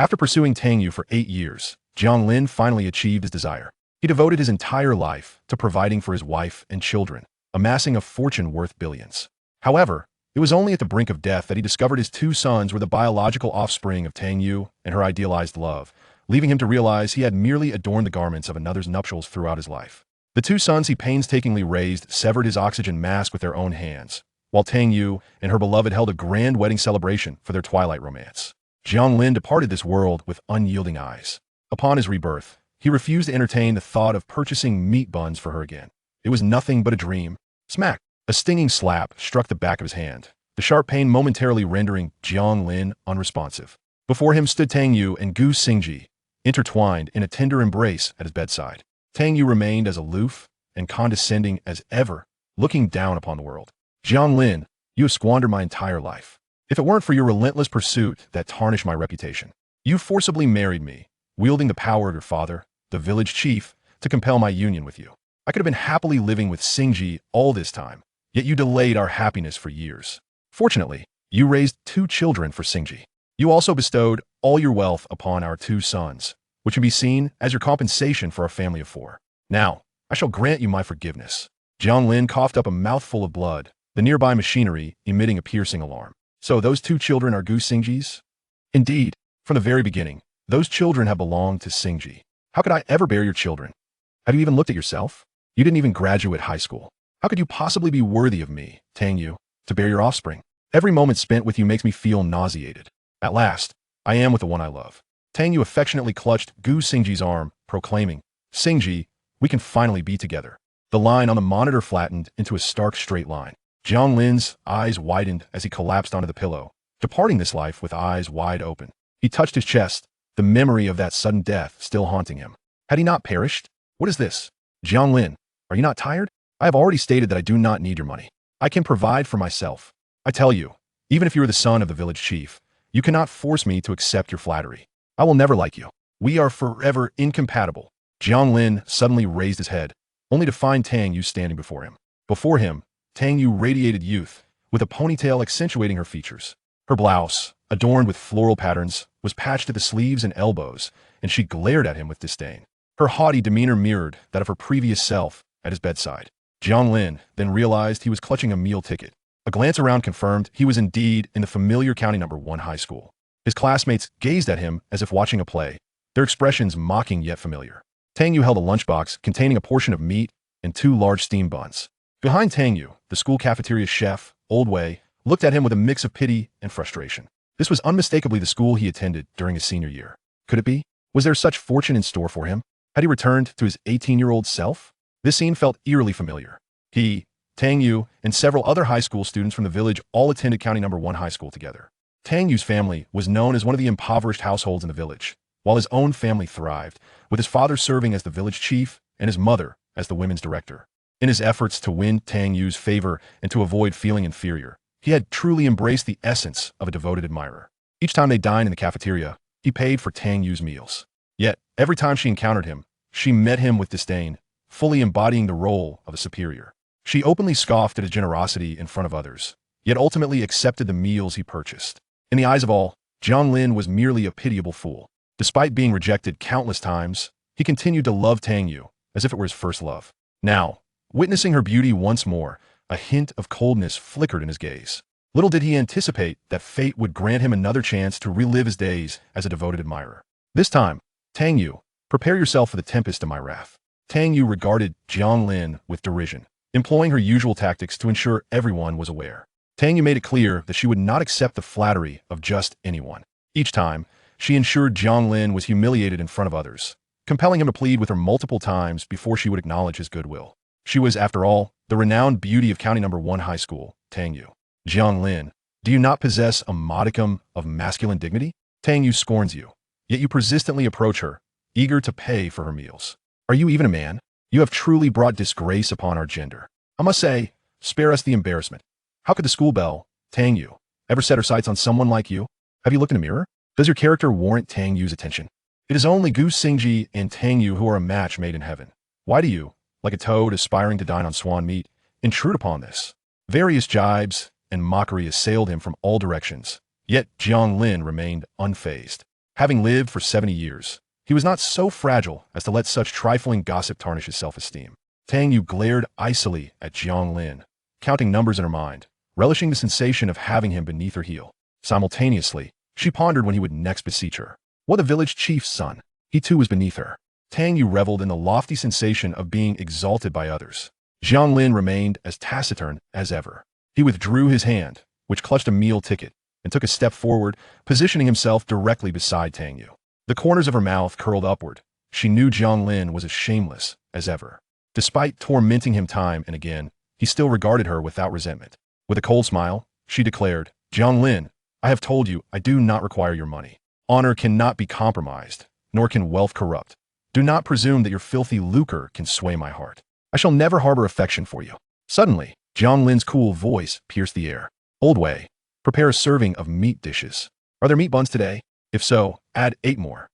After pursuing Tang Yue for 8 years, Jiang Lin finally achieved his desire. He devoted his entire life to providing for his wife and children, amassing a fortune worth billions. However, it was only at the brink of death that he discovered his 2 sons were the biological offspring of Tang Yue and her idealized love, leaving him to realize he had merely adorned the garments of another's nuptials throughout his life. The 2 sons he painstakingly raised severed his oxygen mask with their own hands, while Tang Yue and her beloved held a grand wedding celebration for their twilight romance. Jiang Lin departed this world with unyielding eyes. Upon his rebirth, he refused to entertain the thought of purchasing meat buns for her again. It was nothing but a dream. Smack! A stinging slap struck the back of his hand, the sharp pain momentarily rendering Jiang Lin unresponsive. Before him stood Tang Yue and Gu Xingji, intertwined in a tender embrace at his bedside. Tang Yue remained as aloof and condescending as ever, looking down upon the world. Jiang Lin, you have squandered my entire life. If it weren't for your relentless pursuit that tarnished my reputation, you forcibly married me, wielding the power of your father, the village chief, to compel my union with you. I could have been happily living with Xingji all this time, yet you delayed our happiness for years. Fortunately, you raised 2 children for Xingji. You also bestowed all your wealth upon our 2 sons, which can be seen as your compensation for our family of 4. Now, I shall grant you my forgiveness. Jiang Lin coughed up a mouthful of blood, the nearby machinery emitting a piercing alarm. So those 2 children are Gu Xingji's? Indeed, from the very beginning, those children have belonged to Xingji. How could I ever bear your children? Have you even looked at yourself? You didn't even graduate high school. How could you possibly be worthy of me, Tang Yue, to bear your offspring? Every moment spent with you makes me feel nauseated. At last, I am with the one I love. Tang Yue affectionately clutched Gu Xingji's arm, proclaiming, Xingji, we can finally be together. The line on the monitor flattened into a stark straight line. Jiang Lin's eyes widened as he collapsed onto the pillow, departing this life with eyes wide open. He touched his chest, the memory of that sudden death still haunting him. Had he not perished? What is this? Jiang Lin, are you not tired? I have already stated that I do not need your money. I can provide for myself. I tell you, even if you are the son of the village chief, you cannot force me to accept your flattery. I will never like you. We are forever incompatible. Jiang Lin suddenly raised his head, only to find Tang Yue standing before him. Before him, Tang Yue radiated youth, with a ponytail accentuating her features. Her blouse, adorned with floral patterns, was patched at the sleeves and elbows, and she glared at him with disdain. Her haughty demeanor mirrored that of her previous self at his bedside. Jiang Lin then realized he was clutching a meal ticket. A glance around confirmed he was indeed in the familiar County No. 1 high school. His classmates gazed at him as if watching a play, their expressions mocking yet familiar. Tang Yue held a lunchbox containing a portion of meat and 2 large steamed buns. Behind Tang Yue, the school cafeteria chef, Old Wei, looked at him with a mix of pity and frustration. This was unmistakably the school he attended during his senior year. Could it be? Was there such fortune in store for him? Had he returned to his 18-year-old self? This scene felt eerily familiar. He, Tang Yue, and several other high school students from the village all attended County No. 1 high school together. Tang Yue's family was known as one of the impoverished households in the village, while his own family thrived, with his father serving as the village chief and his mother as the women's director. In his efforts to win Tang Yue's favor and to avoid feeling inferior, he had truly embraced the essence of a devoted admirer. Each time they dined in the cafeteria, he paid for Tang Yue's meals. Yet, every time she encountered him, she met him with disdain, fully embodying the role of a superior. She openly scoffed at his generosity in front of others, yet ultimately accepted the meals he purchased. In the eyes of all, Jiang Lin was merely a pitiable fool. Despite being rejected countless times, he continued to love Tang Yue as if it were his first love. Now, witnessing her beauty once more, a hint of coldness flickered in his gaze. Little did he anticipate that fate would grant him another chance to relive his days as a devoted admirer. This time, Tang Yue, prepare yourself for the tempest of my wrath. Tang Yue regarded Jiang Lin with derision, employing her usual tactics to ensure everyone was aware. Tang Yue made it clear that she would not accept the flattery of just anyone. Each time, she ensured Jiang Lin was humiliated in front of others, compelling him to plead with her multiple times before she would acknowledge his goodwill. She was, after all, the renowned beauty of County No. 1 high school, Tang Yue. Jiang Lin, do you not possess a modicum of masculine dignity? Tang Yue scorns you, yet you persistently approach her, eager to pay for her meals. Are you even a man? You have truly brought disgrace upon our gender. I must say, spare us the embarrassment. How could the school belle, Tang Yue, ever set her sights on someone like you? Have you looked in a mirror? Does your character warrant Tang Yue's attention? It is only Gu Xingji and Tang Yue who are a match made in heaven. Why do you, like a toad aspiring to dine on swan meat, intrude upon this? Various jibes and mockery assailed him from all directions, yet Jiang Lin remained unfazed. Having lived for 70 years, he was not so fragile as to let such trifling gossip tarnish his self-esteem. Tang Yue glared icily at Jiang Lin, counting numbers in her mind, relishing the sensation of having him beneath her heel. Simultaneously, she pondered when he would next beseech her. What the village chief's son? He too was beneath her. Tang Yue reveled in the lofty sensation of being exalted by others. Jiang Lin remained as taciturn as ever. He withdrew his hand, which clutched a meal ticket, and took a step forward, positioning himself directly beside Tang Yue. The corners of her mouth curled upward. She knew Jiang Lin was as shameless as ever. Despite tormenting him time and again, he still regarded her without resentment. With a cold smile, she declared, Jiang Lin, I have told you I do not require your money. Honor cannot be compromised, nor can wealth corrupt. Do not presume that your filthy lucre can sway my heart. I shall never harbor affection for you. Suddenly, Jiang Lin's cool voice pierced the air. Old Wei, prepare a serving of meat dishes. Are there meat buns today? If so, add 8 more.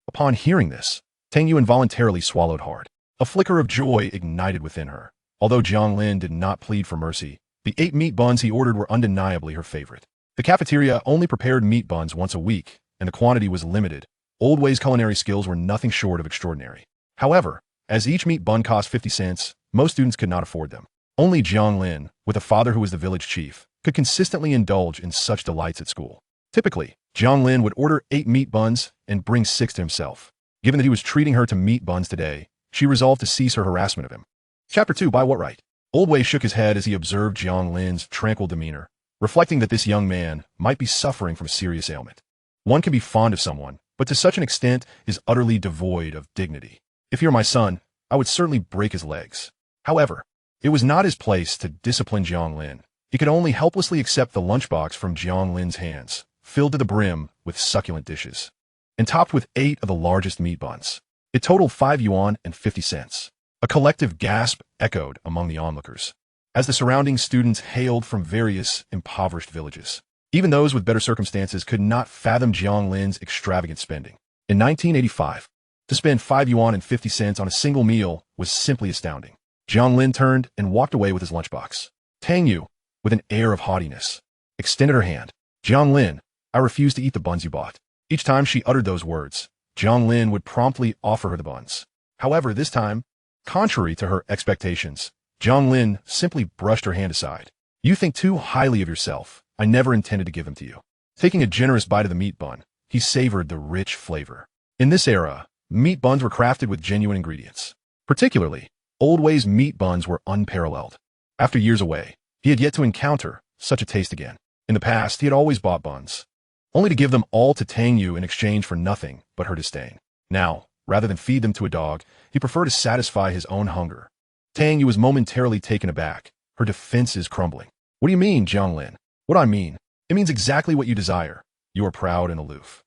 Upon hearing this, Tang Yue involuntarily swallowed hard. A flicker of joy ignited within her. Although Jiang Lin did not plead for mercy, the 8 meat buns he ordered were undeniably her favorite. The cafeteria only prepared meat buns once a week, and the quantity was limited. Old Wei's culinary skills were nothing short of extraordinary. However, as each meat bun cost 50 cents, most students could not afford them. Only Jiang Lin, with a father who was the village chief, could consistently indulge in such delights at school. Typically, Jiang Lin would order 8 meat buns and bring 6 to himself. Given that he was treating her to meat buns today, she resolved to cease her harassment of him. Chapter 2. By what right? Old Wei shook his head as he observed Jiang Lin's tranquil demeanor, reflecting that this young man might be suffering from a serious ailment. One can be fond of someone, but to such an extent is utterly devoid of dignity. If you're my son, I would certainly break his legs. However, it was not his place to discipline Jiang Lin. He could only helplessly accept the lunchbox from Jiang Lin's hands, filled to the brim with succulent dishes, and topped with 8 of the largest meat buns. It totaled 5 yuan and 50 cents. A collective gasp echoed among the onlookers, as the surrounding students hailed from various impoverished villages. Even those with better circumstances could not fathom Jiang Lin's extravagant spending. In 1985, to spend 5 yuan and 50 cents on a single meal was simply astounding. Jiang Lin turned and walked away with his lunchbox. Tang Yue, with an air of haughtiness, extended her hand. Jiang Lin, I refuse to eat the buns you bought. Each time she uttered those words, Jiang Lin would promptly offer her the buns. However, this time, contrary to her expectations, Jiang Lin simply brushed her hand aside. You think too highly of yourself. I never intended to give them to you. Taking a generous bite of the meat bun, he savored the rich flavor. In this era, meat buns were crafted with genuine ingredients. Particularly, Old Wei's meat buns were unparalleled. After years away, he had yet to encounter such a taste again. In the past, he had always bought buns, only to give them all to Tang Yue in exchange for nothing but her disdain. Now, rather than feed them to a dog, he preferred to satisfy his own hunger. Tang Yue was momentarily taken aback, her defenses crumbling. What do you mean, Jiang Lin? What I mean, it means exactly what you desire. You are proud and aloof.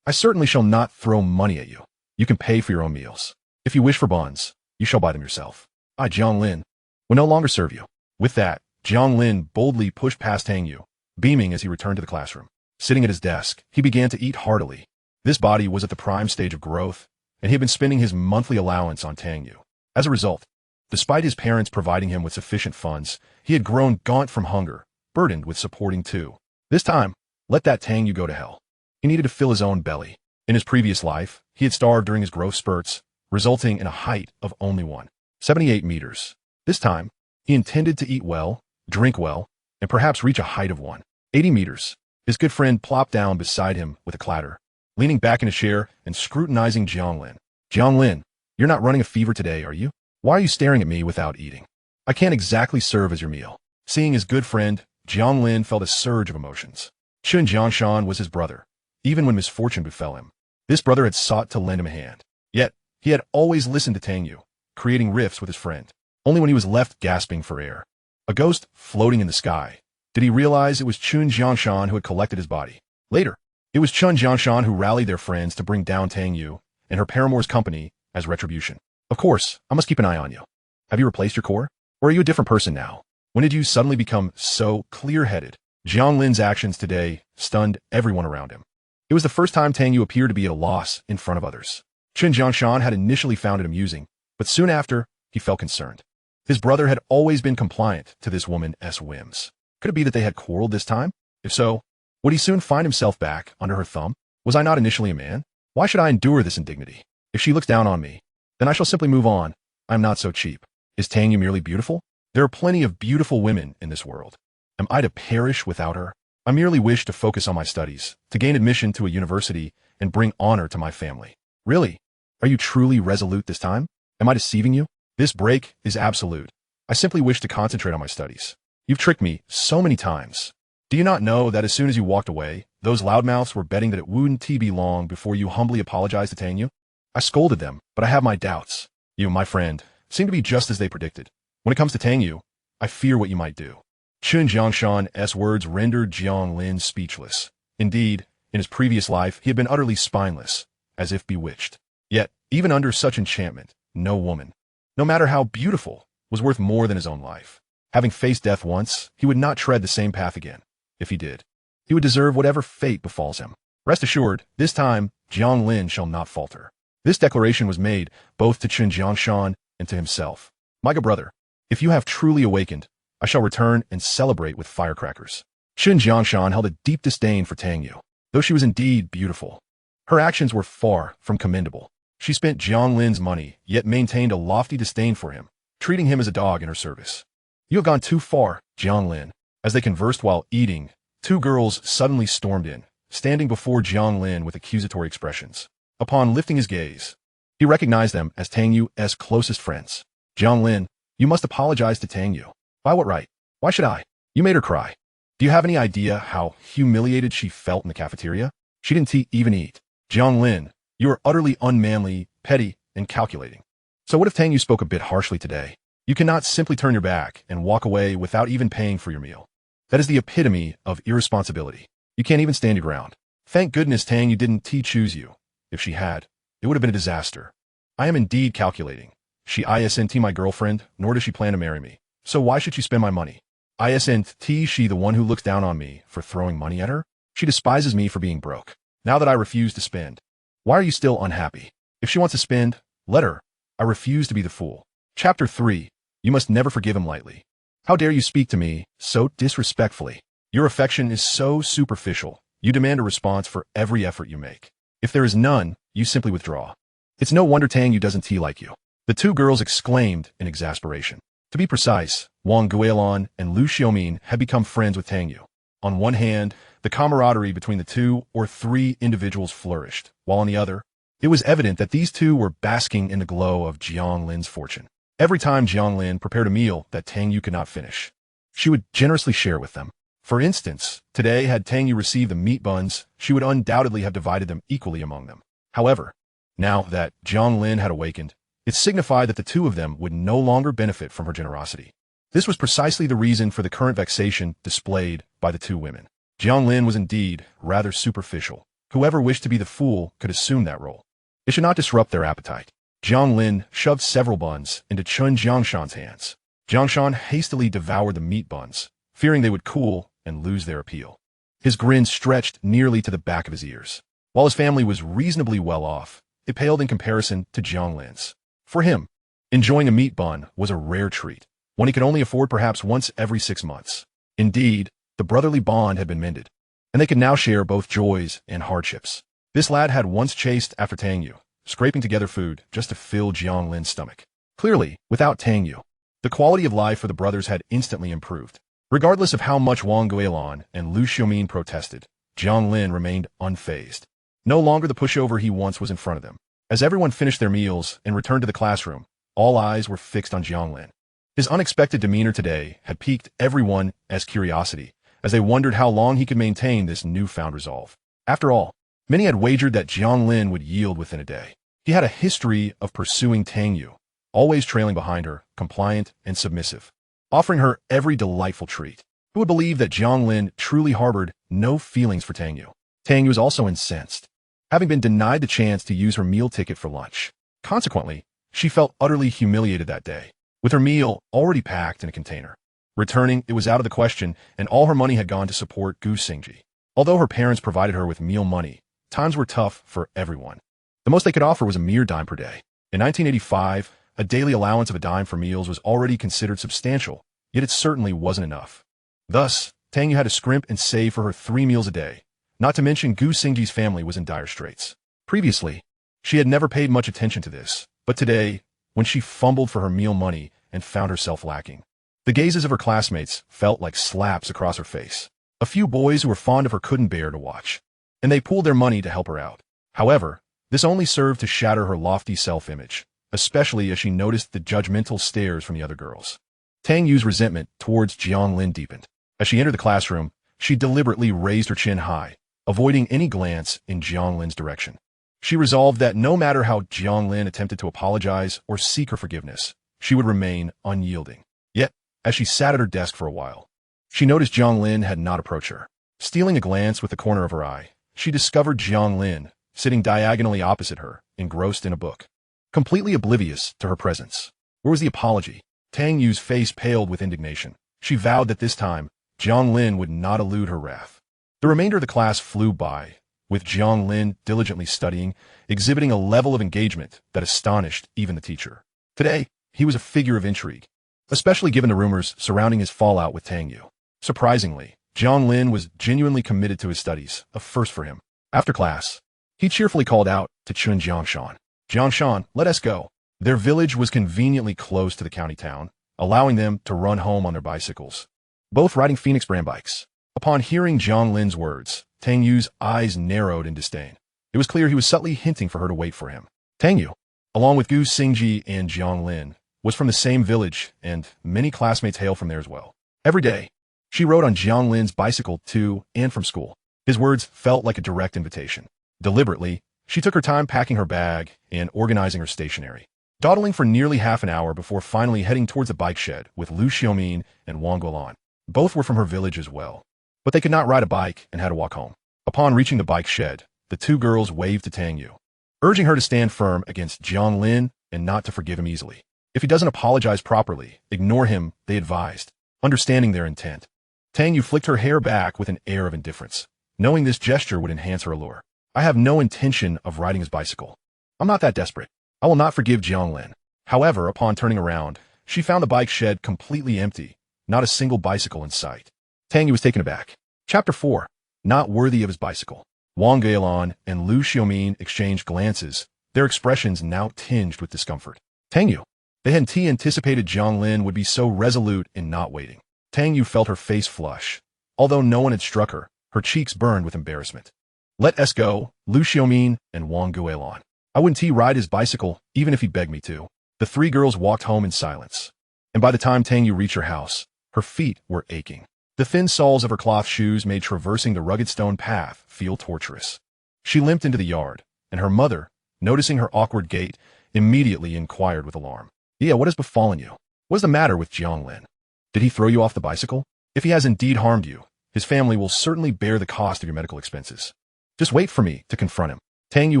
I certainly shall not throw money at you. You can pay for your own meals. If you wish for buns, you shall buy them yourself. I, Jiang Lin, will no longer serve you. With that, Jiang Lin boldly pushed past Tang Yue, beaming as he returned to the classroom. Sitting at his desk, he began to eat heartily. This body was at the prime stage of growth, and he had been spending his monthly allowance on Tang Yue. As a result, despite his parents providing him with sufficient funds, he had grown gaunt from hunger, burdened with supporting 2. This time, let that Tang Yue go to hell. He needed to fill his own belly. In his previous life, he had starved during his growth spurts, resulting in a height of only 178 meters. This time, he intended to eat well, drink well, and perhaps reach a height of 180 meters. His good friend plopped down beside him with a clatter, leaning back in a chair and scrutinizing Jiang Lin. Jiang Lin, you're not running a fever today, are you? Why are you staring at me without eating? I can't exactly serve as your meal. Seeing his good friend, Jiang Lin felt a surge of emotions. Chun Jiangshan was his brother, even when misfortune befell him. This brother had sought to lend him a hand. Yet, he had always listened to Tang Yue, creating rifts with his friend. Only when he was left gasping for air, a ghost floating in the sky, did he realize it was Chun Jiangshan who had collected his body. Later, it was Chun Jiangshan who rallied their friends to bring down Tang Yue and her paramour's company as retribution. Of course, I must keep an eye on you. Have you replaced your core? Or are you a different person now? When did you suddenly become so clear-headed? Jiang Lin's actions today stunned everyone around him. It was the first time Tang Yue appeared to be at a loss in front of others. Chun Jiangshan had initially found it amusing, but soon after, he felt concerned. His brother had always been compliant to this woman's whims. Could it be that they had quarreled this time? If so, would he soon find himself back under her thumb? Was I not initially a man? Why should I endure this indignity? If she looks down on me, then I shall simply move on. I am not so cheap. Is Tang Yue merely beautiful? There are plenty of beautiful women in this world. Am I to perish without her? I merely wish to focus on my studies, to gain admission to a university, and bring honor to my family. Really? Are you truly resolute this time? Am I deceiving you? This break is absolute. I simply wish to concentrate on my studies. You've tricked me so many times. Do you not know that as soon as you walked away, those loudmouths were betting that it wouldn't be long before you humbly apologized to Tang Yue? I scolded them, but I have my doubts. You, my friend, seem to be just as they predicted. When it comes to Tang Yue, I fear what you might do. Chun Jiangshan's words rendered Jiang Lin speechless. Indeed, in his previous life, he had been utterly spineless, as if bewitched. Yet, even under such enchantment, no woman, no matter how beautiful, was worth more than his own life. Having faced death once, he would not tread the same path again. If he did, he would deserve whatever fate befalls him. Rest assured, this time, Jiang Lin shall not falter. This declaration was made both to Chun Jiangshan and to himself. My good brother, if you have truly awakened, I shall return and celebrate with firecrackers. Chun Jiangshan held a deep disdain for Tang Yue, though she was indeed beautiful. Her actions were far from commendable. She spent Jiang Lin's money, yet maintained a lofty disdain for him, treating him as a dog in her service. You have gone too far, Jiang Lin. As they conversed while eating, two girls suddenly stormed in, standing before Jiang Lin with accusatory expressions. Upon lifting his gaze, he recognized them as Tang Yue's closest friends. Jiang Lin, you must apologize to Tang Yue. By what right? Why should I? You made her cry. Do you have any idea how humiliated she felt in the cafeteria? She didn't even eat. Jiang Lin, you are utterly unmanly, petty, and calculating. So what if Tang Yue spoke a bit harshly today? You cannot simply turn your back and walk away without even paying for your meal. That is the epitome of irresponsibility. You can't even stand your ground. Thank goodness Tang Yue didn't choose you. If she had, it would have been a disaster. I am indeed calculating. She isn't my girlfriend, nor does she plan to marry me. So why should she spend my money? Isn't she the one who looks down on me for throwing money at her? She despises me for being broke. Now that I refuse to spend. Why are you still unhappy? If she wants to spend, let her. I refuse to be the fool. Chapter 3. You must never forgive him lightly. How dare you speak to me so disrespectfully? Your affection is so superficial. You demand a response for every effort you make. If there is none, you simply withdraw. It's no wonder Tang Yue doesn't like you. The two girls exclaimed in exasperation. To be precise, Wang Guilin and Lu Xiaomin had become friends with Tang Yue. On one hand, the camaraderie between the 2 or 3 individuals flourished, while on the other, it was evident that these two were basking in the glow of Jiang Lin's fortune. Every time Jiang Lin prepared a meal that Tang Yue could not finish, she would generously share with them. For instance, today had Tang Yue received the meat buns, she would undoubtedly have divided them equally among them. However, now that Jiang Lin had awakened, it signified that the two of them would no longer benefit from her generosity. This was precisely the reason for the current vexation displayed by the two women. Jiang Lin was indeed rather superficial. Whoever wished to be the fool could assume that role. It should not disrupt their appetite. Jiang Lin shoved several buns into Chun Jiangshan's hands. Jiangshan hastily devoured the meat buns, fearing they would cool and lose their appeal. His grin stretched nearly to the back of his ears. While his family was reasonably well off, it paled in comparison to Jiang Lin's. For him, enjoying a meat bun was a rare treat, one he could only afford perhaps once every 6 months. Indeed, the brotherly bond had been mended, and they could now share both joys and hardships. This lad had once chased after Tang Yue, scraping together food just to fill Jiang Lin's stomach. Clearly, without Tang Yue, the quality of life for the brothers had instantly improved. Regardless of how much Wang Guilin and Lu Xiaomin protested, Jiang Lin remained unfazed. No longer the pushover he once was in front of them. As everyone finished their meals and returned to the classroom, all eyes were fixed on Jiang Lin. His unexpected demeanor today had piqued everyone's curiosity, as they wondered how long he could maintain this newfound resolve. After all, many had wagered that Jiang Lin would yield within a day. He had a history of pursuing Tang Yue, always trailing behind her, compliant and submissive, offering her every delightful treat. Who would believe that Jiang Lin truly harbored no feelings for Tang Yue? Tang Yue was also incensed, having been denied the chance to use her meal ticket for lunch. Consequently, she felt utterly humiliated that day, with her meal already packed in a container. Returning, it was out of the question, and all her money had gone to support Gu Xingji. Although her parents provided her with meal money, times were tough for everyone. The most they could offer was a mere dime per day. In 1985, a daily allowance of a dime for meals was already considered substantial, yet it certainly wasn't enough. Thus, Tang Yue had to scrimp and save for her 3 meals a day, Not to mention Gu Xingji's family was in dire straits. Previously, she had never paid much attention to this, but today, when she fumbled for her meal money and found herself lacking, the gazes of her classmates felt like slaps across her face. A few boys who were fond of her couldn't bear to watch, and they pooled their money to help her out. However, this only served to shatter her lofty self-image, especially as she noticed the judgmental stares from the other girls. Tang Yue's resentment towards Jiang Lin deepened. As she entered the classroom, she deliberately raised her chin high, avoiding any glance in Jiang Lin's direction. She resolved that no matter how Jiang Lin attempted to apologize or seek her forgiveness, she would remain unyielding. Yet, as she sat at her desk for a while, she noticed Jiang Lin had not approached her. Stealing a glance with the corner of her eye, she discovered Jiang Lin, sitting diagonally opposite her, engrossed in a book, completely oblivious to her presence. Where was the apology? Tang Yue's face paled with indignation. She vowed that this time, Jiang Lin would not elude her wrath. The remainder of the class flew by, with Jiang Lin diligently studying, exhibiting a level of engagement that astonished even the teacher. Today, he was a figure of intrigue, especially given the rumors surrounding his fallout with Tang Yue. Surprisingly, Jiang Lin was genuinely committed to his studies, a first for him. After class, he cheerfully called out to Chun Jiangshan. Jiangshan, let us go. Their village was conveniently close to the county town, allowing them to run home on their bicycles, both riding Phoenix brand bikes. Upon hearing Jiang Lin's words, Tang Yue's eyes narrowed in disdain. It was clear he was subtly hinting for her to wait for him. Tang Yue, along with Gu Xingji and Jiang Lin, was from the same village, and many classmates hail from there as well. Every day, she rode on Jiang Lin's bicycle to and from school. His words felt like a direct invitation. Deliberately, she took her time packing her bag and organizing her stationery, dawdling for nearly half an hour before finally heading towards the bike shed with Lu Xiaomin and Wang Guolan. Both were from her village as well, but they could not ride a bike and had to walk home. Upon reaching the bike shed, the two girls waved to Tang Yue, urging her to stand firm against Jiang Lin and not to forgive him easily. If he doesn't apologize properly, ignore him, they advised, understanding their intent. Tang Yue flicked her hair back with an air of indifference, knowing this gesture would enhance her allure. I have no intention of riding his bicycle. I'm not that desperate. I will not forgive Jiang Lin. However, upon turning around, she found the bike shed completely empty, not a single bicycle in sight. Tang Yue was taken aback. Chapter 4. Not worthy of his bicycle. Wang Guolan and Lu Xiaomin exchanged glances, their expressions now tinged with discomfort. Tang Yue. They hadn't anticipated Jiang Lin would be so resolute in not waiting. Tang Yue felt her face flush. Although no one had struck her, her cheeks burned with embarrassment. Let us go, Lu Xiaomin and Wang Guolan. I wouldn't ride his bicycle, even if he begged me to. The three girls walked home in silence. And by the time Tang Yue reached her house, her feet were aching. The thin soles of her cloth shoes made traversing the rugged stone path feel torturous. She limped into the yard, and her mother, noticing her awkward gait, immediately inquired with alarm. Yeah, what has befallen you? What is the matter with Jiang Lin? Did he throw you off the bicycle? If he has indeed harmed you, his family will certainly bear the cost of your medical expenses. Just wait for me to confront him. Tang Yue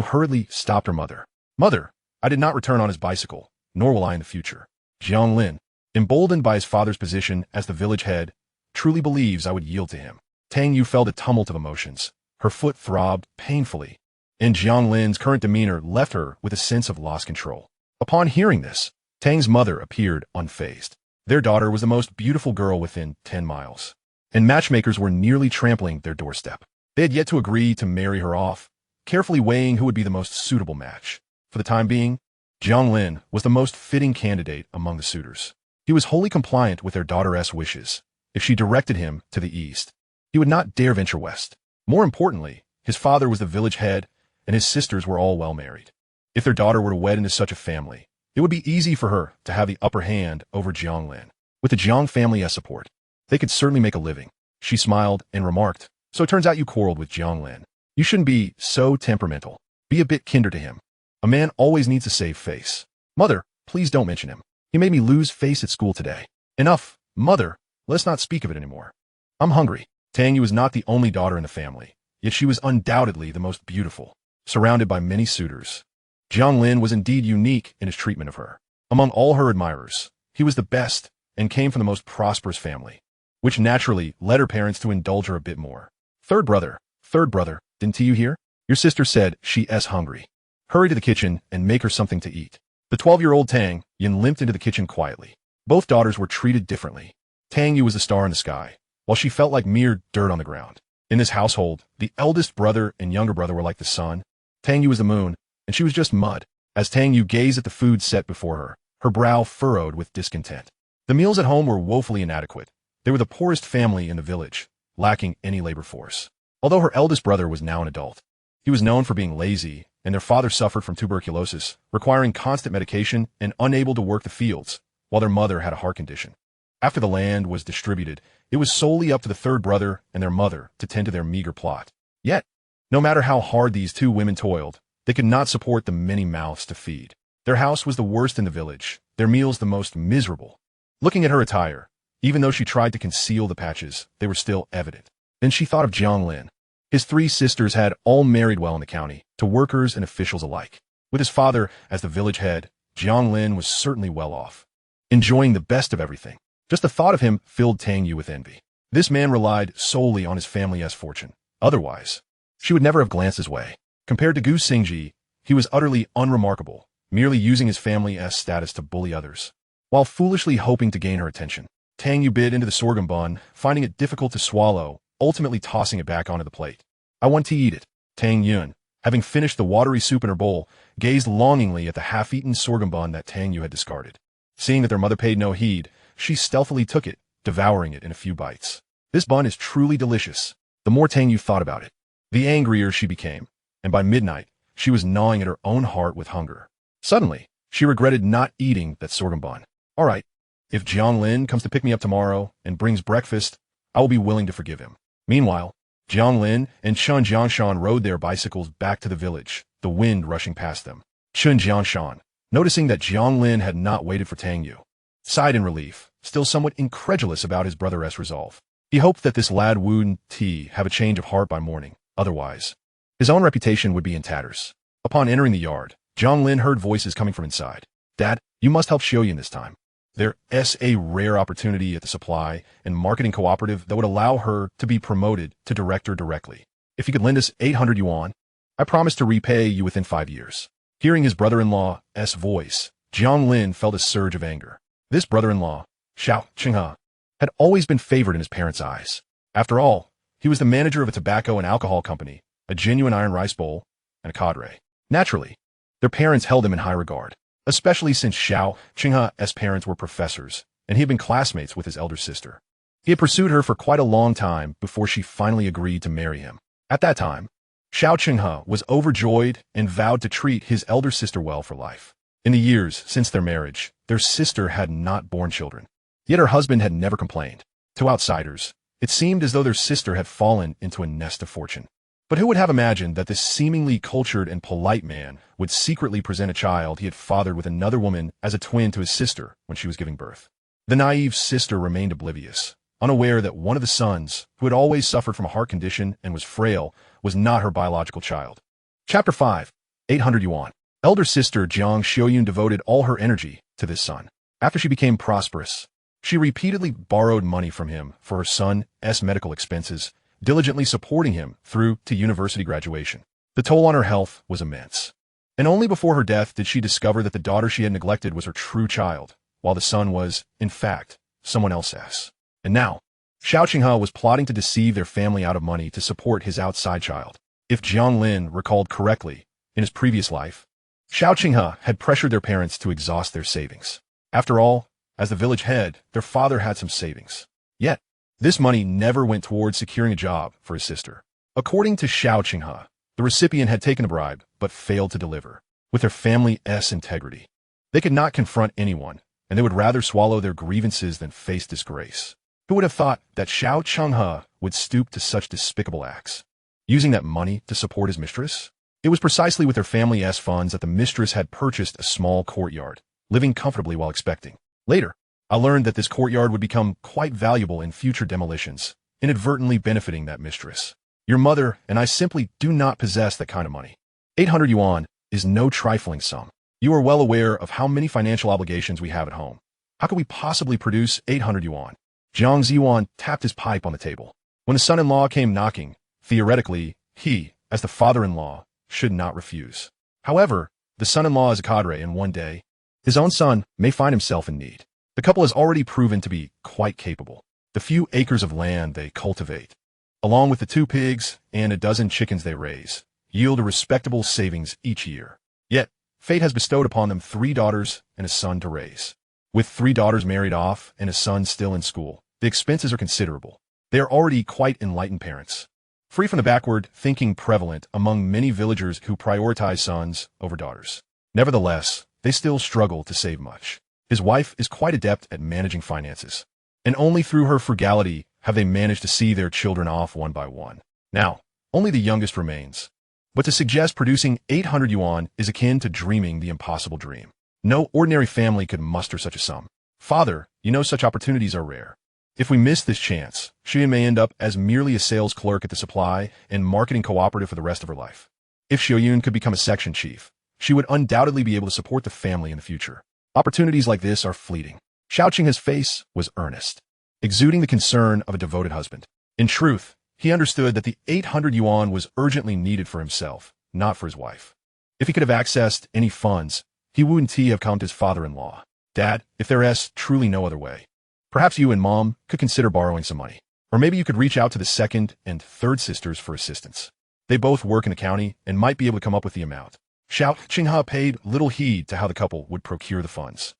hurriedly stopped her mother. Mother, I did not return on his bicycle, nor will I in the future. Jiang Lin, emboldened by his father's position as the village head, truly believes I would yield to him. Tang Yue felt a tumult of emotions. Her foot throbbed painfully, and Jiang Lin's current demeanor left her with a sense of lost control. Upon hearing this, Tang's mother appeared unfazed. Their daughter was the most beautiful girl within 10 miles, and matchmakers were nearly trampling their doorstep. They had yet to agree to marry her off, carefully weighing who would be the most suitable match. For the time being, Jiang Lin was the most fitting candidate among the suitors. He was wholly compliant with their daughter's wishes. If she directed him to the east, he would not dare venture west. More importantly, his father was the village head, and his sisters were all well married. If their daughter were to wed into such a family, it would be easy for her to have the upper hand over Jiang Lin. With the Jiang family as support, they could certainly make a living. She smiled and remarked, so it turns out you quarreled with Jiang Lin. You shouldn't be so temperamental. Be a bit kinder to him. A man always needs to save face. Mother, please don't mention him. He made me lose face at school today. Enough, mother. Let's not speak of it anymore. I'm hungry. Tang Yue was not the only daughter in the family, yet she was undoubtedly the most beautiful, surrounded by many suitors. Jiang Lin was indeed unique in his treatment of her. Among all her admirers, he was the best and came from the most prosperous family, which naturally led her parents to indulge her a bit more. Third brother, didn't you hear? Your sister said she's hungry. Hurry to the kitchen and make her something to eat. The 12-year-old Tang Yin limped into the kitchen quietly. Both daughters were treated differently. Tang Yue was the star in the sky, while she felt like mere dirt on the ground. In this household, the eldest brother and younger brother were like the sun. Tang Yue was the moon, and she was just mud. As Tang Yue gazed at the food set before her, her brow furrowed with discontent. The meals at home were woefully inadequate. They were the poorest family in the village, lacking any labor force. Although her eldest brother was now an adult, he was known for being lazy, and their father suffered from tuberculosis, requiring constant medication and unable to work the fields, while their mother had a heart condition. After the land was distributed, it was solely up to the third brother and their mother to tend to their meager plot. Yet, no matter how hard these two women toiled, they could not support the many mouths to feed. Their house was the worst in the village, their meals the most miserable. Looking at her attire, even though she tried to conceal the patches, they were still evident. Then she thought of Jiang Lin. His three sisters had all married well in the county, to workers and officials alike. With his father as the village head, Jiang Lin was certainly well off, enjoying the best of everything. Just the thought of him filled Tang Yue with envy. This man relied solely on his family's fortune. Otherwise, she would never have glanced his way. Compared to Gu Xingji, he was utterly unremarkable, merely using his family's status to bully others. While foolishly hoping to gain her attention, Tang Yue bit into the sorghum bun, finding it difficult to swallow, ultimately tossing it back onto the plate. I want to eat it. Tang Yue, having finished the watery soup in her bowl, gazed longingly at the half-eaten sorghum bun that Tang Yue had discarded. Seeing that their mother paid no heed, she stealthily took it, devouring it in a few bites. This bun is truly delicious. The more Tang Yue thought about it, the angrier she became, and by midnight, she was gnawing at her own heart with hunger. Suddenly, she regretted not eating that sorghum bun. All right, if Jiang Lin comes to pick me up tomorrow and brings breakfast, I will be willing to forgive him. Meanwhile, Jiang Lin and Chun Jiangshan rode their bicycles back to the village, the wind rushing past them. Chun Jiangshan, noticing that Jiang Lin had not waited for Tang Yue, sighed in relief, still somewhat incredulous about his brother's resolve. He hoped that this lad wouldn't have a change of heart by morning. Otherwise, his own reputation would be in tatters. Upon entering the yard, Jiang Lin heard voices coming from inside. Dad, you must help Xiuyin this time. There's a rare opportunity at the supply and marketing cooperative that would allow her to be promoted to director directly. If you could lend us 800 yuan, I promise to repay you within 5 years. Hearing his brother-in-law's voice, Jiang Lin felt a surge of anger. This brother-in-law, Xiao Qinghe, had always been favored in his parents' eyes. After all, he was the manager of a tobacco and alcohol company, a genuine iron rice bowl, and a cadre. Naturally, their parents held him in high regard, especially since Xiao Qinghe's parents were professors, and he had been classmates with his elder sister. He had pursued her for quite a long time before she finally agreed to marry him. At that time, Xiao Qinghe was overjoyed and vowed to treat his elder sister well for life. In the years since their marriage, their sister had not borne children. Yet her husband had never complained. To outsiders, it seemed as though their sister had fallen into a nest of fortune. But who would have imagined that this seemingly cultured and polite man would secretly present a child he had fathered with another woman as a twin to his sister when she was giving birth? The naive sister remained oblivious, unaware that one of the sons, who had always suffered from a heart condition and was frail, was not her biological child. Chapter 5. 800 yuan. Elder sister Jiang Xiuyin devoted all her energy to this son. After she became prosperous, she repeatedly borrowed money from him for her son's medical expenses, diligently supporting him through to university graduation. The toll on her health was immense. And only before her death did she discover that the daughter she had neglected was her true child, while the son was, in fact, someone else's. And now, Xiao Qinghe was plotting to deceive their family out of money to support his outside child. If Jiang Lin recalled correctly, in his previous life, Xiao Qinghe had pressured their parents to exhaust their savings. After all, as the village head, their father had some savings. Yet, this money never went towards securing a job for his sister. According to Xiao Qinghe, the recipient had taken a bribe, but failed to deliver. With their family's integrity, they could not confront anyone, and they would rather swallow their grievances than face disgrace. Who would have thought that Xiao Qinghe would stoop to such despicable acts? Using that money to support his mistress? It was precisely with their family's funds that the mistress had purchased a small courtyard, living comfortably while expecting. Later, I learned that this courtyard would become quite valuable in future demolitions, inadvertently benefiting that mistress. Your mother and I simply do not possess that kind of money. 800 yuan is no trifling sum. You are well aware of how many financial obligations we have at home. How could we possibly produce 800 yuan? Jiang Ziyuan tapped his pipe on the table. When the son-in-law came knocking, theoretically, he, as the father-in-law, should not refuse. However, the son-in-law is a cadre, and one day, his own son may find himself in need. The couple has already proven to be quite capable. The few acres of land they cultivate along with the 2 pigs and a dozen chickens they raise, yield a respectable savings each year. Yet, fate has bestowed upon them 3 daughters and a son to raise. With 3 daughters married off and a son still in school, the expenses are considerable. They are already quite enlightened parents, free from the backward thinking prevalent among many villagers who prioritize sons over daughters. Nevertheless, they still struggle to save much. His wife is quite adept at managing finances, and only through her frugality have they managed to see their children off one by one. Now, only the youngest remains. But to suggest producing 800 yuan is akin to dreaming the impossible dream. No ordinary family could muster such a sum. Father, you know such opportunities are rare. If we miss this chance, she may end up as merely a sales clerk at the supply and marketing cooperative for the rest of her life. If Xiaoyun could become a section chief, she would undoubtedly be able to support the family in the future. Opportunities like this are fleeting. Xiaoqing's face was earnest, exuding the concern of a devoted husband. In truth, he understood that the 800 yuan was urgently needed for himself, not for his wife. If he could have accessed any funds, he wouldn't have come to his father-in-law. Dad, if there is truly no other way, perhaps you and Mom could consider borrowing some money. Or maybe you could reach out to the second and third sisters for assistance. They both work in the county and might be able to come up with the amount. Xiao Qinghe paid little heed to how the couple would procure the funds.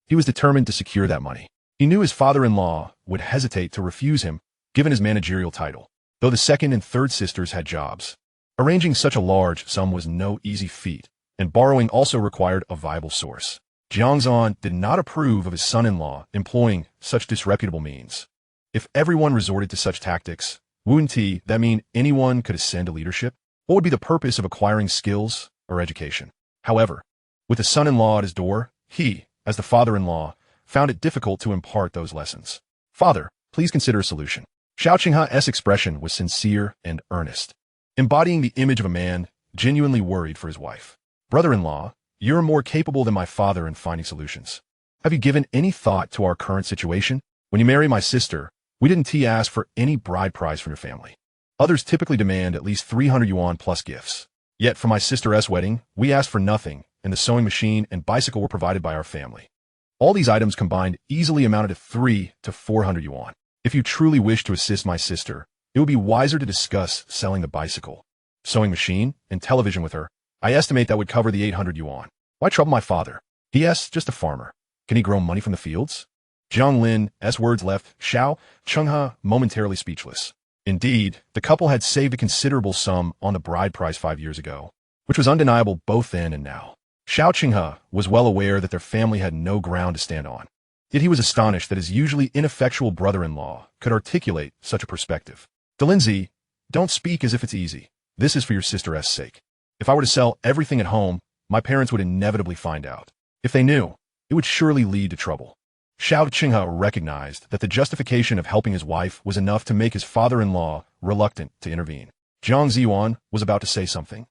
He was determined to secure that money. He knew his father-in-law would hesitate to refuse him, given his managerial title, though the second and third sisters had jobs. Arranging such a large sum was no easy feat, and borrowing also required a viable source. Jiang Lin did not approve of his son-in-law employing such disreputable means. If everyone resorted to such tactics, wouldn't that mean anyone could ascend to leadership? What would be the purpose of acquiring skills or education? However, with a son-in-law at his door, he, as the father-in-law, found it difficult to impart those lessons. Father, please consider a solution. Xiao Qinghe's expression was sincere and earnest, embodying the image of a man genuinely worried for his wife. Brother-in-law, you're more capable than my father in finding solutions. Have you given any thought to our current situation? When you marry my sister, we didn't ask for any bride price from your family. Others typically demand at least 300 yuan plus gifts. Yet for my sister's wedding, we asked for nothing, and the sewing machine and bicycle were provided by our family. All these items combined easily amounted to 300 to 400 yuan. If you truly wish to assist my sister, it would be wiser to discuss selling the bicycle, sewing machine, and television with her. I estimate that would cover the 800 yuan. Why trouble my father? He.S. just a farmer. Can he grow money from the fields? Jiang Lin's words left Xiao Qinghe momentarily speechless. Indeed, the couple had saved a considerable sum on the bride price 5 years ago, which was undeniable both then and now. Xiao Qinghe was well aware that their family had no ground to stand on. Yet he was astonished that his usually ineffectual brother-in-law could articulate such a perspective. Delinzi, don't speak as if it's easy. This is for your sister's sake. If I were to sell everything at home, my parents would inevitably find out. If they knew, it would surely lead to trouble. Xiao Qinghe recognized that the justification of helping his wife was enough to make his father-in-law reluctant to intervene. Jiang Ziyuan was about to say something,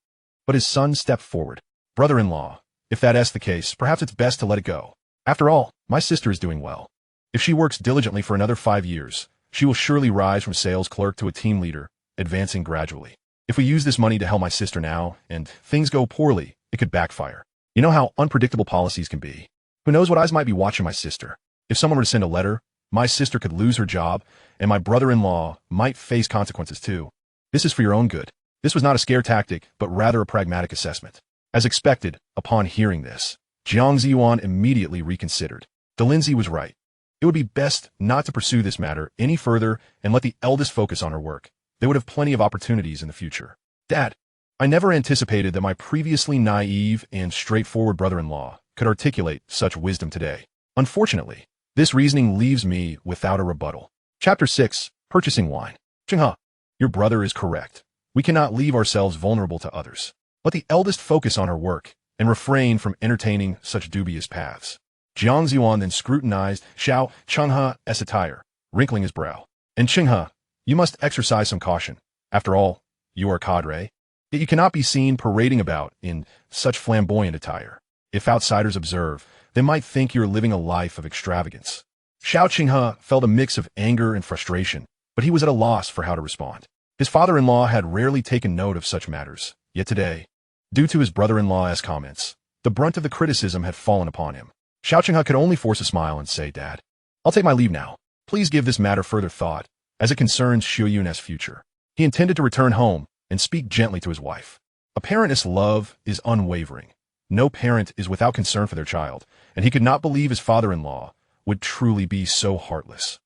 but his son stepped forward. Brother-in-law, if that is the case, perhaps it's best to let it go. After all, my sister is doing well. If she works diligently for another 5 years, she will surely rise from sales clerk to a team leader, advancing gradually. If we use this money to help my sister now, and things go poorly, it could backfire. You know how unpredictable policies can be. Who knows what eyes might be watching my sister? If someone were to send a letter, my sister could lose her job, and my brother-in-law might face consequences too. This is for your own good. This was not a scare tactic, but rather a pragmatic assessment. As expected, upon hearing this, Jiang Ziyuan immediately reconsidered. Delinzi was right. It would be best not to pursue this matter any further and let the eldest focus on her work. They would have plenty of opportunities in the future. Dad, I never anticipated that my previously naive and straightforward brother-in-law could articulate such wisdom today. Unfortunately, this reasoning leaves me without a rebuttal. Chapter 6, Purchasing Wine. Qinghe, your brother is correct. We cannot leave ourselves vulnerable to others. Let the eldest focus on her work and refrain from entertaining such dubious paths. Jiang Ziyuan then scrutinized Xiao Qinghe's attire, wrinkling his brow. And Qinghe, you must exercise some caution. After all, you are a cadre. Yet you cannot be seen parading about in such flamboyant attire. If outsiders observe, they might think you're living a life of extravagance. Xiao Qinghe felt a mix of anger and frustration, but he was at a loss for how to respond. His father-in-law had rarely taken note of such matters, yet today, due to his brother-in-law's comments, the brunt of the criticism had fallen upon him. Xiao Qinghe could only force a smile and say, Dad, I'll take my leave now. Please give this matter further thought, as it concerns Xiaoyun's future. He intended to return home and speak gently to his wife. A parent's love is unwavering. No parent is without concern for their child, and he could not believe his father-in-law would truly be so heartless.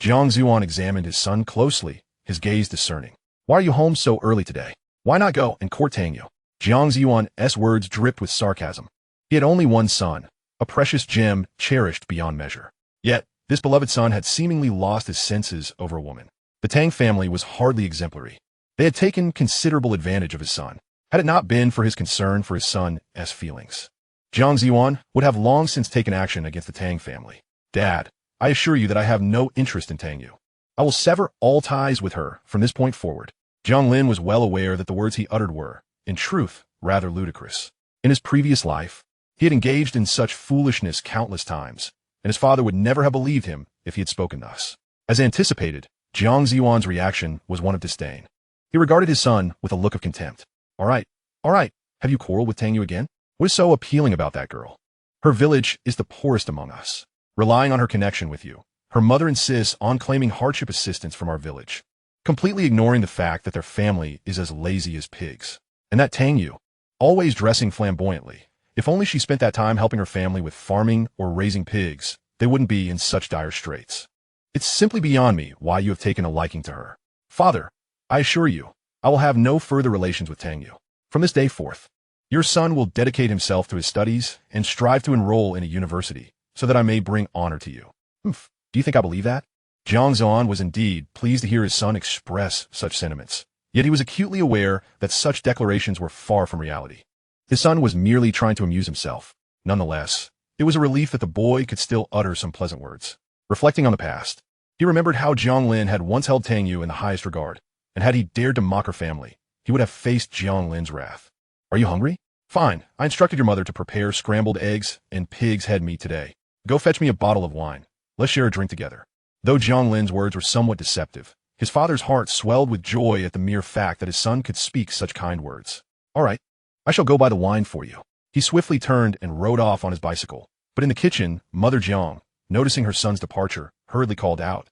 Jiang Zuan examined his son closely, his gaze discerning. Why are you home so early today? Why not go and court Tang Yue? Jiang Zuan's words dripped with sarcasm. He had only one son, a precious gem cherished beyond measure. Yet, this beloved son had seemingly lost his senses over a woman. The Tang family was hardly exemplary. They had taken considerable advantage of his son, had it not been for his concern for his son's feelings. Jiang Zuan would have long since taken action against the Tang family. Dad, I assure you that I have no interest in Tang Yue. I will sever all ties with her from this point forward. Jiang Lin was well aware that the words he uttered were, in truth, rather ludicrous. In his previous life, he had engaged in such foolishness countless times, and his father would never have believed him if he had spoken thus. As anticipated, Jiang Zuan's reaction was one of disdain. He regarded his son with a look of contempt. All right, have you quarreled with Tang Yue again? What is so appealing about that girl? Her village is the poorest among us. Relying on her connection with you, her mother insists on claiming hardship assistance from our village, completely ignoring the fact that their family is as lazy as pigs. And that Tang Yue, always dressing flamboyantly, if only she spent that time helping her family with farming or raising pigs, they wouldn't be in such dire straits. It's simply beyond me why you have taken a liking to her. Father, I assure you, I will have no further relations with Tang Yue. From this day forth, your son will dedicate himself to his studies and strive to enroll in a university, so that I may bring honor to you. Do you think I believe that? Jiang Zuan was indeed pleased to hear his son express such sentiments, yet he was acutely aware that such declarations were far from reality. His son was merely trying to amuse himself. Nonetheless, it was a relief that the boy could still utter some pleasant words. Reflecting on the past, he remembered how Jiang Lin had once held Tang Yue in the highest regard, and had he dared to mock her family, he would have faced Jiang Lin's wrath. Are you hungry? Fine, I instructed your mother to prepare scrambled eggs and pig's head meat today. Go fetch me a bottle of wine. Let's share a drink together. Though Jiang Lin's words were somewhat deceptive, his father's heart swelled with joy at the mere fact that his son could speak such kind words. All right, I shall go buy the wine for you. He swiftly turned and rode off on his bicycle. But in the kitchen, Mother Jiang, noticing her son's departure, hurriedly called out,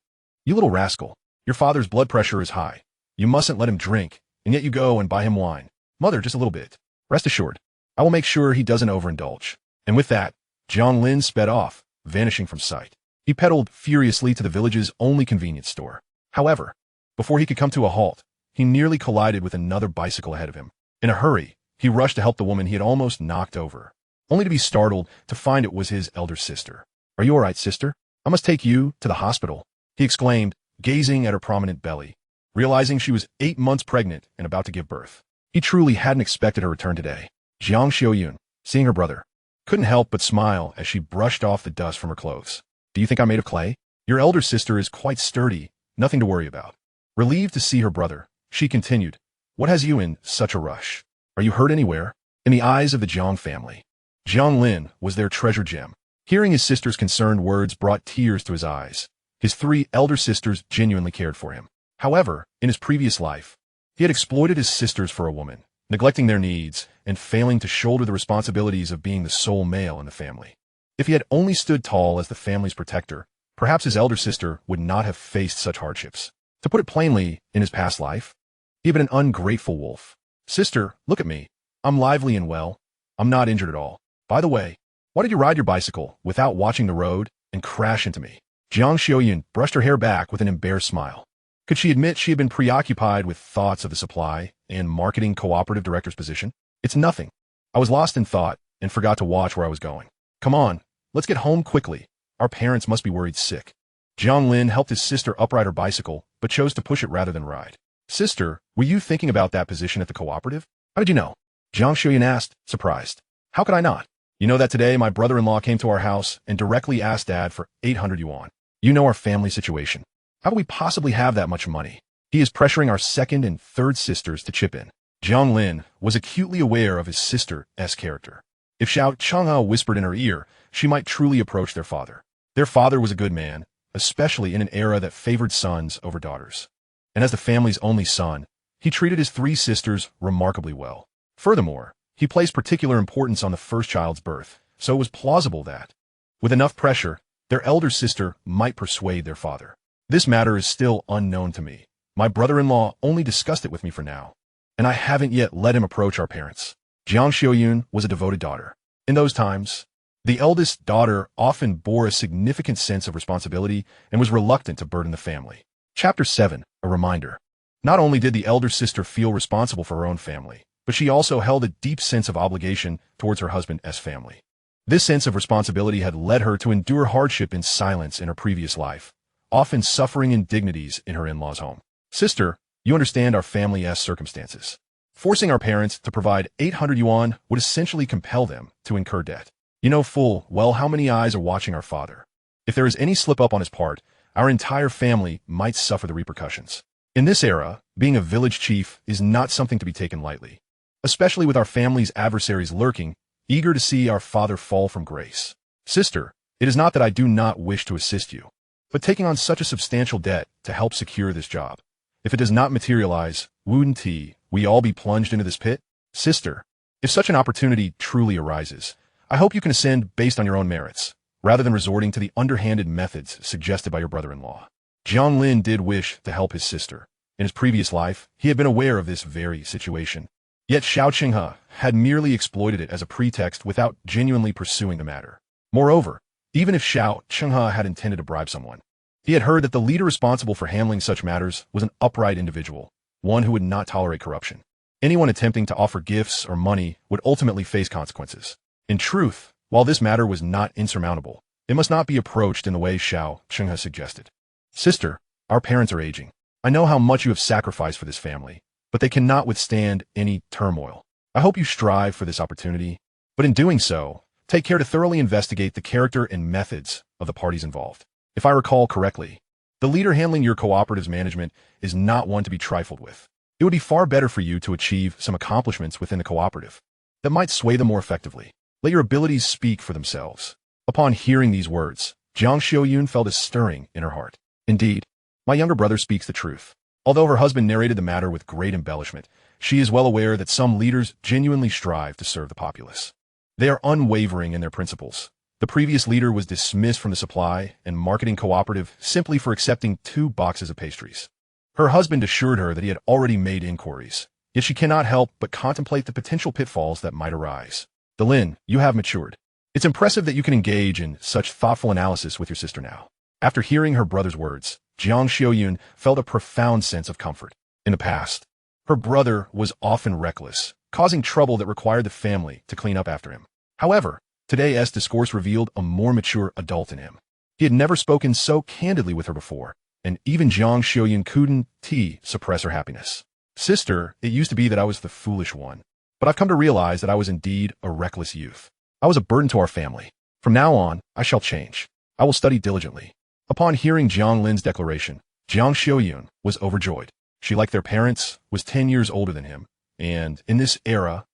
"You little rascal, your father's blood pressure is high. You mustn't let him drink, and yet you go and buy him wine. Mother, just a little bit. Rest assured, I will make sure he doesn't overindulge." And with that, Jiang Lin sped off, vanishing from sight. He pedaled furiously to the village's only convenience store. However, before he could come to a halt, he nearly collided with another bicycle ahead of him. In a hurry, he rushed to help the woman he had almost knocked over, only to be startled to find it was his elder sister. "Are you all right, sister? I must take you to the hospital," he exclaimed, gazing at her prominent belly, realizing she was 8 months pregnant and about to give birth. He truly hadn't expected her return today. Jiang Xiaoyun, seeing her brother, couldn't help but smile as she brushed off the dust from her clothes. "Do you think I'm made of clay? Your elder sister is quite sturdy, nothing to worry about." Relieved to see her brother, she continued, "What has you in such a rush? Are you hurt anywhere?" In the eyes of the Jiang family, Jiang Lin was their treasure gem. Hearing his sister's concerned words brought tears to his eyes. His 3 elder sisters genuinely cared for him. However, in his previous life, he had exploited his sisters for a woman, neglecting their needs and failing to shoulder the responsibilities of being the sole male in the family. If he had only stood tall as the family's protector, perhaps his elder sister would not have faced such hardships. To put it plainly, in his past life, he had been an ungrateful wolf. "Sister, look at me. I'm lively and well. I'm not injured at all. By the way, why did you ride your bicycle without watching the road and crash into me?" Jiang Xiaoyun brushed her hair back with an embarrassed smile. Could she admit she had been preoccupied with thoughts of the supply and marketing cooperative director's position? "It's nothing. I was lost in thought and forgot to watch where I was going. Come on, let's get home quickly. Our parents must be worried sick." Jiang Lin helped his sister upright her bicycle, but chose to push it rather than ride. "Sister, were you thinking about that position at the cooperative?" "How did you know?" Jiang Xiaoyun asked, surprised. "How could I not? You know that today my brother-in-law came to our house and directly asked Dad for 800 yuan. You know our family situation. How could we possibly have that much money? He is pressuring our second and third sisters to chip in." Jiang Lin was acutely aware of his sister's character. If Xiao Chang'e whispered in her ear, she might truly approach their father. Their father was a good man, especially in an era that favored sons over daughters. And as the family's only son, he treated his 3 sisters remarkably well. Furthermore, he placed particular importance on the first child's birth, so it was plausible that, with enough pressure, their elder sister might persuade their father. This matter is still unknown to me, My brother-in-law only discussed it with me for now, and I haven't yet let him approach our parents. Jiang Xiaoyun was a devoted daughter. In those times, the eldest daughter often bore a significant sense of responsibility and was reluctant to burden the family. Chapter 7, a reminder. Not only did the elder sister feel responsible for her own family, but she also held a deep sense of obligation towards her husband's family. This sense of responsibility had led her to endure hardship in silence in her previous life, often suffering indignities in her in-laws' home. Sister, you understand our family's circumstances. Forcing our parents to provide 800 yuan would essentially compel them to incur debt. You know full well how many eyes are watching our father. If there is any slip-up on his part, our entire family might suffer the repercussions. In this era, being a village chief is not something to be taken lightly, especially with our family's adversaries lurking, eager to see our father fall from grace. Sister, it is not that I do not wish to assist you, but taking on such a substantial debt to help secure this job. If it does not materialize, wouldn't we all be plunged into this pit? Sister, if such an opportunity truly arises, I hope you can ascend based on your own merits, rather than resorting to the underhanded methods suggested by your brother-in-law. Jiang Lin did wish to help his sister. In his previous life, he had been aware of this very situation. Yet Xiao Qinghe had merely exploited it as a pretext without genuinely pursuing the matter. Moreover, even if Xiao Qinghe had intended to bribe someone, he had heard that the leader responsible for handling such matters was an upright individual, one who would not tolerate corruption. Anyone attempting to offer gifts or money would ultimately face consequences. In truth, while this matter was not insurmountable, it must not be approached in the way Xiao Qinghe suggested. Sister, our parents are aging. I know how much you have sacrificed for this family, but they cannot withstand any turmoil. I hope you strive for this opportunity, but in doing so, take care to thoroughly investigate the character and methods of the parties involved. If I recall correctly, the leader handling your cooperative's management is not one to be trifled with. It would be far better for you to achieve some accomplishments within the cooperative that might sway them more effectively. Let your abilities speak for themselves. Upon hearing these words, Jiang Xiaoyun felt a stirring in her heart. Indeed, my younger brother speaks the truth. Although her husband narrated the matter with great embellishment, she is well aware that some leaders genuinely strive to serve the populace. They are unwavering in their principles. The previous leader was dismissed from the supply and marketing cooperative simply for accepting 2 boxes of pastries. Her husband assured her that he had already made inquiries, yet she cannot help but contemplate the potential pitfalls that might arise. Lin, you have matured. It's impressive that you can engage in such thoughtful analysis with your sister now. After hearing her brother's words, Jiang Xiaoyun felt a profound sense of comfort. In the past, her brother was often reckless, causing trouble that required the family to clean up after him. However, today's discourse revealed a more mature adult in him. He had never spoken so candidly with her before, and even Jiang Xiaoyun couldn't suppress her happiness. Sister, it used to be that I was the foolish one, but I've come to realize that I was indeed a reckless youth. I was a burden to our family. From now on, I shall change. I will study diligently. Upon hearing Jiang Lin's declaration, Jiang Xiaoyun was overjoyed. She, like their parents, was 10 years older than him, and in this era,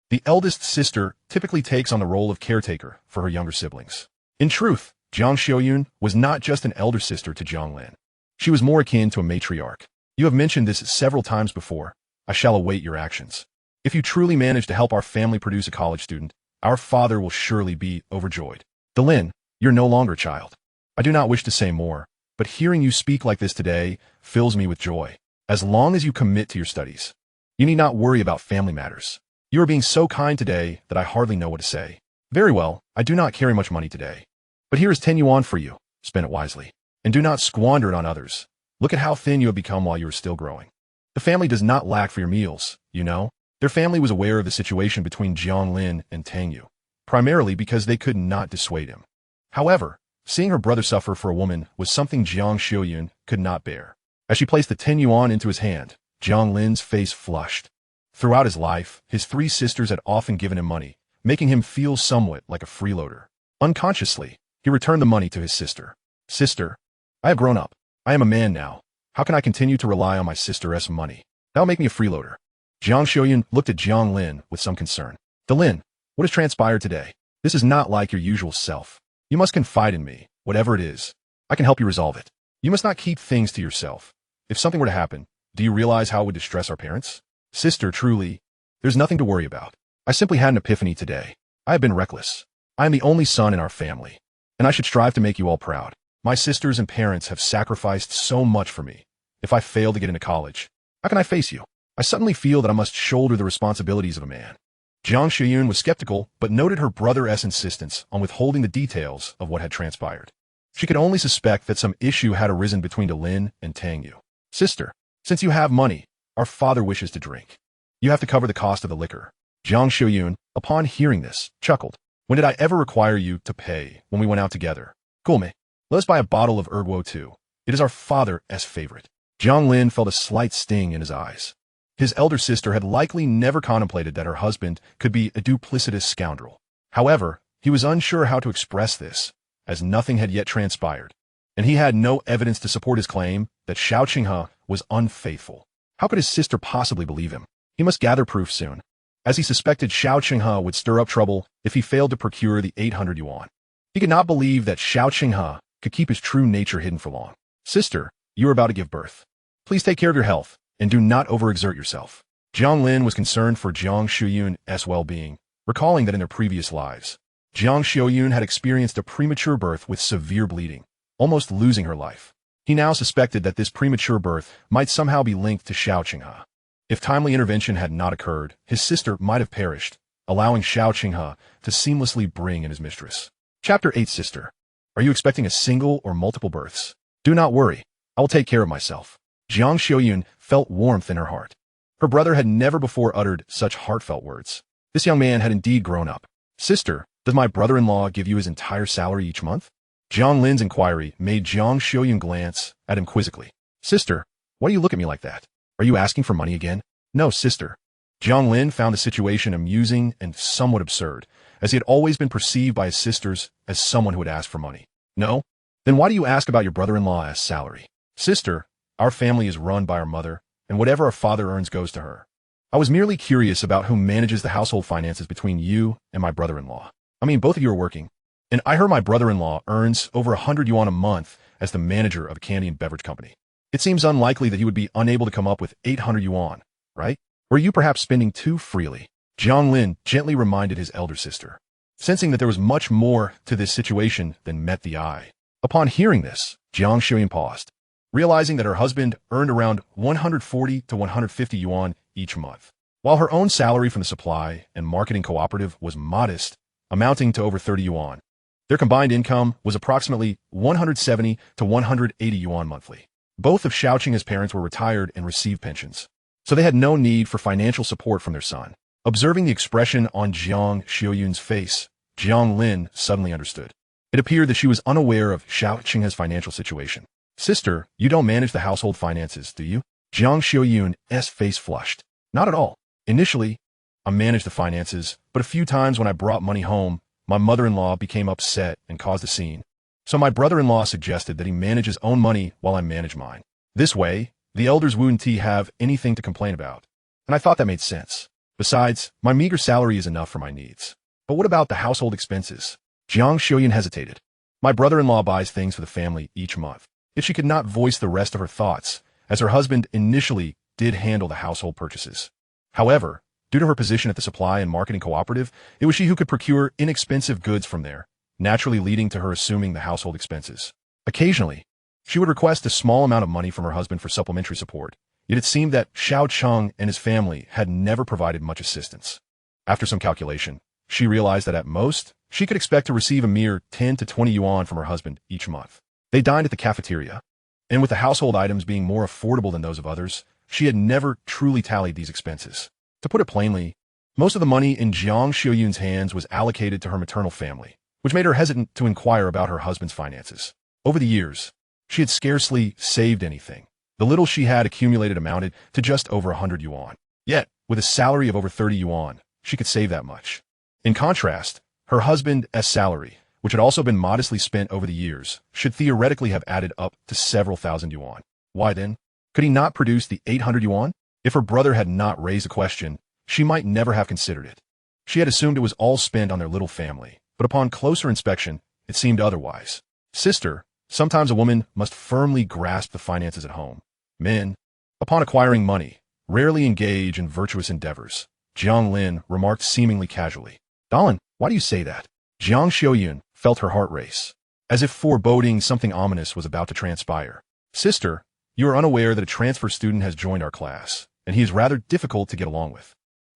the eldest sister typically takes on the role of caretaker for her younger siblings. In truth, Jiang Xiaoyun was not just an elder sister to Jiang Lin. She was more akin to a matriarch. You have mentioned this several times before. I shall await your actions. If you truly manage to help our family produce a college student, our father will surely be overjoyed. Lin, you're no longer a child. I do not wish to say more, but hearing you speak like this today fills me with joy. As long as you commit to your studies, you need not worry about family matters. You are being so kind today that I hardly know what to say. Very well, I do not carry much money today. But here is 10 yuan for you. Spend it wisely. And do not squander it on others. Look at how thin you have become while you are still growing. The family does not lack for your meals, you know. Their family was aware of the situation between Jiang Lin and Tang Yue, primarily because they could not dissuade him. However, seeing her brother suffer for a woman was something Jiang Xiaoyun could not bear. As she placed the 10 yuan into his hand, Jiang Lin's face flushed. Throughout his life, his 3 sisters had often given him money, making him feel somewhat like a freeloader. Unconsciously, he returned the money to his sister. Sister, I have grown up. I am a man now. How can I continue to rely on my sister's money? That will make me a freeloader. Jiang Xiaoyun looked at Jiang Lin with some concern. Lin, what has transpired today? This is not like your usual self. You must confide in me, whatever it is. I can help you resolve it. You must not keep things to yourself. If something were to happen, do you realize how it would distress our parents? Sister, truly, there's nothing to worry about. I simply had an epiphany today. I have been reckless. I am the only son in our family, and I should strive to make you all proud. My sisters and parents have sacrificed so much for me, if I fail to get into college? How can I face you? I suddenly feel that I must shoulder the responsibilities of a man. Jiang Lin was skeptical, but noted her brother's insistence on withholding the details of what had transpired. She could only suspect that some issue had arisen between Lin and Tang Yue. Sister, since you have money, our father wishes to drink. You have to cover the cost of the liquor. Jiang Yue, upon hearing this, chuckled. When did I ever require you to pay when we went out together? Cool me. Let us buy a bottle of Erguo too. It is our father's favorite. Jiang Lin felt a slight sting in his eyes. His elder sister had likely never contemplated that her husband could be a duplicitous scoundrel. However, he was unsure how to express this, as nothing had yet transpired, and he had no evidence to support his claim that Xiao Qinghe was unfaithful. How could his sister possibly believe him? He must gather proof soon, as he suspected Xiao Qinghe would stir up trouble if he failed to procure the 800 yuan. He could not believe that Xiao Qinghe could keep his true nature hidden for long. Sister, you are about to give birth. Please take care of your health, and do not overexert yourself. Jiang Lin was concerned for Jiang Yun's well-being, recalling that in their previous lives, Jiang Yun had experienced a premature birth with severe bleeding, almost losing her life. He now suspected that this premature birth might somehow be linked to Xiao Qinghe. If timely intervention had not occurred, his sister might have perished, allowing Xiao Qinghe to seamlessly bring in his mistress. Chapter 8. Sister, are you expecting a single or multiple births? Do not worry, I will take care of myself. Jiang Yun felt warmth in her heart. Her brother had never before uttered such heartfelt words. This young man had indeed grown up. Sister, does my brother-in-law give you his entire salary each month? Jiang Lin's inquiry made Jiang Yun glance at him quizzically. Sister, why do you look at me like that? Are you asking for money again? No, sister. Jiang Lin found the situation amusing and somewhat absurd, as he had always been perceived by his sisters as someone who would ask for money. No? Then why do you ask about your brother-in-law's salary? Sister, our family is run by our mother, and whatever our father earns goes to her. I was merely curious about who manages the household finances between you and my brother-in-law. I mean, both of you are working. And I heard my brother-in-law earns over 100 yuan a month as the manager of a candy and beverage company. It seems unlikely that he would be unable to come up with 800 yuan, right? Or are you perhaps spending too freely? Jiang Lin gently reminded his elder sister, sensing that there was much more to this situation than met the eye. Upon hearing this, Jiang Yun paused, realizing that her husband earned around 140 to 150 yuan each month, while her own salary from the supply and marketing cooperative was modest, amounting to over 30 yuan. Their combined income was approximately 170 to 180 yuan monthly. Both of Xiao Qinghe's parents were retired and received pensions, so they had no need for financial support from their son. Observing the expression on Jiang Yun's face, Jiang Lin suddenly understood. It appeared that she was unaware of Xiao Qinghe's financial situation. Sister, you don't manage the household finances, do you? Jiang Yun's face flushed. Not at all. Initially, I managed the finances, but a few times when I brought money home, my mother-in-law became upset and caused a scene. So my brother-in-law suggested that he manage his own money while I manage mine. This way, the elders wouldn't have anything to complain about. And I thought that made sense. Besides, my meager salary is enough for my needs. But what about the household expenses? Jiang Yun hesitated. My brother-in-law buys things for the family each month. If she could not voice the rest of her thoughts, as her husband initially did handle the household purchases. However, due to her position at the supply and marketing cooperative, it was she who could procure inexpensive goods from there, naturally leading to her assuming the household expenses. Occasionally, she would request a small amount of money from her husband for supplementary support, yet it seemed that Xiao Cheng and his family had never provided much assistance. After some calculation, she realized that at most, she could expect to receive a mere 10 to 20 yuan from her husband each month. They dined at the cafeteria, and with the household items being more affordable than those of others, she had never truly tallied these expenses. To put it plainly, most of the money in Jiang Yun's hands was allocated to her maternal family, which made her hesitant to inquire about her husband's finances. Over the years, she had scarcely saved anything. The little she had accumulated amounted to just over 100 yuan. Yet, with a salary of over 30 yuan, she could save that much. In contrast, her husband's salary, which had also been modestly spent over the years, should theoretically have added up to several thousand yuan. Why then? Could he not produce the 800 yuan? If her brother had not raised the question, she might never have considered it. She had assumed it was all spent on their little family, but upon closer inspection, it seemed otherwise. Sister, sometimes a woman must firmly grasp the finances at home. Men, upon acquiring money, rarely engage in virtuous endeavors. Jiang Lin remarked seemingly casually. Dalin, why do you say that? Jiang Yun felt her heart race, as if foreboding something ominous was about to transpire. Sister, You are unaware that a transfer student has joined our class, and he is rather difficult to get along with.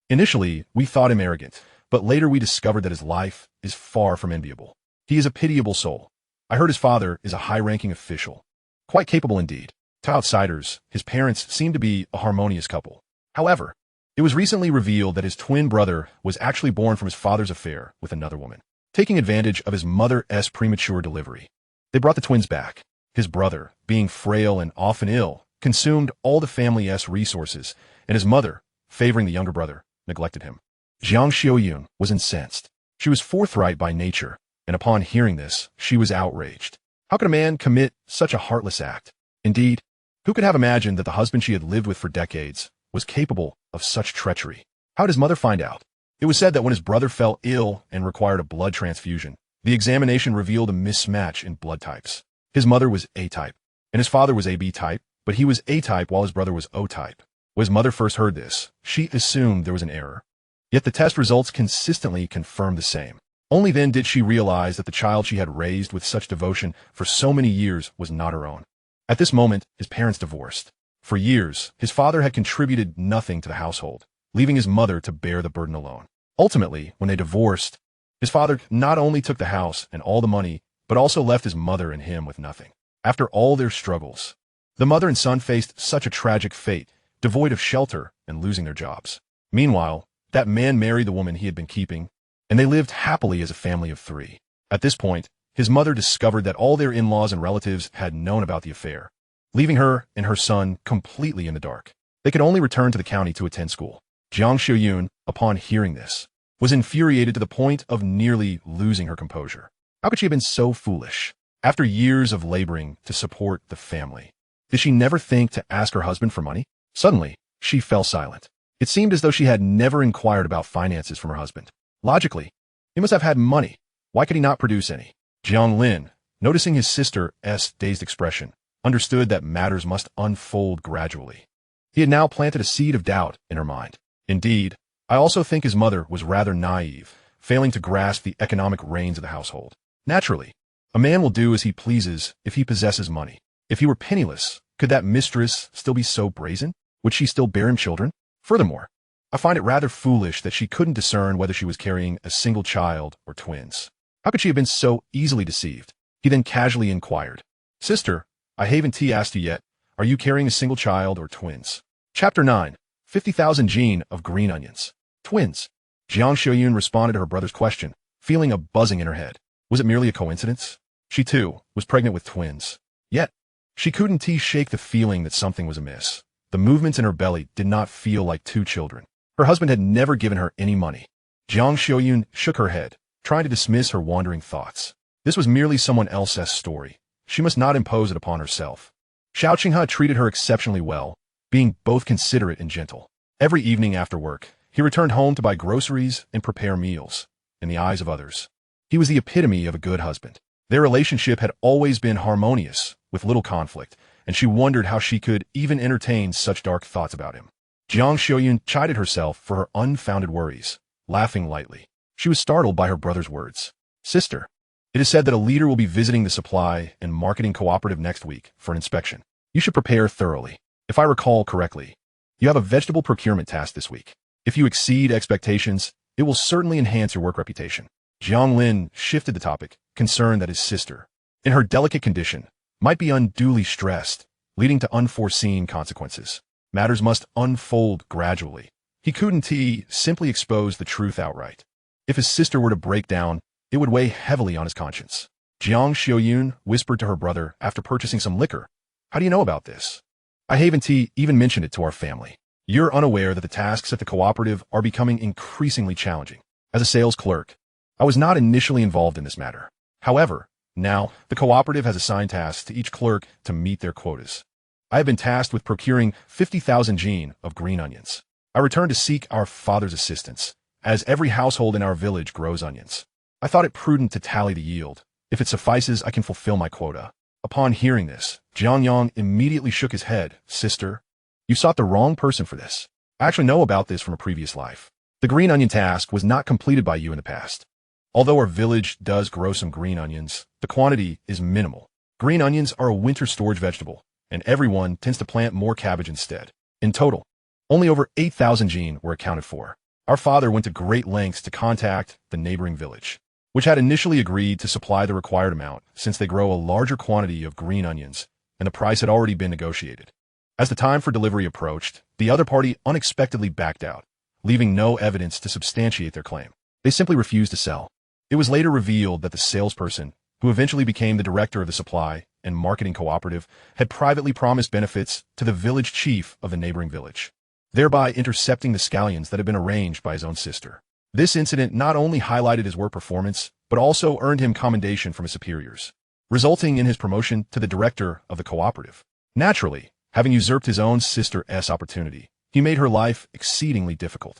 Initially, we thought him arrogant, but later we discovered that his life is far from enviable. He is a pitiable soul. I heard his father is a high-ranking official. Quite capable indeed. To outsiders, his parents seem to be a harmonious couple. However, it was recently revealed that his twin brother was actually born from his father's affair with another woman, taking advantage of his mother's premature delivery. They brought the twins back. His brother, being frail and often ill, consumed all the family's resources, and his mother, favoring the younger brother, neglected him. Jiang Lin was incensed. She was forthright by nature, and upon hearing this, she was outraged. How could a man commit such a heartless act? Indeed, who could have imagined that the husband she had lived with for decades was capable of such treachery? How did his mother find out? It was said that when his brother fell ill and required a blood transfusion, the examination revealed a mismatch in blood types. His mother was A-type, and his father was AB-type, but he was A-type while his brother was O-type. When his mother first heard this, she assumed there was an error. Yet the test results consistently confirmed the same. Only then did she realize that the child she had raised with such devotion for so many years was not her own. At this moment, his parents divorced. For years, his father had contributed nothing to the household, leaving his mother to bear the burden alone. Ultimately, when they divorced, his father not only took the house and all the money, but also left his mother and him with nothing. After all their struggles, the mother and son faced such a tragic fate, devoid of shelter and losing their jobs. Meanwhile, that man married the woman he had been keeping, and they lived happily as a family of three. At this point, his mother discovered that all their in-laws and relatives had known about the affair, leaving her and her son completely in the dark. They could only return to the county to attend school. Jiang Lin, upon hearing this, was infuriated to the point of nearly losing her composure. How could she have been so foolish? After years of laboring to support the family, did she never think to ask her husband for money? Suddenly, she fell silent. It seemed as though she had never inquired about finances from her husband. Logically, he must have had money. Why could he not produce any? Jiang Lin, noticing his sister's dazed expression, understood that matters must unfold gradually. He had now planted a seed of doubt in her mind. Indeed, I also think his mother was rather naive, failing to grasp the economic reins of the household. Naturally, a man will do as he pleases if he possesses money. If he were penniless, could that mistress still be so brazen? Would she still bear him children? Furthermore, I find it rather foolish that she couldn't discern whether she was carrying a single child or twins. How could she have been so easily deceived? He then casually inquired, "Sister, I haven't asked you yet. Are you carrying a single child or twins?" Chapter 9. 50,000 gene of green onions. Twins. Jiang Lin responded to her brother's question, feeling a buzzing in her head. Was it merely a coincidence? She, too, was pregnant with twins. Yet, she couldn't shake the feeling that something was amiss. The movements in her belly did not feel like two children. Her husband had never given her any money. Jiang Lin shook her head, trying to dismiss her wandering thoughts. This was merely someone else's story. She must not impose it upon herself. Xiao Qinghe treated her exceptionally well, being both considerate and gentle. Every evening after work, he returned home to buy groceries and prepare meals. In the eyes of others, he was the epitome of a good husband. Their relationship had always been harmonious, with little conflict, and she wondered how she could even entertain such dark thoughts about him. Jiang Lin chided herself for her unfounded worries, laughing lightly. She was startled by her brother's words. "Sister, it is said that a leader will be visiting the supply and marketing cooperative next week for an inspection. You should prepare thoroughly. If I recall correctly, you have a vegetable procurement task this week. If you exceed expectations, it will certainly enhance your work reputation." Jiang Lin shifted the topic, concerned that his sister, in her delicate condition, might be unduly stressed, leading to unforeseen consequences. Matters must unfold gradually. He couldn't simply expose the truth outright. If his sister were to break down, it would weigh heavily on his conscience. Jiang Lin whispered to her brother after purchasing some liquor, "How do you know about this? I haven't even mentioned it to our family. You're unaware that the tasks at the cooperative are becoming increasingly challenging. As a sales clerk, I was not initially involved in this matter. However, now the cooperative has assigned tasks to each clerk to meet their quotas. I have been tasked with procuring 50,000 gene of green onions. I returned to seek our father's assistance, as every household in our village grows onions. I thought it prudent to tally the yield. If it suffices, I can fulfill my quota." Upon hearing this, Jiang Yang immediately shook his head. "Sister, you sought the wrong person for this. I actually know about this from a previous life. The green onion task was not completed by you in the past. Although our village does grow some green onions, the quantity is minimal. Green onions are a winter storage vegetable, and everyone tends to plant more cabbage instead. In total, only over 8,000 jin were accounted for. Our father went to great lengths to contact the neighboring village, which had initially agreed to supply the required amount since they grow a larger quantity of green onions, and the price had already been negotiated. As the time for delivery approached, the other party unexpectedly backed out, leaving no evidence to substantiate their claim. They simply refused to sell. It was later revealed that the salesperson, who eventually became the director of the supply and marketing cooperative, had privately promised benefits to the village chief of the neighboring village, thereby intercepting the scallions that had been arranged by his own sister. This incident not only highlighted his work performance, but also earned him commendation from his superiors, resulting in his promotion to the director of the cooperative. Naturally, having usurped his own sister's opportunity, he made her life exceedingly difficult.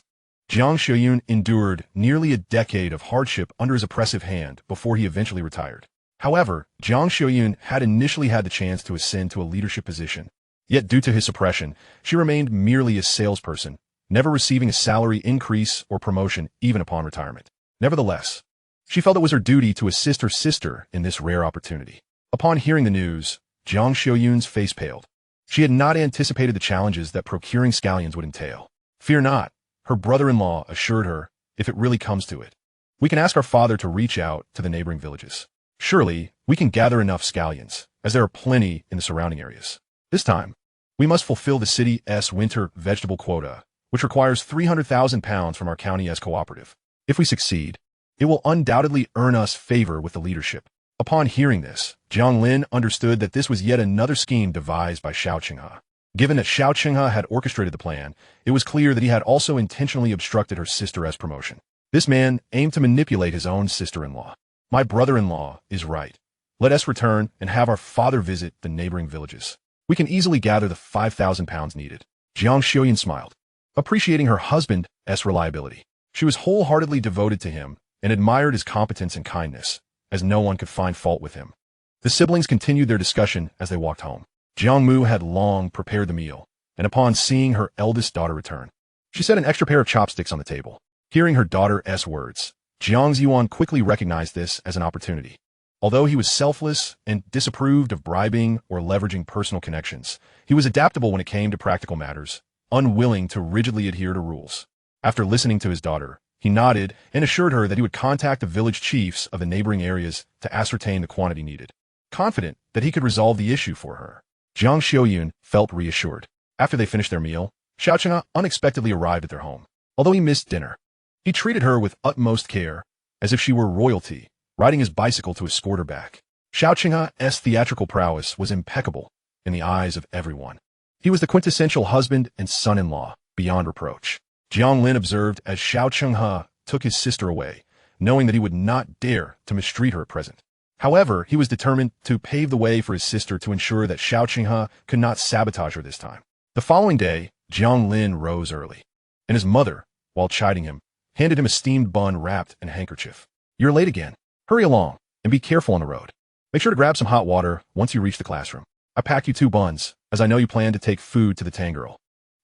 Jiang Lin endured nearly a decade of hardship under his oppressive hand before he eventually retired. However, Jiang Lin had initially had the chance to ascend to a leadership position, yet due to his suppression, she remained merely a salesperson, never receiving a salary increase or promotion even upon retirement. Nevertheless, she felt it was her duty to assist her sister in this rare opportunity. Upon hearing the news, Jiang Lin face paled. She had not anticipated the challenges that procuring scallions would entail. Fear not, her brother-in-law assured her, if it really comes to it, we can ask our father to reach out to the neighboring villages. Surely, we can gather enough scallions, as there are plenty in the surrounding areas. This time, we must fulfill the city's winter vegetable quota, which requires 300,000 pounds from our county's cooperative. If we succeed, it will undoubtedly earn us favor with the leadership. Upon hearing this, Jiang Lin understood that this was yet another scheme devised by Xiao Qinghe. Given that Xiao Qinghe had orchestrated the plan, it was clear that he had also intentionally obstructed her sister's promotion. This man aimed to manipulate his own sister-in-law. My brother-in-law is right. Let us return and have our father visit the neighboring villages. We can easily gather the 5,000 pounds needed. Jiang Lin smiled, appreciating her husband's reliability. She was wholeheartedly devoted to him and admired his competence and kindness, as no one could find fault with him. The siblings continued their discussion as they walked home. Jiang Mu had long prepared the meal, and upon seeing her eldest daughter return, she set an extra pair of chopsticks on the table. Hearing her daughter's words, Jiang Yuan quickly recognized this as an opportunity. Although he was selfless and disapproved of bribing or leveraging personal connections, he was adaptable when it came to practical matters, unwilling to rigidly adhere to rules. After listening to his daughter, he nodded and assured her that he would contact the village chiefs of the neighboring areas to ascertain the quantity needed. Confident that he could resolve the issue for her, Jiang Lin felt reassured. After they finished their meal, Xiao Qinghe unexpectedly arrived at their home. Although he missed dinner, he treated her with utmost care, as if she were royalty, riding his bicycle to escort her back. Xiao Qinghe's theatrical prowess was impeccable in the eyes of everyone. He was the quintessential husband and son-in-law, beyond reproach. Jiang Lin observed as Xiao Qinghe took his sister away, knowing that he would not dare to mistreat her at present. However, he was determined to pave the way for his sister to ensure that Xiao Qinghe could not sabotage her this time. The following day, Jiang Lin rose early, and his mother, while chiding him, handed him a steamed bun wrapped in a handkerchief. You're late again. Hurry along, and be careful on the road. Make sure to grab some hot water once you reach the classroom. I packed you 2 buns, as I know you plan to take food to the Tang girl.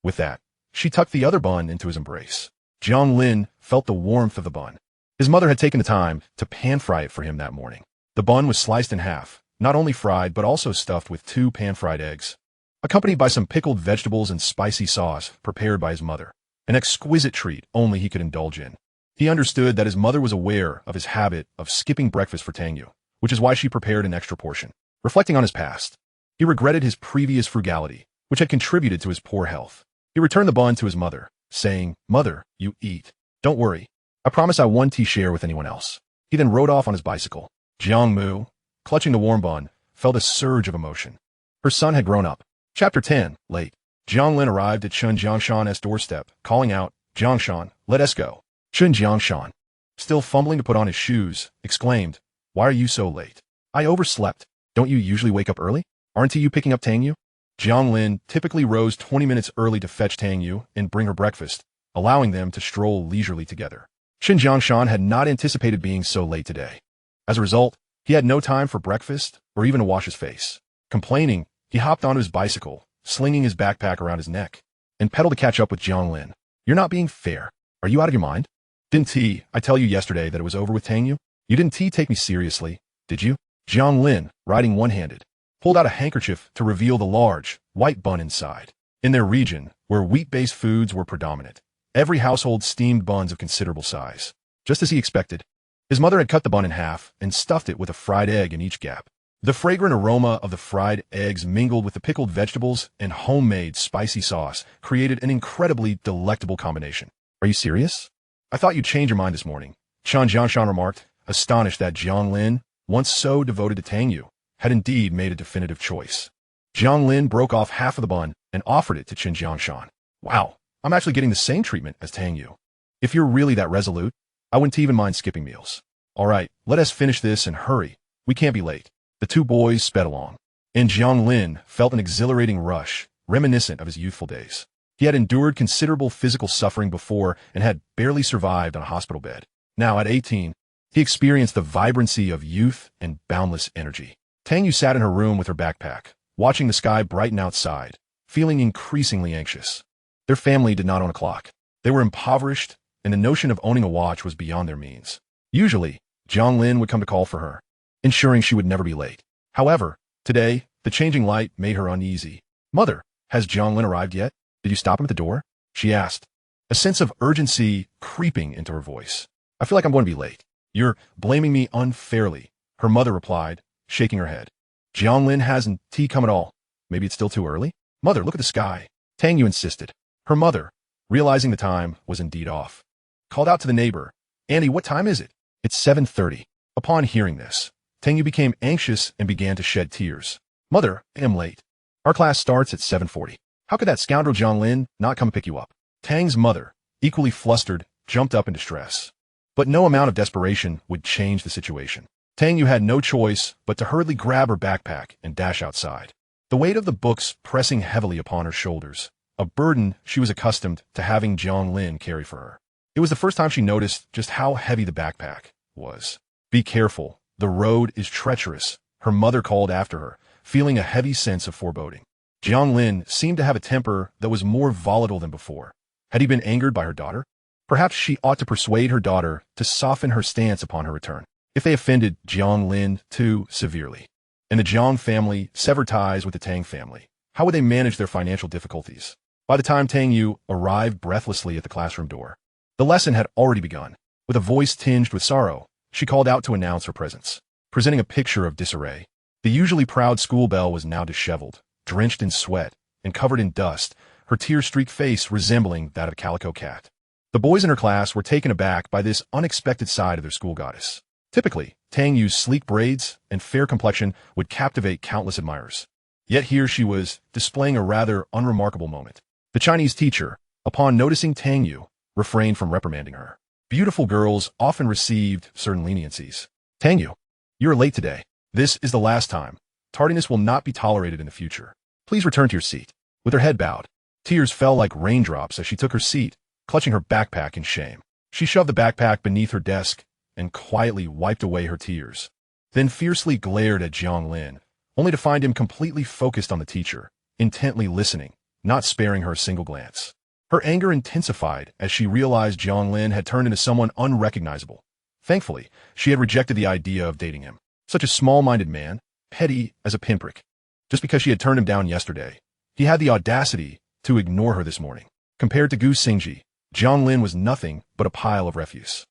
With that, she tucked the other bun into his embrace. Jiang Lin felt the warmth of the bun. His mother had taken the time to pan-fry it for him that morning. The bun was sliced in half, not only fried but also stuffed with 2 pan-fried eggs, accompanied by some pickled vegetables and spicy sauce prepared by his mother, an exquisite treat only he could indulge in. He understood that his mother was aware of his habit of skipping breakfast for Tang Yue, which is why she prepared an extra portion. Reflecting on his past, he regretted his previous frugality, which had contributed to his poor health. He returned the bun to his mother, saying, "Mother, you eat. Don't worry. I promise I won't share with anyone else." He then rode off on his bicycle. Jiang Mu, clutching the warm bun, felt a surge of emotion. Her son had grown up. Chapter 10, late. Jiang Lin arrived at Chun Jiangshan's doorstep, calling out, "Jiangshan, let us go." Chun Jiangshan, still fumbling to put on his shoes, exclaimed, "Why are you so late? I overslept. Don't you usually wake up early? Aren't you picking up Tang Yue?" Jiang Lin typically rose 20 minutes early to fetch Tang Yue and bring her breakfast, allowing them to stroll leisurely together. Chun Jiangshan had not anticipated being so late today. As a result, he had no time for breakfast or even to wash his face. Complaining, he hopped onto his bicycle, slinging his backpack around his neck, and pedaled to catch up with Jiang Lin. "You're not being fair. Are you out of your mind? Didn't I tell you yesterday that it was over with Tang Yue? You didn't take me seriously, did you?" Jiang Lin, riding one-handed, pulled out a handkerchief to reveal the large, white bun inside. In their region, where wheat-based foods were predominant, every household steamed buns of considerable size. Just as he expected, his mother had cut the bun in half and stuffed it with a fried egg in each gap. The fragrant aroma of the fried eggs mingled with the pickled vegetables and homemade spicy sauce created an incredibly delectable combination. Are you serious? I thought you'd change your mind this morning, Jiang remarked, astonished that Jiang Lin, once so devoted to Tang Yue, had indeed made a definitive choice. Jiang Lin broke off half of the bun and offered it to Jiang. Wow, I'm actually getting the same treatment as Tang Yue. If you're really that resolute, I wouldn't even mind skipping meals. All right, let us finish this and hurry. We can't be late. The two boys sped along, and Jiang Lin felt an exhilarating rush, reminiscent of his youthful days. He had endured considerable physical suffering before and had barely survived on a hospital bed. Now, at 18, he experienced the vibrancy of youth and boundless energy. Tang Yue sat in her room with her backpack, watching the sky brighten outside, feeling increasingly anxious. Their family did not own a clock. They were impoverished, and the notion of owning a watch was beyond their means. Usually, Jiang Lin would come to call for her, ensuring she would never be late. However, today, the changing light made her uneasy. Mother, has Jiang Lin arrived yet? Did you stop him at the door? She asked, a sense of urgency creeping into her voice. I feel like I'm going to be late. You're blaming me unfairly, her mother replied, shaking her head. Jiang Lin hasn't come at all. Maybe it's still too early? Mother, look at the sky. Tang Yue insisted. Her mother, realizing the time was indeed off, called out to the neighbor, Andy, what time is it? It's 7:30. Upon hearing this, Tang Yue became anxious and began to shed tears. Mother, I am late. Our class starts at 7:40. How could that scoundrel Jiang Lin not come pick you up? Tang's mother, equally flustered, jumped up in distress. But no amount of desperation would change the situation. Tang Yue had no choice but to hurriedly grab her backpack and dash outside. The weight of the books pressing heavily upon her shoulders, a burden she was accustomed to having Jiang Lin carry for her. It was the first time she noticed just how heavy the backpack was. Be careful, the road is treacherous, her mother called after her, feeling a heavy sense of foreboding. Jiang Lin seemed to have a temper that was more volatile than before. Had he been angered by her daughter? Perhaps she ought to persuade her daughter to soften her stance upon her return, if they offended Jiang Lin too severely. And the Jiang family severed ties with the Tang family. How would they manage their financial difficulties? By the time Tang Yue arrived breathlessly at the classroom door, the lesson had already begun. With a voice tinged with sorrow, she called out to announce her presence, presenting a picture of disarray. The usually proud school belle was now disheveled, drenched in sweat, and covered in dust, her tear-streaked face resembling that of a calico cat. The boys in her class were taken aback by this unexpected side of their school goddess. Typically, Tang Yue's sleek braids and fair complexion would captivate countless admirers. Yet here she was, displaying a rather unremarkable moment. The Chinese teacher, upon noticing Tang Yue, refrained from reprimanding her. Beautiful girls often received certain leniencies. Tang Yue, you are late today. This is the last time. Tardiness will not be tolerated in the future. Please return to your seat. With her head bowed, tears fell like raindrops as she took her seat, clutching her backpack in shame. She shoved the backpack beneath her desk and quietly wiped away her tears, then fiercely glared at Jiang Lin, only to find him completely focused on the teacher, intently listening, not sparing her a single glance. Her anger intensified as she realized Jiang Lin had turned into someone unrecognizable. Thankfully, she had rejected the idea of dating him. Such a small-minded man, petty as a pinprick. Just because she had turned him down yesterday, he had the audacity to ignore her this morning. Compared to Gu Xingji, Jiang Lin was nothing but a pile of refuse.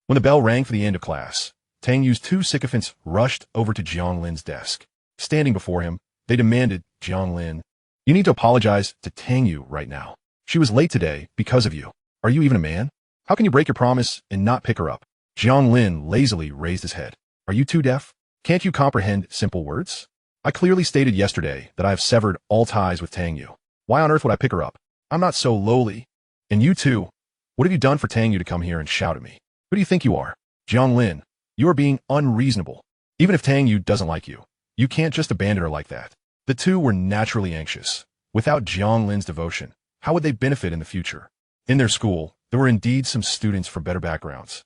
When the bell rang for the end of class, Tang Yue's two sycophants rushed over to Jiang Lin's desk. Standing before him, they demanded, Jiang Lin, you need to apologize to Tang Yue right now. She was late today because of you. Are you even a man? How can you break your promise and not pick her up? Jiang Lin lazily raised his head. Are you too deaf? Can't you comprehend simple words? I clearly stated yesterday that I have severed all ties with Tang Yue. Why on earth would I pick her up? I'm not so lowly. And you too. What have you done for Tang Yue to come here and shout at me? Who do you think you are? Jiang Lin, you are being unreasonable. Even if Tang Yue doesn't like you, you can't just abandon her like that. The two were naturally anxious. Without Jiang Lin's devotion, how would they benefit in the future? In their school, there were indeed some students from better backgrounds.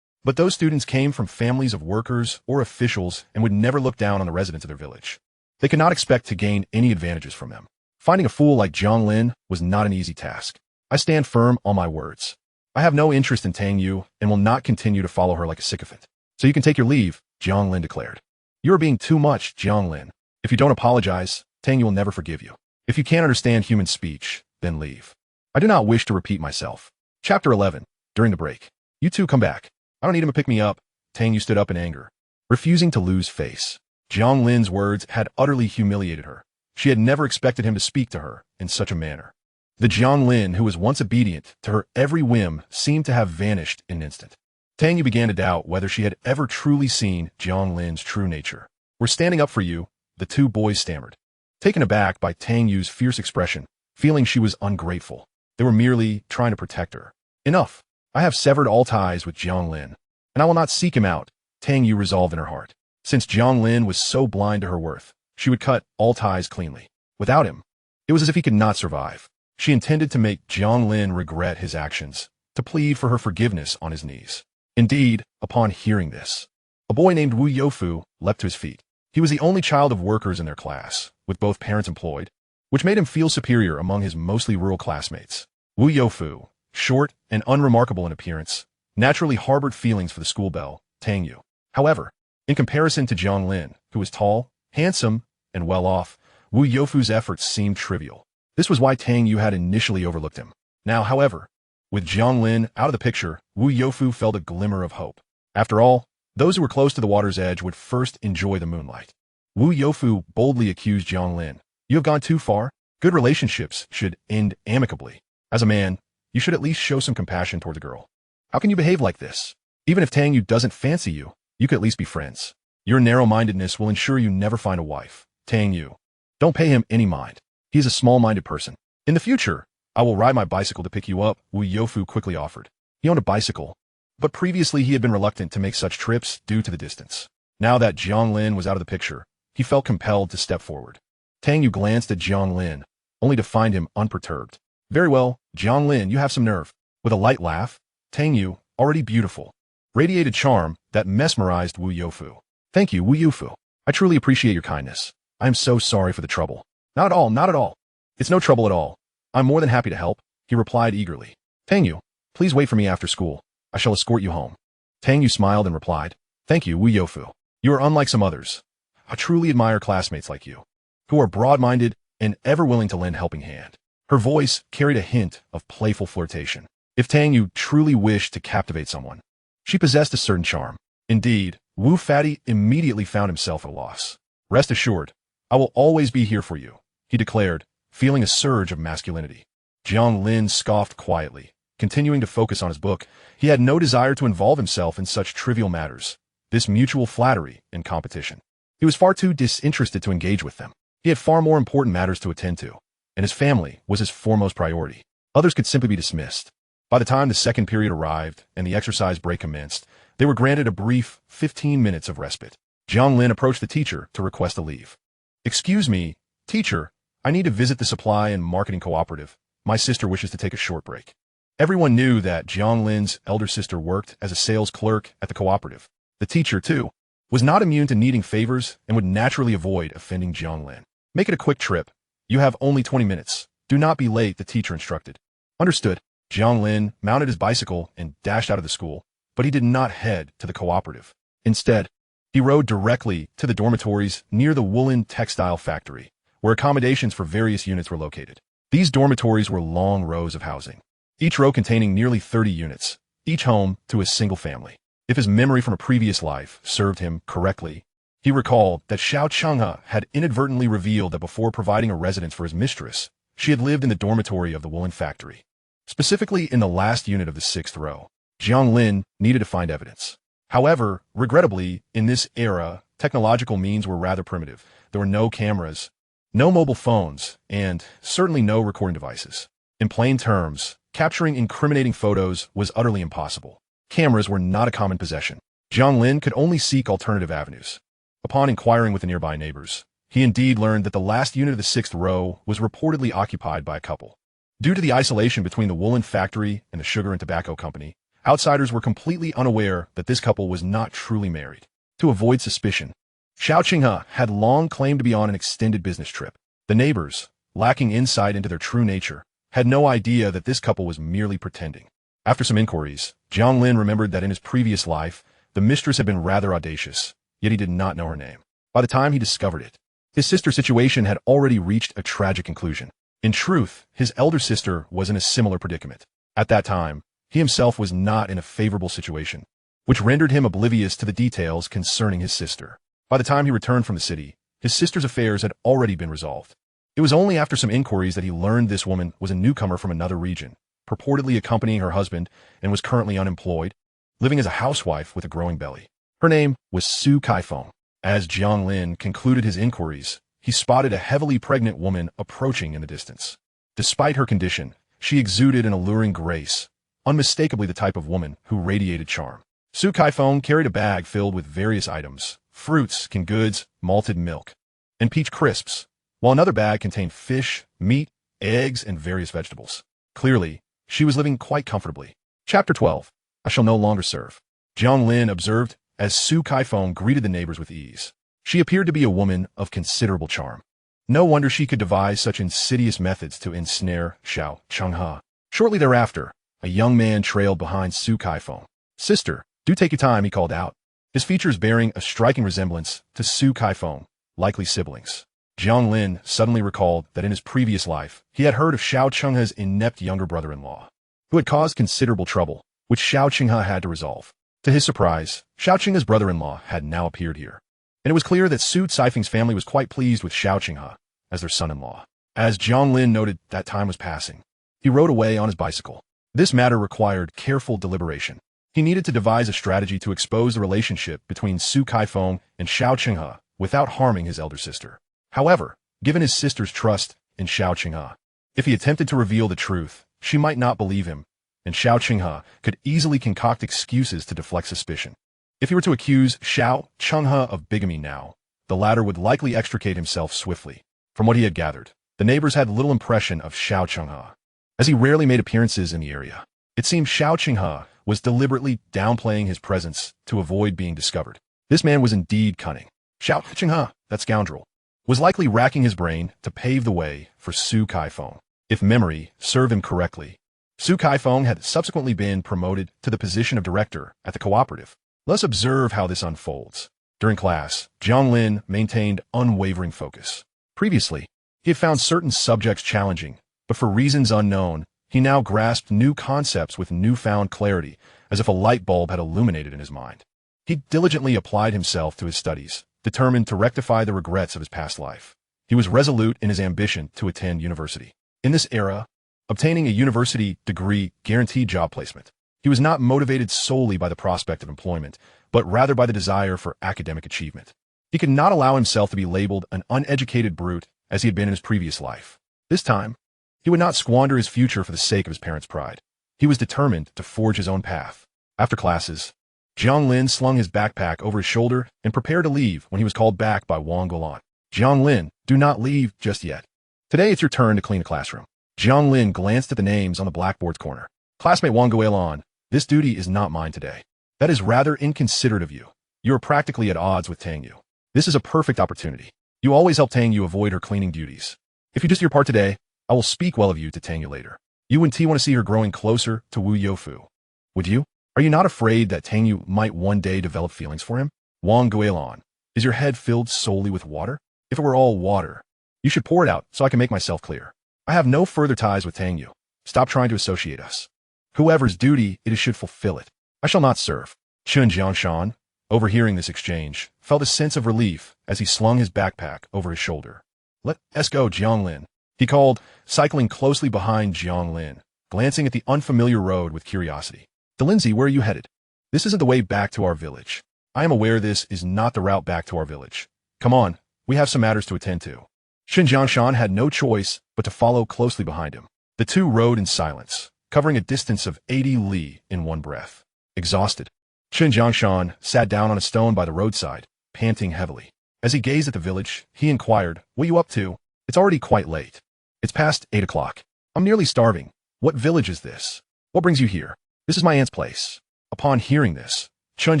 But those students came from families of workers or officials and would never look down on the residents of their village. They could not expect to gain any advantages from them. Finding a fool like Jiang Lin was not an easy task. I stand firm on my words. I have no interest in Tang Yue and will not continue to follow her like a sycophant. So you can take your leave, Jiang Lin declared. You are being too much, Jiang Lin. If you don't apologize, Tang Yue will never forgive you. If you can't understand human speech, then leave. I do not wish to repeat myself. Chapter 11. During the break. You two come back. I don't need him to pick me up. Tang Yue stood up in anger, refusing to lose face. Jiang Lin's words had utterly humiliated her. She had never expected him to speak to her in such a manner. The Jiang Lin who was once obedient to her every whim seemed to have vanished in an instant. Tang Yue began to doubt whether she had ever truly seen Jiang Lin's true nature. "We're standing up for you," the two boys stammered. Taken aback by Tang Yue's fierce expression, feeling she was ungrateful. They were merely trying to protect her. "Enough. I have severed all ties with Jiang Lin, and I will not seek him out," Tang Yue resolved in her heart. Since Jiang Lin was so blind to her worth, she would cut all ties cleanly. Without him, it was as if he could not survive. She intended to make Jiang Lin regret his actions, to plead for her forgiveness on his knees. Indeed, upon hearing this, a boy named Wu Youfu leapt to his feet. He was the only child of workers in their class, with both parents employed, which made him feel superior among his mostly rural classmates. Wu Youfu, short and unremarkable in appearance, naturally harbored feelings for the school belle, Tang Yue. However, in comparison to Jiang Lin, who was tall, handsome, and well-off, Wu Youfu's efforts seemed trivial. This was why Tang Yue had initially overlooked him. Now, however, with Jiang Lin out of the picture, Wu Youfu felt a glimmer of hope. After all, those who were close to the water's edge would first enjoy the moonlight. Wu Youfu boldly accused Jiang Lin. "You have gone too far. Good relationships should end amicably. As a man, you should at least show some compassion toward the girl. How can you behave like this? Even if Tang Yue doesn't fancy you, you could at least be friends. Your narrow-mindedness will ensure you never find a wife. Tang Yue, don't pay him any mind. He is a small-minded person. In the future, I will ride my bicycle to pick you up," Wu Youfu quickly offered. He owned a bicycle, but previously he had been reluctant to make such trips due to the distance. Now that Jiang Lin was out of the picture, he felt compelled to step forward. Tang Yue glanced at Jiang Lin, only to find him unperturbed. "Very well, Jiang Lin, you have some nerve." With a light laugh, Tang Yue, already beautiful, radiated charm that mesmerized Wu Youfu. "Thank you, Wu Youfu. I truly appreciate your kindness. I am so sorry for the trouble." "Not at all, not at all. It's no trouble at all. I'm more than happy to help," he replied eagerly. "Tang Yue, please wait for me after school. I shall escort you home." Tang Yue smiled and replied, "Thank you, Wu Youfu. You are unlike some others. I truly admire classmates like you, who are broad-minded and ever willing to lend helping hand." Her voice carried a hint of playful flirtation. If Tang Yue truly wished to captivate someone, she possessed a certain charm. Indeed, Wu Fatty immediately found himself at a loss. "Rest assured, I will always be here for you," he declared, feeling a surge of masculinity. Jiang Lin scoffed quietly, continuing to focus on his book. He had no desire to involve himself in such trivial matters, this mutual flattery and competition. He was far too disinterested to engage with them. He had far more important matters to attend to, and his family was his foremost priority. Others could simply be dismissed. By the time the second period arrived and the exercise break commenced, they were granted a brief 15 minutes of respite. Jiang Lin approached the teacher to request a leave. "Excuse me, teacher, I need to visit the supply and marketing cooperative. My sister wishes to take a short break." Everyone knew that Jiang Lin's elder sister worked as a sales clerk at the cooperative. The teacher, too, was not immune to needing favors and would naturally avoid offending Jiang Lin. "Make it a quick trip. You have only 20 minutes. Do not be late," the teacher instructed. "Understood." Jiang Lin mounted his bicycle and dashed out of the school, but he did not head to the cooperative. Instead, he rode directly to the dormitories near the woolen textile factory, where accommodations for various units were located. These dormitories were long rows of housing, each row containing nearly 30 units, each home to a single family. If his memory from a previous life served him correctly, he recalled that Xiao Changhe had inadvertently revealed that before providing a residence for his mistress, she had lived in the dormitory of the woolen factory, specifically in the last unit of the 6th row. Jiang Lin needed to find evidence. However, regrettably, in this era, technological means were rather primitive. There were no cameras, no mobile phones, and certainly no recording devices. In plain terms, capturing incriminating photos was utterly impossible. Cameras were not a common possession. Jiang Lin could only seek alternative avenues. Upon inquiring with the nearby neighbors, he indeed learned that the last unit of the 6th row was reportedly occupied by a couple. Due to the isolation between the woolen factory and the sugar and tobacco company, outsiders were completely unaware that this couple was not truly married. To avoid suspicion, Xiao Qinghe had long claimed to be on an extended business trip. The neighbors, lacking insight into their true nature, had no idea that this couple was merely pretending. After some inquiries, Jiang Lin remembered that in his previous life, the mistress had been rather audacious, yet he did not know her name. By the time he discovered it, His sister's situation had already reached a tragic conclusion. In truth, his elder sister was in a similar predicament. At that time, he himself was not in a favorable situation, which rendered him oblivious to the details concerning his sister. By the time he returned from the city, his sister's affairs had already been resolved. It was only after some inquiries that he learned this woman was a newcomer from another region, purportedly accompanying her husband, and was currently unemployed, living as a housewife with a growing belly. Her name was Su Kaifeng. As Jiang Lin concluded his inquiries, he spotted a heavily pregnant woman approaching in the distance. Despite her condition, she exuded an alluring grace, unmistakably the type of woman who radiated charm. Su Kaifeng carried a bag filled with various items, fruits, canned goods, malted milk, and peach crisps, while another bag contained fish, meat, eggs, and various vegetables. Clearly, she was living quite comfortably. Chapter 12. I shall no longer serve. Jiang Lin observed as Su Kaifeng greeted the neighbors with ease. She appeared to be a woman of considerable charm. No wonder she could devise such insidious methods to ensnare Xiao Chenghe. Shortly thereafter, a young man trailed behind Su Kaifeng. Sister, do take your time, he called out, his features bearing a striking resemblance to Su Kaifeng, likely siblings. Jiang Lin suddenly recalled that in his previous life, he had heard of Xiao Chenghe's inept younger brother-in-law, who had caused considerable trouble, which Xiao Chenghe had to resolve. To his surprise, Xiao Chenghe's brother-in-law had now appeared here, and it was clear that Su Caifeng's family was quite pleased with Xiao Chenghe as their son-in-law. As Jiang Lin noted that time was passing, he rode away on his bicycle. This matter required careful deliberation. He needed to devise a strategy to expose the relationship between Su Kaifeng and Xiao Chenghe without harming his elder sister. However, given his sister's trust in Xiao Chenghe, if he attempted to reveal the truth, she might not believe him, and Xiao Chenghe could easily concoct excuses to deflect suspicion. If he were to accuse Xiao Chenghe of bigamy now, the latter would likely extricate himself swiftly. From what he had gathered, the neighbors had little impression of Xiao Chenghe, as he rarely made appearances in the area. It seemed Xiao Chenghe was deliberately downplaying his presence to avoid being discovered. This man was indeed cunning. Xiao Chenghe, that scoundrel, was likely racking his brain to pave the way for Su Kaifeng. If memory served him correctly, Su Kaifeng had subsequently been promoted to the position of director at the cooperative. Let's observe how this unfolds. During class, Jiang Lin maintained unwavering focus. Previously, he had found certain subjects challenging, but for reasons unknown, he now grasped new concepts with newfound clarity, as if a light bulb had illuminated in his mind. He diligently applied himself to his studies, determined to rectify the regrets of his past life. He was resolute in his ambition to attend university. In this era, obtaining a university degree guaranteed job placement. He was not motivated solely by the prospect of employment, but rather by the desire for academic achievement. He could not allow himself to be labeled an uneducated brute as he had been in his previous life. This time, he would not squander his future for the sake of his parents' pride. He was determined to forge his own path. After classes, Jiang Lin slung his backpack over his shoulder and prepared to leave when he was called back by Wang Guolan. Jiang Lin, do not leave just yet. Today it's your turn to clean the classroom. Jiang Lin glanced at the names on the blackboard's corner. Classmate Wang Guolan, this duty is not mine today. That is rather inconsiderate of you. You are practically at odds with Tang Yue. This is a perfect opportunity. You always help Tang Yue avoid her cleaning duties. If you just do your part today, I will speak well of you to Tang Yue later. You and T want to see her growing closer to Wu Youfu. Would you? Are you not afraid that Tang Yue might one day develop feelings for him? Wang Guolan, is your head filled solely with water? If it were all water, you should pour it out so I can make myself clear. I have no further ties with Tang Yue. Stop trying to associate us. Whoever's duty it is should fulfill it. I shall not serve. Chun Jiangshan, overhearing this exchange, felt a sense of relief as he slung his backpack over his shoulder. Let's go, Jiang Lin, he called, cycling closely behind Jiang Lin, glancing at the unfamiliar road with curiosity. Lindsay, where are you headed? This isn't the way back to our village. I am aware this is not the route back to our village. Come on, we have some matters to attend to. Chun Jiangshan had no choice but to follow closely behind him. The two rode in silence, covering a distance of 80 li in one breath. Exhausted, Chun Jiangshan sat down on a stone by the roadside, panting heavily. As he gazed at the village, he inquired, "What are you up to? It's already quite late." "It's past 8 o'clock. I'm nearly starving. What village is this? What brings you here?" "This is my aunt's place." Upon hearing this, Chun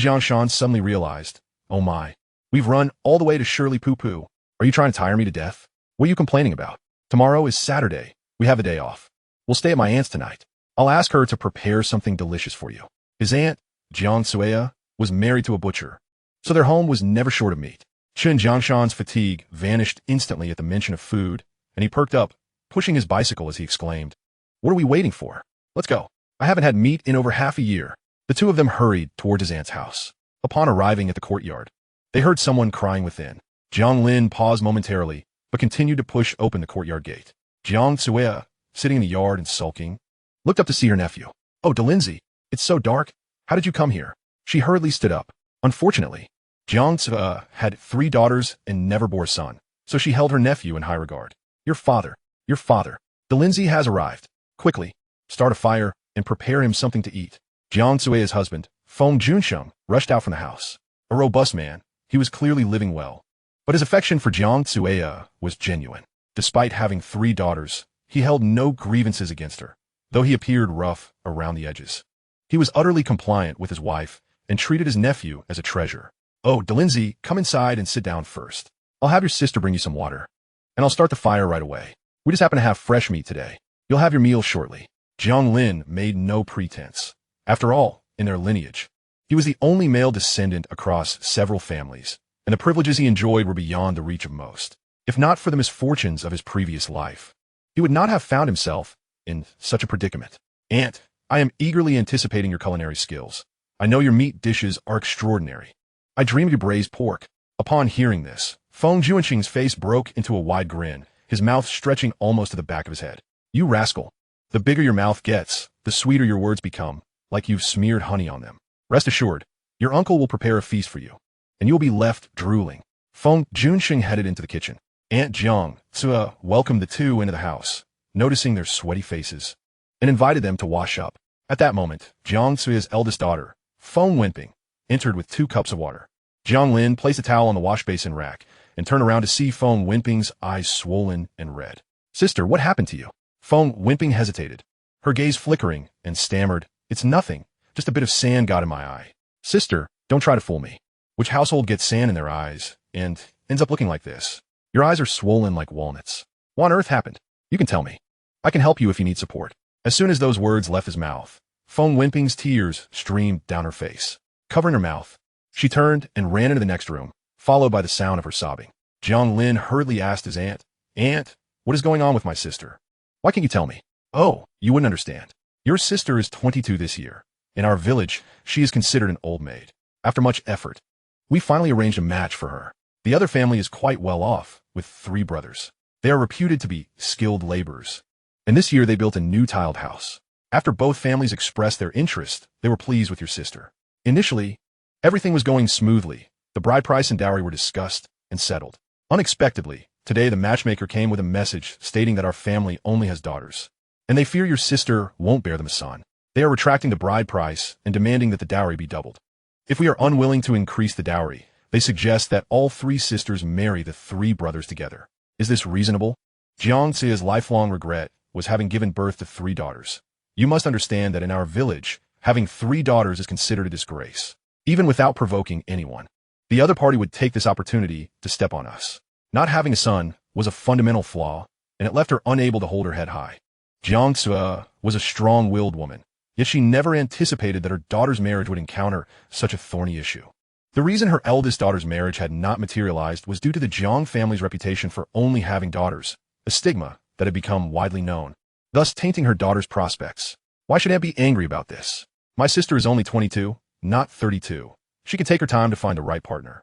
Jiangshan suddenly realized, "Oh my, we've run all the way to Shirley Poo-Poo. Are you trying to tire me to death? What are you complaining about? Tomorrow is Saturday. We have a day off. We'll stay at my aunt's tonight. I'll ask her to prepare something delicious for you." His aunt, Jiang Suea, was married to a butcher, so their home was never short of meat. Chen Jiangshan's fatigue vanished instantly at the mention of food, and he perked up, pushing his bicycle as he exclaimed, "What are we waiting for? Let's go. I haven't had meat in over half a year." The two of them hurried towards his aunt's house. Upon arriving at the courtyard, they heard someone crying within. Jiang Lin paused momentarily, but continued to push open the courtyard gate. Jiang Yue, sitting in the yard and sulking, looked up to see her nephew. "Oh, Lindsay, it's so dark. How did you come here?" She hurriedly stood up. Unfortunately, Jiang Yue had 3 daughters and never bore a son, so she held her nephew in high regard. Your father, Lindsay has arrived. Quickly, start a fire and prepare him something to eat." Jiang Yue's husband, Feng Junsheng, rushed out from the house. A robust man, he was clearly living well. But his affection for Jiang Yue was genuine. Despite having 3 daughters, he held no grievances against her, though he appeared rough around the edges. He was utterly compliant with his wife and treated his nephew as a treasure. "Oh, Lindsay, come inside and sit down first. I'll have your sister bring you some water, and I'll start the fire right away. We just happen to have fresh meat today. You'll have your meal shortly." Jiang Lin made no pretense. After all, in their lineage, he was the only male descendant across several families, and the privileges he enjoyed were beyond the reach of most. If not for the misfortunes of his previous life, he would not have found himself in such a predicament. "Aunt, I am eagerly anticipating your culinary skills. I know your meat dishes are extraordinary. I dream of your braised pork." Upon hearing this, Feng Junsheng's face broke into a wide grin, his mouth stretching almost to the back of his head. "You rascal. The bigger your mouth gets, the sweeter your words become, like you've smeared honey on them. Rest assured, your uncle will prepare a feast for you, and you'll be left drooling." Feng Junsheng headed into the kitchen. Aunt Jiang Yue welcomed the two into the house, noticing their sweaty faces, and invited them to wash up. At that moment, Jiang Yue's eldest daughter, Feng Wenping, entered with 2 cups of water. Jiang Lin placed a towel on the wash basin rack and turned around to see Feng Wenping's eyes swollen and red. "Sister, what happened to you?" Feng Wenping hesitated, her gaze flickering, and stammered, "It's nothing, just a bit of sand got in my eye." "Sister, don't try to fool me. Which household gets sand in their eyes and ends up looking like this? Your eyes are swollen like walnuts. What on earth happened? You can tell me. I can help you if you need support." As soon as those words left his mouth, Feng Wenping's tears streamed down her face. Covering her mouth, she turned and ran into the next room, followed by the sound of her sobbing. Jiang Lin hurriedly asked his aunt, "Aunt, what is going on with my sister? Why can't you tell me?" "Oh, you wouldn't understand. Your sister is 22 this year. In our village, she is considered an old maid. After much effort, we finally arranged a match for her. The other family is quite well off, with 3 brothers. They are reputed to be skilled laborers, and this year they built a new tiled house. After both families expressed their interest, they were pleased with your sister. Initially, everything was going smoothly. The bride price and dowry were discussed and settled. Unexpectedly, today the matchmaker came with a message stating that our family only has daughters, and they fear your sister won't bear them a son. They are retracting the bride price and demanding that the dowry be doubled. If we are unwilling to increase the dowry, they suggest that all 3 sisters marry the 3 brothers together. Is this reasonable?" Jiang Yue's lifelong regret was having given birth to 3 daughters. "You must understand that in our village, having 3 daughters is considered a disgrace. Even without provoking anyone, the other party would take this opportunity to step on us. Not having a son was a fundamental flaw, and it left her unable to hold her head high." Jiang Yue was a strong-willed woman, yet she never anticipated that her daughter's marriage would encounter such a thorny issue. The reason her eldest daughter's marriage had not materialized was due to the Jiang family's reputation for only having daughters, a stigma that had become widely known, thus tainting her daughter's prospects. "Why should Aunt be angry about this? My sister is only 22, not 32. She can take her time to find the right partner.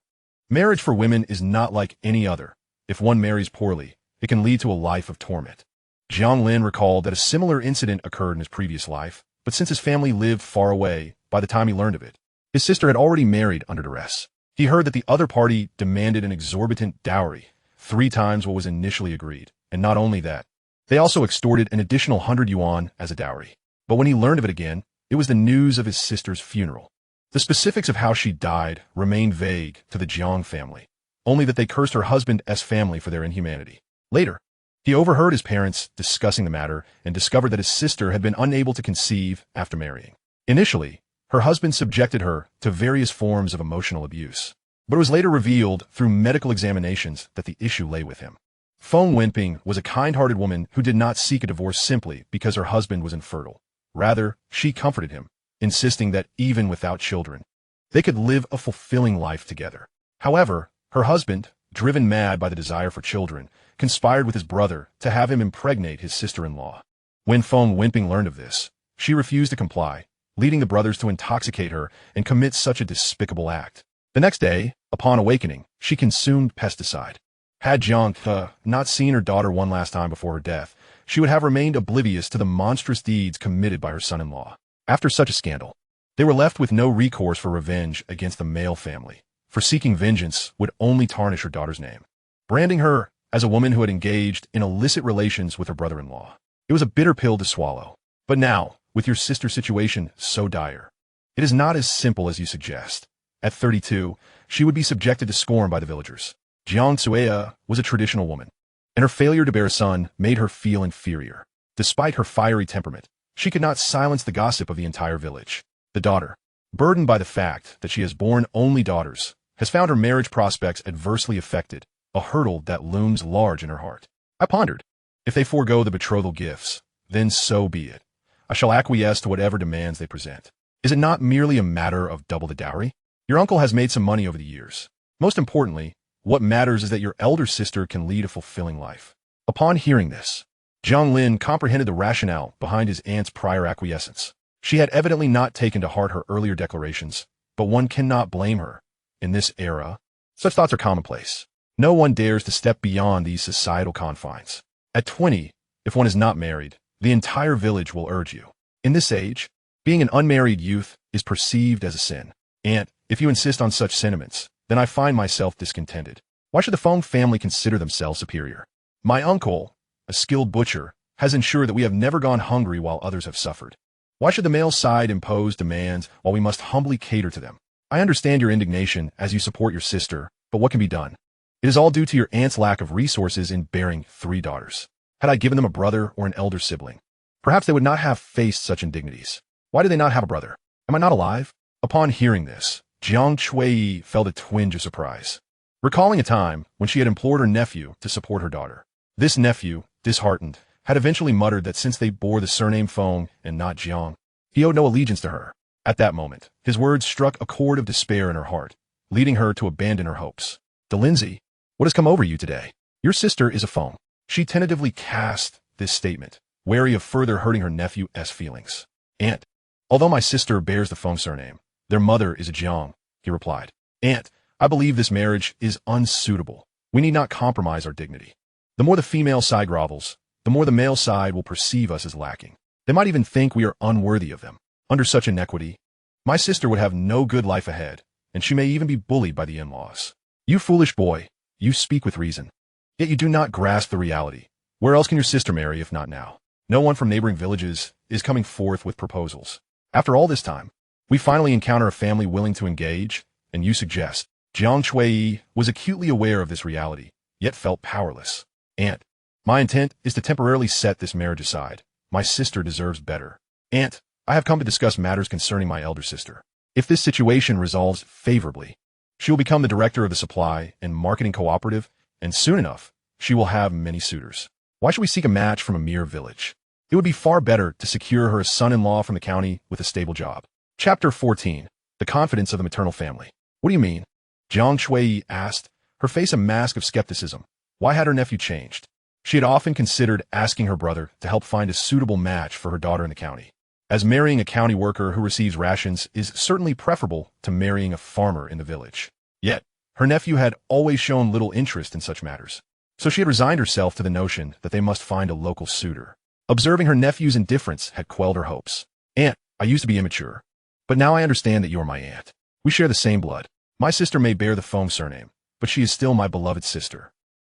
Marriage for women is not like any other. If one marries poorly, it can lead to a life of torment." Jiang Lin recalled that a similar incident occurred in his previous life, but since his family lived far away, by the time he learned of it, his sister had already married under duress. He heard that the other party demanded an exorbitant dowry, 3 times what was initially agreed, and not only that, they also extorted an additional 100 yuan as a dowry. But when he learned of it again, it was the news of his sister's funeral. The specifics of how she died remained vague to the Jiang family, only that they cursed her husband's family for their inhumanity. Later, he overheard his parents discussing the matter and discovered that his sister had been unable to conceive after marrying. Initially, her husband subjected her to various forms of emotional abuse, but it was later revealed through medical examinations that the issue lay with him. Feng Wenping was a kind-hearted woman who did not seek a divorce simply because her husband was infertile. Rather, she comforted him, insisting that even without children, they could live a fulfilling life together. However, Her husband, driven mad by the desire for children, conspired with his brother to have him impregnate his sister-in-law. When Feng Wenping learned of this, she refused to comply, leading the brothers to intoxicate her and commit such a despicable act. The next day, upon awakening, she consumed pesticide. Had Jiang Lin not seen her daughter one last time before her death, she would have remained oblivious to the monstrous deeds committed by her son-in-law. After such a scandal, they were left with no recourse for revenge against the male family, for seeking vengeance would only tarnish her daughter's name, branding her as a woman who had engaged in illicit relations with her brother-in-law. It was a bitter pill to swallow. But now, with your sister's situation so dire, it is not as simple as you suggest. At 32, she would be subjected to scorn by the villagers. Jiang Lin was a traditional woman, and her failure to bear a son made her feel inferior. Despite her fiery temperament, she could not silence the gossip of the entire village. The daughter, burdened by the fact that she has borne only daughters, has found her marriage prospects adversely affected, a hurdle that looms large in her heart. I pondered, if they forego the betrothal gifts, then so be it. I shall acquiesce to whatever demands they present. Is it not merely a matter of double the dowry? Your uncle has made some money over the years. Most importantly, what matters is that your elder sister can lead a fulfilling life. Upon hearing this, Jiang Lin comprehended the rationale behind his aunt's prior acquiescence. She had evidently not taken to heart her earlier declarations, but one cannot blame her. In this era, such thoughts are commonplace. No one dares to step beyond these societal confines. At 20, if one is not married, the entire village will urge you. In this age, being an unmarried youth is perceived as a sin. And if you insist on such sentiments, then I find myself discontented. Why should the Feng family consider themselves superior? My uncle, a skilled butcher, has ensured that we have never gone hungry while others have suffered. Why should the male side impose demands while we must humbly cater to them? I understand your indignation as you support your sister, but what can be done? It is all due to your aunt's lack of resources in bearing 3 daughters. Had I given them a brother or an elder sibling, perhaps they would not have faced such indignities. Why do they not have a brother? Am I not alive? Upon hearing this, Jiang Lin felt a twinge of surprise, recalling a time when she had implored her nephew to support her daughter. This nephew, disheartened, had eventually muttered that since they bore the surname Feng and not Jiang, he owed no allegiance to her. At that moment, his words struck a chord of despair in her heart, leading her to abandon her hopes. Lindsay, what has come over you today? Your sister is a Feng. She tentatively cast this statement, wary of further hurting her nephew's feelings. Aunt, although my sister bears the Feng surname, their mother is a Jiang, he replied. Aunt, I believe this marriage is unsuitable. We need not compromise our dignity. The more the female side grovels, the more the male side will perceive us as lacking. They might even think we are unworthy of them. Under such inequity, my sister would have no good life ahead, and she may even be bullied by the in-laws. You foolish boy, you speak with reason. Yet you do not grasp the reality. Where else can your sister marry if not now? No one from neighboring villages is coming forth with proposals. After all this time, we finally encounter a family willing to engage, and you suggest. Jiang Lin was acutely aware of this reality, yet felt powerless. Aunt, my intent is to temporarily set this marriage aside. My sister deserves better. Aunt, I have come to discuss matters concerning my elder sister. If this situation resolves favorably, she will become the director of the supply and marketing cooperative, and soon enough, she will have many suitors. Why should we seek a match from a mere village? It would be far better to secure her a son-in-law from the county with a stable job. Chapter 14. The Confidence of the Maternal Family. What do you mean? Jiang Lin asked, her face a mask of skepticism. Why had her nephew changed? She had often considered asking her brother to help find a suitable match for her daughter in the county, as marrying a county worker who receives rations is certainly preferable to marrying a farmer in the village. Yet, her nephew had always shown little interest in such matters, so she had resigned herself to the notion that they must find a local suitor. Observing her nephew's indifference had quelled her hopes. Aunt, I used to be immature, but now I understand that you are my aunt. We share the same blood. My sister may bear the Feng surname, but she is still my beloved sister.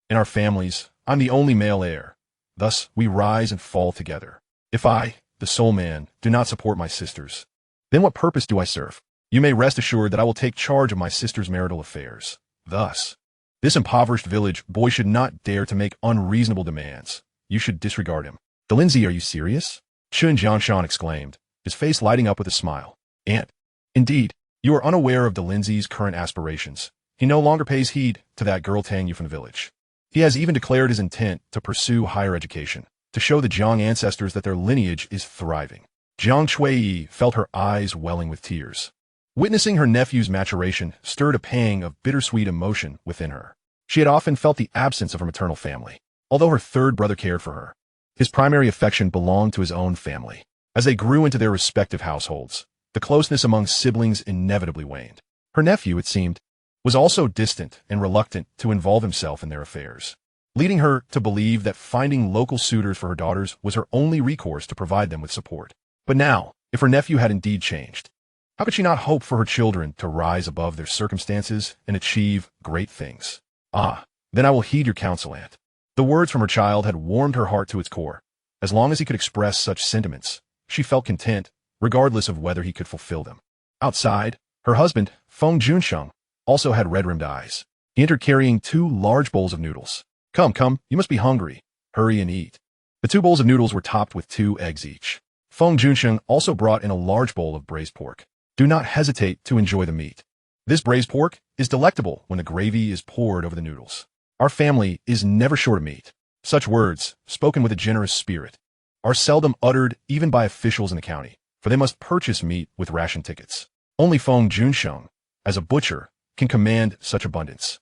In our families, I'm the only male heir. Thus, we rise and fall together. If I, the sole man, do not support my sisters, then what purpose do I serve? You may rest assured that I will take charge of my sister's marital affairs. Thus, this impoverished village boy should not dare to make unreasonable demands. You should disregard him. Lindsay, are you serious? Chun Jiangshan exclaimed, his face lighting up with a smile. Aunt, indeed, you are unaware of Lindsay's current aspirations. He no longer pays heed to that girl Tang Yue from the village. He has even declared his intent to pursue higher education, to show the Jiang ancestors that their lineage is thriving. Jiang Lin felt her eyes welling with tears. Witnessing her nephew's maturation stirred a pang of bittersweet emotion within her. She had often felt the absence of her maternal family, although her third brother cared for her. His primary affection belonged to his own family. As they grew into their respective households, the closeness among siblings inevitably waned. Her nephew, it seemed, was also distant and reluctant to involve himself in their affairs, leading her to believe that finding local suitors for her daughters was her only recourse to provide them with support. But now, if her nephew had indeed changed, how could she not hope for her children to rise above their circumstances and achieve great things? Ah, then I will heed your counsel, aunt. The words from her child had warmed her heart to its core. As long as he could express such sentiments, she felt content, regardless of whether he could fulfill them. Outside, her husband, Feng Junsheng, also had red-rimmed eyes. He entered carrying 2 large bowls of noodles. Come, you must be hungry. Hurry and eat. The 2 bowls of noodles were topped with 2 eggs each. Feng Junsheng also brought in a large bowl of braised pork. Do not hesitate to enjoy the meat. This braised pork is delectable when the gravy is poured over the noodles. Our family is never short of meat. Such words, spoken with a generous spirit, are seldom uttered even by officials in the county, for they must purchase meat with ration tickets. Only Feng Junsheng, as a butcher, can command such abundance,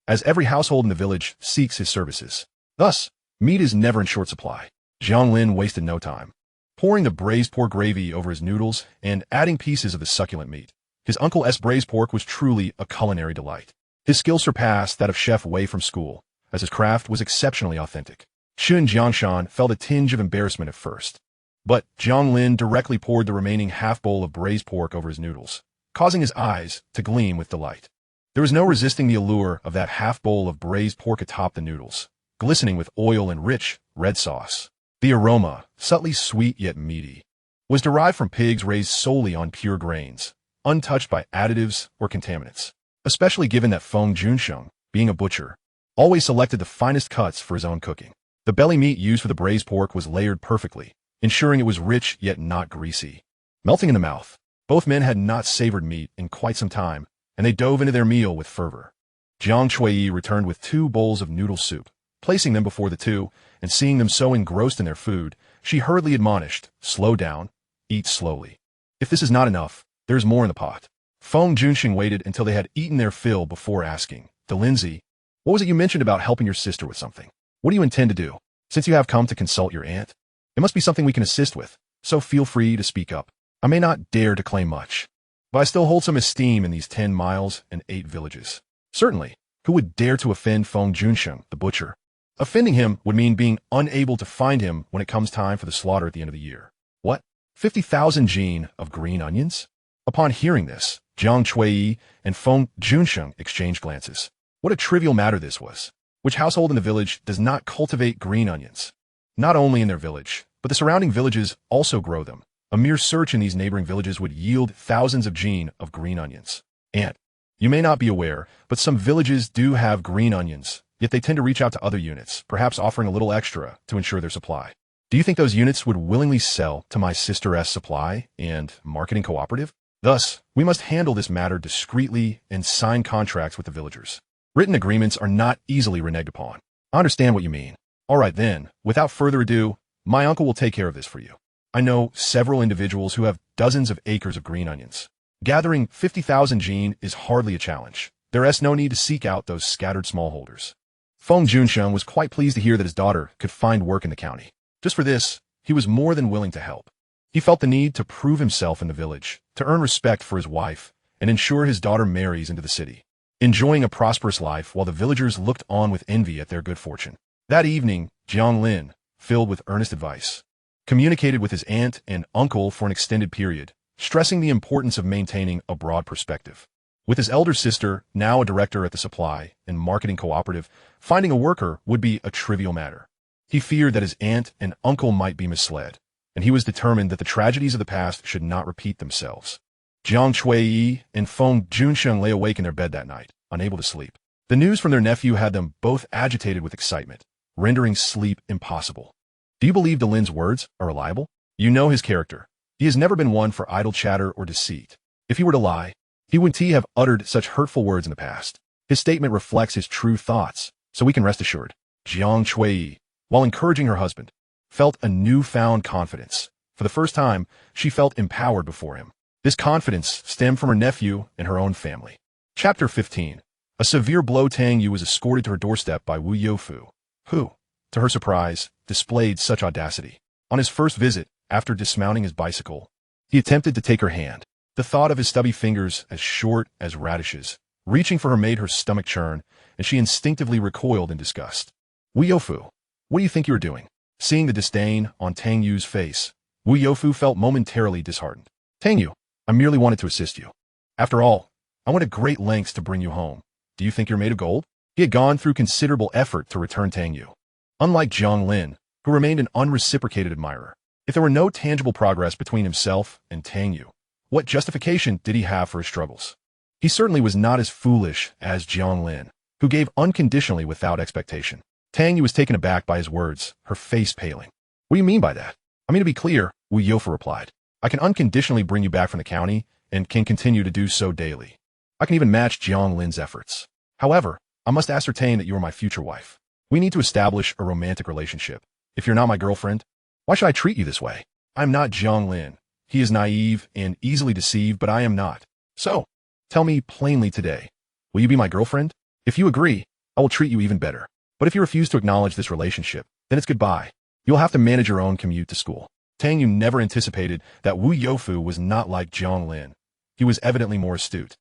as every household in the village seeks his services. Thus, meat is never in short supply. Jiang Lin wasted no time, pouring the braised pork gravy over his noodles and adding pieces of the succulent meat. His uncle's braised pork was truly a culinary delight. His skill surpassed that of Chef Wei from school, as his craft was exceptionally authentic. Xun Jiangshan felt a tinge of embarrassment at first, but Jiang Lin directly poured the remaining half-bowl of braised pork over his noodles, causing his eyes to gleam with delight. There was no resisting the allure of that half-bowl of braised pork atop the noodles, glistening with oil and rich, red sauce. The aroma, subtly sweet yet meaty, was derived from pigs raised solely on pure grains, untouched by additives or contaminants, especially given that Feng Junsheng, being a butcher, always selected the finest cuts for his own cooking. The belly meat used for the braised pork was layered perfectly, ensuring it was rich yet not greasy. Melting in the mouth, both men had not savored meat in quite some time, and they dove into their meal with fervor. Jiang Shui returned with 2 bowls of noodle soup. Placing them before the two, and seeing them so engrossed in their food, she hurriedly admonished, "Slow down, eat slowly. If this is not enough, there is more in the pot." Feng Junsheng waited until they had eaten their fill before asking, "Lindsay, what was it you mentioned about helping your sister with something? What do you intend to do? Since you have come to consult your aunt, it must be something we can assist with, so feel free to speak up. I may not dare to claim much, but I still hold some esteem in these 10 miles and 8 villages." Certainly, who would dare to offend Feng Junsheng, the butcher? Offending him would mean being unable to find him when it comes time for the slaughter at the end of the year. What? 50,000 jin of green onions? Upon hearing this, Jiang Shui and Feng Junsheng exchanged glances. What a trivial matter this was. Which household in the village does not cultivate green onions? Not only in their village, but the surrounding villages also grow them. A mere search in these neighboring villages would yield thousands of jin of green onions. And, you may not be aware, but some villages do have green onions, yet they tend to reach out to other units, perhaps offering a little extra to ensure their supply. Do you think those units would willingly sell to my sister's supply and marketing cooperative? Thus, we must handle this matter discreetly and sign contracts with the villagers. Written agreements are not easily reneged upon. I understand what you mean. All right then, without further ado, my uncle will take care of this for you. I know several individuals who have dozens of acres of green onions. Gathering 50,000 jin is hardly a challenge. There is no need to seek out those scattered smallholders. Feng Junsheng was quite pleased to hear that his daughter could find work in the county. Just for this, he was more than willing to help. He felt the need to prove himself in the village, to earn respect for his wife, and ensure his daughter marries into the city, enjoying a prosperous life while the villagers looked on with envy at their good fortune. That evening, Jiang Lin, filled with earnest advice, communicated with his aunt and uncle for an extended period, stressing the importance of maintaining a broad perspective. With his elder sister, now a director at the supply and marketing cooperative, finding a worker would be a trivial matter. He feared that his aunt and uncle might be misled, and he was determined that the tragedies of the past should not repeat themselves. Jiang Shui and Feng Junsheng lay awake in their bed that night, unable to sleep. The news from their nephew had them both agitated with excitement, rendering sleep impossible. Do you believe Lin's words are reliable? You know his character. He has never been one for idle chatter or deceit. If he were to lie, he wouldn't have uttered such hurtful words in the past. His statement reflects his true thoughts, so we can rest assured. Jiang Shui, while encouraging her husband, felt a newfound confidence. For the first time, she felt empowered before him. This confidence stemmed from her nephew and her own family. Chapter 15. A severe blow. Tang Yue was escorted to her doorstep by Wu Youfu, who, to her surprise, displayed such audacity. On his first visit, after dismounting his bicycle, he attempted to take her hand. The thought of his stubby fingers, as short as radishes, reaching for her made her stomach churn, and she instinctively recoiled in disgust. Wu Youfu, what do you think you are doing? Seeing the disdain on Tang Yue's face, Wu Youfu felt momentarily disheartened. Tang Yue, I merely wanted to assist you. After all, I went to great lengths to bring you home. Do you think you're made of gold? He had gone through considerable effort to return Tang Yue. Unlike Jiang Lin, who remained an unreciprocated admirer, if there were no tangible progress between himself and Tang Yue, what justification did he have for his struggles? He certainly was not as foolish as Jiang Lin, who gave unconditionally without expectation. Tang Yue was taken aback by his words, her face paling. What do you mean by that? I mean, to be clear, Wu Youfu replied. I can unconditionally bring you back from the county and can continue to do so daily. I can even match Jiang Lin's efforts. However, I must ascertain that you are my future wife. We need to establish a romantic relationship. If you're not my girlfriend, why should I treat you this way? I'm not Jiang Lin. He is naive and easily deceived, but I am not. So, tell me plainly today, will you be my girlfriend? If you agree, I will treat you even better. But if you refuse to acknowledge this relationship, then it's goodbye. You'll have to manage your own commute to school. Tang Yue never anticipated that Wu Youfu was not like Jiang Lin. He was evidently more astute.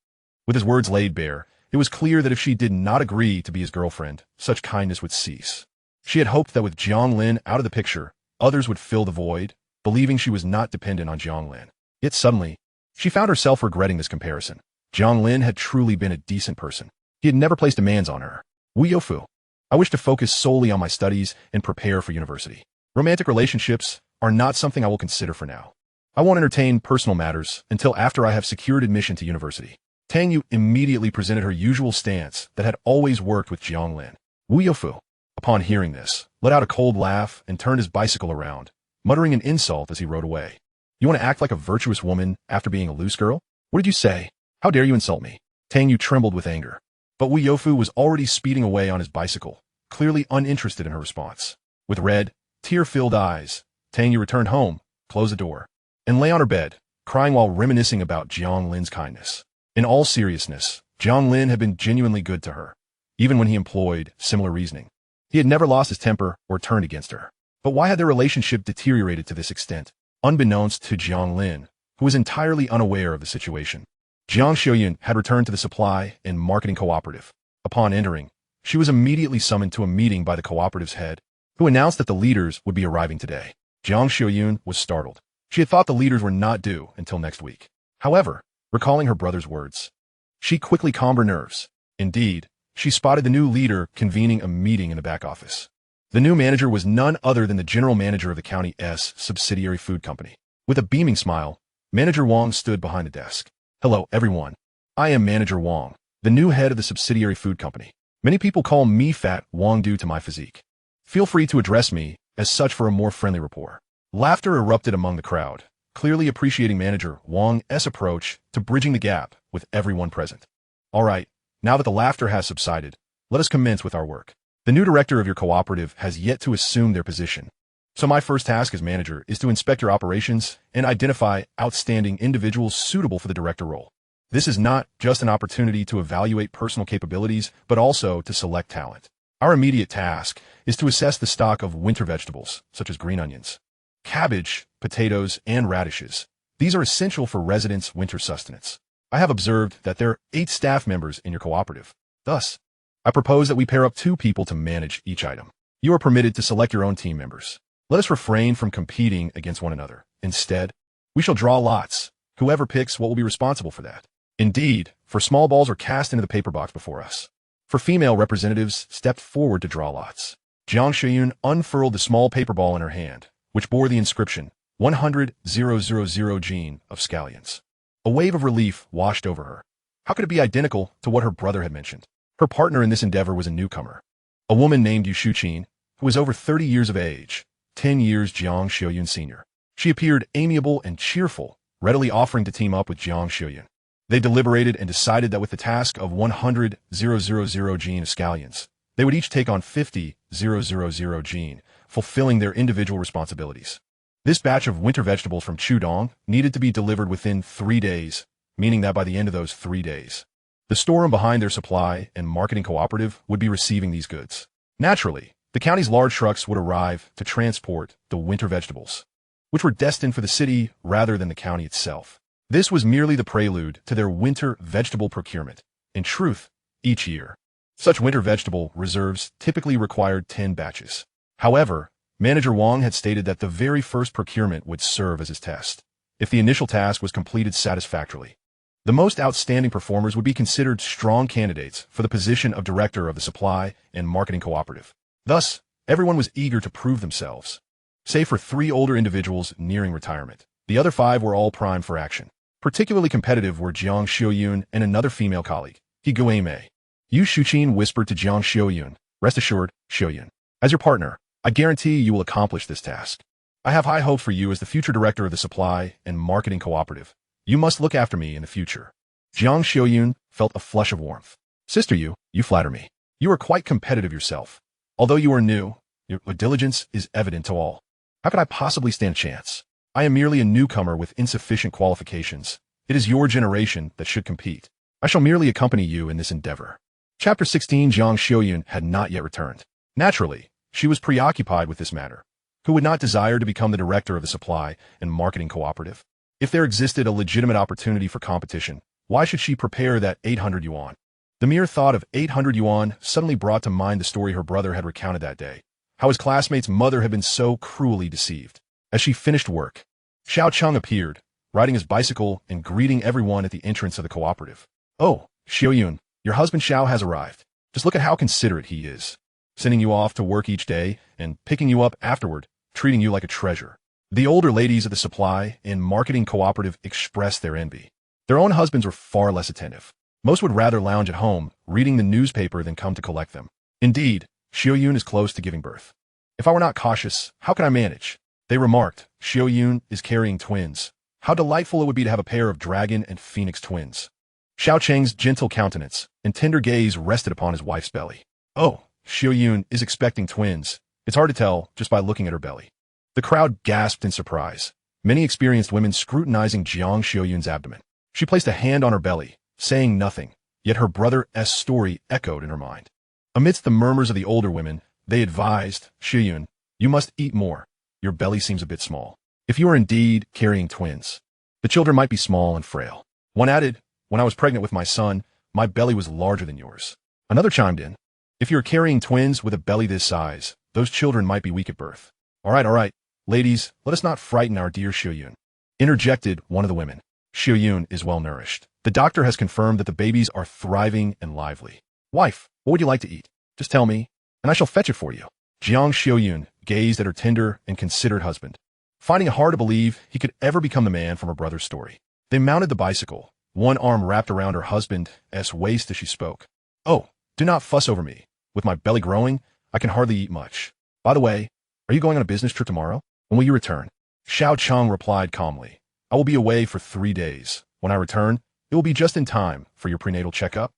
With his words laid bare, it was clear that if she did not agree to be his girlfriend, such kindness would cease. She had hoped that with Jiang Lin out of the picture, others would fill the void, believing she was not dependent on Jiang Lin. Yet suddenly, she found herself regretting this comparison. Jiang Lin had truly been a decent person. He had never placed demands on her. Wu Youfu, I wish to focus solely on my studies and prepare for university. Romantic relationships are not something I will consider for now. I won't entertain personal matters until after I have secured admission to university. Tang Yue immediately presented her usual stance that had always worked with Jiang Lin. Wu Youfu, upon hearing this, let out a cold laugh and turned his bicycle around, muttering an insult as he rode away. You want to act like a virtuous woman after being a loose girl? What did you say? How dare you insult me? Tang Yue trembled with anger. But Wu Youfu was already speeding away on his bicycle, clearly uninterested in her response. With red, tear-filled eyes, Tang Yue returned home, closed the door, and lay on her bed, crying while reminiscing about Jiang Lin's kindness. In all seriousness, Jiang Lin had been genuinely good to her, even when he employed similar reasoning. He had never lost his temper or turned against her. But why had their relationship deteriorated to this extent? Unbeknownst to Jiang Lin, who was entirely unaware of the situation, Jiang Xiuyun had returned to the supply and marketing cooperative. Upon entering, she was immediately summoned to a meeting by the cooperative's head, who announced that the leaders would be arriving today. Jiang Xiuyun was startled. She had thought the leaders were not due until next week. However, recalling her brother's words, she quickly calmed her nerves. Indeed, she spotted the new leader convening a meeting in the back office. The new manager was none other than the general manager of the county's subsidiary food company. With a beaming smile, Manager Wang stood behind the desk. Hello, everyone. I am Manager Wang, the new head of the subsidiary food company. Many people call me Fat Wang due to my physique. Feel free to address me as such for a more friendly rapport. Laughter erupted among the crowd, clearly appreciating Manager Wang's approach to bridging the gap with everyone present. All right, now that the laughter has subsided, let us commence with our work. The new director of your cooperative has yet to assume their position. So my first task as manager is to inspect your operations and identify outstanding individuals suitable for the director role. This is not just an opportunity to evaluate personal capabilities, but also to select talent. Our immediate task is to assess the stock of winter vegetables, such as green onions, cabbage, potatoes, and radishes. These are essential for residents' winter sustenance. I have observed that there are 8 staff members in your cooperative. Thus, I propose that we pair up 2 people to manage each item. You are permitted to select your own team members. Let us refrain from competing against one another. Instead, we shall draw lots. Whoever picks what will be responsible for that. Indeed, for small balls are cast into the paper box before us. For female representatives stepped forward to draw lots. Jiang Xiuyun unfurled the small paper ball in her hand, which bore the inscription 100,000 gene of scallions. A wave of relief washed over her. How could it be identical to what her brother had mentioned? Her partner in this endeavor was a newcomer, a woman named Yu Shuqin, who was over 30 years of age, 10 years Jiang Xiuyun senior. She appeared amiable and cheerful, readily offering to team up with Jiang Xiuyun. They deliberated and decided that with the task of 100,000 gene of scallions, they would each take on 50,000 gene, fulfilling their individual responsibilities. This batch of winter vegetables from Chudong needed to be delivered within 3 days, meaning that by the end of those 3 days, the storeroom behind their supply and marketing cooperative would be receiving these goods. Naturally, the county's large trucks would arrive to transport the winter vegetables, which were destined for the city rather than the county itself. This was merely the prelude to their winter vegetable procurement. In truth, each year, such winter vegetable reserves typically required 10 batches. However, Manager Wang had stated that the very first procurement would serve as his test. If the initial task was completed satisfactorily, the most outstanding performers would be considered strong candidates for the position of director of the supply and marketing cooperative. Thus, everyone was eager to prove themselves. Save for 3 older individuals nearing retirement, the other 5 were all primed for action. Particularly competitive were Jiang Xiuyun and another female colleague, He Guimei. Yu Shuqin whispered to Jiang Xiuyun, "Rest assured, Xiuyun, as your partner, I guarantee you will accomplish this task. I have high hopes for you as the future director of the supply and marketing cooperative. You must look after me in the future." Jiang Xiuyun felt a flush of warmth. "Sister Yu, you flatter me. You are quite competitive yourself. Although you are new, your diligence is evident to all. How could I possibly stand a chance? I am merely a newcomer with insufficient qualifications. It is your generation that should compete. I shall merely accompany you in this endeavor." Chapter 16. Jiang Xiuyun had not yet returned. Naturally, she was preoccupied with this matter. Who would not desire to become the director of the supply and marketing cooperative? If there existed a legitimate opportunity for competition, why should she prepare that 800 yuan? The mere thought of 800 yuan suddenly brought to mind the story her brother had recounted that day, how his classmate's mother had been so cruelly deceived. As she finished work, Xiao Cheng appeared, riding his bicycle and greeting everyone at the entrance of the cooperative. "Oh, Xiuyun, your husband Xiao has arrived. Just look at how considerate he is. Sending you off to work each day and picking you up afterward, treating you like a treasure." The older ladies of the supply and marketing cooperative expressed their envy. Their own husbands were far less attentive. Most would rather lounge at home, reading the newspaper than come to collect them. Indeed, Xiuyun is close to giving birth. "If I were not cautious, how can I manage?" They remarked. "Xiuyun is carrying twins. How delightful it would be to have a pair of dragon and phoenix twins." Xiao Cheng's gentle countenance and tender gaze rested upon his wife's belly. "Oh, Xiuyun is expecting twins. It's hard to tell just by looking at her belly." The crowd gasped in surprise, many experienced women scrutinizing Jiang Xiuyun's abdomen. She placed a hand on her belly, saying nothing, yet her brother's story echoed in her mind. Amidst the murmurs of the older women, they advised, "Xiuyun, you must eat more. Your belly seems a bit small. If you are indeed carrying twins, the children might be small and frail." One added, "When I was pregnant with my son, my belly was larger than yours." Another chimed in, "If you are carrying twins with a belly this size, those children might be weak at birth." All right, ladies, let us not frighten our dear Xiuyun," interjected one of the women. "Xiuyun is well nourished. The doctor has confirmed that the babies are thriving and lively. Wife, what would you like to eat? Just tell me, and I shall fetch it for you." Jiang Xiuyun gazed at her tender and considerate husband, finding it hard to believe he could ever become the man from her brother's story. They mounted the bicycle, one arm wrapped around her husband's waist as she spoke. "Oh, do not fuss over me. With my belly growing, I can hardly eat much. By the way, are you going on a business trip tomorrow? When will you return?" Xiao Cheng replied calmly, "I will be away for 3 days. When I return, it will be just in time for your prenatal checkup,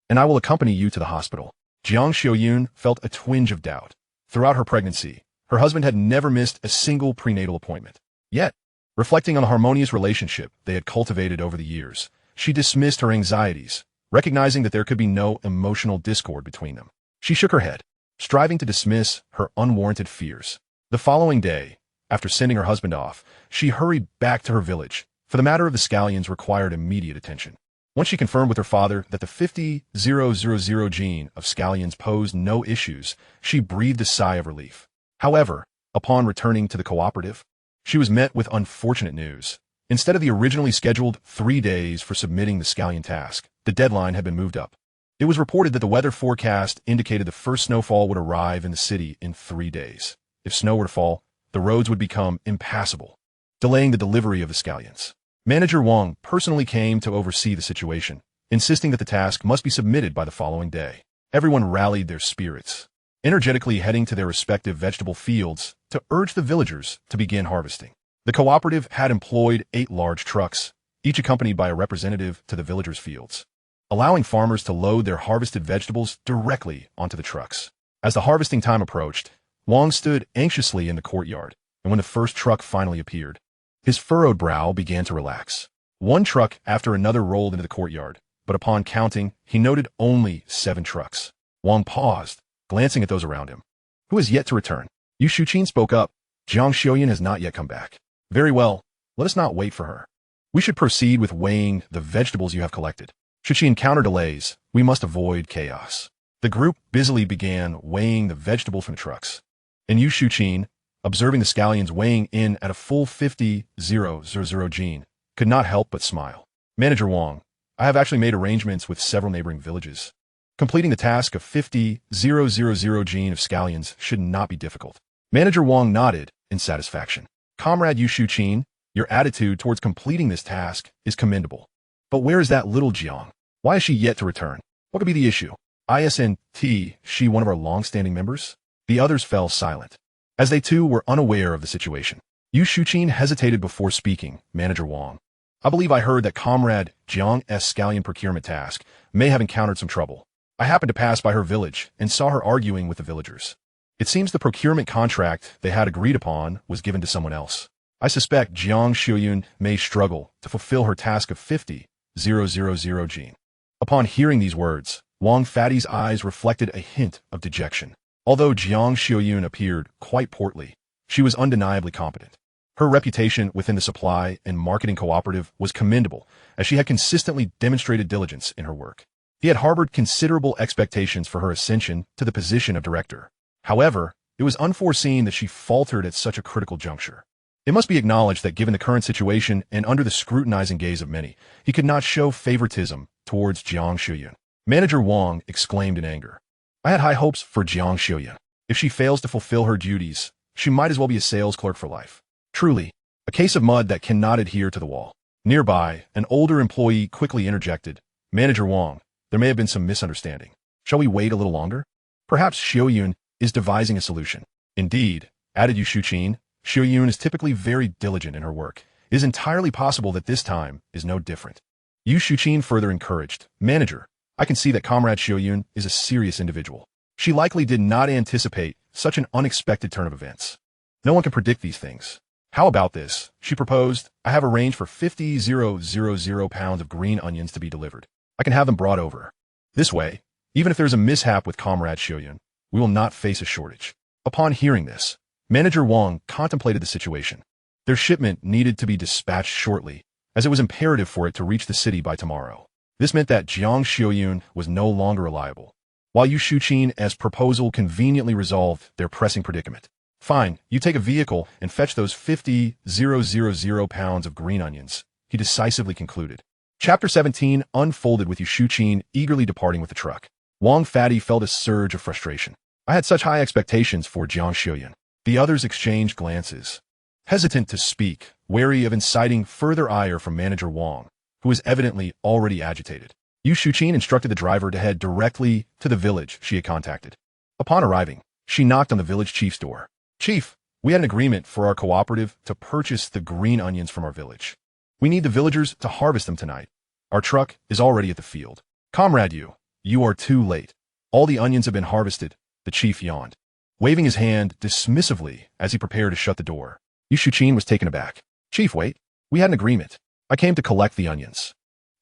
and I will accompany you to the hospital." Jiang Xiuyun felt a twinge of doubt. Throughout her pregnancy, her husband had never missed a single prenatal appointment. Yet, reflecting on the harmonious relationship they had cultivated over the years, she dismissed her anxieties, recognizing that there could be no emotional discord between them. She shook her head, striving to dismiss her unwarranted fears. The following day, after sending her husband off, she hurried back to her village, for the matter of the scallions required immediate attention. Once she confirmed with her father that the 50,000 gene of scallions posed no issues, she breathed a sigh of relief. However, upon returning to the cooperative, she was met with unfortunate news. Instead of the originally scheduled 3 days for submitting the scallion task, the deadline had been moved up. It was reported that the weather forecast indicated the first snowfall would arrive in the city in 3 days. If snow were to fall, the roads would become impassable, delaying the delivery of the scallions. Manager Wang personally came to oversee the situation, insisting that the task must be submitted by the following day. Everyone rallied their spirits, energetically heading to their respective vegetable fields to urge the villagers to begin harvesting. The cooperative had employed 8 large trucks, each accompanied by a representative to the villagers' fields, allowing farmers to load their harvested vegetables directly onto the trucks. As the harvesting time approached, Wang stood anxiously in the courtyard, and when the first truck finally appeared, his furrowed brow began to relax. One truck after another rolled into the courtyard, but upon counting, he noted only 7 trucks. Wang paused, glancing at those around him. Who has yet to return? Yu Shuqin spoke up. Jiang Xiaoyan has not yet come back. Very well, let us not wait for her. We should proceed with weighing the vegetables you have collected. Should she encounter delays, we must avoid chaos. The group busily began weighing the vegetables from the trucks. And Yu Shuqin, observing the scallions weighing in at a full 50,000 gene, could not help but smile. Manager Wang, I have actually made arrangements with several neighboring villages. Completing the task of 50,000 gene of scallions should not be difficult. Manager Wang nodded in satisfaction. Comrade Yu Shuqin, your attitude towards completing this task is commendable. But where is that little Jiang? Why is she yet to return? What could be the issue? Isn't she one of our long-standing members? The others fell silent, as they too were unaware of the situation. Yu Shuqin hesitated before speaking. Manager Wang, I believe I heard that Comrade Jiang's scallion procurement task may have encountered some trouble. I happened to pass by her village and saw her arguing with the villagers. It seems the procurement contract they had agreed upon was given to someone else. I suspect Jiang Xiaoyun may struggle to fulfill her task of 50,000 gene. Upon hearing these words, Wang Fatty's eyes reflected a hint of dejection. Although Jiang Xiaoyun appeared quite portly, she was undeniably competent. Her reputation within the supply and marketing cooperative was commendable, as she had consistently demonstrated diligence in her work. He had harbored considerable expectations for her ascension to the position of director. However, it was unforeseen that she faltered at such a critical juncture. It must be acknowledged that given the current situation and under the scrutinizing gaze of many, he could not show favoritism towards Jiang Xiaoyun. Manager Wang exclaimed in anger. I had high hopes for Jiang Xiaoyun. If she fails to fulfill her duties, she might as well be a sales clerk for life. Truly, a case of mud that cannot adhere to the wall. Nearby, an older employee quickly interjected. Manager Wang, there may have been some misunderstanding. Shall we wait a little longer? Perhaps Xiaoyun is devising a solution. Indeed, added Yu Shuqin, Xiaoyun is typically very diligent in her work. It is entirely possible that this time is no different. Yu Shuqin further encouraged. Manager, I can see that Comrade Xiaoyun is a serious individual. She likely did not anticipate such an unexpected turn of events. No one can predict these things. How about this? She proposed. I have arranged for 50,000 pounds of green onions to be delivered. I can have them brought over. This way, even if there's a mishap with Comrade Xiaoyun, we will not face a shortage. Upon hearing this, Manager Wang contemplated the situation. Their shipment needed to be dispatched shortly, as it was imperative for it to reach the city by tomorrow. This meant that Jiang Xiaoyun was no longer reliable, while Yu Shuqin's proposal conveniently resolved their pressing predicament. Fine, you take a vehicle and fetch those 50,000 pounds of green onions, he decisively concluded. Chapter 17 unfolded with Yu Shuqin eagerly departing with the truck. Wang Fatty felt a surge of frustration. I had such high expectations for Jiang Xiaoyun. The others exchanged glances, hesitant to speak, wary of inciting further ire from Manager Wang, who was evidently already agitated. Yu Shuqin instructed the driver to head directly to the village she had contacted. Upon arriving, she knocked on the village chief's door. Chief, we had an agreement for our cooperative to purchase the green onions from our village. We need the villagers to harvest them tonight. Our truck is already at the field. Comrade Yu, you are too late. All the onions have been harvested, the chief yawned, waving his hand dismissively as he prepared to shut the door. Yu Shuqin was taken aback. Chief, wait. We had an agreement. I came to collect the onions.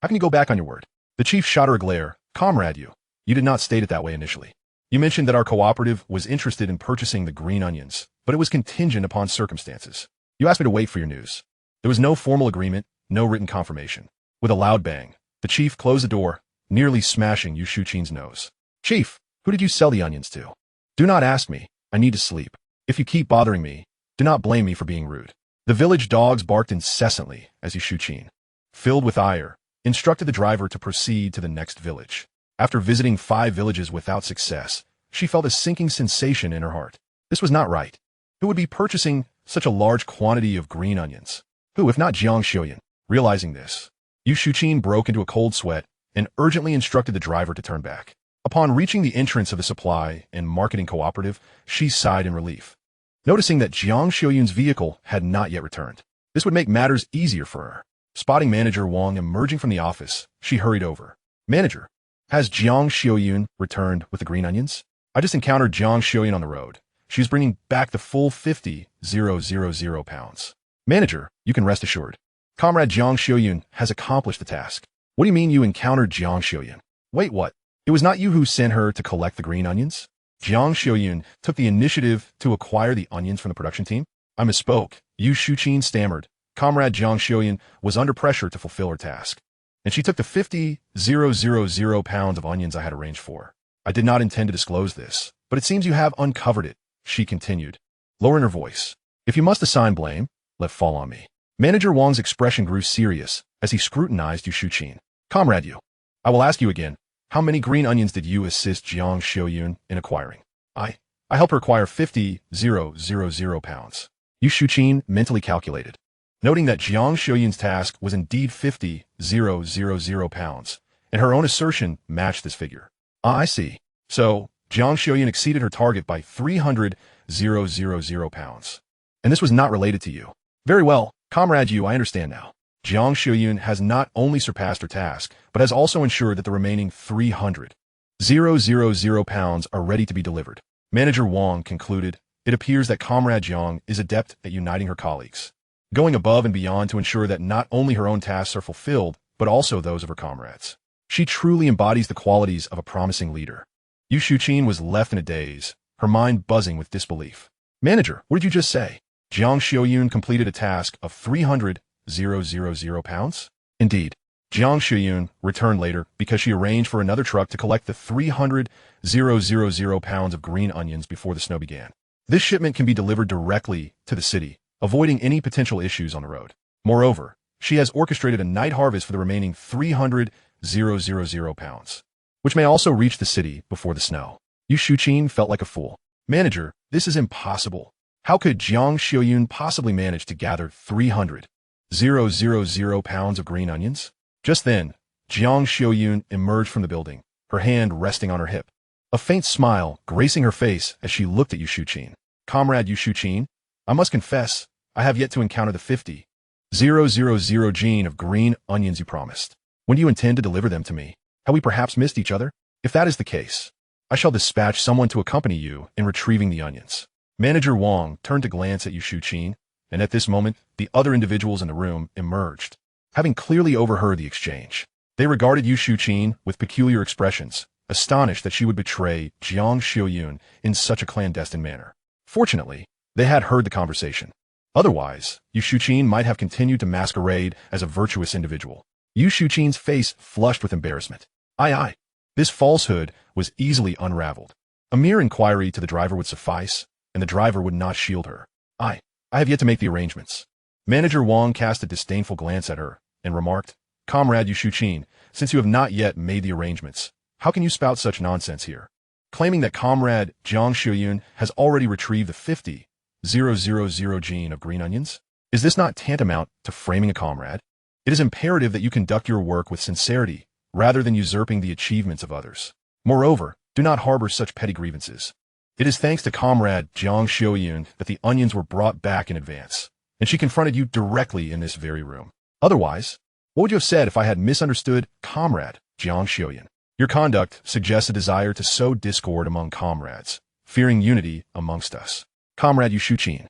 How can you go back on your word? The chief shot her a glare. Comrade Yu, you did not state it that way initially. You mentioned that our cooperative was interested in purchasing the green onions, but it was contingent upon circumstances. You asked me to wait for your news. There was no formal agreement, no written confirmation. With a loud bang, the chief closed the door, nearly smashing Yu Shuqin's nose. Chief, who did you sell the onions to? Do not ask me. I need to sleep. If you keep bothering me, do not blame me for being rude. The village dogs barked incessantly as Yu Shuqin, filled with ire, instructed the driver to proceed to the next village. After visiting 5 villages without success, she felt a sinking sensation in her heart. This was not right. Who would be purchasing such a large quantity of green onions? Who, if not Jiang Xiaoyun? Realizing this, Yu Shuqin broke into a cold sweat and urgently instructed the driver to turn back. Upon reaching the entrance of the supply and marketing cooperative, she sighed in relief, noticing that Jiang Xiaoyun's vehicle had not yet returned. This would make matters easier for her. Spotting Manager Wang emerging from the office, she hurried over. Manager, has Jiang Xiaoyun returned with the green onions? I just encountered Jiang Xiaoyun on the road. She is bringing back the full 50,000 pounds. Manager, you can rest assured. Comrade Jiang Xiuyun has accomplished the task. What do you mean you encountered Jiang Xiuyun? Wait, what? It was not you who sent her to collect the green onions? Jiang Xiuyun took the initiative to acquire the onions from the production team? I misspoke. Yu Shuqin stammered. Comrade Jiang Xiuyun was under pressure to fulfill her task, and she took the 50,000 pounds of onions I had arranged for. I did not intend to disclose this, but it seems you have uncovered it, she continued, lowering her voice. If you must assign blame, let fall on me. Manager Wang's expression grew serious as he scrutinized Yu Shuqin. Comrade Yu, I will ask you again, how many green onions did you assist Jiang Xiuyun in acquiring? I helped her acquire 50,000 pounds. Yu Shuqin mentally calculated, noting that Jiang Xiuyun's task was indeed 50,000 pounds, and her own assertion matched this figure. I see. So, Jiang Xiuyun exceeded her target by 300,000 pounds. And this was not related to you. Very well, Comrade Yu, I understand now. Jiang Xiuyun has not only surpassed her task, but has also ensured that the remaining 300,000 pounds are ready to be delivered. Manager Wang concluded, it appears that Comrade Jiang is adept at uniting her colleagues, going above and beyond to ensure that not only her own tasks are fulfilled, but also those of her comrades. She truly embodies the qualities of a promising leader. Yu Shuqin was left in a daze, her mind buzzing with disbelief. Manager, what did you just say? Jiang Xiuyun completed a task of 300,000 pounds? Indeed. Jiang Xiuyun returned later because she arranged for another truck to collect the 300,000 pounds of green onions before the snow began. This shipment can be delivered directly to the city, avoiding any potential issues on the road. Moreover, she has orchestrated a night harvest for the remaining 300,000 pounds, which may also reach the city before the snow. Yu Shuqin felt like a fool. Manager, this is impossible. How could Jiang Xiuyun possibly manage to gather 300,000 pounds of green onions? Just then, Jiang Xiuyun emerged from the building, her hand resting on her hip, a faint smile gracing her face as she looked at Yu Shuqin. Comrade Yu Shuqin, I must confess, I have yet to encounter the 50,000 gene of green onions you promised. When do you intend to deliver them to me? Have we perhaps missed each other? If that is the case, I shall dispatch someone to accompany you in retrieving the onions. Manager Wang turned to glance at Yu Shuqin, and at this moment, the other individuals in the room emerged, having clearly overheard the exchange. They regarded Yu Shuqin with peculiar expressions, astonished that she would betray Jiang Xiuyun in such a clandestine manner. Fortunately, they had heard the conversation. Otherwise, Yu Shuqin might have continued to masquerade as a virtuous individual. Yu Shuqin's face flushed with embarrassment. Aye. This falsehood was easily unraveled. A mere inquiry to the driver would suffice, and the driver would not shield her. I have yet to make the arrangements. Manager Wang cast a disdainful glance at her and remarked, Comrade Yu Shuqin, since you have not yet made the arrangements, how can you spout such nonsense here? Claiming that Comrade Jiang Xiuyun has already retrieved the 50,000 gene of green onions? Is this not tantamount to framing a comrade? It is imperative that you conduct your work with sincerity, rather than usurping the achievements of others. Moreover, do not harbor such petty grievances. It is thanks to Comrade Jiang Xiuyun that the onions were brought back in advance, and she confronted you directly in this very room. Otherwise, what would you have said if I had misunderstood Comrade Jiang Xiuyun? Your conduct suggests a desire to sow discord among comrades, fearing unity amongst us. Comrade Yu Shuqin,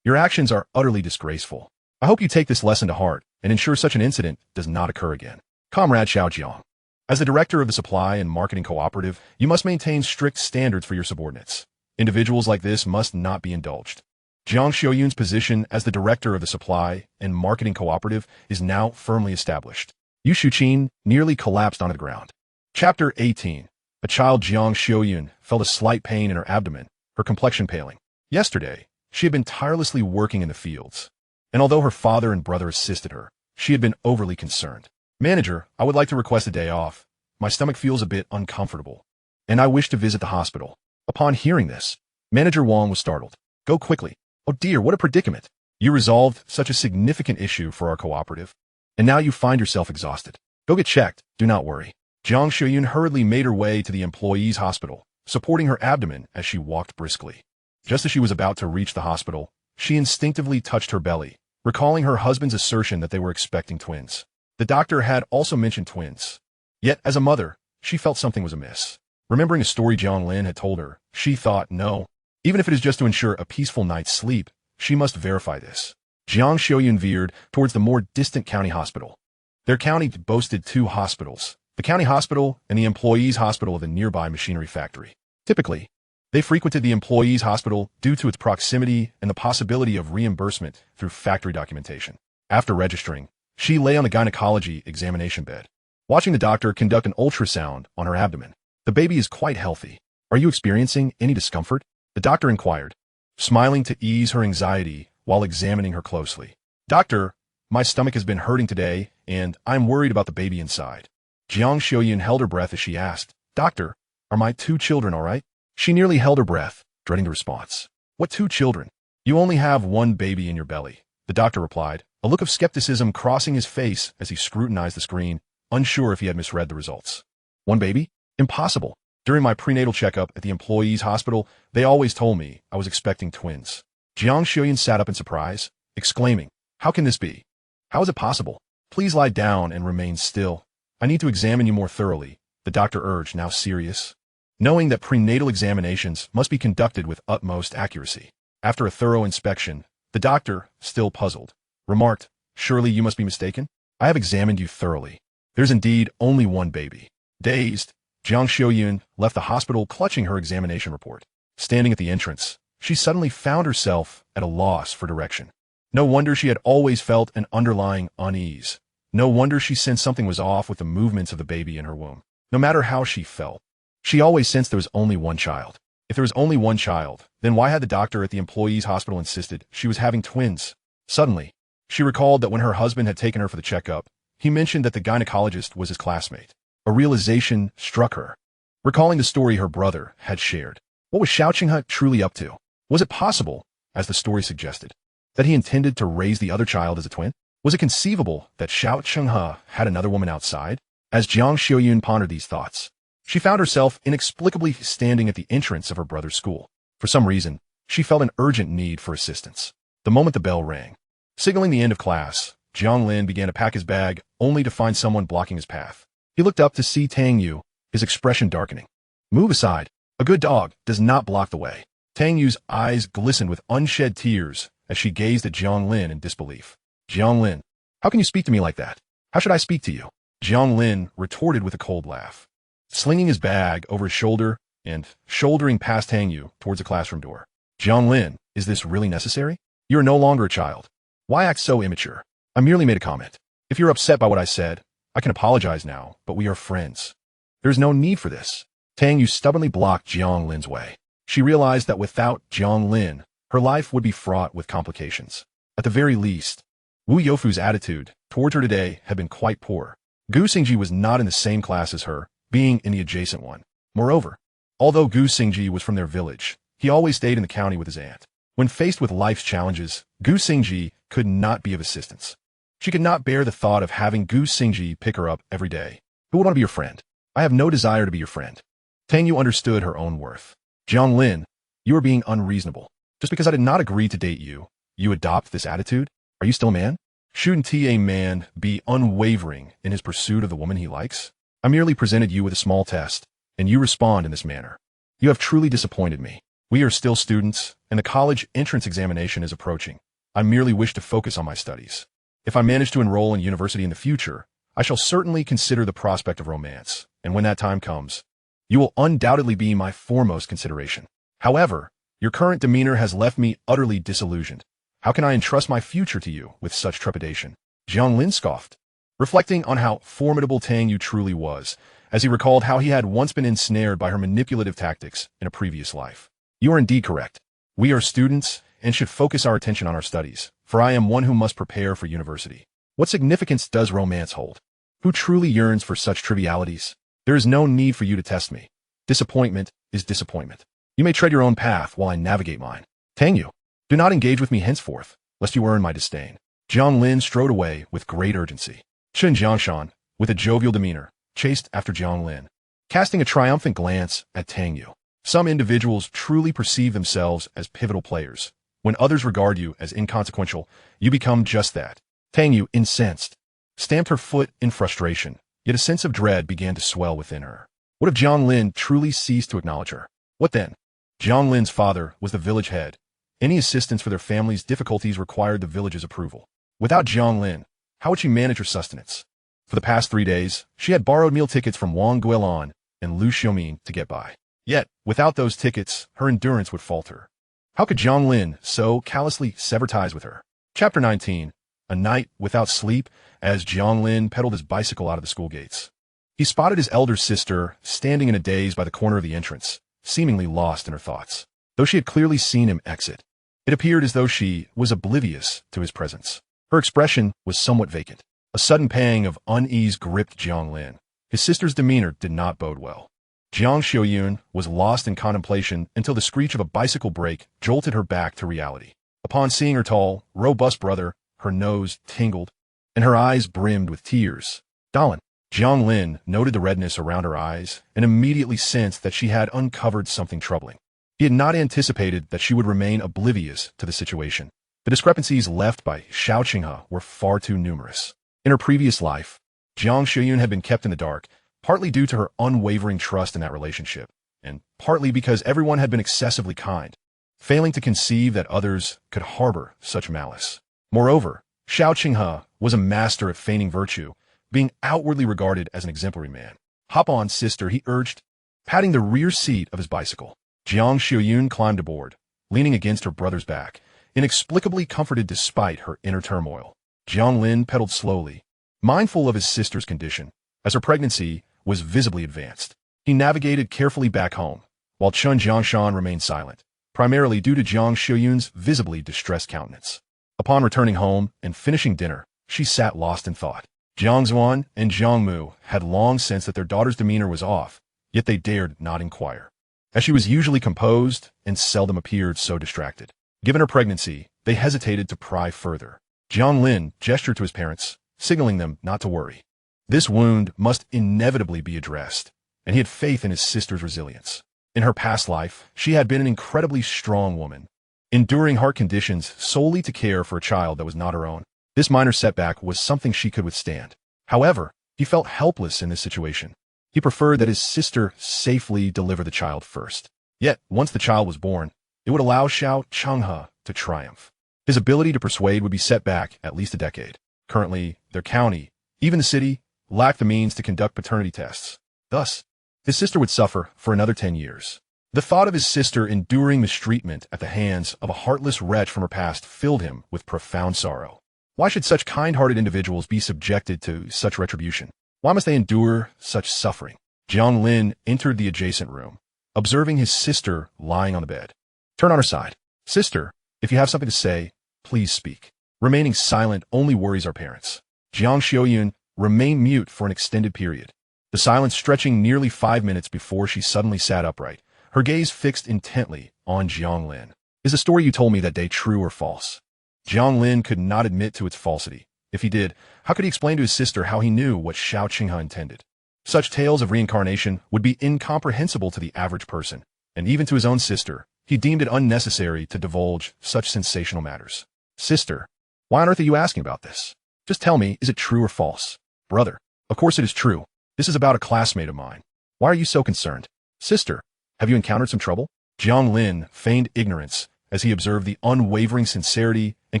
your actions are utterly disgraceful. I hope you take this lesson to heart and ensure such an incident does not occur again. Comrade Xiao Jiang, as the director of the supply and marketing cooperative, you must maintain strict standards for your subordinates. Individuals like this must not be indulged. Jiang Xiuyun's position as the director of the supply and marketing cooperative is now firmly established. Yu Shuqin nearly collapsed onto the ground. Chapter 18. A child Jiang Xiuyun felt a slight pain in her abdomen, her complexion paling. Yesterday, she had been tirelessly working in the fields, and although her father and brother assisted her, she had been overly concerned. Manager, I would like to request a day off. My stomach feels a bit uncomfortable, and I wish to visit the hospital. Upon hearing this, Manager Wang was startled. Go quickly. Oh dear, what a predicament. You resolved such a significant issue for our cooperative, and now you find yourself exhausted. Go get checked, do not worry. Jiang Xiuyun hurriedly made her way to the employee's hospital, supporting her abdomen as she walked briskly. Just as she was about to reach the hospital, she instinctively touched her belly, recalling her husband's assertion that they were expecting twins. The doctor had also mentioned twins. Yet, as a mother, she felt something was amiss. Remembering a story Jiang Lin had told her, she thought, no, Even if it is just to ensure a peaceful night's sleep, she must verify this. Jiang Xiuyun veered towards the more distant county hospital. Their county boasted 2 hospitals, the county hospital and the employees' hospital of the nearby machinery factory. Typically, they frequented the employees' hospital due to its proximity and the possibility of reimbursement through factory documentation. After registering, she lay on the gynecology examination bed, watching the doctor conduct an ultrasound on her abdomen. The baby is quite healthy. Are you experiencing any discomfort? The doctor inquired, smiling to ease her anxiety while examining her closely. Doctor, my stomach has been hurting today, and I'm worried about the baby inside. Jiang Xiuyun held her breath as she asked, Doctor, are my 2 children all right? She nearly held her breath, dreading the response. What 2 children? You only have 1 baby in your belly, the doctor replied, a look of skepticism crossing his face as he scrutinized the screen, unsure if he had misread the results. 1 baby? Impossible. During my prenatal checkup at the employees' hospital, they always told me I was expecting twins. Jiang Xiuyun sat up in surprise, exclaiming, How can this be? How is it possible? Please lie down and remain still. I need to examine you more thoroughly, the doctor urged, now serious, knowing that prenatal examinations must be conducted with utmost accuracy. After a thorough inspection, the doctor, still puzzled, remarked, Surely you must be mistaken? I have examined you thoroughly. There's indeed only 1 baby. Dazed, Jiang Xiuyun left the hospital clutching her examination report. Standing at the entrance, she suddenly found herself at a loss for direction. No wonder she had always felt an underlying unease. No wonder she sensed something was off with the movements of the baby in her womb. No matter how she felt, she always sensed there was only 1 child. If there was only 1 child, then why had the doctor at the employees' hospital insisted she was having twins? Suddenly, she recalled that when her husband had taken her for the checkup, he mentioned that the gynecologist was his classmate. A realization struck her, recalling the story her brother had shared. What was Xiao Qinghe truly up to? Was it possible, as the story suggested, that he intended to raise the other child as a twin? Was it conceivable that Xiao Qinghe had another woman outside? As Jiang Xiuyun pondered these thoughts, she found herself inexplicably standing at the entrance of her brother's school. For some reason, she felt an urgent need for assistance. The moment the bell rang, signaling the end of class, Jiang Lin began to pack his bag, only to find someone blocking his path. He looked up to see Tang Yue, his expression darkening. Move aside. A good dog does not block the way. Tang Yue's eyes glistened with unshed tears as she gazed at Jiang Lin in disbelief. Jiang Lin, how can you speak to me like that? How should I speak to you? Jiang Lin retorted with a cold laugh, slinging his bag over his shoulder and shouldering past Tang Yue towards the classroom door. Jiang Lin, is this really necessary? You are no longer a child. Why act so immature? I merely made a comment. If you're upset by what I said, I can apologize now, but we are friends. There's no need for this. Tang Yue stubbornly blocked Jiang Lin's way. She realized that without Jiang Lin, her life would be fraught with complications. At the very least, Wu Youfu's attitude towards her today had been quite poor. Gu Xingji was not in the same class as her, being in the adjacent one. Moreover, although Gu Xingji was from their village, he always stayed in the county with his aunt. When faced with life's challenges, Gu Xingji could not be of assistance. She could not bear the thought of having Gu Xingji pick her up every day. Who would want to be your friend? I have no desire to be your friend. Tang Yue understood her own worth. Jiang Lin, you are being unreasonable. Just because I did not agree to date you, you adopt this attitude? Are you still a man? Shouldn't a man be unwavering in his pursuit of the woman he likes? I merely presented you with a small test, and you respond in this manner. You have truly disappointed me. We are still students, and the college entrance examination is approaching. I merely wish to focus on my studies. If I manage to enroll in university in the future, I shall certainly consider the prospect of romance, and when that time comes, you will undoubtedly be my foremost consideration. However, your current demeanor has left me utterly disillusioned. How can I entrust my future to you with such trepidation? Jiang Lin scoffed, reflecting on how formidable Tang Yue truly was, as he recalled how he had once been ensnared by her manipulative tactics in a previous life. You are indeed correct. We are students and should focus our attention on our studies, for I am one who must prepare for university. What significance does romance hold? Who truly yearns for such trivialities? There is no need for you to test me. Disappointment is disappointment. You may tread your own path while I navigate mine. Tang Yue, do not engage with me henceforth, lest you earn my disdain. Jiang Lin strode away with great urgency. Chen Jiangshan, with a jovial demeanor, chased after Jiang Lin, casting a triumphant glance at Tang Yue. Some individuals truly perceive themselves as pivotal players. When others regard you as inconsequential, you become just that. Tang Yue, incensed, stamped her foot in frustration, yet a sense of dread began to swell within her. What if Jiang Lin truly ceased to acknowledge her? What then? Jiang Lin's father was the village head. Any assistance for their family's difficulties required the village's approval. Without Jiang Lin, how would she manage her sustenance? For the past 3 days, she had borrowed meal tickets from Wang Guilan and Lu Xiumin to get by. Yet, without those tickets, her endurance would falter. How could Jiang Lin so callously sever ties with her? Chapter 19. A night without sleep as Jiang Lin pedaled his bicycle out of the school gates. He spotted his elder sister standing in a daze by the corner of the entrance, seemingly lost in her thoughts. Though she had clearly seen him exit, it appeared as though she was oblivious to his presence. Her expression was somewhat vacant. A sudden pang of unease gripped Jiang Lin. His sister's demeanor did not bode well. Jiang Xiuyun was lost in contemplation until the screech of a bicycle brake jolted her back to reality. Upon seeing her tall, robust brother, her nose tingled, and her eyes brimmed with tears. Dalin. Jiang Lin noted the redness around her eyes and immediately sensed that she had uncovered something troubling. He had not anticipated that she would remain oblivious to the situation. The discrepancies left by Xiao Qinghe were far too numerous. In her previous life, Jiang Xiuyun had been kept in the dark, partly due to her unwavering trust in that relationship, and partly because everyone had been excessively kind, failing to conceive that others could harbor such malice. Moreover, Xiao Qinghe was a master at feigning virtue, being outwardly regarded as an exemplary man. "Hop on, sister," he urged, patting the rear seat of his bicycle. Jiang Xiuyun climbed aboard, leaning against her brother's back, inexplicably comforted despite her inner turmoil. Jiang Lin pedaled slowly, mindful of his sister's condition, as her pregnancy was visibly advanced. He navigated carefully back home, while Chun Jiangshan remained silent, primarily due to Jiang Xiuyun's visibly distressed countenance. Upon returning home and finishing dinner, she sat lost in thought. Jiang Zuan and Jiang Mu had long sensed that their daughter's demeanor was off, yet they dared not inquire, as she was usually composed and seldom appeared so distracted. Given her pregnancy, they hesitated to pry further. Jiang Lin gestured to his parents, signaling them not to worry. This wound must inevitably be addressed, and he had faith in his sister's resilience. In her past life, she had been an incredibly strong woman, enduring hard conditions solely to care for a child that was not her own. This minor setback was something she could withstand. However, he felt helpless in this situation. He preferred that his sister safely deliver the child first. Yet, once the child was born, it would allow Xiao Changhe to triumph. His ability to persuade would be set back at least a decade. Currently, their county, even the city, lacked the means to conduct paternity tests. Thus, his sister would suffer for another 10 years. The thought of his sister enduring mistreatment at the hands of a heartless wretch from her past filled him with profound sorrow. Why should such kind-hearted individuals be subjected to such retribution? Why must they endure such suffering? Jiang Lin entered the adjacent room, observing his sister lying on the bed. Turn on her side. "Sister, if you have something to say, please speak. Remaining silent only worries our parents." Jiang Xiuyun remained mute for an extended period, the silence stretching nearly 5 minutes before she suddenly sat upright, her gaze fixed intently on Jiang Lin. "Is the story you told me that day true or false?" Jiang Lin could not admit to its falsity. If he did, how could he explain to his sister how he knew what Xiao Qinghe intended? Such tales of reincarnation would be incomprehensible to the average person, and even to his own sister, he deemed it unnecessary to divulge such sensational matters. "Sister, why on earth are you asking about this? Just tell me, is it true or false?" "Brother, of course it is true. This is about a classmate of mine. Why are you so concerned?" "Sister, have you encountered some trouble?" Jiang Lin feigned ignorance as he observed the unwavering sincerity and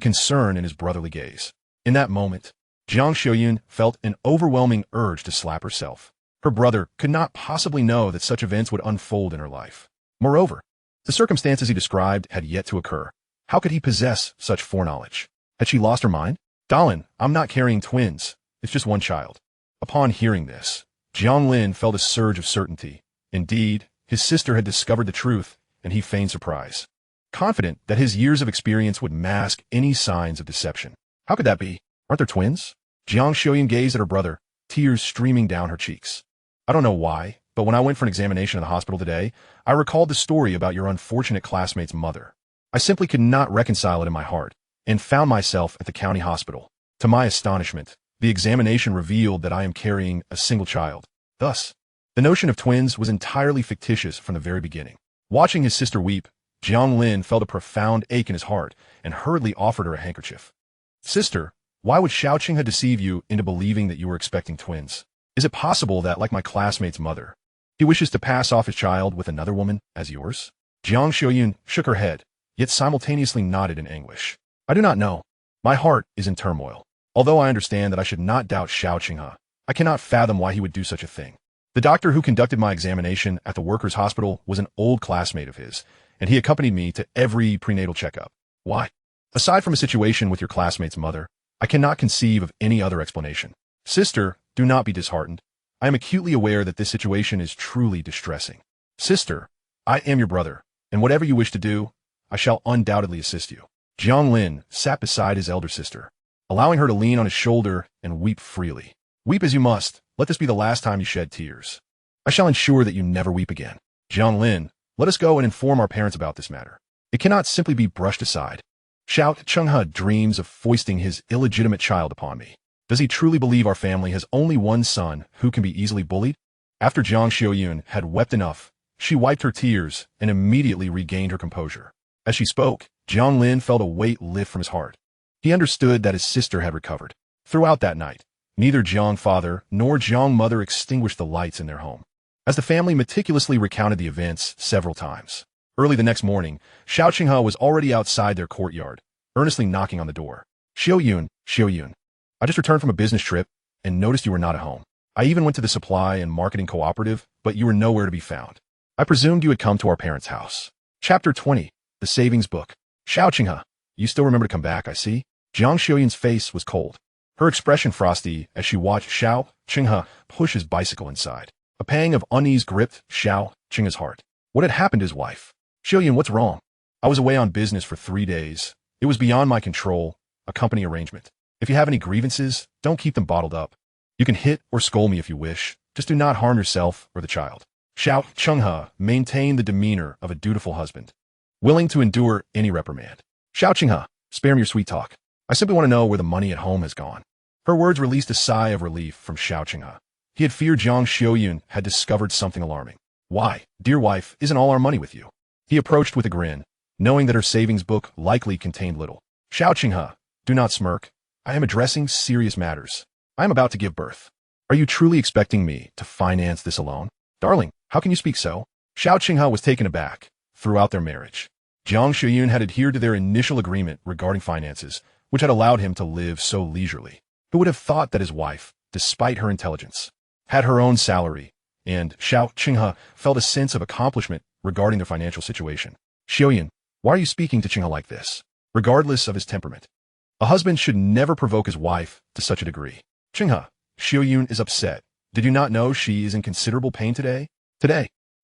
concern in his brotherly gaze. In that moment, Jiang Xiuyun felt an overwhelming urge to slap herself. Her brother could not possibly know that such events would unfold in her life. Moreover, the circumstances he described had yet to occur. How could he possess such foreknowledge? Had she lost her mind? "Dalin, I'm not carrying twins. It's just one child." Upon hearing this, Jiang Lin felt a surge of certainty. Indeed, his sister had discovered the truth, and he feigned surprise, confident that his years of experience would mask any signs of deception. "How could that be? Aren't there twins?" Jiang Xiuyun gazed at her brother, tears streaming down her cheeks. "I don't know why, but when I went for an examination in the hospital today, I recalled the story about your unfortunate classmate's mother. I simply could not reconcile it in my heart, and found myself at the county hospital. To my astonishment, the examination revealed that I am carrying a single child. Thus, the notion of twins was entirely fictitious from the very beginning." Watching his sister weep, Jiang Lin felt a profound ache in his heart and hurriedly offered her a handkerchief. "Sister, why would Xiao Qinghe deceive you into believing that you were expecting twins? Is it possible that, like my classmate's mother, he wishes to pass off his child with another woman as yours?" Jiang Xiaoyun shook her head, yet simultaneously nodded in anguish. I do not know. My heart is in turmoil. Although I understand that I should not doubt Xiao Qinghe, I cannot fathom why he would do such a thing. The doctor who conducted my examination at the workers' hospital was an old classmate of his, and he accompanied me to every prenatal checkup. Why? Aside from a situation with your classmate's mother, I cannot conceive of any other explanation. Sister, do not be disheartened. I am acutely aware that this situation is truly distressing. Sister, I am your brother, and whatever you wish to do, I shall undoubtedly assist you. Jiang Lin sat beside his elder sister, allowing her to lean on his shoulder and weep freely. Weep as you must. Let this be the last time you shed tears. I shall ensure that you never weep again. Jiang Lin, let us go and inform our parents about this matter. It cannot simply be brushed aside. Xiao Qinghe dreams of foisting his illegitimate child upon me. Does he truly believe our family has only one son who can be easily bullied? After Jiang Xiaoyun had wept enough, she wiped her tears and immediately regained her composure. As she spoke, Jiang Lin felt a weight lift from his heart. He understood that his sister had recovered. Throughout that night, neither Jiang father nor Jiang mother extinguished the lights in their home, as the family meticulously recounted the events several times. Early the next morning, Xiao Qinghe was already outside their courtyard, earnestly knocking on the door. Xiaoyun, I just returned from a business trip and noticed you were not at home. I even went to the supply and marketing cooperative, but you were nowhere to be found. I presumed you had come to our parents' house. Chapter 20, The Savings Book. Xiao Qinghe, you still remember to come back, I see. Jiang Xiaoyun's face was cold, her expression frosty as she watched Xiao Qinghe push his bicycle inside. A pang of unease gripped Xiao Qinghe's heart. What had happened to his wife? Xiaoyun, what's wrong? I was away on business for 3 days. It was beyond my control, a company arrangement. If you have any grievances, don't keep them bottled up. You can hit or scold me if you wish. Just do not harm yourself or the child. Xiao Qinghe maintained the demeanor of a dutiful husband, willing to endure any reprimand. Xiao Qinghe, spare me your sweet talk. I simply want to know where the money at home has gone. Her words released a sigh of relief from Xiao Qinghe. He had feared Jiang Xiaoyun had discovered something alarming. Why, dear wife, isn't all our money with you? He approached with a grin, knowing that her savings book likely contained little. Xiao Qinghe, do not smirk. I am addressing serious matters. I am about to give birth. Are you truly expecting me to finance this alone? Darling, how can you speak so? Xiao Qinghe was taken aback. Throughout their marriage, Jiang Xiaoyun had adhered to their initial agreement regarding finances, which had allowed him to live so leisurely. Who would have thought that his wife, despite her intelligence, had her own salary, and Xiao Qinghe felt a sense of accomplishment regarding their financial situation. Xiaoyun, why are you speaking to Qinghe like this? Regardless of his temperament, a husband should never provoke his wife to such a degree. Qinghe, Xiaoyun is upset. Did you not know she is in considerable pain today?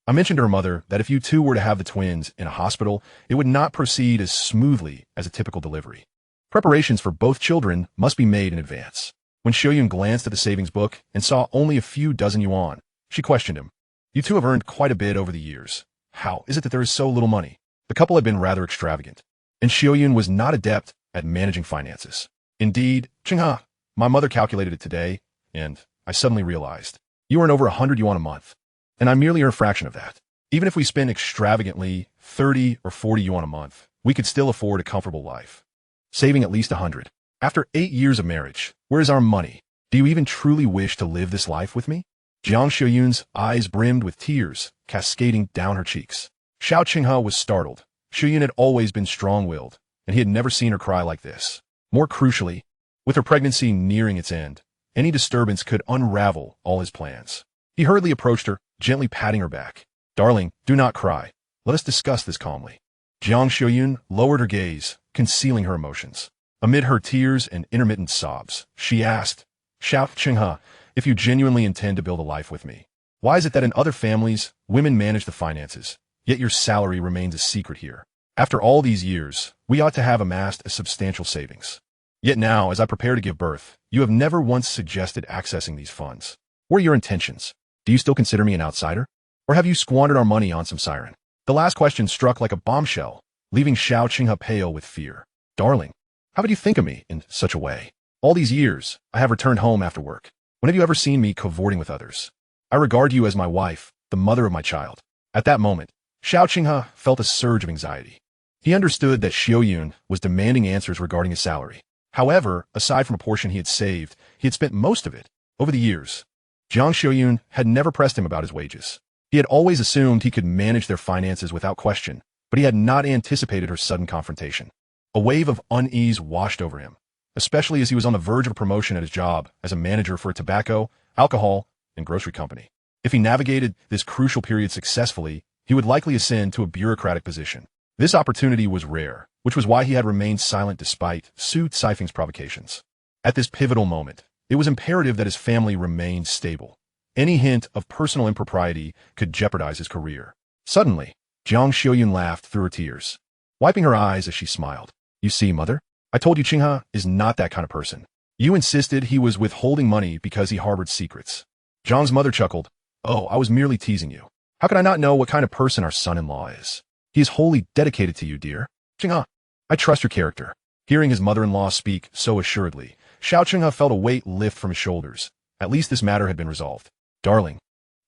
I mentioned to her mother that if you two were to have the twins in a hospital, it would not proceed as smoothly as a typical delivery. Preparations for both children must be made in advance. When Xiaoyun glanced at the savings book and saw only a few dozen yuan, she questioned him. You two have earned quite a bit over the years. How is it that there is so little money? The couple had been rather extravagant, and Xiaoyun was not adept at managing finances. Indeed, Qinghe, my mother calculated it today, and I suddenly realized you earn over 100 yuan a month, and I merely earn a fraction of that. Even if we spend extravagantly 30 or 40 yuan a month, we could still afford a comfortable life, saving at least 100. After 8 years of marriage, where is our money? Do you even truly wish to live this life with me? Jiang Xiaoyun's eyes brimmed with tears, cascading down her cheeks. Xiao Qinghe was startled. Xiaoyun had always been strong-willed, and he had never seen her cry like this. More crucially, with her pregnancy nearing its end, any disturbance could unravel all his plans. He hurriedly approached her, gently patting her back. Darling, do not cry. Let us discuss this calmly. Jiang Xiaoyun lowered her gaze, concealing her emotions. Amid her tears and intermittent sobs, she asked, Xiao Qinghe, if you genuinely intend to build a life with me, why is it that in other families, women manage the finances, yet your salary remains a secret here? After all these years, we ought to have amassed a substantial savings. Yet now, as I prepare to give birth, you have never once suggested accessing these funds. What are your intentions? Do you still consider me an outsider? Or have you squandered our money on some siren? The last question struck like a bombshell, leaving Xiao Qinghe pale with fear. Darling, how would you think of me in such a way? All these years, I have returned home after work. When have you ever seen me cavorting with others? I regard you as my wife, the mother of my child. At that moment, Xiao Qinghe felt a surge of anxiety. He understood that Xiaoyun was demanding answers regarding his salary. However, aside from a portion he had saved, he had spent most of it. Over the years, Jiang Xiaoyun had never pressed him about his wages. He had always assumed he could manage their finances without question, but he had not anticipated her sudden confrontation. A wave of unease washed over him, especially as he was on the verge of a promotion at his job as a manager for a tobacco, alcohol, and grocery company. If he navigated this crucial period successfully, he would likely ascend to a bureaucratic position. This opportunity was rare, which was why he had remained silent despite Su Caifeng's provocations. At this pivotal moment, it was imperative that his family remained stable. Any hint of personal impropriety could jeopardize his career. Suddenly, Jiang Xiuyun laughed through her tears, wiping her eyes as she smiled. You see, mother, I told you Qinghe is not that kind of person. You insisted he was withholding money because he harbored secrets. Jiang's mother chuckled. Oh, I was merely teasing you. How could I not know what kind of person our son-in-law is? He is wholly dedicated to you, dear. Qinghe, I trust your character. Hearing his mother-in-law speak so assuredly, Xiao Qinghe felt a weight lift from his shoulders. At least this matter had been resolved. Darling,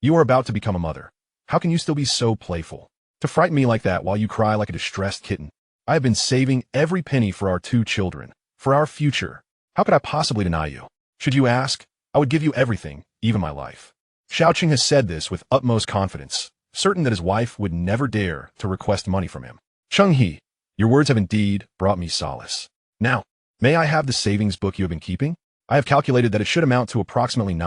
you are about to become a mother. How can you still be so playful? To frighten me like that while you cry like a distressed kitten. I have been saving every penny for our 2 children, for our future. How could I possibly deny you? Should you ask, I would give you everything, even my life. Xiao Qinghe said this with utmost confidence, certain that his wife would never dare to request money from him. Cheng-He, your words have indeed brought me solace. Now, may I have the savings book you have been keeping? I have calculated that it should amount to approximately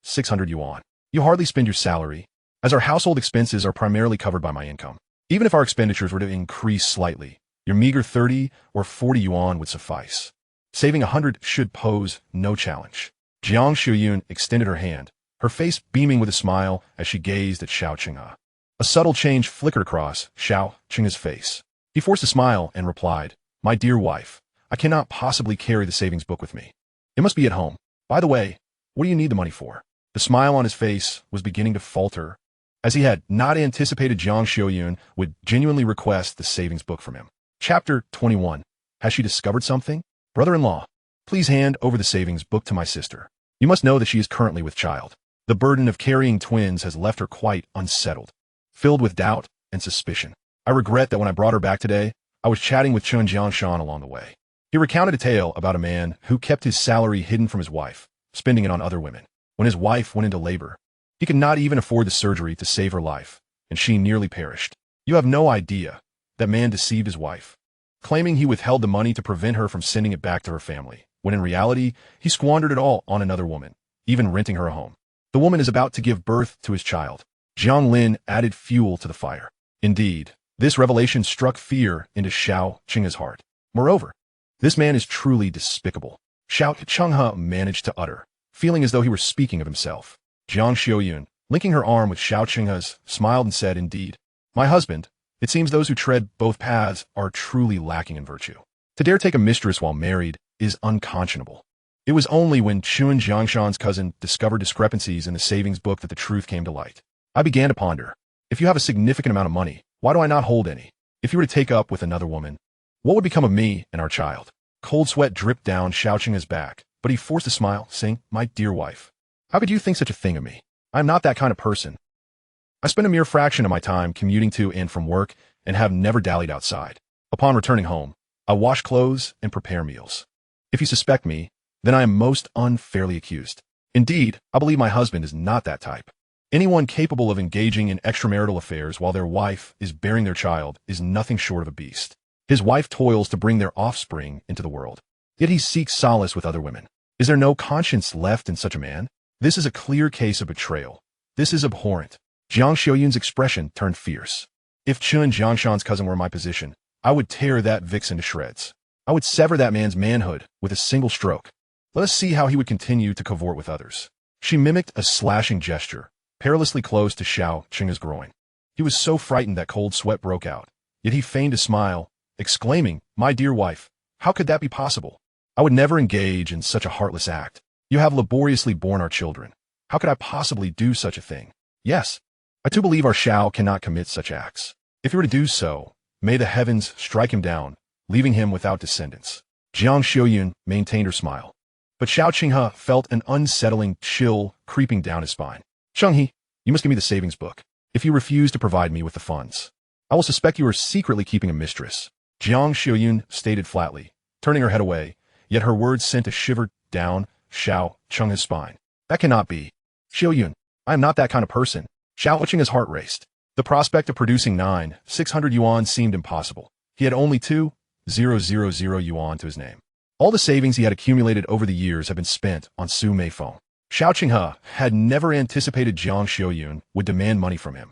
600 yuan. You hardly spend your salary, as our household expenses are primarily covered by my income. Even if our expenditures were to increase slightly, your meager 30 or 40 yuan would suffice. Saving 100 should pose no challenge. Jiang Xiuyun extended her hand, her face beaming with a smile as she gazed at Xiao Qinghe. A subtle change flickered across Xiao Qinghe's face. He forced a smile and replied, My dear wife, I cannot possibly carry the savings book with me. It must be at home. By the way, what do you need the money for? The smile on his face was beginning to falter, as he had not anticipated Jiang Xiuyun would genuinely request the savings book from him. Chapter 21. Has she discovered something? Brother-in-law, please hand over the savings book to my sister. You must know that she is currently with child. The burden of carrying twins has left her quite unsettled, filled with doubt and suspicion. I regret that when I brought her back today, I was chatting with Chun Jiangshan along the way. He recounted a tale about a man who kept his salary hidden from his wife, spending it on other women. When his wife went into labor, he could not even afford the surgery to save her life, and she nearly perished. You have no idea. That man deceived his wife, claiming he withheld the money to prevent her from sending it back to her family, when in reality, he squandered it all on another woman, even renting her a home. The woman is about to give birth to his child. Jiang Lin added fuel to the fire. Indeed, this revelation struck fear into Xiao Qinghe's heart. Moreover, this man is truly despicable. Xiao Qinghe managed to utter, feeling as though he were speaking of himself. Jiang Xiuyun, linking her arm with Xiao Qinghe's, smiled and said, Indeed, my husband, it seems those who tread both paths are truly lacking in virtue. To dare take a mistress while married is unconscionable. It was only when Chun Jiangshan's cousin discovered discrepancies in the savings book that the truth came to light. I began to ponder. If you have a significant amount of money, why do I not hold any? If you were to take up with another woman, what would become of me and our child? Cold sweat dripped down Xiao Qinghe's back, but he forced a smile, saying, My dear wife, how could you think such a thing of me? I am not that kind of person. I spend a mere fraction of my time commuting to and from work and have never dallied outside. Upon returning home, I wash clothes and prepare meals. If you suspect me, then I am most unfairly accused. Indeed, I believe my husband is not that type. Anyone capable of engaging in extramarital affairs while their wife is bearing their child is nothing short of a beast. His wife toils to bring their offspring into the world, yet he seeks solace with other women. Is there no conscience left in such a man? This is a clear case of betrayal. This is abhorrent. Jiang Xiuyun's expression turned fierce. If Chun Jiangshan's cousin were in my position, I would tear that vixen to shreds. I would sever that man's manhood with a single stroke. Let us see how he would continue to cavort with others. She mimicked a slashing gesture, perilously close to Xiao Qinghe's groin. He was so frightened that cold sweat broke out, yet he feigned a smile, exclaiming, My dear wife, how could that be possible? I would never engage in such a heartless act. You have laboriously borne our children. How could I possibly do such a thing? Yes, I too believe our Xiao cannot commit such acts. If he were to do so, may the heavens strike him down, leaving him without descendants. Jiang Xiuyun maintained her smile, but Xiao Qinghe felt an unsettling chill creeping down his spine. Cheng-He, you must give me the savings book. If you refuse to provide me with the funds, I will suspect you are secretly keeping a mistress. Jiang Xiuyun stated flatly, turning her head away, yet her words sent a shiver down Xiao Qinghe's spine. That cannot be. Xiuyun, I am not that kind of person. Xiao Qinghe's heart raced. The prospect of producing 600 yuan seemed impossible. He had only 2,000 yuan to his name. All the savings he had accumulated over the years had been spent on Su Meifeng. Xiao Qinghe had never anticipated Jiang Xiuyun would demand money from him.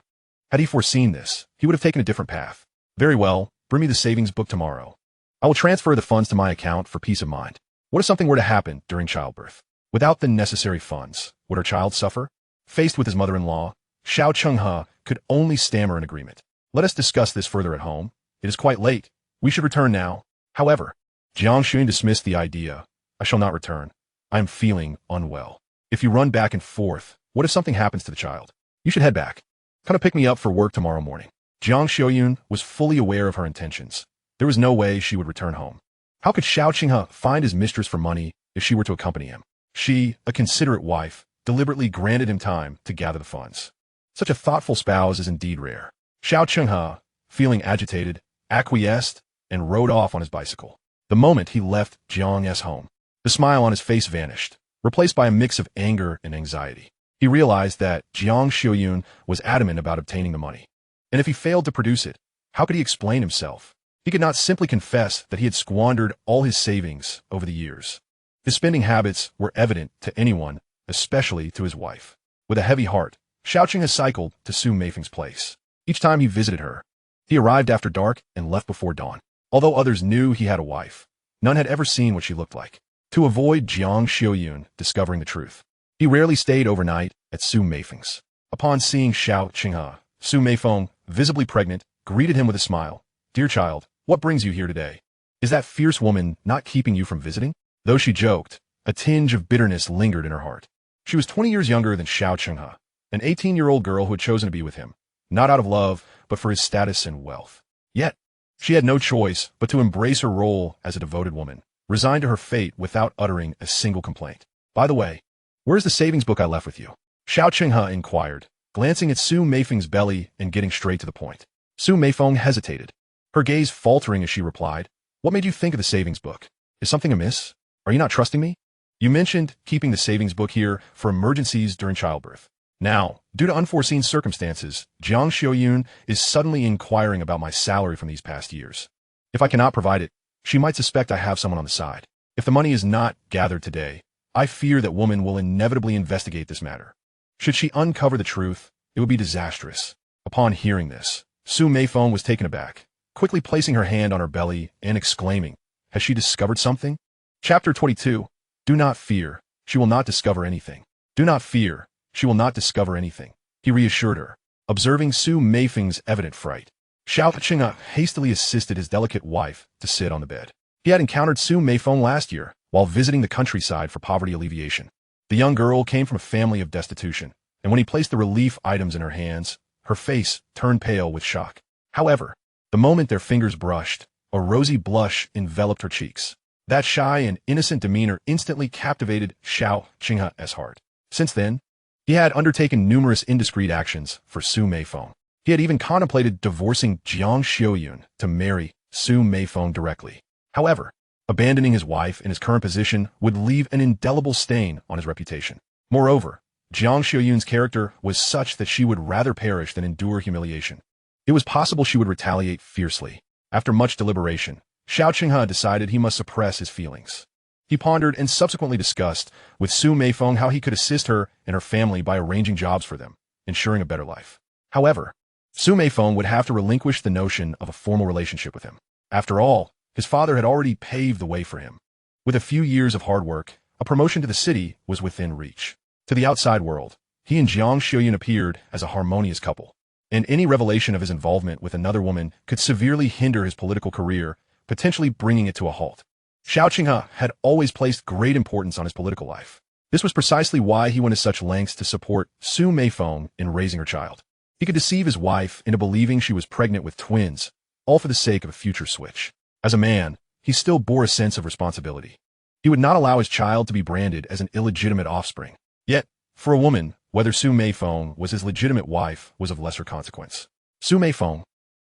Had he foreseen this, he would have taken a different path. Very well, bring me the savings book tomorrow. I will transfer the funds to my account for peace of mind. What if something were to happen during childbirth? Without the necessary funds, would her child suffer? Faced with his mother-in-law, Xiao Qinghe could only stammer an agreement. Let us discuss this further at home. It is quite late. We should return now. However, Jiang Xuyun dismissed the idea. I shall not return. I am feeling unwell. If you run back and forth, what if something happens to the child? You should head back. Come to pick me up for work tomorrow morning. Jiang Xiuyun was fully aware of her intentions. There was no way she would return home. How could Xiao Qinghe find his mistress for money if she were to accompany him? She, a considerate wife, deliberately granted him time to gather the funds. Such a thoughtful spouse is indeed rare. Xiao Qinghe, feeling agitated, acquiesced and rode off on his bicycle. The moment he left Jiang's home, the smile on his face vanished, replaced by a mix of anger and anxiety. He realized that Jiang Xiuyun was adamant about obtaining the money. And if he failed to produce it, how could he explain himself? He could not simply confess that he had squandered all his savings over the years. His spending habits were evident to anyone, especially to his wife. With a heavy heart, Xiao Qinghe cycled to Su Meifeng's place. Each time he visited her, he arrived after dark and left before dawn. Although others knew he had a wife, none had ever seen what she looked like. To avoid Jiang Xiuyun discovering the truth, he rarely stayed overnight at Su Meifeng's. Upon seeing Xiao Qinghe, Su Meifeng, visibly pregnant, greeted him with a smile. Dear child, what brings you here today? Is that fierce woman not keeping you from visiting? Though she joked, a tinge of bitterness lingered in her heart. She was 20 years younger than Xiao Qinghe, an 18-year-old girl who had chosen to be with him, not out of love, but for his status and wealth. Yet, she had no choice but to embrace her role as a devoted woman, resigned to her fate without uttering a single complaint. By the way, where's the savings book I left with you? Xiao Qinghe inquired, glancing at Su Meifeng's belly and getting straight to the point. Su Meifeng hesitated, her gaze faltering as she replied, What made you think of the savings book? Is something amiss? Are you not trusting me? You mentioned keeping the savings book here for emergencies during childbirth. Now, due to unforeseen circumstances, Jiang Xiuyun is suddenly inquiring about my salary from these past years. If I cannot provide it, she might suspect I have someone on the side. If the money is not gathered today, I fear that woman will inevitably investigate this matter. Should she uncover the truth, it would be disastrous. Upon hearing this, Su Meifeng was taken aback, quickly placing her hand on her belly and exclaiming, Has she discovered something? Chapter 22. Do not fear, she will not discover anything. Do not fear, she will not discover anything, he reassured her, observing Su Meifeng's evident fright. Xiao Qinghe hastily assisted his delicate wife to sit on the bed. He had encountered Su Meifeng last year while visiting the countryside for poverty alleviation. The young girl came from a family of destitution, and when he placed the relief items in her hands, her face turned pale with shock. However, the moment their fingers brushed, a rosy blush enveloped her cheeks. That shy and innocent demeanor instantly captivated Xiao Qinghe's heart. Since then, he had undertaken numerous indiscreet actions for Su Meifeng. He had even contemplated divorcing Jiang Xiuyun to marry Su Meifeng directly. However, abandoning his wife in his current position would leave an indelible stain on his reputation. Moreover, Jiang Xiuyun's character was such that she would rather perish than endure humiliation. It was possible she would retaliate fiercely. After much deliberation, Xiao Qinghe decided he must suppress his feelings. He pondered and subsequently discussed with Su Meifeng how he could assist her and her family by arranging jobs for them, ensuring a better life. However, Su Meifeng would have to relinquish the notion of a formal relationship with him. After all, his father had already paved the way for him. With a few years of hard work, a promotion to the city was within reach. To the outside world, he and Jiang Xiuyun appeared as a harmonious couple, and any revelation of his involvement with another woman could severely hinder his political career, potentially bringing it to a halt. Xiao Qinghe had always placed great importance on his political life. This was precisely why he went to such lengths to support Su Meifeng in raising her child. He could deceive his wife into believing she was pregnant with twins, all for the sake of a future switch. As a man, he still bore a sense of responsibility. He would not allow his child to be branded as an illegitimate offspring. Yet, for a woman, whether Su Meifeng was his legitimate wife was of lesser consequence. Su Meifeng,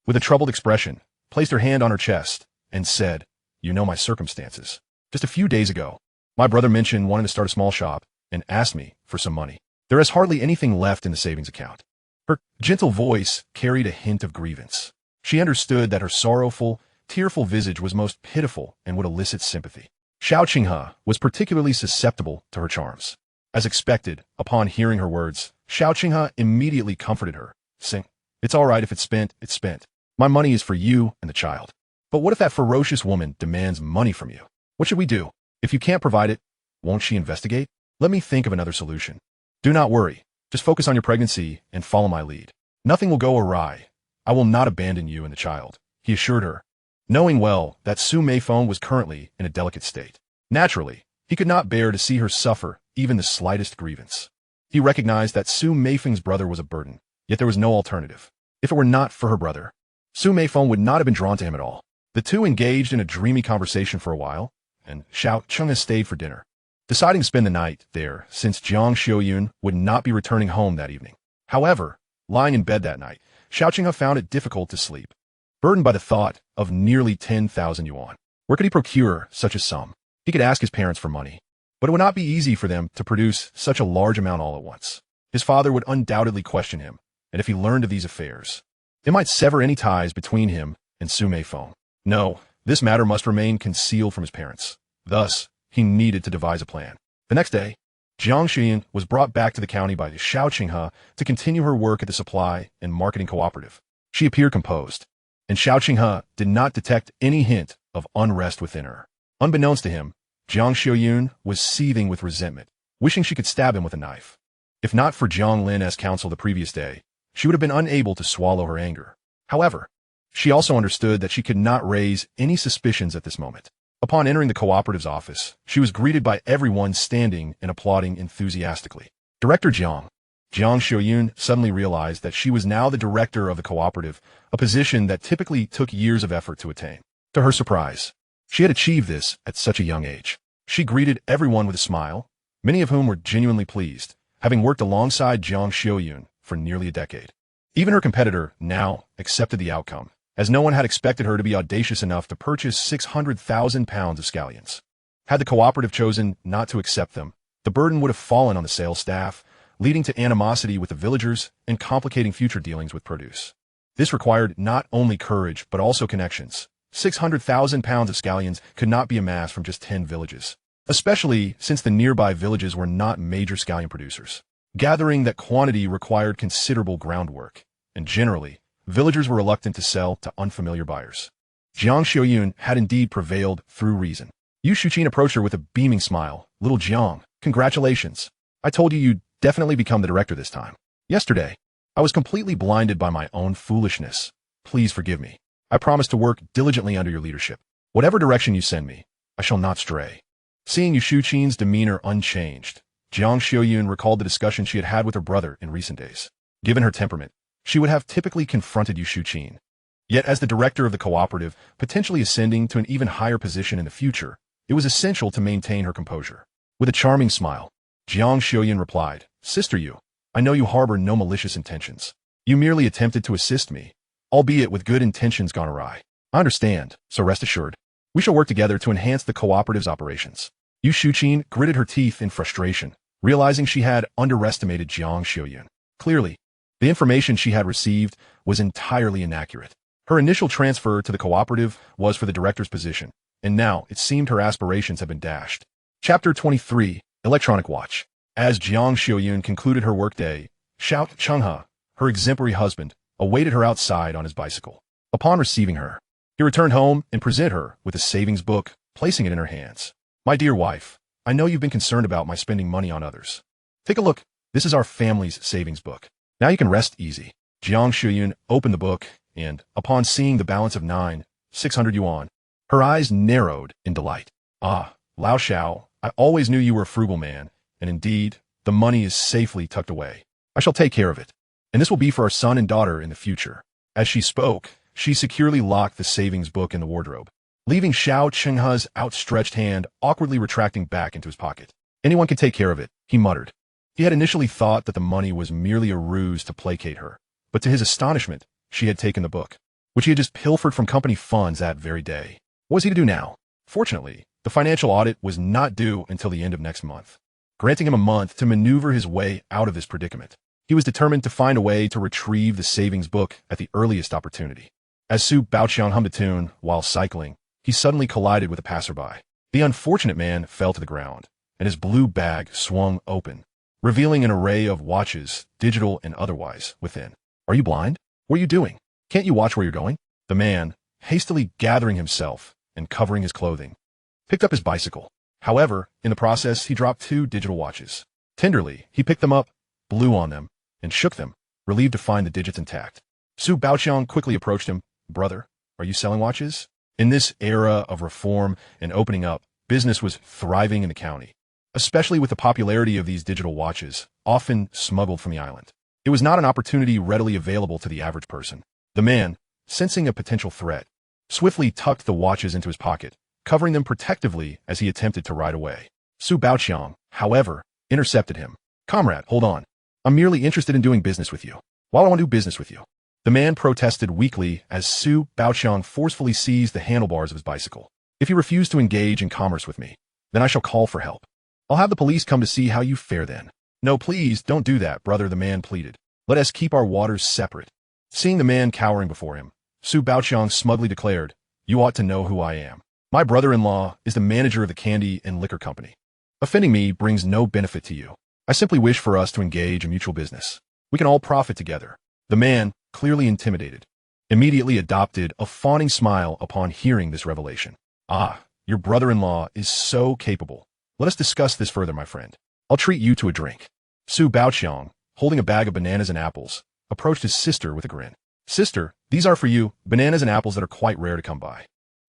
with a troubled expression, placed her hand on her chest and said, You know my circumstances. Just a few days ago, my brother mentioned wanting to start a small shop and asked me for some money. There is hardly anything left in the savings account. Her gentle voice carried a hint of grievance. She understood that her sorrowful, tearful visage was most pitiful and would elicit sympathy. Xiao Qinghe was particularly susceptible to her charms. As expected, upon hearing her words, Xiao Qinghe immediately comforted her, saying, "It's all right if it's spent, it's spent. My money is for you and the child. But what if that ferocious woman demands money from you? What should we do? If you can't provide it, won't she investigate? Let me think of another solution. Do not worry. Just focus on your pregnancy and follow my lead. Nothing will go awry. I will not abandon you and the child," he assured her, knowing well that Su Meifeng was currently in a delicate state. Naturally, he could not bear to see her suffer even the slightest grievance. He recognized that Su Meifeng's brother was a burden, yet there was no alternative. If it were not for her brother, Su Meifeng would not have been drawn to him at all. The two engaged in a dreamy conversation for a while, and Xiao Qinghe stayed for dinner, deciding to spend the night there since Jiang Xiuyun would not be returning home that evening. However, lying in bed that night, Xiao Qinghe found it difficult to sleep, burdened by the thought of nearly 10,000 yuan. Where could he procure such a sum? He could ask his parents for money, but it would not be easy for them to produce such a large amount all at once. His father would undoubtedly question him, and if he learned of these affairs, it might sever any ties between him and Su Meifeng. No, this matter must remain concealed from his parents. Thus, he needed to devise a plan. The next day, Jiang Xiuyun was brought back to the county by Xiao Qinghe to continue her work at the supply and marketing cooperative. She appeared composed, and Xiao Qinghe did not detect any hint of unrest within her. Unbeknownst to him, Jiang Xiuyun was seething with resentment, wishing she could stab him with a knife. If not for Jiang Lin as counsel the previous day, she would have been unable to swallow her anger. However, she also understood that she could not raise any suspicions at this moment. Upon entering the cooperative's office, she was greeted by everyone standing and applauding enthusiastically. Director Jiang Xiuyun suddenly realized that she was now the director of the cooperative, a position that typically took years of effort to attain. To her surprise, she had achieved this at such a young age. She greeted everyone with a smile, many of whom were genuinely pleased, having worked alongside Jiang Xiuyun for nearly a decade. Even her competitor, Now, accepted the outcome, as no one had expected her to be audacious enough to purchase 600,000 pounds of scallions. Had the cooperative chosen not to accept them, the burden would have fallen on the sales staff, leading to animosity with the villagers and complicating future dealings with produce. This required not only courage but also connections. 600,000 pounds of scallions could not be amassed from just 10 villages, especially since the nearby villages were not major scallion producers. Gathering that quantity required considerable groundwork, and generally, villagers were reluctant to sell to unfamiliar buyers. Jiang Xiuyun had indeed prevailed through reason. Yu Shuqin approached her with a beaming smile. "Little Jiang, congratulations. I told you you'd definitely become the director this time. Yesterday, I was completely blinded by my own foolishness. Please forgive me. I promise to work diligently under your leadership. Whatever direction you send me, I shall not stray." Seeing Yu Shuqin's demeanor unchanged, Jiang Xiuyun recalled the discussion she had had with her brother in recent days. Given her temperament, she would have typically confronted Yu Shuqin. Yet as the director of the cooperative, potentially ascending to an even higher position in the future, it was essential to maintain her composure. With a charming smile, Jiang Xiuyun replied, "Sister Yu, I know you harbor no malicious intentions. You merely attempted to assist me, albeit with good intentions gone awry. I understand, so rest assured. We shall work together to enhance the cooperative's operations." Yu Shuqin gritted her teeth in frustration, realizing she had underestimated Jiang Xiuyun. Clearly, the information she had received was entirely inaccurate. Her initial transfer to the cooperative was for the director's position, and now it seemed her aspirations had been dashed. Chapter 23, Electronic Watch. As Jiang Xiuyun concluded her workday, Xiao Qinghe, her exemplary husband, awaited her outside on his bicycle. Upon receiving her, he returned home and presented her with a savings book, placing it in her hands. "My dear wife, I know you've been concerned about my spending money on others. Take a look. This is our family's savings book. Now you can rest easy." Jiang Xiuyun opened the book, and, upon seeing the balance of 600 yuan, her eyes narrowed in delight. "Ah, Lao Xiao, I always knew you were a frugal man, and indeed, the money is safely tucked away. I shall take care of it, and this will be for our son and daughter in the future." As she spoke, she securely locked the savings book in the wardrobe, leaving Xiao Qinghe's outstretched hand awkwardly retracting back into his pocket. "Anyone can take care of it," he muttered. He had initially thought that the money was merely a ruse to placate her, but to his astonishment, she had taken the book, which he had just pilfered from company funds that very day. What was he to do now? Fortunately, the financial audit was not due until the end of next month, granting him a month to maneuver his way out of this predicament. He was determined to find a way to retrieve the savings book at the earliest opportunity. As Su Baoqiang hummed a tune while cycling, he suddenly collided with a passerby. The unfortunate man fell to the ground, and his blue bag swung open, revealing an array of watches, digital and otherwise, within. "Are you blind? What are you doing? Can't you watch where you're going?" The man, hastily gathering himself and covering his clothing, picked up his bicycle. However, in the process, he dropped 2 digital watches. Tenderly, he picked them up, blew on them, and shook them, relieved to find the digits intact. Su Baoqiang quickly approached him. "Brother, are you selling watches?" In this era of reform and opening up, business was thriving in the county, especially with the popularity of these digital watches, often smuggled from the island. It was not an opportunity readily available to the average person. The man, sensing a potential threat, swiftly tucked the watches into his pocket, covering them protectively as he attempted to ride away. Su Baoqiang, however, intercepted him. "Comrade, hold on. I'm merely interested in doing business with you. Why do I want to do business with you?" The man protested weakly as Su Baoqiang forcefully seized the handlebars of his bicycle. "If you refuse to engage in commerce with me, then I shall call for help. I'll have the police come to see how you fare then." "No, please, don't do that, brother," the man pleaded. "Let us keep our waters separate." Seeing the man cowering before him, Su Baoqiang smugly declared, "You ought to know who I am. My brother-in-law is the manager of the candy and liquor company. Offending me brings no benefit to you. I simply wish for us to engage in mutual business. We can all profit together." The man, clearly intimidated, immediately adopted a fawning smile upon hearing this revelation. "Ah, your brother-in-law is so capable. Let us discuss this further, my friend. I'll treat you to a drink." Su Baoqiang, holding a bag of bananas and apples, approached his sister with a grin. "Sister, these are for you, bananas and apples that are quite rare to come by.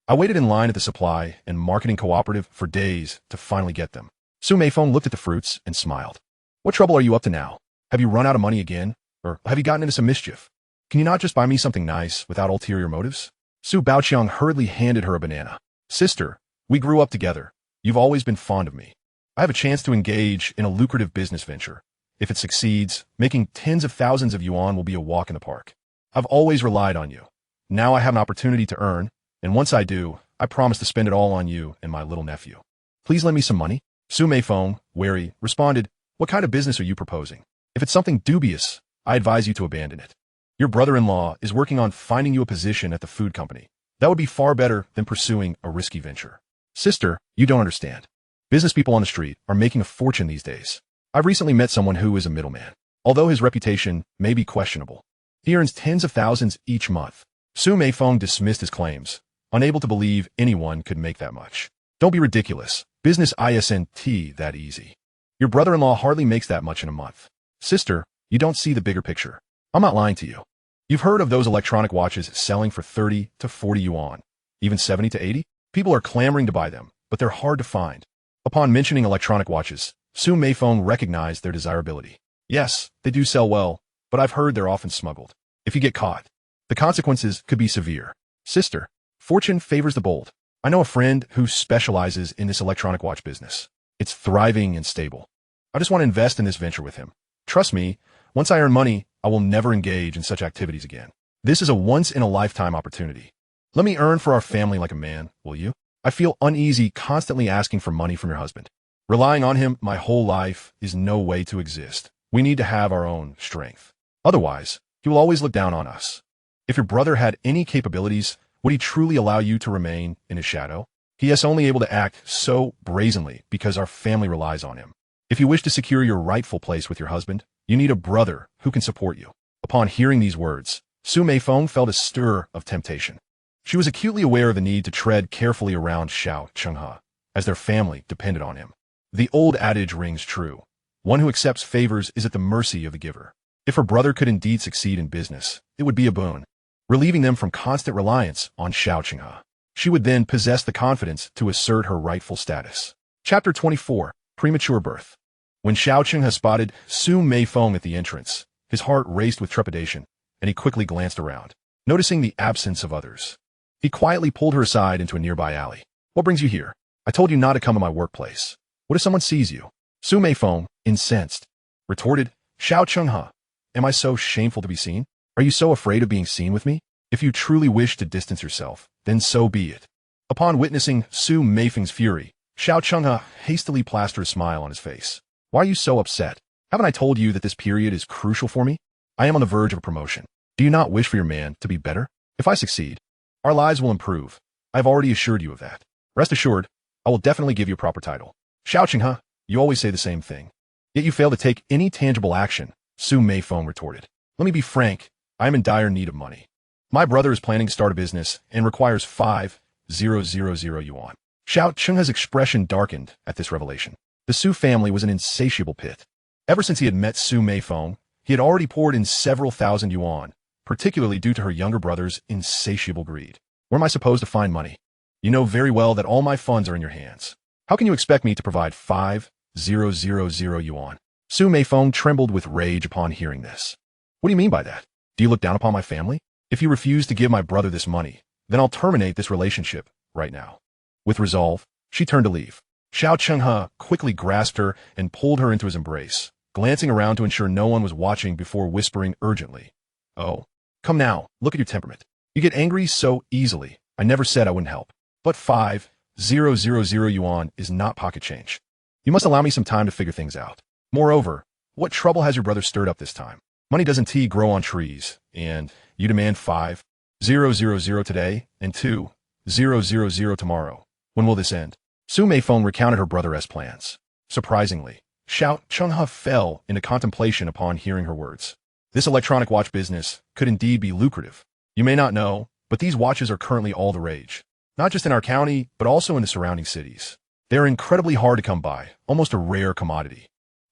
I waited in line at the supply and marketing cooperative for days to finally get them." Su Meifeng looked at the fruits and smiled. "What trouble are you up to now? Have you run out of money again? Or have you gotten into some mischief? Can you not just buy me something nice without ulterior motives?" Su Baoqiang hurriedly handed her a banana. "Sister, we grew up together. You've always been fond of me. I have a chance to engage in a lucrative business venture. If it succeeds, making tens of thousands of yuan will be a walk in the park. I've always relied on you. Now I have an opportunity to earn, and once I do, I promise to spend it all on you and my little nephew. Please lend me some money." Su Meifeng, wary, responded, "What kind of business are you proposing? If it's something dubious, I advise you to abandon it. Your brother-in-law is working on finding you a position at the food company. That would be far better than pursuing a risky venture." "Sister, you don't understand. Business people on the street are making a fortune these days. I've recently met someone who is a middleman. Although his reputation may be questionable, he earns tens of thousands each month." Su Meifeng dismissed his claims, unable to believe anyone could make that much. "Don't be ridiculous. Business isn't that easy. Your brother-in-law hardly makes that much in a month." "Sister, you don't see the bigger picture. I'm not lying to you. You've heard of those electronic watches selling for 30 to 40 yuan, even 70 to 80? People are clamoring to buy them, but they're hard to find." Upon mentioning electronic watches, Su Meifeng recognized their desirability. "Yes, they do sell well, but I've heard they're often smuggled. If you get caught, the consequences could be severe." "Sister, fortune favors the bold. I know a friend who specializes in this electronic watch business. It's thriving and stable. I just want to invest in this venture with him. Trust me, once I earn money, I will never engage in such activities again. This is a once-in-a-lifetime opportunity. Let me earn for our family like a man, will you? I feel uneasy constantly asking for money from your husband. Relying on him my whole life is no way to exist. We need to have our own strength. Otherwise, he will always look down on us. If your brother had any capabilities, would he truly allow you to remain in his shadow? He is only able to act so brazenly because our family relies on him. If you wish to secure your rightful place with your husband, you need a brother who can support you." Upon hearing these words, Su Meifeng felt a stir of temptation. She was acutely aware of the need to tread carefully around Xiao Chenghe, as their family depended on him. The old adage rings true. One who accepts favors is at the mercy of the giver. If her brother could indeed succeed in business, it would be a boon, relieving them from constant reliance on Xiao Chenghe. She would then possess the confidence to assert her rightful status. Chapter 24. Premature Birth. When Xiao Chenghe spotted Su Meifeng at the entrance, his heart raced with trepidation, and he quickly glanced around, noticing the absence of others. He quietly pulled her aside into a nearby alley. "What brings you here? I told you not to come to my workplace. What if someone sees you?" Su Meifeng, incensed, retorted, "Xiao Chenghe, am I so shameful to be seen? Are you so afraid of being seen with me? If you truly wish to distance yourself, then so be it." Upon witnessing Su Meifeng's fury, Xiao Chenghe hastily plastered a smile on his face. "Why are you so upset? Haven't I told you that this period is crucial for me? I am on the verge of a promotion. Do you not wish for your man to be better? If I succeed, our lives will improve. I have already assured you of that. Rest assured, I will definitely give you a proper title. Xiao huh? You always say the same thing. Yet you fail to take any tangible action, Su Meifeng retorted. Let me be frank, I am in dire need of money. My brother is planning to start a business and requires 5,000 yuan. Xiao Chenghe's expression darkened at this revelation. The Su family was an insatiable pit. Ever since he had met Su Meifeng, he had already poured in several thousand yuan, particularly due to her younger brother's insatiable greed. Where am I supposed to find money? You know very well that all my funds are in your hands. How can you expect me to provide 5,000 yuan? Su Meifeng trembled with rage upon hearing this. What do you mean by that? Do you look down upon my family? If you refuse to give my brother this money, then I'll terminate this relationship right now. With resolve, she turned to leave. Xiao Chenghe quickly grasped her and pulled her into his embrace, glancing around to ensure no one was watching before whispering urgently. Oh, come now, look at your temperament. You get angry so easily. I never said I wouldn't help. But 5,000 yuan is not pocket change. You must allow me some time to figure things out. Moreover, what trouble has your brother stirred up this time? Money doesn't grow on trees, and you demand 5,000 today and 2,000 tomorrow. When will this end? Su Meifeng recounted her brother's plans. Surprisingly, Xiao Chenghe fell into contemplation upon hearing her words. This electronic watch business could indeed be lucrative. You may not know, but these watches are currently all the rage. Not just in our county, but also in the surrounding cities. They are incredibly hard to come by, almost a rare commodity.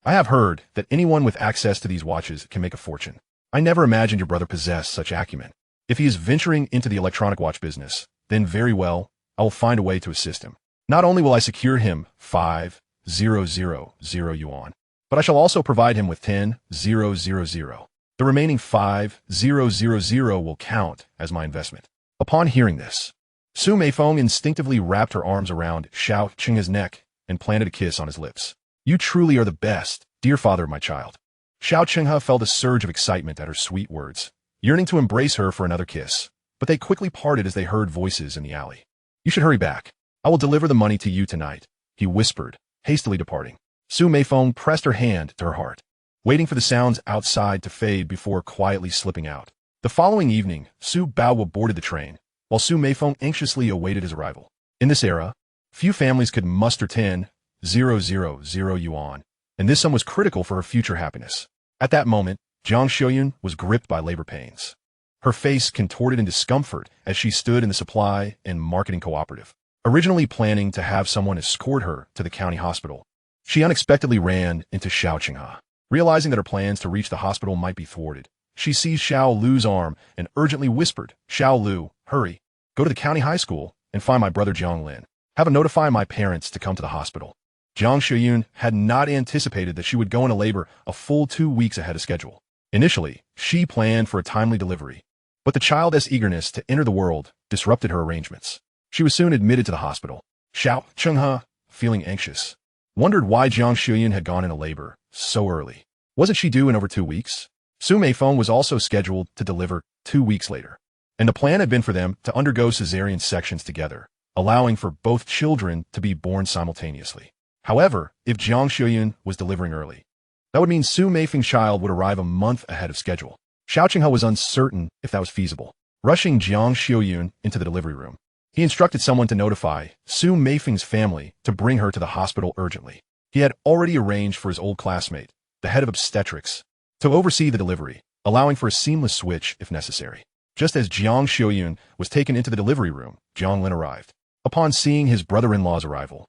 I have heard that anyone with access to these watches can make a fortune. I never imagined your brother possessed such acumen. If he is venturing into the electronic watch business, then very well, I will find a way to assist him. Not only will I secure him 5,000 yuan, but I shall also provide him with 10,000. The remaining 5,000 will count as my investment. Upon hearing this, Su Meifeng instinctively wrapped her arms around Xiao Chenghe's neck and planted a kiss on his lips. You truly are the best, dear father of my child. Xiao Chenghe felt a surge of excitement at her sweet words, yearning to embrace her for another kiss, but they quickly parted as they heard voices in the alley. You should hurry back. I will deliver the money to you tonight, he whispered, hastily departing. Su Meifeng pressed her hand to her heart, waiting for the sounds outside to fade before quietly slipping out. The following evening, Su Bao boarded the train, while Su Meifeng anxiously awaited his arrival. In this era, few families could muster 10,000 yuan, and this sum was critical for her future happiness. At that moment, Jiang Xiuyun was gripped by labor pains. Her face contorted in discomfort as she stood in the supply and marketing cooperative. Originally planning to have someone escort her to the county hospital, she unexpectedly ran into Xiao Chenghe. Realizing that her plans to reach the hospital might be thwarted, she seized Xiao Lu's arm and urgently whispered, Xiao Lu, hurry, go to the county high school and find my brother Jiang Lin. Have him notify my parents to come to the hospital. Jiang Xiuyun had not anticipated that she would go into labor a full 2 weeks ahead of schedule. Initially, she planned for a timely delivery, but the child's eagerness to enter the world disrupted her arrangements. She was soon admitted to the hospital. Xiao Chenghe, feeling anxious, wondered why Jiang Xiuyun had gone into labor so early. Wasn't she due in over 2 weeks? Su Meifeng was also scheduled to deliver 2 weeks later, and the plan had been for them to undergo cesarean sections together, allowing for both children to be born simultaneously. However, if Jiang Xiuyun was delivering early, that would mean Su Meifeng's child would arrive a month ahead of schedule. Xiao Chenghe was uncertain if that was feasible. Rushing Jiang Xiuyun into the delivery room, he instructed someone to notify Su Meifeng's family to bring her to the hospital urgently. He had already arranged for his old classmate, the head of obstetrics, to oversee the delivery, allowing for a seamless switch if necessary. Just as Jiang Xiuyun was taken into the delivery room, Jiang Lin arrived. Upon seeing his brother-in-law's arrival,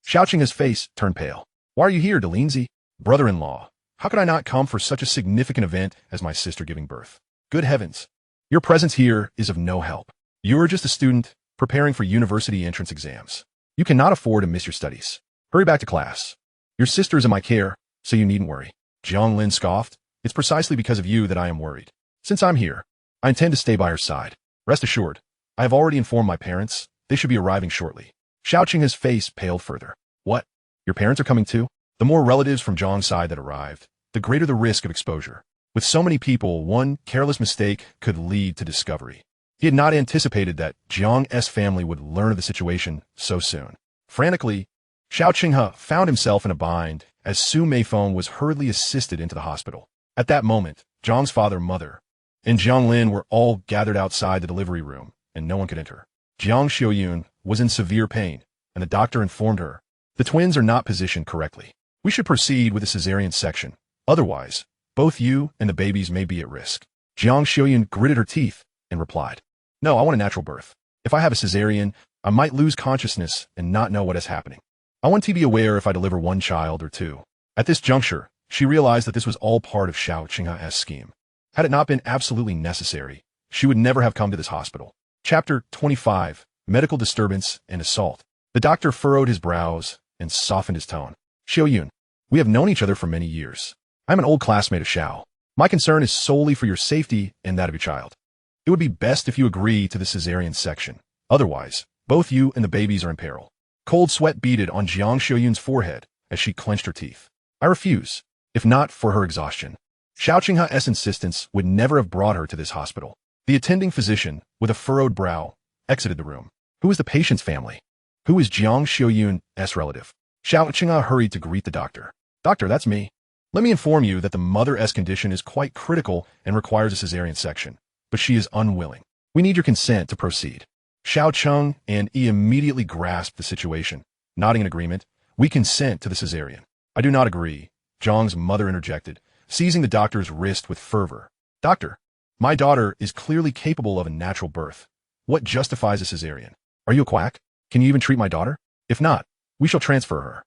Xiao Chenghe's face turned pale. Why are you here, Delinzi? Brother-in-law, how could I not come for such a significant event as my sister giving birth? Good heavens, your presence here is of no help. You are just a student preparing for university entrance exams. You cannot afford to miss your studies. Hurry back to class. Your sister is in my care, so you needn't worry. Jiang Lin scoffed. It's precisely because of you that I am worried. Since I'm here, I intend to stay by her side. Rest assured, I have already informed my parents. They should be arriving shortly. Xiao Chenghe's face paled further. What? Your parents are coming too? The more relatives from Jiang's side that arrived, the greater the risk of exposure. With so many people, one careless mistake could lead to discovery. He had not anticipated that Jiang's family would learn of the situation so soon. Frantically, Xiao Qinghe found himself in a bind as Su Meifeng was hurriedly assisted into the hospital. At that moment, Zhang's father, mother, and Jiang Lin were all gathered outside the delivery room, and no one could enter. Jiang Xiaoyun was in severe pain, and the doctor informed her, "The twins are not positioned correctly. We should proceed with a cesarean section. Otherwise, both you and the babies may be at risk." Jiang Xiaoyun gritted her teeth and replied, "No, I want a natural birth. If I have a cesarean, I might lose consciousness and not know what is happening. I want to be aware if I deliver one child or two." At this juncture, she realized that this was all part of Xiao Qinghe's scheme. Had it not been absolutely necessary, she would never have come to this hospital. Chapter 25, Medical Disturbance and Assault. The doctor furrowed his brows and softened his tone. "Xiaoyun, we have known each other for many years. I'm an old classmate of Xiao. My concern is solely for your safety and that of your child. It would be best if you agree to the cesarean section. Otherwise, both you and the babies are in peril." Cold sweat beaded on Jiang Xiaoyun's forehead as she clenched her teeth. "I refuse, if not for her exhaustion." Xiao Qinghe's insistence would never have brought her to this hospital. The attending physician, with a furrowed brow, exited the room. "Who is the patient's family? Who is Jiang Xiaoyun's relative?" Xiao Qinghe hurried to greet the doctor. "Doctor, that's me. Let me inform you that the mother's condition is quite critical and requires a cesarean section, but she is unwilling. We need your consent to proceed." Xiao Cheng and Yi immediately grasped the situation. Nodding in agreement, "We consent to the cesarean." "I do not agree," Zhang's mother interjected, seizing the doctor's wrist with fervor. "Doctor, my daughter is clearly capable of a natural birth. What justifies a cesarean? Are you a quack? Can you even treat my daughter? If not, we shall transfer her."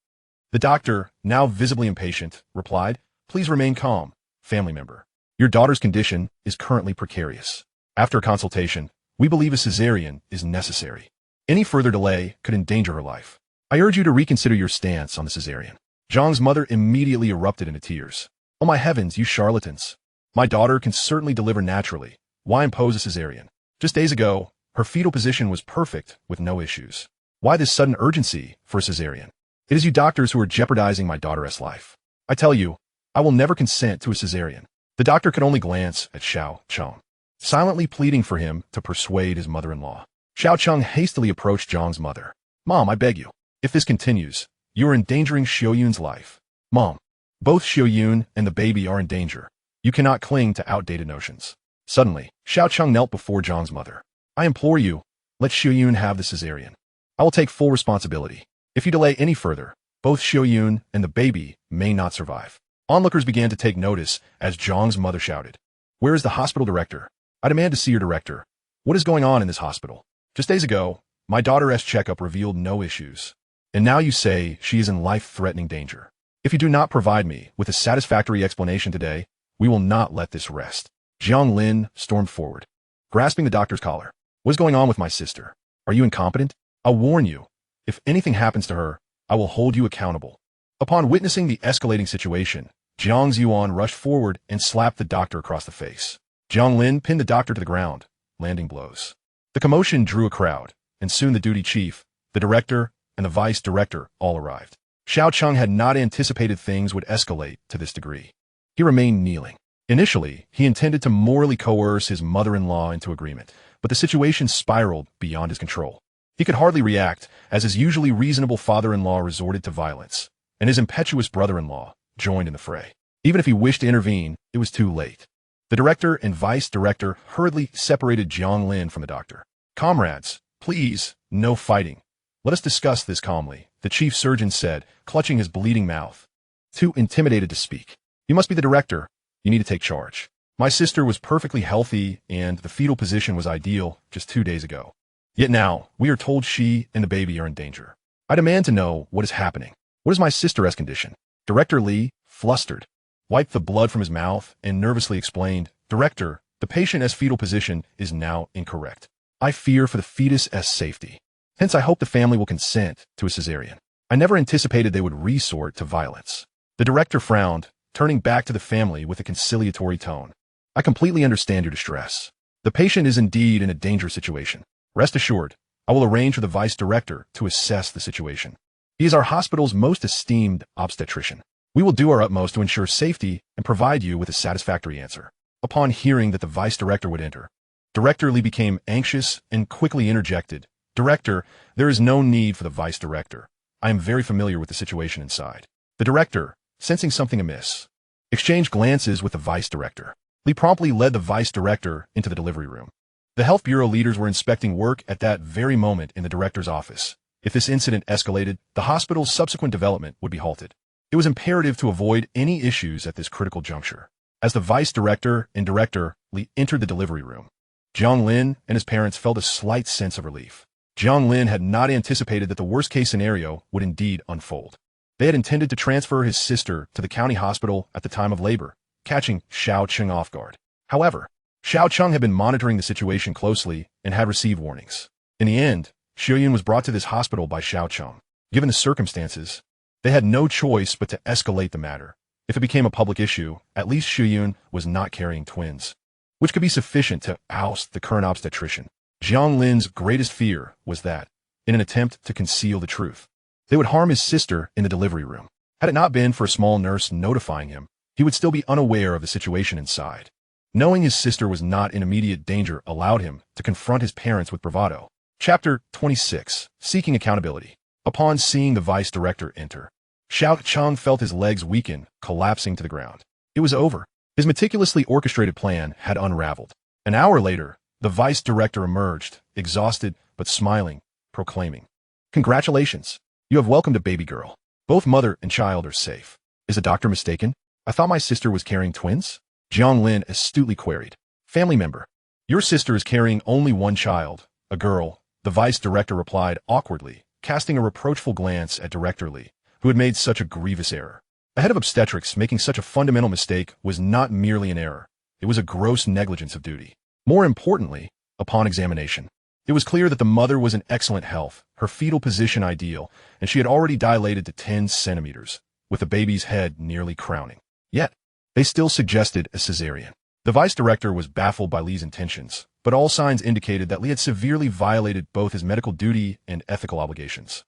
The doctor, now visibly impatient, replied, "Please remain calm, family member. Your daughter's condition is currently precarious. After a consultation, we believe a cesarean is necessary. Any further delay could endanger her life. I urge you to reconsider your stance on the cesarean." Zhang's mother immediately erupted into tears. "Oh my heavens, you charlatans. My daughter can certainly deliver naturally. Why impose a cesarean? Just days ago, her fetal position was perfect with no issues. Why this sudden urgency for a cesarean? It is you doctors who are jeopardizing my daughter's life. I tell you, I will never consent to a cesarean." The doctor could only glance at Xiao Cheng, silently pleading for him to persuade his mother-in-law. Xiao Cheng hastily approached Zhang's mother. "Mom, I beg you. If this continues, you are endangering Xiaoyun's life. Mom, both Xiaoyun and the baby are in danger. You cannot cling to outdated notions." Suddenly, Xiao Cheng knelt before Zhang's mother. "I implore you, let Xiaoyun have the cesarean. I will take full responsibility. If you delay any further, both Xiaoyun and the baby may not survive." Onlookers began to take notice as Zhang's mother shouted, "Where is the hospital director? I demand to see your director. What is going on in this hospital? Just days ago, my daughter's checkup revealed no issues. And now you say she is in life-threatening danger. If you do not provide me with a satisfactory explanation today, we will not let this rest." Jiang Lin stormed forward, grasping the doctor's collar. "What is going on with my sister? Are you incompetent? I'll warn you. If anything happens to her, I will hold you accountable." Upon witnessing the escalating situation, Jiang Yuan rushed forward and slapped the doctor across the face. Jiang Lin pinned the doctor to the ground, landing blows. The commotion drew a crowd, and soon the duty chief, the director, and the vice director all arrived. Xiao Cheng had not anticipated things would escalate to this degree. He remained kneeling. Initially, he intended to morally coerce his mother-in-law into agreement, but the situation spiraled beyond his control. He could hardly react, as his usually reasonable father-in-law resorted to violence, and his impetuous brother-in-law joined in the fray. Even if he wished to intervene, it was too late. The director and vice director hurriedly separated Jiang Lin from the doctor. "Comrades, please, no fighting. Let us discuss this calmly," the chief surgeon said, clutching his bleeding mouth. Too intimidated to speak. "You must be the director. You need to take charge. My sister was perfectly healthy and the fetal position was ideal just 2 days ago. Yet now, we are told she and the baby are in danger. I demand to know what is happening. What is my sister's condition?" Director Li, flustered, wiped the blood from his mouth and nervously explained, "Director, the patient's fetal position is now incorrect. I fear for the fetus's safety. Hence I hope the family will consent to a cesarean. I never anticipated they would resort to violence." The director frowned, turning back to the family with a conciliatory tone. "I completely understand your distress. The patient is indeed in a dangerous situation. Rest assured, I will arrange for the vice director to assess the situation. He is our hospital's most esteemed obstetrician. We will do our utmost to ensure safety and provide you with a satisfactory answer." Upon hearing that the vice director would enter, Director Li became anxious and quickly interjected, "Director, there is no need for the vice director. I am very familiar with the situation inside. The director, sensing something amiss, exchanged glances with the vice director. Li promptly led the vice director into the delivery room. The health bureau leaders were inspecting work at that very moment in the director's office. If this incident escalated, the hospital's subsequent development would be halted. It was imperative to avoid any issues at this critical juncture. As the vice director and director Li entered the delivery room, Jiang Lin and his parents felt a slight sense of relief. Jiang Lin had not anticipated that the worst-case scenario would indeed unfold. They had intended to transfer his sister to the county hospital at the time of labor, catching Xiao Cheng off guard. However, Xiao Cheng had been monitoring the situation closely and had received warnings. In the end, Xiuyun was brought to this hospital by Xiao Cheng. Given the circumstances, they had no choice but to escalate the matter. If it became a public issue, at least Xiuyun was not carrying twins, which could be sufficient to oust the current obstetrician. Jiang Lin's greatest fear was that, in an attempt to conceal the truth, they would harm his sister in the delivery room. Had it not been for a small nurse notifying him, he would still be unaware of the situation inside. Knowing his sister was not in immediate danger allowed him to confront his parents with bravado. Chapter 26. Seeking Accountability. Upon seeing the vice director enter, Xiao Cheng felt his legs weaken, collapsing to the ground. It was over. His meticulously orchestrated plan had unraveled. An hour later, the vice director emerged, exhausted but smiling, proclaiming, "Congratulations! You have welcomed a baby girl. Both mother and child are safe. Is the doctor mistaken? I thought my sister was carrying twins?" Jiang Lin astutely queried. "Family member, your sister is carrying only one child, a girl," the vice director replied awkwardly, casting a reproachful glance at Director Li, who had made such a grievous error. The head of obstetrics making such a fundamental mistake was not merely an error. It was a gross negligence of duty. More importantly, upon examination, it was clear that the mother was in excellent health, her fetal position ideal, and she had already dilated to 10 centimeters, with the baby's head nearly crowning. Yet, they still suggested a cesarean. The vice director was baffled by Li's intentions, but all signs indicated that Li had severely violated both his medical duty and ethical obligations.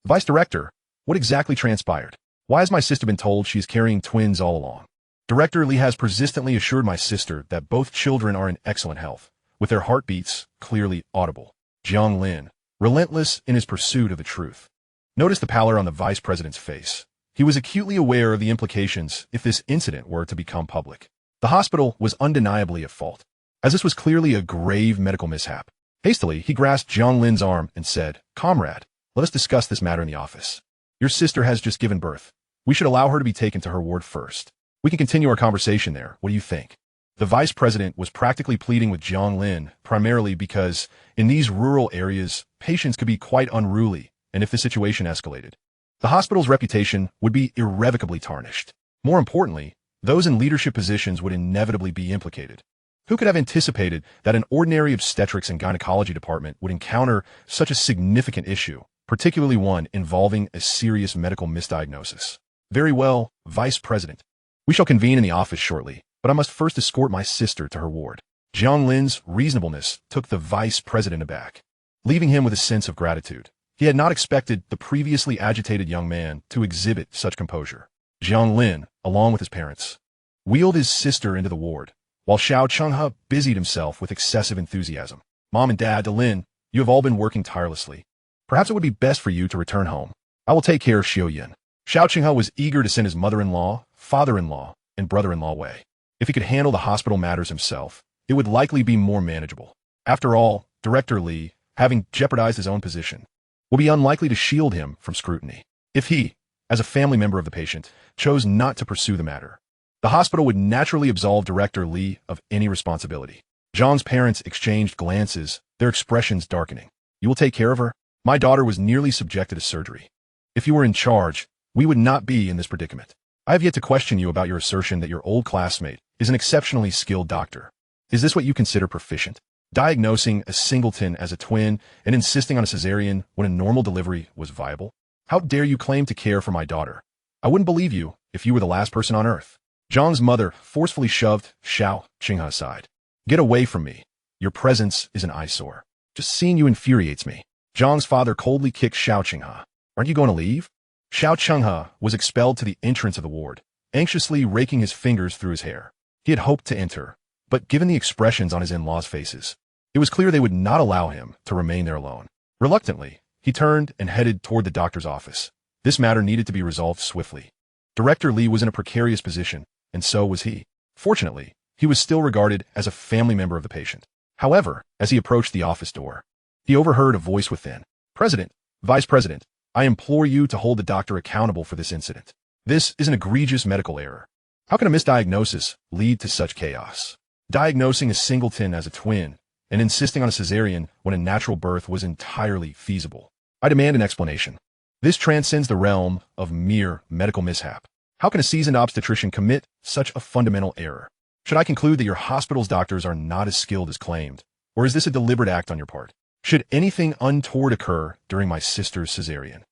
"Vice director, what exactly transpired? Why has my sister been told she is carrying twins all along?" "Director Li has persistently assured my sister that both children are in excellent health, with their heartbeats clearly audible." Jiang Lin, relentless in his pursuit of the truth. Notice the pallor on the vice president's face. He was acutely aware of the implications if this incident were to become public. The hospital was undeniably at fault, as this was clearly a grave medical mishap. Hastily, he grasped Jiang Lin's arm and said, "Comrade, let us discuss this matter in the office. Your sister has just given birth. We should allow her to be taken to her ward first. We can continue our conversation there. What do you think?" The vice president was practically pleading with Jiang Lin, primarily because, in these rural areas, patients could be quite unruly, and if the situation escalated, the hospital's reputation would be irrevocably tarnished. More importantly, those in leadership positions would inevitably be implicated. Who could have anticipated that an ordinary obstetrics and gynecology department would encounter such a significant issue, particularly one involving a serious medical misdiagnosis? "Very well, Vice President. We shall convene in the office shortly, but I must first escort my sister to her ward." Jiang Lin's reasonableness took the vice president aback, leaving him with a sense of gratitude. He had not expected the previously agitated young man to exhibit such composure. Jiang Lin, along with his parents, wheeled his sister into the ward, while Xiao Chenghe busied himself with excessive enthusiasm. "Mom and Dad, Lin, you have all been working tirelessly. Perhaps it would be best for you to return home. I will take care of Xiuyun." Xiao Chenghe was eager to send his mother-in-law, father-in-law, and brother-in-law away. If he could handle the hospital matters himself, it would likely be more manageable. After all, Director Li, having jeopardized his own position, will be unlikely to shield him from scrutiny. If he, as a family member of the patient, chose not to pursue the matter, the hospital would naturally absolve Director Li of any responsibility. Zhang's parents exchanged glances, their expressions darkening. "You will take care of her? My daughter was nearly subjected to surgery. If you were in charge, we would not be in this predicament. I have yet to question you about your assertion that your old classmate is an exceptionally skilled doctor. Is this what you consider proficient? Diagnosing a singleton as a twin and insisting on a cesarean when a normal delivery was viable? How dare you claim to care for my daughter? I wouldn't believe you if you were the last person on earth." Zhang's mother forcefully shoved Xiao Chenghe aside. "Get away from me. Your presence is an eyesore. Just seeing you infuriates me." Zhang's father coldly kicked Xiao Chenghe. "Aren't you going to leave?" Xiao Chenghe was expelled to the entrance of the ward, anxiously raking his fingers through his hair. He had hoped to enter, but given the expressions on his in-laws' faces, it was clear they would not allow him to remain there alone. Reluctantly, he turned and headed toward the doctor's office. This matter needed to be resolved swiftly. Director Li was in a precarious position, and so was he. Fortunately, he was still regarded as a family member of the patient. However, as he approached the office door, he overheard a voice within. President, Vice President, I implore you to hold the doctor accountable for this incident. This is an egregious medical error. How can a misdiagnosis lead to such chaos? Diagnosing a singleton as a twin and insisting on a cesarean when a natural birth was entirely feasible. I demand an explanation. This transcends the realm of mere medical mishap. How can a seasoned obstetrician commit such a fundamental error? Should I conclude that your hospital's doctors are not as skilled as claimed, or is this a deliberate act on your part? Should anything untoward occur during my sister's cesarean?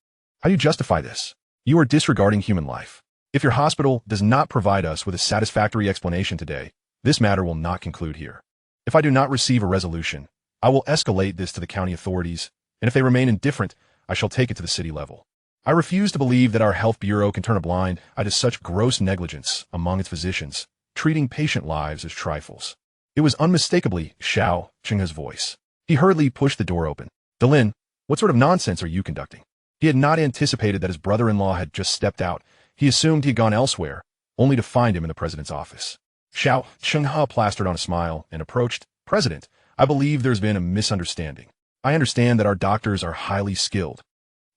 How do you justify this? You are disregarding human life. If your hospital does not provide us with a satisfactory explanation today, this matter will not conclude here. If I do not receive a resolution, I will escalate this to the county authorities, and if they remain indifferent, I shall take it to the city level. I refuse to believe that our health bureau can turn a blind eye to such gross negligence among its physicians, treating patient lives as trifles. It was unmistakably Xiao Qinghe's voice. He hurriedly pushed the door open. Lin, what sort of nonsense are you conducting? He had not anticipated that his brother-in-law had just stepped out. He assumed he had gone elsewhere, only to find him in the president's office. Xiao Qinghe plastered on a smile and approached. President, I believe there's been a misunderstanding. I understand that our doctors are highly skilled,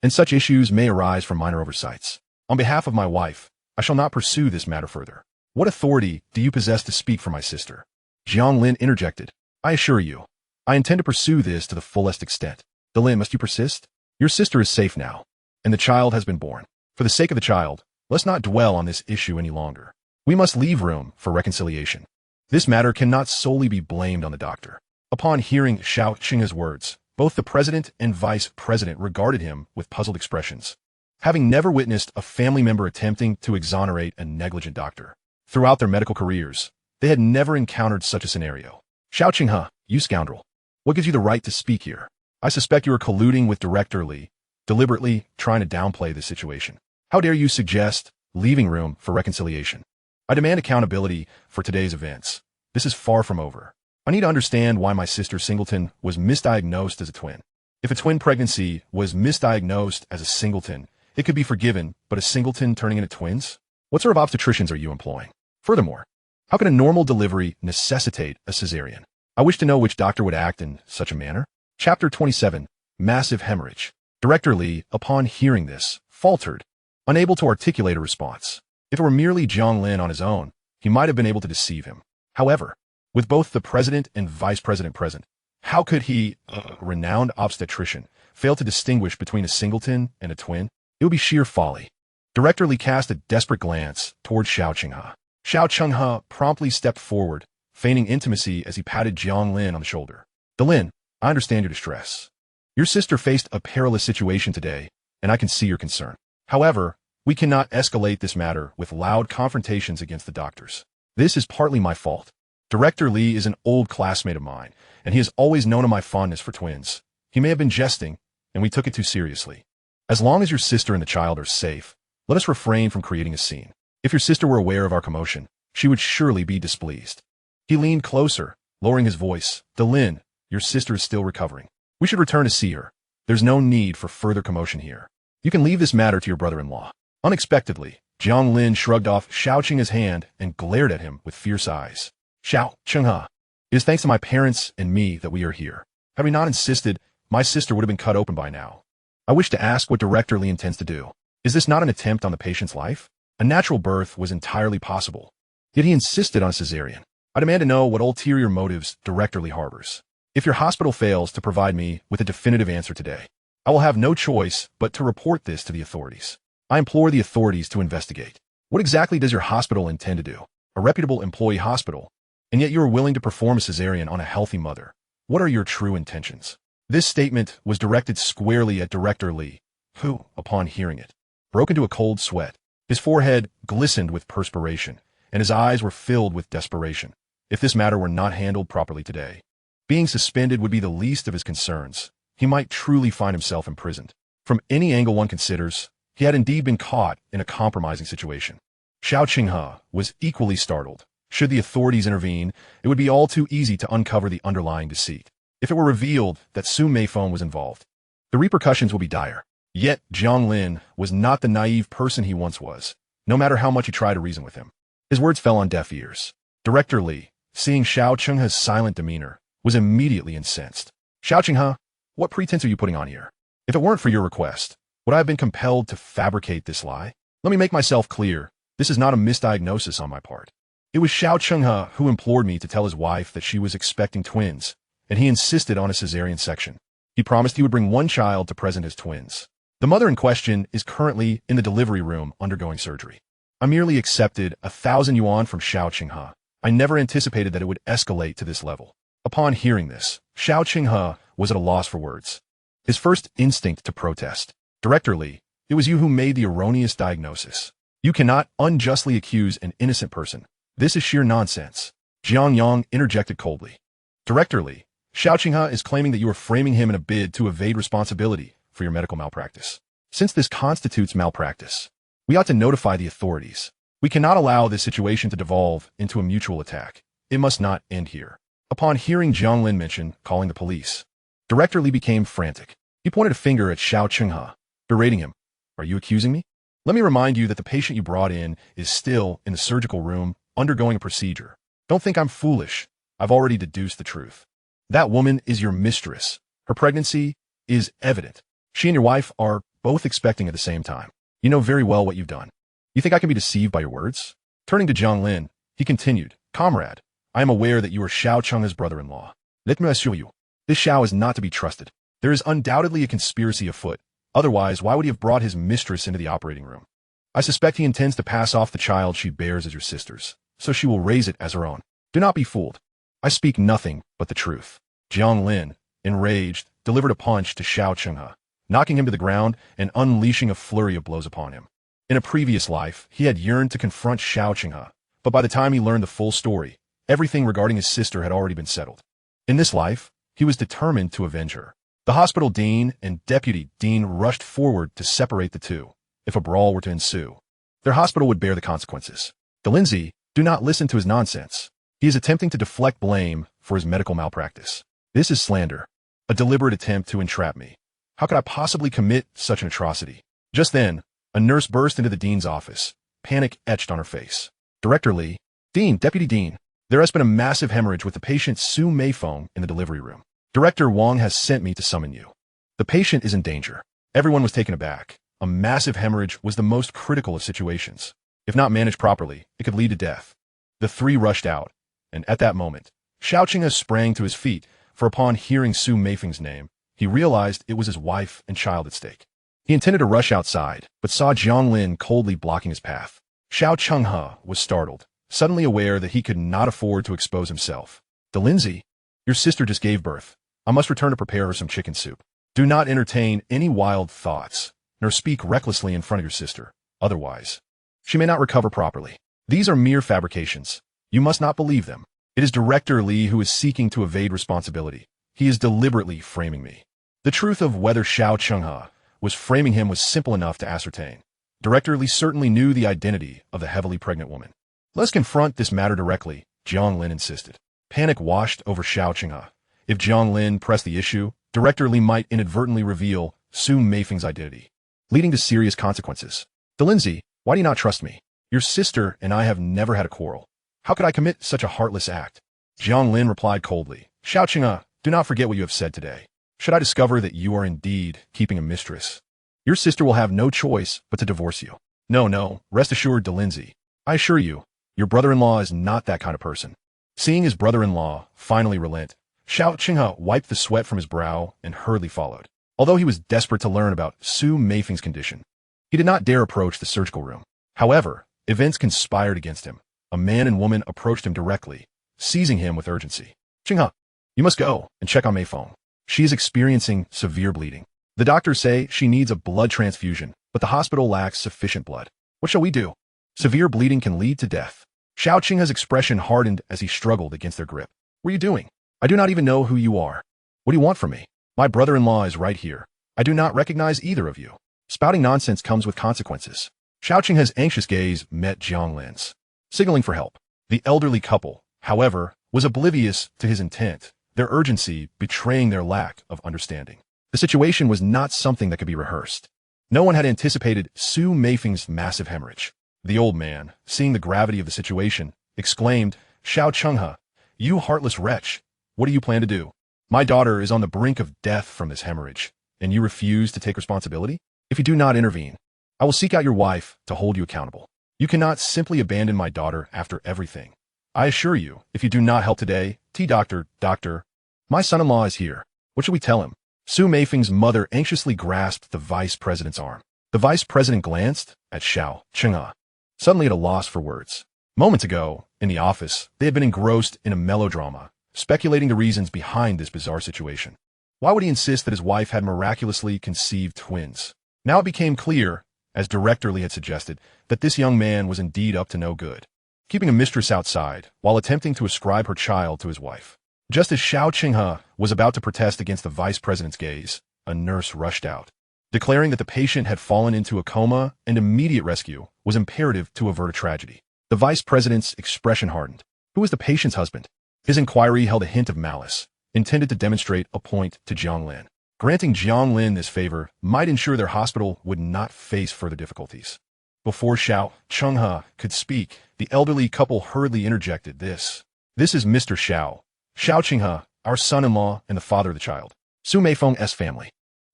and such issues may arise from minor oversights. On behalf of my wife, I shall not pursue this matter further. What authority do you possess to speak for my sister? Jiang Lin interjected. I assure you, I intend to pursue this to the fullest extent. Lin, must you persist? Your sister is safe now, and the child has been born. For the sake of the child, let's not dwell on this issue any longer. We must leave room for reconciliation. This matter cannot solely be blamed on the doctor. Upon hearing Xiao Qinghe's words, both the president and vice president regarded him with puzzled expressions, having never witnessed a family member attempting to exonerate a negligent doctor. Throughout their medical careers, they had never encountered such a scenario. Xiao Qinghe, you scoundrel. What gives you the right to speak here? I suspect you are colluding with Director Li, deliberately trying to downplay the situation. How dare you suggest leaving room for reconciliation? I demand accountability for today's events. This is far from over. I need to understand why my sister Singleton was misdiagnosed as a twin. If a twin pregnancy was misdiagnosed as a singleton, it could be forgiven, but a singleton turning into twins? What sort of obstetricians are you employing? Furthermore, how can a normal delivery necessitate a cesarean? I wish to know which doctor would act in such a manner. Chapter 27, Massive Hemorrhage. Director Li, upon hearing this, faltered, unable to articulate a response. If it were merely Jiang Lin on his own, he might have been able to deceive him. However, with both the president and vice president present, how could he, a renowned obstetrician, fail to distinguish between a singleton and a twin? It would be sheer folly. Director Li cast a desperate glance toward Xiao Qinghe. Xiao Qinghe promptly stepped forward, feigning intimacy as he patted Jiang Lin on the shoulder. Lin, I understand your distress. Your sister faced a perilous situation today, and I can see your concern. However, we cannot escalate this matter with loud confrontations against the doctors. This is partly my fault. Director Li is an old classmate of mine, and he has always known of my fondness for twins. He may have been jesting, and we took it too seriously. As long as your sister and the child are safe, let us refrain from creating a scene. If your sister were aware of our commotion, she would surely be displeased. He leaned closer, lowering his voice. Lin, your sister is still recovering. We should return to see her. There's no need for further commotion here. You can leave this matter to your brother-in-law. Unexpectedly, Jiang Lin shrugged off Xiao Qinghe's hand and glared at him with fierce eyes. Xiao Qinghe, it is thanks to my parents and me that we are here. Had we not insisted, my sister would have been cut open by now. I wish to ask what Director Li intends to do. Is this not an attempt on the patient's life? A natural birth was entirely possible, yet he insisted on a cesarean. I demand to know what ulterior motives Director Li harbors. If your hospital fails to provide me with a definitive answer today, I will have no choice but to report this to the authorities. I implore the authorities to investigate. What exactly does your hospital intend to do? A reputable employee hospital, and yet you are willing to perform a cesarean on a healthy mother. What are your true intentions? This statement was directed squarely at Director Li, who, upon hearing it, broke into a cold sweat. His forehead glistened with perspiration, and his eyes were filled with desperation. If this matter were not handled properly today, being suspended would be the least of his concerns. He might truly find himself imprisoned. From any angle one considers, he had indeed been caught in a compromising situation. Xiao Qinghe was equally startled. Should the authorities intervene, it would be all too easy to uncover the underlying deceit. If it were revealed that Su Meifeng was involved, the repercussions will be dire. Yet Jiang Lin was not the naive person he once was, no matter how much he tried to reason with him. His words fell on deaf ears. Director Li, seeing Xiao Chenghe's silent demeanor, was immediately incensed. Xiao Chenghe, what pretense are you putting on here? If it weren't for your request, would I have been compelled to fabricate this lie? Let me make myself clear. This is not a misdiagnosis on my part. It was Xiao Chenghe who implored me to tell his wife that she was expecting twins, and he insisted on a cesarean section. He promised he would bring one child to present as twins. The mother in question is currently in the delivery room undergoing surgery. I merely accepted 1,000 yuan from Xiao Chenghe. I never anticipated that it would escalate to this level. Upon hearing this, Xiao Chenghe was at a loss for words. His first instinct to protest. Director Li, it was you who made the erroneous diagnosis. You cannot unjustly accuse an innocent person. This is sheer nonsense. Jiang Yang interjected coldly. Director Li, Xiao Chenghe is claiming that you are framing him in a bid to evade responsibility for your medical malpractice. Since this constitutes malpractice, we ought to notify the authorities. We cannot allow this situation to devolve into a mutual attack. It must not end here. Upon hearing Jiang Lin mention calling the police, Director Li became frantic. He pointed a finger at Xiao Chenghe, berating him. Are you accusing me? Let me remind you that the patient you brought in is still in the surgical room undergoing a procedure. Don't think I'm foolish. I've already deduced the truth. That woman is your mistress. Her pregnancy is evident. She and your wife are both expecting at the same time. You know very well what you've done. You think I can be deceived by your words? Turning to Jiang Lin, he continued, Comrade, I am aware that you are Xiao Chenghe's brother-in-law. Let me assure you, this Xiao is not to be trusted. There is undoubtedly a conspiracy afoot. Otherwise, why would he have brought his mistress into the operating room? I suspect he intends to pass off the child she bears as your sister's, so she will raise it as her own. Do not be fooled. I speak nothing but the truth. Jiang Lin, enraged, delivered a punch to Xiao Chenghe, knocking him to the ground and unleashing a flurry of blows upon him. In a previous life, he had yearned to confront Xiao Chenghe, but by the time he learned the full story, everything regarding his sister had already been settled. In this life, he was determined to avenge her. The hospital dean and deputy dean rushed forward to separate the two. If a brawl were to ensue, their hospital would bear the consequences. Lindsay, do not listen to his nonsense. He is attempting to deflect blame for his medical malpractice. This is slander, a deliberate attempt to entrap me. How could I possibly commit such an atrocity? Just then, a nurse burst into the dean's office, panic etched on her face. Director Li, Dean, Deputy Dean, there has been a massive hemorrhage with the patient Su Meifeng in the delivery room. Director Wang has sent me to summon you. The patient is in danger. Everyone was taken aback. A massive hemorrhage was the most critical of situations. If not managed properly, it could lead to death. The three rushed out, and at that moment, Xiao Chenghe sprang to his feet, for upon hearing Su Meifeng's name, he realized it was his wife and child at stake. He intended to rush outside, but saw Jiang Lin coldly blocking his path. Xiao Chenghe was startled, suddenly aware that he could not afford to expose himself. Lindsay, your sister just gave birth. I must return to prepare her some chicken soup. Do not entertain any wild thoughts, nor speak recklessly in front of your sister. Otherwise, she may not recover properly. These are mere fabrications. You must not believe them. It is Director Li who is seeking to evade responsibility. He is deliberately framing me. The truth of whether Xiao Chenghe was framing him was simple enough to ascertain. Director Li certainly knew the identity of the heavily pregnant woman. Let's confront this matter directly, Jiang Lin insisted. Panic washed over Xiao Chenghe. If Jiang Lin pressed the issue, Director Li might inadvertently reveal Su Meifeng's identity, leading to serious consequences. Lindsay, why do you not trust me? Your sister and I have never had a quarrel. How could I commit such a heartless act? Jiang Lin replied coldly. Xiao Chenghe, do not forget what you have said today. Should I discover that you are indeed keeping a mistress, your sister will have no choice but to divorce you. No, rest assured, Lindsay. I assure you, your brother-in-law is not that kind of person. Seeing his brother-in-law finally relent, Xiao Chenghe wiped the sweat from his brow and hurriedly followed. Although he was desperate to learn about Su Meifeng's condition, he did not dare approach the surgical room. However, events conspired against him. A man and woman approached him directly, seizing him with urgency. Chenghe, you must go and check on Meifeng. She is experiencing severe bleeding. The doctors say she needs a blood transfusion, but the hospital lacks sufficient blood. What shall we do? Severe bleeding can lead to death. Xiao Chenghe's expression hardened as he struggled against their grip. What are you doing? I do not even know who you are. What do you want from me? My brother-in-law is right here. I do not recognize either of you. Spouting nonsense comes with consequences. Xiao Chenghe's anxious gaze met Jiang Lin's, signaling for help. The elderly couple, however, was oblivious to his intent, their urgency betraying their lack of understanding. The situation was not something that could be rehearsed. No one had anticipated Su Meifeng's massive hemorrhage. The old man, seeing the gravity of the situation, exclaimed, "Xiao Chenghe, you heartless wretch, what do you plan to do? My daughter is on the brink of death from this hemorrhage, and you refuse to take responsibility? If you do not intervene, I will seek out your wife to hold you accountable. You cannot simply abandon my daughter after everything. I assure you, if you do not help today, doctor, my son-in-law is here. What should we tell him?" Su Meifeng's mother anxiously grasped the vice president's arm. The vice president glanced at Xiao Chenghe, suddenly at a loss for words. Moments ago, in the office, they had been engrossed in a melodrama, speculating the reasons behind this bizarre situation. Why would he insist that his wife had miraculously conceived twins? Now it became clear, as Director Li had suggested, that this young man was indeed up to no good, keeping a mistress outside while attempting to ascribe her child to his wife. Just as Xiao Chenghe was about to protest against the vice president's gaze, a nurse rushed out, declaring that the patient had fallen into a coma and immediate rescue was imperative to avert a tragedy. The vice president's expression hardened. Who was the patient's husband? His inquiry held a hint of malice, intended to demonstrate a point to Jiang Lin. Granting Jiang Lin this favor might ensure their hospital would not face further difficulties. Before Xiao Chenghe could speak, the elderly couple hurriedly interjected, This is Mr. Xiao Chenghe, our son-in-law and the father of the child. Su Meifeng's family.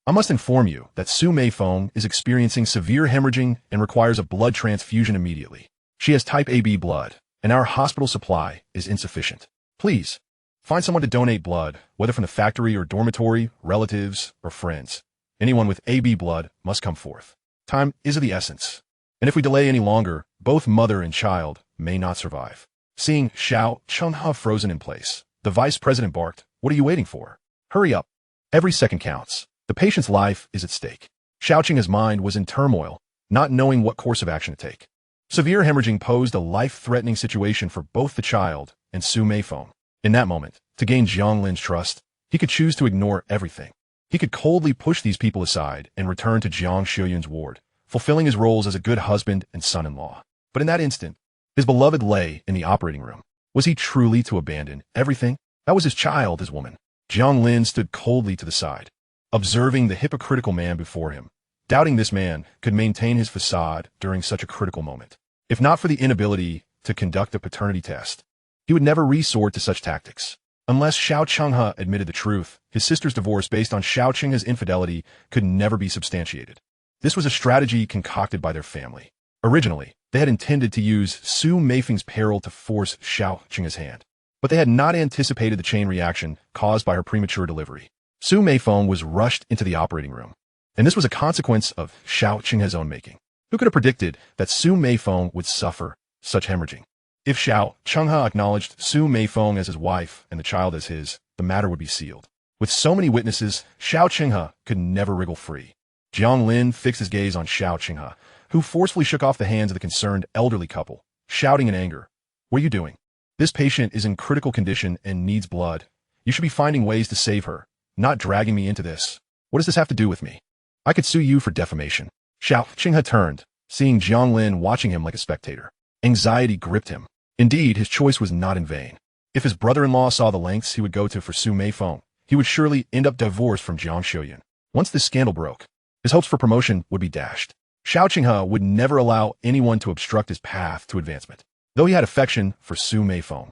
I must inform you that Su Meifeng is experiencing severe hemorrhaging and requires a blood transfusion immediately. She has type AB blood, and our hospital supply is insufficient. Please, find someone to donate blood, whether from the factory or dormitory, relatives, or friends. Anyone with AB blood must come forth. Time is of the essence, and if we delay any longer, both mother and child may not survive. Seeing Xiao Chenghe frozen in place, the vice president barked, "What are you waiting for? Hurry up. Every second counts. The patient's life is at stake." Xiao Chenghe's mind was in turmoil, not knowing what course of action to take. Severe hemorrhaging posed a life-threatening situation for both the child and Su Meifeng. In that moment, to gain Jiang Lin's trust, he could choose to ignore everything. He could coldly push these people aside and return to Jiang Xiuyun's ward, fulfilling his roles as a good husband and son-in-law. But in that instant, his beloved lay in the operating room. Was he truly to abandon everything? That was his child, his woman. Jiang Lin stood coldly to the side, observing the hypocritical man before him, doubting this man could maintain his facade during such a critical moment. If not for the inability to conduct a paternity test, he would never resort to such tactics. Unless Xiao Chenghe admitted the truth, his sister's divorce based on Xiao Chenghe's infidelity could never be substantiated. This was a strategy concocted by their family. Originally, they had intended to use Su Meifeng's peril to force Xiao Chenghe's hand, but they had not anticipated the chain reaction caused by her premature delivery. Su Meifeng was rushed into the operating room, and this was a consequence of Xiao Chenghe's own making. Who could have predicted that Su Meifeng would suffer such hemorrhaging? If Xiao Chenghe acknowledged Su Meifeng as his wife and the child as his, the matter would be sealed. With so many witnesses, Xiao Chenghe could never wriggle free. Jiang Lin fixed his gaze on Xiao Chenghe, who forcefully shook off the hands of the concerned elderly couple, shouting in anger, "What are you doing? This patient is in critical condition and needs blood. You should be finding ways to save her, not dragging me into this. What does this have to do with me? I could sue you for defamation." Xiao Chenghe turned, seeing Jiang Lin watching him like a spectator. Anxiety gripped him. Indeed, his choice was not in vain. If his brother-in-law saw the lengths he would go to for Su Meifeng, he would surely end up divorced from Jiang Xiuyun. Once this scandal broke, his hopes for promotion would be dashed. Xiao Chenghe would never allow anyone to obstruct his path to advancement. Though he had affection for Su Meifeng,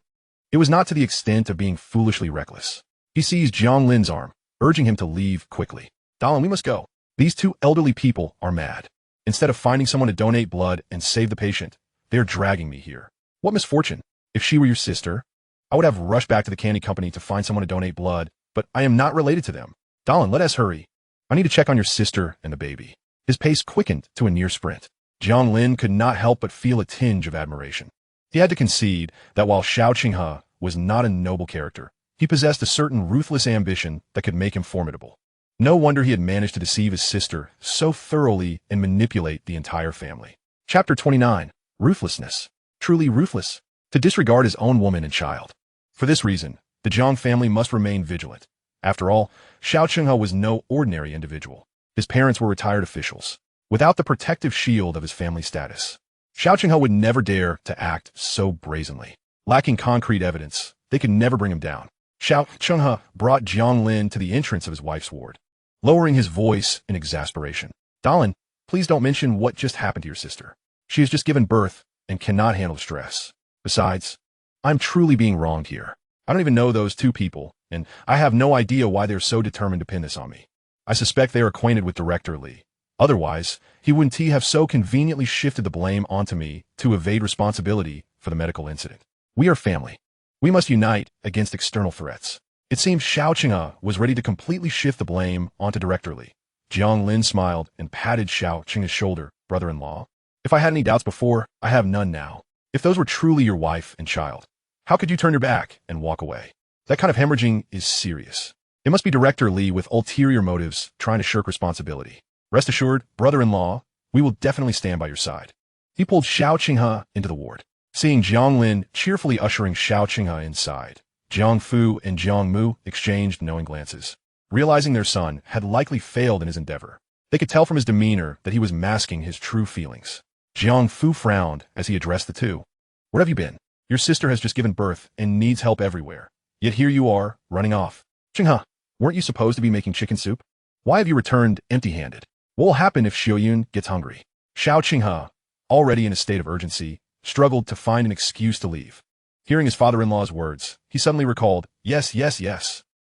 it was not to the extent of being foolishly reckless. He seized Jiang Lin's arm, urging him to leave quickly. "Darling, we must go. These two elderly people are mad. Instead of finding someone to donate blood and save the patient, they are dragging me here. What misfortune! If she were your sister, I would have rushed back to the candy company to find someone to donate blood, but I am not related to them. Darling, let us hurry. I need to check on your sister and the baby." His pace quickened to a near sprint. Jiang Lin could not help but feel a tinge of admiration. He had to concede that while Xiao Chenghe was not a noble character, he possessed a certain ruthless ambition that could make him formidable. No wonder he had managed to deceive his sister so thoroughly and manipulate the entire family. Chapter 29. Ruthlessness. Truly ruthless. To disregard his own woman and child. For this reason, the Jiang family must remain vigilant. After all, Xiao Chenghe was no ordinary individual. His parents were retired officials, without the protective shield of his family status. Xiao Chenghe would never dare to act so brazenly. Lacking concrete evidence, they could never bring him down. Xiao Chenghe brought Jiang Lin to the entrance of his wife's ward, lowering his voice in exasperation. "Darling, Please don't mention what just happened to your sister. She has just given birth and cannot handle stress. Besides, I'm truly being wronged here. I don't even know those two people, and I have no idea why they're so determined to pin this on me. I suspect they are acquainted with Director Lee. Otherwise, he wouldn't have so conveniently shifted the blame onto me to evade responsibility for the medical incident. We are family. We must unite against external threats. It seems Xiao Qinghe was ready to completely shift the blame onto Director Lee. Jiang Lin smiled and patted Xiao Qinghe's shoulder. Brother-in-law, if I had any doubts before, I have none now. If those were truly your wife and child, how could you turn your back and walk away? That kind of hemorrhaging is serious. It must be Director Lee with ulterior motives trying to shirk responsibility. Rest assured, brother-in-law, we will definitely stand by your side. He pulled Xiao Qinghe into the ward. Seeing Jiang Lin cheerfully ushering Xiao Qinghe inside, Jiang Fu and Jiang Mu exchanged knowing glances. Realizing their son had likely failed in his endeavor, they could tell from his demeanor that he was masking his true feelings. Jiang Fu frowned as he addressed the two. Where have you been? Your sister has just given birth and needs help everywhere. Yet here you are, running off. Qinghe, weren't you supposed to be making chicken soup? Why have you returned empty-handed? What will happen if Xiaoyun gets hungry? Xiao Qinghe, already in a state of urgency, struggled to find an excuse to leave. Hearing his father-in-law's words, he suddenly recalled, Yes.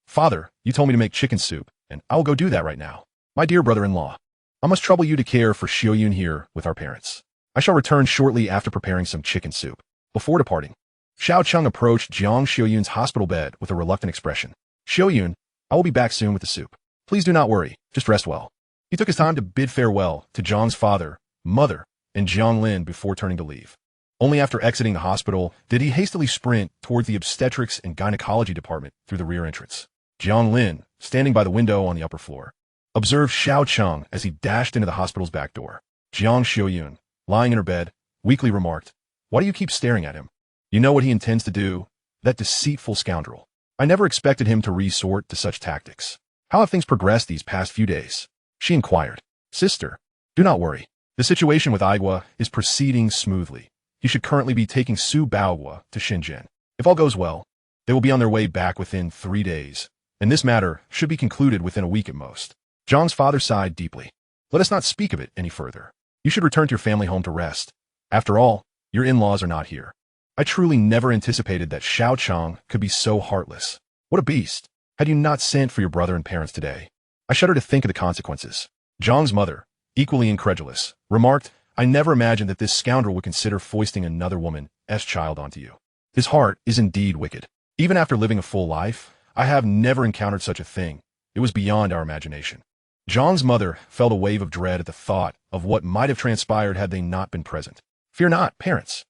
Father, you told me to make chicken soup, and I will go do that right now. My dear brother-in-law, I must trouble you to care for Xiaoyun here with our parents. I shall return shortly after preparing some chicken soup. Before departing, Xiao Cheng approached Jiang Xiaoyun's hospital bed with a reluctant expression. Xiaoyun, I will be back soon with the soup. Please do not worry, just rest well. He took his time to bid farewell to Jiang's father, mother, and Jiang Lin before turning to leave. Only after exiting the hospital did he hastily sprint towards the obstetrics and gynecology department through the rear entrance. Jiang Lin, standing by the window on the upper floor, observed Xiao Cheng as he dashed into the hospital's back door. Jiang Xiaoyun, lying in her bed, weakly remarked, Why do you keep staring at him? You know what he intends to do? That deceitful scoundrel. I never expected him to resort to such tactics. How have things progressed these past few days? She inquired. Sister, do not worry. The situation with Aigua is proceeding smoothly. He should currently be taking Su Baogua to Shenzhen. If all goes well, they will be on their way back within 3 days, and this matter should be concluded within a week at most. Zhang's father sighed deeply. Let us not speak of it any further. You should return to your family home to rest. After all, your in-laws are not here. I truly never anticipated that Xiao Cheng could be so heartless. What a beast. Had you not sent for your brother and parents today? I shudder to think of the consequences. Zhang's mother, equally incredulous, remarked, I never imagined that this scoundrel would consider foisting another woman's child onto you. His heart is indeed wicked. Even after living a full life, I have never encountered such a thing. It was beyond our imagination. Zhang's mother felt a wave of dread at the thought of what might have transpired had they not been present. Fear not, parents.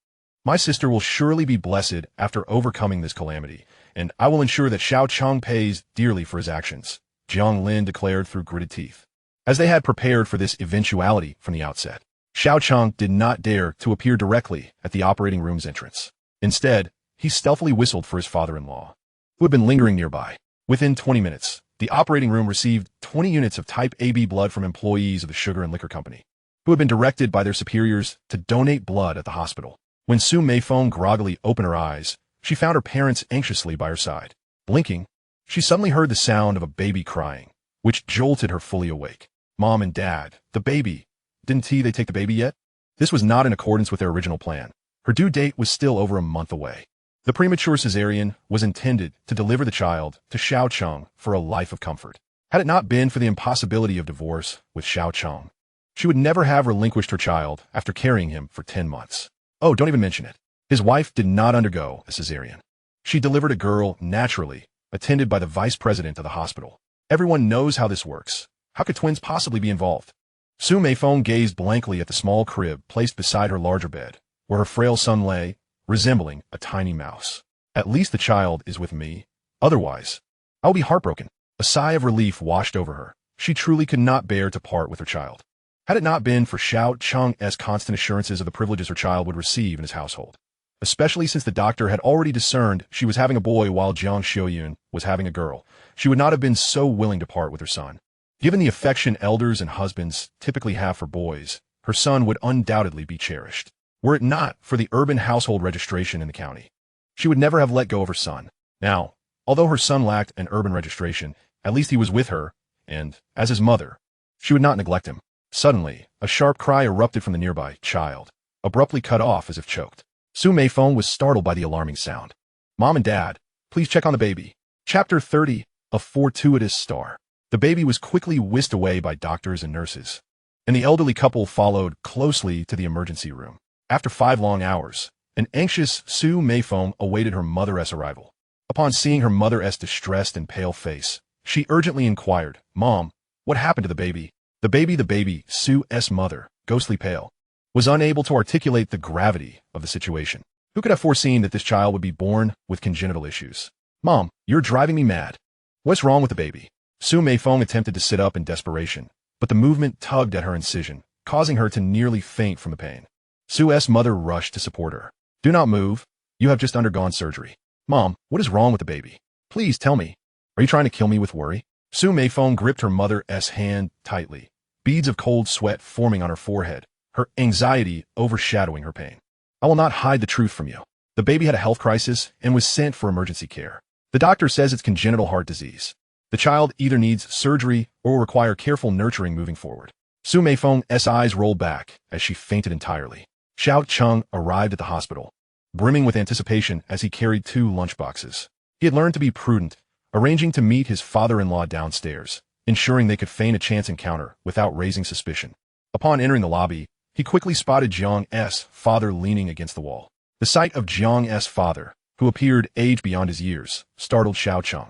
My sister will surely be blessed after overcoming this calamity, and I will ensure that Xiao Cheng pays dearly for his actions, Jiang Lin declared through gritted teeth. As they had prepared for this eventuality from the outset, Xiao Cheng did not dare to appear directly at the operating room's entrance. Instead, he stealthily whistled for his father-in-law, who had been lingering nearby. Within 20 minutes, the operating room received 20 units of type AB blood from employees of the Sugar and Liquor Company, who had been directed by their superiors to donate blood at the hospital. When Su Meifeng groggily opened her eyes, she found her parents anxiously by her side. Blinking, she suddenly heard the sound of a baby crying, which jolted her fully awake. Mom and Dad, the baby. Didn't they take the baby yet? This was not in accordance with their original plan. Her due date was still over a month away. The premature cesarean was intended to deliver the child to Xiao Cheng for a life of comfort. Had it not been for the impossibility of divorce with Xiao Cheng, she would never have relinquished her child after carrying him for 10 months. Oh, don't even mention it. His wife did not undergo a cesarean. She delivered a girl naturally, attended by the vice president of the hospital. Everyone knows how this works. How could twins possibly be involved? Su Meifeng gazed blankly at the small crib placed beside her larger bed, where her frail son lay, resembling a tiny mouse. At least the child is with me. Otherwise, I will be heartbroken. A sigh of relief washed over her. She truly could not bear to part with her child. Had it not been for Xiao Cheng's constant assurances of the privileges her child would receive in his household, especially since the doctor had already discerned she was having a boy while Jiang Xiaoyun was having a girl, she would not have been so willing to part with her son. Given the affection elders and husbands typically have for boys, her son would undoubtedly be cherished. Were it not for the urban household registration in the county, she would never have let go of her son. Now, although her son lacked an urban registration, at least he was with her, and, as his mother, she would not neglect him. Suddenly, a sharp cry erupted from the nearby child, abruptly cut off as if choked. Su Meifeng was startled by the alarming sound. Mom and Dad, please check on the baby. Chapter 30, A Fortuitous Star. The baby was quickly whisked away by doctors and nurses, and the elderly couple followed closely to the emergency room. After 5 long hours, an anxious Su Meifeng awaited her mother's arrival. Upon seeing her mother's distressed and pale face, she urgently inquired, Mom, what happened to the baby? The baby, Su's mother, ghostly pale, was unable to articulate the gravity of the situation. Who could have foreseen that this child would be born with congenital issues? Mom, you're driving me mad. What's wrong with the baby? Su Meifeng attempted to sit up in desperation, but the movement tugged at her incision, causing her to nearly faint from the pain. Su's mother rushed to support her. Do not move. You have just undergone surgery. Mom, what is wrong with the baby? Please tell me. Are you trying to kill me with worry? Su Meifeng gripped her mother's hand tightly, beads of cold sweat forming on her forehead, her anxiety overshadowing her pain. I will not hide the truth from you. The baby had a health crisis and was sent for emergency care. The doctor says it's congenital heart disease. The child either needs surgery or will require careful nurturing moving forward. Su Meifeng's eyes rolled back as she fainted entirely. Xiao Cheng arrived at the hospital, brimming with anticipation as he carried 2 lunchboxes. He had learned to be prudent, arranging to meet his father-in-law downstairs, ensuring they could feign a chance encounter without raising suspicion. Upon entering the lobby, he quickly spotted Jiang's father leaning against the wall. The sight of Jiang's father, who appeared aged beyond his years, startled Xiao Cheng.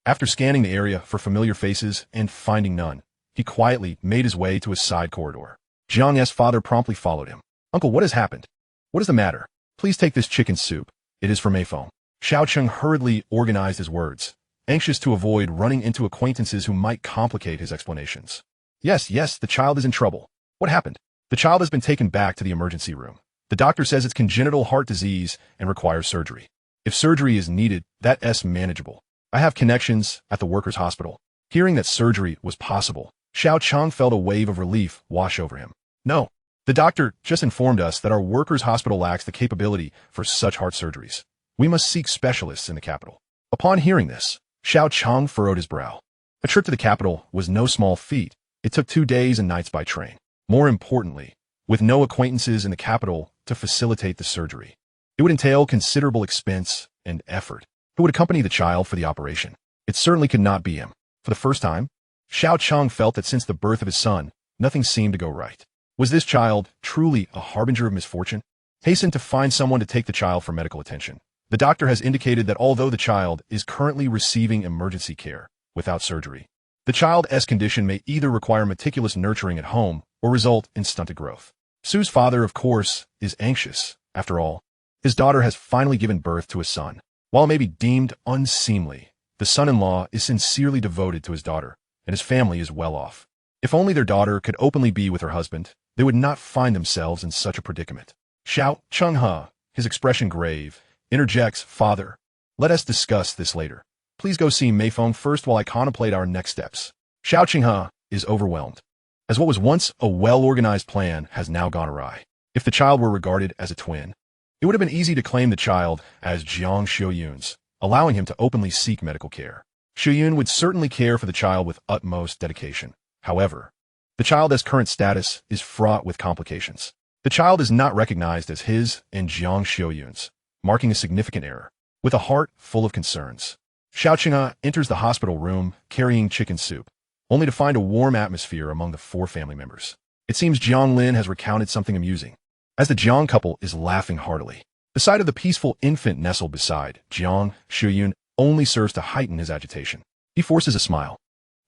After scanning the area for familiar faces and finding none, he quietly made his way to his side corridor. Jiang's father promptly followed him. Uncle, what has happened? What is the matter? Please take this chicken soup. It is for Meifeng. Xiao Cheng hurriedly organized his words, anxious to avoid running into acquaintances who might complicate his explanations. Yes, the child is in trouble. What happened? The child has been taken back to the emergency room. The doctor says it's congenital heart disease and requires surgery. If surgery is needed, that's manageable. I have connections at the workers' hospital. Hearing that surgery was possible, Xiao Cheng felt a wave of relief wash over him. No, the doctor just informed us that our workers' hospital lacks the capability for such heart surgeries. We must seek specialists in the capital. Upon hearing this, Xiao Cheng furrowed his brow. A trip to the capital was no small feat. It took 2 days and nights by train. More importantly, with no acquaintances in the capital to facilitate the surgery. It would entail considerable expense and effort. Who would accompany the child for the operation? It certainly could not be him. For the first time, Xiao Cheng felt that since the birth of his son, nothing seemed to go right. Was this child truly a harbinger of misfortune? Hasten to find someone to take the child for medical attention. The doctor has indicated that although the child is currently receiving emergency care without surgery, the child's condition may either require meticulous nurturing at home or result in stunted growth. Su's father, of course, is anxious. After all, his daughter has finally given birth to a son. While it may be deemed unseemly, the son-in-law is sincerely devoted to his daughter, and his family is well off. If only their daughter could openly be with her husband, they would not find themselves in such a predicament. Xiao Cheng, his expression grave, interjects, Father, let us discuss this later. Please go see Meifeng first while I contemplate our next steps. Xiao Cheng is overwhelmed, as what was once a well-organized plan has now gone awry. If the child were regarded as a twin, it would have been easy to claim the child as Jiang Xiuyun's, allowing him to openly seek medical care. Xiuyun would certainly care for the child with utmost dedication. However, the child's current status is fraught with complications. The child is not recognized as his and Jiang Xiuyun's, marking a significant error. With a heart full of concerns, Xiao Cheng enters the hospital room carrying chicken soup, only to find a warm atmosphere among the 4 family members. It seems Jiang Lin has recounted something amusing, as the Jiang couple is laughing heartily. The sight of the peaceful infant nestled beside Jiang Xiuyun only serves to heighten his agitation. He forces a smile,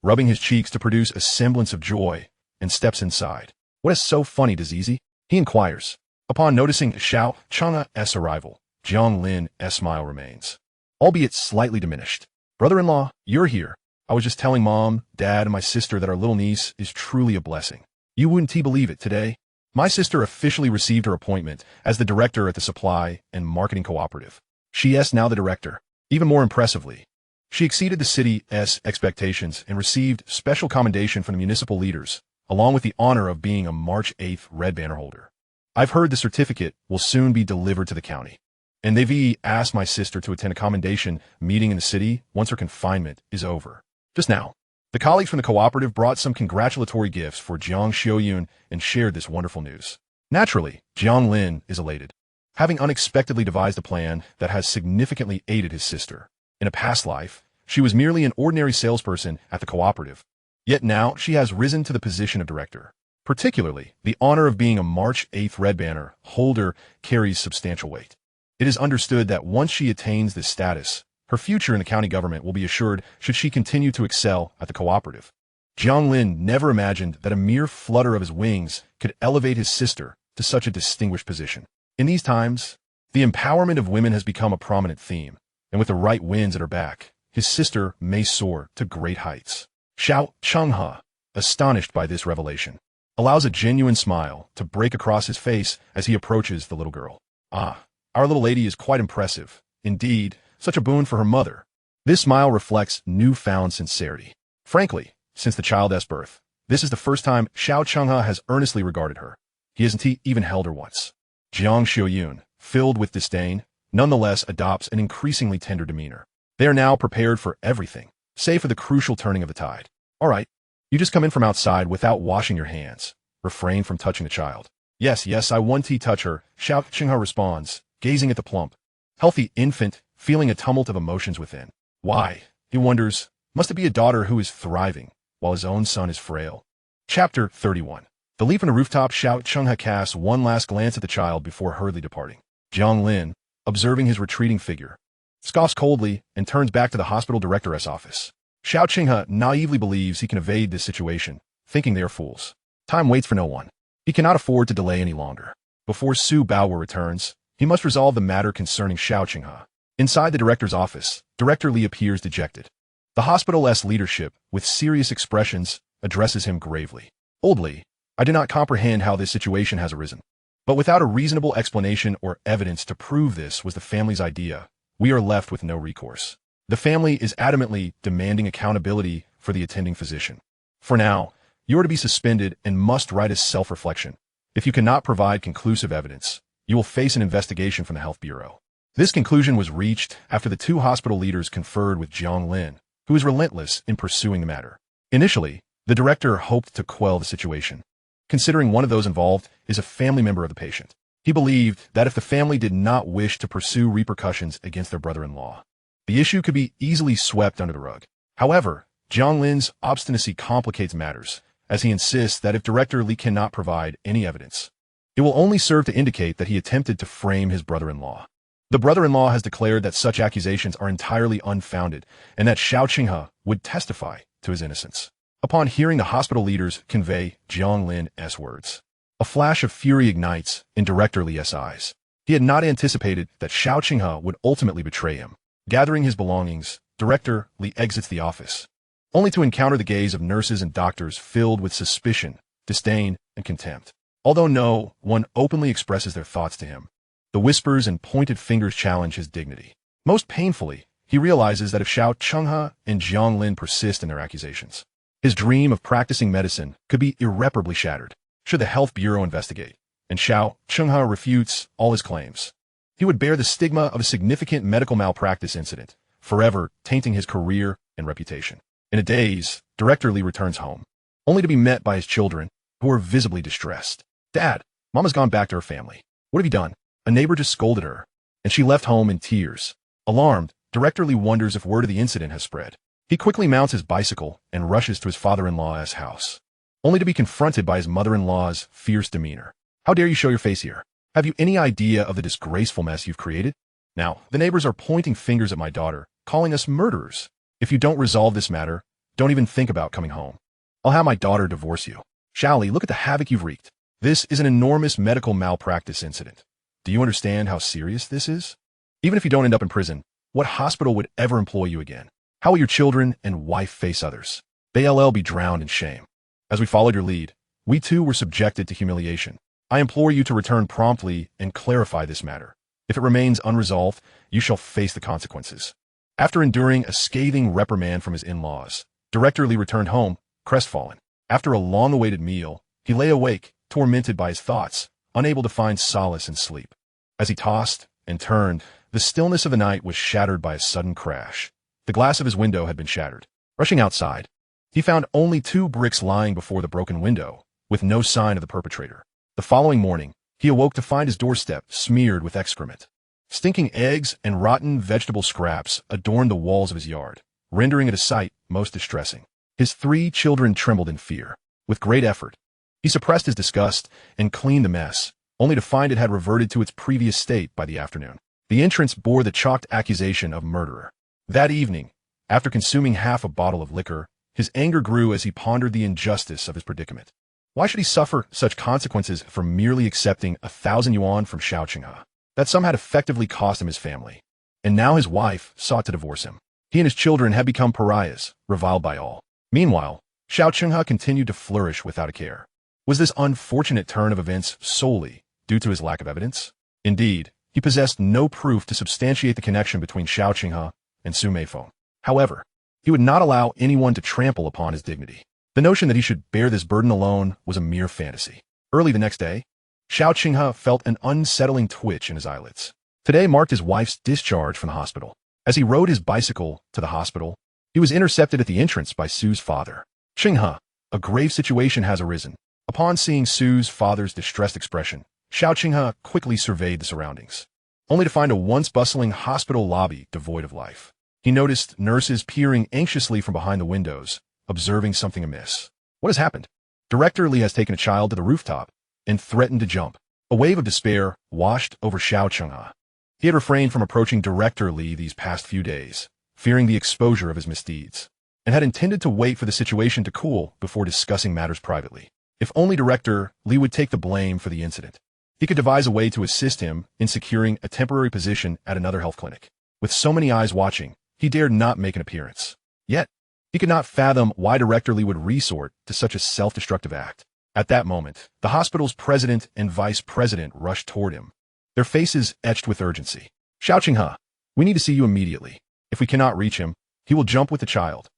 rubbing his cheeks to produce a semblance of joy, and steps inside. What is so funny, Dizizi? He inquires. Upon noticing Xiao Cheng's arrival, Jiang Lin's smile remains, albeit slightly diminished. Brother-in-law, you're here. I was just telling Mom, Dad, and my sister that our little niece is truly a blessing. You wouldn't believe it today. My sister officially received her appointment as the director at the supply and marketing cooperative. She is now the director. Even more impressively, she exceeded the city's expectations and received special commendation from the municipal leaders, along with the honor of being a March 8th Red Banner holder. I've heard the certificate will soon be delivered to the county, and they've asked my sister to attend a commendation meeting in the city once her confinement is over. Just now, The colleagues from the cooperative brought some congratulatory gifts for Jiang Xiaoyun and shared this wonderful news. Naturally, Jiang Lin is elated, having unexpectedly devised a plan that has significantly aided his sister. In a past life, she was merely an ordinary salesperson at the cooperative. Yet now she has risen to the position of director. Particularly, the honor of being a March 8th Red Banner holder carries substantial weight. It is understood that once she attains this status, her future in the county government will be assured should she continue to excel at the cooperative. Jiang Lin never imagined that a mere flutter of his wings could elevate his sister to such a distinguished position. In these times, the empowerment of women has become a prominent theme, and with the right winds at her back, his sister may soar to great heights. Xiao Chenghe, astonished by this revelation, allows a genuine smile to break across his face as he approaches the little girl. Ah, our little lady is quite impressive. Indeed, such a boon for her mother. This smile reflects newfound sincerity. Frankly, since the child's birth, this is the first time Xiao Chenghe has earnestly regarded her. He hasn't even held her once. Jiang Xiaoyun, filled with disdain, nonetheless adopts an increasingly tender demeanor. They are now prepared for everything, save for the crucial turning of the tide. All right, you just come in from outside without washing your hands. Refrain from touching the child. Yes, I want to touch her, Xiao Chenghe responds, gazing at the plump, healthy infant, feeling a tumult of emotions within. Why, he wonders, must it be a daughter who is thriving, while his own son is frail? Chapter 31. The leap on the rooftop. Xiao Chenghe casts one last glance at the child before hurriedly departing. Jiang Lin, observing his retreating figure, scoffs coldly and turns back to the hospital director's office. Xiao Chenghe naively believes he can evade this situation, thinking they are fools. Time waits for no one. He cannot afford to delay any longer. Before Su Baowu returns, he must resolve the matter concerning Xiao Chenghe. Inside the director's office, Director Li appears dejected. The hospital's leadership, with serious expressions, addresses him gravely. Old Li, I do not comprehend how this situation has arisen. But without a reasonable explanation or evidence to prove this was the family's idea, we are left with no recourse. The family is adamantly demanding accountability for the attending physician. For now, you are to be suspended and must write a self-reflection. If you cannot provide conclusive evidence, you will face an investigation from the Health Bureau. This conclusion was reached after the two hospital leaders conferred with Jiang Lin, who is relentless in pursuing the matter. Initially, the director hoped to quell the situation, considering one of those involved is a family member of the patient. He believed that if the family did not wish to pursue repercussions against their brother-in-law, the issue could be easily swept under the rug. However, Jiang Lin's obstinacy complicates matters, as he insists that if Director Li cannot provide any evidence, it will only serve to indicate that he attempted to frame his brother-in-law. The brother-in-law has declared that such accusations are entirely unfounded and that Xiao Chenghe would testify to his innocence. Upon hearing the hospital leaders convey Jiang Lin's words, a flash of fury ignites in Director Li's eyes. He had not anticipated that Xiao Chenghe would ultimately betray him. Gathering his belongings, Director Li exits the office, only to encounter the gaze of nurses and doctors filled with suspicion, disdain, and contempt. Although no one openly expresses their thoughts to him, the whispers and pointed fingers challenge his dignity. Most painfully, he realizes that if Xiao Chenghe and Jiang Lin persist in their accusations, his dream of practicing medicine could be irreparably shattered should the Health Bureau investigate, and Xiao Chenghe refutes all his claims. He would bear the stigma of a significant medical malpractice incident, forever tainting his career and reputation. In a daze, Director Li returns home, only to be met by his children, who are visibly distressed. Dad, Mama's gone back to her family. What have you done? A neighbor just scolded her, and she left home in tears. Alarmed, Director Li wonders if word of the incident has spread. He quickly mounts his bicycle and rushes to his father-in-law's house, only to be confronted by his mother-in-law's fierce demeanor. How dare you show your face here? Have you any idea of the disgraceful mess you've created? Now, the neighbors are pointing fingers at my daughter, calling us murderers. If you don't resolve this matter, don't even think about coming home. I'll have my daughter divorce you. Xiaoli, look at the havoc you've wreaked. This is an enormous medical malpractice incident. Do you understand how serious this is? Even if you don't end up in prison, what hospital would ever employ you again? How will your children and wife face others? They'll be drowned in shame. As we followed your lead, we too were subjected to humiliation. I implore you to return promptly and clarify this matter. If it remains unresolved, you shall face the consequences. After enduring a scathing reprimand from his in-laws, Director Li returned home, crestfallen. After a long-awaited meal, he lay awake, tormented by his thoughts, unable to find solace in sleep. As he tossed and turned, the stillness of the night was shattered by a sudden crash. The glass of his window had been shattered. Rushing outside, He found only 2 bricks lying before the broken window, with no sign of the perpetrator. The following morning, he awoke to find his doorstep smeared with excrement. Stinking eggs and rotten vegetable scraps adorned the walls of his yard, rendering it a sight most distressing. His 3 children trembled in fear. With great effort, he suppressed his disgust and cleaned the mess, only to find it had reverted to its previous state by the afternoon. The entrance bore the chalked accusation of murderer. That evening, after consuming half a bottle of liquor, his anger grew as he pondered the injustice of his predicament. Why should he suffer such consequences for merely accepting 1,000 yuan from Xiao Qinghe? That sum had effectively cost him his family. And now his wife sought to divorce him. He and his children had become pariahs, reviled by all. Meanwhile, Xiao Qinghe continued to flourish without a care. Was this unfortunate turn of events solely due to his lack of evidence? Indeed, he possessed no proof to substantiate the connection between Xiao Qinghe and Su Meifeng. However, he would not allow anyone to trample upon his dignity. The notion that he should bear this burden alone was a mere fantasy. Early the next day, Xiao Qinghe felt an unsettling twitch in his eyelids. Today marked his wife's discharge from the hospital. As he rode his bicycle to the hospital, he was intercepted at the entrance by Su's father. Qinghe, a grave situation has arisen. Upon seeing Su's father's distressed expression, Xiao Qinghe quickly surveyed the surroundings, only to find a once bustling hospital lobby devoid of life. He noticed nurses peering anxiously from behind the windows, observing something amiss. What has happened? Director Li has taken a child to the rooftop and threatened to jump. A wave of despair washed over Xiao Qinghe. He had refrained from approaching Director Li these past few days, fearing the exposure of his misdeeds, and had intended to wait for the situation to cool before discussing matters privately. If only Director Li would take the blame for the incident, he could devise a way to assist him in securing a temporary position at another health clinic. With so many eyes watching, he dared not make an appearance. Yet, he could not fathom why Director Li would resort to such a self-destructive act. At that moment, the hospital's president and vice president rushed toward him, their faces etched with urgency. Xiao Qinghe, we need to see you immediately. If we cannot reach him, he will jump with the child.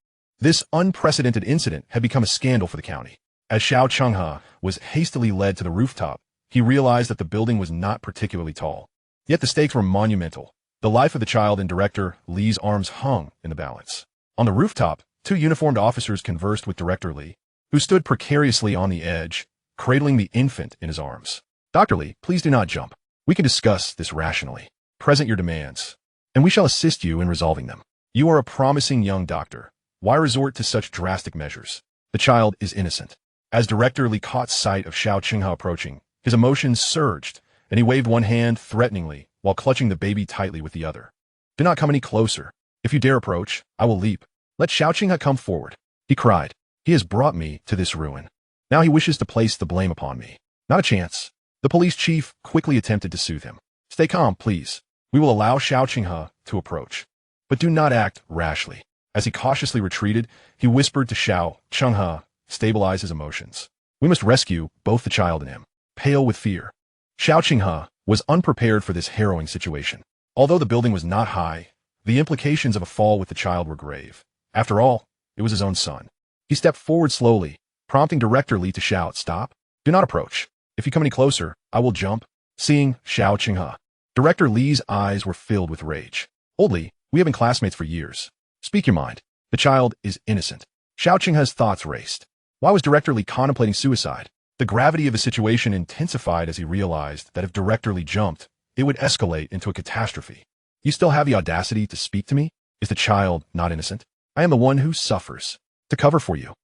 This unprecedented incident had become a scandal for the county. As Xiao Qinghe was hastily led to the rooftop, he realized that the building was not particularly tall. Yet the stakes were monumental. The life of the child and Director Li's arms hung in the balance. On the rooftop, 2 uniformed officers conversed with Director Li, who stood precariously on the edge, cradling the infant in his arms. Dr. Li, please do not jump. We can discuss this rationally. Present your demands, and we shall assist you in resolving them. You are a promising young doctor. Why resort to such drastic measures? The child is innocent. As Director Li caught sight of Xiao Qinghe approaching, his emotions surged, and he waved one hand threateningly while clutching the baby tightly with the other. Do not come any closer. If you dare approach, I will leap. Let Xiao Qinghe come forward, he cried. He has brought me to this ruin. Now he wishes to place the blame upon me. Not a chance. The police chief quickly attempted to soothe him. Stay calm, please. We will allow Xiao Qinghe to approach. But do not act rashly. As he cautiously retreated, he whispered to Xiao Qinghe, stabilize his emotions. We must rescue both the child and him. Pale with fear, Xiao Qinghe was unprepared for this harrowing situation. Although the building was not high, the implications of a fall with the child were grave. After all, it was his own son. He stepped forward slowly, prompting Director Li to shout, Stop! Do not approach. If you come any closer, I will jump. Seeing Xiao Qinghe, Director Li's eyes were filled with rage. Old Li, we have been classmates for years. Speak your mind. The child is innocent. Xiao Qinghe's thoughts raced. Why was Director Li contemplating suicide? The gravity of the situation intensified as he realized that if Director Li jumped, it would escalate into a catastrophe. You still have the audacity to speak to me? Is the child not innocent? I am the one who suffers. To cover for you.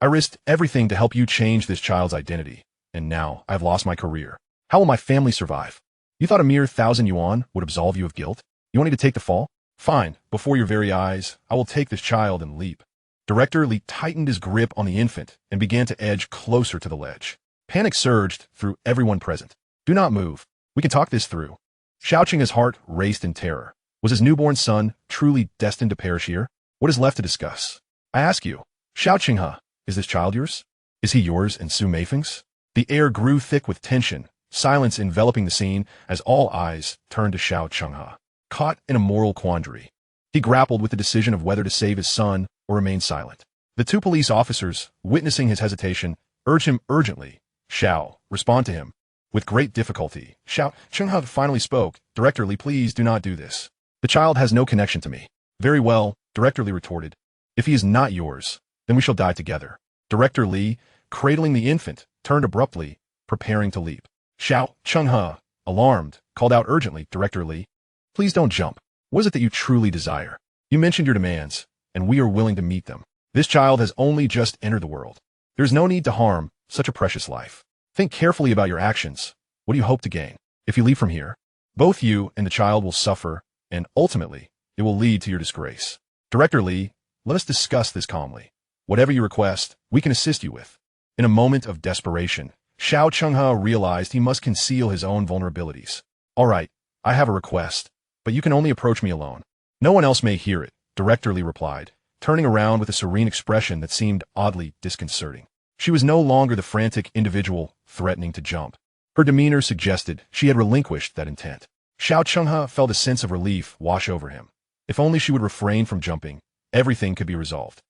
I risked everything to help you change this child's identity, and now I've lost my career. How will my family survive? You thought a mere 1,000 yuan would absolve you of guilt? You want me to take the fall? Fine, before your very eyes, I will take this child and leap. Director Li tightened his grip on the infant and began to edge closer to the ledge. Panic surged through everyone present. Do not move. We can talk this through. Xiao Qinghe's heart raced in terror. Was his newborn son truly destined to perish here? What is left to discuss? I ask you, Xiao Qinghe, is this child yours? Is he yours and Su Meifeng's? The air grew thick with tension, silence enveloping the scene as all eyes turned to Xiao Qinghe. Caught in a moral quandary, he grappled with the decision of whether to save his son or remain silent. The 2 police officers, witnessing his hesitation, urged him urgently, Xiao, respond to him. With great difficulty, Xiao Qinghe finally spoke, Director Li, please do not do this. The child has no connection to me. Very well, Director Li retorted. If he is not yours, then we shall die together. Director Li, cradling the infant, turned abruptly, preparing to leap. Xiao Chenghe, alarmed, called out urgently, Director Li, please don't jump. What is it that you truly desire? You mentioned your demands, and we are willing to meet them. This child has only just entered the world. There is no need to harm such a precious life. Think carefully about your actions. What do you hope to gain? If you leave from here, both you and the child will suffer, and ultimately, it will lead to your disgrace. Director Li, let us discuss this calmly. Whatever you request, we can assist you with. In a moment of desperation, Xiao Chenghe realized he must conceal his own vulnerabilities. All right, I have a request, but you can only approach me alone. No one else may hear it, Director Li replied, turning around with a serene expression that seemed oddly disconcerting. She was no longer the frantic individual threatening to jump. Her demeanor suggested she had relinquished that intent. Xiao Chenghe felt a sense of relief wash over him. If only she would refrain from jumping, everything could be resolved.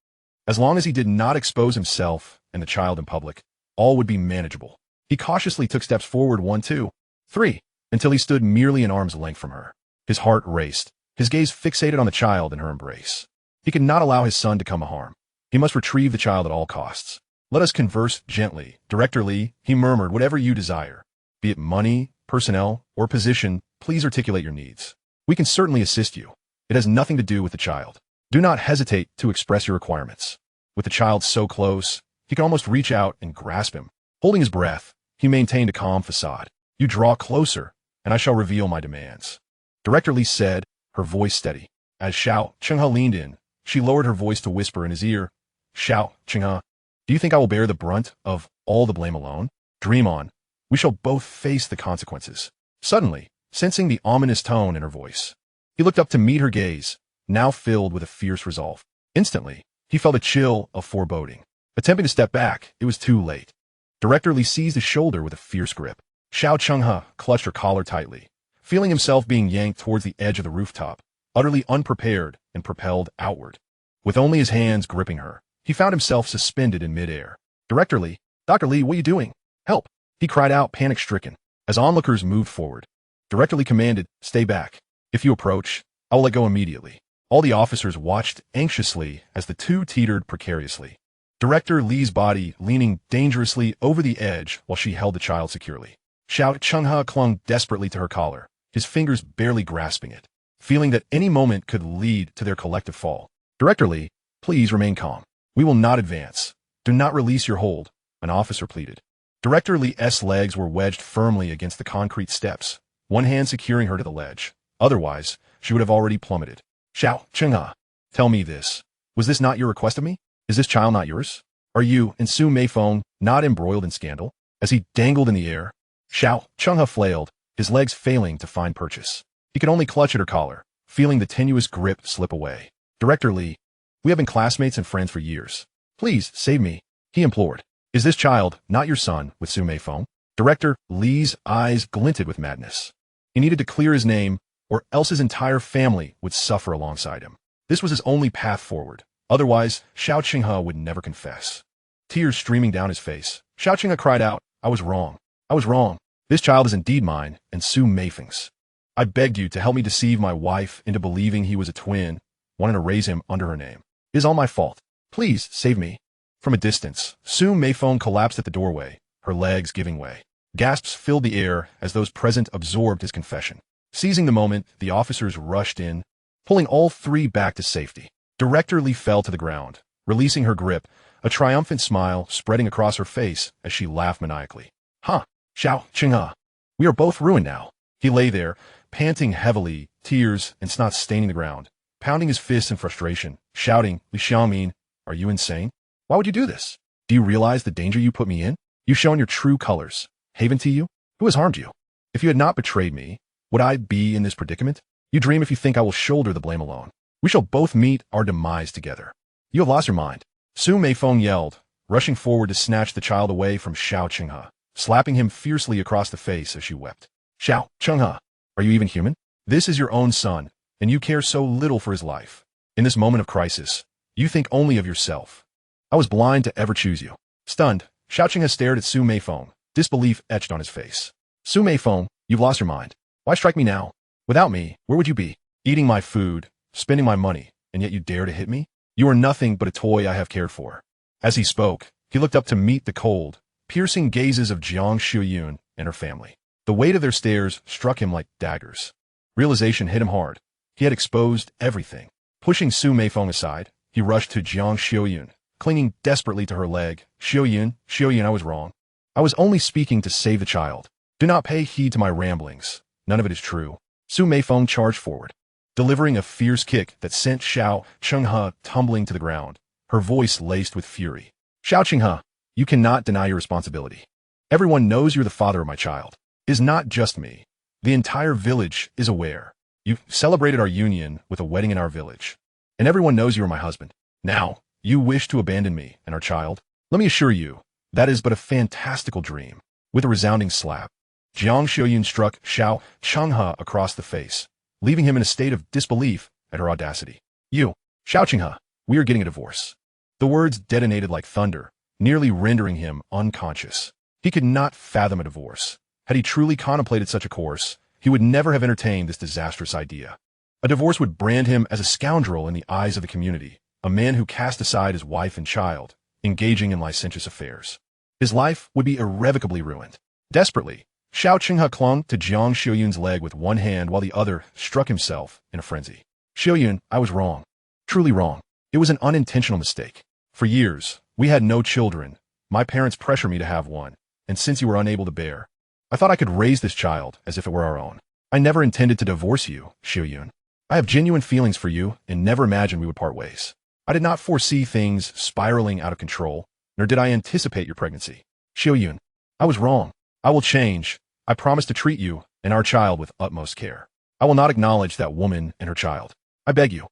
As long as he did not expose himself and the child in public, all would be manageable. He cautiously took steps forward 1, 2, 3, until he stood merely an arm's length from her. His heart raced, his gaze fixated on the child in her embrace. He could not allow his son to come to harm. He must retrieve the child at all costs. Let us converse gently, Director Li, he murmured, whatever you desire. Be it money, personnel, or position, please articulate your needs. We can certainly assist you. It has nothing to do with the child. Do not hesitate to express your requirements. With the child so close, he could almost reach out and grasp him. Holding his breath, he maintained a calm facade. You draw closer, and I shall reveal my demands. Director Li said, her voice steady. As Xiao Chenghe leaned in, she lowered her voice to whisper in his ear, Xiao Chenghe, do you think I will bear the brunt of all the blame alone? Dream on. We shall both face the consequences. Suddenly, sensing the ominous tone in her voice, he looked up to meet her gaze, now filled with a fierce resolve. Instantly, he felt a chill of foreboding. Attempting to step back, it was too late. Director Li seized his shoulder with a fierce grip. Xiao Chenghe clutched her collar tightly, feeling himself being yanked towards the edge of the rooftop, utterly unprepared and propelled outward. With only his hands gripping her, he found himself suspended in midair. Director Li, Dr. Li, what are you doing? Help! He cried out, panic-stricken. As onlookers moved forward, Director Li commanded, stay back. If you approach, I will let go immediately. All the officers watched anxiously as the two teetered precariously. Director Li's body leaning dangerously over the edge while she held the child securely. Xiao Chenghe clung desperately to her collar, his fingers barely grasping it, feeling that any moment could lead to their collective fall. Director Li, please remain calm. We will not advance. Do not release your hold, an officer pleaded. Director Li's legs were wedged firmly against the concrete steps, one hand securing her to the ledge. Otherwise, she would have already plummeted. Xiao Chenghe, tell me this. Was this not your request of me? Is this child not yours? Are you and Su Meifeng not embroiled in scandal? As he dangled in the air, Xiao Chenghe flailed, his legs failing to find purchase. He could only clutch at her collar, feeling the tenuous grip slip away. Director Li, we have been classmates and friends for years. Please, save me, he implored. Is this child not your son with Su Meifeng? Director Li's eyes glinted with madness. He needed to clear his name, or else his entire family would suffer alongside him. This was his only path forward. Otherwise, Xiao Chenghe would never confess. Tears streaming down his face, Xiao Chenghe cried out, I was wrong. I was wrong. This child is indeed mine and Su Meifeng's. I begged you to help me deceive my wife into believing he was a twin, wanting to raise him under her name. It is all my fault. Please, save me. From a distance, Su Meifeng collapsed at the doorway, her legs giving way. Gasps filled the air as those present absorbed his confession. Seizing the moment, the officers rushed in, pulling all three back to safety. Director Li fell to the ground, releasing her grip, a triumphant smile spreading across her face as she laughed maniacally. Huh, Xiao Chenghe, we are both ruined now. He lay there, panting heavily, tears and snot staining the ground, pounding his fists in frustration, shouting, Li Xiangmin, are you insane? Why would you do this? Do you realize the danger you put me in? You've shown your true colors. Haven to you? Who has harmed you? If you had not betrayed me, would I be in this predicament? You dream if you think I will shoulder the blame alone. We shall both meet our demise together. You have lost your mind. Su Meifeng yelled, rushing forward to snatch the child away from Xiao Chenghe, slapping him fiercely across the face as she wept. Xiao Chenghe, are you even human? This is your own son, and you care so little for his life. In this moment of crisis, you think only of yourself. I was blind to ever choose you. Stunned, Xiao Chenghe stared at Su Meifeng, disbelief etched on his face. Su Meifeng, you've lost your mind. Why strike me now? Without me, where would you be? Eating my food, spending my money, and yet you dare to hit me? You are nothing but a toy I have cared for. As he spoke, he looked up to meet the cold, piercing gazes of Jiang Lin and her family. The weight of their stares struck him like daggers. Realization hit him hard. He had exposed everything. Pushing Su Meifeng aside, he rushed to Jiang Lin, clinging desperately to her leg. Xiaoyun, I was wrong. I was only speaking to save the child. Do not pay heed to my ramblings. None of it is true. Su Meifeng charged forward, delivering a fierce kick that sent Xiao Chenghe tumbling to the ground, her voice laced with fury. Xiao Chenghe, you cannot deny your responsibility. Everyone knows you're the father of my child. It is not just me. The entire village is aware. You celebrated our union with a wedding in our village, and everyone knows you are my husband. Now, you wish to abandon me and our child? Let me assure you, that is but a fantastical dream. With a resounding slap, Jiang Lin struck Xiao Chenghe across the face, leaving him in a state of disbelief at her audacity. You, Xiao Chenghe, we are getting a divorce. The words detonated like thunder, nearly rendering him unconscious. He could not fathom a divorce. Had he truly contemplated such a course, he would never have entertained this disastrous idea. A divorce would brand him as a scoundrel in the eyes of the community, a man who cast aside his wife and child, engaging in licentious affairs. His life would be irrevocably ruined. Desperately, Xiao Chenghe clung to Jiang Lin leg with one hand while the other struck himself in a frenzy. Xiaoyun, I was wrong. Truly wrong. It was an unintentional mistake. For years, we had no children. My parents pressured me to have one, and since you were unable to bear, I thought I could raise this child as if it were our own. I never intended to divorce you, Xiaoyun. I have genuine feelings for you and never imagined we would part ways. I did not foresee things spiraling out of control, nor did I anticipate your pregnancy. Xiaoyun, I was wrong. I will change. I promise to treat you and our child with utmost care. I will not acknowledge that woman and her child. I beg you.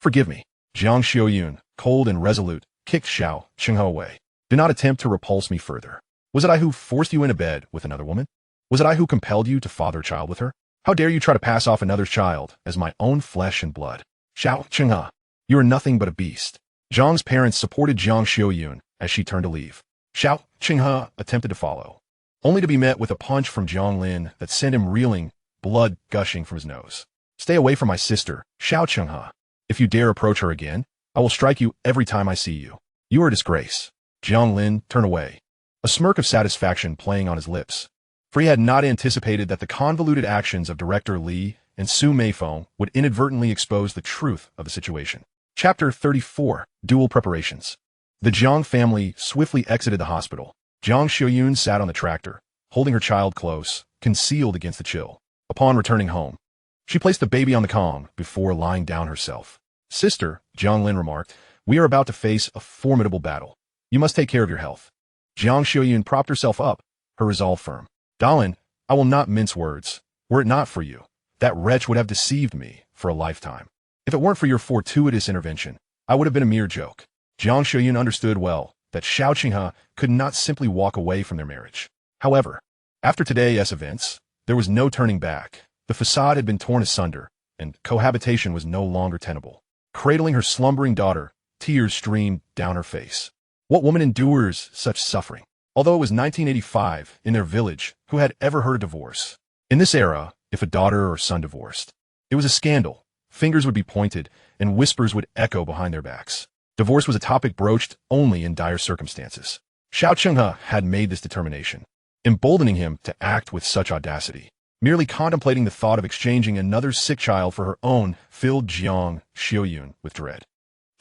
Forgive me. Jiang Xiaoyun, cold and resolute, kicked Xiao Chenghe away. Do not attempt to repulse me further. Was it I who forced you into bed with another woman? Was it I who compelled you to father a child with her? How dare you try to pass off another's child as my own flesh and blood? Xiao Chenghe, you are nothing but a beast. Jiang's parents supported Jiang Xiaoyun as she turned to leave. Xiao Chenghe attempted to follow, only to be met with a punch from Jiang Lin that sent him reeling, blood gushing from his nose. Stay away from my sister, Xiao Chenghe. If you dare approach her again, I will strike you every time I see you. You are a disgrace. Jiang Lin turned away, a smirk of satisfaction playing on his lips, for he had not anticipated that the convoluted actions of director Li and Su Meifeng would inadvertently expose the truth of the situation. Chapter 34, Dual Preparations. The Jiang family swiftly exited the hospital. Jiang Xiaoyun sat on the tractor, holding her child close, concealed against the chill. Upon returning home, she placed the baby on the Kong before lying down herself. Sister, Jiang Lin remarked, we are about to face a formidable battle. You must take care of your health. Jiang Xiaoyun propped herself up, her resolve firm. Darling, I will not mince words. Were it not for you, that wretch would have deceived me for a lifetime. If it weren't for your fortuitous intervention, I would have been a mere joke. Jiang Xiaoyun understood well that Xiao Chenghe could not simply walk away from their marriage. However, after today's events, there was no turning back. The facade had been torn asunder, and cohabitation was no longer tenable. Cradling her slumbering daughter, tears streamed down her face. What woman endures such suffering? Although it was 1985 in their village, who had ever heard of divorce? In this era, if a daughter or son divorced, it was a scandal. Fingers would be pointed, and whispers would echo behind their backs. Divorce was a topic broached only in dire circumstances. Xiao Chenghe had made this determination, emboldening him to act with such audacity. Merely contemplating the thought of exchanging another sick child for her own filled Jiang Xiaoyun with dread.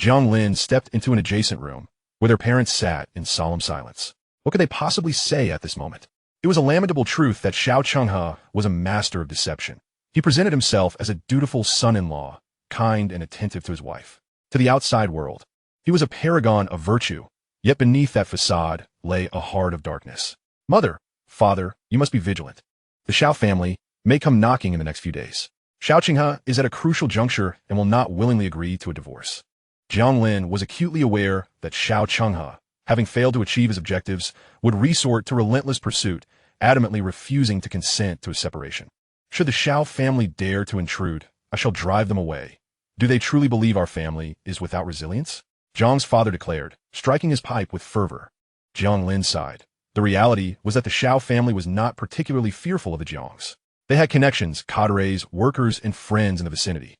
Jiang Lin stepped into an adjacent room, where their parents sat in solemn silence. What could they possibly say at this moment? It was a lamentable truth that Xiao Chenghe was a master of deception. He presented himself as a dutiful son-in-law, kind and attentive to his wife. To the outside world, he was a paragon of virtue, yet beneath that facade lay a heart of darkness. Mother, father, you must be vigilant. The Xiao family may come knocking in the next few days. Xiao Chenghe is at a crucial juncture and will not willingly agree to a divorce. Jiang Lin was acutely aware that Xiao Chenghe, having failed to achieve his objectives, would resort to relentless pursuit, adamantly refusing to consent to a separation. Should the Xiao family dare to intrude, I shall drive them away. Do they truly believe our family is without resilience? Jiang's father declared, striking his pipe with fervor. Jiang Lin sighed. The reality was that the Xiao family was not particularly fearful of the Jiangs. They had connections, cadres, workers, and friends in the vicinity.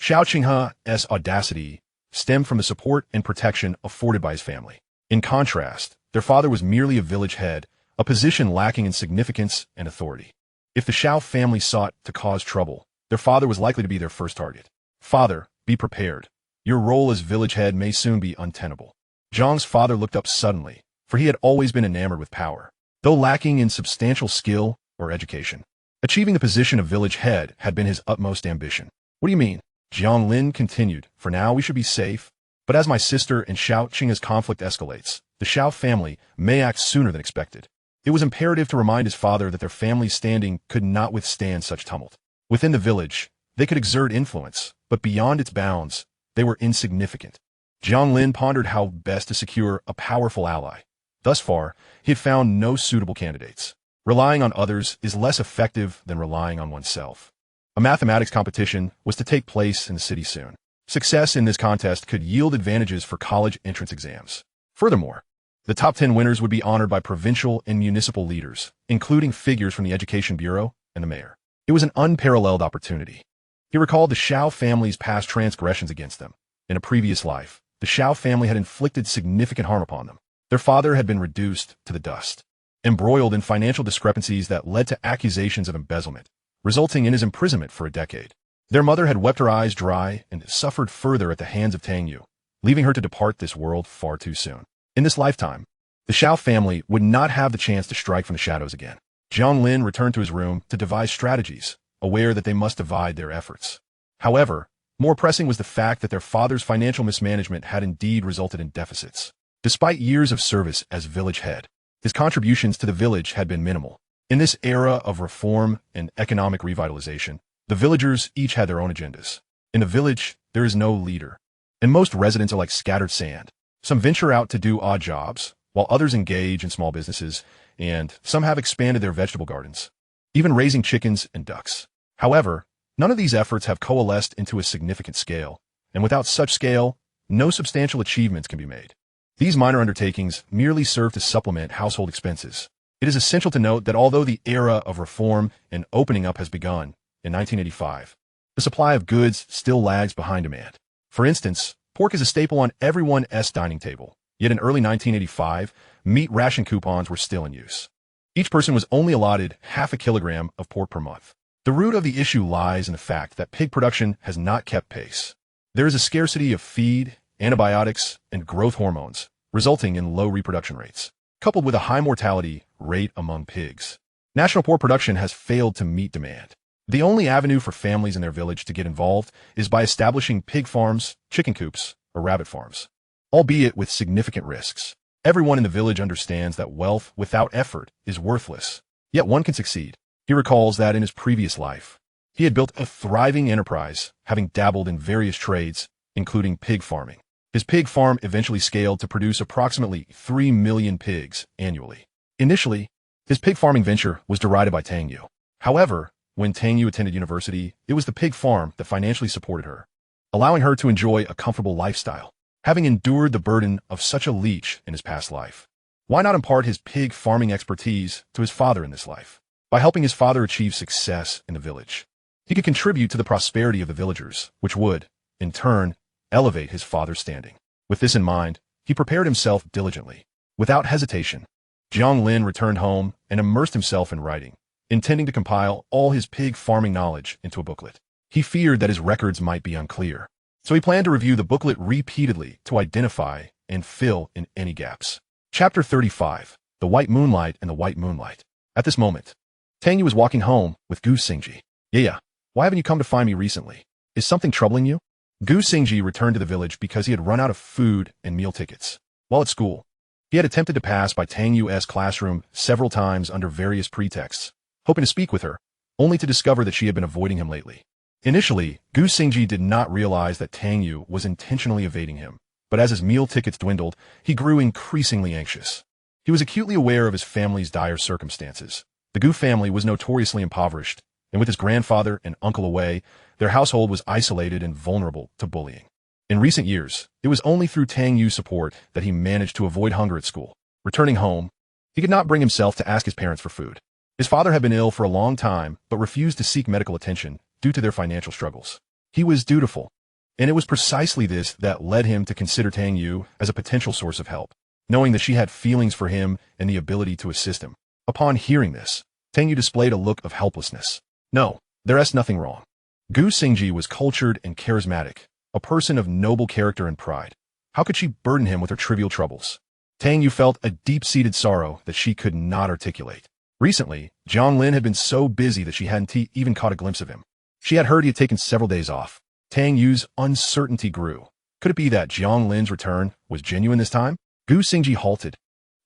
Xiao Chenghe's audacity stemmed from the support and protection afforded by his family. In contrast, their father was merely a village head, a position lacking in significance and authority. If the Xiao family sought to cause trouble, their father was likely to be their first target. Father, be prepared. Your role as village head may soon be untenable. Jiang's father looked up suddenly, for he had always been enamored with power, though lacking in substantial skill or education. Achieving the position of village head had been his utmost ambition. What do you mean? Jiang Lin continued, for now we should be safe, but as my sister and Xiao Qing's conflict escalates, the Xiao family may act sooner than expected. It was imperative to remind his father that their family's standing could not withstand such tumult. Within the village, they could exert influence, but beyond its bounds, they were insignificant. Jiang Lin pondered how best to secure a powerful ally. Thus far, he had found no suitable candidates. Relying on others is less effective than relying on oneself. A mathematics competition was to take place in the city soon. Success in this contest could yield advantages for college entrance exams. Furthermore, the top 10 winners would be honored by provincial and municipal leaders, including figures from the Education Bureau and the mayor. It was an unparalleled opportunity. He recalled the Xiao family's past transgressions against them. In a previous life, the Xiao family had inflicted significant harm upon them. Their father had been reduced to the dust, embroiled in financial discrepancies that led to accusations of embezzlement, resulting in his imprisonment for a decade. Their mother had wept her eyes dry and suffered further at the hands of Tang Yue, leaving her to depart this world far too soon. In this lifetime, the Xiao family would not have the chance to strike from the shadows again. Jiang Lin returned to his room to devise strategies, aware that they must divide their efforts. However, more pressing was the fact that their father's financial mismanagement had indeed resulted in deficits. Despite years of service as village head, his contributions to the village had been minimal. In this era of reform and economic revitalization, the villagers each had their own agendas. In the village, there is no leader, and most residents are like scattered sand. Some venture out to do odd jobs, while others engage in small businesses, and some have expanded their vegetable gardens, even raising chickens and ducks. However, none of these efforts have coalesced into a significant scale, and without such scale, no substantial achievements can be made. These minor undertakings merely serve to supplement household expenses. It is essential to note that although the era of reform and opening up has begun in 1985, the supply of goods still lags behind demand. For instance, pork is a staple on everyone's dining table, yet in early 1985, meat ration coupons were still in use. Each person was only allotted half a kilogram of pork per month. The root of the issue lies in the fact that pig production has not kept pace. There is a scarcity of feed, antibiotics, and growth hormones, resulting in low reproduction rates, coupled with a high mortality rate among pigs. National pork production has failed to meet demand. The only avenue for families in their village to get involved is by establishing pig farms, chicken coops, or rabbit farms, albeit with significant risks. Everyone in the village understands that wealth without effort is worthless, yet one can succeed. He recalls that in his previous life, he had built a thriving enterprise, having dabbled in various trades, including pig farming. His pig farm eventually scaled to produce approximately 3 million pigs annually. Initially, his pig farming venture was derided by Tang Yue. However, when Tang Yue attended university, it was the pig farm that financially supported her, allowing her to enjoy a comfortable lifestyle. Having endured the burden of such a leech in his past life, why not impart his pig farming expertise to his father in this life? By helping his father achieve success in the village, he could contribute to the prosperity of the villagers, which would, in turn, elevate his father's standing. With this in mind, he prepared himself diligently. Without hesitation, Jiang Lin returned home and immersed himself in writing, intending to compile all his pig farming knowledge into a booklet. He feared that his records might be unclear, so he planned to review the booklet repeatedly to identify and fill in any gaps. Chapter 35, The White Moonlight and the White Moonlight. At this moment, Tang Yue was walking home with Gu Xingji. Yeah, why haven't you come to find me recently? Is something troubling you? Gu Xingji returned to the village because he had run out of food and meal tickets. While at school, he had attempted to pass by Tang Yue's classroom several times under various pretexts, hoping to speak with her, only to discover that she had been avoiding him lately. Initially, Gu Xingji did not realize that Tang Yue was intentionally evading him, but as his meal tickets dwindled, he grew increasingly anxious. He was acutely aware of his family's dire circumstances. The Gu family was notoriously impoverished, and with his grandfather and uncle away, their household was isolated and vulnerable to bullying. In recent years, it was only through Tang Yue's support that he managed to avoid hunger at school. Returning home, he could not bring himself to ask his parents for food. His father had been ill for a long time, but refused to seek medical attention due to their financial struggles. He was dutiful, and it was precisely this that led him to consider Tang Yue as a potential source of help. knowing that she had feelings for him and the ability to assist him. Upon hearing this, Tang Yue displayed a look of helplessness. No, there's nothing wrong. Gu Xingji was cultured and charismatic, a person of noble character and pride. How could she burden him with her trivial troubles? Tang Yue felt a deep-seated sorrow that she could not articulate. Recently, Jiang Lin had been so busy that she hadn't even caught a glimpse of him. She had heard he had taken several days off. Tang Yue's uncertainty grew. Could it be that Jiang Lin's return was genuine this time? Gu Xingji halted,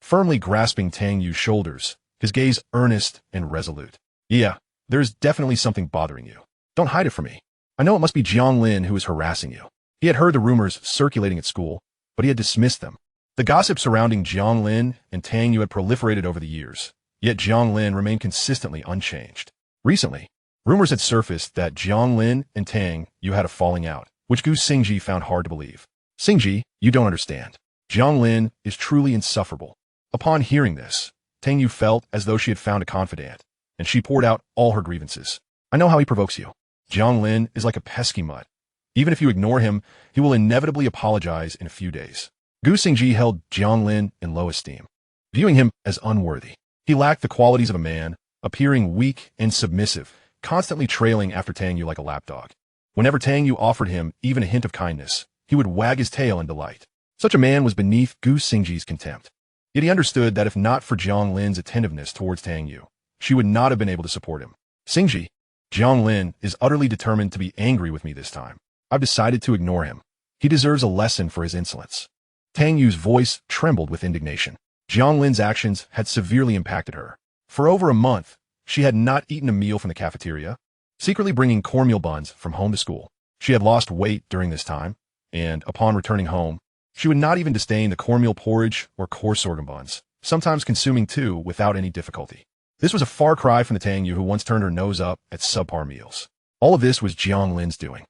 firmly grasping Tang Yue's shoulders, his gaze earnest and resolute. Yeah, there's definitely something bothering you. Don't hide it from me. I know it must be Jiang Lin who is harassing you. He had heard the rumors circulating at school, but he had dismissed them. The gossip surrounding Jiang Lin and Tang Yue had proliferated over the years, yet Jiang Lin remained consistently unchanged. Recently, rumors had surfaced that Jiang Lin and Tang Yue had a falling out, which Gu Xingji found hard to believe. Xingji, you don't understand. Jiang Lin is truly insufferable. Upon hearing this, Tang Yue felt as though she had found a confidant, and she poured out all her grievances. I know how he provokes you. Jiang Lin is like a pesky mutt. Even if you ignore him, he will inevitably apologize in a few days. Gu Xingji held Jiang Lin in low esteem, viewing him as unworthy. He lacked the qualities of a man, appearing weak and submissive, constantly trailing after Tang Yue like a lapdog. Whenever Tang Yue offered him even a hint of kindness, he would wag his tail in delight. Such a man was beneath Gu Xingji's contempt. Yet he understood that if not for Jiang Lin's attentiveness towards Tang Yue, she would not have been able to support him. Xingji, Jiang Lin is utterly determined to be angry with me this time. I've decided to ignore him. He deserves a lesson for his insolence. Tang Yue's voice trembled with indignation. Jiang Lin's actions had severely impacted her. For over a month, she had not eaten a meal from the cafeteria, secretly bringing cornmeal buns from home to school. She had lost weight during this time, and upon returning home, she would not even disdain the cornmeal porridge or coarse sorghum buns, sometimes consuming two without any difficulty. This was a far cry from the Tang Yue who once turned her nose up at subpar meals. All of this was Jiang Lin's doing.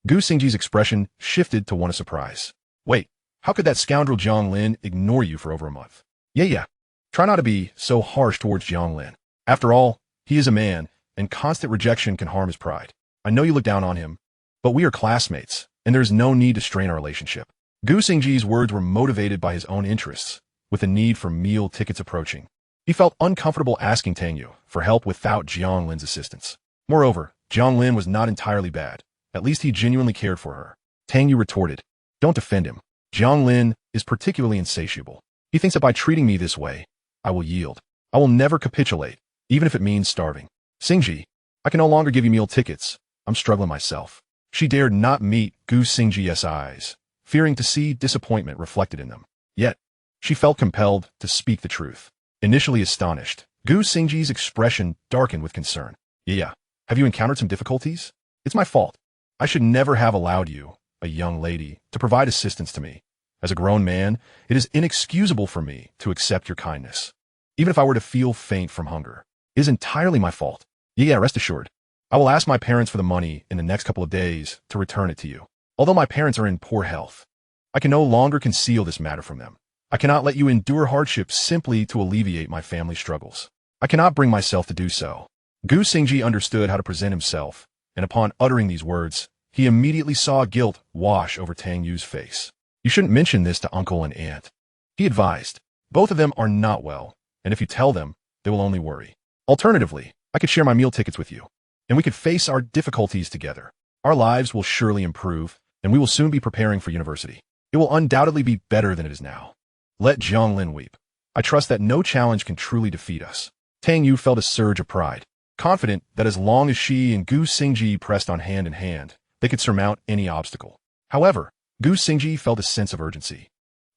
Gu Xingji's expression shifted to one of surprise. Wait, how could that scoundrel Jiang Lin ignore you for over a month? Yeah. Try not to be so harsh towards Jiang Lin. After all, he is a man, and constant rejection can harm his pride. I know you look down on him, but we are classmates, and there is no need to strain our relationship. Gu Xingji's words were motivated by his own interests, with the need for meal tickets approaching. He felt uncomfortable asking Tang Yue for help without Jiang Lin's assistance. Moreover, Jiang Lin was not entirely bad. At least he genuinely cared for her. Tang Yue retorted, Don't defend him. Jiang Lin is particularly insatiable. He thinks that by treating me this way, I will yield. I will never capitulate, even if it means starving. Xingji, I can no longer give you meal tickets. I'm struggling myself. She dared not meet Gu Xingji's eyes, fearing to see disappointment reflected in them. Yet, she felt compelled to speak the truth. Initially astonished, Gu Xingji's expression darkened with concern. Yeah, have you encountered some difficulties? It's my fault. I should never have allowed you, a young lady, to provide assistance to me. As a grown man, it is inexcusable for me to accept your kindness. Even if I were to feel faint from hunger, it is entirely my fault. Yeah, rest assured. I will ask my parents for the money in the next couple of days to return it to you. Although my parents are in poor health, I can no longer conceal this matter from them. I cannot let you endure hardship simply to alleviate my family struggles. I cannot bring myself to do so. Gu Xingji understood how to present himself, and upon uttering these words, he immediately saw guilt wash over Tang Yue's face. You shouldn't mention this to uncle and aunt, he advised. Both of them are not well, and if you tell them, they will only worry. Alternatively, I could share my meal tickets with you, and we could face our difficulties together. Our lives will surely improve, and we will soon be preparing for university. It will undoubtedly be better than it is now. Let Jiang Lin weep. I trust that no challenge can truly defeat us. Tang Yue felt a surge of pride, confident that as long as she and Gu Xingji pressed on hand in hand, they could surmount any obstacle. However, Gu Xingji felt a sense of urgency.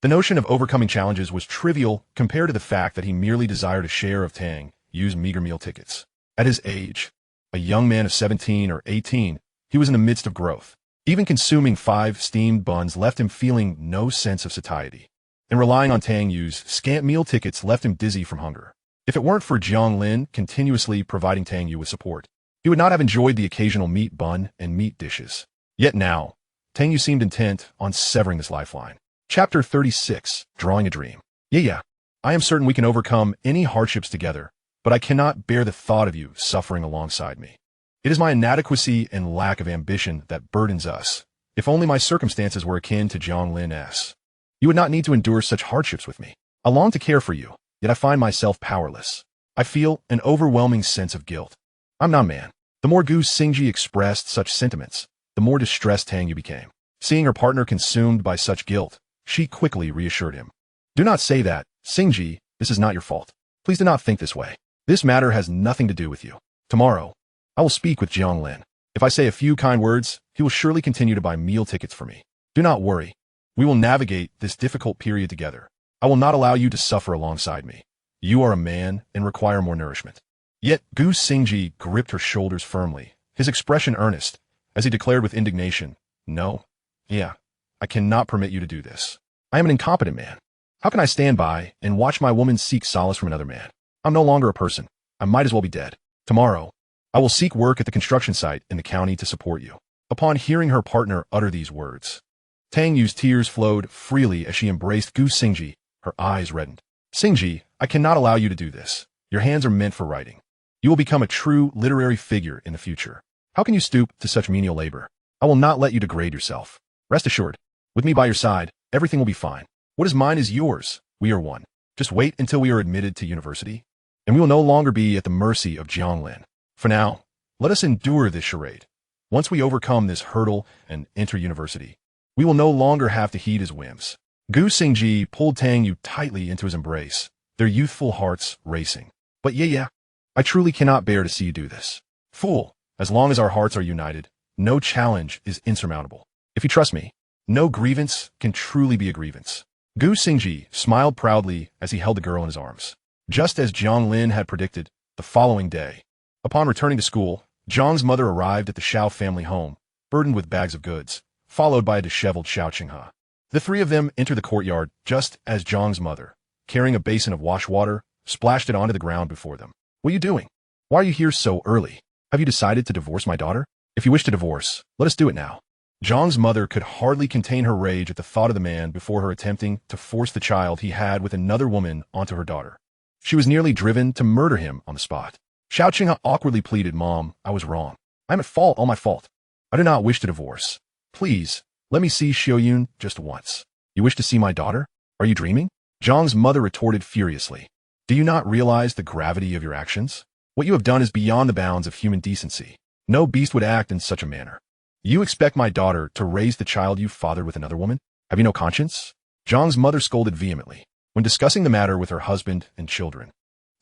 The notion of overcoming challenges was trivial compared to the fact that he merely desired a share of Tang Yue's meager meal tickets. At his age, a young man of 17 or 18, he was in the midst of growth. Even consuming 5 steamed buns left him feeling no sense of satiety, and relying on Tang Yue's scant meal tickets left him dizzy from hunger. If it weren't for Jiang Lin continuously providing Tang Yue with support, he would not have enjoyed the occasional meat bun and meat dishes. Yet now, Tang Yue seemed intent on severing this lifeline. Chapter 36, Drawing a Dream. Yeah, I am certain we can overcome any hardships together, but I cannot bear the thought of you suffering alongside me. It is my inadequacy and lack of ambition that burdens us. If only my circumstances were akin to Jiang Lin's. You would not need to endure such hardships with me. I long to care for you, yet I find myself powerless. I feel an overwhelming sense of guilt. I'm not a man. The more Gu Xingji expressed such sentiments, the more distressed Tang Yue became. Seeing her partner consumed by such guilt, she quickly reassured him. Do not say that, Xingji, this is not your fault. Please do not think this way. This matter has nothing to do with you. Tomorrow, I will speak with Jiang Lin. If I say a few kind words, he will surely continue to buy meal tickets for me. Do not worry. We will navigate this difficult period together. I will not allow you to suffer alongside me. You are a man and require more nourishment. Yet Gu Xingji gripped her shoulders firmly, his expression earnest, as he declared with indignation, No. Yeah, I cannot permit you to do this. I am an incompetent man. How can I stand by and watch my woman seek solace from another man? I'm no longer a person. I might as well be dead. Tomorrow, I will seek work at the construction site in the county to support you. Upon hearing her partner utter these words, Tang Yue's tears flowed freely as she embraced Gu Xingji, her eyes reddened. Xingji, I cannot allow you to do this. Your hands are meant for writing. You will become a true literary figure in the future. How can you stoop to such menial labor? I will not let you degrade yourself. Rest assured, with me by your side, everything will be fine. What is mine is yours. We are one. Just wait until we are admitted to university, and we will no longer be at the mercy of Jiang Lin. For now, let us endure this charade. Once we overcome this hurdle and enter university, we will no longer have to heed his whims. Gu Xingji pulled Tang Yue tightly into his embrace, their youthful hearts racing. But yeah, I truly cannot bear to see you do this. Fool, as long as our hearts are united, no challenge is insurmountable. If you trust me, no grievance can truly be a grievance. Gu Xingji smiled proudly as he held the girl in his arms. Just as Jiang Lin had predicted, the following day, upon returning to school, Zhang's mother arrived at the Xiao family home, burdened with bags of goods, followed by a disheveled Xiao Qinghe. The three of them entered the courtyard just as Zhang's mother, carrying a basin of wash water, splashed it onto the ground before them. What are you doing? Why are you here so early? Have you decided to divorce my daughter? If you wish to divorce, let us do it now. Zhang's mother could hardly contain her rage at the thought of the man before her attempting to force the child he had with another woman onto her daughter. She was nearly driven to murder him on the spot. Xiao Qinghe awkwardly pleaded, Mom, I was wrong. I'm at fault, all my fault. I do not wish to divorce. Please, let me see Xiaoyun just once. You wish to see my daughter? Are you dreaming? Zhang's mother retorted furiously. Do you not realize the gravity of your actions? What you have done is beyond the bounds of human decency. No beast would act in such a manner. You expect my daughter to raise the child you fathered with another woman? Have you no conscience? Zhang's mother scolded vehemently. When discussing the matter with her husband and children,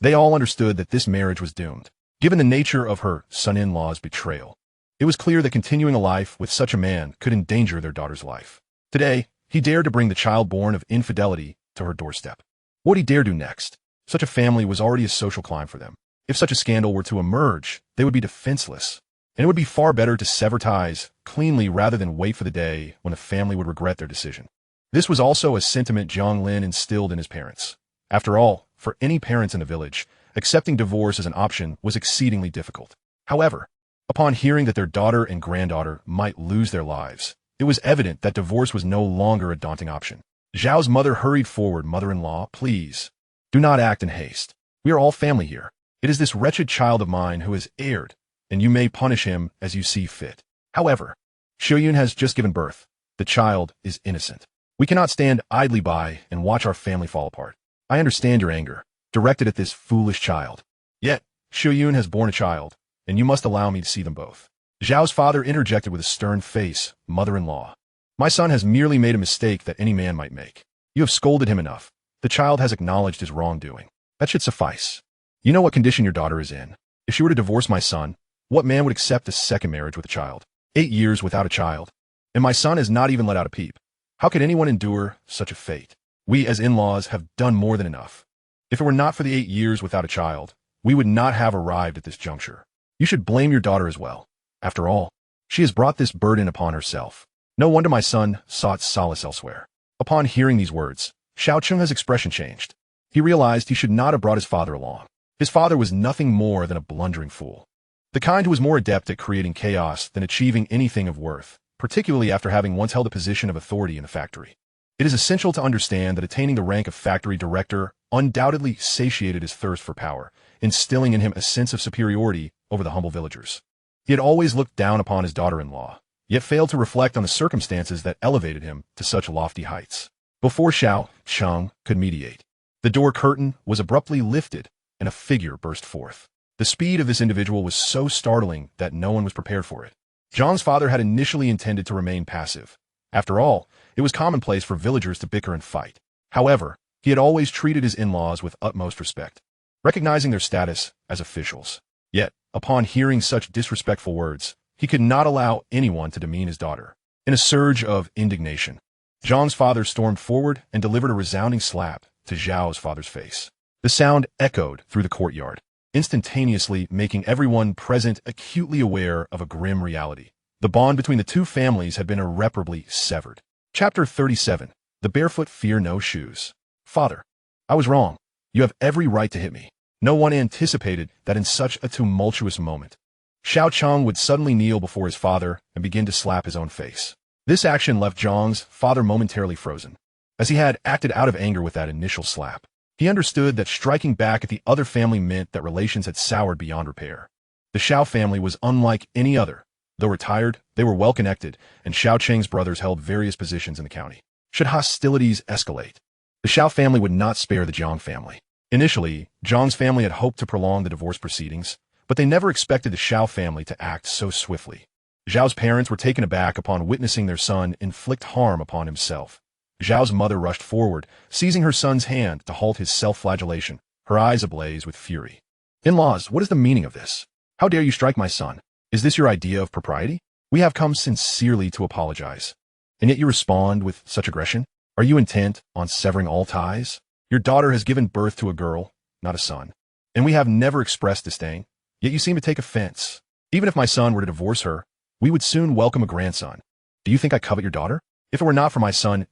they all understood that this marriage was doomed. Given the nature of her son-in-law's betrayal, it was clear that continuing a life with such a man could endanger their daughter's life. Today, he dared to bring the child born of infidelity to her doorstep. What would he dare do next? Such a family was already a social climb for them. If such a scandal were to emerge, they would be defenseless. And it would be far better to sever ties cleanly rather than wait for the day when the family would regret their decision. This was also a sentiment Jiang Lin instilled in his parents. After all, for any parents in the village, accepting divorce as an option was exceedingly difficult. However, upon hearing that their daughter and granddaughter might lose their lives, it was evident that divorce was no longer a daunting option. Zhao's mother hurried forward. Mother-in-law, please, do not act in haste. We are all family here. It is this wretched child of mine who has erred, and you may punish him as you see fit. However, Xiaoyun has just given birth. The child is innocent. We cannot stand idly by and watch our family fall apart. I understand your anger, directed at this foolish child. Yet, Xiaoyun has borne a child, and you must allow me to see them both. Zhao's father interjected with a stern face. Mother-in-law, my son has merely made a mistake that any man might make. You have scolded him enough. The child has acknowledged his wrongdoing. That should suffice. You know what condition your daughter is in. If she were to divorce my son, what man would accept a second marriage with a child? 8 years without a child. And my son has not even let out a peep. How could anyone endure such a fate? We as in-laws have done more than enough. If it were not for the 8 years without a child, we would not have arrived at this juncture. You should blame your daughter as well. After all, she has brought this burden upon herself. No wonder my son sought solace elsewhere. Upon hearing these words, Xiao Qinghe's expression changed. He realized he should not have brought his father along. His father was nothing more than a blundering fool. The kind who was more adept at creating chaos than achieving anything of worth, particularly after having once held a position of authority in the factory. It is essential to understand that attaining the rank of factory director undoubtedly satiated his thirst for power, instilling in him a sense of superiority over the humble villagers. He had always looked down upon his daughter-in-law, yet failed to reflect on the circumstances that elevated him to such lofty heights. Before Xiao Cheng could mediate, The door curtain was abruptly lifted, and a figure burst forth. The speed of this individual was so startling that no one was prepared for it. Jiang's father had initially intended to remain passive. After all, it was commonplace for villagers to bicker and fight. However, he had always treated his in-laws with utmost respect, recognizing their status as officials. Yet, upon hearing such disrespectful words, he could not allow anyone to demean his daughter. In a surge of indignation, Jiang's father stormed forward and delivered a resounding slap to Zhao's father's face. The sound echoed through the courtyard, instantaneously making everyone present acutely aware of a grim reality. The bond between the two families had been irreparably severed. Chapter 37. The Barefoot Fear No Shoes. Father, I was wrong. You have every right to hit me. No one anticipated that in such a tumultuous moment, Xiao Cheng would suddenly kneel before his father and begin to slap his own face. This action left Jiang's father momentarily frozen, as he had acted out of anger with that initial slap. He understood that striking back at the other family meant that relations had soured beyond repair. The Xiao family was unlike any other. Though retired, they were well-connected, and Xiao Cheng's brothers held various positions in the county. Should hostilities escalate, the Xiao family would not spare the Jiang family. Initially, Jiang's family had hoped to prolong the divorce proceedings, but they never expected the Xiao family to act so swiftly. Zhao's parents were taken aback upon witnessing their son inflict harm upon himself. Zhao's mother rushed forward, seizing her son's hand to halt his self-flagellation, her eyes ablaze with fury. In-laws, what is the meaning of this? How dare you strike my son? Is this your idea of propriety? We have come sincerely to apologize. And yet you respond with such aggression? Are you intent on severing all ties? Your daughter has given birth to a girl, not a son. And we have never expressed disdain, yet you seem to take offense. Even if my son were to divorce her, we would soon welcome a grandson. Do you think I covet your daughter? If it were not for my son's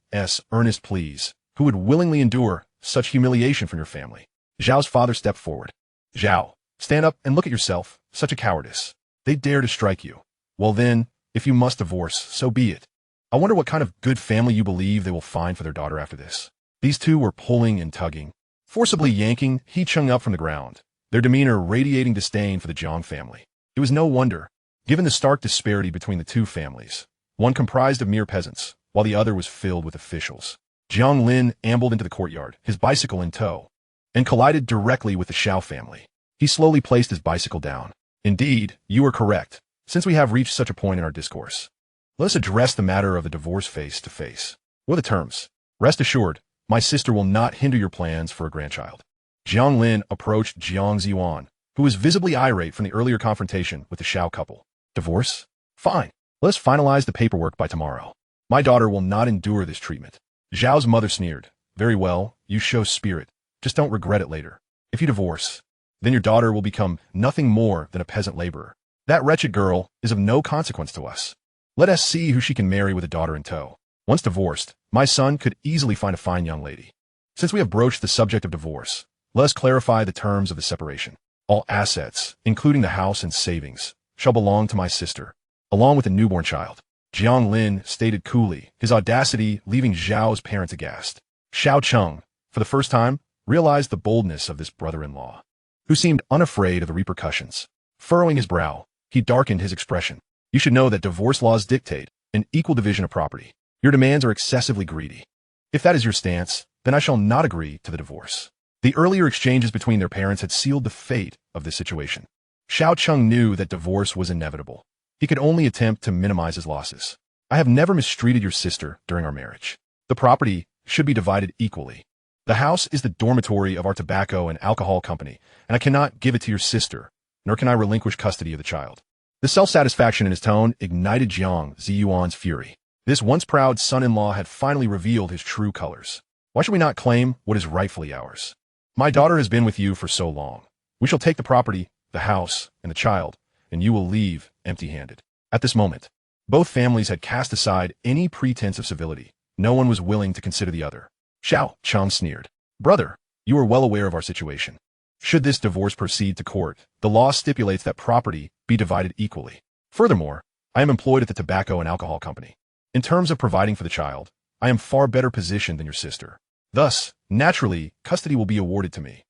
earnest pleas, who would willingly endure such humiliation from your family? Zhao's father stepped forward. Zhao, stand up and look at yourself, such a cowardice. They dare to strike you. Well then, if you must divorce, so be it. I wonder what kind of good family you believe they will find for their daughter after this. These two were pulling and tugging, forcibly yanking He Cheng up from the ground, their demeanor radiating disdain for the Jiang family. It was no wonder, given the stark disparity between the two families, one comprised of mere peasants, while the other was filled with officials. Jiang Lin ambled into the courtyard, his bicycle in tow, and collided directly with the Xiao family. He slowly placed his bicycle down. Indeed, you are correct. Since we have reached such a point in our discourse, let us address the matter of the divorce face to face. What are the terms? Rest assured, my sister will not hinder your plans for a grandchild. Jiang Lin approached Jiang Ziyuan, who was visibly irate from the earlier confrontation with the Xiao couple. Divorce? Fine. Let us finalize the paperwork by tomorrow. My daughter will not endure this treatment. Zhao's mother sneered. Very well, you show spirit. Just don't regret it later. If you divorce, then your daughter will become nothing more than a peasant laborer. That wretched girl is of no consequence to us. Let us see who she can marry with a daughter in tow. Once divorced, my son could easily find a fine young lady. Since we have broached the subject of divorce, let us clarify the terms of the separation. All assets, including the house and savings, shall belong to my sister, along with a newborn child. Jiang Lin stated coolly, his audacity leaving Zhao's parents aghast. Xiao Cheng, for the first time, realized the boldness of this brother-in-law, who seemed unafraid of the repercussions. Furrowing his brow, he darkened his expression. You should know that divorce laws dictate an equal division of property. Your demands are excessively greedy. If that is your stance, then I shall not agree to the divorce. The earlier exchanges between their parents had sealed the fate of this situation. Xiao Cheng knew that divorce was inevitable. He could only attempt to minimize his losses. I have never mistreated your sister during our marriage. The property should be divided equally. The house is the dormitory of our tobacco and alcohol company, and I cannot give it to your sister, nor can I relinquish custody of the child. The self-satisfaction in his tone ignited Jiang Ziyuan's fury. This once proud son-in-law had finally revealed his true colors. Why should we not claim what is rightfully ours? My daughter has been with you for so long. We shall take the property, the house, and the child, and you will leave empty-handed. At this moment, both families had cast aside any pretense of civility. No one was willing to consider the other. Xiao Cheng sneered. Brother, you are well aware of our situation. Should this divorce proceed to court, the law stipulates that property be divided equally. Furthermore, I am employed at the tobacco and alcohol company. In terms of providing for the child, I am far better positioned than your sister. Thus, naturally, custody will be awarded to me.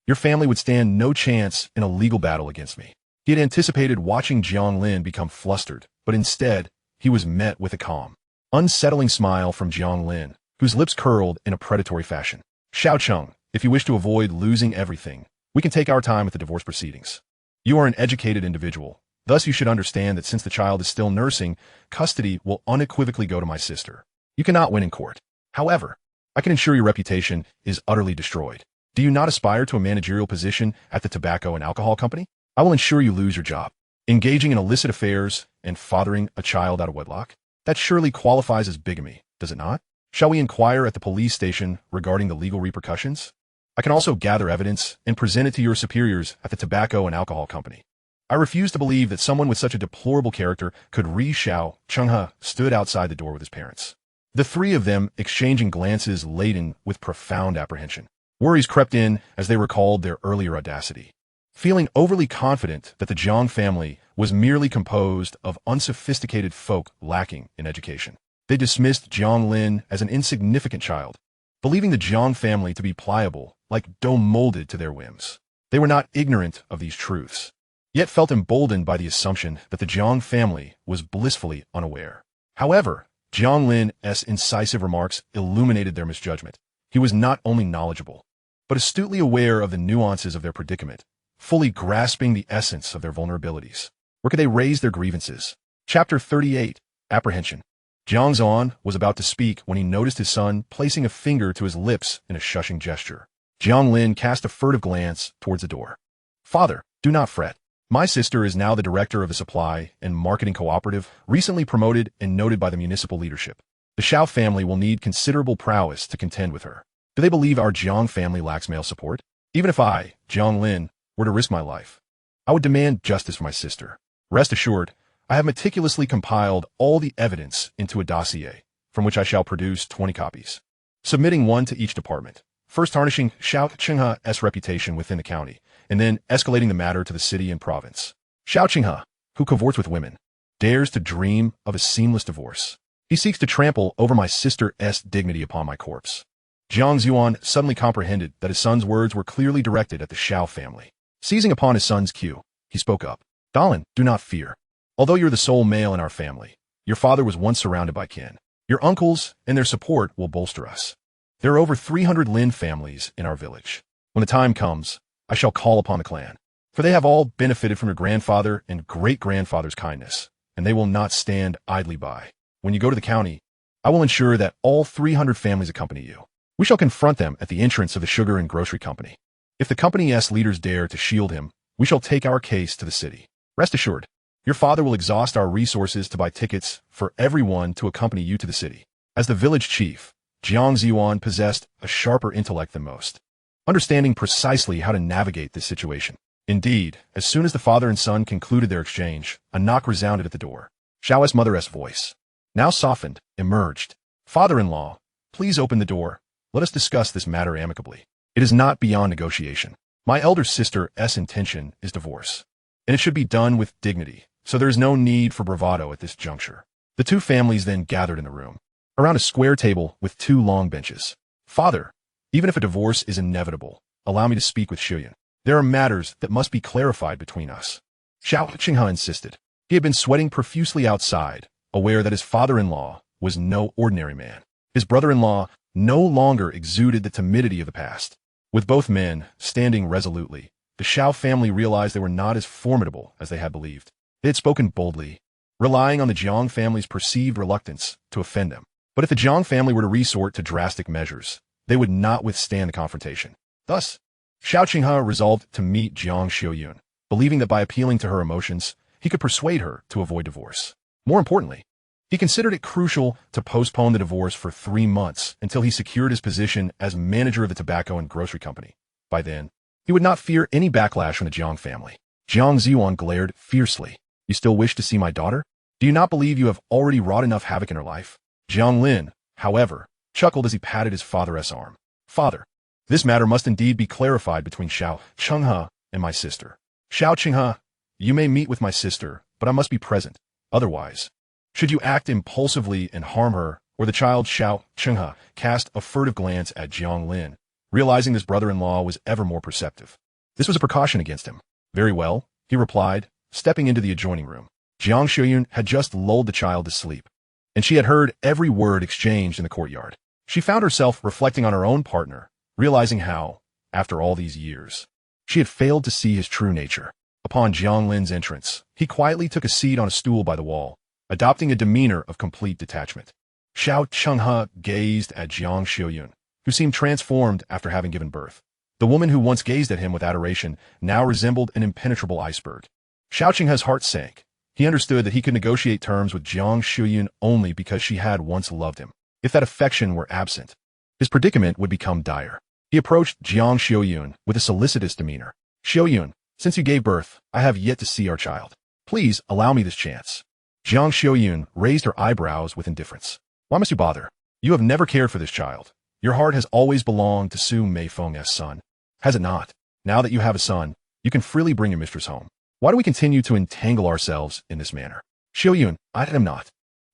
Your family would stand no chance in a legal battle against me. He had anticipated watching Jiang Lin become flustered, but instead, he was met with a calm, unsettling smile from Jiang Lin, whose lips curled in a predatory fashion. Xiao Cheng, If you wish to avoid losing everything, we can take our time with the divorce proceedings. You are an educated individual. Thus, you should understand that since the child is still nursing, custody will unequivocally go to my sister. You cannot win in court. However, I can ensure your reputation is utterly destroyed. Do you not aspire to a managerial position at the tobacco and alcohol company? I will ensure you lose your job. Engaging in illicit affairs and fathering a child out of wedlock? That surely qualifies as bigamy, does it not? Shall we inquire at the police station regarding the legal repercussions? I can also gather evidence and present it to your superiors at the tobacco and alcohol company. I refuse to believe that someone with such a deplorable character could Xiao Chenghe stood outside the door with his parents. The three of them exchanging glances laden with profound apprehension. Worries crept in as they recalled their earlier audacity. Feeling overly confident that the Jiang family was merely composed of unsophisticated folk lacking in education, they dismissed Jiang Lin as an insignificant child, believing the Jiang family to be pliable, like dough molded to their whims. They were not ignorant of these truths, yet felt emboldened by the assumption that the Jiang family was blissfully unaware. However, Jiang Lin's incisive remarks illuminated their misjudgment. He was not only knowledgeable, but astutely aware of the nuances of their predicament, fully grasping the essence of their vulnerabilities. Where could they raise their grievances? Chapter 38, Apprehension. Jiang Zhan was about to speak when he noticed his son placing a finger to his lips in a shushing gesture. Jiang Lin cast a furtive glance towards the door. Father, do not fret. My sister is now the director of the supply and marketing cooperative, recently promoted and noted by the municipal leadership. The Xiao family will need considerable prowess to contend with her. Do they believe our Jiang family lacks male support? Even if I, Jiang Lin, were to risk my life, I would demand justice for my sister. Rest assured, I have meticulously compiled all the evidence into a dossier, from which I shall produce 20 copies, submitting one to each department, first tarnishing Xiao Chenghe's reputation within the county, and then escalating the matter to the city and province. Xiao Chenghe, who cavorts with women, dares to dream of a seamless divorce. He seeks to trample over my sister's dignity upon my corpse. Jiang Zuan suddenly comprehended that his son's words were clearly directed at the Xiao family. Seizing upon his son's cue, he spoke up. Dalin, do not fear. Although you're the sole male in our family, your father was once surrounded by kin. Your uncles and their support will bolster us. There are over 300 Lin families in our village. When the time comes, I shall call upon the clan, for they have all benefited from your grandfather and great-grandfather's kindness, and they will not stand idly by. When you go to the county, I will ensure that all 300 families accompany you. We shall confront them at the entrance of the sugar and grocery company. If the company's leaders dare to shield him, we shall take our case to the city. Rest assured, your father will exhaust our resources to buy tickets for everyone to accompany you to the city. As the village chief, Jiang Zuan possessed a sharper intellect than most, understanding precisely how to navigate this situation. Indeed, as soon as the father and son concluded their exchange, a knock resounded at the door. Xiao's mother's voice, now softened, emerged. Father-in-law, please open the door. Let us discuss this matter amicably. It is not beyond negotiation. My elder sister's intention is divorce, and it should be done with dignity, so there is no need for bravado at this juncture. The two families then gathered in the room, around a square table with two long benches. Father, even if a divorce is inevitable, allow me to speak with Shuyun. There are matters that must be clarified between us. Xiao Chenghe insisted. He had been sweating profusely outside, aware that his father-in-law was no ordinary man. His brother-in-law no longer exuded the timidity of the past. With both men standing resolutely, the Xiao family realized they were not as formidable as they had believed. They had spoken boldly, relying on the Jiang family's perceived reluctance to offend them. But if the Jiang family were to resort to drastic measures, they would not withstand the confrontation. Thus, Xiao Chenghe resolved to meet Jiang Xiuyun, believing that by appealing to her emotions, he could persuade her to avoid divorce. More importantly, he considered it crucial to postpone the divorce for 3 months until he secured his position as manager of the tobacco and grocery company. By then, he would not fear any backlash from the Jiang family. Jiang Zuan glared fiercely. You still wish to see my daughter? Do you not believe you have already wrought enough havoc in her life? Jiang Lin, however, chuckled as he patted his father's arm. Father, this matter must indeed be clarified between Xiao Chenghe and my sister. Xiao Chenghe, you may meet with my sister, but I must be present. Otherwise, should you act impulsively and harm her, or the child Xiao Chenghe cast a furtive glance at Jiang Lin, realizing his brother-in-law was ever more perceptive. This was a precaution against him. Very well, he replied, stepping into the adjoining room. Jiang Xiuyun had just lulled the child to sleep, and she had heard every word exchanged in the courtyard. She found herself reflecting on her own partner, realizing how, after all these years. She had failed to see his true nature. Upon Jiang Lin's entrance, he quietly took a seat on a stool by the wall, adopting a demeanor of complete detachment. Xiao Chenghe gazed at Jiang Xiuyun, who seemed transformed after having given birth. The woman who once gazed at him with adoration now resembled an impenetrable iceberg. Xiao Chenghe's heart sank. He understood that he could negotiate terms with Jiang Xiuyun only because she had once loved him. If that affection were absent, his predicament would become dire. He approached Jiang Xiuyun with a solicitous demeanor. Xiuyun, since you gave birth, I have yet to see our child. Please allow me this chance. Jiang Xiuyun raised her eyebrows with indifference. Why must you bother? You have never cared for this child. Your heart has always belonged to Su Meifeng's son. Has it not? Now that you have a son, you can freely bring your mistress home. Why do we continue to entangle ourselves in this manner? Xiuyun, I am not.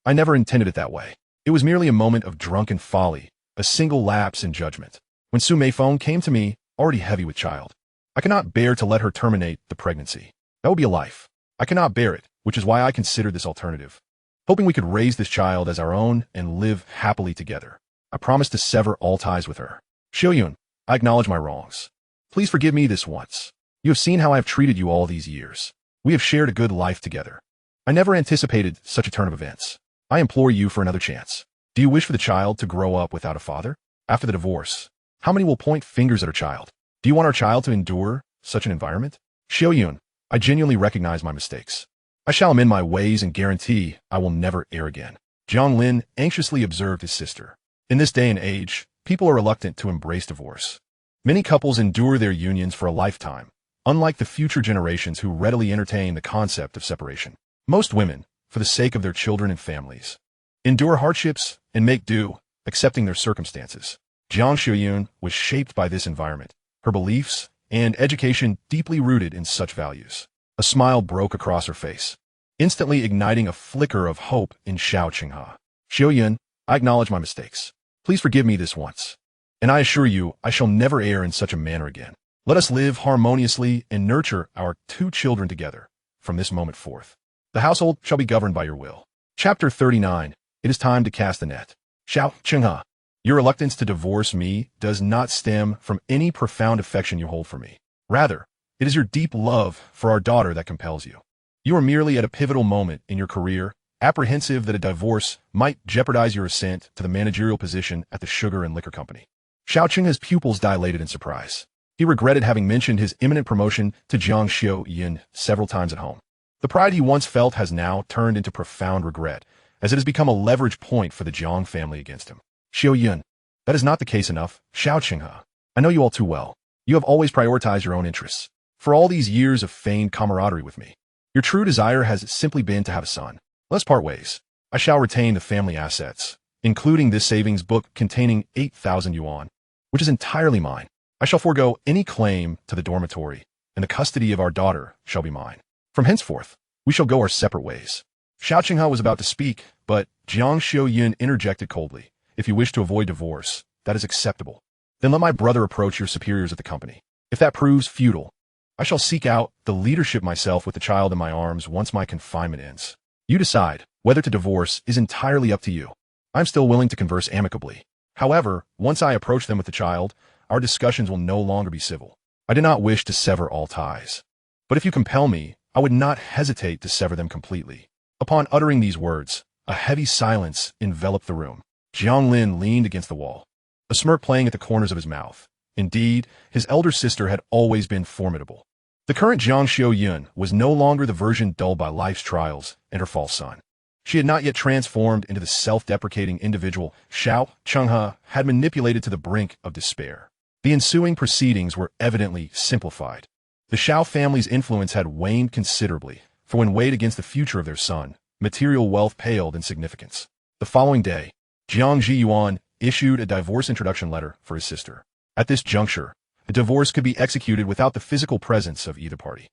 I never intended it that way. It was merely a moment of drunken folly, a single lapse in judgment. When Su Meifeng came to me, already heavy with child, I cannot bear to let her terminate the pregnancy. That would be a life. I cannot bear it, which is why I considered this alternative. Hoping we could raise this child as our own and live happily together, I promised to sever all ties with her. Xiuyun, I acknowledge my wrongs. Please forgive me this once. You have seen how I have treated you all these years. We have shared a good life together. I never anticipated such a turn of events. I implore you for another chance. Do you wish for the child to grow up without a father? After the divorce, how many will point fingers at our child? Do you want our child to endure such an environment? Xiuyun, I genuinely recognize my mistakes. I shall amend my ways and guarantee I will never err again. Jiang Lin anxiously observed his sister. In this day and age, people are reluctant to embrace divorce. Many couples endure their unions for a lifetime, unlike the future generations who readily entertain the concept of separation. Most women, for the sake of their children and families, endure hardships and make do, accepting their circumstances. Jiang Xiuyun was shaped by this environment, her beliefs and education deeply rooted in such values. A smile broke across her face, instantly igniting a flicker of hope in Xiao Chenghe. Xiuyun, I acknowledge my mistakes. Please forgive me this once. And I assure you, I shall never err in such a manner again. Let us live harmoniously and nurture our 2 children together from this moment forth. The household shall be governed by your will. Chapter 39. It is time to cast the net. Xiao Chenghe, your reluctance to divorce me does not stem from any profound affection you hold for me. Rather, it is your deep love for our daughter that compels you. You are merely at a pivotal moment in your career, apprehensive that a divorce might jeopardize your ascent to the managerial position at the sugar and liquor company. Xiao Chenghe's pupils dilated in surprise. He regretted having mentioned his imminent promotion to Jiang Xiuyun several times at home. The pride he once felt has now turned into profound regret, as it has become a leverage point for the Jiang family against him. Xiuyun, that is not the case enough. Xiao Chenghe, I know you all too well. You have always prioritized your own interests. For all these years of feigned camaraderie with me, your true desire has simply been to have a son. Let's part ways. I shall retain the family assets, including this savings book containing 8,000 yuan, which is entirely mine. I shall forego any claim to the dormitory, and the custody of our daughter shall be mine. From henceforth, we shall go our separate ways. Xiao Chenghe was about to speak, but Jiang Xiuyun interjected coldly. If you wish to avoid divorce, that is acceptable. Then let my brother approach your superiors at the company. If that proves futile, I shall seek out the leadership myself with the child in my arms once my confinement ends. You decide. Whether to divorce is entirely up to you. I'm still willing to converse amicably. However, once I approach them with the child, our discussions will no longer be civil. I do not wish to sever all ties. But if you compel me, I would not hesitate to sever them completely. Upon uttering these words, a heavy silence enveloped the room. Jiang Lin leaned against the wall, a smirk playing at the corners of his mouth. Indeed, his elder sister had always been formidable. The current Jiang Xiuyun was no longer the version dulled by life's trials and her false son. She had not yet transformed into the self-deprecating individual Xiao Chenghe had manipulated to the brink of despair. The ensuing proceedings were evidently simplified. The Xiao family's influence had waned considerably, for when weighed against the future of their son, material wealth paled in significance. The following day, Jiang Zhiyuan issued a divorce introduction letter for his sister. At this juncture, the divorce could be executed without the physical presence of either party.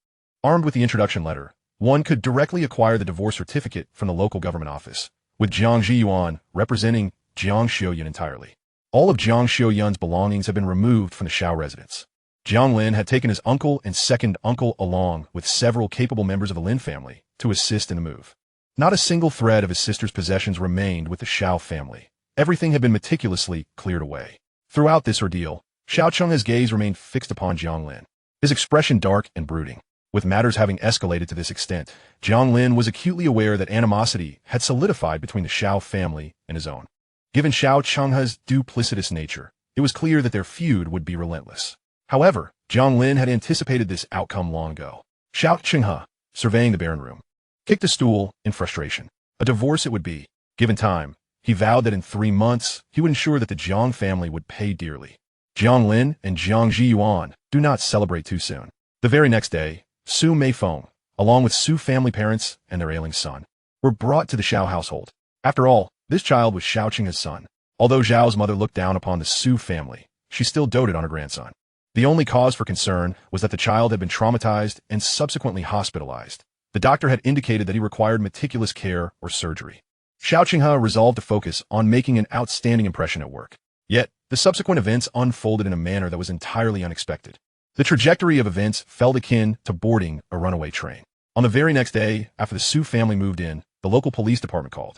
Armed with the introduction letter, one could directly acquire the divorce certificate from the local government office, with Jiang Zhiyuan representing Jiang Xiuyun entirely. All of Jiang Xiuyun's belongings had been removed from the Xiao residence. Jiang Lin had taken his uncle and second uncle along with several capable members of the Lin family to assist in the move. Not a single thread of his sister's possessions remained with the Xiao family. Everything had been meticulously cleared away. Throughout this ordeal, Xiao Cheng's gaze remained fixed upon Jiang Lin, his expression dark and brooding. With matters having escalated to this extent, Jiang Lin was acutely aware that animosity had solidified between the Xiao family and his own. Given Xiao Cheng's duplicitous nature, it was clear that their feud would be relentless. However, Jiang Lin had anticipated this outcome long ago. Xiao Chenghe, surveying the barren room, kicked a stool in frustration. A divorce it would be. Given time, he vowed that in 3 months, he would ensure that the Jiang family would pay dearly. Jiang Lin and Jiang Zhiyuan do not celebrate too soon. The very next day, Su Meifeng, along with Su family parents and their ailing son, were brought to the Xiao household. After all, this child was Xiao Cheng's son. Although Zhao's mother looked down upon the Su family, she still doted on her grandson. The only cause for concern was that the child had been traumatized and subsequently hospitalized. The doctor had indicated that he required meticulous care or surgery. Xiao Chenghe resolved to focus on making an outstanding impression at work. Yet, the subsequent events unfolded in a manner that was entirely unexpected. The trajectory of events felt akin to boarding a runaway train. On the very next day, after the Su family moved in, the local police department called.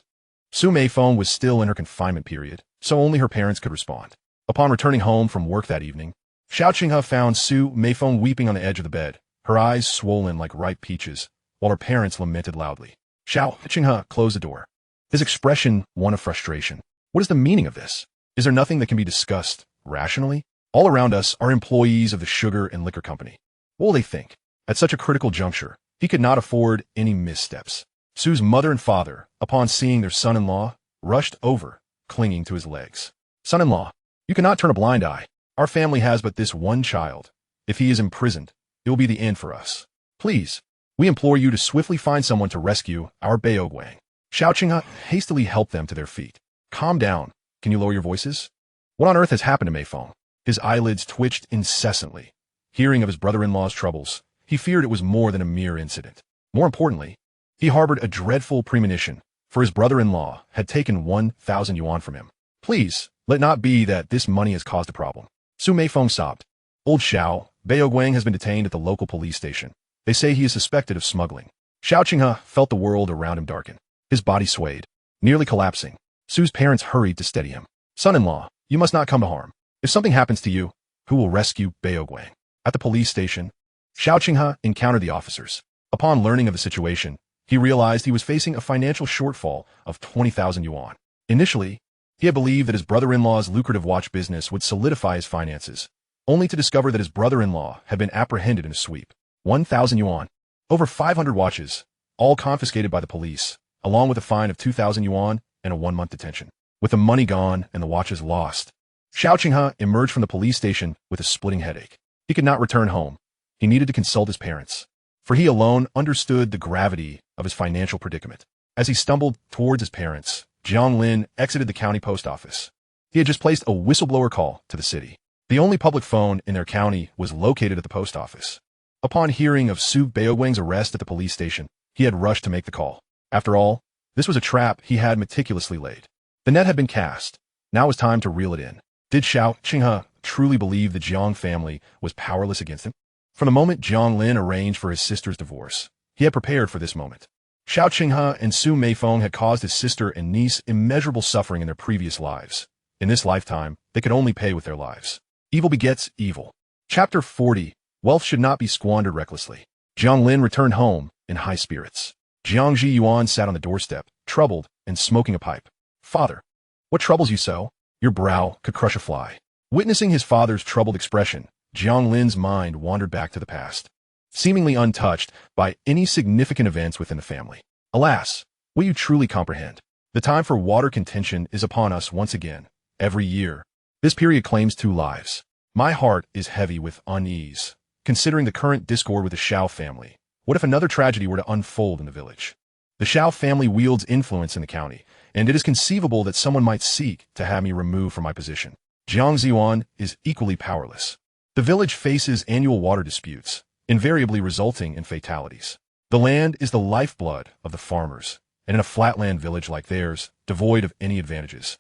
Su Meifeng was still in her confinement period, so only her parents could respond. Upon returning home from work that evening, Xiao Chenghe found Su Meifeng weeping on the edge of the bed, her eyes swollen like ripe peaches, while her parents lamented loudly. Xiao Chenghe closed the door, his expression one of frustration. What is the meaning of this? Is there nothing that can be discussed rationally? All around us are employees of the sugar and liquor company. What will they think? At such a critical juncture, he could not afford any missteps. Su's mother and father, upon seeing their son-in-law, rushed over, clinging to his legs. Son-in-law, you cannot turn a blind eye. Our family has but this one child. If he is imprisoned, it will be the end for us. Please, we implore you to swiftly find someone to rescue our Beoguang. Xiao Chenghe hastily helped them to their feet. Calm down. Can you lower your voices? What on earth has happened to Meifeng? His eyelids twitched incessantly. Hearing of his brother-in-law's troubles, he feared it was more than a mere incident. More importantly, he harbored a dreadful premonition, for his brother-in-law had taken 1,000 yuan from him. Please, let it not be that this money has caused a problem. Su Meifeng sobbed. Old Xiao, Beoguang has been detained at the local police station. They say he is suspected of smuggling. Xiao Chenghe felt the world around him darken. His body swayed, nearly collapsing. Su's parents hurried to steady him. Son-in-law, you must not come to harm. If something happens to you, who will rescue Beoguang? At the police station, Xiao Chenghe encountered the officers. Upon learning of the situation, he realized he was facing a financial shortfall of 20,000 yuan. Initially, he had believed that his brother-in-law's lucrative watch business would solidify his finances, only to discover that his brother-in-law had been apprehended in a sweep. 1,000 yuan. Over 500 watches, all confiscated by the police, along with a fine of 2,000 yuan and a 1-month detention. With the money gone and the watches lost, Xiao Chenghe emerged from the police station with a splitting headache. He could not return home. He needed to consult his parents, for he alone understood the gravity of his financial predicament. As he stumbled towards his parents, Jiang Lin exited the county post office. He had just placed a whistleblower call to the city. The only public phone in their county was located at the post office. Upon hearing of Su Beoguang's arrest at the police station, he had rushed to make the call. After all, this was a trap he had meticulously laid. The net had been cast. Now it was time to reel it in. Did Xiao Chenghe truly believe the Jiang family was powerless against him? From the moment Jiang Lin arranged for his sister's divorce, he had prepared for this moment. Xiao Chenghe and Su Meifeng had caused his sister and niece immeasurable suffering in their previous lives. In this lifetime, they could only pay with their lives. Evil begets evil. Chapter 40. Wealth should not be squandered recklessly. Jiang Lin returned home in high spirits. Jiang Zhiyuan sat on the doorstep, troubled and smoking a pipe. Father, what troubles you so? Your brow could crush a fly. Witnessing his father's troubled expression, Jiang Lin's mind wandered back to the past, seemingly untouched by any significant events within the family. Alas, will you truly comprehend? The time for water contention is upon us once again. Every year, this period claims 2 lives. My heart is heavy with unease, considering the current discord with the Xiao family. What if another tragedy were to unfold in the village? The Xiao family wields influence in the county, and it is conceivable that someone might seek to have me removed from my position. Jiang Ziyuan is equally powerless. The village faces annual water disputes, invariably resulting in fatalities. The land is the lifeblood of the farmers, and in a flatland village like theirs, devoid of any advantages,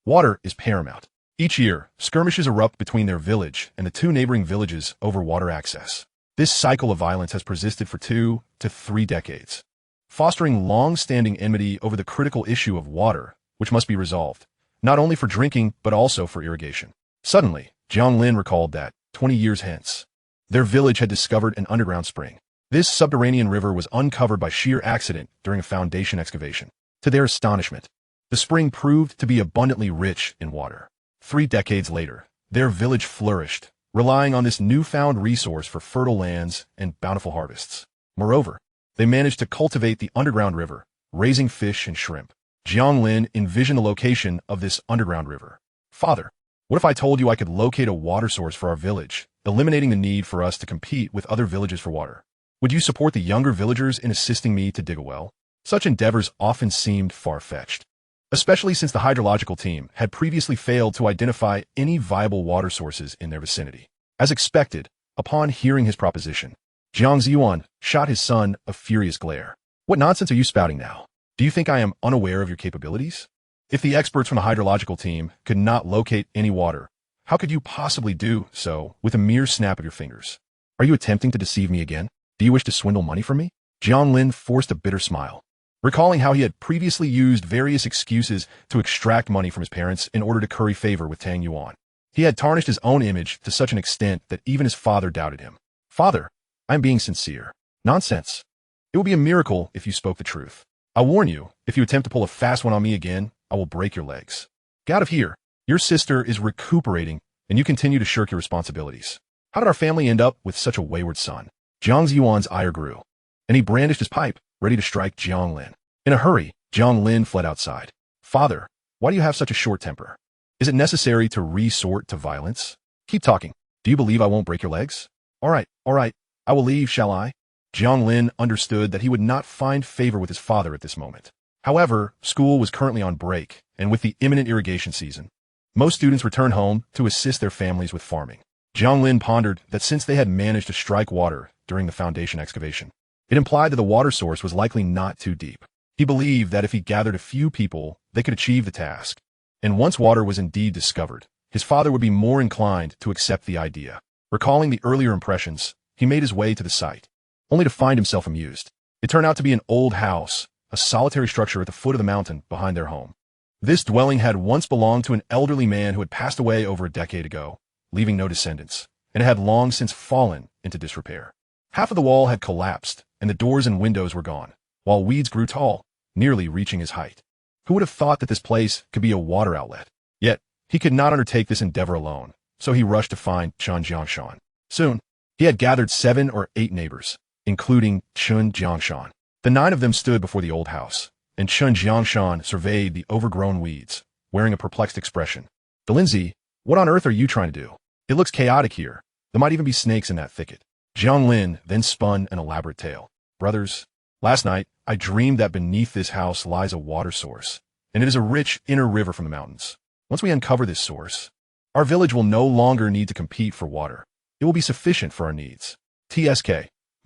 water is paramount. Each year, skirmishes erupt between their village and the 2 neighboring villages over water access. This cycle of violence has persisted for 2 to 3 decades, fostering long-standing enmity over the critical issue of water, which must be resolved, not only for drinking but also for irrigation. Suddenly, Jiang Lin recalled that, 20 years hence, their village had discovered an underground spring. This subterranean river was uncovered by sheer accident during a foundation excavation. To their astonishment, the spring proved to be abundantly rich in water. 3 decades later, their village flourished, relying on this newfound resource for fertile lands and bountiful harvests. Moreover, they managed to cultivate the underground river, raising fish and shrimp. Jiang Lin envisioned the location of this underground river. Father, what if I told you I could locate a water source for our village, eliminating the need for us to compete with other villages for water? Would you support the younger villagers in assisting me to dig a well? Such endeavors often seemed far-fetched, especially since the hydrological team had previously failed to identify any viable water sources in their vicinity. As expected, upon hearing his proposition, Jiang Ziyuan shot his son a furious glare. What nonsense are you spouting now? Do you think I am unaware of your capabilities? If the experts from the hydrological team could not locate any water, how could you possibly do so with a mere snap of your fingers? Are you attempting to deceive me again? Do you wish to swindle money from me? Jiang Lin forced a bitter smile, recalling how he had previously used various excuses to extract money from his parents in order to curry favor with Tang Yue. He had tarnished his own image to such an extent that even his father doubted him. Father, I am being sincere. Nonsense. It will be a miracle if you spoke the truth. I warn you, if you attempt to pull a fast one on me again, I will break your legs. Get out of here. Your sister is recuperating, and you continue to shirk your responsibilities. How did our family end up with such a wayward son? Jiang Ziyuan's ire grew, and he brandished his pipe, ready to strike Jiang Lin. In a hurry, Jiang Lin fled outside. Father, why do you have such a short temper? Is it necessary to resort to violence? Keep talking. Do you believe I won't break your legs? All right, I will leave, shall I? Jiang Lin understood that he would not find favor with his father at this moment. However, school was currently on break, and with the imminent irrigation season, most students returned home to assist their families with farming. Jiang Lin pondered that since they had managed to strike water during the foundation excavation, it implied that the water source was likely not too deep. He believed that if he gathered a few people, they could achieve the task. And once water was indeed discovered, his father would be more inclined to accept the idea. Recalling the earlier impressions, he made his way to the site, only to find himself amused. It turned out to be an old house, a solitary structure at the foot of the mountain behind their home. This dwelling had once belonged to an elderly man who had passed away over a decade ago, leaving no descendants, and it had long since fallen into disrepair. Half of the wall had collapsed, and the doors and windows were gone, while weeds grew tall, nearly reaching his height. Who would have thought that this place could be a water outlet? Yet, he could not undertake this endeavor alone, so he rushed to find Chun Jiangshan. Soon, he had gathered 7 or 8 neighbors, including Chun Jiangshan. The 9 of them stood before the old house, and Chun Jiangshan surveyed the overgrown weeds, wearing a perplexed expression. Lindsay, what on earth are you trying to do? It looks chaotic here. There might even be snakes in that thicket. Jiang Lin then spun an elaborate tale. Brothers, last night, I dreamed that beneath this house lies a water source, and it is a rich inner river from the mountains. Once we uncover this source, our village will no longer need to compete for water. It will be sufficient for our needs. TSK,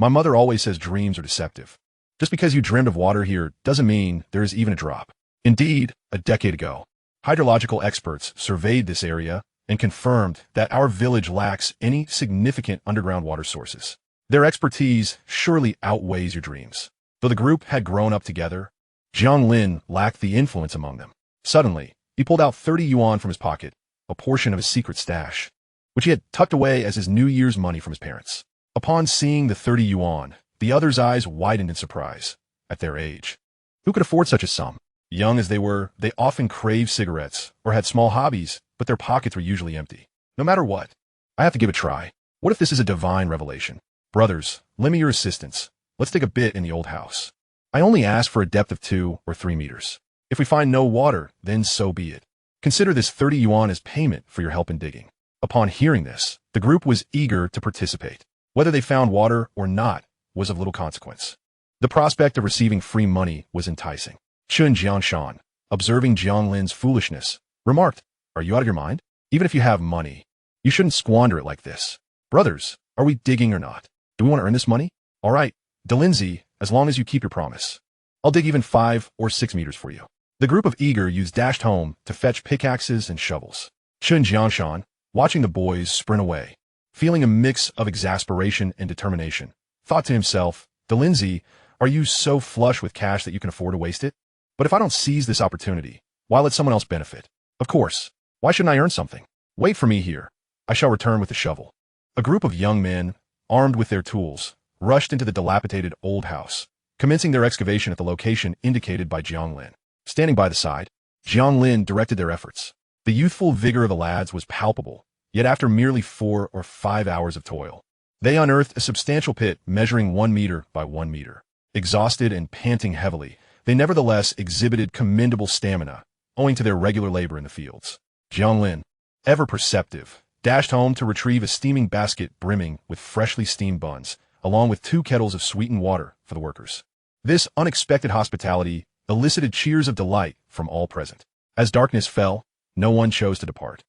my mother always says dreams are deceptive. Just because you dreamed of water here doesn't mean there is even a drop. Indeed, a decade ago, hydrological experts surveyed this area and confirmed that our village lacks any significant underground water sources. Their expertise surely outweighs your dreams. Though the group had grown up together, Jiang Lin lacked the influence among them. Suddenly, he pulled out 30 yuan from his pocket, a portion of his secret stash, which he had tucked away as his New Year's money from his parents. Upon seeing the 30 yuan, the others' eyes widened in surprise. At their age, who could afford such a sum? Young as they were, they often craved cigarettes or had small hobbies, but their pockets were usually empty. No matter what, I have to give it a try. What if this is a divine revelation? Brothers, lend me your assistance. Let's dig a bit in the old house. I only ask for a depth of 2 or 3 meters. If we find no water, then so be it. Consider this 30 yuan as payment for your help in digging. Upon hearing this, the group was eager to participate. Whether they found water or not was of little consequence. The prospect of receiving free money was enticing. Chun Jiangshan, observing Jiang Lin's foolishness, remarked, "Are you out of your mind? Even if you have money, you shouldn't squander it like this. Brothers, are we digging or not? Do we want to earn this money? All right, Lindsay, as long as you keep your promise. I'll dig even 5 or 6 meters for you." The group of eager youths dashed home to fetch pickaxes and shovels. Chun Jiangshan, watching the boys sprint away, feeling a mix of exasperation and determination, thought to himself, Lindsay, are you so flush with cash that you can afford to waste it? But if I don't seize this opportunity, why let someone else benefit? Of course. Why shouldn't I earn something? Wait for me here. I shall return with the shovel. A group of young men, armed with their tools, rushed into the dilapidated old house, commencing their excavation at the location indicated by Jiang Lin. Standing by the side, Jiang Lin directed their efforts. The youthful vigor of the lads was palpable, yet after merely 4 or 5 hours of toil, they unearthed a substantial pit measuring 1 meter by 1 meter. Exhausted and panting heavily, they nevertheless exhibited commendable stamina, owing to their regular labor in the fields. Jiang Lin, ever perceptive, dashed home to retrieve a steaming basket brimming with freshly steamed buns, along with 2 kettles of sweetened water for the workers. This unexpected hospitality elicited cheers of delight from all present. As darkness fell, no one chose to depart.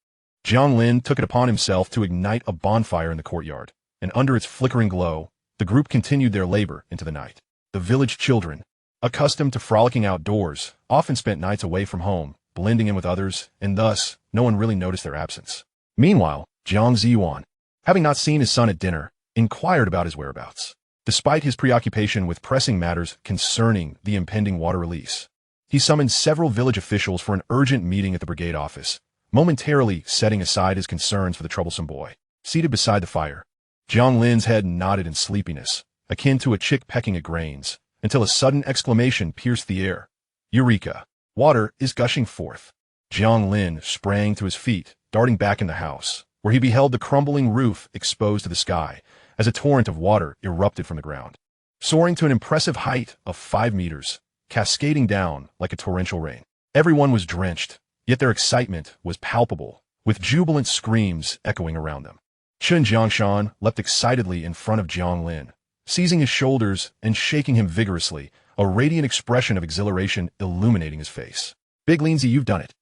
Jiang Lin took it upon himself to ignite a bonfire in the courtyard, and under its flickering glow, the group continued their labor into the night. The village children, accustomed to frolicking outdoors, often spent nights away from home, blending in with others, and thus, no one really noticed their absence. Meanwhile, Jiang Ziyuan, having not seen his son at dinner, inquired about his whereabouts. Despite his preoccupation with pressing matters concerning the impending water release, he summoned several village officials for an urgent meeting at the brigade office, momentarily setting aside his concerns for the troublesome boy. Seated beside the fire, Jiang Lin's head nodded in sleepiness, akin to a chick pecking at grains, until a sudden exclamation pierced the air. Eureka! Water is gushing forth. Jiang Lin sprang to his feet, darting back in the house, where he beheld the crumbling roof exposed to the sky, as a torrent of water erupted from the ground. Soaring to an impressive height of 5 meters, cascading down like a torrential rain. Everyone was drenched, yet their excitement was palpable, with jubilant screams echoing around them. Chen Jiangshan leapt excitedly in front of Jiang Lin, seizing his shoulders and shaking him vigorously, a radiant expression of exhilaration illuminating his face. Big Lindsay, you've done it.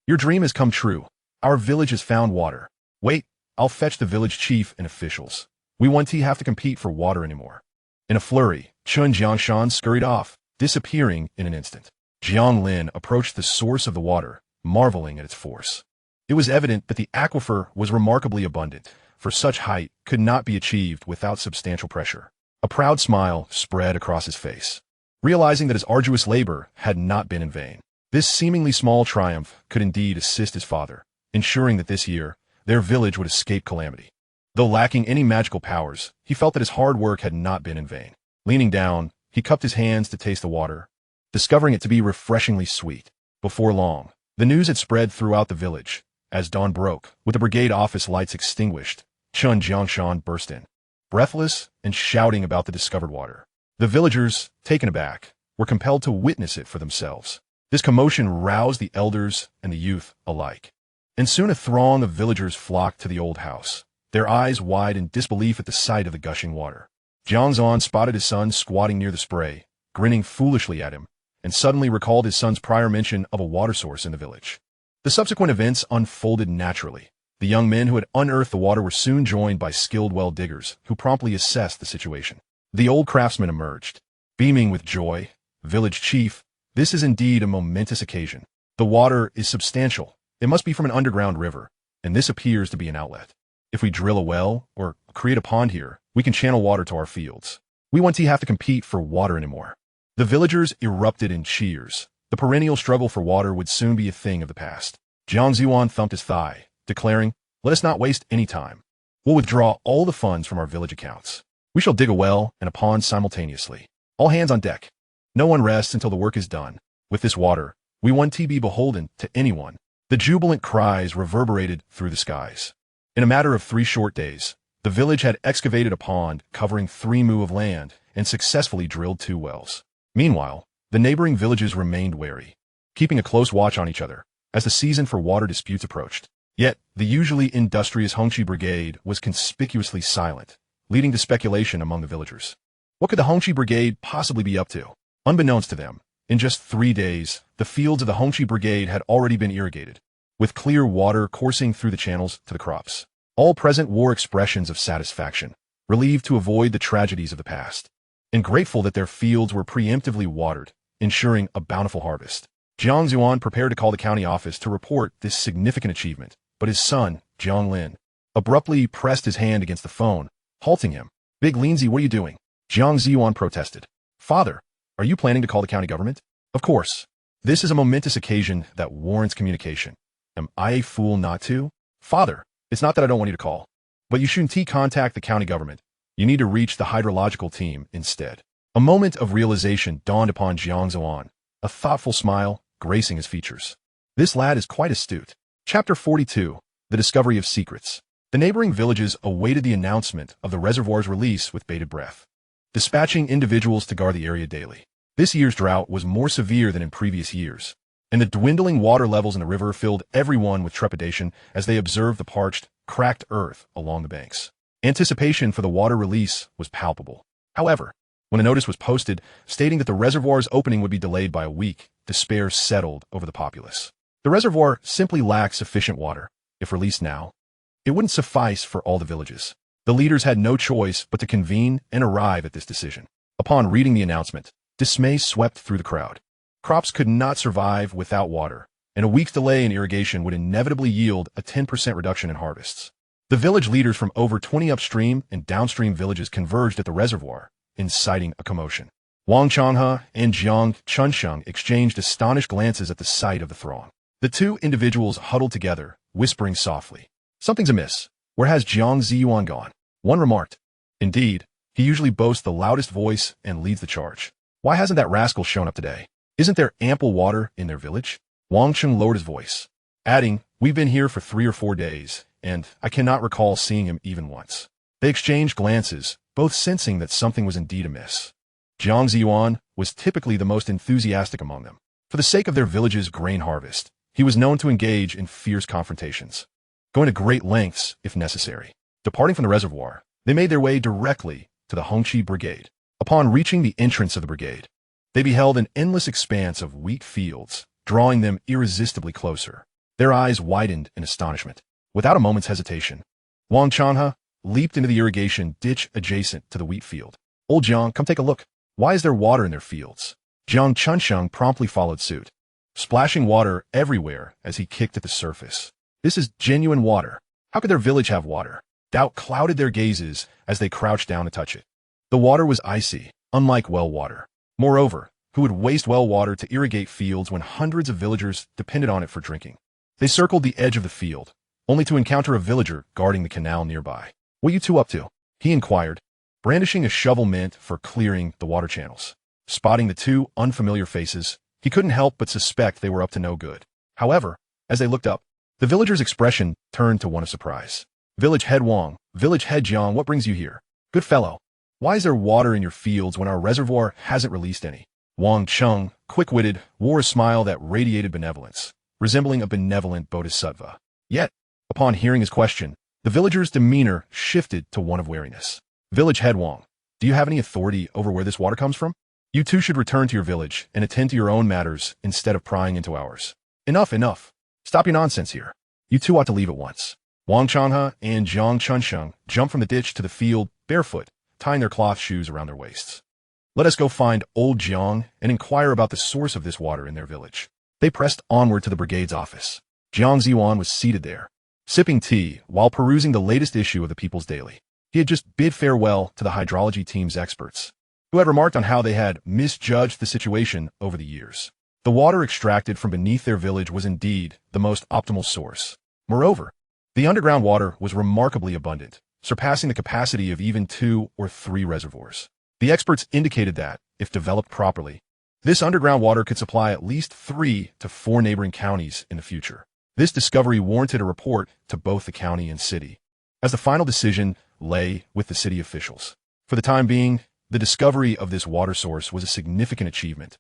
Your dream has come true. Our village has found water. Wait, I'll fetch the village chief and officials. We won't have to compete for water anymore. In a flurry, Chen Jiangshan scurried off, disappearing in an instant. Jiang Lin approached the source of the water, marveling at its force. It was evident that the aquifer was remarkably abundant, for such height could not be achieved without substantial pressure. A proud smile spread across his face, realizing that his arduous labor had not been in vain. This seemingly small triumph could indeed assist his father, ensuring that this year, their village would escape calamity. Though lacking any magical powers, he felt that his hard work had not been in vain. Leaning down, he cupped his hands to taste the water, discovering it to be refreshingly sweet. Before long, the news had spread throughout the village. As dawn broke, with the brigade office lights extinguished, Chen Jiangshan burst in, breathless and shouting about the discovered water. The villagers, taken aback, were compelled to witness it for themselves. This commotion roused the elders and the youth alike, and soon a throng of villagers flocked to the old house, their eyes wide in disbelief at the sight of the gushing water. Jiang Zan spotted his son squatting near the spray, grinning foolishly at him, and suddenly recalled his son's prior mention of a water source in the village. The subsequent events unfolded naturally. The young men who had unearthed the water were soon joined by skilled well diggers, who promptly assessed the situation. The old craftsman emerged, beaming with joy. Village chief, this is indeed a momentous occasion. The water is substantial. It must be from an underground river, and this appears to be an outlet. If we drill a well, or create a pond here, we can channel water to our fields. We won't have to compete for water anymore. The villagers erupted in cheers. The perennial struggle for water would soon be a thing of the past. Jiang Ziyuan thumped his thigh, declaring, "Let us not waste any time. We'll withdraw all the funds from our village accounts. We shall dig a well and a pond simultaneously. All hands on deck. No one rests until the work is done. With this water, we won't be beholden to anyone." The jubilant cries reverberated through the skies. In a matter of 3 short days, the village had excavated a pond covering 3 mu of land and successfully drilled 2 wells. Meanwhile, the neighboring villages remained wary, keeping a close watch on each other as the season for water disputes approached. Yet, the usually industrious Hongqi Brigade was conspicuously silent, leading to speculation among the villagers. What could the Hongqi Brigade possibly be up to? Unbeknownst to them, in just 3 days, the fields of the Hongqi Brigade had already been irrigated, with clear water coursing through the channels to the crops. All present wore expressions of satisfaction, relieved to avoid the tragedies of the past, and grateful that their fields were preemptively watered, ensuring a bountiful harvest. Jiang Ziyuan prepared to call the county office to report this significant achievement, but his son, Jiang Lin, abruptly pressed his hand against the phone, halting him. "Big Lindsay, what are you doing?" Jiang Ziyuan protested. "Father, are you planning to call the county government?" "Of course. This is a momentous occasion that warrants communication. Am I a fool not to?" "Father, It's not that I don't want you to call, but you shouldn't contact the county government. You need to reach the hydrological team instead. A moment of realization dawned upon Jiang Lin, a thoughtful smile gracing his features. This lad is quite astute. Chapter 42, The Discovery of Secrets. The neighboring villages awaited the announcement of the reservoir's release with bated breath, dispatching individuals to guard the area daily. This year's drought was more severe than in previous years, and the dwindling water levels in the river filled everyone with trepidation as they observed the parched, cracked earth along the banks. Anticipation for the water release was palpable. However, when a notice was posted stating that the reservoir's opening would be delayed by a week, despair settled over the populace. The reservoir simply lacked sufficient water. If released now, it wouldn't suffice for all the villages. The leaders had no choice but to convene and arrive at this decision. Upon reading the announcement, dismay swept through the crowd. Crops could not survive without water, and a week's delay in irrigation would inevitably yield a 10% reduction in harvests. The village leaders from over 20 upstream and downstream villages converged at the reservoir, inciting a commotion. Wang Changhe and Jiang Chunsheng exchanged astonished glances at the sight of the throng. The two individuals huddled together, whispering softly, "Something's amiss. Where has Jiang Ziyuan gone?" One remarked, "Indeed, he usually boasts the loudest voice and leads the charge. Why hasn't that rascal shown up today? Isn't there ample water in their village?" Wang Cheng lowered his voice, adding, "We've been here for 3 or 4 days, and I cannot recall seeing him even once." They exchanged glances, both sensing that something was indeed amiss. Jiang Ziyuan was typically the most enthusiastic among them. For the sake of their village's grain harvest, he was known to engage in fierce confrontations, going to great lengths if necessary. Departing from the reservoir, they made their way directly to the Hongqi Brigade. Upon reaching the entrance of the brigade, they beheld an endless expanse of wheat fields, drawing them irresistibly closer. Their eyes widened in astonishment. Without a moment's hesitation, Wang Changhe leaped into the irrigation ditch adjacent to the wheat field. "Old Jiang, come take a look. Why is there water in their fields?" Jiang Chunsheng promptly followed suit, splashing water everywhere as he kicked at the surface. "This is genuine water. How could their village have water?" Doubt clouded their gazes as they crouched down to touch it. The water was icy, unlike well water. Moreover, who would waste well water to irrigate fields when hundreds of villagers depended on it for drinking? They circled the edge of the field, only to encounter a villager guarding the canal nearby. "What are you two up to?" he inquired, brandishing a shovel meant for clearing the water channels. Spotting the two unfamiliar faces, he couldn't help but suspect they were up to no good. However, as they looked up, the villager's expression turned to one of surprise. "Village head Wang, village head Jiang, what brings you here? Good fellow, why is there water in your fields when our reservoir hasn't released any?" Wang Cheng, quick-witted, wore a smile that radiated benevolence, resembling a benevolent bodhisattva. Yet, upon hearing his question, the villager's demeanor shifted to one of wariness. "Village head Wang, do you have any authority over where this water comes from? You two should return to your village and attend to your own matters instead of prying into ours." "Enough, enough. Stop your nonsense here. You two ought to leave at once." Wang Changhe and Jiang Chunsheng jumped from the ditch to the field barefoot, tying their cloth shoes around their waists. "Let us go find old Jiang and inquire about the source of this water in their village." They pressed onward to the brigade's office. Jiang Ziyuan was seated there, sipping tea while perusing the latest issue of the People's Daily. He had just bid farewell to the hydrology team's experts, who had remarked on how they had misjudged the situation over the years. The water extracted from beneath their village was indeed the most optimal source. Moreover, the underground water was remarkably abundant, surpassing the capacity of even 2 or 3 reservoirs. The experts indicated that, if developed properly, this underground water could supply at least 3 to 4 neighboring counties in the future. This discovery warranted a report to both the county and city, as the final decision lay with the city officials. For the time being, the discovery of this water source was a significant achievement,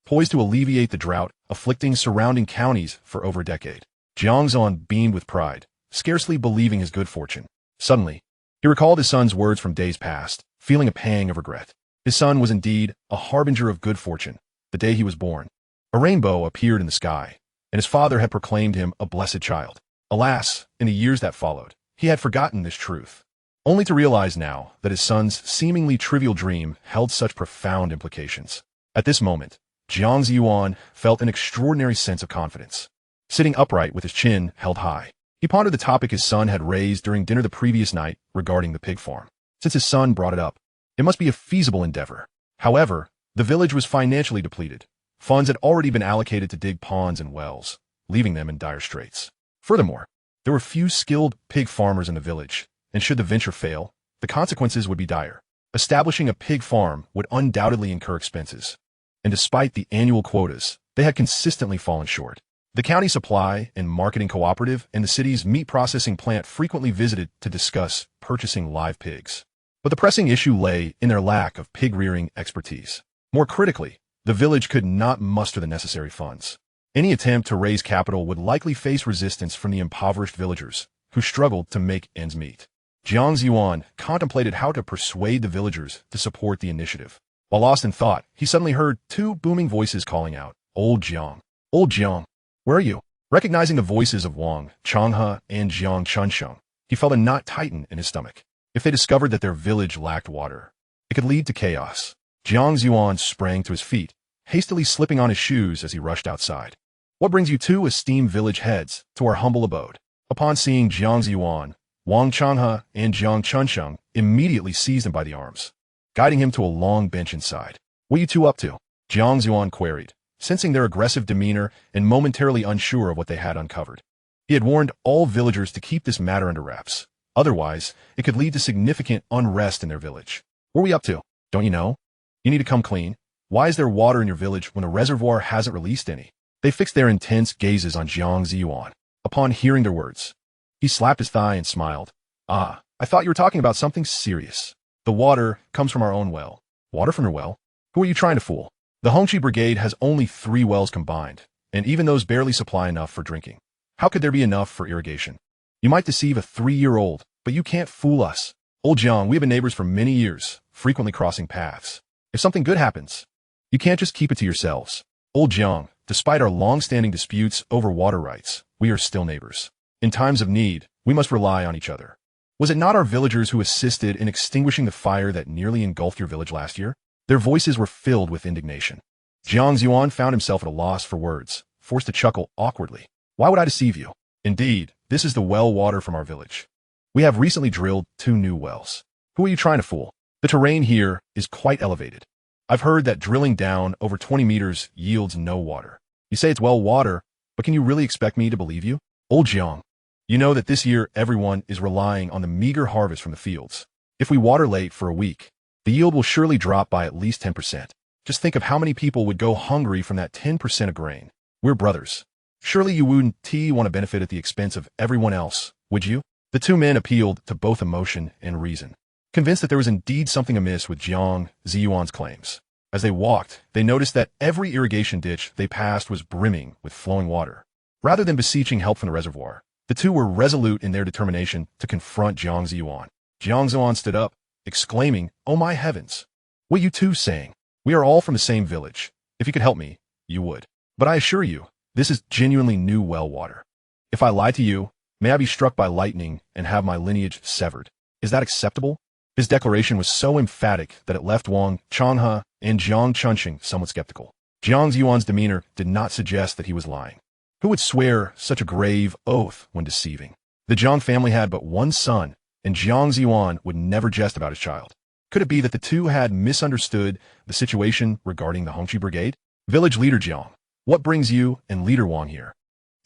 poised to alleviate the drought afflicting surrounding counties for over a decade. Jiang Lin beamed with pride, scarcely believing his good fortune. Suddenly, he recalled his son's words from days past, feeling a pang of regret. His son was indeed a harbinger of good fortune. The day he was born, a rainbow appeared in the sky, and his father had proclaimed him a blessed child. Alas, in the years that followed, he had forgotten this truth, only to realize now that his son's seemingly trivial dream held such profound implications. At this moment, Jiang Ziyuan felt an extraordinary sense of confidence. Sitting upright with his chin held high, he pondered the topic his son had raised during dinner the previous night regarding the pig farm. Since his son brought it up, it must be a feasible endeavor. However, the village was financially depleted. Funds had already been allocated to dig ponds and wells, leaving them in dire straits. Furthermore, There were few skilled pig farmers in the village, and should the venture fail, the consequences would be dire. Establishing a pig farm would undoubtedly incur expenses. And despite the annual quotas, they had consistently fallen short. The county supply and marketing cooperative and the city's meat processing plant frequently visited to discuss purchasing live pigs. But the pressing issue lay in their lack of pig-rearing expertise. More critically, the village could not muster the necessary funds. Any attempt to raise capital would likely face resistance from the impoverished villagers, who struggled to make ends meet. Jiang Lin contemplated how to persuade the villagers to support the initiative. While lost in thought, he suddenly heard two booming voices calling out, "Old Jiang! Old Jiang! Where are you?" Recognizing the voices of Wang Changhe and Jiang Chunsheng, he felt a knot tighten in his stomach. If they discovered that their village lacked water, it could lead to chaos. Jiang Lin sprang to his feet, hastily slipping on his shoes as he rushed outside. "What brings you two esteemed village heads to our humble abode?" Upon seeing Jiang Lin, Wang Changhe and Jiang Chunsheng immediately seized him by the arms, guiding him to a long bench inside. "What are you two up to?" Jiang Lin queried, sensing their aggressive demeanor and momentarily unsure of what they had uncovered. He had warned all villagers to keep this matter under wraps. Otherwise, it could lead to significant unrest in their village. "What are we up to? Don't you know? You need to come clean. Why is there water in your village when the reservoir hasn't released any?" They fixed their intense gazes on Jiang Lin. Upon hearing their words, he slapped his thigh and smiled. "Ah, I thought you were talking about something serious. The water comes from our own well." "Water from your well? Who are you trying to fool? The Hongqi Brigade has only 3 wells combined, and even those barely supply enough for drinking. How could there be enough for irrigation? You might deceive a 3-year-old, but you can't fool us. Old Jiang, we have been neighbors for many years, frequently crossing paths. If something good happens, you can't just keep it to yourselves. Old Jiang, despite our long-standing disputes over water rights, we are still neighbors. In times of need, we must rely on each other. Was it not our villagers who assisted in extinguishing the fire that nearly engulfed your village last year?" Their voices were filled with indignation. Jiang Lin found himself at a loss for words, forced to chuckle awkwardly. "Why would I deceive you? Indeed, this is the well water from our village. We have recently drilled 2 new wells. Who are you trying to fool? The terrain here is quite elevated. I've heard that drilling down over 20 meters yields no water. You say it's well water, but can you really expect me to believe you? Old Jiang, you know that this year everyone is relying on the meager harvest from the fields. If we water late for a week, the yield will surely drop by at least 10%. Just think of how many people would go hungry from that 10% of grain. We're brothers. Surely you wouldn't want to benefit at the expense of everyone else, would you?" The 2 men appealed to both emotion and reason, convinced that there was indeed something amiss with Jiang Lin's claims. As they walked, they noticed that every irrigation ditch they passed was brimming with flowing water. Rather than beseeching help from the reservoir, the 2 were resolute in their determination to confront Jiang Lin. Jiang Lin stood up, exclaiming, "Oh my heavens! What are you two saying? We are all from the same village. If you could help me, you would. But I assure you, this is genuinely new well water. If I lie to you, may I be struck by lightning and have my lineage severed. Is that acceptable?" His declaration was so emphatic that it left Wang Changhe and Jiang Chunsheng somewhat skeptical. Jiang Lin's demeanor did not suggest that he was lying. Who would swear such a grave oath when deceiving? The Jiang family had but 1 son, and Jiang Lin would never jest about his child. Could it be that the 2 had misunderstood the situation regarding the Hongqi Brigade? "Village leader Jiang, what brings you and leader Wang here?"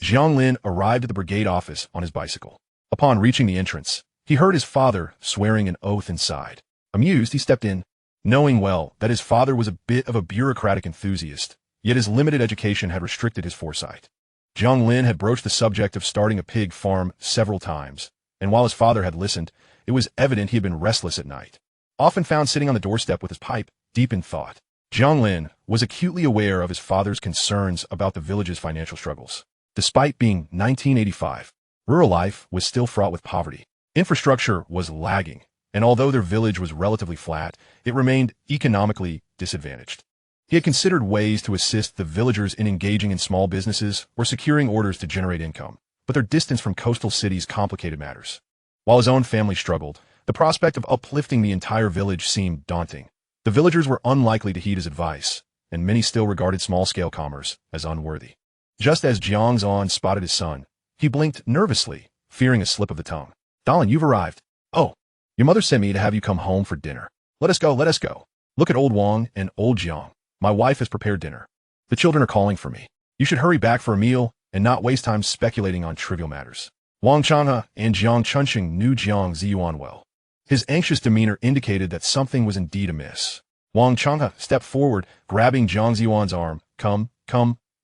Jiang Lin arrived at the brigade office on his bicycle. Upon reaching the entrance, he heard his father swearing an oath inside. Amused, he stepped in, knowing well that his father was a bit of a bureaucratic enthusiast, yet his limited education had restricted his foresight. Jiang Lin had broached the subject of starting a pig farm several times, and while his father had listened, it was evident he had been restless at night, often found sitting on the doorstep with his pipe, deep in thought. Jiang Lin was acutely aware of his father's concerns about the village's financial struggles. Despite being 1985, rural life was still fraught with poverty. Infrastructure was lagging, and although their village was relatively flat, it remained economically disadvantaged. He had considered ways to assist the villagers in engaging in small businesses or securing orders to generate income, but their distance from coastal cities complicated matters. While his own family struggled, the prospect of uplifting the entire village seemed daunting. The villagers were unlikely to heed his advice, and many still regarded small-scale commerce as unworthy. Just as Jiang Lin spotted his son, he blinked nervously, fearing a slip of the tongue. "Darling, you've arrived. Oh, your mother sent me to have you come home for dinner. Let us go, let us go. Look at old Wang and old Jiang. My wife has prepared dinner. The children are calling for me. You should hurry back for a meal and not waste time speculating on trivial matters." Wang Changhe and Jiang Chunqing knew Jiang Ziyuan well. His anxious demeanor indicated that something was indeed amiss. Wang Changhe stepped forward, grabbing Jiang Ziyuan's arm. Come,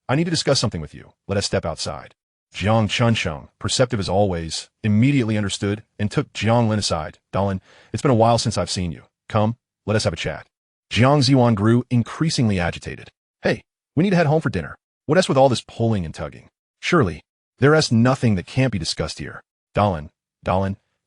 I need to discuss something with you. Let us step outside. Jiang Chunqing, perceptive as always, immediately understood and took Jiang Lin aside. Dalin, it's been a while since I've seen you. Come, let us have a chat. Jiang Ziyuan grew increasingly agitated. Hey, we need to head home for dinner. What else with all this pulling and tugging? Surely, there is nothing that can't be discussed here. Dalin,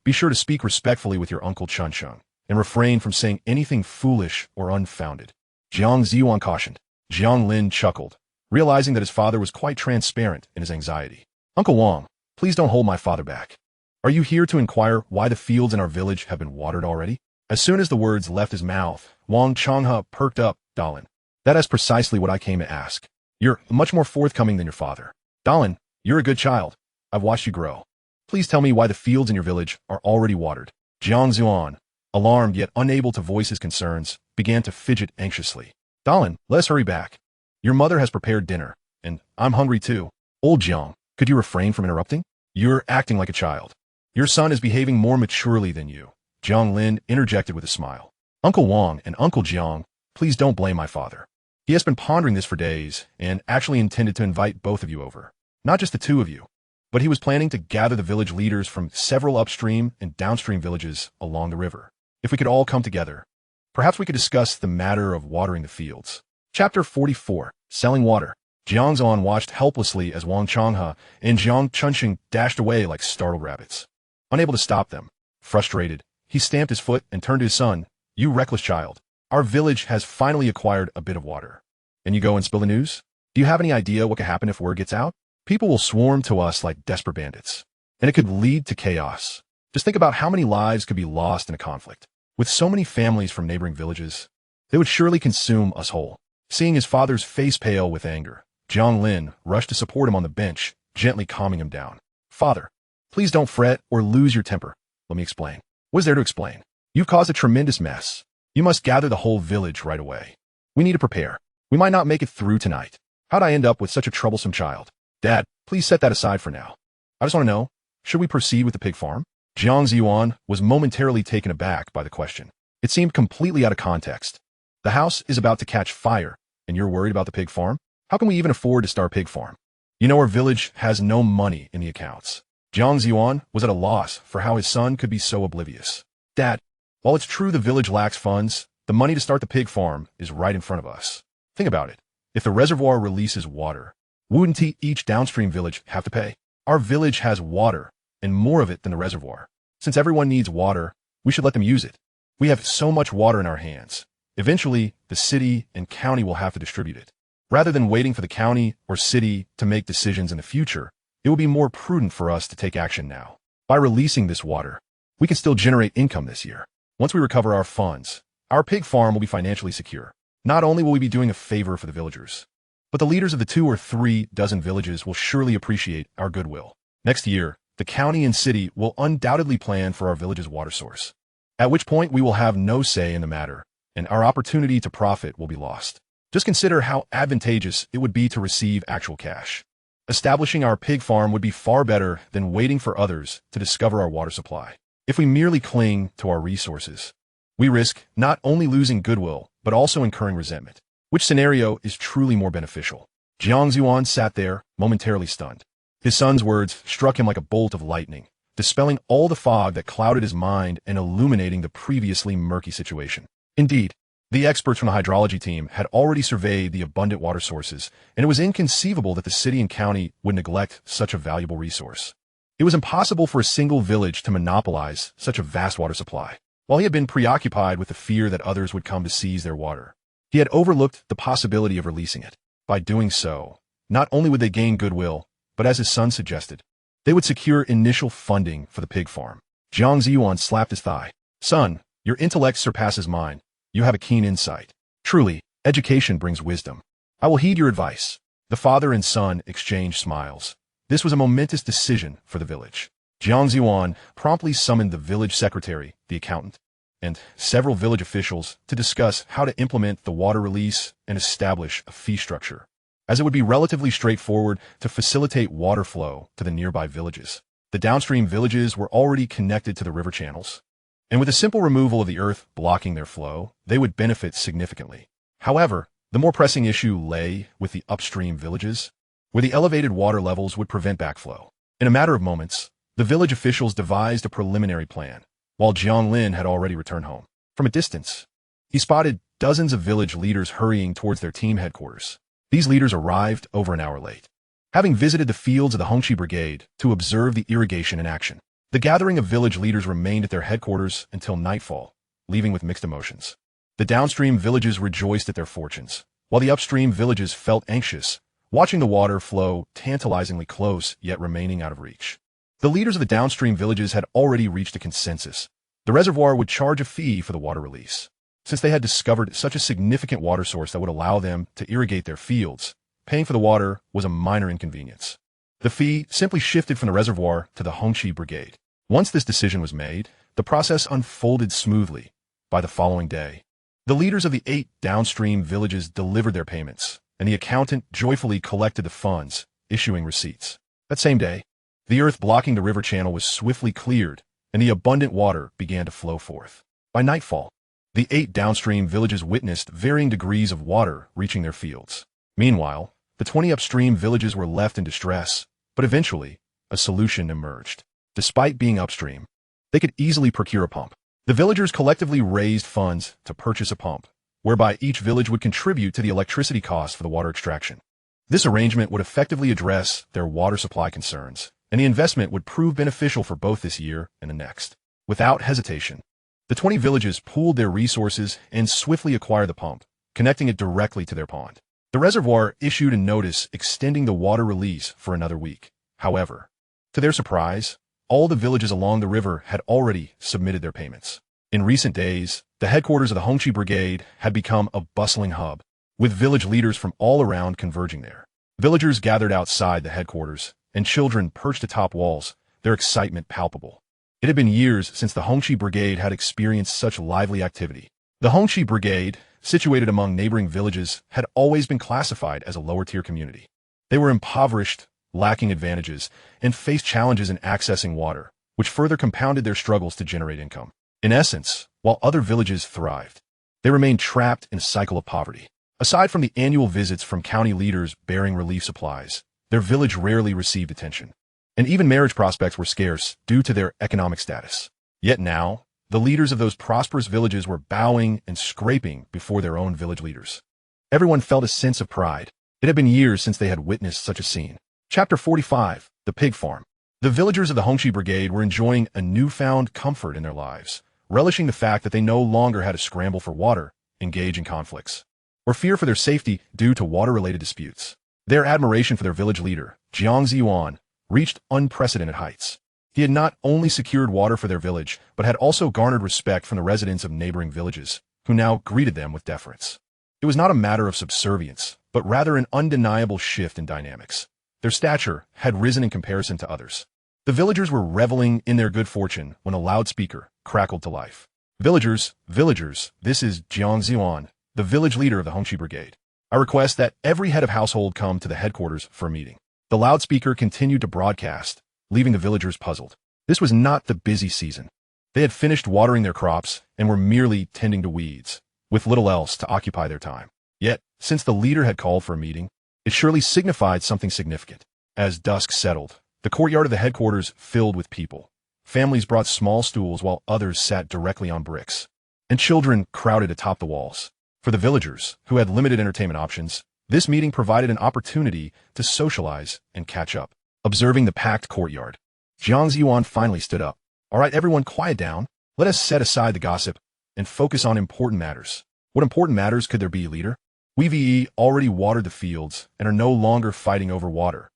be sure to speak respectfully with your uncle Chunqing and refrain from saying anything foolish or unfounded. Jiang Ziyuan cautioned. Jiang Lin chuckled, realizing that his father was quite transparent in his anxiety. Uncle Wang, please don't hold my father back. Are you here to inquire why the fields in our village have been watered already? As soon as the words left his mouth, Wang Changhe perked up. Dalin, that is precisely what I came to ask. You're much more forthcoming than your father. Dalin, you're a good child. I've watched you grow. Please tell me why the fields in your village are already watered. Jiang Ziyuan, alarmed yet unable to voice his concerns, began to fidget anxiously. Dalin, let us hurry back. Your mother has prepared dinner, and I'm hungry too. Old Jiang, could you refrain from interrupting? You're acting like a child. Your son is behaving more maturely than you. Jiang Lin interjected with a smile. Uncle Wang and Uncle Jiang, please don't blame my father. He has been pondering this for days and actually intended to invite both of you over. Not just the two of you, but he was planning to gather the village leaders from several upstream and downstream villages along the river. If we could all come together, perhaps we could discuss the matter of watering the fields. Chapter 44, Selling Water. Jiang Ziyuan watched helplessly as Wang Changhe and Jiang Chunqing dashed away like startled rabbits. Unable to stop them, frustrated, he stamped his foot and turned to his son. You reckless child. Our village has finally acquired a bit of water. And you go and spill the news? Do you have any idea what could happen if word gets out? People will swarm to us like desperate bandits. And it could lead to chaos. Just think about how many lives could be lost in a conflict. With so many families from neighboring villages, they would surely consume us whole. Seeing his father's face pale with anger, Jiang Lin rushed to support him on the bench, gently calming him down. Father, please don't fret or lose your temper. Let me explain. What is there to explain? You've caused a tremendous mess. You must gather the whole village right away. We need to prepare. We might not make it through tonight. How'd I end up with such a troublesome child? Dad, please set that aside for now. I just want to know, should we proceed with the pig farm? Jiang Ziyuan was momentarily taken aback by the question. It seemed completely out of context. The house is about to catch fire, and you're worried about the pig farm? How can we even afford to start a pig farm? You know our village has no money in the accounts. Jiang Ziyuan was at a loss for how his son could be so oblivious. Dad, while it's true the village lacks funds, the money to start the pig farm is right in front of us. Think about it. If the reservoir releases water, wouldn't each downstream village have to pay? Our village has water, and more of it than the reservoir. Since everyone needs water, we should let them use it. We have so much water in our hands. Eventually, the city and county will have to distribute it. Rather than waiting for the county or city to make decisions in the future, it will be more prudent for us to take action now. By releasing this water, we can still generate income this year. Once we recover our funds, our pig farm will be financially secure. Not only will we be doing a favor for the villagers, but the leaders of the 2 or 3 dozen villages will surely appreciate our goodwill. Next year, the county and city will undoubtedly plan for our village's water source, at which point we will have no say in the matter, and our opportunity to profit will be lost. Just consider how advantageous it would be to receive actual cash. Establishing our pig farm would be far better than waiting for others to discover our water supply. If we merely cling to our resources, we risk not only losing goodwill, but also incurring resentment. Which scenario is truly more beneficial? Jiang Ziyuan sat there, momentarily stunned. His son's words struck him like a bolt of lightning, dispelling all the fog that clouded his mind and illuminating the previously murky situation. Indeed, the experts from the hydrology team had already surveyed the abundant water sources, and it was inconceivable that the city and county would neglect such a valuable resource. It was impossible for a single village to monopolize such a vast water supply. While he had been preoccupied with the fear that others would come to seize their water, he had overlooked the possibility of releasing it. By doing so, not only would they gain goodwill, but as his son suggested, they would secure initial funding for the pig farm. Jiang Ziyuan slapped his thigh. Son, your intellect surpasses mine. You have a keen insight. Truly, education brings wisdom. I will heed your advice. The father and son exchanged smiles. This was a momentous decision for the village. Jiang Ziyuan promptly summoned the village secretary, the accountant, and several village officials to discuss how to implement the water release and establish a fee structure, as it would be relatively straightforward to facilitate water flow to the nearby villages. The downstream villages were already connected to the river channels, and with a simple removal of the earth blocking their flow, they would benefit significantly. However, the more pressing issue lay with the upstream villages, where the elevated water levels would prevent backflow. In a matter of moments, the village officials devised a preliminary plan, while Jiang Lin had already returned home. From a distance, he spotted dozens of village leaders hurrying towards their team headquarters. These leaders arrived over an hour late, having visited the fields of the Hongqi Brigade to observe the irrigation in action. The gathering of village leaders remained at their headquarters until nightfall, leaving with mixed emotions. The downstream villages rejoiced at their fortunes, while the upstream villages felt anxious, watching the water flow tantalizingly close yet remaining out of reach. The leaders of the downstream villages had already reached a consensus. The reservoir would charge a fee for the water release. Since they had discovered such a significant water source that would allow them to irrigate their fields, paying for the water was a minor inconvenience. The fee simply shifted from the reservoir to the Hongqi Brigade. Once this decision was made, the process unfolded smoothly. By the following day, the leaders of the 8 downstream villages delivered their payments, and the accountant joyfully collected the funds, issuing receipts. That same day, the earth blocking the river channel was swiftly cleared, and the abundant water began to flow forth. By nightfall, the 8 downstream villages witnessed varying degrees of water reaching their fields. Meanwhile, the 20 upstream villages were left in distress, but eventually, a solution emerged. Despite being upstream, they could easily procure a pump. The villagers collectively raised funds to purchase a pump, whereby each village would contribute to the electricity costs for the water extraction. This arrangement would effectively address their water supply concerns, and the investment would prove beneficial for both this year and the next. Without hesitation, the 20 villages pooled their resources and swiftly acquired the pump, connecting it directly to their pond. The reservoir issued a notice extending the water release for another week. However, to their surprise, all the villages along the river had already submitted their payments. In recent days, the headquarters of the Hongqi Brigade had become a bustling hub, with village leaders from all around converging there. Villagers gathered outside the headquarters, and children perched atop walls, their excitement palpable. It had been years since the Hongqi Brigade had experienced such lively activity. The Hongqi Brigade, situated among neighboring villages, had always been classified as a lower-tier community. They were impoverished, lacking advantages, and faced challenges in accessing water, which further compounded their struggles to generate income. In essence, while other villages thrived, they remained trapped in a cycle of poverty. Aside from the annual visits from county leaders bearing relief supplies, their village rarely received attention, and even marriage prospects were scarce due to their economic status. Yet now, the leaders of those prosperous villages were bowing and scraping before their own village leaders. Everyone felt a sense of pride. It had been years since they had witnessed such a scene. Chapter 45, The Pig Farm. The villagers of the Hongqi Brigade were enjoying a newfound comfort in their lives, relishing the fact that they no longer had to scramble for water, engage in conflicts, or fear for their safety due to water-related disputes. Their admiration for their village leader, Jiang Lin, reached unprecedented heights. He had not only secured water for their village, but had also garnered respect from the residents of neighboring villages, who now greeted them with deference. It was not a matter of subservience, but rather an undeniable shift in dynamics. Their stature had risen in comparison to others. The villagers were reveling in their good fortune when a loudspeaker crackled to life. Villagers, this is Jiang Lin, the village leader of the Hongqi Brigade. I request that every head of household come to the headquarters for a meeting. The loudspeaker continued to broadcast, leaving the villagers puzzled. This was not the busy season. They had finished watering their crops and were merely tending to weeds, with little else to occupy their time. Yet, since the leader had called for a meeting, it surely signified something significant. As dusk settled, the courtyard of the headquarters filled with people. Families brought small stools while others sat directly on bricks, and children crowded atop the walls. For the villagers, who had limited entertainment options, this meeting provided an opportunity to socialize and catch up. Observing the packed courtyard, Jiang Lin finally stood up. All right, everyone, quiet down. Let us set aside the gossip and focus on important matters. What important matters could there be, leader? We've already watered the fields and are no longer fighting over water.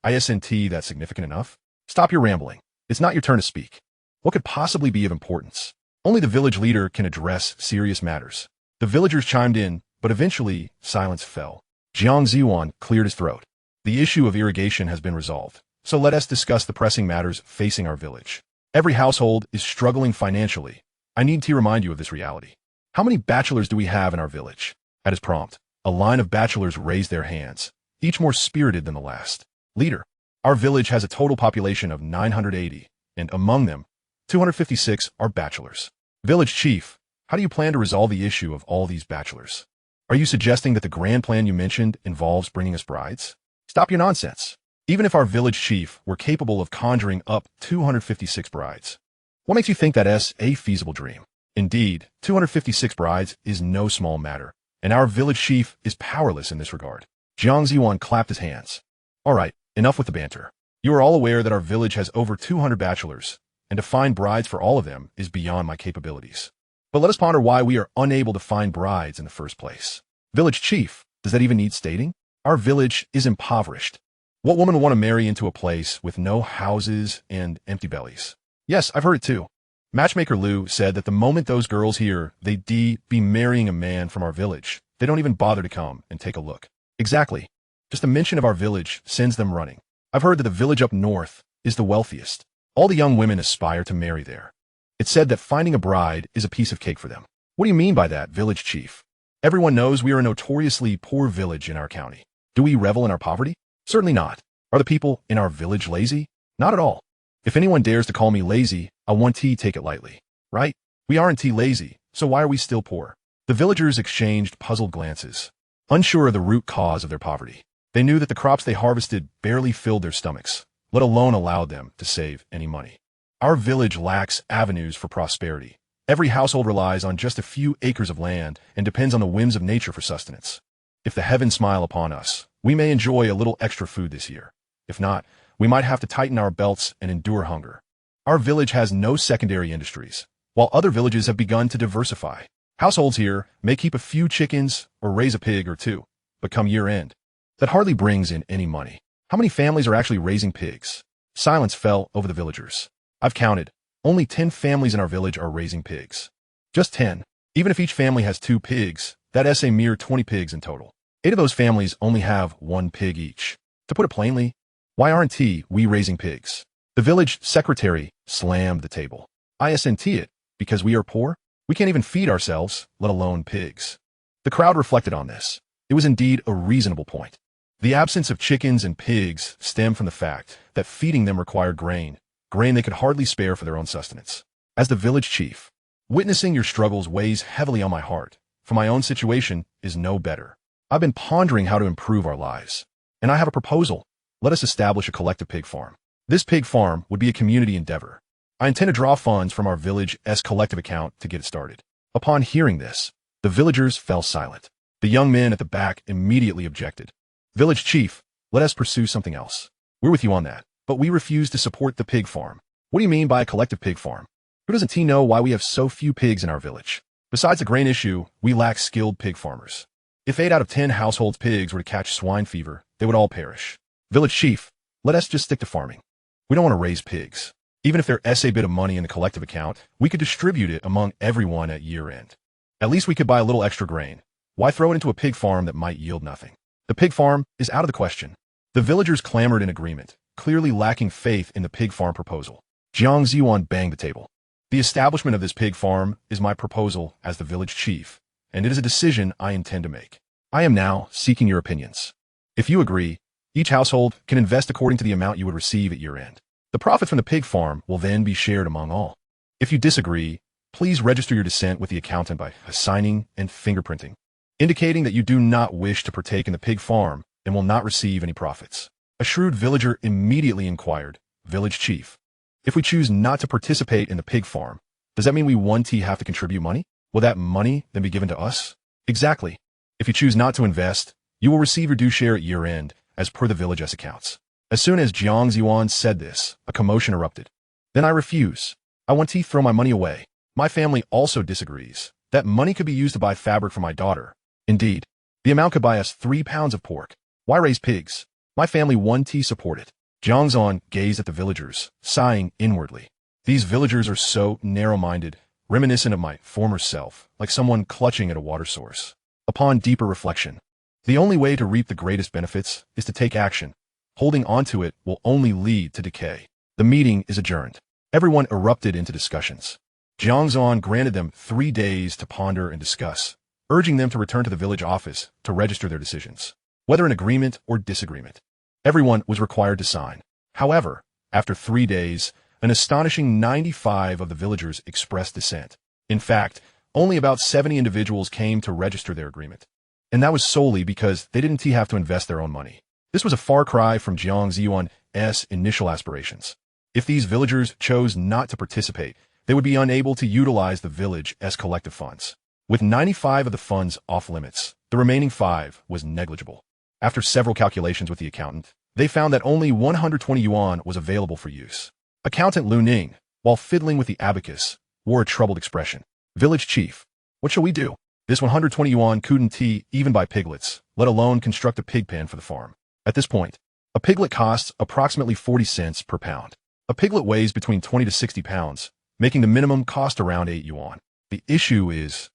Isn't that significant enough? Stop your rambling. It's not your turn to speak. What could possibly be of importance? Only the village leader can address serious matters. The villagers chimed in, but eventually silence fell. Jiang Lin cleared his throat. The issue of irrigation has been resolved, so let us discuss the pressing matters facing our village. Every household is struggling financially. I need to remind you of this reality. How many bachelors do we have in our village? At his prompt, a line of bachelors raised their hands, each more spirited than the last. Leader, Our village has a total population of 980, and among them, 256 are bachelors. Village chief, how do you plan to resolve the issue of all these bachelors? Are you suggesting that the grand plan you mentioned involves bringing us brides? Stop your nonsense. Even if our village chief were capable of conjuring up 256 brides, what makes you think that is a feasible dream? Indeed, 256 brides is no small matter, and our village chief is powerless in this regard. Jiang Lin clapped his hands. All right, enough with the banter. You are all aware that our village has over 200 bachelors, and to find brides for all of them is beyond my capabilities. But let us ponder why we are unable to find brides in the first place. Village chief, does that even need stating? Our village is impoverished. What woman would want to marry into a place with no houses and empty bellies? Yes, I've heard it too. Matchmaker Liu said that the moment those girls hear they'd be marrying a man from our village, they don't even bother to come and take a look. Exactly. Just the mention of our village sends them running. I've heard that the village up north is the wealthiest. All the young women aspire to marry there. It's said that finding a bride is a piece of cake for them. What do you mean by that, village chief? Everyone knows we are a notoriously poor village in our county. Do we revel in our poverty? Certainly not. Are the people in our village lazy? Not at all. If anyone dares to call me lazy, I won't take it lightly. Right? We aren't lazy, so why are we still poor? The villagers exchanged puzzled glances, unsure of the root cause of their poverty. They knew that the crops they harvested barely filled their stomachs, let alone allowed them to save any money. Our village lacks avenues for prosperity. Every household relies on just a few acres of land and depends on the whims of nature for sustenance. If the heavens smile upon us, we may enjoy a little extra food this year. If not, we might have to tighten our belts and endure hunger. Our village has no secondary industries, while other villages have begun to diversify. Households here may keep a few chickens or raise a pig or two, but come year-end, that hardly brings in any money. How many families are actually raising pigs? Silence fell over the villagers. I've counted. Only 10 families in our village are raising pigs. Just 10. Even if each family has 2 pigs, that's a mere 20 pigs in total. 8 of those families only have 1 pig each. To put it plainly, why aren't we raising pigs? The village secretary slammed the table. Isn't it because we are poor? We can't even feed ourselves, let alone pigs. The crowd reflected on this. It was indeed a reasonable point. The absence of chickens and pigs stemmed from the fact that feeding them required grain they could hardly spare for their own sustenance. As the village chief, witnessing your struggles weighs heavily on my heart, for my own situation is no better. I've been pondering how to improve our lives, and I have a proposal. Let us establish a collective pig farm. This pig farm would be a community endeavor. I intend to draw funds from our village's collective account to get it started. Upon hearing this, the villagers fell silent. The young men at the back immediately objected. Village chief, let us pursue something else. We're with you on that, but we refuse to support the pig farm. What do you mean by a collective pig farm? Who doesn't know why we have so few pigs in our village? Besides the grain issue, we lack skilled pig farmers. If 8 out of 10 households' pigs were to catch swine fever, they would all perish. Village chief, let us just stick to farming. We don't want to raise pigs. Even if there's a bit of money in the collective account, we could distribute it among everyone at year-end. At least we could buy a little extra grain. Why throw it into a pig farm that might yield nothing? The pig farm is out of the question. The villagers clamored in agreement, clearly lacking faith in the pig farm proposal. Jiang Lin banged the table. The establishment of this pig farm is my proposal as the village chief, and it is a decision I intend to make. I am now seeking your opinions. If you agree, each household can invest according to the amount you would receive at year-end. The profit from the pig farm will then be shared among all. If you disagree, please register your dissent with the accountant by signing and fingerprinting, indicating that you do not wish to partake in the pig farm and will not receive any profits. A shrewd villager immediately inquired, Village chief, if we choose not to participate in the pig farm, does that mean we have to contribute money? Will that money then be given to us? Exactly. If you choose not to invest, you will receive your due share at year-end, as per the village's accounts. As soon as Jiang Lin said this, a commotion erupted. Then I refuse. I want to throw my money away. My family also disagrees. That money could be used to buy fabric for my daughter. Indeed, the amount could buy us 3 pounds of pork. Why raise pigs? My family won't support it. Jiang Lin gazed at the villagers, sighing inwardly. These villagers are so narrow-minded, reminiscent of my former self, like someone clutching at a water source. Upon deeper reflection, the only way to reap the greatest benefits is to take action. Holding on to it will only lead to decay. The meeting is adjourned. Everyone erupted into discussions. Jiang Lin granted them 3 days to ponder and discuss, urging them to return to the village office to register their decisions, whether in agreement or disagreement. Everyone was required to sign. However, after 3 days, an astonishing 95 of the villagers expressed dissent. In fact, only about 70 individuals came to register their agreement. And that was solely because they didn't have to invest their own money. This was a far cry from Jiang Lin initial aspirations. If these villagers chose not to participate, they would be unable to utilize the village as collective funds. With 95 of the funds off limits, the remaining 5 was negligible. After several calculations with the accountant, they found that only 120 yuan was available for use. Accountant Lu Ning, while fiddling with the abacus, wore a troubled expression. Village chief, what shall we do? This 120 yuan couldn't even buy piglets, let alone construct a pig pen for the farm. At this point, a piglet costs approximately 40 cents per pound. A piglet weighs between 20 to 60 pounds, making the minimum cost around 8 yuan. The issue is,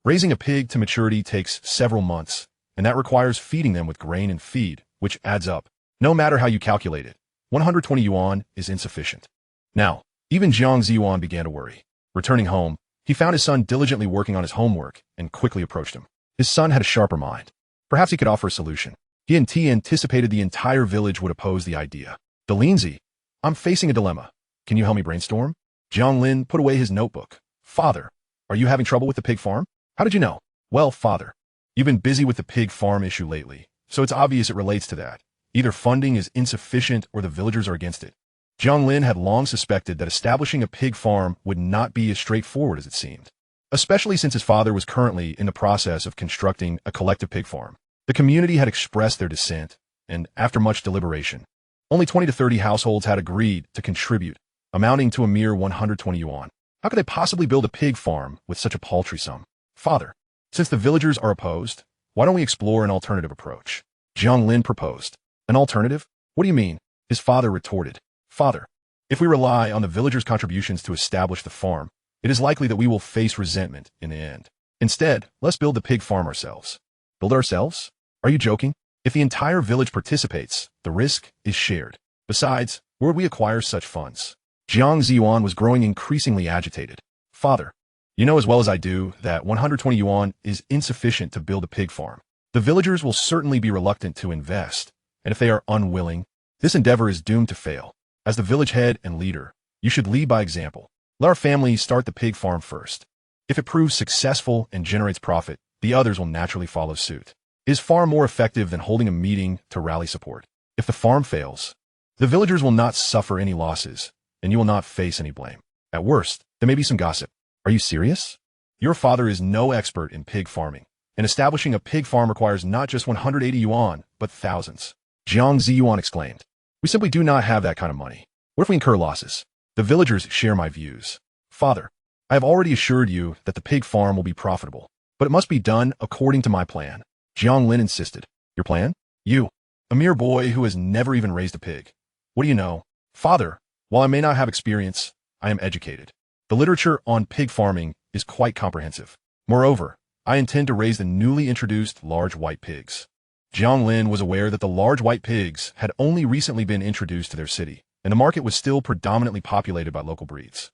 raising a pig to maturity takes several months, and that requires feeding them with grain and feed, which adds up. No matter how you calculate it, 120 yuan is insufficient. Now, even Jiang Lin began to worry. Returning home, he found his son diligently working on his homework and quickly approached him. His son had a sharper mind. Perhaps he could offer a solution. He anticipated the entire village would oppose the idea. Delinzi, I'm facing a dilemma. Can you help me brainstorm? Jiang Lin put away his notebook. Father, are you having trouble with the pig farm? How did you know? Well, father, you've been busy with the pig farm issue lately, so it's obvious it relates to that. Either funding is insufficient or the villagers are against it. Jiang Lin had long suspected that establishing a pig farm would not be as straightforward as it seemed, especially since his father was currently in the process of constructing a collective pig farm. The community had expressed their dissent, and after much deliberation, only 20 to 30 households had agreed to contribute, amounting to a mere 120 yuan. How could they possibly build a pig farm with such a paltry sum? Father, since the villagers are opposed, why don't we explore an alternative approach? Jiang Lin proposed. An alternative? What do you mean? His father retorted. Father, if we rely on the villagers' contributions to establish the farm, it is likely that we will face resentment in the end. Instead, let's build the pig farm ourselves. Build ourselves? Are you joking? If the entire village participates, the risk is shared. Besides, where would we acquire such funds? Jiang Lin was growing increasingly agitated. Father, you know as well as I do that 120 yuan is insufficient to build a pig farm. The villagers will certainly be reluctant to invest, and if they are unwilling, this endeavor is doomed to fail. As the village head and leader, you should lead by example. Let our family start the pig farm first. If it proves successful and generates profit, the others will naturally follow suit. It is far more effective than holding a meeting to rally support. If the farm fails, the villagers will not suffer any losses, and you will not face any blame. At worst, there may be some gossip. Are you serious? Your father is no expert in pig farming, and establishing a pig farm requires not just 180 yuan, but thousands. Jiang Lin exclaimed. We simply do not have that kind of money. What if we incur losses? The villagers share my views. Father, I have already assured you that the pig farm will be profitable, but it must be done according to my plan. Jiang Lin insisted. Your plan? You, a mere boy who has never even raised a pig. What do you know? Father, while I may not have experience, I am educated. The literature on pig farming is quite comprehensive. Moreover, I intend to raise the newly introduced large white pigs. Jiang Lin was aware that the large white pigs had only recently been introduced to their city, and the market was still predominantly populated by local breeds.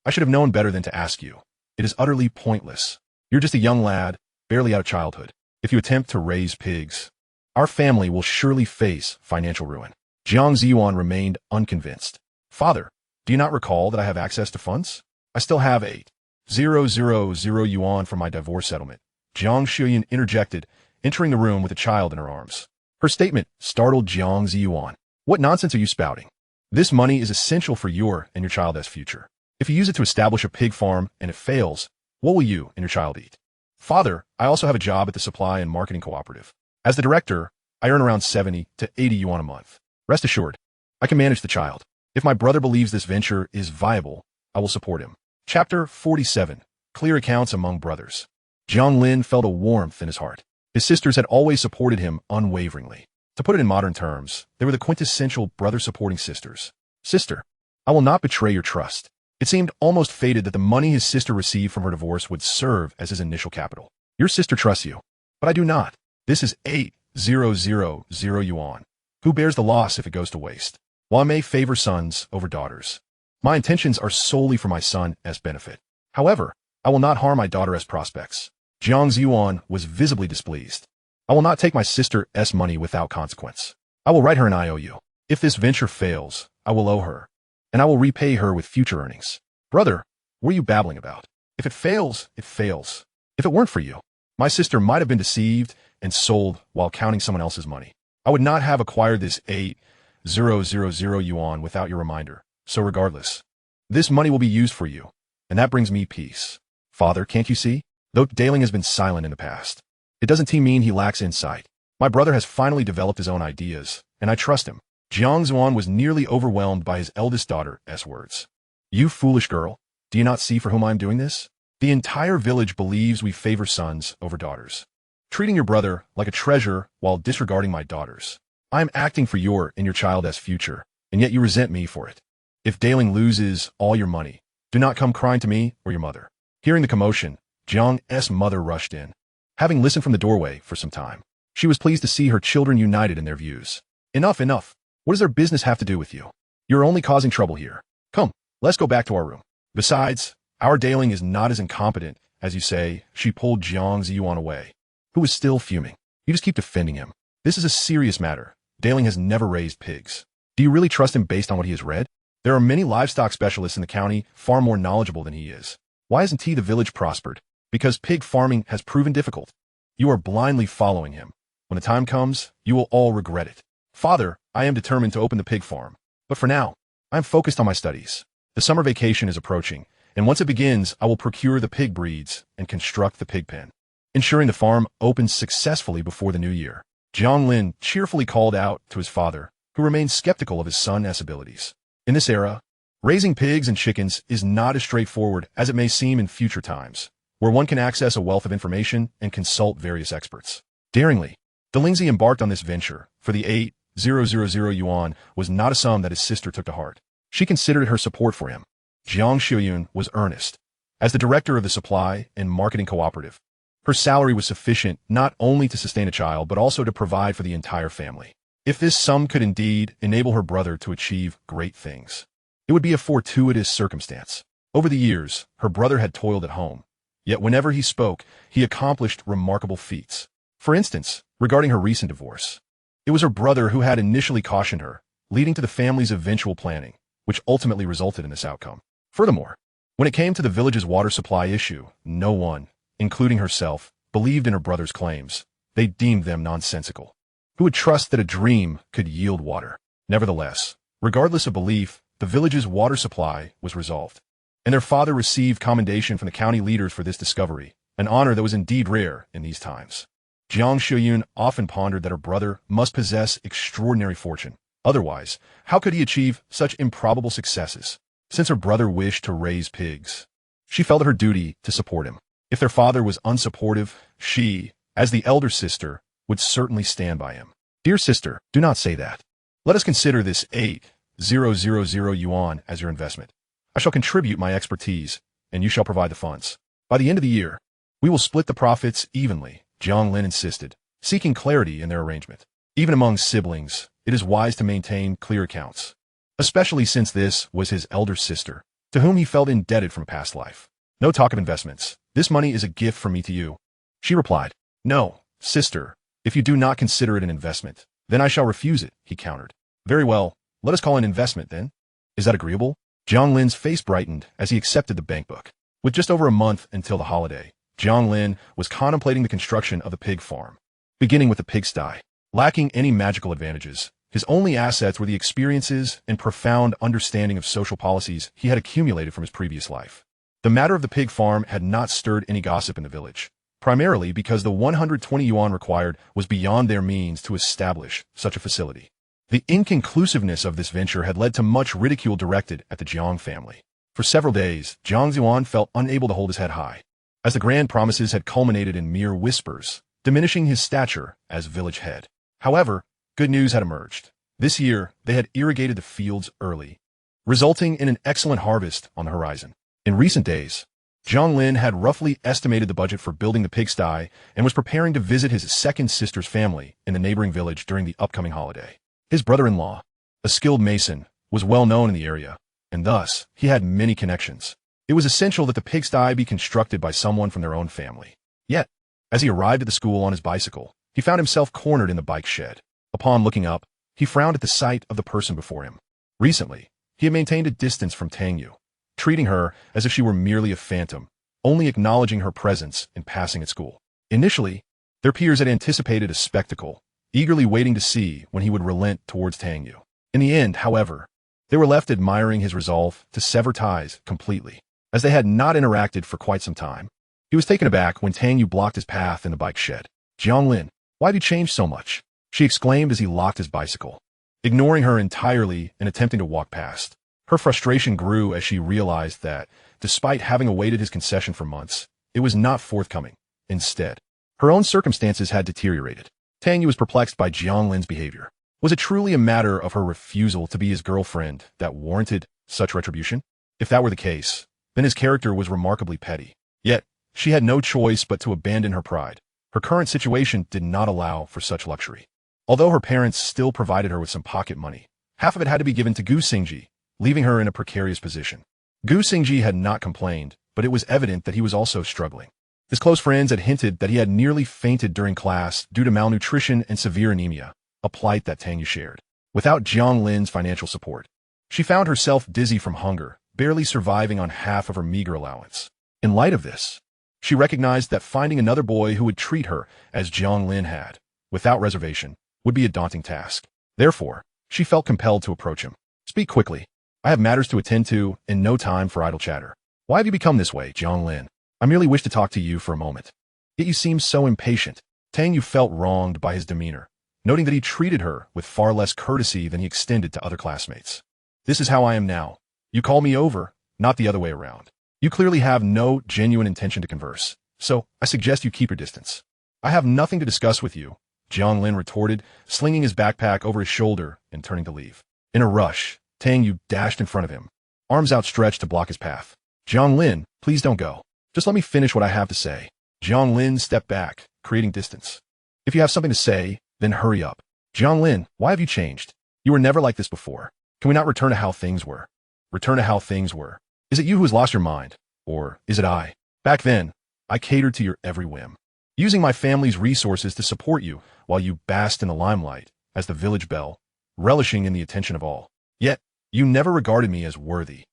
I should have known better than to ask you. It is utterly pointless. You're just a young lad, barely out of childhood. If you attempt to raise pigs, our family will surely face financial ruin. Jiang Lin remained unconvinced. Father, do you not recall that I have access to funds? I still have 8,000 yuan from my divorce settlement. Jiang Shuyan interjected, entering the room with a child in her arms. Her statement startled Jiang Lin. What nonsense are you spouting? This money is essential for your and your child's future. If you use it to establish a pig farm and it fails, what will you and your child eat? Father, I also have a job at the supply and marketing cooperative. As the director, I earn around 70 to 80 yuan a month. Rest assured, I can manage the child. If my brother believes this venture is viable, I will support him. Chapter 47. Clear Accounts Among Brothers. Jiang Lin felt a warmth in his heart. His sisters had always supported him unwaveringly. To put it in modern terms, they were the quintessential brother-supporting sisters. Sister, I will not betray your trust. It seemed almost fated that the money his sister received from her divorce would serve as his initial capital. Your sister trusts you, but I do not. This is 8,000 yuan. Who bears the loss if it goes to waste? While I may favor sons over daughters, my intentions are solely for my son's benefit. However, I will not harm my daughter's prospects. Jiang Lin was visibly displeased. I will not take my sister's money without consequence. I will write her an IOU. If this venture fails, I will owe her, and I will repay her with future earnings. Brother, what are you babbling about? If it fails, it fails. If it weren't for you, my sister might have been deceived and sold while counting someone else's money. I would not have acquired this 8,000 yuan without your reminder. So regardless, this money will be used for you, and that brings me peace. Father, can't you see? Though Daling has been silent in the past, it doesn't mean he lacks insight. My brother has finally developed his own ideas, and I trust him. Jiang Zuan was nearly overwhelmed by his eldest daughter's words. You foolish girl, do you not see for whom I am doing this? The entire village believes we favor sons over daughters, treating your brother like a treasure while disregarding my daughters. I am acting for your and your child's future, and yet you resent me for it. If Daling loses all your money, do not come crying to me or your mother. Hearing the commotion, Jiang's mother rushed in. Having listened from the doorway for some time, she was pleased to see her children united in their views. Enough, enough. What does their business have to do with you? You're only causing trouble here. Come, let's go back to our room. Besides, our Daling is not as incompetent as you say. She pulled Jiang Ziyuan away, who was still fuming. You just keep defending him. This is a serious matter. Daling has never raised pigs. Do you really trust him based on what he has read? There are many livestock specialists in the county far more knowledgeable than he is. Why hasn't the village prospered? Because pig farming has proven difficult. You are blindly following him. When the time comes, you will all regret it. Father, I am determined to open the pig farm. But for now, I am focused on my studies. The summer vacation is approaching, and once it begins, I will procure the pig breeds and construct the pig pen, ensuring the farm opens successfully before the new year. Jiang Lin cheerfully called out to his father, who remained skeptical of his son's abilities. In this era, raising pigs and chickens is not as straightforward as it may seem in future times, where one can access a wealth of information and consult various experts. Daringly, Delingzi embarked on this venture, for the 8,000 yuan was not a sum that his sister took to heart. She considered her support for him. Jiang Xiuyun was earnest. As the director of the supply and marketing cooperative, her salary was sufficient not only to sustain a child but also to provide for the entire family. If this sum could indeed enable her brother to achieve great things, it would be a fortuitous circumstance. Over the years, her brother had toiled at home, yet whenever he spoke, he accomplished remarkable feats. For instance, regarding her recent divorce, it was her brother who had initially cautioned her, leading to the family's eventual planning, which ultimately resulted in this outcome. Furthermore, when it came to the village's water supply issue, no one, including herself, believed in her brother's claims. They deemed them nonsensical. Who would trust that a dream could yield water? Nevertheless, regardless of belief, the village's water supply was resolved, and their father received commendation from the county leaders for this discovery, an honor that was indeed rare in these times. Jiang Xiuyun often pondered that her brother must possess extraordinary fortune. Otherwise, how could he achieve such improbable successes? Since her brother wished to raise pigs, she felt it her duty to support him. If their father was unsupportive, she, as the elder sister, would certainly stand by him. Dear sister, do not say that. Let us consider this 8,000 yuan as your investment. I shall contribute my expertise, and you shall provide the funds. By the end of the year, we will split the profits evenly, Jiang Lin insisted, seeking clarity in their arrangement. Even among siblings, it is wise to maintain clear accounts, especially since this was his elder sister, to whom he felt indebted from a past life. No talk of investments. This money is a gift from me to you. She replied. No, sister. If you do not consider it an investment, then I shall refuse it, he countered. Very well, let us call it an investment then. Is that agreeable? Jiang Lin's face brightened as he accepted the bankbook. With just over a month until the holiday, Jiang Lin was contemplating the construction of the pig farm, beginning with the pigsty. Lacking any magical advantages, his only assets were the experiences and profound understanding of social policies he had accumulated from his previous life. The matter of the pig farm had not stirred any gossip in the village, primarily because the 120 yuan required was beyond their means to establish such a facility. The inconclusiveness of this venture had led to much ridicule directed at the Jiang family. For several days, Jiang Zuan felt unable to hold his head high, as the grand promises had culminated in mere whispers, diminishing his stature as village head. However, good news had emerged. This year, they had irrigated the fields early, resulting in an excellent harvest on the horizon. In recent days, Jiang Lin had roughly estimated the budget for building the pigsty and was preparing to visit his second sister's family in the neighboring village during the upcoming holiday. His brother-in-law, a skilled mason, was well known in the area, and thus he had many connections. It was essential that the pigsty be constructed by someone from their own family. Yet, as he arrived at the school on his bicycle, he found himself cornered in the bike shed. Upon looking up, he frowned at the sight of the person before him. Recently, he had maintained a distance from Tang Yue, treating her as if she were merely a phantom, only acknowledging her presence in passing at school. Initially, their peers had anticipated a spectacle, eagerly waiting to see when he would relent towards Tang Yue. In the end, however, they were left admiring his resolve to sever ties completely, as they had not interacted for quite some time. He was taken aback when Tang Yue blocked his path in the bike shed. "Jiang Lin, why have you changed so much?" she exclaimed as he locked his bicycle, ignoring her entirely and attempting to walk past. Her frustration grew as she realized that, despite having awaited his concession for months, it was not forthcoming. Instead, her own circumstances had deteriorated. Tang Yue was perplexed by Jiang Lin's behavior. Was it truly a matter of her refusal to be his girlfriend that warranted such retribution? If that were the case, then his character was remarkably petty. Yet, she had no choice but to abandon her pride. Her current situation did not allow for such luxury. Although her parents still provided her with some pocket money, half of it had to be given to Gu Xingji, leaving her in a precarious position. Gu Xingji had not complained, but it was evident that he was also struggling. His close friends had hinted that he had nearly fainted during class due to malnutrition and severe anemia, a plight that Tang Yue shared. Without Jiang Lin's financial support, she found herself dizzy from hunger, barely surviving on half of her meager allowance. In light of this, she recognized that finding another boy who would treat her as Jiang Lin had, without reservation, would be a daunting task. Therefore, she felt compelled to approach him. "Speak quickly. I have matters to attend to and no time for idle chatter." "Why have you become this way, Jiang Lin?" "I merely wish to talk to you for a moment." "Yet you seem so impatient." Tang Yue felt wronged by his demeanor, noting that he treated her with far less courtesy than he extended to other classmates. "This is how I am now. You call me over, not the other way around. You clearly have no genuine intention to converse, so I suggest you keep your distance." "I have nothing to discuss with you," Jiang Lin retorted, slinging his backpack over his shoulder and turning to leave. In a rush, Tang Yue dashed in front of him, arms outstretched to block his path. "Jiang Lin, please don't go. Just let me finish what I have to say." Jiang Lin stepped back, creating distance. "If you have something to say, then hurry up." "Jiang Lin, why have you changed? You were never like this before. Can we not return to how things were?" "Return to how things were? Is it you who has lost your mind? Or is it I? Back then, I catered to your every whim, using my family's resources to support you while you basked in the limelight as the village belle, relishing in the attention of all. Yet, you never regarded me as worthy.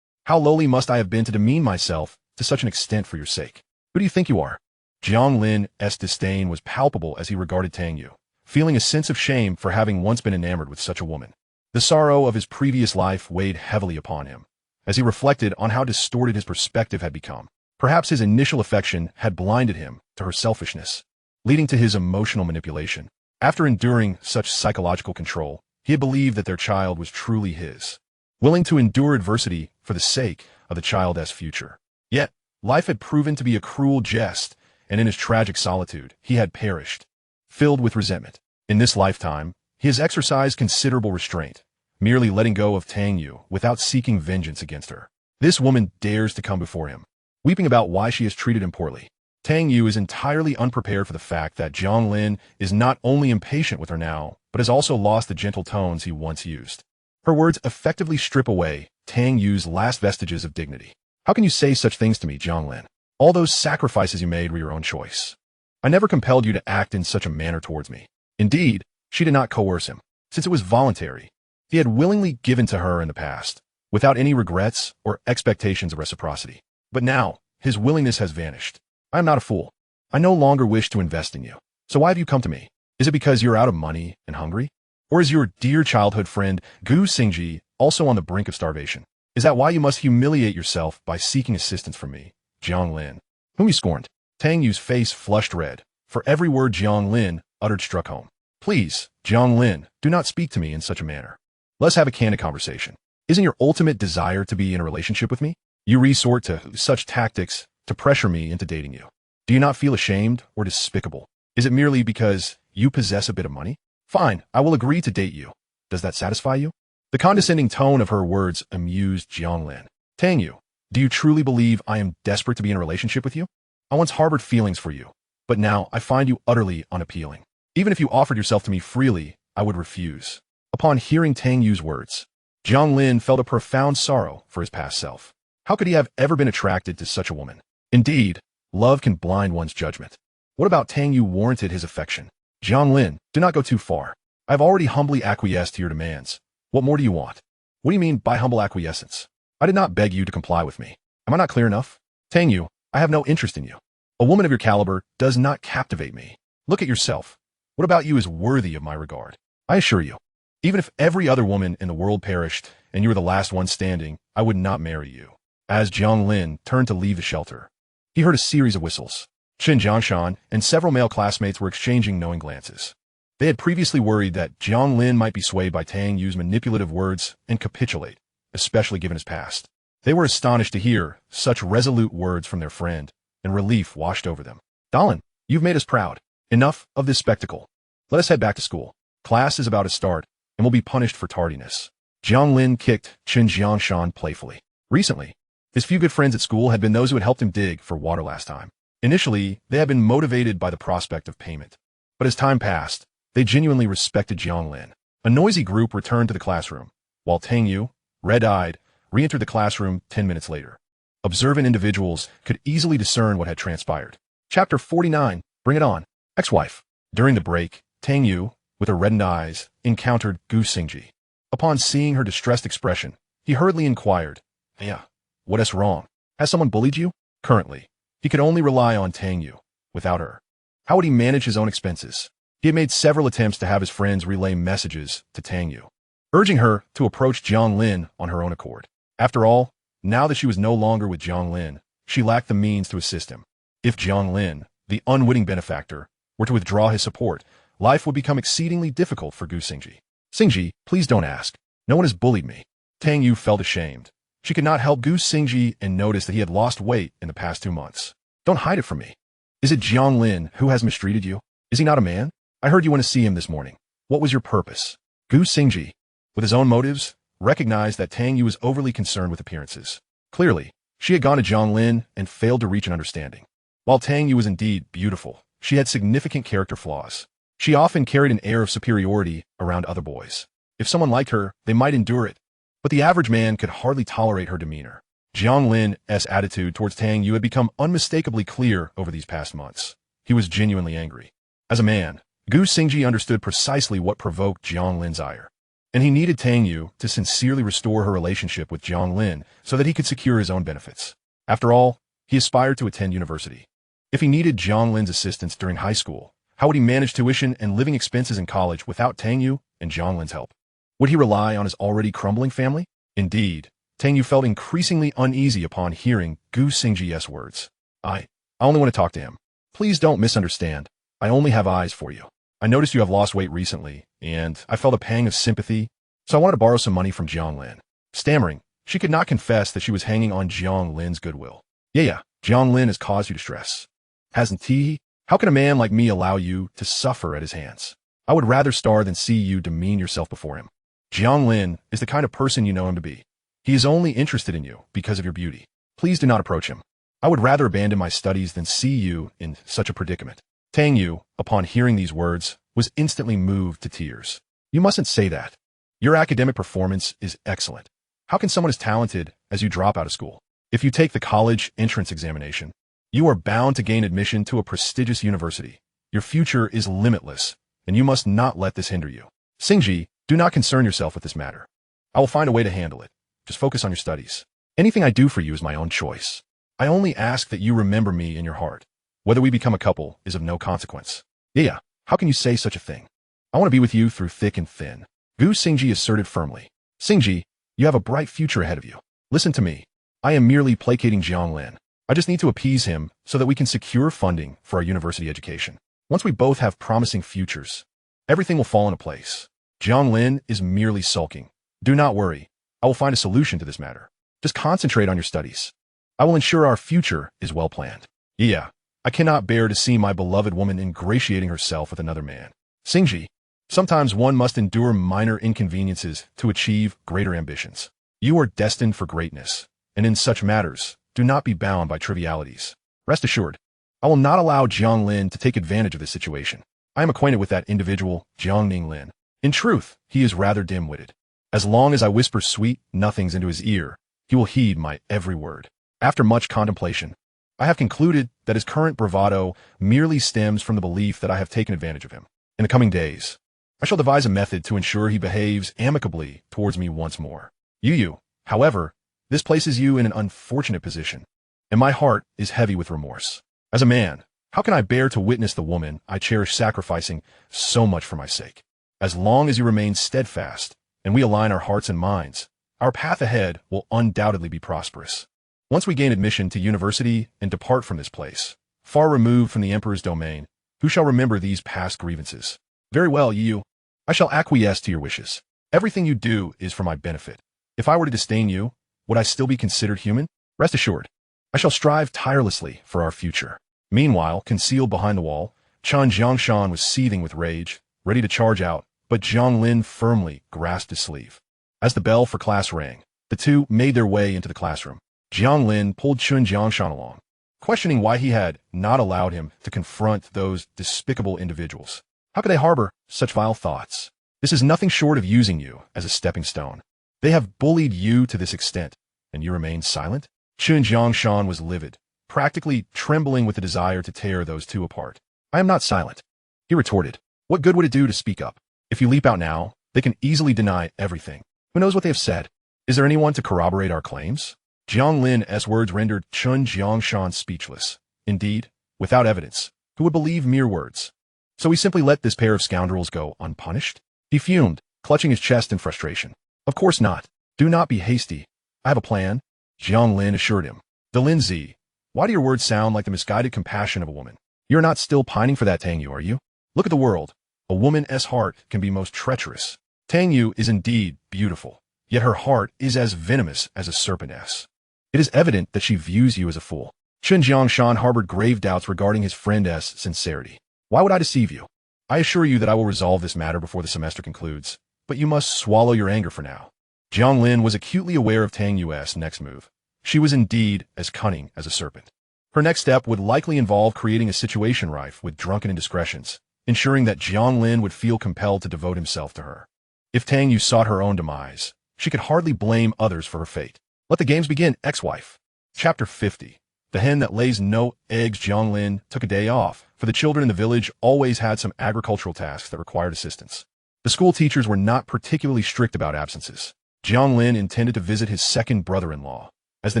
How lowly must I have been to demean myself to such an extent for your sake? Who do you think you are?" Jiang Lin's disdain was palpable as he regarded Tang Yue, feeling a sense of shame for having once been enamored with such a woman. The sorrow of his previous life weighed heavily upon him, as he reflected on how distorted his perspective had become. Perhaps his initial affection had blinded him to her selfishness, leading to his emotional manipulation. After enduring such psychological control, he had believed that their child was truly his, willing to endure adversity for the sake of the child's future. Yet, life had proven to be a cruel jest, and in his tragic solitude, he had perished, filled with resentment. In this lifetime, he has exercised considerable restraint, merely letting go of Tang Yue without seeking vengeance against her. This woman dares to come before him, weeping about why she has treated him poorly. Tang Yue is entirely unprepared for the fact that Jiang Lin is not only impatient with her now, but has also lost the gentle tones he once used. Her words effectively strip away Tang Yue's last vestiges of dignity. "How can you say such things to me, Jiang Lin? All those sacrifices you made were your own choice. I never compelled you to act in such a manner towards me." Indeed, she did not coerce him, since it was voluntary. He had willingly given to her in the past, without any regrets or expectations of reciprocity. But now, his willingness has vanished. "I am not a fool. I no longer wish to invest in you. So why have you come to me? Is it because you're out of money and hungry? Or is your dear childhood friend, Gu Xingji, also on the brink of starvation? Is that why you must humiliate yourself by seeking assistance from me, Jiang Lin, whom you scorned?" Tang Yue's face flushed red, for every word Jiang Lin uttered struck home. "Please, Jiang Lin, do not speak to me in such a manner. Let's have a candid conversation. Isn't your ultimate desire to be in a relationship with me? You resort to such tactics to pressure me into dating you. Do you not feel ashamed or despicable? Is it merely because you possess a bit of money? Fine, I will agree to date you. Does that satisfy you?" The condescending tone of her words amused Jiang Lin. "Tang Yue, do you truly believe I am desperate to be in a relationship with you? I once harbored feelings for you, but now I find you utterly unappealing. Even if you offered yourself to me freely, I would refuse." Upon hearing Tang Yue's words, Jiang Lin felt a profound sorrow for his past self. How could he have ever been attracted to such a woman? Indeed, love can blind one's judgment. What about Tang Yue warranted his affection? "Jiang Lin, do not go too far. I have already humbly acquiesced to your demands. What more do you want?" What do you mean by humble acquiescence? I did not beg you to comply with me. Am I not clear enough? Tang Yue, I have no interest in you. A woman of your caliber does not captivate me. Look at yourself. What about you is worthy of my regard? I assure you, even if every other woman in the world perished and you were the last one standing, I would not marry you. As Jiang Lin turned to leave the shelter, he heard a series of whistles. Qin Jiangshan and several male classmates were exchanging knowing glances. They had previously worried that Jiang Lin might be swayed by Tang Yue's manipulative words and capitulate, especially given his past. They were astonished to hear such resolute words from their friend, and relief washed over them. Dalin, you've made us proud. Enough of this spectacle. Let us head back to school. Class is about to start, and will be punished for tardiness. Jiang Lin kicked Qin Jiangshan playfully. Recently, his few good friends at school had been those who had helped him dig for water last time. Initially, they had been motivated by the prospect of payment. But as time passed, they genuinely respected Jiang Lin. A noisy group returned to the classroom, while Tang Yue, red-eyed, re-entered the classroom 10 minutes later. Observant individuals could easily discern what had transpired. Chapter 49, Bring It On. Ex-wife. During the break, Tang Yue, with her reddened eyes, encountered Gu Xingji. Upon seeing her distressed expression, he hurriedly inquired, "Yeah, what is wrong? Has someone bullied you?" Currently, he could only rely on Tang Yue. Without her, how would he manage his own expenses? He had made several attempts to have his friends relay messages to Tang Yue, urging her to approach Jiang Lin on her own accord. After all, now that she was no longer with Jiang Lin, she lacked the means to assist him. If Jiang Lin, the unwitting benefactor, were to withdraw his support, life would become exceedingly difficult for Gu Xingji. "Xingji, please don't ask. No one has bullied me." Tang Yue felt ashamed. She could not help Gu Xingji and noticed that he had lost weight in the past 2 months. "Don't hide it from me. Is it Jiang Lin who has mistreated you? Is he not a man? I heard you went to see him this morning. What was your purpose?" Gu Xingji, with his own motives, recognized that Tang Yue was overly concerned with appearances. Clearly, she had gone to Jiang Lin and failed to reach an understanding. While Tang Yue was indeed beautiful, she had significant character flaws. She often carried an air of superiority around other boys. If someone liked her, they might endure it, but the average man could hardly tolerate her demeanor. Jiang Lin's attitude towards Tang Yue had become unmistakably clear over these past months. He was genuinely angry. As a man, Gu Xingji understood precisely what provoked Jiang Lin's ire, and he needed Tang Yue to sincerely restore her relationship with Jiang Lin so that he could secure his own benefits. After all, he aspired to attend university. If he needed Jiang Lin's assistance during high school, how would he manage tuition and living expenses in college without Tang Yue and Jiang Lin's help? Would he rely on his already crumbling family? Indeed, Tang Yue felt increasingly uneasy upon hearing Gu Xingji's words. I only want to talk to him. Please don't misunderstand. I only have eyes for you. I noticed you have lost weight recently, and I felt a pang of sympathy, so I wanted to borrow some money from Jiang Lin." Stammering, she could not confess that she was hanging on Jiang Lin's goodwill. Yeah, Jiang Lin has caused you distress. Hasn't he? How can a man like me allow you to suffer at his hands? I would rather starve than see you demean yourself before him. Jiang Lin is the kind of person you know him to be. He is only interested in you because of your beauty. Please do not approach him. I would rather abandon my studies than see you in such a predicament. Tang Yue, upon hearing these words, was instantly moved to tears. You mustn't say that. Your academic performance is excellent. How can someone as talented as you drop out of school? If you take the college entrance examination, you are bound to gain admission to a prestigious university. Your future is limitless, and you must not let this hinder you. Xingji, do not concern yourself with this matter. I will find a way to handle it. Just focus on your studies. Anything I do for you is my own choice. I only ask that you remember me in your heart. Whether we become a couple is of no consequence. Yeah, how can you say such a thing? I want to be with you through thick and thin. Gu Xingji asserted firmly. Xingji, you have a bright future ahead of you. Listen to me. I am merely placating Jiang Lin. I just need to appease him so that we can secure funding for our university education. Once we both have promising futures, everything will fall into place. Jiang Lin is merely sulking. Do not worry. I will find a solution to this matter. Just concentrate on your studies. I will ensure our future is well planned. Yeah, I cannot bear to see my beloved woman ingratiating herself with another man. Xingji, sometimes one must endure minor inconveniences to achieve greater ambitions. You are destined for greatness, and in such matters, do not be bound by trivialities. Rest assured, I will not allow Jiang Lin to take advantage of this situation. I am acquainted with that individual, Jiang Lin. In truth, he is rather dim-witted. As long as I whisper sweet nothings into his ear, he will heed my every word. After much contemplation, I have concluded that his current bravado merely stems from the belief that I have taken advantage of him. In the coming days, I shall devise a method to ensure he behaves amicably towards me once more. Yu, however, this places you in an unfortunate position, and my heart is heavy with remorse. As a man, how can I bear to witness the woman I cherish sacrificing so much for my sake? As long as you remain steadfast, and we align our hearts and minds, our path ahead will undoubtedly be prosperous. Once we gain admission to university and depart from this place, far removed from the Emperor's domain, who shall remember these past grievances? Very well, Yu. I shall acquiesce to your wishes. Everything you do is for my benefit. If I were to disdain you, would I still be considered human? Rest assured, I shall strive tirelessly for our future. Meanwhile, concealed behind the wall, Chen Jiangshan was seething with rage, ready to charge out, but Jiang Lin firmly grasped his sleeve. As the bell for class rang, the two made their way into the classroom. Jiang Lin pulled Chen Jiangshan along, questioning why he had not allowed him to confront those despicable individuals. How could they harbor such vile thoughts? This is nothing short of using you as a stepping stone. They have bullied you to this extent, and you remain silent? Chen Jiangshan was livid, practically trembling with the desire to tear those two apart. I am not silent, he retorted. What good would it do to speak up? If you leap out now, they can easily deny everything. Who knows what they have said? Is there anyone to corroborate our claims? Jiang Lin's words rendered Chen Jiangshan speechless. Indeed, without evidence, who would believe mere words? So we simply let this pair of scoundrels go unpunished? He fumed, clutching his chest in frustration. Of course not. Do not be hasty. I have a plan, Jiang Lin assured him. Lin Zi, why do your words sound like the misguided compassion of a woman? You're not still pining for that Tang Yue, are you? Look at the world. A woman's heart can be most treacherous. Tang Yue is indeed beautiful, yet her heart is as venomous as a serpent's. It is evident that she views you as a fool. Chen Jiangshan harbored grave doubts regarding his friend's sincerity. Why would I deceive you? I assure you that I will resolve this matter before the semester concludes, but you must swallow your anger for now. Jiang Lin was acutely aware of Tang Yue's next move. She was indeed as cunning as a serpent. Her next step would likely involve creating a situation rife with drunken indiscretions, ensuring that Jiang Lin would feel compelled to devote himself to her. If Tang Yue sought her own demise, she could hardly blame others for her fate. Let the games begin, ex-wife. Chapter 50. The hen that lays no eggs. Jiang Lin took a day off, for the children in the village always had some agricultural tasks that required assistance. The school teachers were not particularly strict about absences. Jiang Lin intended to visit his second brother-in-law, as the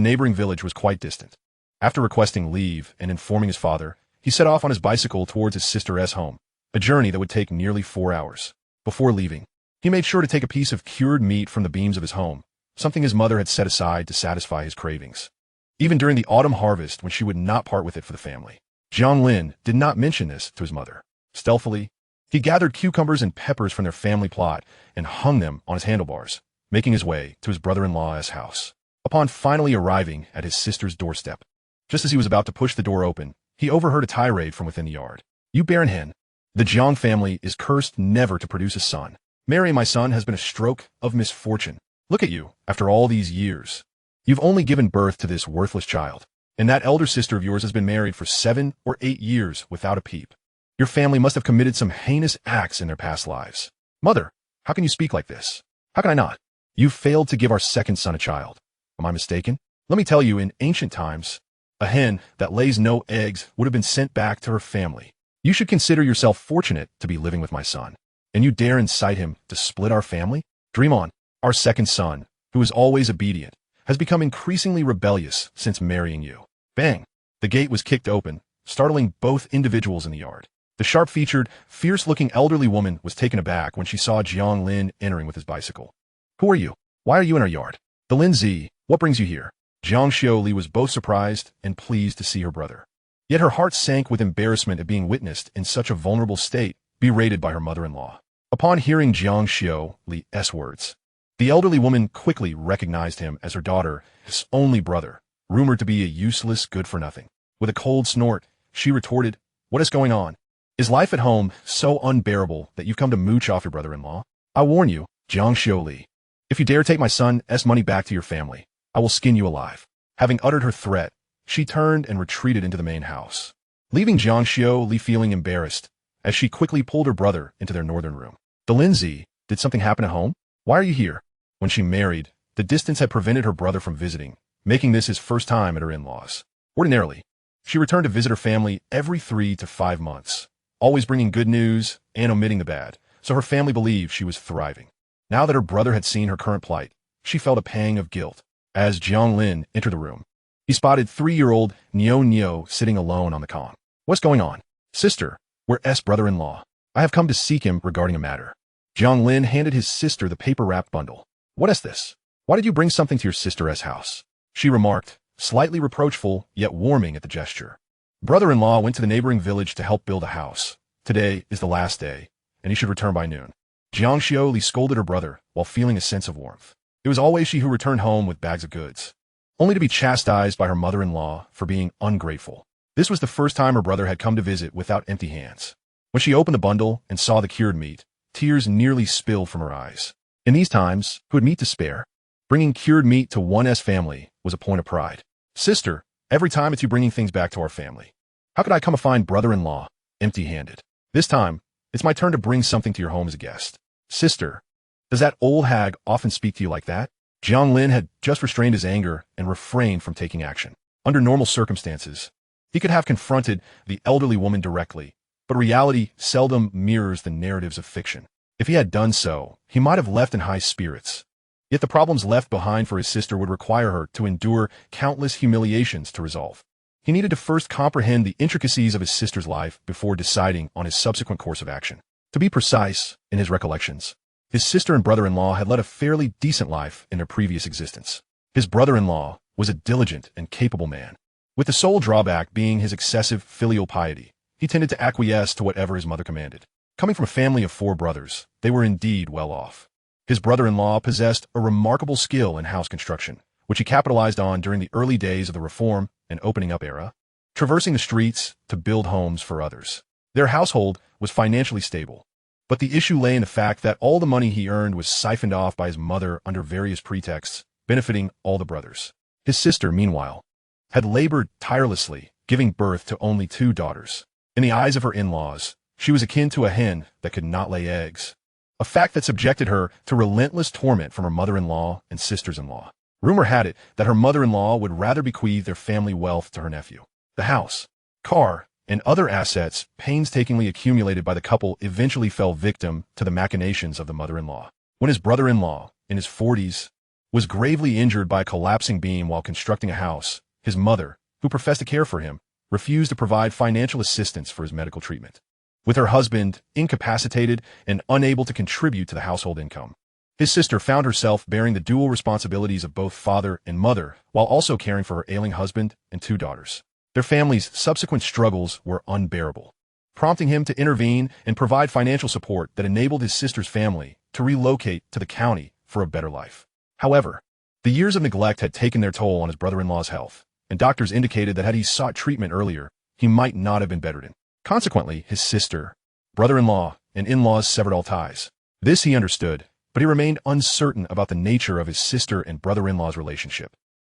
neighboring village was quite distant. After requesting leave and informing his father, he set off on his bicycle towards his sister's home, a journey that would take nearly 4 hours. Before leaving, he made sure to take a piece of cured meat from the beams of his home, something his mother had set aside to satisfy his cravings. Even during the autumn harvest, when she would not part with it for the family, Jiang Lin did not mention this to his mother. Stealthily, he gathered cucumbers and peppers from their family plot and hung them on his handlebars, making his way to his brother-in-law's house. Upon finally arriving at his sister's doorstep, just as he was about to push the door open, he overheard a tirade from within the yard. You barren hen! The Jiang family is cursed never to produce a son. Marrying my son has been a stroke of misfortune. Look at you, after all these years. You've only given birth to this worthless child, and that elder sister of yours has been married for 7 or 8 years without a peep. Your family must have committed some heinous acts in their past lives. Mother, how can you speak like this? How can I not? You failed to give our second son a child. Am I mistaken? Let me tell you, in ancient times, a hen that lays no eggs would have been sent back to her family. You should consider yourself fortunate to be living with my son, and you dare incite him to split our family? Dream on. Our second son, who is always obedient, has become increasingly rebellious since marrying you. Bang! The gate was kicked open, startling both individuals in the yard. The sharp-featured, fierce-looking elderly woman was taken aback when she saw Jiang Lin entering with his bicycle. Who are you? Why are you in our yard? Lin Zi, what brings you here? Jiang Xiaoli was both surprised and pleased to see her brother. Yet her heart sank with embarrassment at being witnessed in such a vulnerable state, berated by her mother-in-law. Upon hearing Jiang Xiaoli's words, the elderly woman quickly recognized him as her daughter, his only brother, rumored to be a useless good-for-nothing. With a cold snort, she retorted, What is going on? Is life at home so unbearable that you've come to mooch off your brother-in-law? I warn you, Jiang Xiaoli, if you dare take my son's money back to your family, I will skin you alive. Having uttered her threat, she turned and retreated into the main house, leaving Jiang Xiaoli feeling embarrassed as she quickly pulled her brother into their northern room. Lin Zi, did something happen at home? Why are you here? When she married, the distance had prevented her brother from visiting, making this his first time at her in-laws. Ordinarily, she returned to visit her family every 3 to 5 months, always bringing good news and omitting the bad, so her family believed she was thriving. Now that her brother had seen her current plight, she felt a pang of guilt. As Jiang Lin entered the room, he spotted 3-year-old Nyo sitting alone on the con. What's going on? Sister, where's brother-in-law? I have come to seek him regarding a matter. Jiang Lin handed his sister the paper-wrapped bundle. What is this? Why did you bring something to your sister's house? She remarked, slightly reproachful, yet warming at the gesture. Brother-in-law went to the neighboring village to help build a house. Today is the last day, and he should return by noon. Jiang Li scolded her brother while feeling a sense of warmth. It was always she who returned home with bags of goods, only to be chastised by her mother-in-law for being ungrateful. This was the first time her brother had come to visit without empty hands. When she opened the bundle and saw the cured meat, tears nearly spilled from her eyes. In these times, who had meat to spare? Bringing cured meat to one's family was a point of pride. Sister, every time it's you bringing things back to our family. How could I come to find brother-in-law empty-handed? This time, it's my turn to bring something to your home as a guest. Sister, does that old hag often speak to you like that? Jiang Lin had just restrained his anger and refrained from taking action. Under normal circumstances, he could have confronted the elderly woman directly, but reality seldom mirrors the narratives of fiction. If he had done so, he might have left in high spirits. Yet the problems left behind for his sister would require her to endure countless humiliations to resolve. He needed to first comprehend the intricacies of his sister's life before deciding on his subsequent course of action. To be precise, in his recollections, his sister and brother-in-law had led a fairly decent life in their previous existence. His brother-in-law was a diligent and capable man, with the sole drawback being his excessive filial piety. He tended to acquiesce to whatever his mother commanded. Coming from a family of 4 brothers, they were indeed well off. His brother-in-law possessed a remarkable skill in house construction, which he capitalized on during the early days of the Reform and Opening Up era, traversing the streets to build homes for others. Their household was financially stable, but the issue lay in the fact that all the money he earned was siphoned off by his mother under various pretexts, benefiting all the brothers. His sister, meanwhile, had labored tirelessly, giving birth to only 2 daughters. In the eyes of her in-laws, she was akin to a hen that could not lay eggs, a fact that subjected her to relentless torment from her mother-in-law and sisters-in-law. Rumor had it that her mother-in-law would rather bequeath their family wealth to her nephew. The house, car, and other assets painstakingly accumulated by the couple eventually fell victim to the machinations of the mother-in-law. When his brother-in-law, in his 40s, was gravely injured by a collapsing beam while constructing a house, his mother, who professed to care for him, refused to provide financial assistance for his medical treatment. With her husband incapacitated and unable to contribute to the household income, his sister found herself bearing the dual responsibilities of both father and mother while also caring for her ailing husband and 2 daughters. Their family's subsequent struggles were unbearable, prompting him to intervene and provide financial support that enabled his sister's family to relocate to the county for a better life. However, the years of neglect had taken their toll on his brother-in-law's health, and doctors indicated that had he sought treatment earlier, he might not have been bedridden. Consequently, his sister, brother-in-law, and in-laws severed all ties. This he understood, but he remained uncertain about the nature of his sister and brother-in-law's relationship.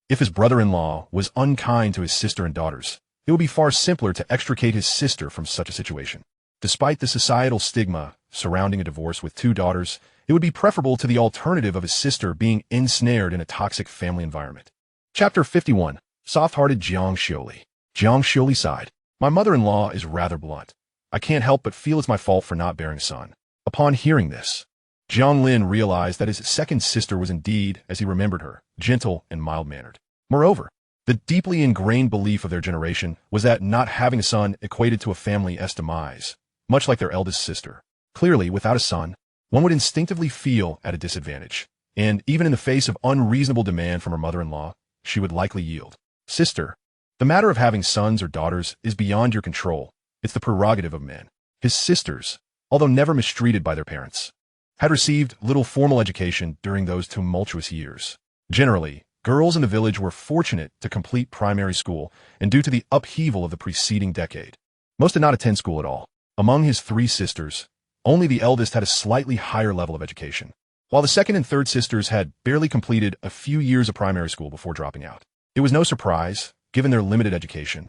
If his brother-in-law was unkind to his sister and daughters, it would be far simpler to extricate his sister from such a situation. Despite the societal stigma surrounding a divorce with 2 daughters, it would be preferable to the alternative of his sister being ensnared in a toxic family environment. Chapter 51. Soft-hearted Jiang Li. Jiang Li sighed. My mother-in-law is rather blunt. I can't help but feel it's my fault for not bearing a son. Upon hearing this, Jiang Lin realized that his second sister was indeed, as he remembered her, gentle and mild-mannered. Moreover, the deeply ingrained belief of their generation was that not having a son equated to a family's demise, much like their eldest sister. Clearly, without a son, one would instinctively feel at a disadvantage, and even in the face of unreasonable demand from her mother-in-law, she would likely yield. Sister, the matter of having sons or daughters is beyond your control. It's the prerogative of men. His sisters, although never mistreated by their parents, had received little formal education during those tumultuous years. Generally, girls in the village were fortunate to complete primary school, and due to the upheaval of the preceding decade, most did not attend school at all. Among his 3 sisters, only the eldest had a slightly higher level of education, while the second and third sisters had barely completed a few years of primary school before dropping out. It was no surprise, given their limited education,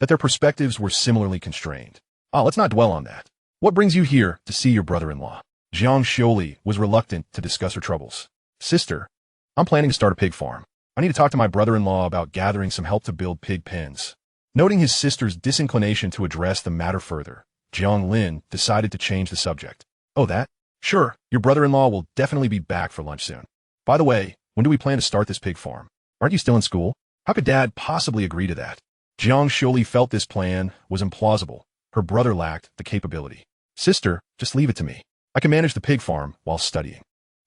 that their perspectives were similarly constrained. Let's not dwell on that. What brings you here to see your brother-in-law? Jiang Li was reluctant to discuss her troubles. Sister, I'm planning to start a pig farm. I need to talk to my brother-in-law about gathering some help to build pig pens. Noting his sister's disinclination to address the matter further, Jiang Lin decided to change the subject. Oh, that? Sure, your brother-in-law will definitely be back for lunch soon. By the way, When do we plan to start this pig farm? Aren't you still in school? How could Dad possibly agree to that? Jiang Lin felt this plan was implausible. Her brother lacked the capability. Sister, just leave it to me. I can manage the pig farm while studying.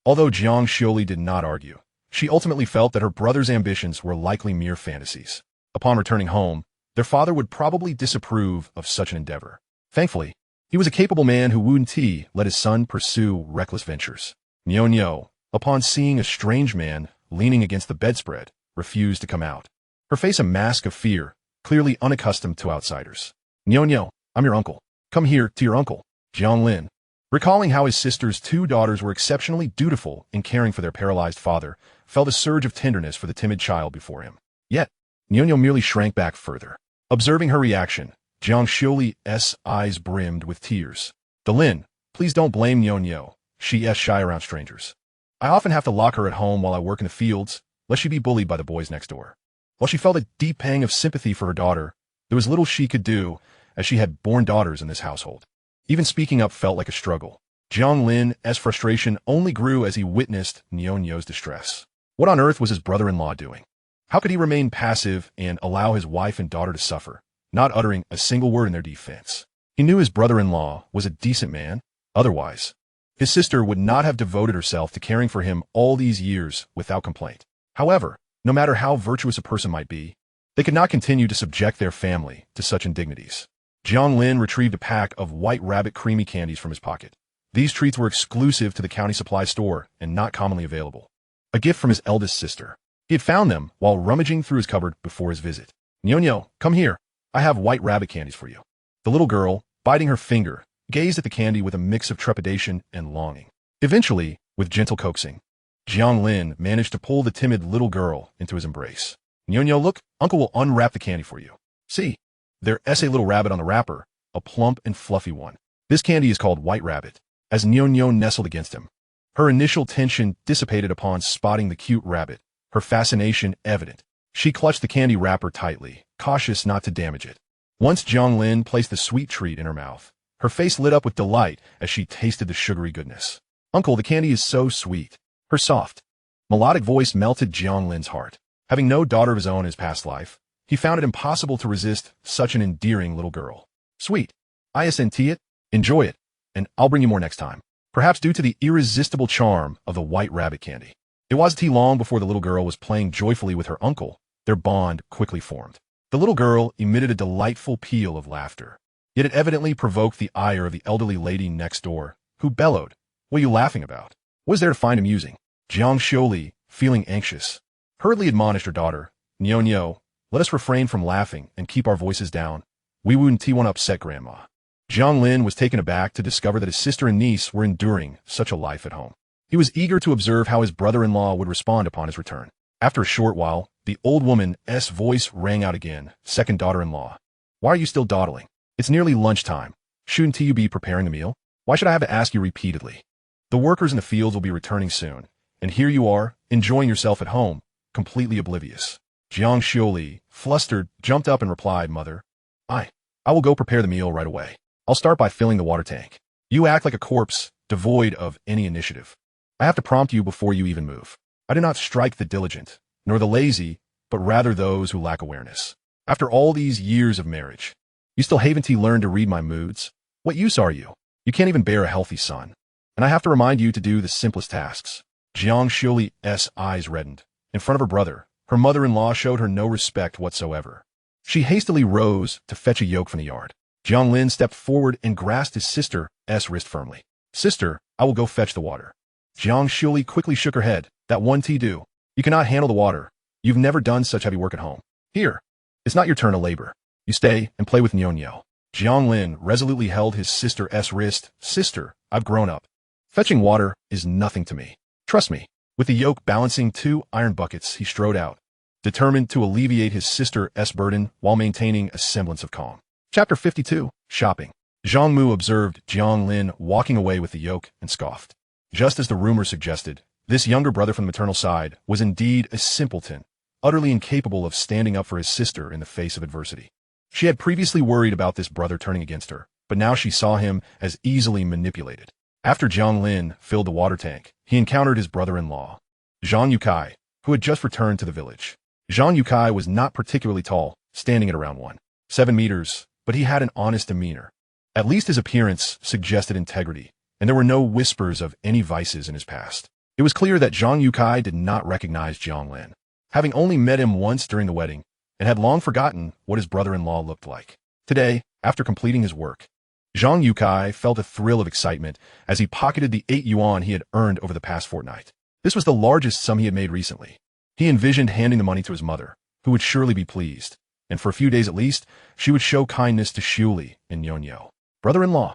Although Jiang Lin did not argue, she ultimately felt that her brother's ambitions were likely mere fantasies. Upon returning home, their father would probably disapprove of such an endeavor. Thankfully, he was a capable man who wouldn't let his son pursue reckless ventures. Nyo, upon seeing a strange man leaning against the bedspread, refused to come out. Her face a mask of fear, clearly unaccustomed to outsiders. Nyo, I'm your uncle. Come here to your uncle. Jiang Lin, recalling how his sister's 2 daughters were exceptionally dutiful in caring for their paralyzed father, felt a surge of tenderness for the timid child before him. Yet, Nyo merely shrank back further. Observing her reaction, Jiang Lin's eyes brimmed with tears. Lin, please don't blame Nyo. She's shy around strangers. I often have to lock her at home while I work in the fields, lest she be bullied by the boys next door. While she felt a deep pang of sympathy for her daughter, there was little she could do, as she had born daughters in this household. Even speaking up felt like a struggle. Jiang Lin's frustration only grew as he witnessed Nyo's distress. What on earth was his brother-in-law doing? How could he remain passive and allow his wife and daughter to suffer, not uttering a single word in their defense? He knew his brother-in-law was a decent man. Otherwise, his sister would not have devoted herself to caring for him all these years without complaint. However, no matter how virtuous a person might be, they could not continue to subject their family to such indignities. Jiang Lin retrieved a pack of White Rabbit creamy candies from his pocket. These treats were exclusive to the county supply store and not commonly available. A gift from his eldest sister. He had found them while rummaging through his cupboard before his visit. Nyo, come here. I have White Rabbit candies for you. The little girl, biting her finger, gazed at the candy with a mix of trepidation and longing. Eventually, with gentle coaxing, Jiang Lin managed to pull the timid little girl into his embrace. Nyo, look, Uncle will unwrap the candy for you. See, there's a little rabbit on the wrapper, a plump and fluffy one. This candy is called White Rabbit. As Nyo nestled against him, her initial tension dissipated upon spotting the cute rabbit, her fascination evident. She clutched the candy wrapper tightly, cautious not to damage it. Once Jiang Lin placed the sweet treat in her mouth, her face lit up with delight as she tasted the sugary goodness. Uncle, the candy is so sweet. Her soft, melodic voice melted Jiang Lin's heart. Having no daughter of his own in his past life, he found it impossible to resist such an endearing little girl. Sweet. ISNT it, enjoy it, and I'll bring you more next time. Perhaps due to the irresistible charm of the White Rabbit candy. It wasn't long before the little girl was playing joyfully with her uncle. Their bond quickly formed. The little girl emitted a delightful peal of laughter. Yet it evidently provoked the ire of the elderly lady next door, who bellowed, "What are you laughing about? What is there to find amusing?" Jiang Lin, feeling anxious, hurriedly admonished her daughter, Nyo, let us refrain from laughing and keep our voices down. We wouldn't want to upset Grandma. Jiang Lin was taken aback to discover that his sister and niece were enduring such a life at home. He was eager to observe how his brother-in-law would respond upon his return. After a short while, the old woman's voice rang out again. Second daughter-in-law. Why are you still dawdling? It's nearly lunchtime. Shouldn't you be preparing the meal? Why should I have to ask you repeatedly? The workers in the fields will be returning soon, and here you are, enjoying yourself at home, completely oblivious. Jiang Lin, flustered, jumped up and replied, Mother, I will go prepare the meal right away. I'll start by filling the water tank. You act like a corpse, devoid of any initiative. I have to prompt you before you even move. I do not strike the diligent, nor the lazy, but rather those who lack awareness. After all these years of marriage, you still haven't learned to read my moods? What use are you? You can't even bear a healthy son. And I have to remind you to do the simplest tasks. Jiang Lin's eyes reddened. In front of her brother, her mother-in-law showed her no respect whatsoever. She hastily rose to fetch a yoke from the yard. Jiang Lin stepped forward and grasped his sister's wrist firmly. Sister, I will go fetch the water. Jiang Lin quickly shook her head. That won't do. You cannot handle the water. You've never done such heavy work at home. Here, it's not your turn to labor. You stay and play with Nyo. Jiang Lin resolutely held his sister's wrist. Sister, I've grown up. Fetching water is nothing to me. Trust me. With the yoke balancing 2 iron buckets, he strode out, determined to alleviate his sister's burden while maintaining a semblance of calm. Chapter 52. Shopping. Zhang Mu observed Jiang Lin walking away with the yoke and scoffed. Just as the rumor suggested, this younger brother from the maternal side was indeed a simpleton, utterly incapable of standing up for his sister in the face of adversity. She had previously worried about this brother turning against her, but now she saw him as easily manipulated. After Jiang Lin filled the water tank, he encountered his brother-in-law. Zhang Yukai, who had just returned to the village. Jiang Lin was not particularly tall, standing at around 1.7 meters, but he had an honest demeanor. At least his appearance suggested integrity, and there were no whispers of any vices in his past. It was clear that Jiang Lin did not recognize Jiang Lin, having only met him once during the wedding, and had long forgotten what his brother-in-law looked like. Today, after completing his work, Jiang Lin felt a thrill of excitement as he pocketed the 8 yuan he had earned over the past fortnight. This was the largest sum he had made recently. He envisioned handing the money to his mother, who would surely be pleased, and for a few days at least, she would show kindness to Xiuli and Yonyo. Brother-in-law.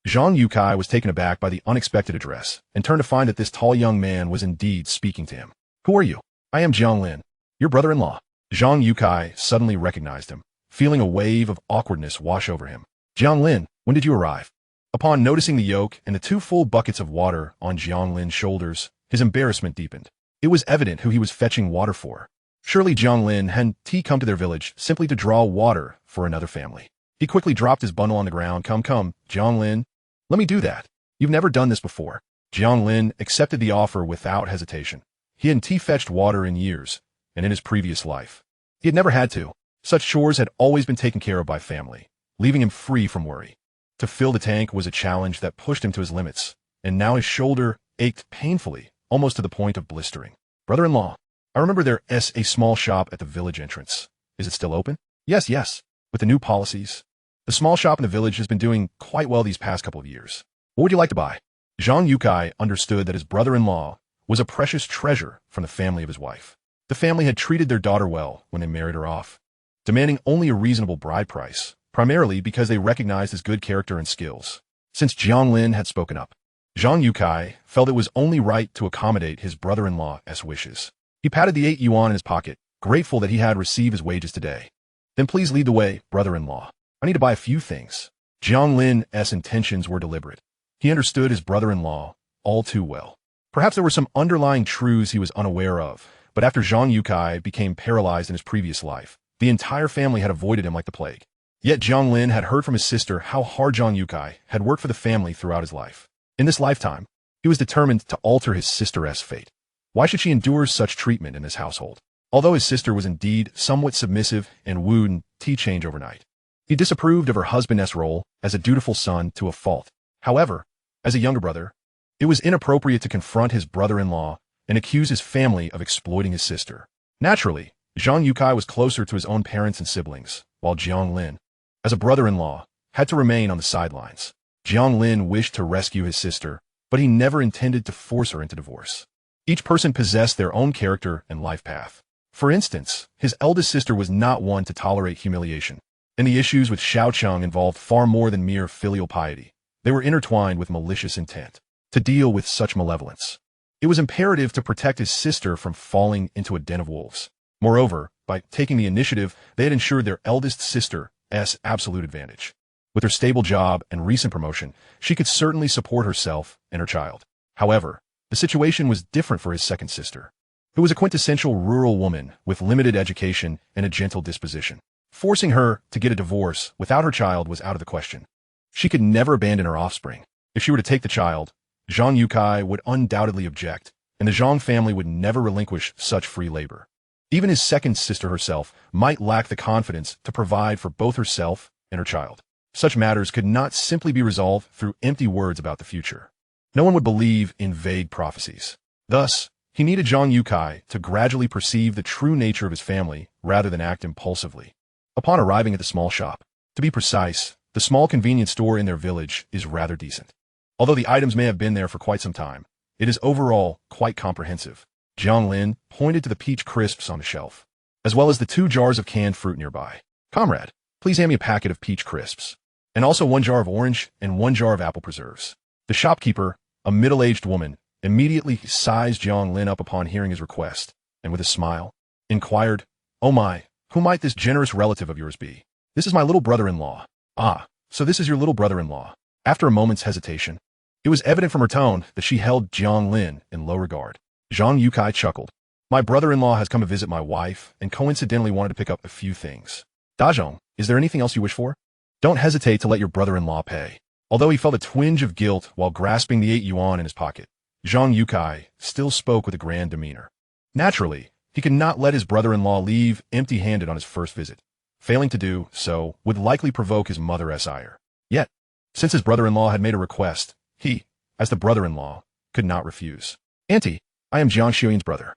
Jiang Lin was taken aback by the unexpected address, and turned to find that this tall young man was indeed speaking to him. Who are you? I am Jiang Lin, your brother-in-law. Jiang Lin suddenly recognized him, feeling a wave of awkwardness wash over him. Jiang Lin, when did you arrive? Upon noticing the yoke and the 2 full buckets of water on Jiang Lin's shoulders, his embarrassment deepened. It was evident who he was fetching water for. Surely Jiang Lin hadn't come to their village simply to draw water for another family. He quickly dropped his bundle on the ground. Come, Jiang Lin. Let me do that. You've never done this before. Jiang Lin accepted the offer without hesitation. He hadn't fetched water in years, and in his previous life, he had never had to. Such chores had always been taken care of by family, leaving him free from worry. To fill the tank was a challenge that pushed him to his limits, and now his shoulder ached painfully, almost to the point of blistering. Brother-in-law, I remember there's a small shop at the village entrance. Is it still open? Yes. With the new policies, the small shop in the village has been doing quite well these past couple of years. What would you like to buy? Jiang Lin understood that his brother-in-law was a precious treasure from the family of his wife. The family had treated their daughter well when they married her off, demanding only a reasonable bride price, primarily because they recognized his good character and skills. Since Jiang Lin had spoken up, Jiang Lin felt it was only right to accommodate his brother-in-law's wishes. He patted the 8 yuan in his pocket, grateful that he had received his wages today. Then please lead the way, brother-in-law. I need to buy a few things. Jiang Lin's intentions were deliberate. He understood his brother-in-law all too well. Perhaps there were some underlying truths he was unaware of, but after Jiang Lin became paralyzed in his previous life, the entire family had avoided him like the plague. Yet Jiang Lin had heard from his sister how hard Jiang Lin had worked for the family throughout his life. In this lifetime, he was determined to alter his sister's fate. Why should she endure such treatment in this household? Although his sister was indeed somewhat submissive and wouldn't change overnight, he disapproved of her husband's role as a dutiful son to a fault. However, as a younger brother, it was inappropriate to confront his brother-in-law and accuse his family of exploiting his sister. Naturally, Jiang Lin was closer to his own parents and siblings, while Jiang Lin, as a brother-in-law, had to remain on the sidelines. Jiang Lin wished to rescue his sister, but he never intended to force her into divorce. Each person possessed their own character and life path. For instance, his eldest sister was not one to tolerate humiliation, and the issues with Xiaocheng involved far more than mere filial piety. They were intertwined with malicious intent. To deal with such malevolence, it was imperative to protect his sister from falling into a den of wolves. Moreover, by taking the initiative, they had ensured their eldest sister's absolute advantage. With her stable job and recent promotion, she could certainly support herself and her child. However, the situation was different for his second sister, who was a quintessential rural woman with limited education and a gentle disposition. Forcing her to get a divorce without her child was out of the question. She could never abandon her offspring. If she were to take the child, Jiang Lin would undoubtedly object, and the Zhang family would never relinquish such free labor. Even his second sister herself might lack the confidence to provide for both herself and her child. Such matters could not simply be resolved through empty words about the future. No one would believe in vague prophecies. Thus, he needed Jiang Lin to gradually perceive the true nature of his family rather than act impulsively. Upon arriving at the small shop, to be precise, the small convenience store in their village is rather decent. Although the items may have been there for quite some time, it is overall quite comprehensive. Jiang Lin pointed to the peach crisps on the shelf, as well as the 2 jars of canned fruit nearby. Comrade, please hand me a packet of peach crisps, and also 1 jar of orange and 1 jar of apple preserves. The shopkeeper, a middle-aged woman, immediately sized Jiang Lin up upon hearing his request, and with a smile, inquired, "Oh my, who might this generous relative of yours be?" "This is my little brother-in-law." "Ah, so this is your little brother-in-law." After a moment's hesitation, it was evident from her tone that she held Jiang Lin in low regard. Jiang Lin chuckled. "My brother-in-law has come to visit my wife and coincidentally wanted to pick up a few things. Dazhong, is there anything else you wish for? Don't hesitate to let your brother-in-law pay." Although he felt a twinge of guilt while grasping the 8 yuan in his pocket, Jiang Lin still spoke with a grand demeanor. Naturally, He could not let his brother-in-law leave empty-handed on his first visit. Failing to do so would likely provoke his mother's ire. Yet, since his brother-in-law had made a request, he, as the brother-in-law, could not refuse. "Auntie, I am Jiang Xueyin's brother.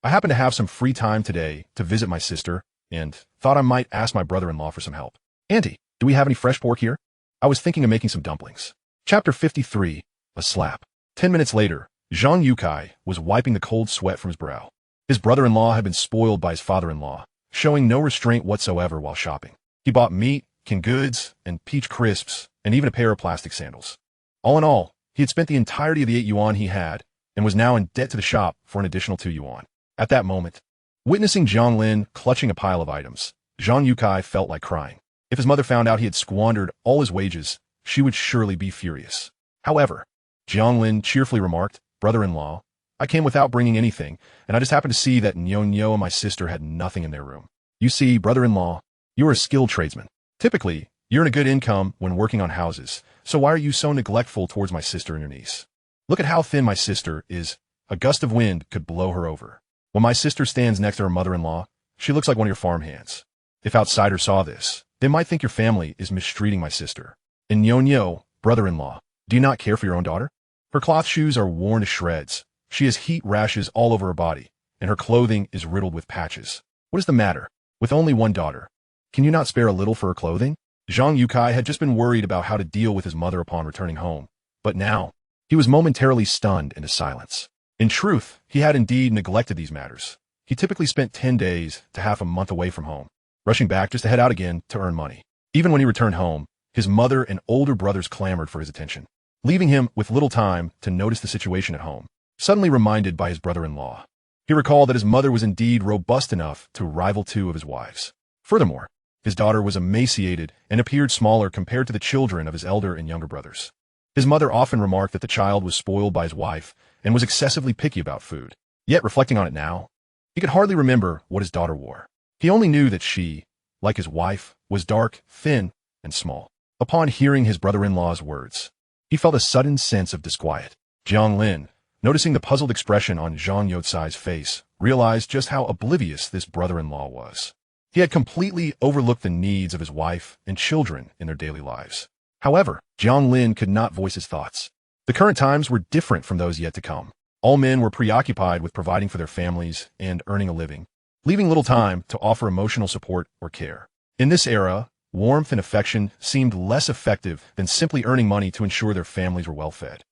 I happen to have some free time today to visit my sister and thought I might ask my brother-in-law for some help. Auntie, do we have any fresh pork here? I was thinking of making some dumplings." Chapter 53, A Slap. 10 minutes later, Jiang Yue was wiping the cold sweat from his brow. His brother-in-law had been spoiled by his father-in-law, showing no restraint whatsoever while shopping. He bought meat, canned goods, and peach crisps, and even a pair of plastic sandals. All in all, he had spent the entirety of the 8 yuan he had, and was now in debt to the shop for an additional 2 yuan. At that moment, witnessing Jiang Lin clutching a pile of items, Jiang Yue felt like crying. If his mother found out he had squandered all his wages, she would surely be furious. However, Jiang Lin cheerfully remarked, "Brother-in-law, I came without bringing anything, and I just happened to see that Nyo and my sister had nothing in their room. You see, brother-in-law, you are a skilled tradesman. Typically, you earn a good income when working on houses, so why are you so neglectful towards my sister and your niece? Look at how thin my sister is. A gust of wind could blow her over. When my sister stands next to her mother-in-law, she looks like one of your farmhands. If outsiders saw this, they might think your family is mistreating my sister. And Nyo, brother-in-law, do you not care for your own daughter? Her cloth shoes are worn to shreds. She has heat rashes all over her body, and her clothing is riddled with patches. What is the matter? With only one daughter, can you not spare a little for her clothing?" Jiang Yue had just been worried about how to deal with his mother upon returning home, but now, he was momentarily stunned into silence. In truth, he had indeed neglected these matters. He typically spent 10 days to half a month away from home, rushing back just to head out again to earn money. Even when he returned home, his mother and older brothers clamored for his attention, leaving him with little time to notice the situation at home. Suddenly reminded by his brother-in-law, he recalled that his mother was indeed robust enough to rival 2 of his wives. Furthermore, his daughter was emaciated and appeared smaller compared to the children of his elder and younger brothers. His mother often remarked that the child was spoiled by his wife and was excessively picky about food. Yet, reflecting on it now, he could hardly remember what his daughter wore. He only knew that she, like his wife, was dark, thin, and small. Upon hearing his brother-in-law's words, he felt a sudden sense of disquiet. Jiang Lin, noticing the puzzled expression on Jiang Yue's face, realized just how oblivious this brother-in-law was. He had completely overlooked the needs of his wife and children in their daily lives. However, Jiang Lin could not voice his thoughts. The current times were different from those yet to come. All men were preoccupied with providing for their families and earning a living, leaving little time to offer emotional support or care. In this era, warmth and affection seemed less effective than simply earning money to ensure their families were well fed.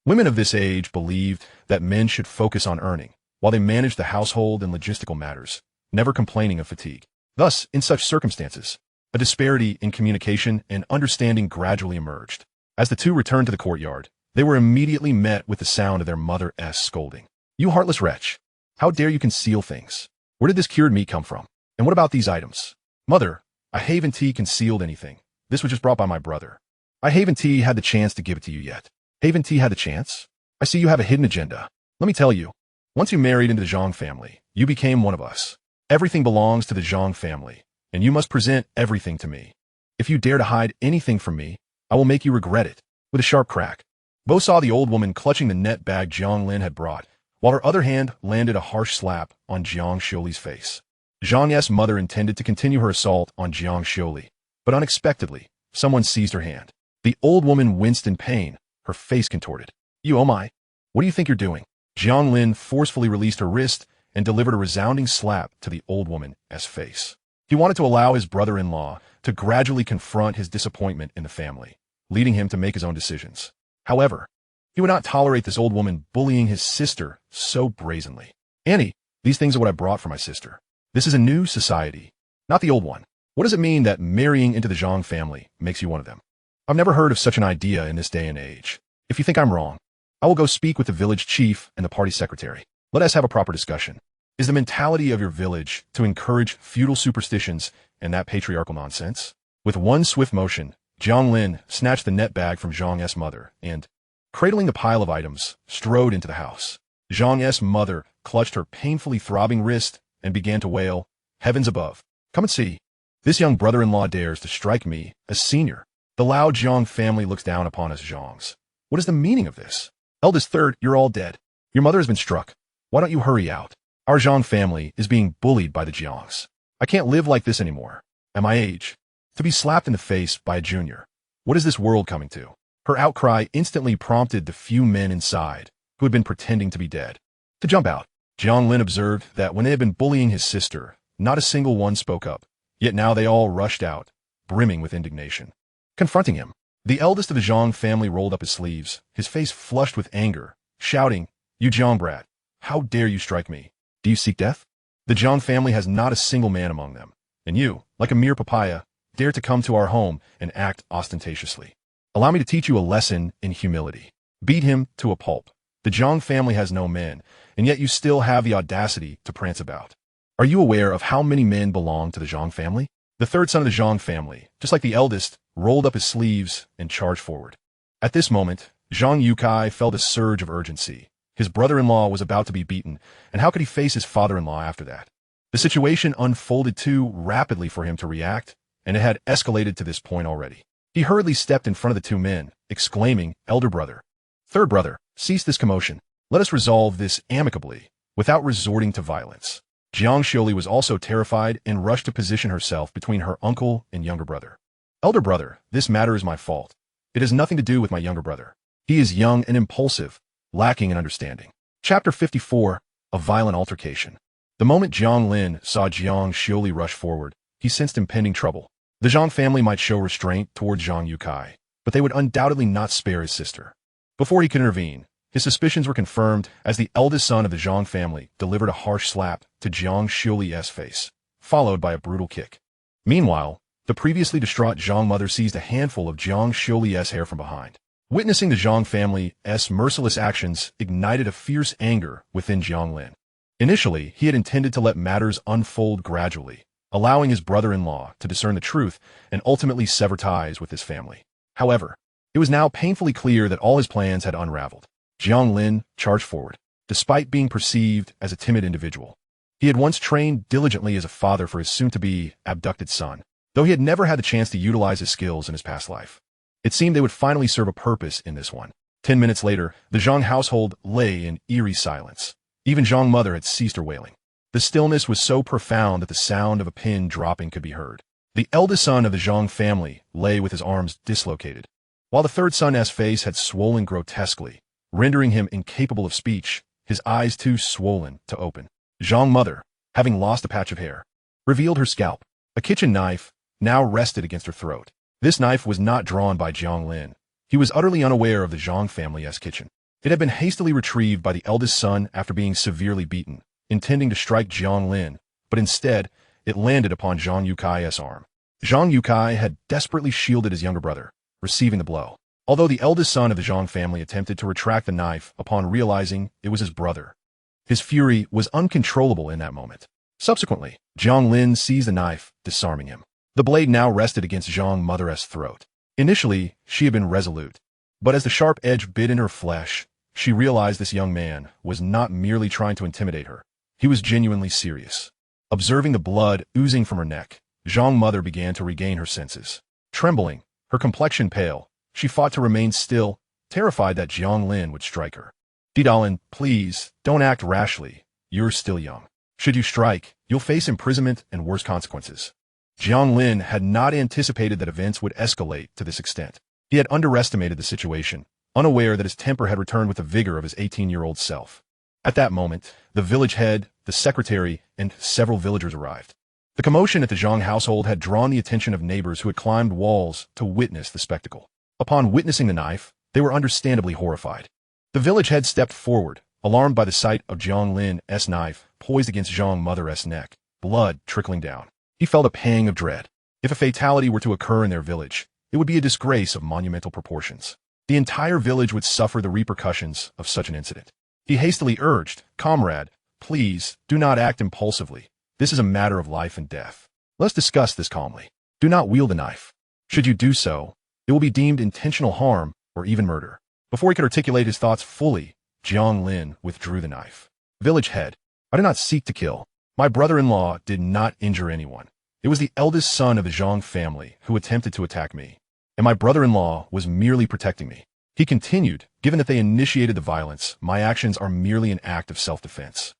Women of this age believed that men should focus on earning, while they managed the household and logistical matters, never complaining of fatigue. Thus, in such circumstances, a disparity in communication and understanding gradually emerged. As the 2 returned to the courtyard, they were immediately met with the sound of their mother's scolding. "You heartless wretch! How dare you conceal things? Where did this cured meat come from? And what about these items?" "Mother, I haven't concealed anything. This was just brought by my brother. I haven't had the chance to give it to you yet." "Haven't had the chance? I see you have a hidden agenda. Let me tell you, once you married into the Jiang family, you became one of us. Everything belongs to the Jiang family, and you must present everything to me. If you dare to hide anything from me, I will make you regret it." With a sharp crack, Bo saw the old woman clutching the net bag Jiang Lin had brought, while her other hand landed a harsh slap on Jiang Xiuli's face. Jiang's mother intended to continue her assault on Jiang Xiuli, but unexpectedly, someone seized her hand. The old woman winced in pain, her face contorted. "You, oh my, what do you think you're doing?" Jiang Lin forcefully released her wrist and delivered a resounding slap to the old woman's face. He wanted to allow his brother-in-law to gradually confront his disappointment in the family, leading him to make his own decisions. However, he would not tolerate this old woman bullying his sister so brazenly. "Annie, these things are what I brought for my sister. This is a new society, not the old one. What does it mean that marrying into the Jiang family makes you one of them? I've never heard of such an idea in this day and age. If you think I'm wrong, I will go speak with the village chief and the party secretary. Let us have a proper discussion. Is the mentality of your village to encourage feudal superstitions and that patriarchal nonsense?" With one swift motion, Jiang Lin snatched the net bag from Zhang's mother and, cradling the pile of items, strode into the house. Zhang's mother clutched her painfully throbbing wrist and began to wail, "Heavens above! Come and see. This young brother-in-law dares to strike me, as senior. The Lao Jiang family looks down upon us Zhangs. What is the meaning of this? Eldest third, you're all dead. Your mother has been struck. Why don't you hurry out?" Our Jiang family is being bullied by the Jiangs. I can't live like this anymore. At my age, to be slapped in the face by a junior. What is this world coming to? Her outcry instantly prompted the few men inside, who had been pretending to be dead, to jump out. Jiang Lin observed that when they had been bullying his sister, not a single one spoke up, yet now they all rushed out, brimming with indignation. Confronting him, the eldest of the Jiang family rolled up his sleeves, his face flushed with anger, shouting, "You Jiang brat, how dare you strike me? Do you seek death? The Jiang family has not a single man among them, and you, like a mere papaya, dare to come to our home and act ostentatiously. Allow me to teach you a lesson in humility. Beat him to a pulp. The Jiang family has no men, and yet you still have the audacity to prance about. Are you aware of how many men belong to the Jiang family?" The third son of the Jiang family, just like the eldest, rolled up his sleeves and charged forward. At this moment, Zhang Yukai felt a surge of urgency. His brother-in-law was about to be beaten, and how could he face his father-in-law after that? The situation unfolded too rapidly for him to react, and it had escalated to this point already. He hurriedly stepped in front of the two men, exclaiming, "Elder brother, third brother, cease this commotion. Let us resolve this amicably, without resorting to violence." Jiang Xiuli was also terrified and rushed to position herself between her uncle and younger brother. "Elder brother, this matter is my fault. It has nothing to do with my younger brother. He is young and impulsive, lacking in understanding." Chapter 54, A Violent Altercation. The moment Jiang Lin saw Jiang Xiuli rush forward, he sensed impending trouble. The Jiang family might show restraint towards Zhang Yukai, but they would undoubtedly not spare his sister. Before he could intervene, his suspicions were confirmed as the eldest son of the Jiang family delivered a harsh slap to Jiang Xiuli's face, followed by a brutal kick. Meanwhile, the previously distraught Jiang mother seized a handful of Jiang Xiuli's hair from behind. Witnessing the Jiang family's merciless actions ignited a fierce anger within Jiang Lin. Initially, he had intended to let matters unfold gradually, allowing his brother-in-law to discern the truth and ultimately sever ties with his family. However, it was now painfully clear that all his plans had unraveled. Jiang Lin charged forward, despite being perceived as a timid individual. He had once trained diligently as a father for his soon-to-be abducted son, though he had never had the chance to utilize his skills in his past life. It seemed they would finally serve a purpose in this one. 10 minutes later, the Zhang household lay in eerie silence. Even Zhang mother had ceased her wailing. The stillness was so profound that the sound of a pin dropping could be heard. The eldest son of the Zhang family lay with his arms dislocated, while the third son's face had swollen grotesquely, rendering him incapable of speech, his eyes too swollen to open. Zhang mother, having lost a patch of hair, revealed her scalp. A kitchen knife now rested against her throat. This knife was not drawn by Jiang Lin. He was utterly unaware of the Zhang family's kitchen. It had been hastily retrieved by the eldest son after being severely beaten, intending to strike Jiang Lin, but instead, it landed upon Zhang Yukai's arm. Zhang Yukai had desperately shielded his younger brother, receiving the blow. Although the eldest son of the Zhang family attempted to retract the knife upon realizing it was his brother, his fury was uncontrollable in that moment. Subsequently, Jiang Lin seized the knife, disarming him. The blade now rested against Zhang mother's throat. Initially, she had been resolute, but as the sharp edge bit in her flesh, she realized this young man was not merely trying to intimidate her. He was genuinely serious. Observing the blood oozing from her neck, Zhang mother began to regain her senses. Trembling, her complexion pale, she fought to remain still, terrified that Jiang Lin would strike her. "Didalin, please, don't act rashly. You're still young. Should you strike, you'll face imprisonment and worse consequences." Jiang Lin had not anticipated that events would escalate to this extent. He had underestimated the situation, unaware that his temper had returned with the vigor of his 18-year-old self. At that moment, the village head, the secretary, and several villagers arrived. The commotion at the Zhang household had drawn the attention of neighbors who had climbed walls to witness the spectacle. Upon witnessing the knife, they were understandably horrified. The village head stepped forward, alarmed by the sight of Jiang Lin's knife poised against Zhang mother's neck, blood trickling down. He felt a pang of dread. If a fatality were to occur in their village, it would be a disgrace of monumental proportions. The entire village would suffer the repercussions of such an incident. He hastily urged, "Comrade, please, do not act impulsively. This is a matter of life and death. Let's discuss this calmly. Do not wield the knife. Should you do so, it will be deemed intentional harm or even murder." Before he could articulate his thoughts fully, Jiang Lin withdrew the knife. "Village head, I did not seek to kill. My brother-in-law did not injure anyone. It was the eldest son of the Zhang family who attempted to attack me, and my brother-in-law was merely protecting me." He continued, "Given that they initiated the violence, my actions are merely an act of self-defense.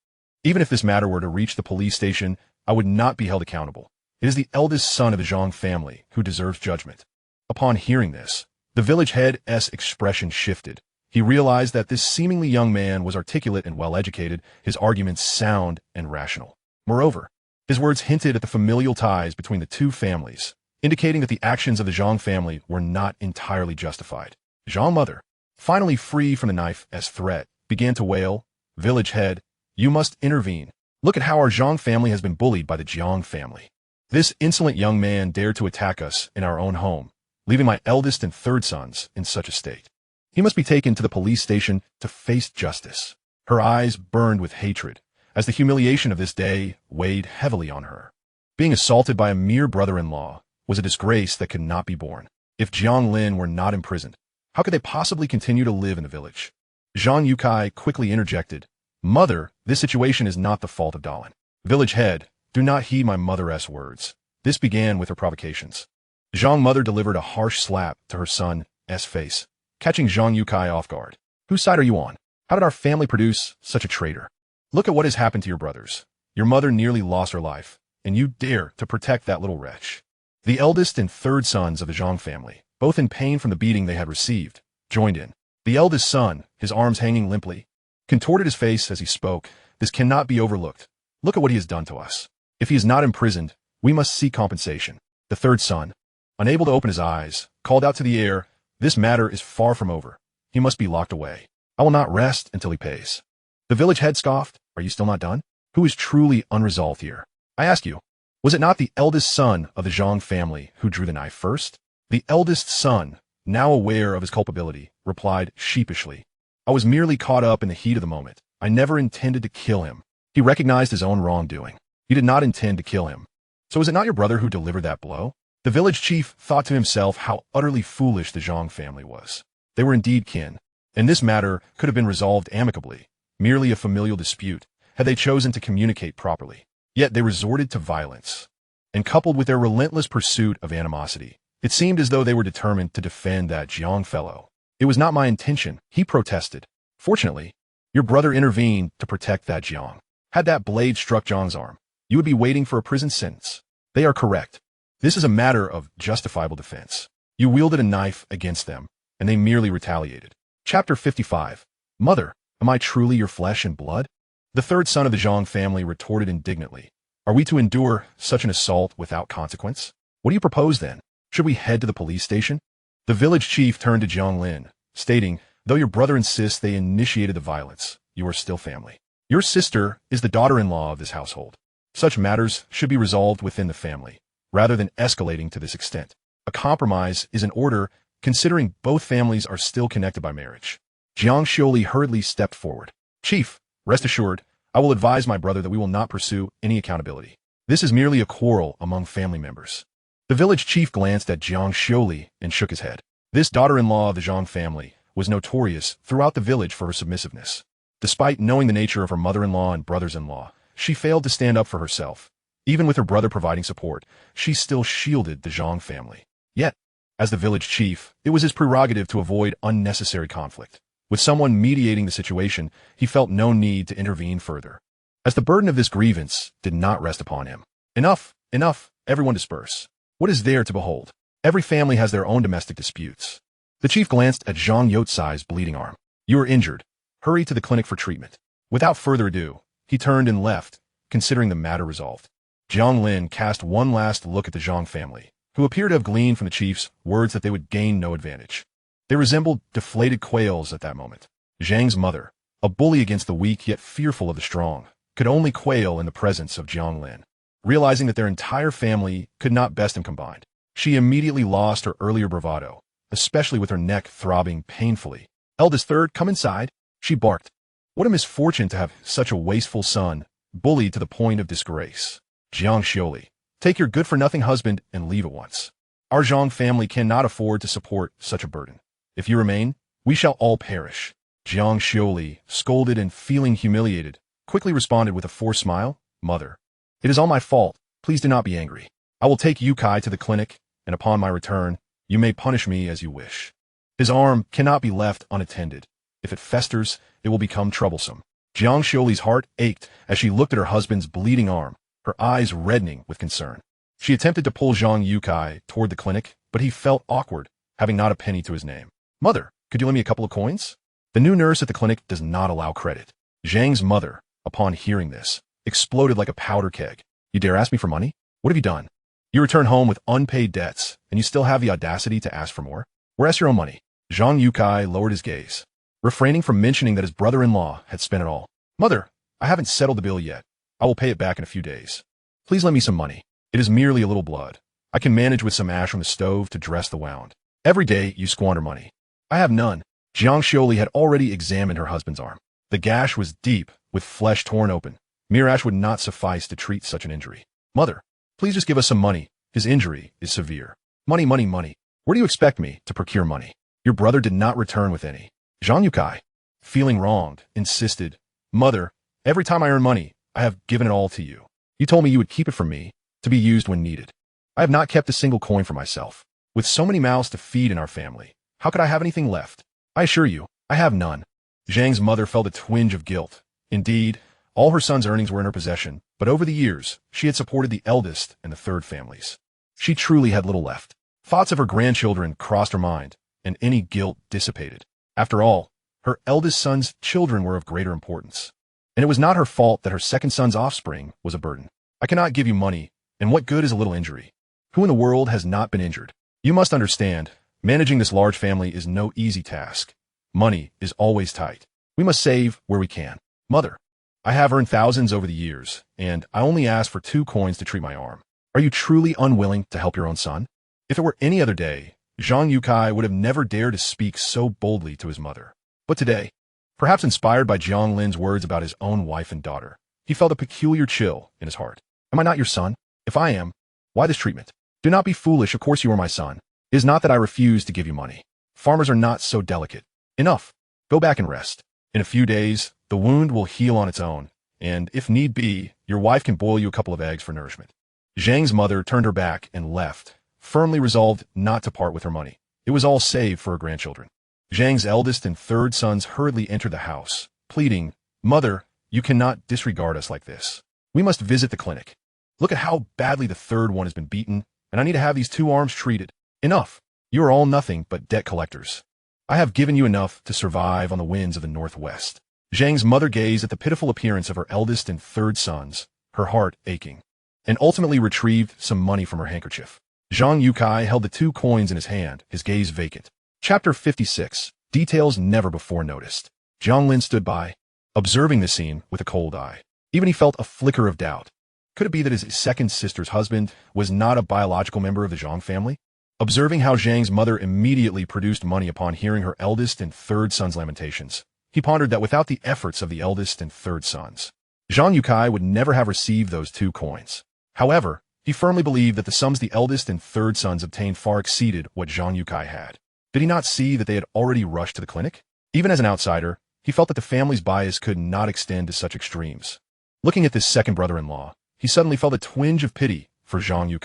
Even if this matter were to reach the police station, I would not be held accountable. It is the eldest son of the Jiang family who deserves judgment. Upon hearing this, the village head's expression shifted. He realized that this seemingly young man was articulate and well-educated, his arguments sound and rational. Moreover, his words hinted at the familial ties between the two families, indicating that the actions of the Jiang family were not entirely justified. Jiang mother, finally free from the knife's threat, began to wail, "Village head, you must intervene. Look at how our Jiang family has been bullied by the Jiang family. This insolent young man dared to attack us in our own home, leaving my eldest and third sons in such a state. He must be taken to the police station to face justice." Her eyes burned with hatred, as the humiliation of this day weighed heavily on her. Being assaulted by a mere brother-in-law was a disgrace that could not be borne. If Jiang Lin were not imprisoned, how could they possibly continue to live in the village? Jiang Yue quickly interjected, "Mother, this situation is not the fault of Dalin. Village head, do not heed my mother's words." This began with her provocations. Jiang mother delivered a harsh slap to her son's face, catching Jiang Yue off guard. "Whose side are you on? How did our family produce such a traitor? Look at what has happened to your brothers. Your mother nearly lost her life, and you dare to protect that little wretch." The eldest and third sons of the Jiang family, both in pain from the beating they had received, joined in. The eldest son, his arms hanging limply, contorted his face as he spoke. "This cannot be overlooked. Look at what he has done to us. If he is not imprisoned, we must seek compensation." The third son, unable to open his eyes, called out to the air, "This matter is far from over. He must be locked away. I will not rest until he pays." The village head scoffed, "Are you still not done? Who is truly unresolved here? I ask you, was it not the eldest son of the Jiang family who drew the knife first?" The eldest son, now aware of his culpability, replied sheepishly, "I was merely caught up in the heat of the moment. I never intended to kill him." He recognized his own wrongdoing. He did not intend to kill him. "So is it not your brother who delivered that blow?" The village chief thought to himself how utterly foolish the Jiang family was. They were indeed kin, and this matter could have been resolved amicably, merely a familial dispute, had they chosen to communicate properly. Yet they resorted to violence. And coupled with their relentless pursuit of animosity, it seemed as though they were determined to defend that Jiang fellow. "It was not my intention," he protested. "Fortunately, your brother intervened to protect that Jiang. Had that blade struck Jiang's arm, you would be waiting for a prison sentence." They are correct. This is a matter of justifiable defense. You wielded a knife against them, and they merely retaliated. Chapter 55. Mother, am I truly your flesh and blood? The third son of the Jiang family retorted indignantly, "Are we to endure such an assault without consequence? What do you propose then? Should we head to the police station?" The village chief turned to Jiang Lin, stating, "Though your brother insists they initiated the violence, you are still family. Your sister is the daughter-in-law of this household. Such matters should be resolved within the family, rather than escalating to this extent. A compromise is in order, considering both families are still connected by marriage." Jiang Lin hurriedly stepped forward. "Chief, rest assured, I will advise my brother that we will not pursue any accountability. This is merely a quarrel among family members." The village chief glanced at Jiang Lin and shook his head. This daughter-in-law of the Jiang family was notorious throughout the village for her submissiveness. Despite knowing the nature of her mother-in-law and brothers-in-law, she failed to stand up for herself. Even with her brother providing support, she still shielded the Jiang family. Yet, as the village chief, it was his prerogative to avoid unnecessary conflict. With someone mediating the situation, he felt no need to intervene further, as the burden of this grievance did not rest upon him. "Enough, enough, everyone disperse. What is there to behold? Every family has their own domestic disputes." The chief glanced at Jiang Yue's bleeding arm. "You are injured. Hurry to the clinic for treatment." Without further ado, he turned and left, considering the matter resolved. Jiang Lin cast one last look at the Jiang family, who appeared to have gleaned from the chief's words that they would gain no advantage. They resembled deflated quails at that moment. Zhang's mother, a bully against the weak yet fearful of the strong, could only quail in the presence of Jiang Lin. Realizing that their entire family could not best him combined, she immediately lost her earlier bravado, especially with her neck throbbing painfully. "Eldest third, come inside," she barked. What a misfortune to have such a wasteful son, bullied to the point of disgrace. "Jiang Lin, take your good-for-nothing husband and leave at once. Our Jiang family cannot afford to support such a burden. If you remain, we shall all perish." Jiang Lin, scolded and feeling humiliated, quickly responded with a forced smile, "Mother, it is all my fault. Please do not be angry. I will take Yue to the clinic, and upon my return, you may punish me as you wish. His arm cannot be left unattended. If it festers, it will become troublesome." Jiang Li's heart ached as she looked at her husband's bleeding arm, her eyes reddening with concern. She attempted to pull Jiang Yue toward the clinic, but he felt awkward, having not a penny to his name. "Mother, could you lend me a couple of coins?" The new nurse at the clinic does not allow credit. Jiang's mother, upon hearing this, exploded like a powder keg. "You dare ask me for money? What have you done? You return home with unpaid debts, and you still have the audacity to ask for more? Where's your own money?" Jiang Yue lowered his gaze, refraining from mentioning that his brother-in-law had spent it all. "Mother, I haven't settled the bill yet. I will pay it back in a few days. Please lend me some money. It is merely a little blood. I can manage with some ash from the stove to dress the wound. Every day you squander money." "I have none." Jiang Li had already examined her husband's arm. The gash was deep, with flesh torn open. Mere ash would not suffice to treat such an injury. "Mother, please just give us some money. His injury is severe." "Money, money, money. Where do you expect me to procure money? Your brother did not return with any." Jiang Yue, feeling wronged, insisted, "Mother, every time I earn money, I have given it all to you. You told me you would keep it for me, to be used when needed. I have not kept a single coin for myself. With so many mouths to feed in our family, how could I have anything left? I assure you, I have none." Jiang's mother felt a twinge of guilt. Indeed, all her son's earnings were in her possession, but over the years, she had supported the eldest and the third families. She truly had little left. Thoughts of her grandchildren crossed her mind, and any guilt dissipated. After all, her eldest son's children were of greater importance. And it was not her fault that her second son's offspring was a burden. "I cannot give you money, and what good is a little injury? Who in the world has not been injured? You must understand, managing this large family is no easy task. Money is always tight. We must save where we can. Mother, I have earned thousands over the years, and I only ask for 2 coins to treat my arm. Are you truly unwilling to help your own son?" If it were any other day, Jiang Yue would have never dared to speak so boldly to his mother. But today, perhaps inspired by Jiang Lin's words about his own wife and daughter, he felt a peculiar chill in his heart. "Am I not your son? If I am, why this treatment? Do not be foolish, of course you are my son. It is not that I refuse to give you money. Farmers are not so delicate. Enough. Go back and rest. In a few days, the wound will heal on its own, and if need be, your wife can boil you a couple of eggs for nourishment." Jiang's mother turned her back and left, firmly resolved not to part with her money. It was all saved for her grandchildren. Jiang's eldest and third sons hurriedly entered the house, pleading, "Mother, you cannot disregard us like this. We must visit the clinic. Look at how badly the third one has been beaten, and I need to have these 2 arms treated. Enough. You are all nothing but debt collectors. I have given you enough to survive on the winds of the Northwest." Jiang's mother gazed at the pitiful appearance of her eldest and third sons, her heart aching, and ultimately retrieved some money from her handkerchief. Jiang Yue held the 2 coins in his hand, his gaze vacant. Chapter 56. Details never before noticed. Jiang Lin stood by, observing the scene with a cold eye. Even he felt a flicker of doubt. Could it be that his second sister's husband was not a biological member of the Jiang family? Observing how Jiang's mother immediately produced money upon hearing her eldest and third son's lamentations, he pondered that without the efforts of the eldest and third sons, Jiang Yue would never have received those 2 coins. However, he firmly believed that the sums the eldest and third sons obtained far exceeded what Jiang Yue had. Did he not see that they had already rushed to the clinic? Even as an outsider, he felt that the family's bias could not extend to such extremes. Looking at this second brother-in-law, he suddenly felt a twinge of pity for Jiang Yue.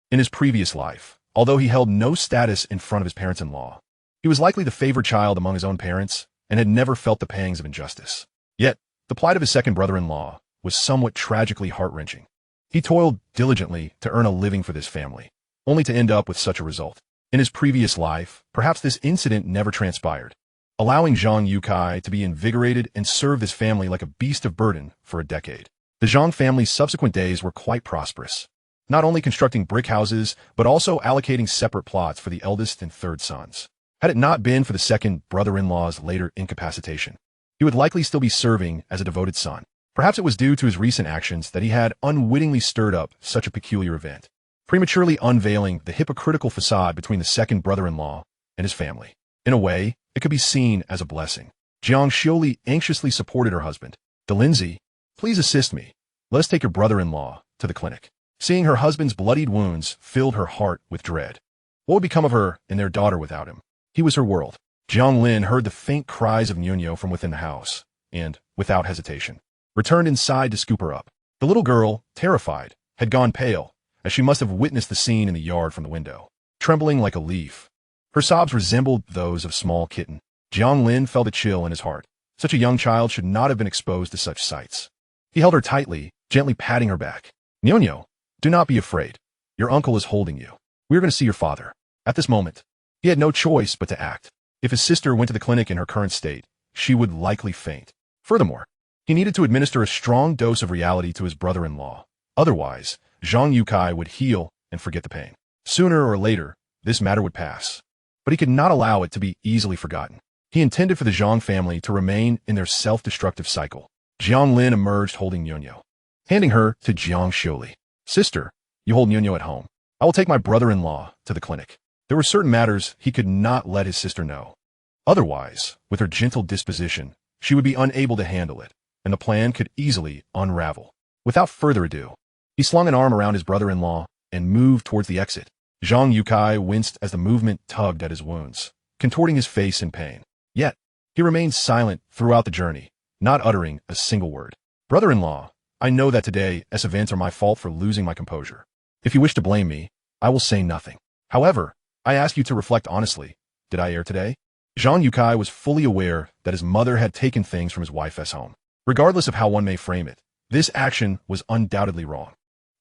In his previous life, although he held no status in front of his parents-in-law, he was likely the favored child among his own parents and had never felt the pangs of injustice. Yet, the plight of his second brother-in-law was somewhat tragically heart-wrenching. He toiled diligently to earn a living for this family, only to end up with such a result. In his previous life, perhaps this incident never transpired, allowing Jiang Yue to be invigorated and serve this family like a beast of burden for a decade. The Jiang family's subsequent days were quite prosperous, not only constructing brick houses, but also allocating separate plots for the eldest and third sons. Had it not been for the second brother-in-law's later incapacitation, he would likely still be serving as a devoted son. Perhaps it was due to his recent actions that he had unwittingly stirred up such a peculiar event, prematurely unveiling the hypocritical facade between the second brother-in-law and his family. In a way, it could be seen as a blessing. Jiang Li anxiously supported her husband. "Lindsay, please assist me. Let us take your brother-in-law to the clinic." Seeing her husband's bloodied wounds filled her heart with dread. What would become of her and their daughter without him? He was her world. Jiang Lin heard the faint cries of Nyunyo from within the house, and, without hesitation, returned inside to scoop her up. The little girl, terrified, had gone pale, as she must have witnessed the scene in the yard from the window, trembling like a leaf. Her sobs resembled those of a small kitten. Jiang Lin felt a chill in his heart. Such a young child should not have been exposed to such sights. He held her tightly, gently patting her back. "Nyonyo, do not be afraid. Your uncle is holding you. We are going to see your father." At this moment, he had no choice but to act. If his sister went to the clinic in her current state, she would likely faint. Furthermore, he needed to administer a strong dose of reality to his brother-in-law. Otherwise, Jiang Lin would heal and forget the pain. Sooner or later, this matter would pass. But he could not allow it to be easily forgotten. He intended for the Jiang family to remain in their self-destructive cycle. Jiang Lin emerged holding Nyonyo, handing her to Jiang Xiuli. "Sister, you hold Nyonyo at home. I will take my brother-in-law to the clinic." There were certain matters he could not let his sister know. Otherwise, with her gentle disposition, she would be unable to handle it, and the plan could easily unravel. Without further ado, he slung an arm around his brother-in-law and moved towards the exit. Jiang Lin winced as the movement tugged at his wounds, contorting his face in pain. Yet, he remained silent throughout the journey, not uttering a single word. "Brother-in-law, I know that today's events are my fault for losing my composure. If you wish to blame me, I will say nothing. However, I ask you to reflect honestly. Did I err today?" Jiang Lin was fully aware that his mother had taken things from his wife's home. Regardless of how one may frame it, this action was undoubtedly wrong.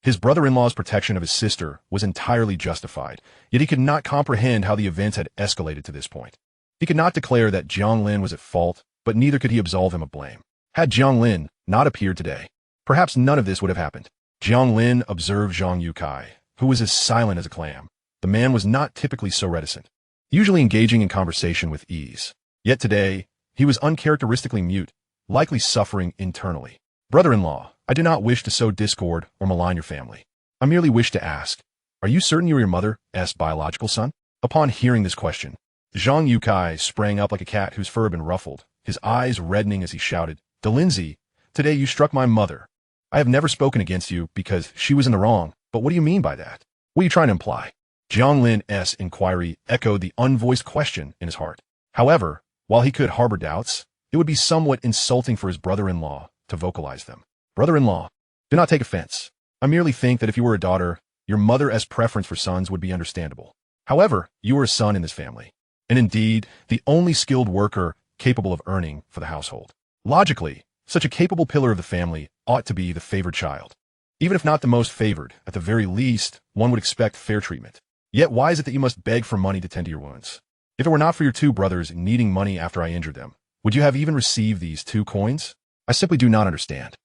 His brother-in-law's protection of his sister was entirely justified, yet he could not comprehend how the events had escalated to this point. He could not declare that Jiang Lin was at fault, but neither could he absolve him of blame. Had Jiang Lin not appeared today, perhaps none of this would have happened. Jiang Lin observed Jiang Lin, who was as silent as a clam. The man was not typically so reticent, usually engaging in conversation with ease. Yet today, he was uncharacteristically mute, likely suffering internally. "Brother-in-law, I do not wish to sow discord or malign your family. I merely wish to ask, are you certain you are your mother's biological son?" Upon hearing this question, Jiang Lin sprang up like a cat whose fur had been ruffled, his eyes reddening as he shouted, "Delinzi, today you struck my mother. I have never spoken against you because she was in the wrong, but what do you mean by that? What are you trying to imply?" Jiang Lin's inquiry echoed the unvoiced question in his heart. However, while he could harbor doubts, it would be somewhat insulting for his brother-in-law to vocalize them. "Brother-in-law, do not take offense. I merely think that if you were a daughter, your mother's preference for sons would be understandable. However, you are a son in this family, and indeed, the only skilled worker capable of earning for the household. Logically, such a capable pillar of the family ought to be the favored child. Even if not the most favored, at the very least, one would expect fair treatment. Yet why is it that you must beg for money to tend to your wounds? If it were not for your two brothers needing money after I injured them, would you have even received these 2 coins? I simply do not understand.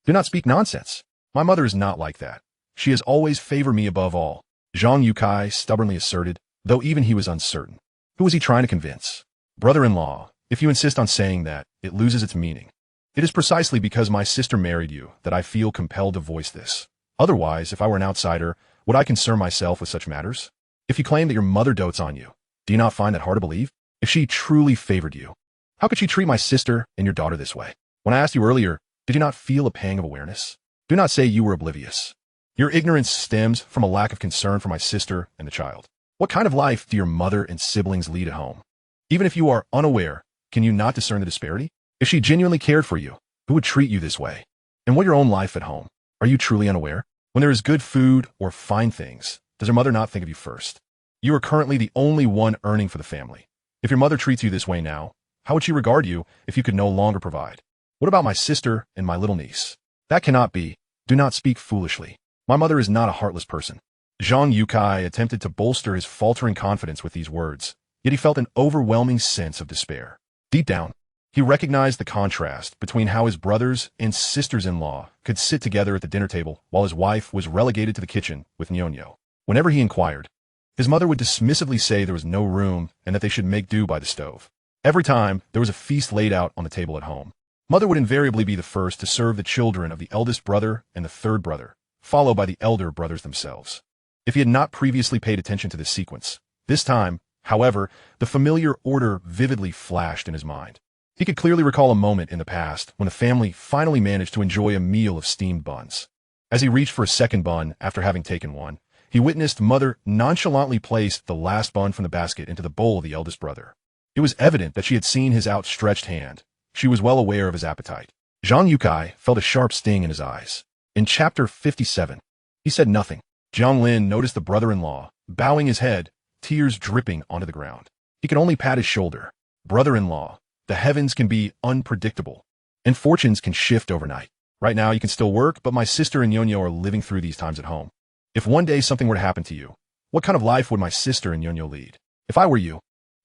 Do not speak nonsense. My mother is not like that. She has always favored me above all," Jiang Lin stubbornly asserted, though even he was uncertain. Who was he trying to convince? "Brother-in-law, if you insist on saying that, it loses its meaning. It is precisely because my sister married you that I feel compelled to voice this. Otherwise, if I were an outsider, would I concern myself with such matters? If you claim that your mother dotes on you, do you not find that hard to believe? If she truly favored you, how could she treat my sister and your daughter this way? When I asked you earlier, did you not feel a pang of awareness? Do not say you were oblivious. Your ignorance stems from a lack of concern for my sister and the child. What kind of life do your mother and siblings lead at home? Even if you are unaware, can you not discern the disparity? If she genuinely cared for you, who would treat you this way? And what your own life at home? Are you truly unaware? When there is good food or fine things, does your mother not think of you first? You are currently the only one earning for the family. If your mother treats you this way now, how would she regard you if you could no longer provide? What about my sister and my little niece? That cannot be. Do not speak foolishly. My mother is not a heartless person." Jiang Lin attempted to bolster his faltering confidence with these words, yet he felt an overwhelming sense of despair. Deep down, he recognized the contrast between how his brothers and sisters-in-law could sit together at the dinner table while his wife was relegated to the kitchen with Nyonyo. Whenever he inquired, his mother would dismissively say there was no room and that they should make do by the stove. Every time there was a feast laid out on the table at home, mother would invariably be the first to serve the children of the eldest brother and the third brother, followed by the elder brothers themselves. If he had not previously paid attention to this sequence, this time, however, the familiar order vividly flashed in his mind. He could clearly recall a moment in the past when the family finally managed to enjoy a meal of steamed buns. As he reached for a second bun after having taken one, he witnessed mother nonchalantly place the last bun from the basket into the bowl of the eldest brother. It was evident that she had seen his outstretched hand. She was well aware of his appetite. Jiang Lin felt a sharp sting in his eyes. In chapter 57, he said nothing. Jiang Lin noticed the brother-in-law, bowing his head, tears dripping onto the ground. He could only pat his shoulder. "Brother-in-law, The heavens can be unpredictable, and fortunes can shift overnight. Right now, you can still work, but my sister and Yonyo are living through these times at home. If one day something were to happen to you, what kind of life would my sister and Yonyo lead? If I were you,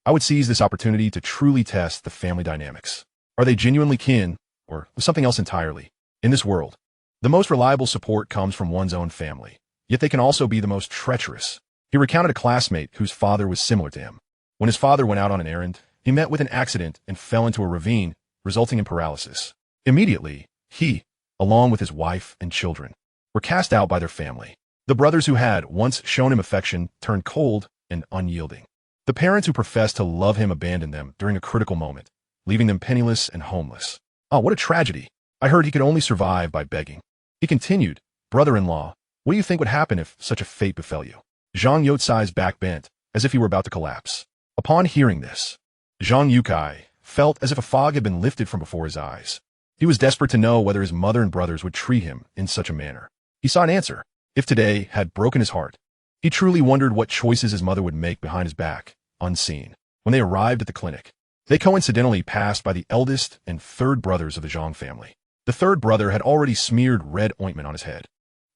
I would seize this opportunity to truly test the family dynamics. Are they genuinely kin, or something else entirely? In this world, the most reliable support comes from one's own family, yet they can also be the most treacherous. He recounted a classmate whose father was similar to him. When his father went out on an errand, he met with an accident and fell into a ravine, resulting in paralysis. Immediately, he, along with his wife and children, were cast out by their family. The brothers who had once shown him affection turned cold and unyielding. The parents who professed to love him abandoned them during a critical moment, leaving them penniless and homeless. Oh, what a tragedy. I heard he could only survive by begging. He continued, brother-in-law, what do you think would happen if such a fate befell you? Zhang Youcai's back bent, as if he were about to collapse. Upon hearing this, Zhang Youcai felt as if a fog had been lifted from before his eyes. He was desperate to know whether his mother and brothers would treat him in such a manner. He saw an answer. If today had broken his heart, he truly wondered what choices his mother would make behind his back, unseen. When they arrived at the clinic, they coincidentally passed by the eldest and third brothers of the Zhang family. The third brother had already smeared red ointment on his head,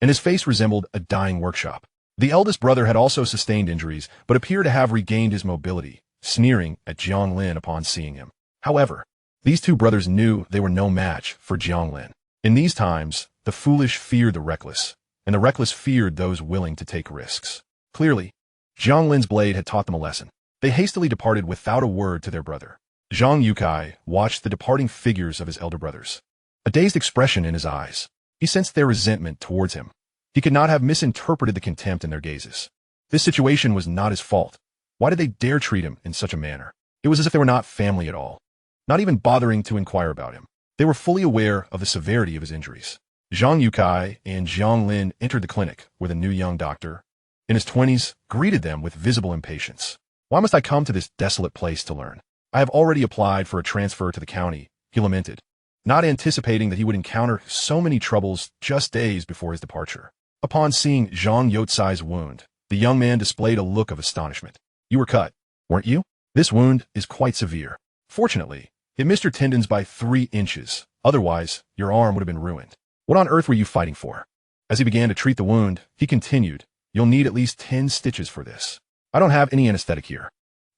and his face resembled a dying workshop. The eldest brother had also sustained injuries, but appeared to have regained his mobility, sneering at Jiang Lin upon seeing him. However, these two brothers knew they were no match for Jiang Lin. In these times, the foolish feared the reckless, and the reckless feared those willing to take risks. Clearly, Jiang Lin's blade had taught them a lesson. They hastily departed without a word to their brother. Zhang Youcai watched the departing figures of his elder brothers. A dazed expression in his eyes. He sensed their resentment towards him. He could not have misinterpreted the contempt in their gazes. This situation was not his fault. Why did they dare treat him in such a manner? It was as if they were not family at all, not even bothering to inquire about him. They were fully aware of the severity of his injuries. Zhang Youcai and Jiang Lin entered the clinic, where the new young doctor, in his 20s, greeted them with visible impatience. Why must I come to this desolate place to learn? I have already applied for a transfer to the county, he lamented, not anticipating that he would encounter so many troubles just days before his departure. Upon seeing Zhang Youcai's wound, the young man displayed a look of astonishment. You were cut, weren't you? This wound is quite severe. Fortunately, it missed your tendons by 3 inches. Otherwise, your arm would have been ruined. What on earth were you fighting for? As he began to treat the wound, he continued, you'll need at least 10 stitches for this. I don't have any anesthetic here.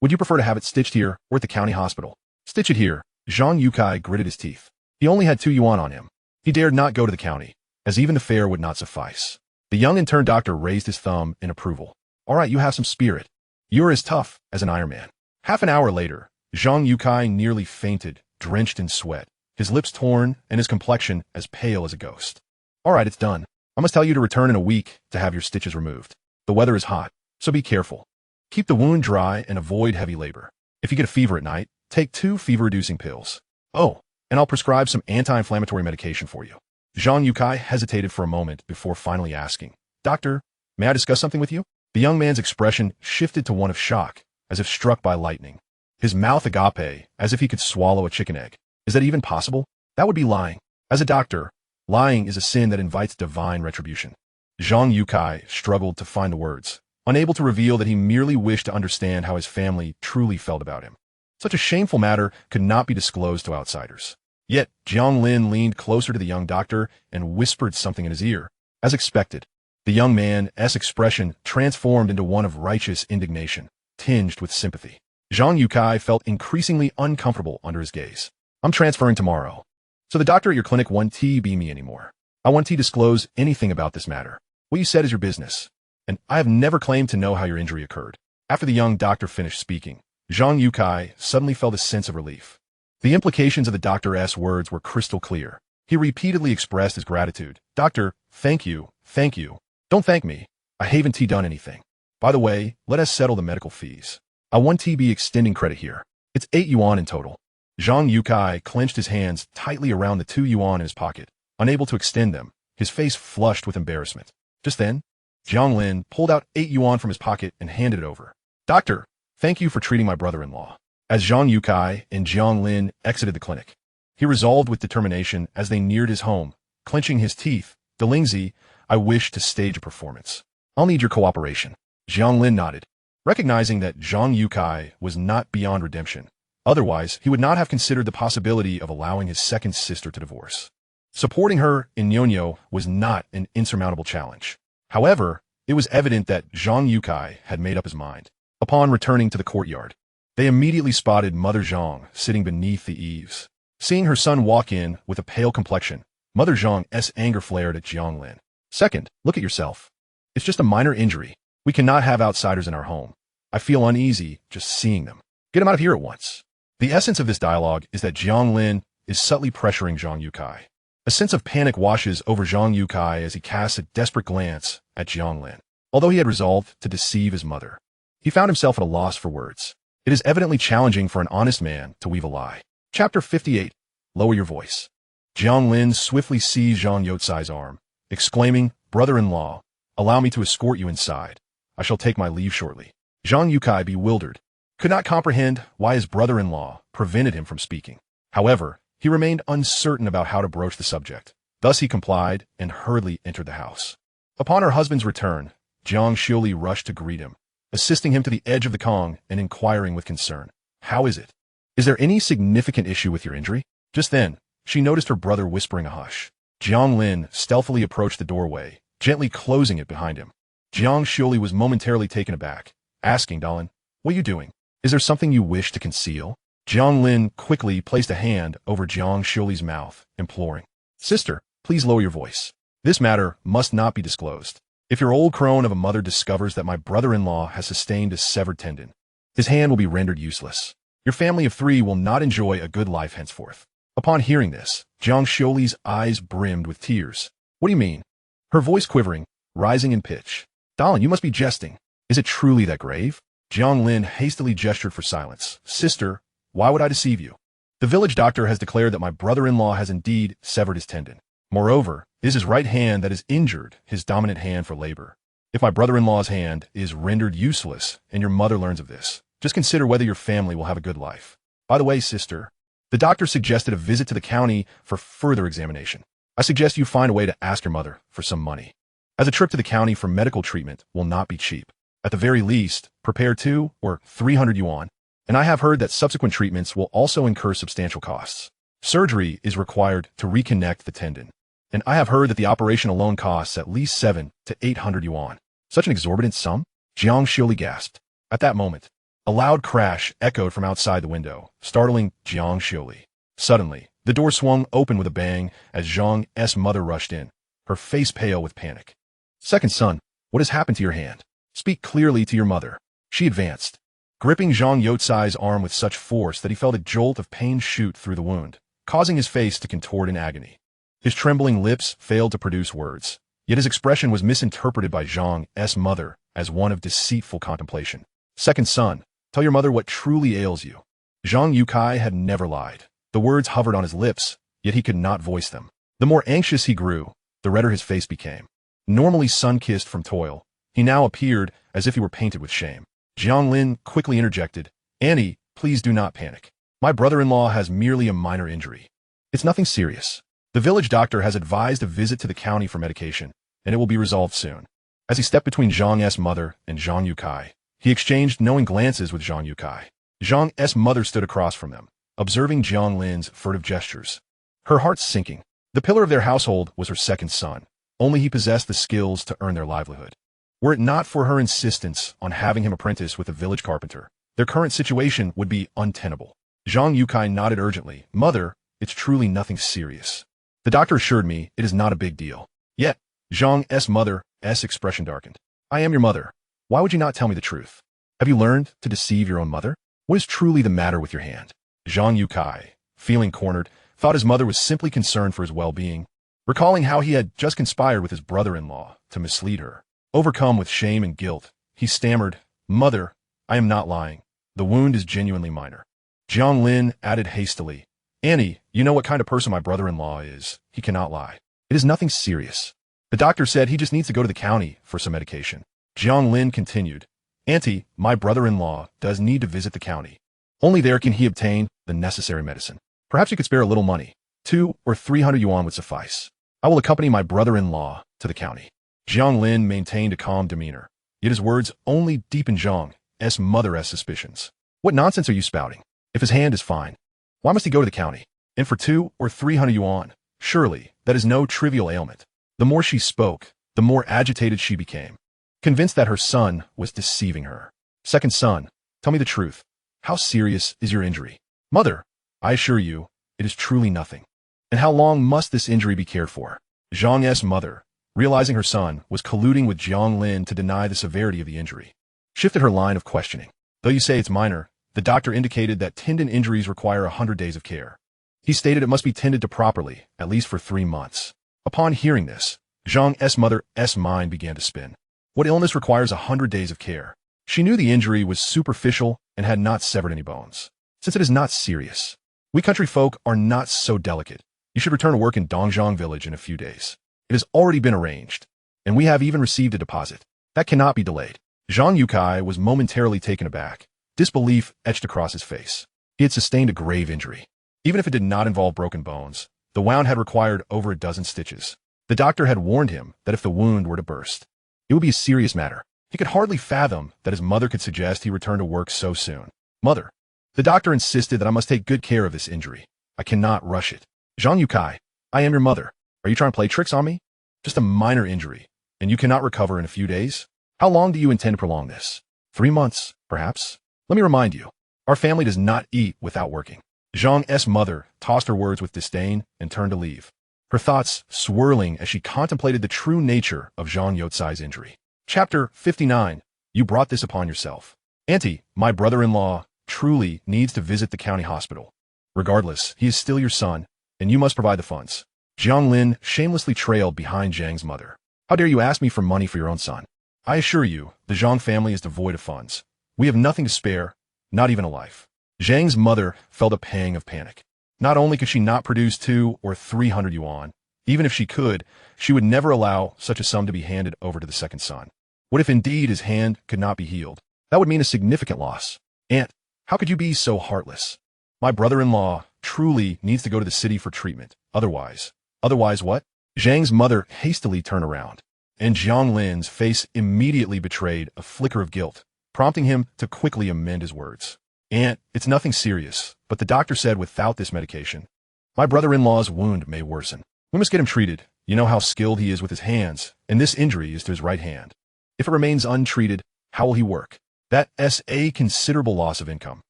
Would you prefer to have it stitched here or at the county hospital? Stitch it here. Zhang Youcai gritted his teeth. He only had 2 yuan on him. He dared not go to the county, as even the fare would not suffice. The young intern doctor raised his thumb in approval. All right, you have some spirit. You're as tough as an Iron Man. Half an hour later, Zhang Youcai nearly fainted, drenched in sweat, his lips torn and his complexion as pale as a ghost. All right, it's done. I must tell you to return in a week to have your stitches removed. The weather is hot, so be careful. Keep the wound dry and avoid heavy labor. If you get a fever at night, take 2 fever-reducing pills. Oh, and I'll prescribe some anti-inflammatory medication for you. Zhang Youcai hesitated for a moment before finally asking, Doctor, may I discuss something with you? The young man's expression shifted to one of shock, as if struck by lightning. His mouth agape, as if he could swallow a chicken egg. Is that even possible? That would be lying. As a doctor, lying is a sin that invites divine retribution. Zhang Youcai struggled to find the words, unable to reveal that he merely wished to understand how his family truly felt about him. Such a shameful matter could not be disclosed to outsiders. Yet, Jiang Lin leaned closer to the young doctor and whispered something in his ear. As expected, the young man's expression transformed into one of righteous indignation, tinged with sympathy. Zhang Youcai felt increasingly uncomfortable under his gaze. I'm transferring tomorrow. So the doctor at your clinic won't be me anymore. I won't disclose anything about this matter. What you said is your business. And I have never claimed to know how your injury occurred. After the young doctor finished speaking, Zhang Youcai suddenly felt a sense of relief. The implications of the doctor's words were crystal clear. He repeatedly expressed his gratitude. Doctor, thank you, thank you. Don't thank me. I haven't done anything. By the way, let us settle the medical fees. I won't be extending credit here. It's 8 yuan in total. Zhang Youcai clenched his hands tightly around the 2 yuan in his pocket, unable to extend them, his face flushed with embarrassment. Just then, Jiang Lin pulled out 8 yuan from his pocket and handed it over. Doctor, thank you for treating my brother-in-law. As Zhang Youcai and Jiang Lin exited the clinic, he resolved with determination as they neared his home, clenching his teeth. Delingzi, I wish to stage a performance. I'll need your cooperation. Jiang Lin nodded. Recognizing that Zhang Youcai was not beyond redemption, Otherwise, he would not have considered the possibility of allowing his second sister to divorce. Supporting her in Nyonyo was not an insurmountable challenge. However, it was evident that Zhang Yukai had made up his mind. Upon returning to the courtyard, they immediately spotted Mother Zhang sitting beneath the eaves. Seeing her son walk in with a pale complexion, Mother Zhang's anger flared at Jiang Lin. Second, look at yourself. It's just a minor injury. We cannot have outsiders in our home. I feel uneasy just seeing them. Get him out of here at once. The essence of this dialogue is that Jiang Lin is subtly pressuring Zhang Yukai. A sense of panic washes over Zhang Yukai as he casts a desperate glance at Jiang Lin. Although he had resolved to deceive his mother, he found himself at a loss for words. It is evidently challenging for an honest man to weave a lie. Chapter 58. Lower your voice. Jiang Lin swiftly seized Zhang Yutsai's arm, exclaiming, "Brother-in-law, allow me to escort you inside. I shall take my leave shortly." Zhang Yukai, bewildered, could not comprehend why his brother-in-law prevented him from speaking. However, he remained uncertain about how to broach the subject. Thus he complied and hurriedly entered the house. Upon her husband's return, Jiang Lin rushed to greet him, assisting him to the edge of the Kong and inquiring with concern, "How is it? Is there any significant issue with your injury?" Just then, she noticed her brother whispering a hush. Jiang Lin stealthily approached the doorway, gently closing it behind him. Jiang Lin was momentarily taken aback, asking, "Dalin, what are you doing? Is there something you wish to conceal?" Jiang Lin quickly placed a hand over Jiang Lin's mouth, imploring, "Sister, please lower your voice. This matter must not be disclosed. If your old crone of a mother discovers that my brother-in-law has sustained a severed tendon, his hand will be rendered useless. Your family of 3 will not enjoy a good life henceforth." Upon hearing this, Jiang Lin's eyes brimmed with tears. "What do you mean?" Her voice quivering, rising in pitch. "Dalin, you must be jesting. Is it truly that grave?" Jiang Lin hastily gestured for silence. "Sister, why would I deceive you? The village doctor has declared that my brother-in-law has indeed severed his tendon. Moreover, it is his right hand that is injured, his dominant hand for labor. If my brother-in-law's hand is rendered useless and your mother learns of this, just consider whether your family will have a good life. By the way, sister, the doctor suggested a visit to the county for further examination. I suggest you find a way to ask your mother for some money, as a trip to the county for medical treatment will not be cheap. At the very least, prepare 2 or 300 yuan, and I have heard that subsequent treatments will also incur substantial costs. Surgery is required to reconnect the tendon, and I have heard that the operation alone costs at least 7 to 800 yuan. Such an exorbitant sum? Jiang Lin gasped. At that moment, a loud crash echoed from outside the window, startling Jiang Lin. Suddenly, the door swung open with a bang as Zhang's mother rushed in, her face pale with panic. "Second son, what has happened to your hand? Speak clearly to your mother." She advanced, gripping Zhang Yutsai's arm with such force that he felt a jolt of pain shoot through the wound, causing his face to contort in agony. His trembling lips failed to produce words, yet his expression was misinterpreted by Zhang's mother as one of deceitful contemplation. "Second son, tell your mother what truly ails you." Zhang Yukai had never lied. The words hovered on his lips, yet he could not voice them. The more anxious he grew, the redder his face became. Normally sun-kissed from toil, he now appeared as if he were painted with shame. Jiang Lin quickly interjected, "Annie, please do not panic. My brother-in-law has merely a minor injury. It's nothing serious. The village doctor has advised a visit to the county for medication, and it will be resolved soon." As he stepped between Zhang's mother and Zhang Yukai, he exchanged knowing glances with Zhang Yukai. Zhang's mother stood across from them, observing Jiang Lin's furtive gestures, her heart sinking. The pillar of their household was her second son. Only he possessed the skills to earn their livelihood. Were it not for her insistence on having him apprentice with a village carpenter, their current situation would be untenable. Zhang Yukai nodded urgently. "Mother, it's truly nothing serious. The doctor assured me it is not a big deal." Yet, Zhang's mother's expression darkened. "I am your mother. Why would you not tell me the truth? Have you learned to deceive your own mother? What is truly the matter with your hand?" Zhang Yukai, feeling cornered, thought his mother was simply concerned for his well-being, recalling how he had just conspired with his brother-in-law to mislead her. Overcome with shame and guilt, he stammered, "Mother, I am not lying. The wound is genuinely minor." Jiang Lin added hastily, "Annie, you know what kind of person my brother-in-law is. He cannot lie. It is nothing serious. The doctor said he just needs to go to the county for some medication." Jiang Lin continued, "Auntie, my brother-in-law does need to visit the county. Only there can he obtain the necessary medicine. Perhaps you could spare a little money. 2 or 300 yuan would suffice. I will accompany my brother-in-law to the county." Jiang Lin maintained a calm demeanor, yet his words only deepened Zhang's mother's suspicions. "What nonsense are you spouting? If his hand is fine, why must he go to the county? And for 2 or 300 yuan? Surely, that is no trivial ailment. The more she spoke, the more agitated she became, convinced that her son was deceiving her. Second son, tell me the truth. How serious is your injury? Mother, I assure you, it is truly nothing. And how long must this injury be cared for? Zhang's mother, realizing her son was colluding with Jiang Lin to deny the severity of the injury, shifted her line of questioning. Though you say it's minor, the doctor indicated that tendon injuries require 100 days of care. He stated it must be tended to properly, at least for 3 months. Upon hearing this, Zhang's mother's mind began to spin. What illness requires 100 days of care? She knew the injury was superficial and had not severed any bones. Since it is not serious, we country folk are not so delicate. You should return to work in Dongzhong village in a few days. It has already been arranged, and we have even received a deposit. That cannot be delayed. Zhang Yukai was momentarily taken aback. Disbelief etched across his face. He had sustained a grave injury. Even if it did not involve broken bones, the wound had required over a dozen stitches. The doctor had warned him that if the wound were to burst, it would be a serious matter. He could hardly fathom that his mother could suggest he return to work so soon. Mother, the doctor insisted that I must take good care of this injury. I cannot rush it. Zhang Yukai, I am your mother. Are you trying to play tricks on me? Just a minor injury, and you cannot recover in a few days? How long do you intend to prolong this? 3 months, perhaps? Let me remind you, our family does not eat without working. Zhang's mother tossed her words with disdain and turned to leave, her thoughts swirling as she contemplated the true nature of Zhang Youcai's injury. Chapter 59. You brought this upon yourself. Auntie, my brother-in-law truly needs to visit the county hospital. Regardless, he is still your son, and you must provide the funds. Jiang Lin shamelessly trailed behind Zhang's mother. How dare you ask me for money for your own son? I assure you, the Zhang family is devoid of funds. We have nothing to spare, not even a life. Zhang's mother felt a pang of panic. Not only could she not produce 2 or 300 yuan, even if she could, she would never allow such a sum to be handed over to the second son. What if indeed his hand could not be healed? That would mean a significant loss. Aunt, how could you be so heartless? My brother-in-law truly needs to go to the city for treatment. Otherwise what? Zhang's mother hastily turned around, and Jiang Lin's face immediately betrayed a flicker of guilt, prompting him to quickly amend his words. Aunt, it's nothing serious, but the doctor said without this medication, my brother-in-law's wound may worsen. We must get him treated. You know how skilled he is with his hands, and this injury is to his right hand. If it remains untreated, how will he work? That's a considerable loss of income.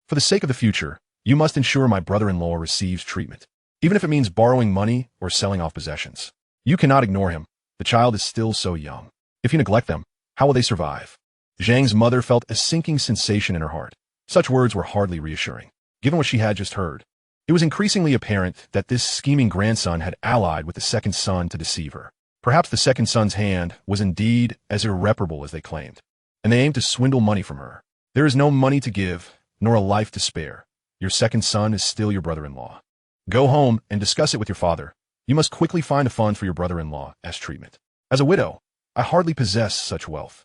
For the sake of the future, you must ensure my brother-in-law receives treatment, even if it means borrowing money or selling off possessions. You cannot ignore him. The child is still so young. If you neglect them, how will they survive? Zhang's mother felt a sinking sensation in her heart. Such words were hardly reassuring, given what she had just heard. It was increasingly apparent that this scheming grandson had allied with the second son to deceive her. Perhaps the second son's hand was indeed as irreparable as they claimed, and they aimed to swindle money from her. There is no money to give, nor a life to spare. Your second son is still your brother-in-law. Go home and discuss it with your father. You must quickly find a fund for your brother-in-law as treatment. As a widow, I hardly possess such wealth.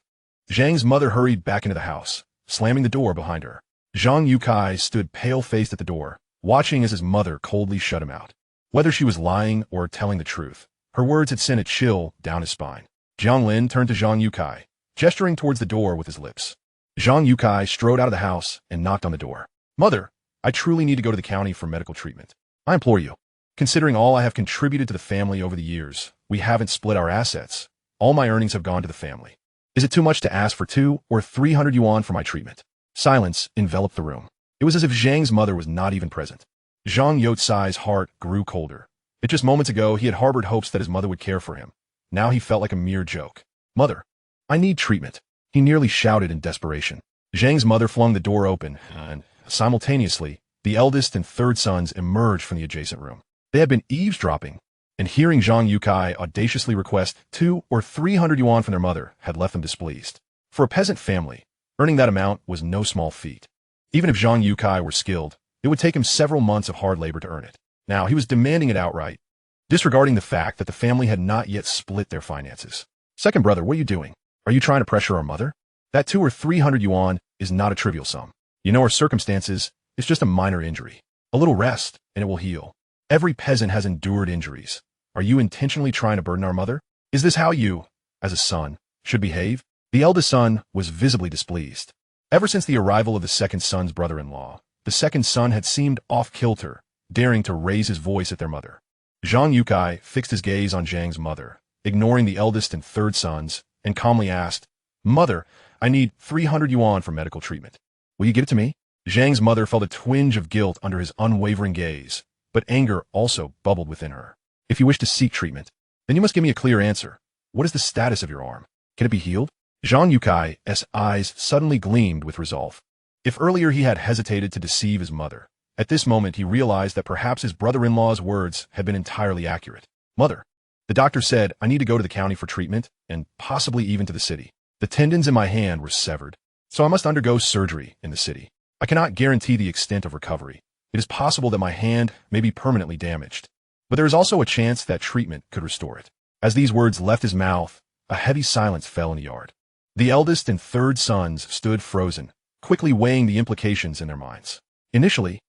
Zhang's mother hurried back into the house, slamming the door behind her. Zhang Yukai stood pale-faced at the door, watching as his mother coldly shut him out. Whether she was lying or telling the truth, her words had sent a chill down his spine. Jiang Lin turned to Zhang Yukai, gesturing towards the door with his lips. Zhang Yukai strode out of the house and knocked on the door. Mother, I truly need to go to the county for medical treatment. I implore you. Considering all I have contributed to the family over the years, we haven't split our assets. All my earnings have gone to the family. Is it too much to ask for 2 or 300 yuan for my treatment? Silence enveloped the room. It was as if Zhang's mother was not even present. Zhang Youcai's heart grew colder. Just moments ago, he had harbored hopes that his mother would care for him. Now he felt like a mere joke. Mother, I need treatment. He nearly shouted in desperation. Zhang's mother flung the door open, and simultaneously, the eldest and third sons emerged from the adjacent room. They had been eavesdropping, and hearing Zhang Yukai audaciously request 2 or 300 yuan from their mother had left them displeased. For a peasant family, earning that amount was no small feat. Even if Zhang Yukai were skilled, it would take him several months of hard labor to earn it. Now he was demanding it outright, disregarding the fact that the family had not yet split their finances. Second brother, what are you doing? Are you trying to pressure our mother? That 2 or 300 yuan is not a trivial sum. You know our circumstances, it's just a minor injury. A little rest, and it will heal. Every peasant has endured injuries. Are you intentionally trying to burden our mother? Is this how you, as a son, should behave? The eldest son was visibly displeased. Ever since the arrival of the second son's brother-in-law, the second son had seemed off-kilter, daring to raise his voice at their mother. Jiang Lin fixed his gaze on Jiang's mother, ignoring the eldest and third sons, and calmly asked, "Mother, I need 300 yuan for medical treatment. Will you give it to me?" Jiang's mother felt a twinge of guilt under his unwavering gaze, but anger also bubbled within her. "If you wish to seek treatment, then you must give me a clear answer. What is the status of your arm? Can it be healed?" Jiang Yu's eyes suddenly gleamed with resolve. If earlier he had hesitated to deceive his mother, at this moment he realized that perhaps his brother-in-law's words had been entirely accurate. "Mother, the doctor said I need to go to the county for treatment, and possibly even to the city. The tendons in my hand were severed, so I must undergo surgery in the city. I cannot guarantee the extent of recovery. It is possible that my hand may be permanently damaged, but there is also a chance that treatment could restore it." As these words left his mouth, a heavy silence fell in the yard. The eldest and third sons stood frozen, quickly weighing the implications in their minds. Initially,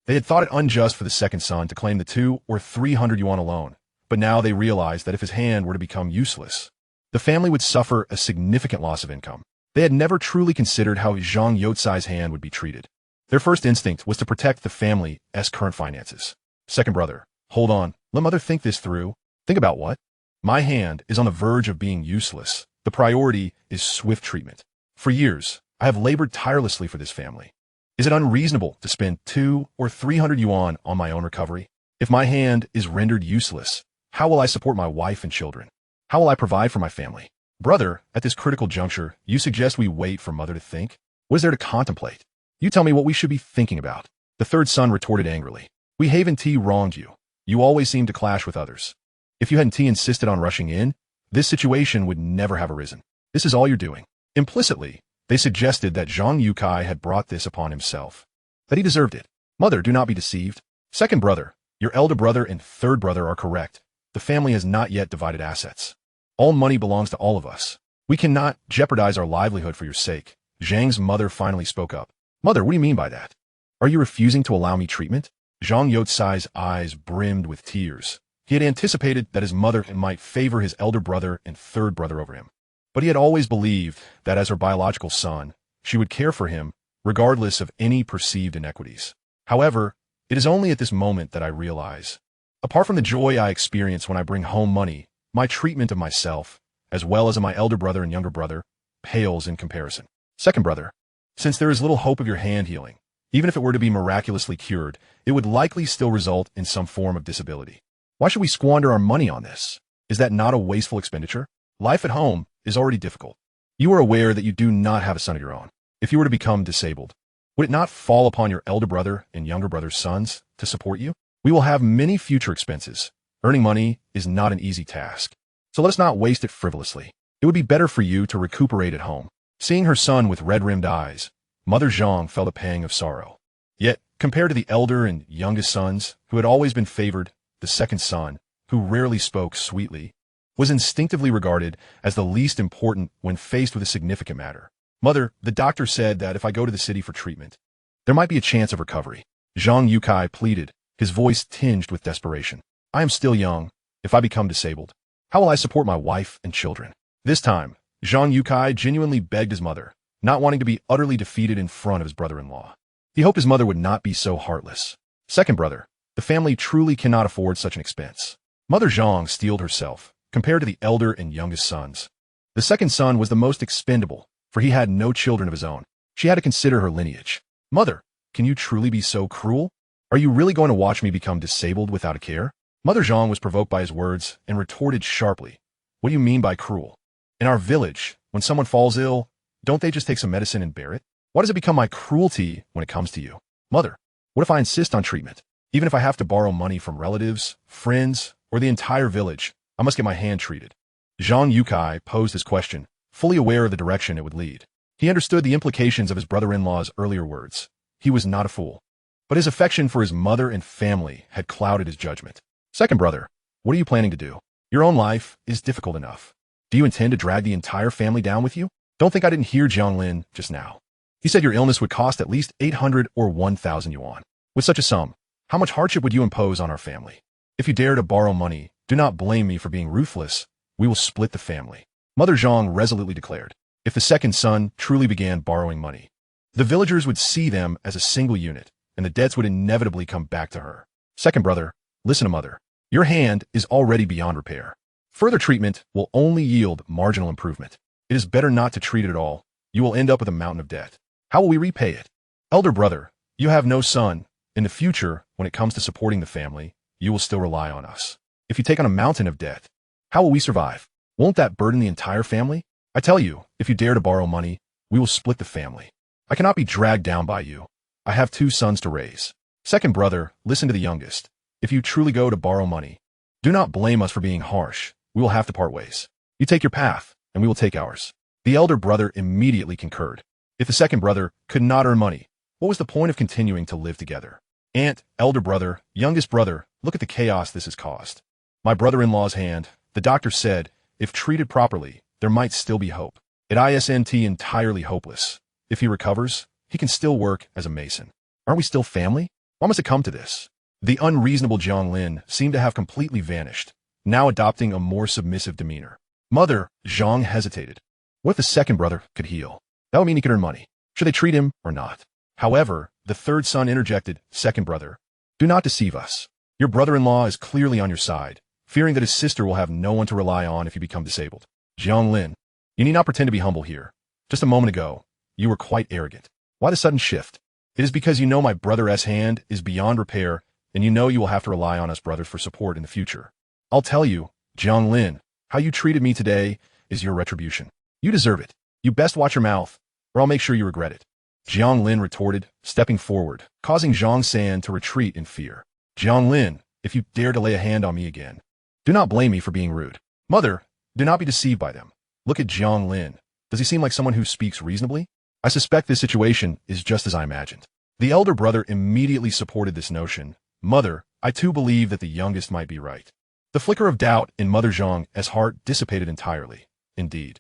they had thought it unjust for the second son to claim the 200 or 300 yuan alone, but now they realized that if his hand were to become useless, the family would suffer a significant loss of income. They had never truly considered how Jiang Yu's hand would be treated. Their first instinct was to protect the family's current finances. "Second brother, hold on, let mother think this through." "Think about what?" "My hand is on the verge of being useless. The priority is swift treatment. For years, I have labored tirelessly for this family. Is it unreasonable to spend 200 or 300 yuan on my own recovery? If my hand is rendered useless, how will I support my wife and children? How will I provide for my family?" "Brother, at this critical juncture, you suggest we wait for mother to think? What is there to contemplate? You tell me what we should be thinking about." The third son retorted angrily. "We haven't wronged you. You always seem to clash with others. If you hadn't insisted on rushing in, this situation would never have arisen. This is all you're doing." Implicitly, they suggested that Jiang Yu had brought this upon himself, that he deserved it. "Mother, do not be deceived. Second brother, your elder brother and third brother are correct. The family has not yet divided assets. All money belongs to all of us. We cannot jeopardize our livelihood for your sake." Jiang's mother finally spoke up. "Mother, what do you mean by that? Are you refusing to allow me treatment?" Jiang Yu's eyes brimmed with tears. He had anticipated that his mother might favor his elder brother and third brother over him, but he had always believed that as her biological son, she would care for him regardless of any perceived inequities. "However, it is only at this moment that I realize, apart from the joy I experience when I bring home money, my treatment of myself, as well as of my elder brother and younger brother, pales in comparison. Second brother, since there is little hope of your hand healing, even if it were to be miraculously cured, it would likely still result in some form of disability. Why should we squander our money on this? Is that not a wasteful expenditure? Life at home is already difficult. You are aware that you do not have a son of your own. If you were to become disabled, would it not fall upon your elder brother and younger brother's sons to support you? We will have many future expenses. Earning money is not an easy task, so let us not waste it frivolously. It would be better for you to recuperate at home." Seeing her son with red-rimmed eyes, Mother Jiang felt a pang of sorrow. Yet, compared to the elder and youngest sons, who had always been favored, the second son, who rarely spoke sweetly, was instinctively regarded as the least important when faced with a significant matter. "Mother, the doctor said that if I go to the city for treatment, there might be a chance of recovery." Jiang Yu pleaded, his voice tinged with desperation. "I am still young. If I become disabled, how will I support my wife and children?" This time, Jiang Yu genuinely begged his mother, not wanting to be utterly defeated in front of his brother-in-law. He hoped his mother would not be so heartless. "Second brother, the family truly cannot afford such an expense." Mother Jiang steeled herself, compared to the elder and youngest sons. The second son was the most expendable, for he had no children of his own. She had to consider her lineage. "Mother, can you truly be so cruel? Are you really going to watch me become disabled without a care?" Mother Jiang was provoked by his words and retorted sharply, "What do you mean by cruel? In our village, when someone falls ill, don't they just take some medicine and bear it? Why does it become my cruelty when it comes to you? Mother, what if I insist on treatment? Even if I have to borrow money from relatives, friends, or the entire village, I must get my hand treated." Jiang Yu posed his question, fully aware of the direction it would lead. He understood the implications of his brother-in-law's earlier words. He was not a fool, but his affection for his mother and family had clouded his judgment. "Second brother, what are you planning to do? Your own life is difficult enough. Do you intend to drag the entire family down with you? Don't think I didn't hear Jiang Lin just now. He said your illness would cost at least 800 or 1,000 yuan. With such a sum, how much hardship would you impose on our family? If you dare to borrow money, do not blame me for being ruthless. We will split the family." Mother Jiang resolutely declared. If the second son truly began borrowing money, the villagers would see them as a single unit, and the debts would inevitably come back to her. Second brother, listen to mother. Your hand is already beyond repair. Further treatment will only yield marginal improvement. It is better not to treat it at all. You will end up with a mountain of debt. How will we repay it? Elder brother, you have no son. In the future, when it comes to supporting the family, you will still rely on us. If you take on a mountain of debt, how will we survive? Won't that burden the entire family? I tell you, if you dare to borrow money, we will split the family. I cannot be dragged down by you. I have 2 sons to raise. Second brother, listen to the youngest. If you truly go to borrow money, do not blame us for being harsh. We will have to part ways. You take your path, and we will take ours. The elder brother immediately concurred. If the second brother could not earn money, what was the point of continuing to live together? Aunt, elder brother, youngest brother, look at the chaos this has caused. My brother-in-law's hand, the doctor said, if treated properly, there might still be hope. It isn't entirely hopeless. If he recovers, he can still work as a mason. Aren't we still family? Why must it come to this? The unreasonable Jiang Lin seemed to have completely vanished, now adopting a more submissive demeanor. Mother, Jiang hesitated. What if the second brother could heal? That would mean he could earn money. Should they treat him or not? However, the third son interjected, second brother, do not deceive us. Your brother-in-law is clearly on your side, fearing that his sister will have no one to rely on if you become disabled. Jiang Lin, you need not pretend to be humble here. Just a moment ago, you were quite arrogant. Why the sudden shift? It is because you know my brother's hand is beyond repair, and you know you will have to rely on us brothers for support in the future. I'll tell you, Jiang Lin, how you treated me today is your retribution. You deserve it. You best watch your mouth, or I'll make sure you regret it. Jiang Lin retorted, stepping forward, causing Zhang San to retreat in fear. Jiang Lin, if you dare to lay a hand on me again, do not blame me for being rude. Mother, do not be deceived by them. Look at Jiang Lin. Does he seem like someone who speaks reasonably? I suspect this situation is just as I imagined. The elder brother immediately supported this notion. Mother, I too believe that the youngest might be right. The flicker of doubt in Mother Zhang's heart dissipated entirely. Indeed.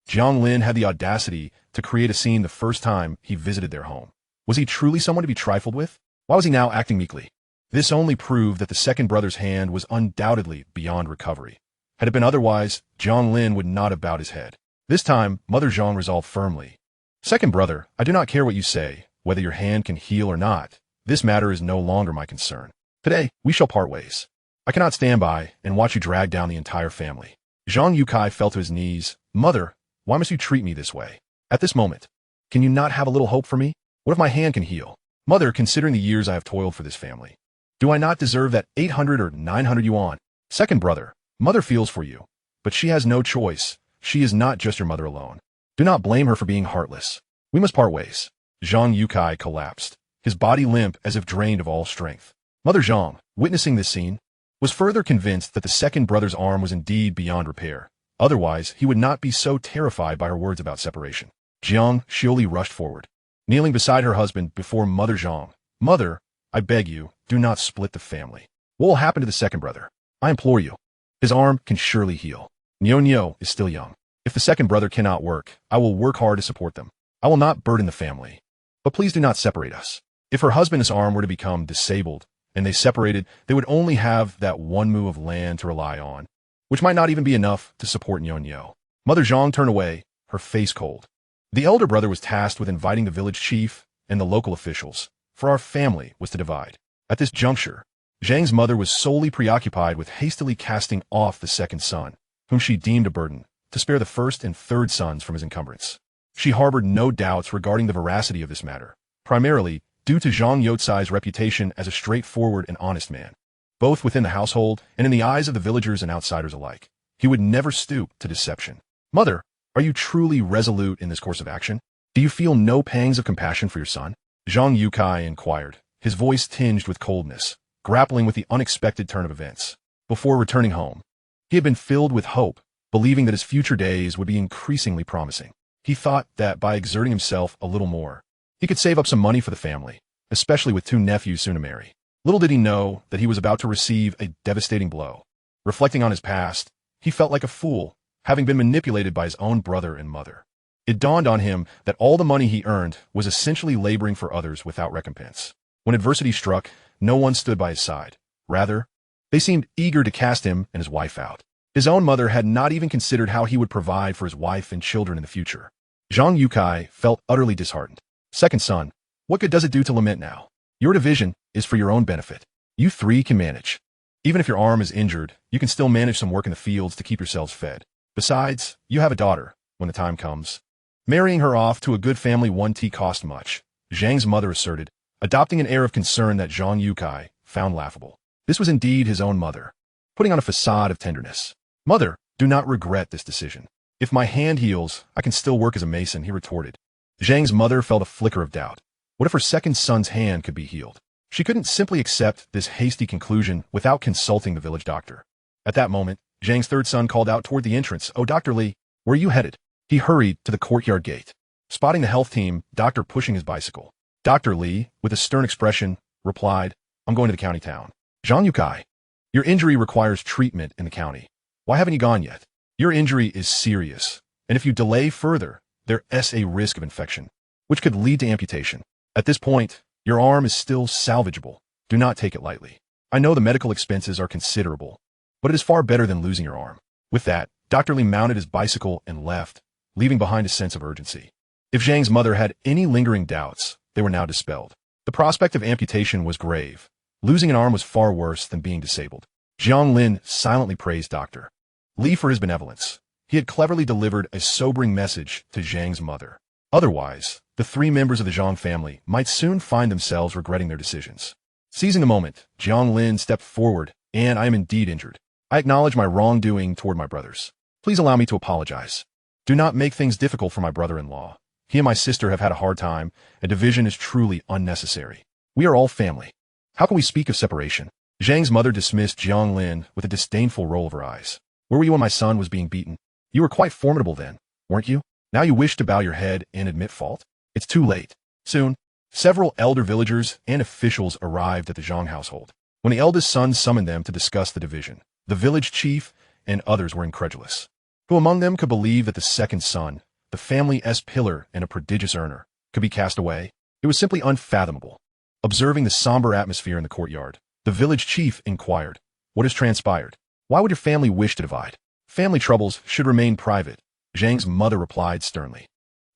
Jiang Lin had the audacity to create a scene the first time he visited their home. Was he truly someone to be trifled with? Why was he now acting meekly? This only proved that the second brother's hand was undoubtedly beyond recovery. Had it been otherwise, Jiang Lin would not have bowed his head. This time, Mother Zhang resolved firmly. Second brother, I do not care what you say, whether your hand can heal or not. This matter is no longer my concern. Today, we shall part ways. I cannot stand by and watch you drag down the entire family. Zhang Yukai fell to his knees. Mother, why must you treat me this way? At this moment, can you not have a little hope for me? What if my hand can heal? Mother, considering the years I have toiled for this family, do I not deserve that 800 or 900 yuan? Second brother, Mother feels for you, but she has no choice. She is not just your mother alone. Do not blame her for being heartless. We must part ways. Zhang Yukai collapsed, his body limp as if drained of all strength. Mother Zhang, witnessing this scene, was further convinced that the second brother's arm was indeed beyond repair. Otherwise, he would not be so terrified by her words about separation. Jiang Xiuli rushed forward, kneeling beside her husband before Mother Zhang. Mother, I beg you, do not split the family. What will happen to the second brother? I implore you. His arm can surely heal. Nyo is still young. If the second brother cannot work, I will work hard to support them. I will not burden the family. But please do not separate us. If her husband's arm were to become disabled, and they separated, they would only have that one moo of land to rely on, which might not even be enough to support Nyo. Mother Zhang turned away, her face cold. The elder brother was tasked with inviting the village chief and the local officials, for our family was to divide. At this juncture, Zhang's mother was solely preoccupied with hastily casting off the second son, whom she deemed a burden, to spare the first and third sons from his encumbrance. She harbored no doubts regarding the veracity of this matter, primarily due to Zhang Youcai's reputation as a straightforward and honest man, both within the household and in the eyes of the villagers and outsiders alike. He would never stoop to deception. Mother, are you truly resolute in this course of action? Do you feel no pangs of compassion for your son? Zhang Yukai inquired, his voice tinged with coldness, grappling with the unexpected turn of events. Before returning home, he had been filled with hope, believing that his future days would be increasingly promising. He thought that by exerting himself a little more, he could save up some money for the family, especially with 2 nephews soon to marry. Little did he know that he was about to receive a devastating blow. Reflecting on his past, he felt like a fool, having been manipulated by his own brother and mother. It dawned on him that all the money he earned was essentially laboring for others without recompense. When adversity struck, no one stood by his side. Rather, they seemed eager to cast him and his wife out. His own mother had not even considered how he would provide for his wife and children in the future. Zhang Yukai felt utterly disheartened. Second son, what good does it do to lament now? Your division is for your own benefit. You three can manage. Even if your arm is injured, you can still manage some work in the fields to keep yourselves fed. Besides, you have a daughter, when the time comes. Marrying her off to a good family won't cost much, Jiang's mother asserted, adopting an air of concern that Jiang Lin found laughable. This was indeed his own mother, putting on a facade of tenderness. Mother, do not regret this decision. If my hand heals, I can still work as a mason, he retorted. Jiang's mother felt a flicker of doubt. What if her second son's hand could be healed? She couldn't simply accept this hasty conclusion without consulting the village doctor. At that moment, Jiang's third son called out toward the entrance, "Oh, Dr. Li, where are you headed?" He hurried to the courtyard gate. Spotting the health team, doctor pushing his bicycle. Dr. Li, with a stern expression, replied, "I'm going to the county town." Jiang Lin, your injury requires treatment in the county. Why haven't you gone yet? Your injury is serious, and if you delay further, there's a risk of infection, which could lead to amputation. At this point, your arm is still salvageable. Do not take it lightly. I know the medical expenses are considerable, but it is far better than losing your arm. With that, Dr. Li mounted his bicycle and left, leaving behind a sense of urgency. If Jiang's mother had any lingering doubts, they were now dispelled. The prospect of amputation was grave. Losing an arm was far worse than being disabled. Jiang Lin silently praised Dr. Li for his benevolence. He had cleverly delivered a sobering message to Jiang's mother. Otherwise, the three members of the Jiang family might soon find themselves regretting their decisions. Seizing the moment, Jiang Lin stepped forward, "And I am indeed injured. I acknowledge my wrongdoing toward my brothers. Please allow me to apologize. Do not make things difficult for my brother-in-law. He and my sister have had a hard time, and division is truly unnecessary. We are all family. How can we speak of separation?" Jiang's mother dismissed Jiang Lin with a disdainful roll of her eyes. "Where were you when my son was being beaten? You were quite formidable then, weren't you? Now you wish to bow your head and admit fault? It's too late." Soon, several elder villagers and officials arrived at the Jiang household. When the eldest son summoned them to discuss the division, the village chief and others were incredulous. Who among them could believe that the second son, the family's pillar and a prodigious earner, could be cast away? It was simply unfathomable. Observing the somber atmosphere in the courtyard, the village chief inquired, "What has transpired? Why would your family wish to divide? Family troubles should remain private," Jiang's mother replied sternly.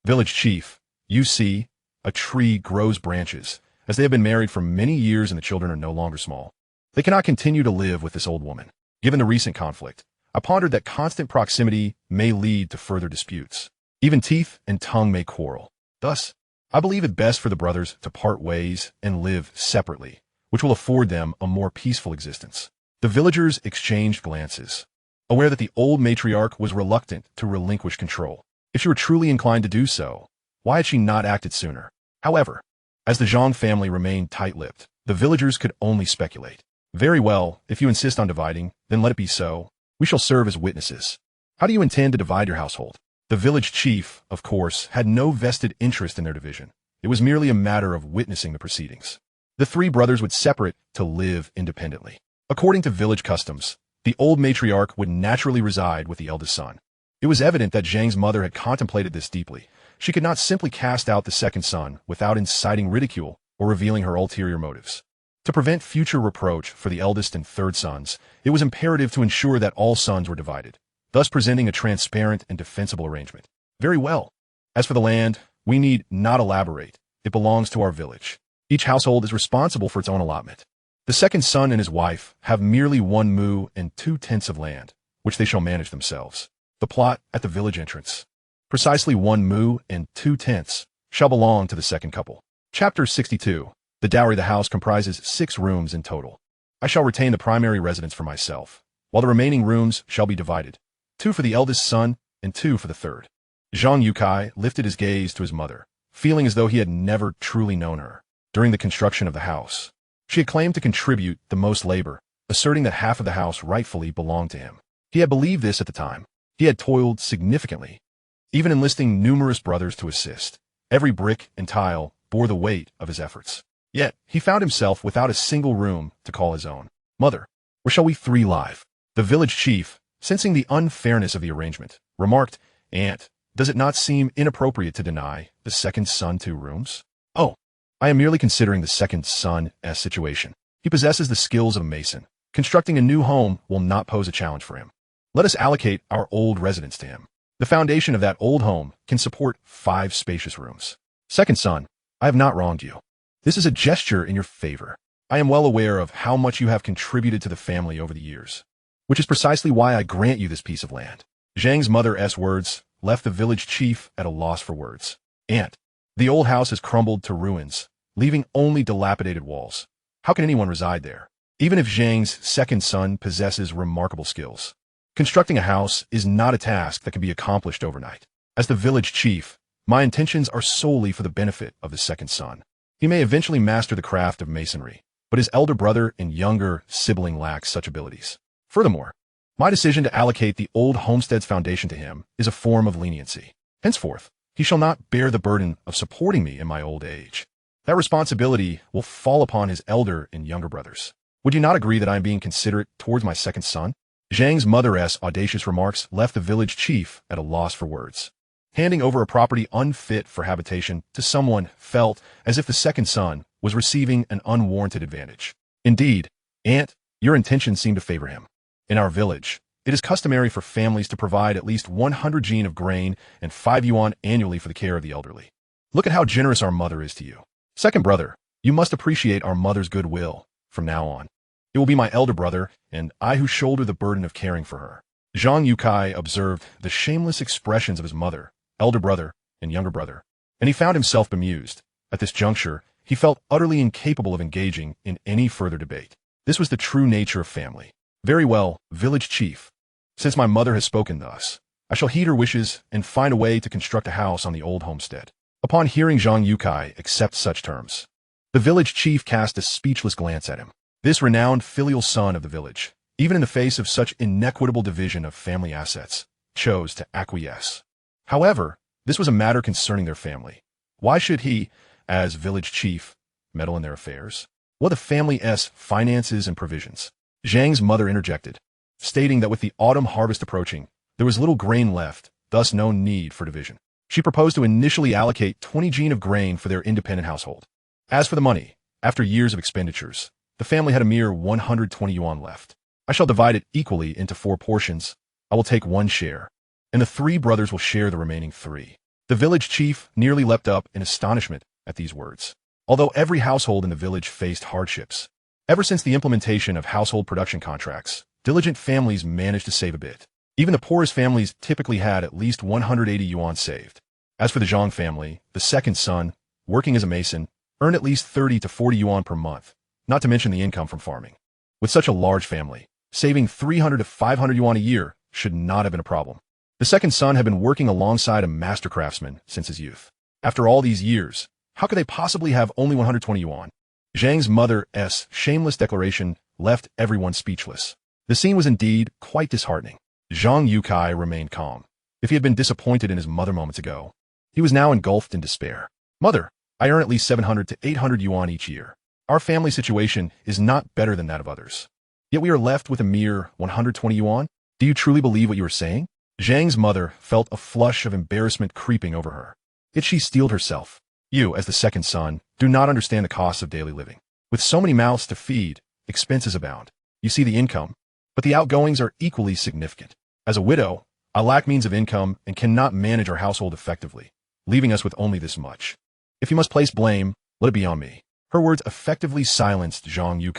"Village chief, you see, a tree grows branches, as they have been married for many years and the children are no longer small. They cannot continue to live with this old woman. Given the recent conflict, I pondered that constant proximity may lead to further disputes. Even teeth and tongue may quarrel. Thus, I believe it best for the brothers to part ways and live separately, which will afford them a more peaceful existence." The villagers exchanged glances, aware that the old matriarch was reluctant to relinquish control. If she were truly inclined to do so, why had she not acted sooner? However, as the Jiang family remained tight-lipped, the villagers could only speculate. "Very well, if you insist on dividing, then let it be so. We shall serve as witnesses. How do you intend to divide your household?" The village chief, of course, had no vested interest in their division. It was merely a matter of witnessing the proceedings. The three brothers would separate to live independently. According to village customs, the old matriarch would naturally reside with the eldest son. It was evident that Jiang's mother had contemplated this deeply. She could not simply cast out the second son without inciting ridicule or revealing her ulterior motives. To prevent future reproach for the eldest and third sons, it was imperative to ensure that all sons were divided, thus presenting a transparent and defensible arrangement. "Very well. As for the land, we need not elaborate. It belongs to our village. Each household is responsible for its own allotment. The second son and his wife have merely 1 mu and 2/10 of land, which they shall manage themselves. The plot at the village entrance, precisely 1 mu and 2/10, shall belong to the second couple." Chapter 62. The dowry. The house comprises 6 rooms in total. I shall retain the primary residence for myself, while the remaining rooms shall be divided, 2 for the eldest son and 2 for the third. Jiang Lin lifted his gaze to his mother, feeling as though he had never truly known her. During the construction of the house, she had claimed to contribute the most labor, asserting that half of the house rightfully belonged to him. He had believed this at the time. He had toiled significantly, even enlisting numerous brothers to assist. Every brick and tile bore the weight of his efforts. Yet, he found himself without a single room to call his own. "Mother, where shall we 3 live?" The village chief, sensing the unfairness of the arrangement, remarked, "Aunt, does it not seem inappropriate to deny the second son 2 rooms?" "Oh, I am merely considering the second son's situation. He possesses the skills of a mason. Constructing a new home will not pose a challenge for him. Let us allocate our old residence to him. The foundation of that old home can support 5 spacious rooms. Second son, I have not wronged you. This is a gesture in your favor. I am well aware of how much you have contributed to the family over the years, which is precisely why I grant you this piece of land. Jiang's mother's words left the village chief at a loss for words. Aunt, the old house has crumbled to ruins, leaving only dilapidated walls. How can anyone reside there? Even if Jiang's second son possesses remarkable skills, constructing a house is not a task that can be accomplished overnight. As the village chief, my intentions are solely for the benefit of the second son. He may eventually master the craft of masonry, but his elder brother and younger sibling lacks such abilities. Furthermore, my decision to allocate the old homestead's foundation to him is a form of leniency. Henceforth, he shall not bear the burden of supporting me in my old age. That responsibility will fall upon his elder and younger brothers. Would you not agree that I am being considerate towards my second son? Jiang's mother's audacious remarks left the village chief at a loss for words. Handing over a property unfit for habitation to someone felt as if the second son was receiving an unwarranted advantage. Indeed, Aunt, your intentions seem to favor him. In our village, it is customary for families to provide at least 100 jin of grain and 5 yuan annually for the care of the elderly. Look at how generous our mother is to you. Second brother, you must appreciate our mother's goodwill from now on. It will be my elder brother and I who shoulder the burden of caring for her. Jiang Yue observed the shameless expressions of his mother, elder brother, and younger brother, and he found himself bemused. At this juncture, he felt utterly incapable of engaging in any further debate. This was the true nature of family. Very well, village chief. Since my mother has spoken thus, I shall heed her wishes and find a way to construct a house on the old homestead. Upon hearing Jiang Yue accept such terms, the village chief cast a speechless glance at him. This renowned filial son of the village, even in the face of such inequitable division of family assets, chose to acquiesce. However, this was a matter concerning their family. Why should he, as village chief, meddle in their affairs? What the family's finances and provisions? Jiang's mother interjected, stating that with the autumn harvest approaching, there was little grain left, thus no need for division. She proposed to initially allocate 20 jin of grain for their independent household. As for the money, after years of expenditures, the family had a mere 120 yuan left. I shall divide it equally into 4 portions. I will take 1 share, and the 3 brothers will share the remaining 3. The village chief nearly leapt up in astonishment at these words. Although every household in the village faced hardships, ever since the implementation of household production contracts, diligent families managed to save a bit. Even the poorest families typically had at least 180 yuan saved. As for the Zhang family, the second son, working as a mason, earned at least 30 to 40 yuan per month, not to mention the income from farming. With such a large family, saving 300 to 500 yuan a year should not have been a problem. The second son had been working alongside a master craftsman since his youth. After all these years, how could they possibly have only 120 yuan? Jiang's mother's shameless declaration left everyone speechless. The scene was indeed quite disheartening. Jiang Yue remained calm. If he had been disappointed in his mother moments ago, he was now engulfed in despair. Mother, I earn at least 700 to 800 yuan each year. Our family situation is not better than that of others. Yet we are left with a mere 120 yuan? Do you truly believe what you are saying? Jiang's mother felt a flush of embarrassment creeping over her. Yet she steeled herself. You, as the second son, do not understand the costs of daily living. With so many mouths to feed, expenses abound. You see the income, but the outgoings are equally significant. As a widow, I lack means of income and cannot manage our household effectively, leaving us with only this much. If you must place blame, let it be on me. Her words effectively silenced Jiang Yue,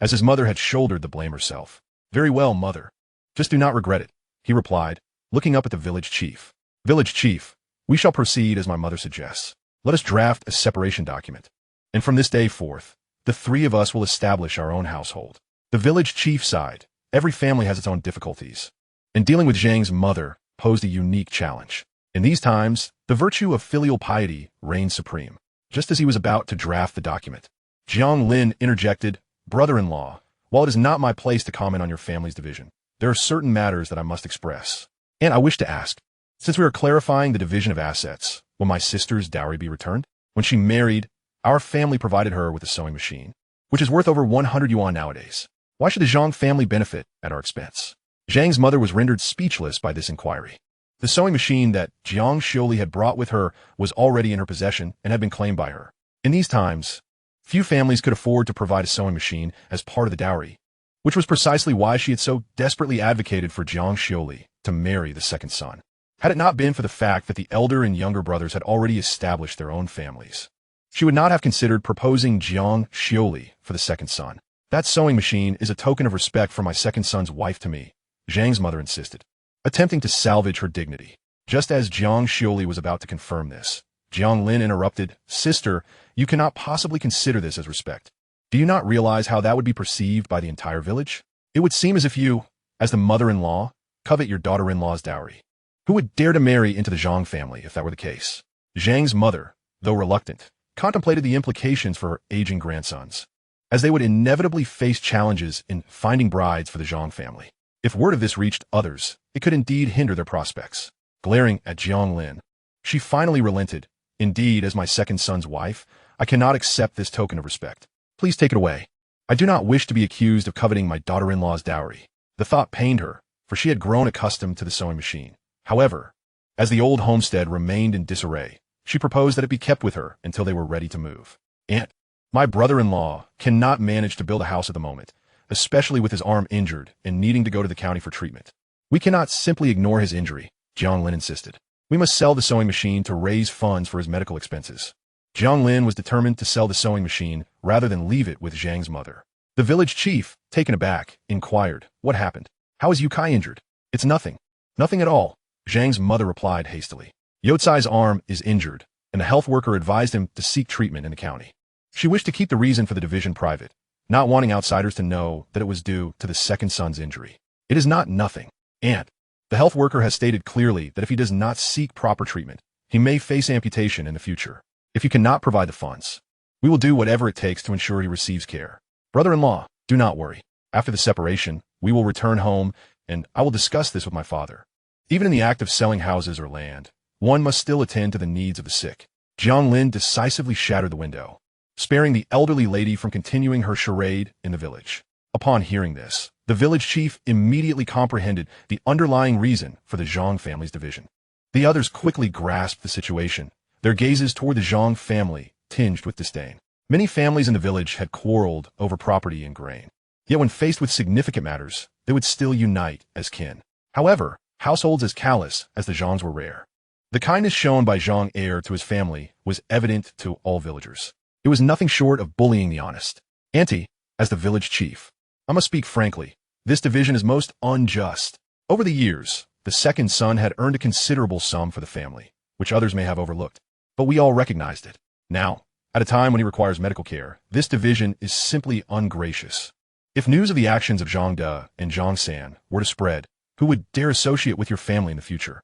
as his mother had shouldered the blame herself. Very well, mother. Just do not regret it, he replied, looking up at the village chief. Village chief, we shall proceed as my mother suggests. Let us draft a separation document. And from this day forth, the 3 of us will establish our own household. The village chief sighed. Every family has its own difficulties, and dealing with Jiang's mother posed a unique challenge. In these times, the virtue of filial piety reigned supreme. Just as he was about to draft the document, Jiang Lin interjected, Brother-in-law, while it is not my place to comment on your family's division, there are certain matters that I must express. And I wish to ask, since we are clarifying the division of assets, will my sister's dowry be returned? When she married, our family provided her with a sewing machine, which is worth over 100 yuan nowadays. Why should the Zhang family benefit at our expense? Jiang's mother was rendered speechless by this inquiry. The sewing machine that Jiang Xiuli had brought with her was already in her possession and had been claimed by her. In these times, few families could afford to provide a sewing machine as part of the dowry, which was precisely why she had so desperately advocated for Jiang Xiuli to marry the second son. Had it not been for the fact that the elder and younger brothers had already established their own families, She would not have considered proposing Jiang Lin for the second son. That sewing machine is a token of respect for my second son's wife to me, Zhang's mother insisted, attempting to salvage her dignity. Just as Jiang Lin was about to confirm this, Jiang Lin interrupted, "Sister, you cannot possibly consider this as respect. Do you not realize how that would be perceived by the entire village? It would seem as if you, as the mother-in-law, covet your daughter-in-law's dowry. Who would dare to marry into the Zhang family if that were the case?" Zhang's mother, though reluctant, contemplated the implications for her aging grandsons, as they would inevitably face challenges in finding brides for the Zhang family. If word of this reached others, it could indeed hinder their prospects. Glaring at Jiang Lin, she finally relented. "Indeed, as my second son's wife, I cannot accept this token of respect. Please take it away. I do not wish to be accused of coveting my daughter-in-law's dowry." The thought pained her, for she had grown accustomed to the sewing machine. However, as the old homestead remained in disarray, she proposed that it be kept with her until they were ready to move. "Aunt, my brother-in-law cannot manage to build a house at the moment, especially with his arm injured and needing to go to the county for treatment. We cannot simply ignore his injury," Jiang Lin insisted. "We must sell the sewing machine to raise funds for his medical expenses." Jiang Lin was determined to sell the sewing machine rather than leave it with Zhang's mother. The village chief, taken aback, inquired, "What happened? How is Yukai injured?" "It's nothing. Nothing at all," Zhang's mother replied hastily. "Yotsai's arm is injured, and a health worker advised him to seek treatment in the county. She wished to keep the reason for the division private, not wanting outsiders to know that it was due to the second son's injury. It is not nothing, Aunt. The health worker has stated clearly that if he does not seek proper treatment, he may face amputation in the future. If you cannot provide the funds, we will do whatever it takes to ensure he receives care. Brother-in-law, do not worry. After the separation, we will return home, and I will discuss this with my father. Even in the act of selling houses or land, one must still attend to the needs of the sick." Jiang Lin decisively shattered the window, sparing the elderly lady from continuing her charade in the village. Upon hearing this, the village chief immediately comprehended the underlying reason for the Zhang family's division. The others quickly grasped the situation, their gazes toward the Zhang family tinged with disdain. Many families in the village had quarreled over property and grain, yet when faced with significant matters, they would still unite as kin. However, households as callous as the Zhangs were rare. The kindness shown by Zhang heir to his family was evident to all villagers. It was nothing short of bullying the honest. "Auntie, as the village chief, I must speak frankly. This division is most unjust. Over the years, the second son had earned a considerable sum for the family, which others may have overlooked, but we all recognized it. Now, at a time when he requires medical care, this division is simply ungracious. If news of the actions of Zhang De and Zhang San were to spread, who would dare associate with your family in the future?"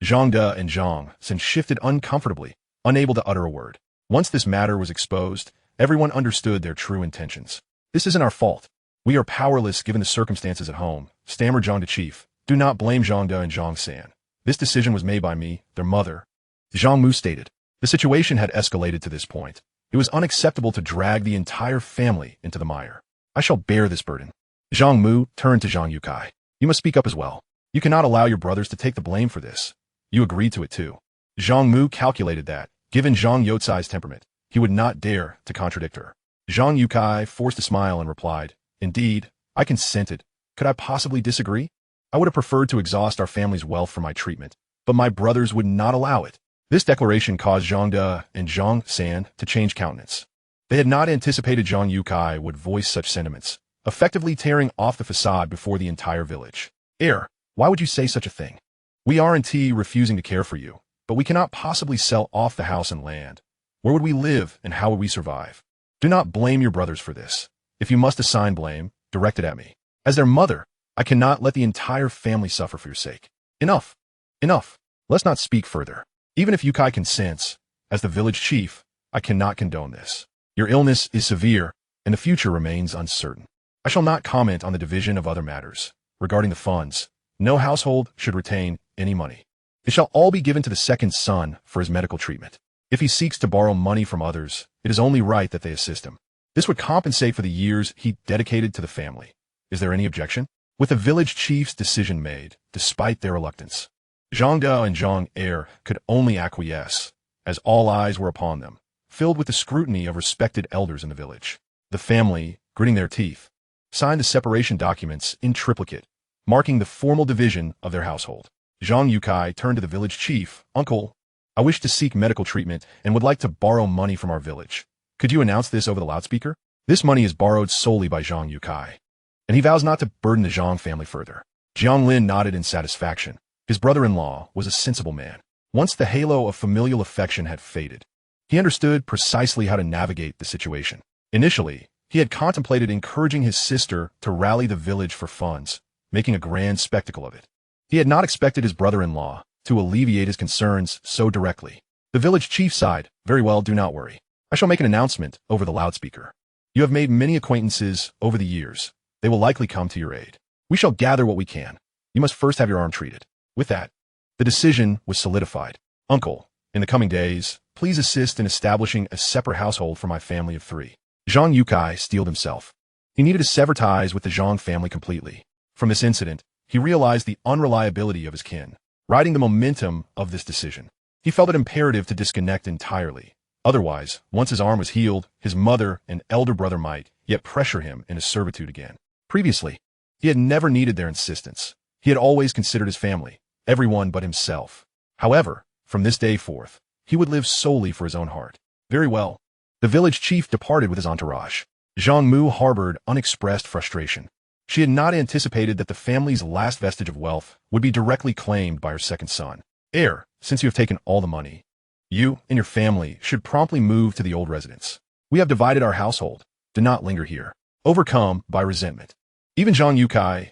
Zhang De and Zhang San shifted uncomfortably, unable to utter a word. Once this matter was exposed, everyone understood their true intentions. "This isn't our fault. We are powerless given the circumstances at home," stammered Zhang De chief. "Do not blame Zhang De and Zhang San. This decision was made by me, their mother." Zhang Mu stated. The situation had escalated to this point. It was unacceptable to drag the entire family into the mire. "I shall bear this burden." Zhang Mu turned to Zhang Yukai. "You must speak up as well. You cannot allow your brothers to take the blame for this. You agreed to it too." Zhang Mu calculated that, given Zhang Yotsai's temperament, he would not dare to contradict her. Zhang Yukai forced a smile and replied, "Indeed, I consented. Could I possibly disagree? I would have preferred to exhaust our family's wealth for my treatment, but my brothers would not allow it." This declaration caused Zhang De and Zhang San to change countenance. They had not anticipated Zhang Yukai would voice such sentiments, effectively tearing off the facade before the entire village. "Heir, why would you say such a thing? We aren't refusing to care for you, but we cannot possibly sell off the house and land. Where would we live and how would we survive? Do not blame your brothers for this. If you must assign blame, direct it at me. As their mother, I cannot let the entire family suffer for your sake. Enough. Enough. Let's not speak further. Even if Yukai consents, as the village chief, I cannot condone this. Your illness is severe, and the future remains uncertain. I shall not comment on the division of other matters. Regarding the funds, no household should retain any money. It shall all be given to the second son for his medical treatment. If he seeks to borrow money from others, it is only right that they assist him. This would compensate for the years he dedicated to the family. Is there any objection?" With the village chief's decision made, despite their reluctance, Zhang De and Zhang heir could only acquiesce, as all eyes were upon them, filled with the scrutiny of respected elders in the village. The family, gritting their teeth, signed the separation documents in triplicate, marking the formal division of their household. Zhang Yukai turned to the village chief. "Uncle, I wish to seek medical treatment and would like to borrow money from our village. Could you announce this over the loudspeaker? This money is borrowed solely by Jiang Yue, and he vows not to burden the Jiang family further. Jiang Lin nodded in satisfaction. His brother-in-law was a sensible man. Once the halo of familial affection had faded, he understood precisely how to navigate the situation. Initially, he had contemplated encouraging his sister to rally the village for funds, making a grand spectacle of it. He had not expected his brother-in-law to alleviate his concerns so directly. The village chief sighed. Very well, do not worry. I shall make an announcement over the loudspeaker. You have made many acquaintances over the years. They will likely come to your aid. We shall gather what we can. You must first have your arm treated. With that, the decision was solidified. Uncle, in the coming days, please assist in establishing a separate household for my family of 3. Jiang Yue steeled himself. He needed to sever ties with the Jiang family completely. From this incident, he realized the unreliability of his kin. Riding the momentum of this decision, he felt it imperative to disconnect entirely. Otherwise, once his arm was healed, his mother and elder brother might yet pressure him into servitude again. Previously, he had never needed their insistence. He had always considered his family, everyone but himself. However, from this day forth, he would live solely for his own heart. Very well. The village chief departed with his entourage. Zhang Mu harbored unexpressed frustration. She had not anticipated that the family's last vestige of wealth would be directly claimed by her second son. Heir, since you have taken all the money, you and your family should promptly move to the old residence. We have divided our household. Do not linger here. Overcome by resentment, even Jiang Yue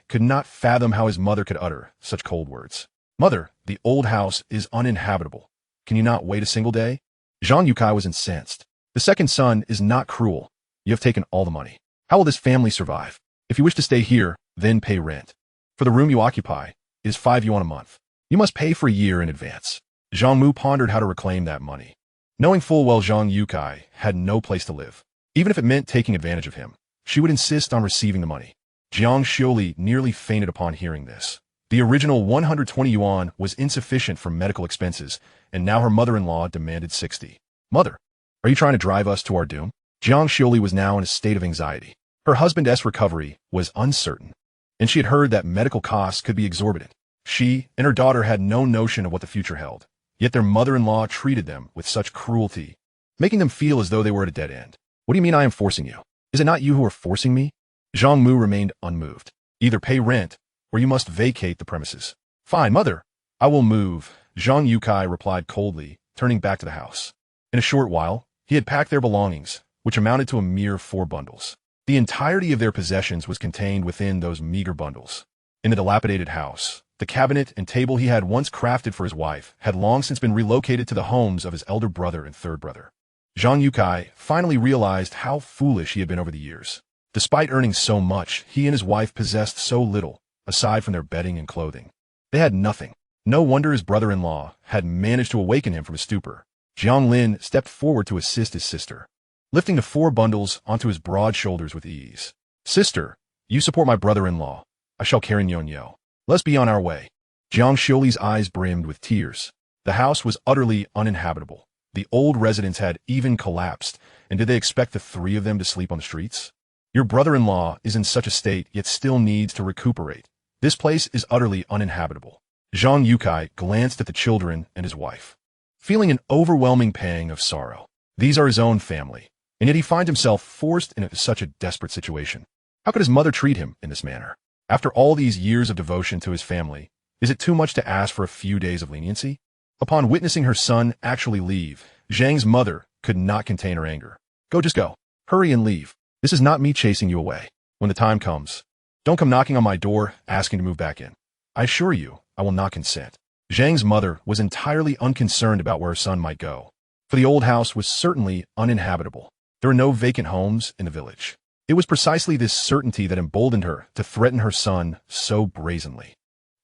could not fathom how his mother could utter such cold words. Mother, the old house is uninhabitable. Can you not wait a single day? Jiang Yue was incensed. The second son is not cruel. You have taken all the money. How will this family survive? If you wish to stay here, then pay rent. For the room you occupy, it is 5 yuan a month. You must pay for a year in advance. Zhang Mu pondered how to reclaim that money. Knowing full well Jiang Yue had no place to live. Even if it meant taking advantage of him, she would insist on receiving the money. Jiang Xiuli nearly fainted upon hearing this. The original 120 yuan was insufficient for medical expenses, and now her mother-in-law demanded 60. Mother, are you trying to drive us to our doom? Jiang Xiuli was now in a state of anxiety. Her husband's recovery was uncertain, and she had heard that medical costs could be exorbitant. She and her daughter had no notion of what the future held, yet their mother-in-law treated them with such cruelty, making them feel as though they were at a dead end. What do you mean I am forcing you? Is it not you who are forcing me? Zhang Mu remained unmoved. Either pay rent, or you must vacate the premises. Fine, mother. I will move, Jiang Yue replied coldly, turning back to the house. In a short while, he had packed their belongings, which amounted to a mere 4 bundles. The entirety of their possessions was contained within those meager bundles. In the dilapidated house, the cabinet and table he had once crafted for his wife had long since been relocated to the homes of his elder brother and third brother. Jiang Yue finally realized how foolish he had been over the years. Despite earning so much, he and his wife possessed so little, aside from their bedding and clothing. They had nothing. No wonder his brother-in-law had managed to awaken him from his stupor. Jiang Lin stepped forward to assist his sister, lifting the 4 bundles onto his broad shoulders with ease. Sister, you support my brother-in-law. I shall carry Nyonyo. Let's be on our way. Jiang Xiuli's eyes brimmed with tears. The house was utterly uninhabitable. The old residence had even collapsed, and did they expect the 3 of them to sleep on the streets? Your brother-in-law is in such a state, yet still needs to recuperate. This place is utterly uninhabitable. Jiang Yue glanced at the children and his wife, feeling an overwhelming pang of sorrow. These are his own family, and yet he finds himself forced into such a desperate situation. How could his mother treat him in this manner? After all these years of devotion to his family, is it too much to ask for a few days of leniency? Upon witnessing her son actually leave, Zhang's mother could not contain her anger. Just go. Hurry and leave. This is not me chasing you away. When the time comes, don't come knocking on my door asking to move back in. I assure you, I will not consent. Zhang's mother was entirely unconcerned about where her son might go, for the old house was certainly uninhabitable. There were no vacant homes in the village. It was precisely this certainty that emboldened her to threaten her son so brazenly.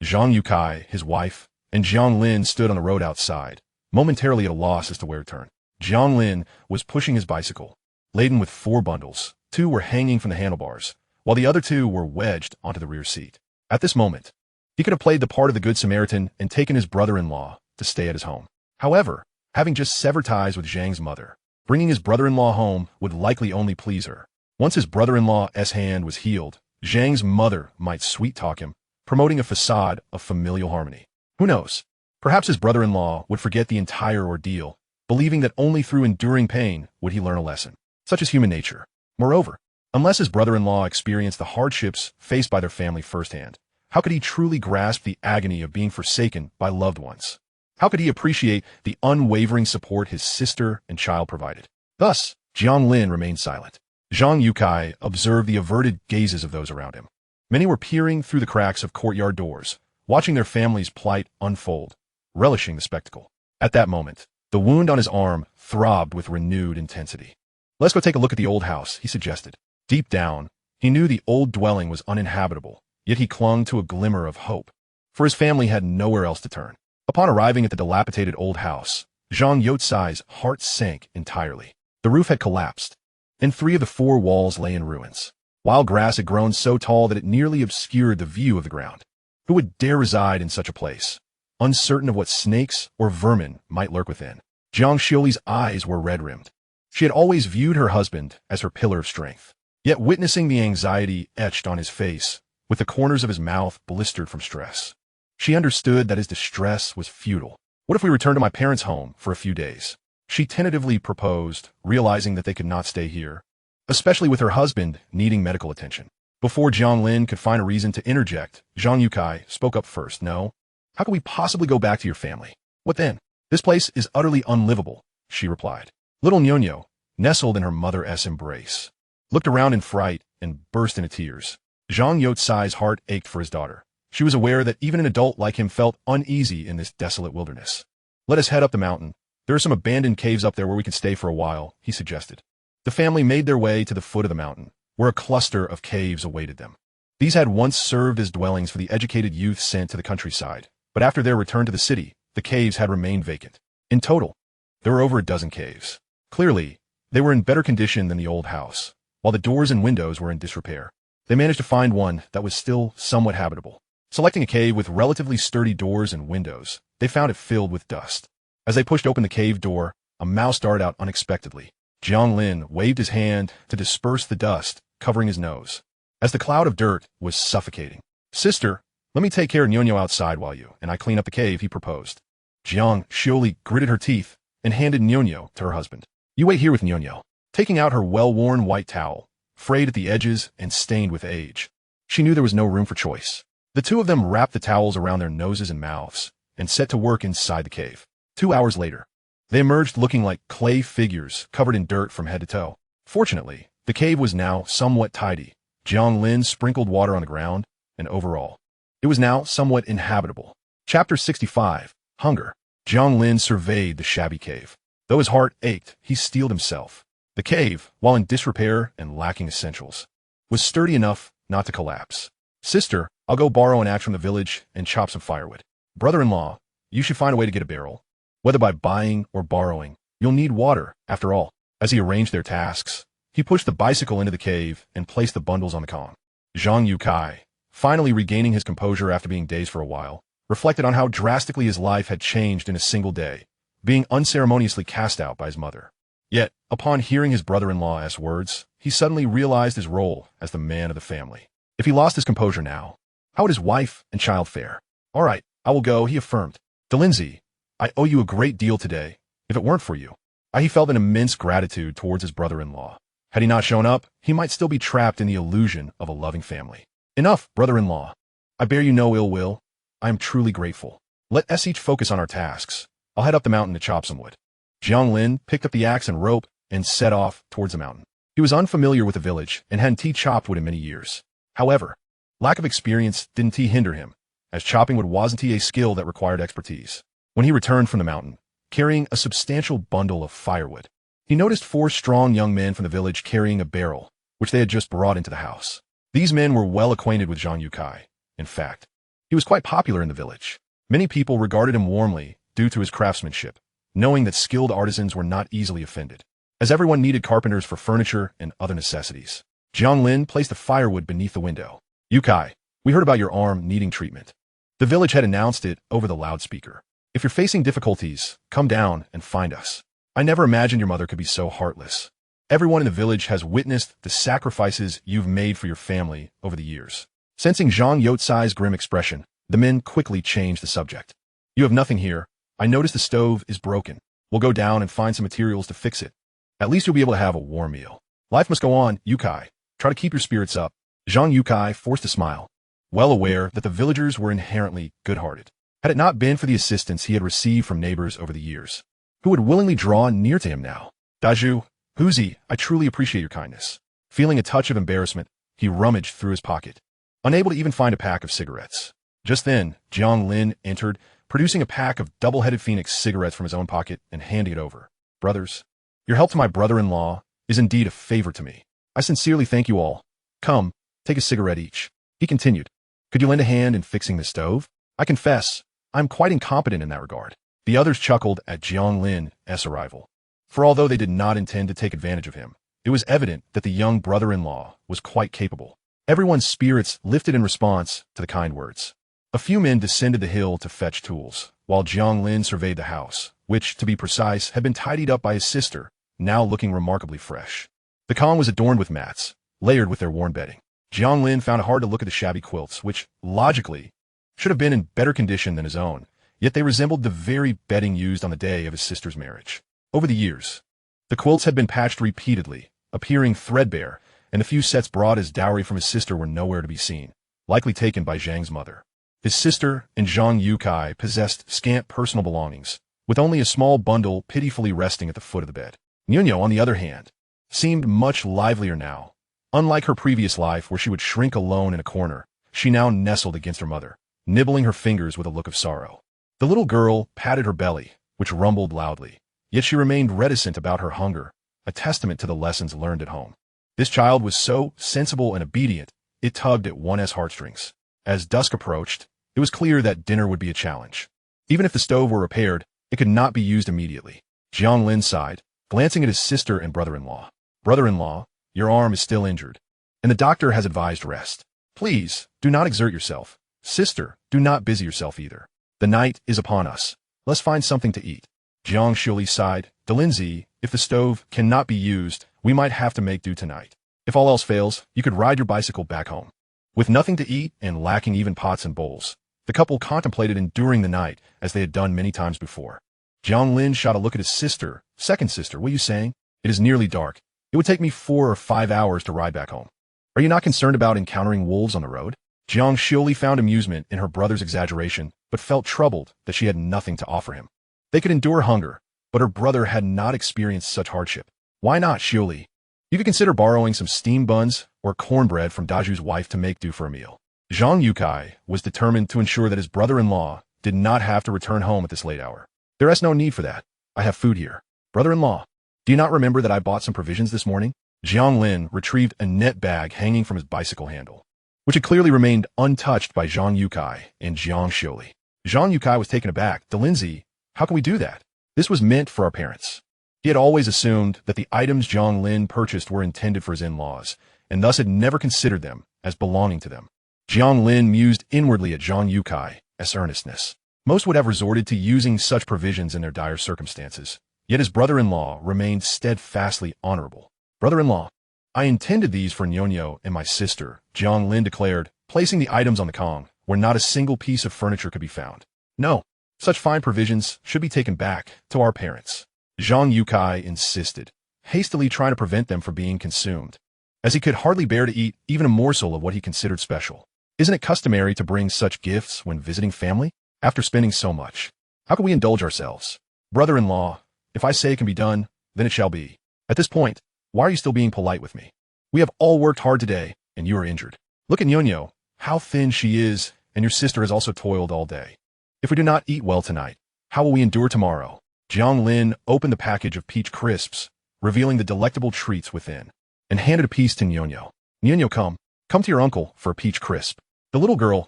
Jiang Yue, his wife, and Jiang Lin stood on the road outside, momentarily at a loss as to where to turn. Jiang Lin was pushing his bicycle, laden with 4 bundles. 2 were hanging from the handlebars, while the other 2 were wedged onto the rear seat. At this moment, he could have played the part of the Good Samaritan and taken his brother-in-law to stay at his home. However, having just severed ties with Zhang's mother, bringing his brother-in-law home would likely only please her. Once his brother-in-law's hand was healed, Zhang's mother might sweet-talk him, promoting a facade of familial harmony. Who knows? Perhaps his brother-in-law would forget the entire ordeal, believing that only through enduring pain would he learn a lesson, such as human nature. Moreover, unless his brother-in-law experienced the hardships faced by their family firsthand, how could he truly grasp the agony of being forsaken by loved ones? How could he appreciate the unwavering support his sister and child provided? Thus, Jiang Lin remained silent. Zhang Yukai observed the averted gazes of those around him. Many were peering through the cracks of courtyard doors, watching their family's plight unfold, relishing the spectacle. At that moment, the wound on his arm throbbed with renewed intensity. "Let's go take a look at the old house," he suggested. Deep down, he knew the old dwelling was uninhabitable, yet he clung to a glimmer of hope, for his family had nowhere else to turn. Upon arriving at the dilapidated old house, Zhang Yutsai's heart sank entirely. The roof had collapsed, and 3 of the 4 walls lay in ruins. Wild grass had grown so tall that it nearly obscured the view of the ground. Who would dare reside in such a place, uncertain of what snakes or vermin might lurk within? Jiang Xiuli's eyes were red-rimmed. She had always viewed her husband as her pillar of strength. Yet witnessing the anxiety etched on his face, with the corners of his mouth blistered from stress, she understood that his distress was futile. "What if we return to my parents' home for a few days?" she tentatively proposed, realizing that they could not stay here, especially with her husband needing medical attention. Before Jiang Lin could find a reason to interject, Zhang Yukai spoke up first. "No. How can we possibly go back to your family? What then? This place is utterly unlivable," she replied. Little Nyonyo, nestled in her mother's embrace, looked around in fright and burst into tears. Zhang Yutsai's heart ached for his daughter. She was aware that even an adult like him felt uneasy in this desolate wilderness. "Let us head up the mountain. There are some abandoned caves up there where we can stay for a while," he suggested. The family made their way to the foot of the mountain, where a cluster of caves awaited them. These had once served as dwellings for the educated youth sent to the countryside, but after their return to the city, the caves had remained vacant. In total, there were over a dozen caves. Clearly, they were in better condition than the old house, while the doors and windows were in disrepair. They managed to find one that was still somewhat habitable. Selecting a cave with relatively sturdy doors and windows, they found it filled with dust. As they pushed open the cave door, a mouse darted out unexpectedly. Jiang Lin waved his hand to disperse the dust, covering his nose, as the cloud of dirt was suffocating. "Sister, let me take care of Nyonyo outside while I clean up the cave," he proposed. Jiang Xiuli gritted her teeth and handed Nyonyo to her husband. "You wait here with Nyonyo." Taking out her well-worn white towel, frayed at the edges and stained with age, she knew there was no room for choice. The 2 of them wrapped the towels around their noses and mouths and set to work inside the cave. 2 hours later, they emerged looking like clay figures covered in dirt from head to toe. Fortunately, the cave was now somewhat tidy. Jiang Lin sprinkled water on the ground, and overall, it was now somewhat inhabitable. Chapter 65, Hunger. Jiang Lin surveyed the shabby cave. Though his heart ached, he steeled himself. The cave, while in disrepair and lacking essentials, was sturdy enough not to collapse. "Sister, I'll go borrow an axe from the village and chop some firewood." "Brother-in-law, you should find a way to get a barrel. Whether by buying or borrowing, you'll need water, after all." As he arranged their tasks, he pushed the bicycle into the cave and placed the bundles on the con. Zhang Yukai, finally regaining his composure after being dazed for a while, reflected on how drastically his life had changed in a single day, being unceremoniously cast out by his mother. Yet, upon hearing his brother-in-law's words, he suddenly realized his role as the man of the family. If he lost his composure now, how would his wife and child fare? "All right, I will go," he affirmed. "Delinzi, I owe you a great deal today. If it weren't for you." He felt an immense gratitude towards his brother-in-law. Had he not shown up, he might still be trapped in the illusion of a loving family. "Enough, brother-in-law. I bear you no ill will. I am truly grateful. Let us each focus on our tasks. I'll head up the mountain to chop some wood." Jiang Lin picked up the axe and rope and set off towards the mountain. He was unfamiliar with the village and hadn't chopped wood in many years. However, lack of experience didn't hinder him, as chopping wood wasn't a skill that required expertise. When he returned from the mountain, carrying a substantial bundle of firewood, he noticed 4 strong young men from the village carrying a barrel, which they had just brought into the house. These men were well acquainted with Zhang Yukai. In fact, he was quite popular in the village. Many people regarded him warmly due to his craftsmanship, knowing that skilled artisans were not easily offended, as everyone needed carpenters for furniture and other necessities. Jiang Lin placed the firewood beneath the window. "Yukai, we heard about your arm needing treatment." The village had announced it over the loudspeaker. "If you're facing difficulties, come down and find us. I never imagined your mother could be so heartless. Everyone in the village has witnessed the sacrifices you've made for your family over the years." Sensing Zhang Yutsai's grim expression, the men quickly changed the subject. You have nothing here. I notice the stove is broken. We'll go down and find some materials to fix it. At least you'll be able to have a warm meal. Life must go on, Yukai. Try to keep your spirits up. Zhang Yukai forced a smile, well aware that the villagers were inherently good-hearted. Had it not been for the assistance he had received from neighbors over the years, who would willingly draw near to him now? Daju, Huzi, I truly appreciate your kindness. Feeling a touch of embarrassment, he rummaged through his pocket, unable to even find a pack of cigarettes. Just then, Jiang Lin entered, producing a pack of double-headed phoenix cigarettes from his own pocket and handing it over. Brothers, your help to my brother-in-law is indeed a favor to me. I sincerely thank you all. Come, take a cigarette each. He continued. Could you lend a hand in fixing the stove? I confess, I'm quite incompetent in that regard. The others chuckled at Jiang Lin's arrival. For although they did not intend to take advantage of him, it was evident that the young brother-in-law was quite capable. Everyone's spirits lifted in response to the kind words. A few men descended the hill to fetch tools, while Jiang Lin surveyed the house, which, to be precise, had been tidied up by his sister, now looking remarkably fresh. The Kong was adorned with mats, layered with their worn bedding. Jiang Lin found it hard to look at the shabby quilts, which, logically, should have been in better condition than his own, yet they resembled the very bedding used on the day of his sister's marriage. Over the years, the quilts had been patched repeatedly, appearing threadbare, and the few sets brought as dowry from his sister were nowhere to be seen, likely taken by Zhang's mother. His sister and Zhang Yukai possessed scant personal belongings, with only a small bundle pitifully resting at the foot of the bed. Nuno, on the other hand, seemed much livelier now. Unlike her previous life, where she would shrink alone in a corner, she now nestled against her mother, nibbling her fingers with a look of sorrow. The little girl patted her belly, which rumbled loudly, yet she remained reticent about her hunger, a testament to the lessons learned at home. This child was so sensible and obedient, it tugged at one's heartstrings. As dusk approached, it was clear that dinner would be a challenge. Even if the stove were repaired, it could not be used immediately. Jiang Lin sighed, glancing at his sister and brother-in-law. Brother-in-law, your arm is still injured, and the doctor has advised rest. Please, do not exert yourself. Sister, do not busy yourself either. The night is upon us. Let's find something to eat. Jiang Shuli sighed. Delinzi, if the stove cannot be used, we might have to make do tonight. If all else fails, you could ride your bicycle back home. With nothing to eat and lacking even pots and bowls, the couple contemplated enduring the night as they had done many times before. Jiang Lin shot a look at his sister. Second sister, what are you saying? It is nearly dark. It would take me 4 or 5 hours to ride back home. Are you not concerned about encountering wolves on the road? Jiang Shuli found amusement in her brother's exaggeration, but felt troubled that she had nothing to offer him. They could endure hunger, but her brother had not experienced such hardship. Why not, Shuli? You could consider borrowing some steamed buns or cornbread from Daju's wife to make do for a meal. Zhang Yukai was determined to ensure that his brother-in-law did not have to return home at this late hour. There is no need for that. I have food here. Brother-in-law, do you not remember that I bought some provisions this morning? Jiang Lin retrieved a net bag hanging from his bicycle handle, which had clearly remained untouched by Zhang Yukai and Jiang Shuli. Zhang Yukai was taken aback. Delinzi, how can we do that? This was meant for our parents. He had always assumed that the items Jiang Lin purchased were intended for his in-laws, and thus had never considered them as belonging to them. Jiang Lin mused inwardly at Zhang Yukai's earnestness. Most would have resorted to using such provisions in their dire circumstances, yet his brother-in-law remained steadfastly honorable. Brother-in-law, I intended these for Nyonyo and my sister, Jiang Lin declared, placing the items on the Kong, where not a single piece of furniture could be found. No, such fine provisions should be taken back to our parents. Zhang Yukai insisted, hastily trying to prevent them from being consumed, as he could hardly bear to eat even a morsel of what he considered special. Isn't it customary to bring such gifts when visiting family? After spending so much, how can we indulge ourselves? Brother-in-law, if I say it can be done, then it shall be. At this point, why are you still being polite with me? We have all worked hard today, and you are injured. Look at Nyonyo, how thin she is, and your sister has also toiled all day. If we do not eat well tonight, how will we endure tomorrow? Jiang Lin opened the package of peach crisps, revealing the delectable treats within, and handed a piece to Nyonyo. Nyonyo, come to your uncle for a peach crisp. The little girl's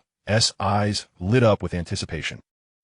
eyes lit up with anticipation,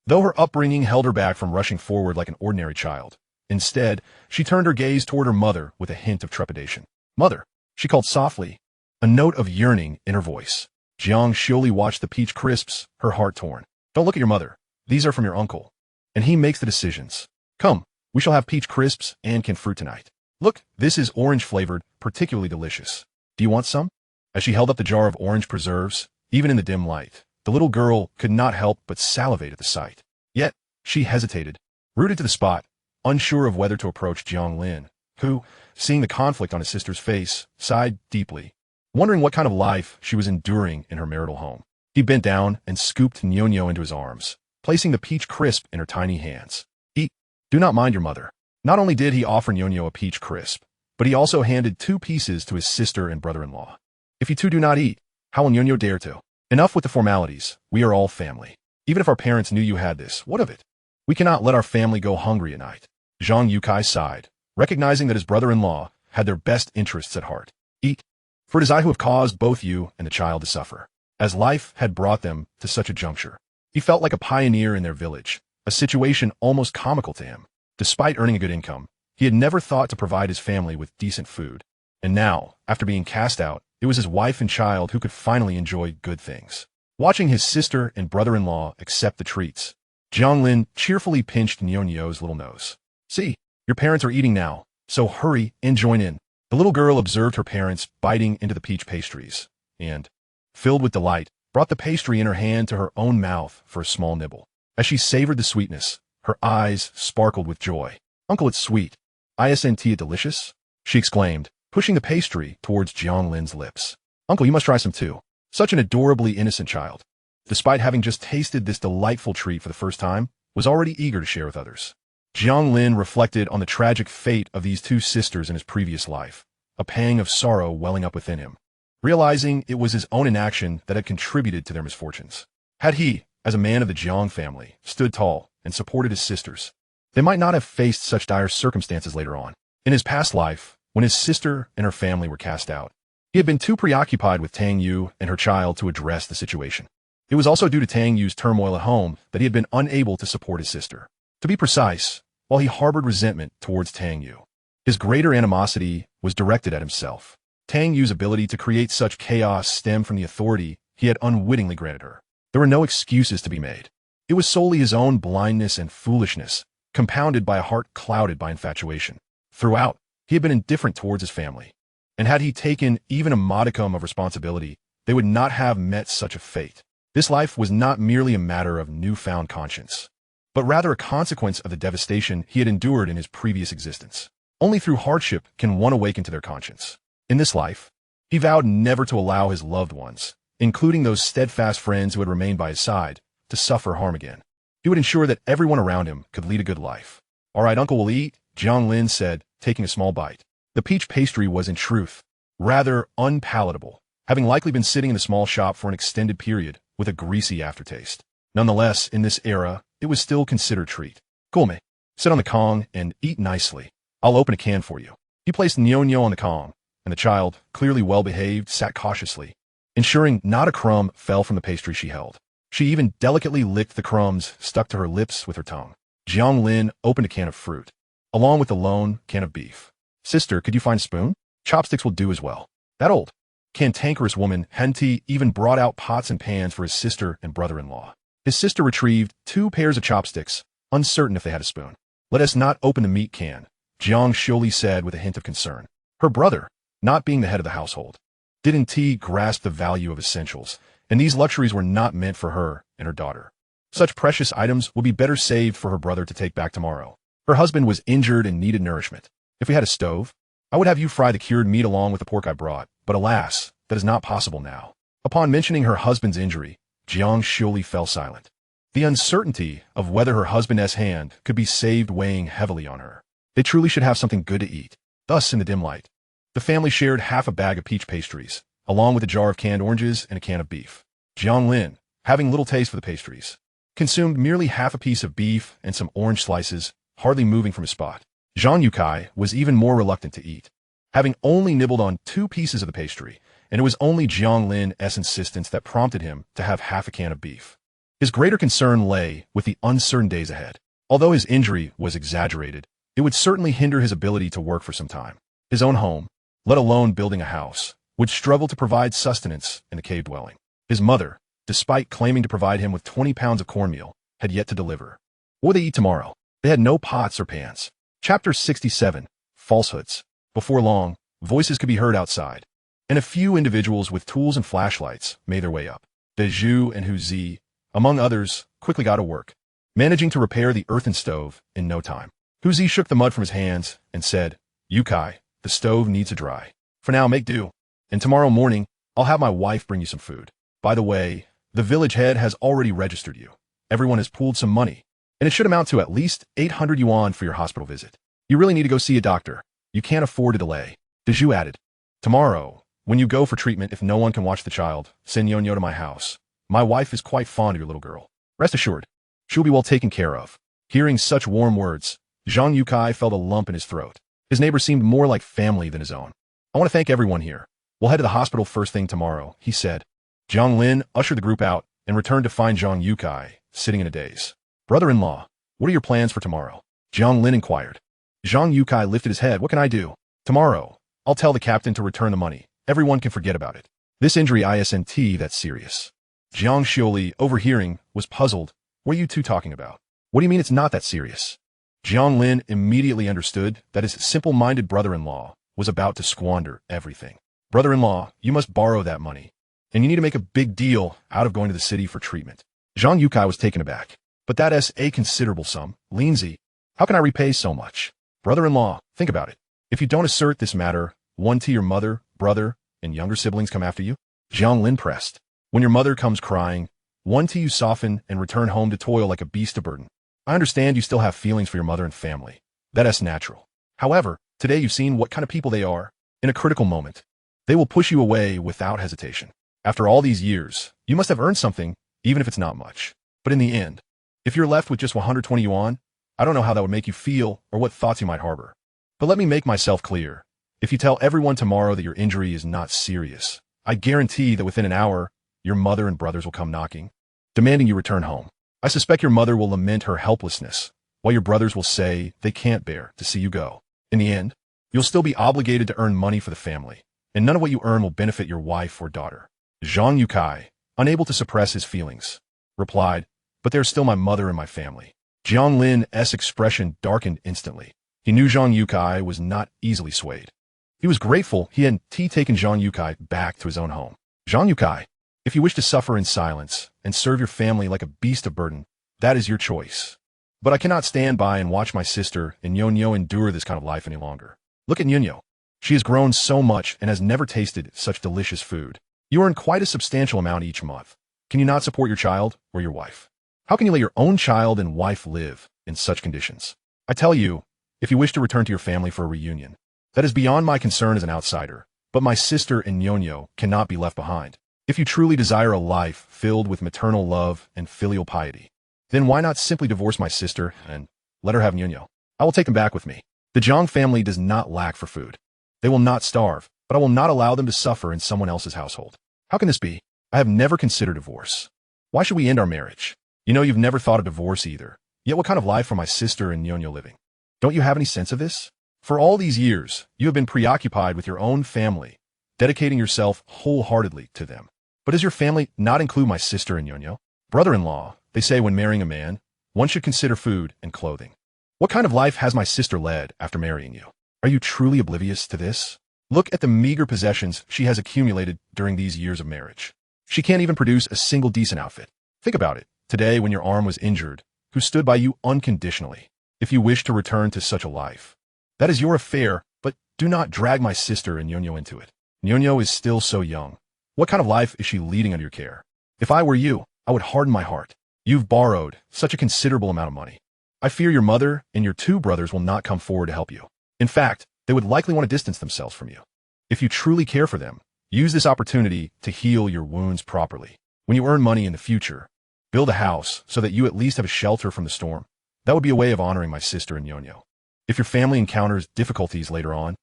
though her upbringing held her back from rushing forward like an ordinary child. Instead, she turned her gaze toward her mother with a hint of trepidation. Mother, she called softly, a note of yearning in her voice. Jiang Shuli watched the peach crisps, her heart torn. Don't look at your mother. These are from your uncle, and he makes the decisions. Come, we shall have peach crisps and canned fruit tonight. Look, this is orange-flavored, particularly delicious. Do you want some? As she held up the jar of orange preserves, even in the dim light, the little girl could not help but salivate at the sight. Yet, She hesitated, rooted to the spot, unsure of whether to approach Jiang Lin, who, seeing the conflict on his sister's face, sighed deeply, wondering what kind of life she was enduring in her marital home. He bent down and scooped Nyo into his arms, placing the peach crisp in her tiny hands. Eat. Do not mind your mother. Not only did he offer Nyo a peach crisp, but he also handed 2 pieces to his sister and brother-in-law. If you two do not eat, how will Nyo dare to? Enough with the formalities. We are all family. Even if our parents knew you had this, what of it? We cannot let our family go hungry at night. Jiang Lin sighed, recognizing that his brother-in-law had their best interests at heart. Eat. For it is I who have caused both you and the child to suffer, as life had brought them to such a juncture. He felt like a pioneer in their village, a situation almost comical to him. Despite earning a good income, he had never thought to provide his family with decent food. And now, after being cast out, it was his wife and child who could finally enjoy good things. Watching his sister and brother-in-law accept the treats, Jiang Lin cheerfully pinched Nyo's little nose. See, your parents are eating now, so hurry and join in. The little girl observed her parents biting into the peach pastries, and, filled with delight, brought the pastry in her hand to her own mouth for a small nibble. As she savored the sweetness, her eyes sparkled with joy. Uncle, it's sweet. Isn't it delicious? She exclaimed, pushing the pastry towards Jiang Lin's lips. Uncle, you must try some too. Such an adorably innocent child, despite having just tasted this delightful treat for the first time, was already eager to share with others. Jiang Lin reflected on the tragic fate of these 2 sisters in his previous life, a pang of sorrow welling up within him, realizing it was his own inaction that had contributed to their misfortunes. Had he, as a man of the Jiang family, stood tall and supported his sisters, they might not have faced such dire circumstances later on. In his past life, when his sister and her family were cast out, he had been too preoccupied with Tang Yue and her child to address the situation. It was also due to Tang Yue's turmoil at home that he had been unable to support his sister. To be precise, while he harbored resentment towards Tang Yue, his greater animosity was directed at himself. Tang Yue's ability to create such chaos stemmed from the authority he had unwittingly granted her. There were no excuses to be made. It was solely his own blindness and foolishness, compounded by a heart clouded by infatuation. Throughout, he had been indifferent towards his family, and had he taken even a modicum of responsibility, they would not have met such a fate. This life was not merely a matter of newfound conscience, but rather a consequence of the devastation he had endured in his previous existence. Only through hardship can one awaken to their conscience. In this life, he vowed never to allow his loved ones, including those steadfast friends who had remained by his side, to suffer harm again. He would ensure that everyone around him could lead a good life. All right, Uncle will eat, Jiang Lin said, taking a small bite. The peach pastry was, in truth, rather unpalatable, having likely been sitting in the small shop for an extended period with a greasy aftertaste. Nonetheless, in this era, it was still considered a treat. Coolme, sit on the Kong and eat nicely. I'll open a can for you. He placed Nyo on the Kong, and the child, clearly well-behaved, sat cautiously, ensuring not a crumb fell from the pastry she held. She even delicately licked the crumbs stuck to her lips with her tongue. Jiang Lin opened a can of fruit, along with a lone can of beef. Sister, could you find a spoon? Chopsticks will do as well. That old, cantankerous woman, Henti, even brought out pots and pans for his sister and brother-in-law. His sister retrieved 2 pairs of chopsticks, uncertain if they had a spoon. Let us not open the meat can, Jiang Lin said with a hint of concern. Her brother, not being the head of the household, didn't grasp the value of essentials, and these luxuries were not meant for her and her daughter. Such precious items would be better saved for her brother to take back tomorrow. Her husband was injured and needed nourishment. If we had a stove, I would have you fry the cured meat along with the pork I brought, but alas, that is not possible now. Upon mentioning her husband's injury, Jiang Lin fell silent. The uncertainty of whether her husband's hand could be saved weighing heavily on her. They truly should have something good to eat. Thus, in the dim light, the family shared half a bag of peach pastries, along with a jar of canned oranges and a can of beef. Jiang Lin, having little taste for the pastries, consumed merely half a piece of beef and some orange slices, hardly moving from his spot. Jiang Lin was even more reluctant to eat, having only nibbled on 2 pieces of the pastry, and it was only Jiang Lin's insistence that prompted him to have half a can of beef. His greater concern lay with the uncertain days ahead. Although his injury was exaggerated, it would certainly hinder his ability to work for some time. His own home, let alone building a house, would struggle to provide sustenance in the cave dwelling. His mother, despite claiming to provide him with 20 pounds of cornmeal, had yet to deliver. What would they eat tomorrow? They had no pots or pans. Chapter 67, Falsehoods. Before long, voices could be heard outside, and a few individuals with tools and flashlights made their way up. De Zhu and Hu Zi, among others, quickly got to work. managing to repair the earthen stove in no time. Hu Zi shook the mud from his hands and said, "Yukai, the stove needs to dry. For now, make do. And tomorrow morning, I'll have my wife bring you some food. By the way, the village head has already registered you. Everyone has pooled some money, and it should amount to at least 800 yuan for your hospital visit. You really need to go see a doctor. You can't afford to delay." De Zhu added, "Tomorrow, when you go for treatment, if no one can watch the child, send Yonyo to my house. My wife is quite fond of your little girl. Rest assured, she'll be well taken care of." Hearing such warm words, Zhang Yukai felt a lump in his throat. His neighbor seemed more like family than his own. "I want to thank everyone here. We'll head to the hospital first thing tomorrow," he said. Jiang Lin ushered the group out and returned to find Zhang Yukai sitting in a daze. "Brother-in-law, what are your plans for tomorrow?" Jiang Lin inquired. Zhang Yukai lifted his head. "What can I do? Tomorrow, I'll tell the captain to return the money. Everyone can forget about it. This injury isn't that serious." Jiang Xiuli, overhearing, was puzzled. "What are you two talking about? What do you mean it's not that serious?" Jiang Lin immediately understood that his simple-minded brother-in-law was about to squander everything. "Brother-in-law, you must borrow that money, and you need to make a big deal out of going to the city for treatment." Zhang Yukai was taken aback. "But that's a considerable sum, Linzi. How can I repay so much?" "Brother-in-law, think about it. If you don't assert this matter, one to your mother, brother, and younger siblings come after you." Jiang Lin pressed. "When your mother comes crying, one to you soften and return home to toil like a beast of burden. I understand you still have feelings for your mother and family. That's natural. However, today you've seen what kind of people they are. In a critical moment, they will push you away without hesitation. After all these years, you must have earned something, even if it's not much. But in the end, if you're left with just 120 yuan, I don't know how that would make you feel or what thoughts you might harbor. But let me make myself clear. If you tell everyone tomorrow that your injury is not serious, I guarantee that within an hour, your mother and brothers will come knocking, demanding you return home. I suspect your mother will lament her helplessness, while your brothers will say they can't bear to see you go. In the end, you'll still be obligated to earn money for the family, and none of what you earn will benefit your wife or daughter." Zhang Yukai, unable to suppress his feelings, replied, "But there's still my mother and my family." Jiang Lin's expression darkened instantly. He knew Zhang Yukai was not easily swayed. He was grateful he hadn't taken Zhang Yukai back to his own home. "Zhang Yukai, if you wish to suffer in silence and serve your family like a beast of burden, that is your choice. But I cannot stand by and watch my sister and Yonyo endure this kind of life any longer. Look at Yonyo. She has grown so much and has never tasted such delicious food. You earn quite a substantial amount each month. Can you not support your child or your wife? How can you let your own child and wife live in such conditions? I tell you, if you wish to return to your family for a reunion, that is beyond my concern as an outsider, but my sister and Yonyo cannot be left behind. If you truly desire a life filled with maternal love and filial piety, then why not simply divorce my sister and let her have Yonyo? I will take them back with me. The Jiang family does not lack for food. They will not starve, but I will not allow them to suffer in someone else's household. How can this be? I have never considered divorce. Why should we end our marriage? You know you've never thought of divorce either. Yet what kind of life are my sister and Yonyo living? Don't you have any sense of this? For all these years, you have been preoccupied with your own family, dedicating yourself wholeheartedly to them. But does your family not include my sister and Yonyo? Brother-in-law, they say when marrying a man, one should consider food and clothing. What kind of life has my sister led after marrying you? Are you truly oblivious to this? Look at the meager possessions she has accumulated during these years of marriage. She can't even produce a single decent outfit. Think about it. Today, when your arm was injured, who stood by you unconditionally? If you wish to return to such a life, that is your affair, but do not drag my sister and Yonyo into it. Yonyo is still so young. What kind of life is she leading under your care? If I were you, I would harden my heart. You've borrowed such a considerable amount of money. I fear your mother and your two brothers will not come forward to help you. In fact, they would likely want to distance themselves from you. If you truly care for them, use this opportunity to heal your wounds properly. When you earn money in the future, build a house so that you at least have a shelter from the storm. That would be a way of honoring my sister and Yonyo. If your family encounters difficulties later on,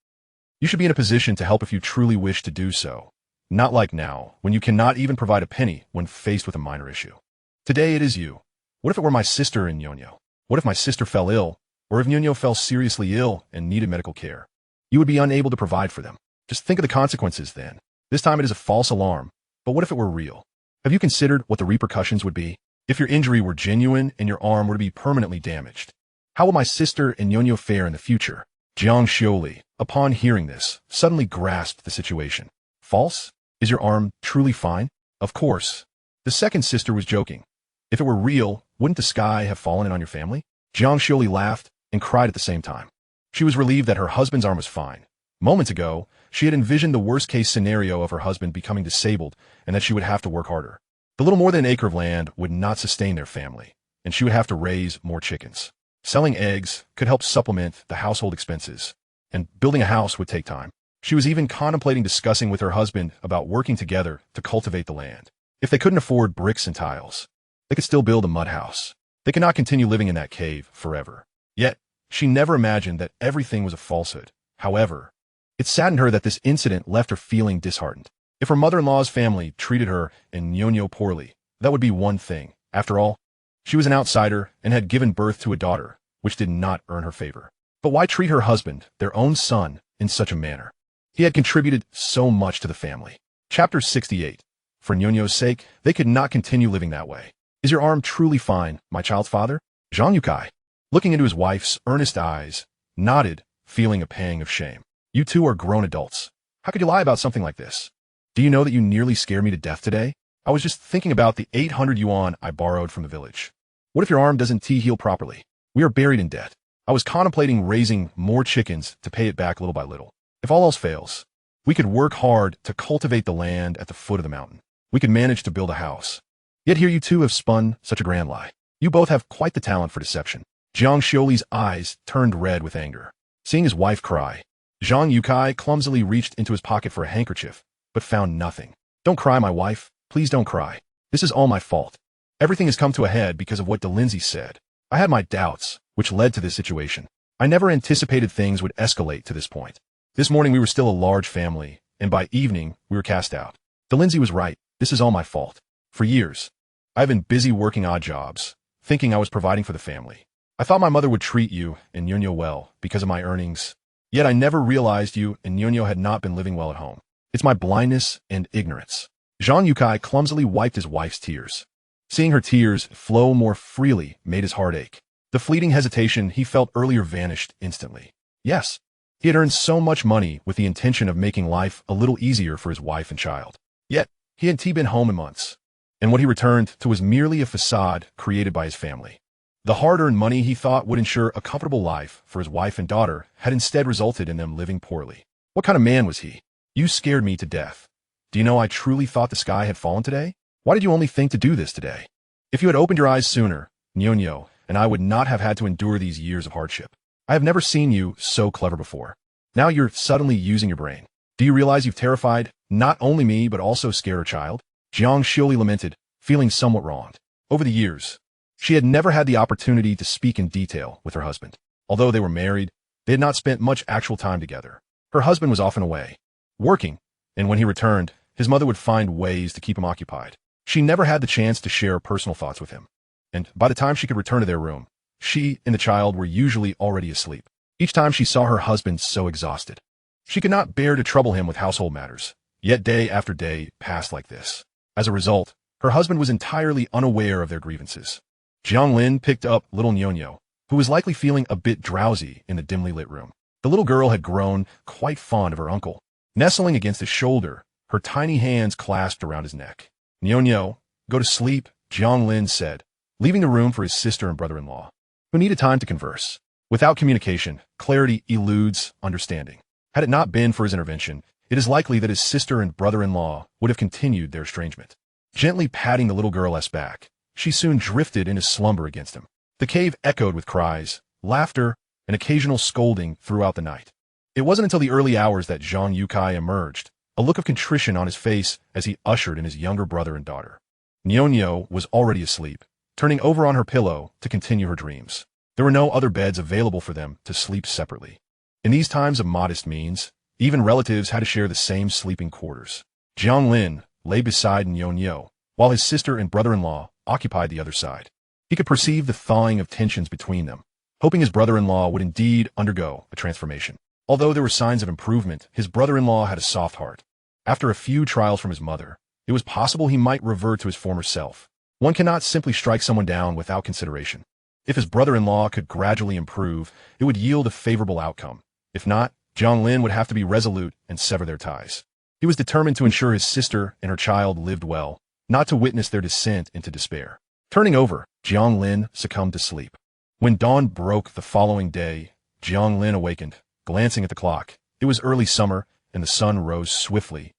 you should be in a position to help if you truly wish to do so. Not like now, when you cannot even provide a penny when faced with a minor issue. Today it is you. What if it were my sister and Yonyo? What if my sister fell ill, or if Yonyo fell seriously ill and needed medical care? You would be unable to provide for them. Just think of the consequences then. This time it is a false alarm, but what if it were real? Have you considered what the repercussions would be? If your injury were genuine and your arm were to be permanently damaged, how will my sister and Yonyo fare in the future? Jiang Xiuli, upon hearing this, suddenly grasped the situation. False? Is your arm truly fine? Of course. The second sister was joking. If it were real, Wouldn't the sky have fallen in on your family? Jiang Lin laughed and cried at the same time. She was relieved that her husband's arm was fine. Moments ago, she had envisioned the worst-case scenario of her husband becoming disabled and that she would have to work harder. The little more than an acre of land would not sustain their family, and she would have to raise more chickens. Selling eggs could help supplement the household expenses, and building a house would take time. She was even contemplating discussing with her husband about working together to cultivate the land. If they couldn't afford bricks and tiles, they could still build a mud house. They could not continue living in that cave forever. Yet, she never imagined that everything was a falsehood. However, it saddened her that this incident left her feeling disheartened. If her mother-in-law's family treated her and Nyonya poorly, that would be one thing. After all, she was an outsider and had given birth to a daughter, which did not earn her favor. But why treat her husband, their own son, in such a manner? He had contributed so much to the family. Chapter 68. For Nyonyo's sake, they could not continue living that way. Is your arm truly fine, my child's father? Jiang Yue, looking into his wife's earnest eyes, nodded, feeling a pang of shame. You two are grown adults. How could you lie about something like this? Do you know that you nearly scared me to death today? I was just thinking about the 800 yuan I borrowed from the village. What if your arm doesn't heal properly? We are buried in debt. I was contemplating raising more chickens to pay it back little by little. If all else fails, we could work hard to cultivate the land at the foot of the mountain. We could manage to build a house. Yet here you two have spun such a grand lie. You both have quite the talent for deception. Jiang Li's eyes turned red with anger. Seeing his wife cry, Jiang Yue clumsily reached into his pocket for a handkerchief, but found nothing. Don't cry, my wife. Please don't cry. This is all my fault. Everything has come to a head because of what Lindsay said. I had my doubts, which led to this situation. I never anticipated things would escalate to this point. This morning we were still a large family, and by evening we were cast out. Lindsay was right. This is all my fault. For years, I've been busy working odd jobs, thinking I was providing for the family. I thought my mother would treat you and Nyonya well because of my earnings. Yet I never realized you and Nyonya had not been living well at home. It's my blindness and ignorance. Jiang Yue clumsily wiped his wife's tears. Seeing her tears flow more freely made his heart ache. The fleeting hesitation he felt earlier vanished instantly. Yes, he had earned so much money with the intention of making life a little easier for his wife and child. Yet, he hadn't been home in months, and what he returned to was merely a facade created by his family. The hard-earned money he thought would ensure a comfortable life for his wife and daughter had instead resulted in them living poorly. What kind of man was he? You scared me to death. Do you know I truly thought the sky had fallen today? Why did you only think to do this today? If you had opened your eyes sooner, Nyonya and I would not have had to endure these years of hardship. I have never seen you so clever before. Now you're suddenly using your brain. Do you realize you've terrified not only me but also scared her child? Jiang Lin lamented, feeling somewhat wronged. Over the years, she had never had the opportunity to speak in detail with her husband. Although they were married, they had not spent much actual time together. Her husband was often away, working, and when he returned, his mother would find ways to keep him occupied. She never had the chance to share personal thoughts with him. And by the time she could return to their room, she and the child were usually already asleep. Each time she saw her husband so exhausted, she could not bear to trouble him with household matters. Yet day after day passed like this. As a result, her husband was entirely unaware of their grievances. Jiang Lin picked up little Nyonya, who was likely feeling a bit drowsy in the dimly lit room. The little girl had grown quite fond of her uncle. Nestling against his shoulder, her tiny hands clasped around his neck. Nyonya, go to sleep, Jiang Lin said, leaving the room for his sister and brother-in-law, who needed time to converse. Without communication, clarity eludes understanding. Had it not been for his intervention, it is likely that his sister and brother-in-law would have continued their estrangement. Gently patting the little girl's back, she soon drifted into slumber against him. The cave echoed with cries, laughter, and occasional scolding throughout the night. It wasn't until the early hours that Jiang Yue emerged, a look of contrition on his face as he ushered in his younger brother and daughter. Nyonya was already asleep, turning over on her pillow to continue her dreams. There were no other beds available for them to sleep separately. In these times of modest means, even relatives had to share the same sleeping quarters. Jiang Lin lay beside Nyonya, while his sister and brother-in-law occupied the other side. He could perceive the thawing of tensions between them, hoping his brother-in-law would indeed undergo a transformation. Although there were signs of improvement, his brother-in-law had a soft heart. After a few trials from his mother, it was possible he might revert to his former self. One cannot simply strike someone down without consideration. If his brother-in-law could gradually improve, it would yield a favorable outcome. If not, Jiang Lin would have to be resolute and sever their ties. He was determined to ensure his sister and her child lived well, not to witness their descent into despair. Turning over, Jiang Lin succumbed to sleep. When dawn broke the following day, Jiang Lin awakened, glancing at the clock. It was early summer, and the sun rose swiftly,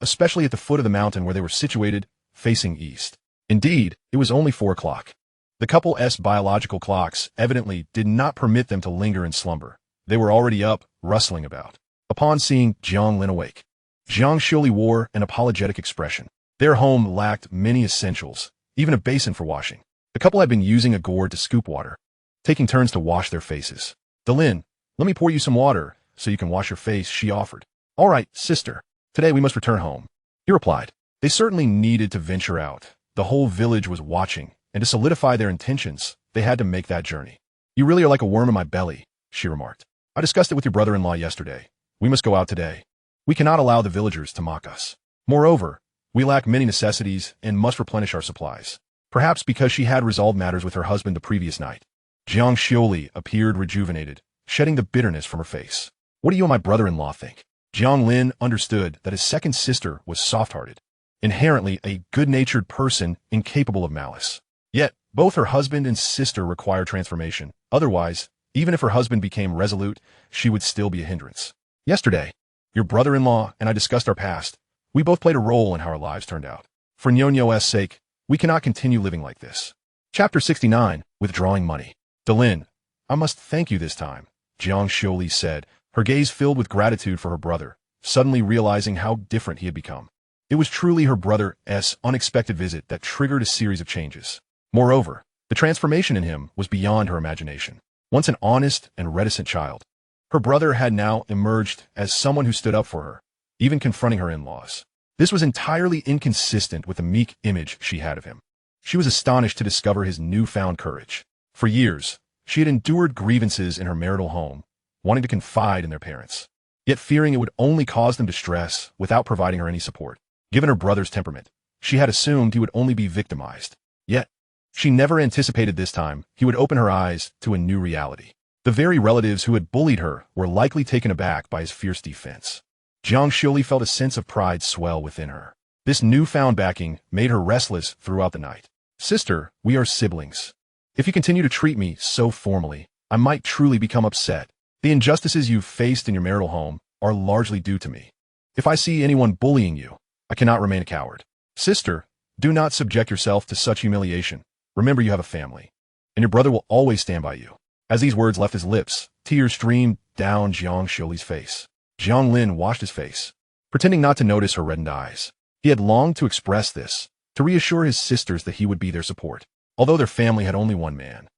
especially at the foot of the mountain where they were situated, facing east. Indeed, it was only 4 o'clock. The couple's biological clocks evidently did not permit them to linger in slumber. They were already up, rustling about. Upon seeing Jiang Lin awake, Jiang Lin wore an apologetic expression. Their home lacked many essentials, even a basin for washing. The couple had been using a gourd to scoop water, taking turns to wash their faces. "Lin, let me pour you some water so you can wash your face," she offered. "All right, sister. Today we must return home," he replied. They certainly needed to venture out. The whole village was watching, and to solidify their intentions, they had to make that journey. "You really are like a worm in my belly," she remarked. "I discussed it with your brother-in-law yesterday. We must go out today. We cannot allow the villagers to mock us. Moreover, we lack many necessities and must replenish our supplies." Perhaps because she had resolved matters with her husband the previous night, Jiang Lin appeared rejuvenated, shedding the bitterness from her face. "What do you and my brother-in-law think?" Jiang Lin understood that his second sister was soft-hearted, inherently a good-natured person incapable of malice. Yet, both her husband and sister require transformation. Otherwise, even if her husband became resolute, she would still be a hindrance. "Yesterday, your brother-in-law and I discussed our past. We both played a role in how our lives turned out. For Nyonyo's sake, we cannot continue living like this." Chapter 69, Withdrawing Money. "Lin, I must thank you this time," Jiang Lin said, her gaze filled with gratitude for her brother, suddenly realizing how different he had become. It was truly her brother's unexpected visit that triggered a series of changes. Moreover, the transformation in him was beyond her imagination. Once an honest and reticent child, her brother had now emerged as someone who stood up for her, even confronting her in-laws. This was entirely inconsistent with the meek image she had of him. She was astonished to discover his newfound courage. For years, she had endured grievances in her marital home, wanting to confide in their parents, yet fearing it would only cause them distress without providing her any support. Given her brother's temperament, she had assumed he would only be victimized. Yet, she never anticipated this time he would open her eyes to a new reality. The very relatives who had bullied her were likely taken aback by his fierce defense. Jiang Lin felt a sense of pride swell within her. This newfound backing made her restless throughout the night. "Sister, we are siblings. If you continue to treat me so formally, I might truly become upset. The injustices you've faced in your marital home are largely due to me. If I see anyone bullying you, I cannot remain a coward. Sister, do not subject yourself to such humiliation. Remember you have a family, and your brother will always stand by you." As these words left his lips, tears streamed down Jiang Lin's face. Jiang Lin washed his face, pretending not to notice her reddened eyes. He had longed to express this, to reassure his sisters that he would be their support. Although their family had only one man,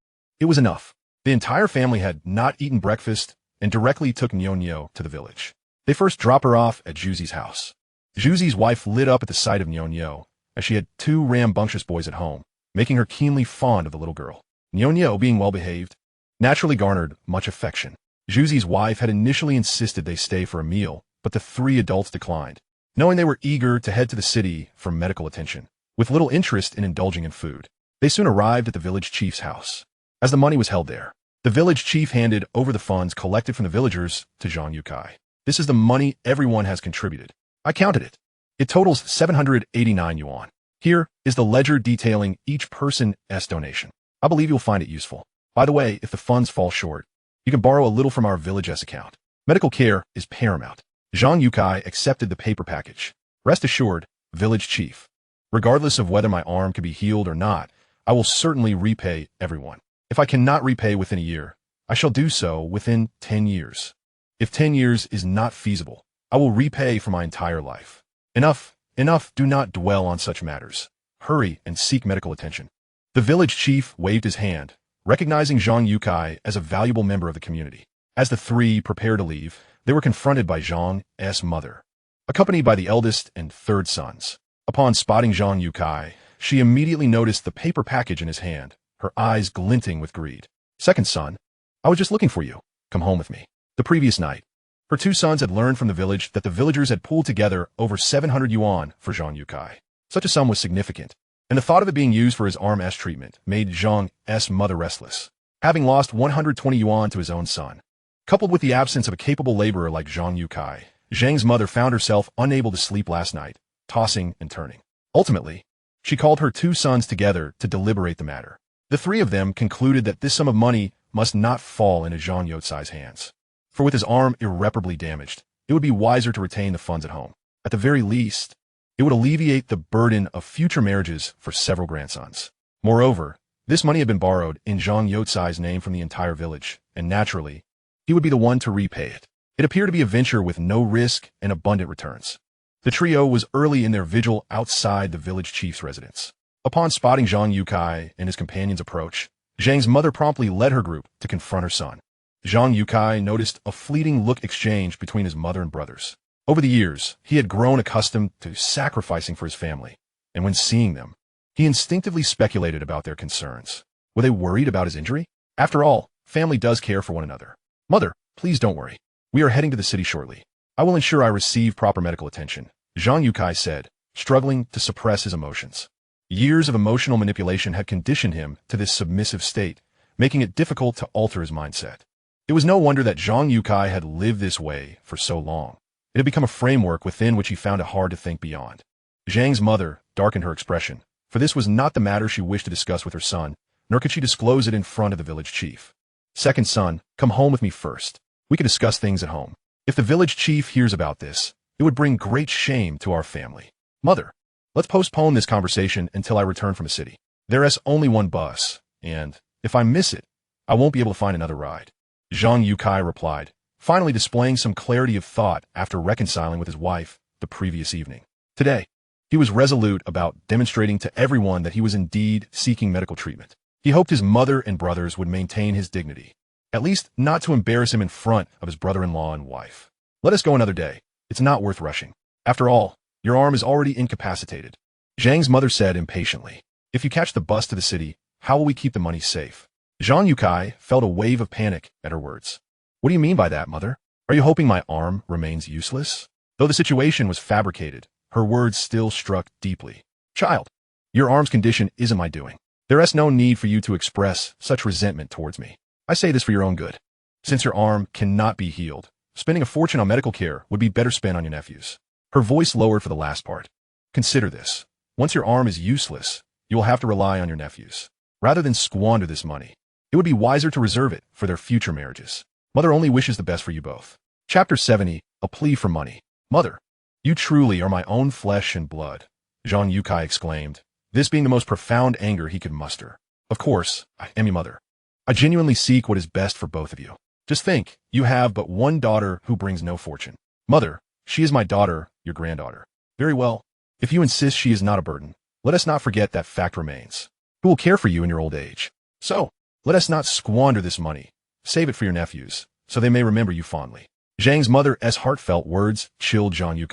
it was enough. The entire family had not eaten breakfast and directly took Nyonyo to the village. They first dropped her off at Juzi's house. Juzi's wife lit up at the sight of Nyonyo, as she had 2 rambunctious boys at home, making her keenly fond of the little girl. Nyonyo, being well-behaved, naturally garnered much affection. Juzi's wife had initially insisted they stay for a meal, but the 3 adults declined, knowing they were eager to head to the city for medical attention. With little interest in indulging in food, they soon arrived at the village chief's house. As the money was held there, the village chief handed over the funds collected from the villagers to Jiang Yue. "This is the money everyone has contributed. I counted it. It totals 789 yuan. Here is the ledger detailing each person's donation. I believe you'll find it useful. By the way, if the funds fall short, you can borrow a little from our village's account. Medical care is paramount." Jiang Yue accepted the paper package. "Rest assured, village chief, regardless of whether my arm can be healed or not, I will certainly repay everyone. If I cannot repay within a year, I shall do so within 10 years. If 10 years is not feasible, I will repay for my entire life. Enough, enough, do not dwell on such matters. Hurry and seek medical attention." The village chief waved his hand, recognizing Jiang Yue as a valuable member of the community. As the 3 prepared to leave, they were confronted by Zhang's mother, accompanied by the eldest and 3rd sons. Upon spotting Jiang Yue, she immediately noticed the paper package in his hand, her eyes glinting with greed. "Second son, I was just looking for you. Come home with me." The previous night, her 2 sons had learned from the village that the villagers had pooled together over 700 yuan for Jiang Yue. Such a sum was significant, and the thought of it being used for his arm's treatment made Zhang's mother restless. Having lost 120 yuan to his own son, coupled with the absence of a capable laborer like Jiang Yue, Zhang's mother found herself unable to sleep last night, tossing and turning. Ultimately, she called her 2 sons together to deliberate the matter. The three of them concluded that this sum of money must not fall into Jiang Yue's hands. For with his arm irreparably damaged, it would be wiser to retain the funds at home. At the very least, it would alleviate the burden of future marriages for several grandsons. Moreover, this money had been borrowed in Jiang Yue's name from the entire village, and naturally, he would be the one to repay it. It appeared to be a venture with no risk and abundant returns. The trio was early in their vigil outside the village chief's residence. Upon spotting Jiang Yue and his companions' approach, Jiang's mother promptly led her group to confront her son. Jiang Yue noticed a fleeting look exchanged between his mother and brothers. Over the years, he had grown accustomed to sacrificing for his family, and when seeing them, he instinctively speculated about their concerns. Were they worried about his injury? After all, family does care for one another. Mother, please don't worry. We are heading to the city shortly. I will ensure I receive proper medical attention, Jiang Yue said, struggling to suppress his emotions. Years of emotional manipulation had conditioned him to this submissive state, making it difficult to alter his mindset. It was no wonder that Jiang Yue had lived this way for so long. It had become a framework within which he found it hard to think beyond. Jiang's mother darkened her expression, for this was not the matter she wished to discuss with her son, nor could she disclose it in front of the village chief. Second son, come home with me first. We can discuss things at home. If the village chief hears about this, it would bring great shame to our family. Mother, let's postpone this conversation until I return from the city. There is only one bus, and if I miss it, I won't be able to find another ride. Jiang Yue replied, finally displaying some clarity of thought after reconciling with his wife the previous evening. Today, he was resolute about demonstrating to everyone that he was indeed seeking medical treatment. He hoped his mother and brothers would maintain his dignity, at least not to embarrass him in front of his brother-in-law and wife. Let us go another day. It's not worth rushing. After all, your arm is already incapacitated. Jiang's mother said impatiently, if you catch the bus to the city, how will we keep the money safe? Jiang Yue felt a wave of panic at her words. What do you mean by that, mother? Are you hoping my arm remains useless? Though the situation was fabricated, her words still struck deeply. Child, your arm's condition isn't my doing. There is no need for you to express such resentment towards me. I say this for your own good. Since your arm cannot be healed, spending a fortune on medical care would be better spent on your nephews. Her voice lowered for the last part. Consider this. Once your arm is useless, you will have to rely on your nephews. Rather than squander this money, it would be wiser to reserve it for their future marriages. Mother only wishes the best for you both. Chapter 70, A Plea for Money. Mother, you truly are my own flesh and blood, Jiang Yue exclaimed, this being the most profound anger he could muster. Of course, I am your mother. I genuinely seek what is best for both of you. Just think, you have but one daughter who brings no fortune. Mother, she is my daughter, your granddaughter. Very well. If you insist she is not a burden, let us not forget that fact remains. Who will care for you in your old age? So, let us not squander this money. Save it for your nephews, so they may remember you fondly. Jiang's mother's heartfelt words chilled Jiang Yue.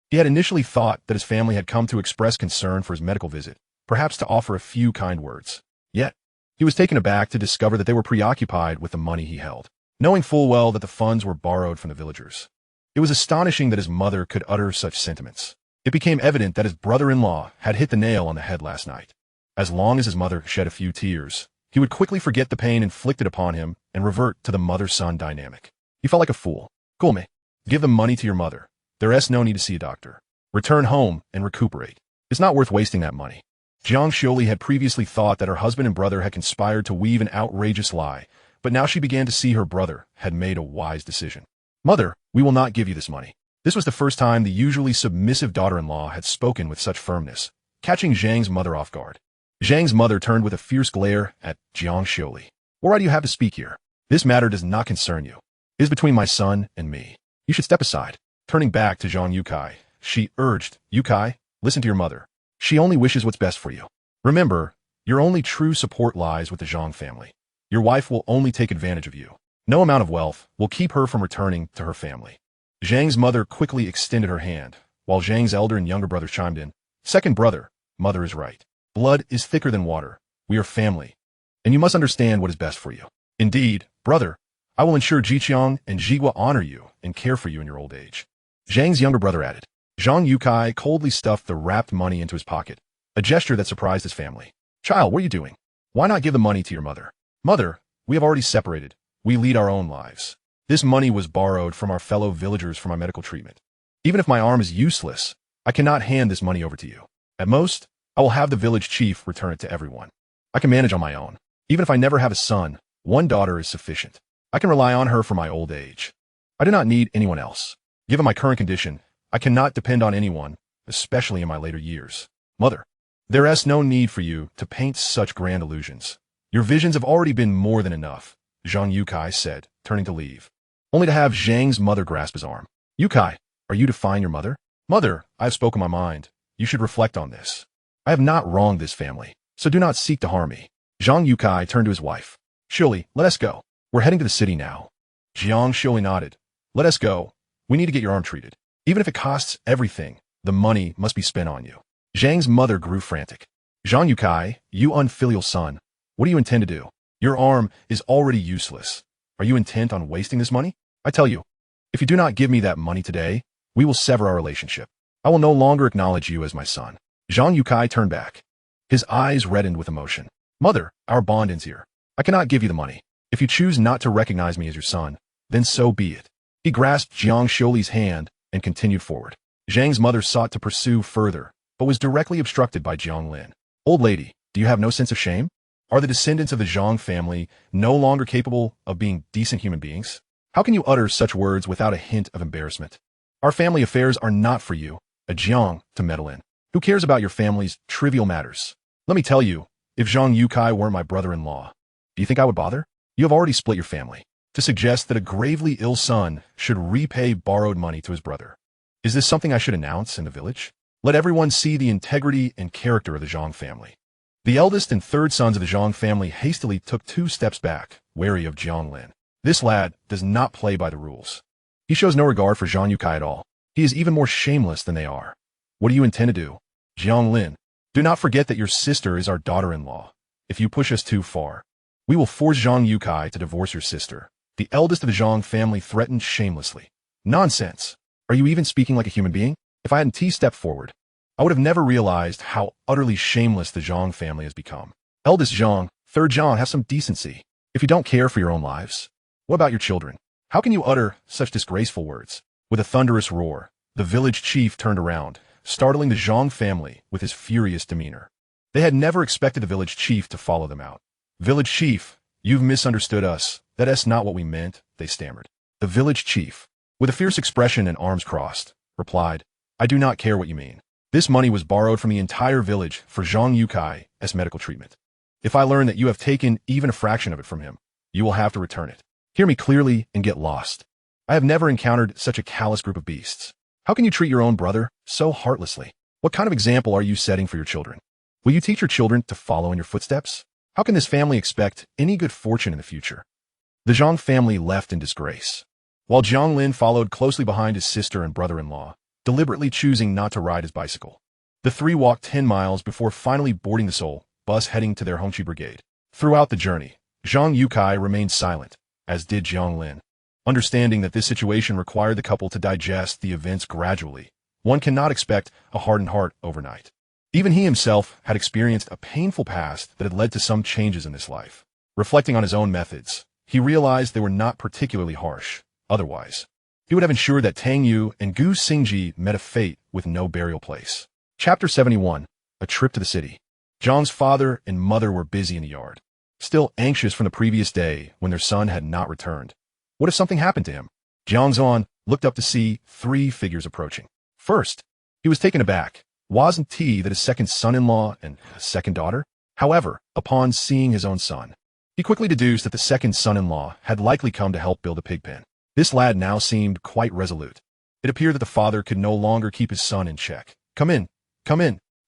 He had initially thought that his family had come to express concern for his medical visit, perhaps to offer a few kind words. Yet, he was taken aback to discover that they were preoccupied with the money he held, knowing full well that the funds were borrowed from the villagers. It was astonishing that his mother could utter such sentiments. It became evident that his brother-in-law had hit the nail on the head last night. As long as his mother shed a few tears, he would quickly forget the pain inflicted upon him and revert to the mother-son dynamic. He felt like a fool. Come, give the money to your mother. There is no need to see a doctor. Return home and recuperate. It's not worth wasting that money. Jiang Lin had previously thought that her husband and brother had conspired to weave an outrageous lie, but now she began to see her brother had made a wise decision. Mother, we will not give you this money. This was the first time the usually submissive daughter-in-law had spoken with such firmness, catching Jiang's mother off guard. Jiang's mother turned with a fierce glare at Jiang Lin. What right do you have to speak here? This matter does not concern you. It is between my son and me. You should step aside. Turning back to Jiang Yue, she urged, Yue, listen to your mother. She only wishes what's best for you. Remember, your only true support lies with the Jiang family. Your wife will only take advantage of you. No amount of wealth will keep her from returning to her family. Jiang's mother quickly extended her hand, while Jiang's elder and younger brothers chimed in. Second brother, mother is right. Blood is thicker than water. We are family, and you must understand what is best for you. Indeed, brother, I will ensure Jiqiang and Jigua honor you and care for you in your old age. Jiang's younger brother added. Jiang Yue coldly stuffed the wrapped money into his pocket, a gesture that surprised his family. Child, what are you doing? Why not give the money to your mother? Mother, we have already separated. We lead our own lives. This money was borrowed from our fellow villagers for my medical treatment. Even if my arm is useless, I cannot hand this money over to you. At most, I will have the village chief return it to everyone. I can manage on my own. Even if I never have a son, one daughter is sufficient. I can rely on her for my old age. I do not need anyone else. Given my current condition, I cannot depend on anyone, especially in my later years. Mother, there is no need for you to paint such grand illusions. Your visions have already been more than enough, Jiang Lin said, turning to leave, only to have Zhang's mother grasp his arm. Yukai, are you defying your mother? Mother, I have spoken my mind. You should reflect on this. I have not wronged this family, so do not seek to harm me. Jiang Lin turned to his wife. Shuli, let us go. We're heading to the city now. Jiang Shuli nodded. Let us go. We need to get your arm treated. Even if it costs everything, the money must be spent on you. Zhang's mother grew frantic. Jiang Lin, you unfilial son, what do you intend to do? Your arm is already useless. Are you intent on wasting this money? I tell you, if you do not give me that money today, we will sever our relationship. I will no longer acknowledge you as my son. Jiang Lin turned back. His eyes reddened with emotion. Mother, our bond ends here. I cannot give you the money. If you choose not to recognize me as your son, then so be it. He grasped Jiang Shuli's hand and continued forward. Zhang's mother sought to pursue further, but was directly obstructed by Jiang Lin. Old lady, do you have no sense of shame? Are the descendants of the Zhang family no longer capable of being decent human beings? How can you utter such words without a hint of embarrassment? Our family affairs are not for you, a Jiang, to meddle in. Who cares about your family's trivial matters? Let me tell you, if Jiang Lin weren't my brother-in-law, do you think I would bother? You have already split your family. To suggest that a gravely ill son should repay borrowed money to his brother. Is this something I should announce in the village? Let everyone see the integrity and character of the Zhang family. The eldest and third sons of the Zhang family hastily took 2 steps back, wary of Jiang Lin. This lad does not play by the rules. He shows no regard for Jiang Lin at all. He is even more shameless than they are. What do you intend to do? Jiang Lin, do not forget that your sister is our daughter-in-law. If you push us too far, we will force Jiang Lin to divorce your sister. The eldest of the Zhang family threatened shamelessly. Nonsense. Are you even speaking like a human being? If I hadn't stepped forward, I would have never realized how utterly shameless the Zhang family has become. Eldest Zhang, third Zhang, have some decency. If you don't care for your own lives, what about your children? How can you utter such disgraceful words? With a thunderous roar, the village chief turned around, startling the Zhang family with his furious demeanor. They had never expected the village chief to follow them out. Village chief, you've misunderstood us. That's not what we meant, they stammered. The village chief, with a fierce expression and arms crossed, replied, I do not care what you mean. This money was borrowed from the entire village for Jiang Lin as medical treatment. If I learn that you have taken even a fraction of it from him, you will have to return it. Hear me clearly and get lost. I have never encountered such a callous group of beasts. How can you treat your own brother so heartlessly? What kind of example are you setting for your children? Will you teach your children to follow in your footsteps? How can this family expect any good fortune in the future? The Zhang family left in disgrace, while Jiang Lin followed closely behind his sister and brother-in-law, deliberately choosing not to ride his bicycle. The 3 walked 10 miles before finally boarding the Seoul bus heading to their Hongqi brigade. Throughout the journey, Jiang Lin remained silent, as did Jiang Lin. Understanding that this situation required the couple to digest the events gradually, one cannot expect a hardened heart overnight. Even he himself had experienced a painful past that had led to some changes in his life. Reflecting on his own methods, he realized they were not particularly harsh. Otherwise, he would have ensured that Tang Yue and Gu Xingji met a fate with no burial place. Chapter 71. A Trip to the City. Zhang's father and mother were busy in the yard, still anxious from the previous day when their son had not returned. What if something happened to him? Jiang Zhan looked up to see 3 figures approaching. First, he was taken aback. Wasn't he that his second son-in-law and second daughter? However, upon seeing his own son, he quickly deduced that the second son-in-law had likely come to help build a pig pen. This lad now seemed quite resolute. It appeared that the father could no longer keep his son in check. Come in.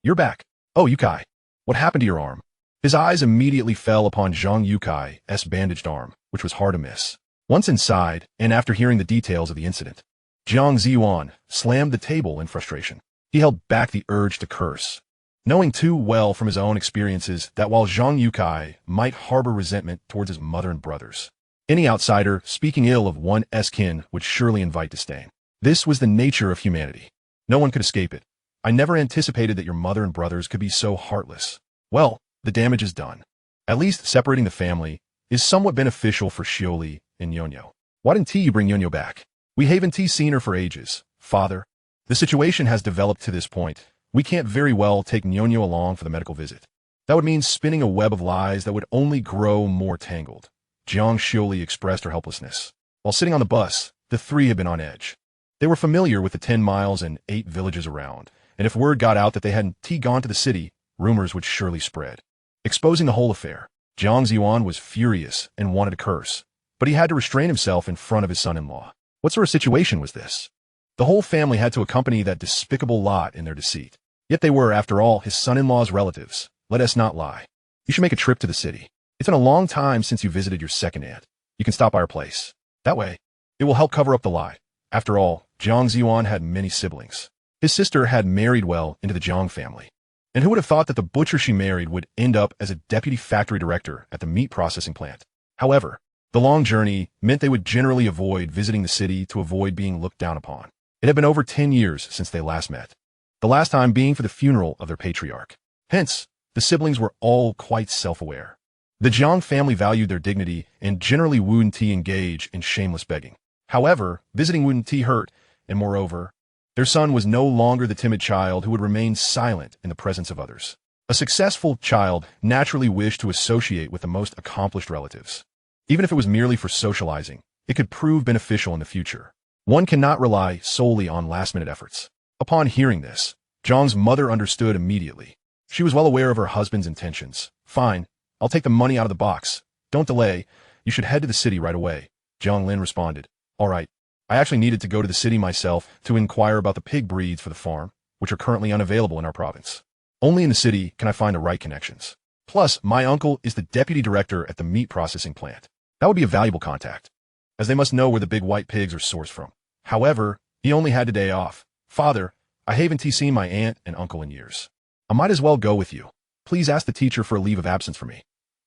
You're back. Oh, Yukai. What happened to your arm? His eyes immediately fell upon Jiang Yukai's bandaged arm, which was hard to miss. Once inside, and after hearing the details of the incident, Jiang Ziyuan slammed the table in frustration. He held back the urge to curse, knowing too well from his own experiences that while Jiang Yukai might harbor resentment towards his mother and brothers, any outsider speaking ill of one's kin would surely invite disdain. This was the nature of humanity. No one could escape it. I never anticipated that your mother and brothers could be so heartless. Well, the damage is done. At least separating the family is somewhat beneficial for Shioli and Yonyo. Why didn't you bring Yonyo back? We haven't seen her for ages, father. The situation has developed to this point. We can't very well take Yonyo along for the medical visit. That would mean spinning a web of lies that would only grow more tangled. Jiang Lin expressed her helplessness. While sitting on the bus, the three had been on edge. They were familiar with the 10 miles and 8 villages around, and if word got out that they hadn't gone to the city, rumors would surely spread. Exposing the whole affair, Jiang Lin was furious and wanted to curse, but he had to restrain himself in front of his son-in-law. What sort of situation was this? The whole family had to accompany that despicable lot in their deceit. Yet they were, after all, his son-in-law's relatives. Let us not lie. You should make a trip to the city. It's been a long time since you visited your second aunt. You can stop by our place. That way, it will help cover up the lie. After all, Jiang Lin had many siblings. His sister had married well into the Jiang family. And who would have thought that the butcher she married would end up as a deputy factory director at the meat processing plant? However, the long journey meant they would generally avoid visiting the city to avoid being looked down upon. It had been over 10 years since they last met, the last time being for the funeral of their patriarch. Hence, the siblings were all quite self-aware. The Jiang family valued their dignity and generally wouldn't engage in shameless begging. However, visiting wouldn't hurt, and moreover, their son was no longer the timid child who would remain silent in the presence of others. A successful child naturally wished to associate with the most accomplished relatives. Even if it was merely for socializing, it could prove beneficial in the future. One cannot rely solely on last-minute efforts. Upon hearing this, Jiang's mother understood immediately. She was well aware of her husband's intentions. Fine, I'll take the money out of the box. Don't delay. You should head to the city right away. Jiang Lin responded. All right. I actually needed to go to the city myself to inquire about the pig breeds for the farm, which are currently unavailable in our province. Only in the city can I find the right connections. Plus, my uncle is the deputy director at the meat processing plant. That would be a valuable contact, as they must know where the big white pigs are sourced from. However, he only had a day off. Father, I haven't seen my aunt and uncle in years. I might as well go with you. Please ask the teacher for a leave of absence for me.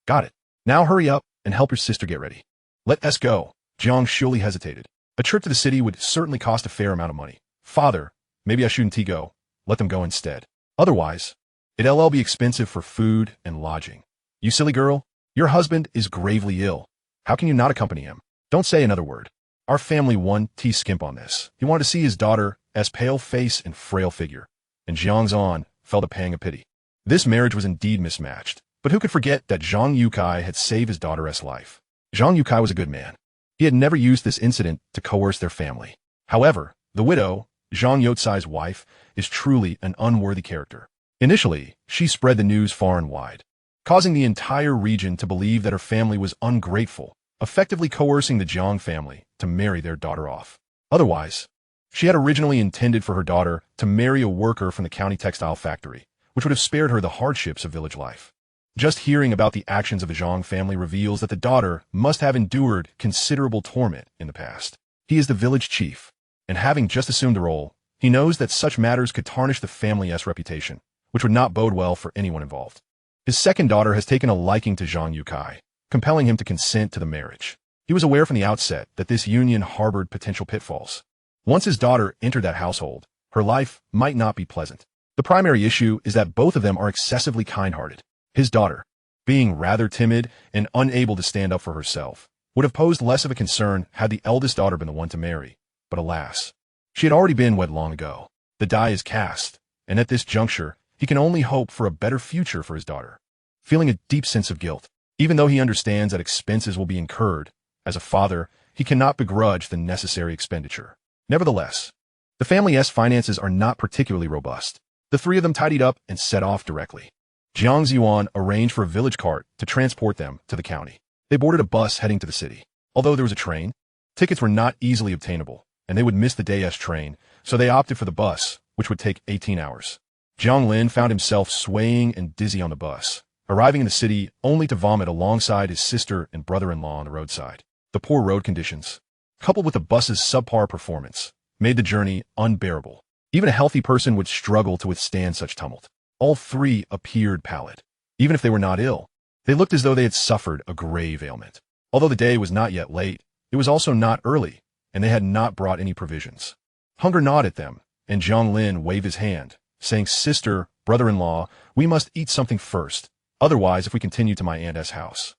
Got it. Now hurry up and help your sister get ready. Let us go. Jiang Lin hesitated. A trip to the city would certainly cost a fair amount of money. Father, maybe I shouldn't go. Let them go instead. Otherwise, it'll be expensive for food and lodging. You silly girl, your husband is gravely ill. How can you not accompany him? Don't say another word. Our family won skimp on this. He wanted to see his daughter's pale face and frail figure, and Jiang Lin felt a pang of pity. This marriage was indeed mismatched, but who could forget that Jiang Yue had saved his daughter's life? Jiang Yue was a good man. He had never used this incident to coerce their family. However, the widow, Jiang Yue's wife, is truly an unworthy character. Initially, she spread the news far and wide, causing the entire region to believe that her family was ungrateful, effectively coercing the Jiang family to marry their daughter off. Otherwise, she had originally intended for her daughter to marry a worker from the county textile factory, which would have spared her the hardships of village life. Just hearing about the actions of the Jiang family reveals that the daughter must have endured considerable torment in the past. He is the village chief, and having just assumed the role, he knows that such matters could tarnish the family's reputation, which would not bode well for anyone involved. His second daughter has taken a liking to Jiang Yue, compelling him to consent to the marriage. He was aware from the outset that this union harbored potential pitfalls. Once his daughter entered that household, her life might not be pleasant. The primary issue is that both of them are excessively kind-hearted. His daughter, being rather timid and unable to stand up for herself, would have posed less of a concern had the eldest daughter been the one to marry. But alas, she had already been wed long ago. The die is cast, and at this juncture, he can only hope for a better future for his daughter. Feeling a deep sense of guilt, even though he understands that expenses will be incurred, as a father, he cannot begrudge the necessary expenditure. Nevertheless, the family's finances are not particularly robust. The three of them tidied up and set off directly. Jiang Lin arranged for a village cart to transport them to the county. They boarded a bus heading to the city. Although there was a train, tickets were not easily obtainable, and they would miss the day's train, so they opted for the bus, which would take 18 hours. Jiang Lin found himself swaying and dizzy on the bus, arriving in the city only to vomit alongside his sister and brother-in-law on the roadside. The poor road conditions, coupled with the bus's subpar performance, made the journey unbearable. Even a healthy person would struggle to withstand such tumult. All three appeared pallid. Even if they were not ill, they looked as though they had suffered a grave ailment. Although the day was not yet late, it was also not early, and they had not brought any provisions. Hunger gnawed at them, and Jiang Lin waved his hand, saying, "Sister, brother-in-law, we must eat something first. Otherwise, if we continue to my aunt's house,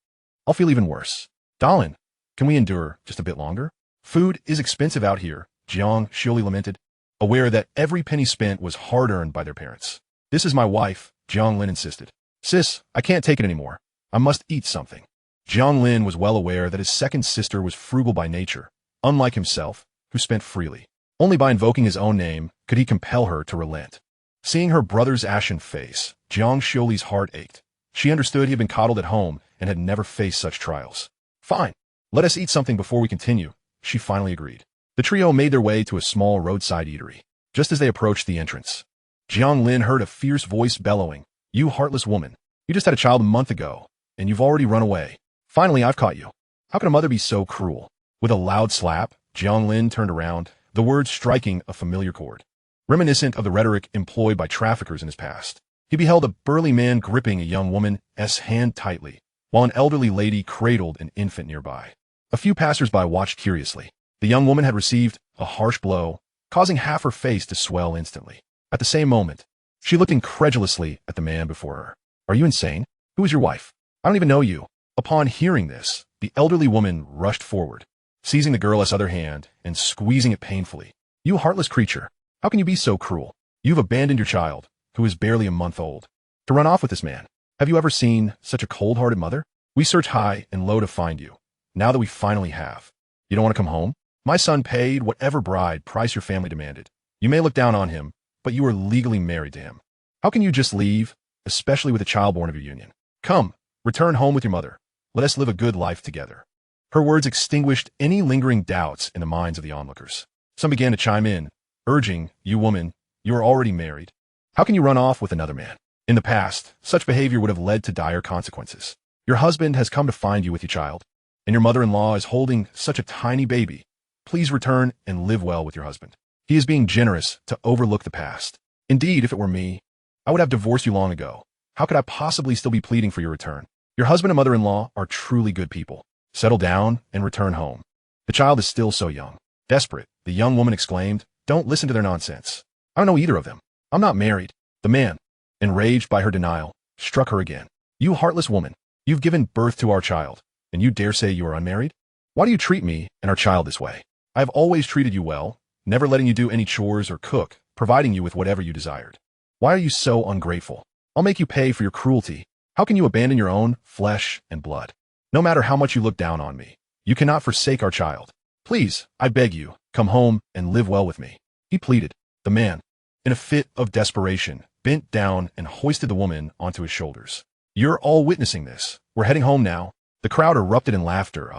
I'll feel even worse. Darling, can we endure just a bit longer? Food is expensive out here," Jiang Lin lamented, aware that every penny spent was hard-earned by their parents. "This is my wife," Jiang Lin insisted. Sis, I can't take it anymore. I must eat something. Jiang Lin was well aware that his second sister was frugal by nature, unlike himself, who spent freely. Only by invoking his own name could he compel her to relent. Seeing her brother's ashen face, Jiang Xiuli's heart ached. She understood he had been coddled at home and had never faced such trials. Fine. Let us eat something before we continue, she finally agreed. The trio made their way to a small roadside eatery. Just as they approached the entrance, Jiang Lin heard a fierce voice bellowing, "You heartless woman. You just had a child a month ago, and you've already run away. Finally, I've caught you. How can a mother be so cruel?" With a loud slap, Jiang Lin turned around, the words striking a familiar chord. Reminiscent of the rhetoric employed by traffickers in his past, he beheld a burly man gripping a young woman's hand tightly, while an elderly lady cradled an infant nearby. A few passers-by watched curiously. The young woman had received a harsh blow, causing half her face to swell instantly. At the same moment, she looked incredulously at the man before her. "Are you insane? Who is your wife? I don't even know you." Upon hearing this, the elderly woman rushed forward, seizing the girl's other hand and squeezing it painfully. "You heartless creature. How can you be so cruel? You've abandoned your child, who is barely a month old, to run off with this man. Have you ever seen such a cold-hearted mother? We searched high and low to find you. Now that we finally have. You don't want to come home? My son paid whatever bride price your family demanded. You may look down on him, but you are legally married to him. How can you just leave, especially with a child born of your union? Come, return home with your mother. Let us live a good life together." Her words extinguished any lingering doubts in the minds of the onlookers. Some began to chime in, urging, "You woman, you are already married. How can you run off with another man? In the past, such behavior would have led to dire consequences. Your husband has come to find you with your child, and your mother-in-law is holding such a tiny baby. Please return and live well with your husband. He is being generous to overlook the past. Indeed, if it were me, I would have divorced you long ago. How could I possibly still be pleading for your return? Your husband and mother-in-law are truly good people. Settle down and return home. The child is still so young." Desperate, the young woman exclaimed, "Don't listen to their nonsense. I don't know either of them. I'm not married." The man, enraged by her denial, struck her again. "You heartless woman. You've given birth to our child, and you dare say you are unmarried? Why do you treat me and our child this way? I have always treated you well, never letting you do any chores or cook, providing you with whatever you desired. Why are you so ungrateful? I'll make you pay for your cruelty. How can you abandon your own flesh and blood? No matter how much you look down on me, you cannot forsake our child. Please, I beg you, come home and live well with me," he pleaded. The man, in a fit of desperation, bent down and hoisted the woman onto his shoulders. "You're all witnessing this. We're heading home now." The crowd erupted in laughter.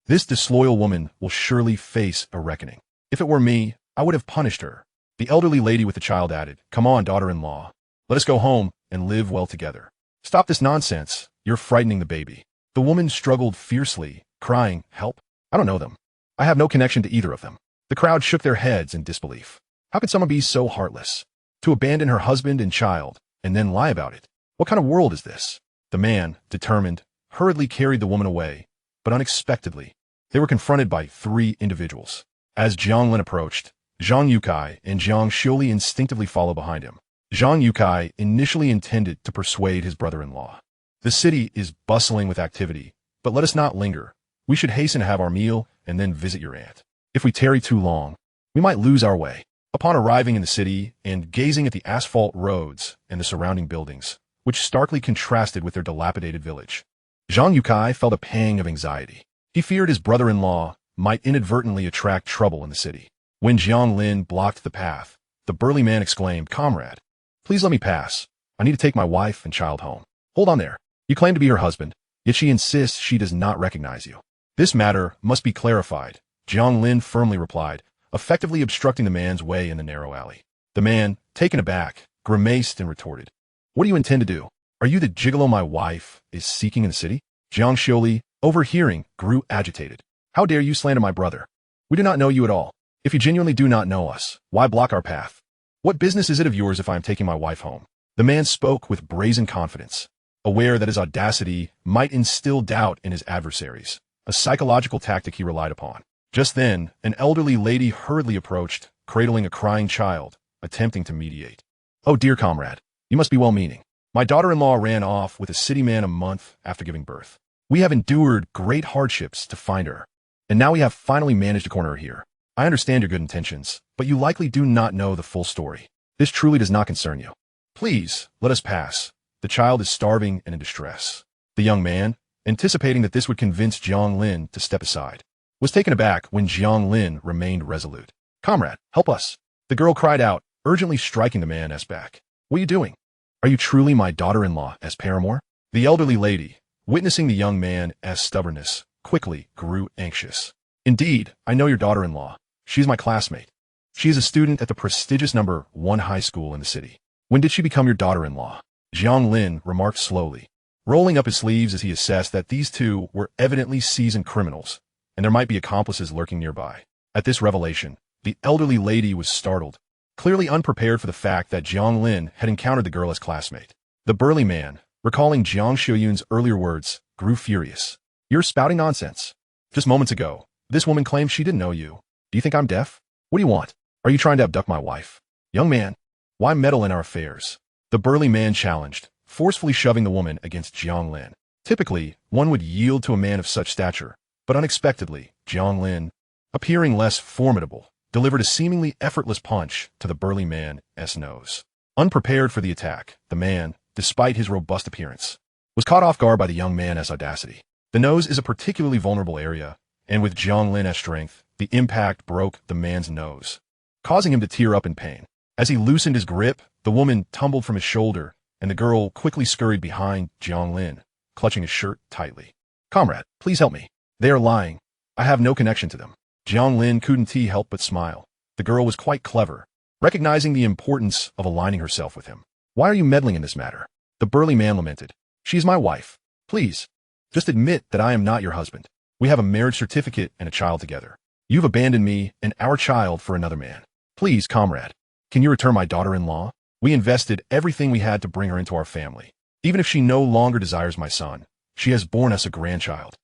This disloyal woman will surely face a reckoning. If it were me, I would have punished her." The elderly lady with the child added, "Come on, daughter-in-law. Let us go home and live well together. Stop this nonsense. You're frightening the baby." The woman struggled fiercely, crying, "Help? I don't know them. I have no connection to either of them." The crowd shook their heads in disbelief. How could someone be so heartless? To abandon her husband and child, and then lie about it? What kind of world is this? The man, determined, hurriedly carried the woman away, but unexpectedly, they were confronted by three individuals. As Jiang Lin approached, Jiang Yue and Jiang Xiuli instinctively followed behind him. Jiang Yue initially intended to persuade his brother-in-law. "The city is bustling with activity, but let us not linger. We should hasten to have our meal and then visit your aunt. If we tarry too long, we might lose our way." Upon arriving in the city and gazing at the asphalt roads and the surrounding buildings, which starkly contrasted with their dilapidated village, Jiang Yue felt a pang of anxiety. He feared his brother-in-law might inadvertently attract trouble in the city. When Jiang Lin blocked the path, the burly man exclaimed, "Comrade, please let me pass. I need to take my wife and child home." "Hold on there. You claim to be her husband, yet she insists she does not recognize you. This matter must be clarified," Jiang Lin firmly replied, effectively obstructing the man's way in the narrow alley. The man, taken aback, grimaced and retorted, "What do you intend to do? Are you the gigolo my wife is seeking in the city?" Jiang Xiuli, overhearing, grew agitated. "How dare you slander my brother? We do not know you at all. If you genuinely do not know us, why block our path? What business is it of yours if I am taking my wife home?" The man spoke with brazen confidence, aware that his audacity might instill doubt in his adversaries, a psychological tactic he relied upon. Just then, an elderly lady hurriedly approached, cradling a crying child, attempting to mediate. "Oh dear comrade, you must be well-meaning. My daughter-in-law ran off with a city man a month after giving birth. We have endured great hardships to find her, and now we have finally managed to corner her here. I understand your good intentions, but you likely do not know the full story. This truly does not concern you. Please, let us pass. The child is starving and in distress. The young man, anticipating that this would convince Jiang Lin to step aside, was taken aback when Jiang Lin remained resolute. "Comrade, help us!" The girl cried out, urgently striking the man's back. "What are you doing? Are you truly my daughter-in-law as paramour?" The elderly lady, witnessing the young man's stubbornness, quickly grew anxious. "Indeed, I know your daughter-in-law. She is my classmate. She is a student at the prestigious #1 high school in the city. When did she become your daughter-in-law?" Jiang Lin remarked slowly, rolling up his sleeves as he assessed that these two were evidently seasoned criminals, and there might be accomplices lurking nearby. At this revelation, the elderly lady was startled, clearly unprepared for the fact that Jiang Lin had encountered the girl as classmate. The burly man, recalling Jiang Xiuyun's earlier words, grew furious. "You're spouting nonsense. Just moments ago, this woman claimed she didn't know you. Do you think I'm deaf? What do you want? Are you trying to abduct my wife? Young man, why meddle in our affairs?" The burly man challenged, forcefully shoving the woman against Jiang Lin. Typically, one would yield to a man of such stature, but unexpectedly, Jiang Lin, appearing less formidable, delivered a seemingly effortless punch to the burly man's nose. Unprepared for the attack, the man, despite his robust appearance, was caught off guard by the young man's audacity. The nose is a particularly vulnerable area, and with Jiang Lin's strength, the impact broke the man's nose, causing him to tear up in pain. As he loosened his grip, the woman tumbled from his shoulder, and the girl quickly scurried behind Jiang Lin, clutching his shirt tightly. "Comrade, please help me. They are lying. I have no connection to them." Jiang Lin couldn't help but smile. The girl was quite clever, recognizing the importance of aligning herself with him. "Why are you meddling in this matter?" The burly man lamented. "She is my wife. Please, just admit that I am not your husband. We have a marriage certificate and a child together. You've abandoned me and our child for another man. Please, comrade, can you return my daughter-in-law? We invested everything we had to bring her into our family. Even if she no longer desires my son, she has borne us a grandchild."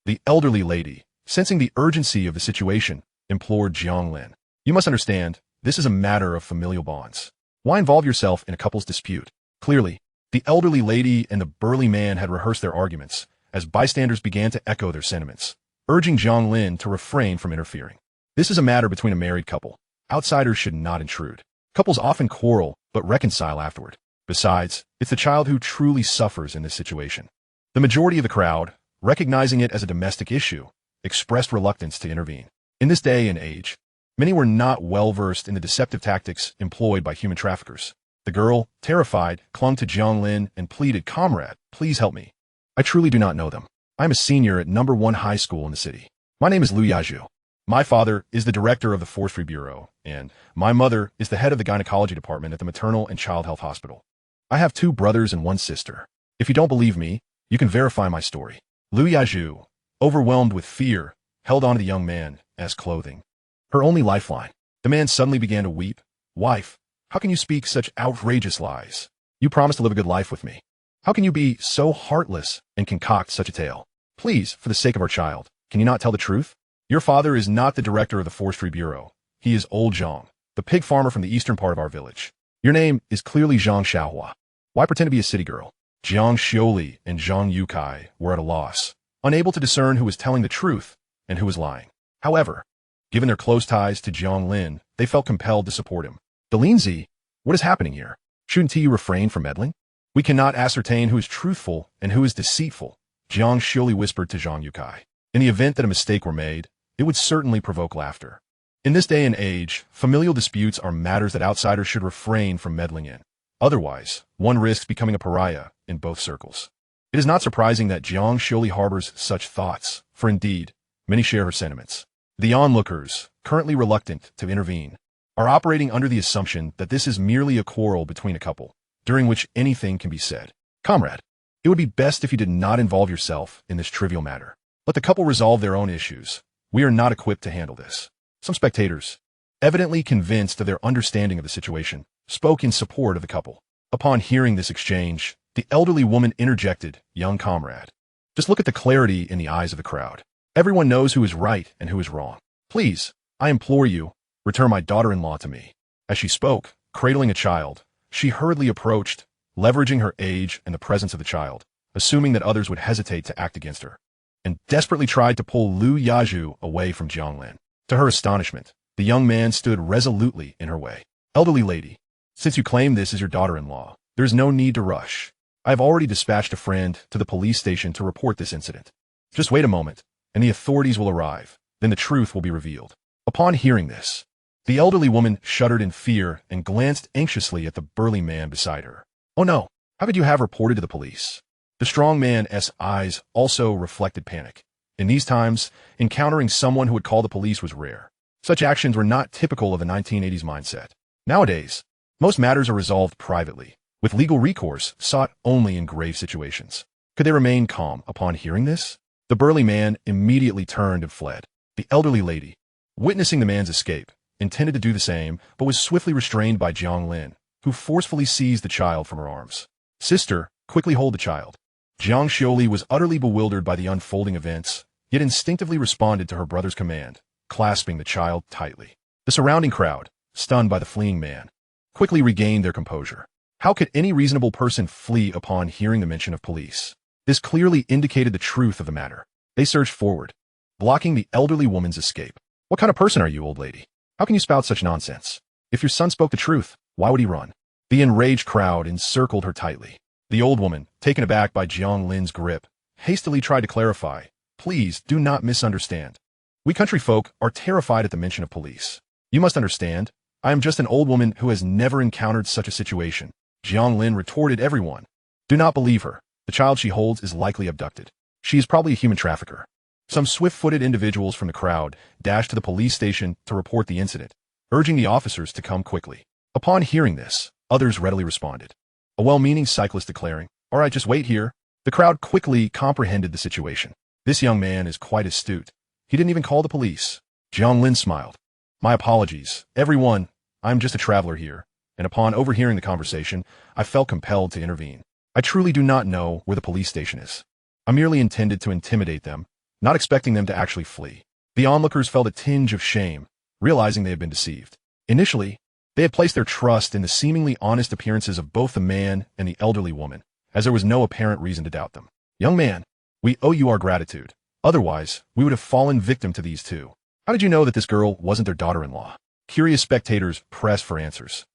The elderly lady, sensing the urgency of the situation, implored Jiang Lin. "You must understand, this is a matter of familial bonds. Why involve yourself in a couple's dispute?" Clearly, the elderly lady and the burly man had rehearsed their arguments, as bystanders began to echo their sentiments, urging Jiang Lin to refrain from interfering. This is a matter between a married couple. Outsiders should not intrude. Couples often quarrel, but reconcile afterward. Besides, it's the child who truly suffers in this situation. The majority of the crowd, recognizing it as a domestic issue, expressed reluctance to intervene. In this day and age, many were not well-versed in the deceptive tactics employed by human traffickers. The girl, terrified, clung to Jiang Lin and pleaded, "Comrade, please help me. I truly do not know them. I am a senior at #1 high school in the city. My name is Liu Yaju. My father is the director of the forestry bureau, and my mother is the head of the gynecology department at the maternal and child health hospital. I have 2 brothers and 1 sister. If you don't believe me, you can verify my story." Liu Yaju, overwhelmed with fear, held on to the young man as clothing, her only lifeline. The man suddenly began to weep. "Wife, how can you speak such outrageous lies? You promised to live a good life with me. How can you be so heartless and concoct such a tale? Please, for the sake of our child, can you not tell the truth? Your father is not the director of the forestry bureau. He is old Zhang, the pig farmer from the eastern part of our village. Your name is clearly Zhang Xiaohua. Why pretend to be a city girl?" Jiang Xiuli and Zhang Yukai were at a loss, unable to discern who was telling the truth and who was lying. However, given their close ties to Jiang Lin, they felt compelled to support him. "Delinzi, what is happening here? Shouldn't you refrain from meddling? We cannot ascertain who is truthful and who is deceitful," Jiang Xiuli whispered to Zhang Yukai. In the event that a mistake were made, it would certainly provoke laughter. In this day and age, familial disputes are matters that outsiders should refrain from meddling in. Otherwise, one risks becoming a pariah in both circles. It is not surprising that Jiang Xiuli harbors such thoughts, for indeed, many share her sentiments. The onlookers, currently reluctant to intervene, are operating under the assumption that this is merely a quarrel between a couple, during which anything can be said. "Comrade, it would be best if you did not involve yourself in this trivial matter. Let the couple resolve their own issues. We are not equipped to handle this." Some spectators, evidently convinced of their understanding of the situation, spoke in support of the couple. Upon hearing this exchange, the elderly woman interjected, "Young comrade, just look at the clarity in the eyes of the crowd. Everyone knows who is right and who is wrong. Please, I implore you, return my daughter-in-law to me." As she spoke, cradling a child, she hurriedly approached, leveraging her age and the presence of the child, assuming that others would hesitate to act against her, and desperately tried to pull Liu Yaju away from Jiang Lin. To her astonishment, the young man stood resolutely in her way. "Elderly lady, since you claim this is your daughter-in-law, there is no need to rush. I have already dispatched a friend to the police station to report this incident. Just wait a moment, and the authorities will arrive. Then the truth will be revealed." Upon hearing this, the elderly woman shuddered in fear and glanced anxiously at the burly man beside her. "Oh no, how could you have reported to the police?" The strong man's eyes also reflected panic. In these times, encountering someone who would call the police was rare. Such actions were not typical of a 1980s mindset. Nowadays, most matters are resolved privately, with legal recourse sought only in grave situations. Could they remain calm upon hearing this? The burly man immediately turned and fled. The elderly lady, witnessing the man's escape, intended to do the same, but was swiftly restrained by Jiang Lin, who forcefully seized the child from her arms. "Sister, quickly hold the child." Jiang Lin was utterly bewildered by the unfolding events, yet instinctively responded to her brother's command, clasping the child tightly. The surrounding crowd, stunned by the fleeing man, quickly regained their composure. How could any reasonable person flee upon hearing the mention of police? This clearly indicated the truth of the matter. They surged forward, blocking the elderly woman's escape. "What kind of person are you, old lady? How can you spout such nonsense? If your son spoke the truth, why would he run?" The enraged crowd encircled her tightly. The old woman, taken aback by Jiang Lin's grip, hastily tried to clarify. "Please do not misunderstand. We country folk are terrified at the mention of police. You must understand, I am just an old woman who has never encountered such a situation." Jiang Lin retorted everyone. "Do not believe her. The child she holds is likely abducted. She is probably a human trafficker." Some swift-footed individuals from the crowd dashed to the police station to report the incident, urging the officers to come quickly. Upon hearing this, others readily responded. A well-meaning cyclist declaring, "All right, just wait here." The crowd quickly comprehended the situation. "This young man is quite astute. He didn't even call the police." Jiang Lin smiled. "My apologies, everyone. I'm just a traveler here." And upon overhearing the conversation, I felt compelled to intervene. "I truly do not know where the police station is. I merely intended to intimidate them, not expecting them to actually flee." The onlookers felt a tinge of shame, realizing they had been deceived. Initially, they had placed their trust in the seemingly honest appearances of both the man and the elderly woman, as there was no apparent reason to doubt them. "Young man, we owe you our gratitude. Otherwise, we would have fallen victim to these two. How did you know that this girl wasn't their daughter-in-law?" Curious spectators pressed for answers.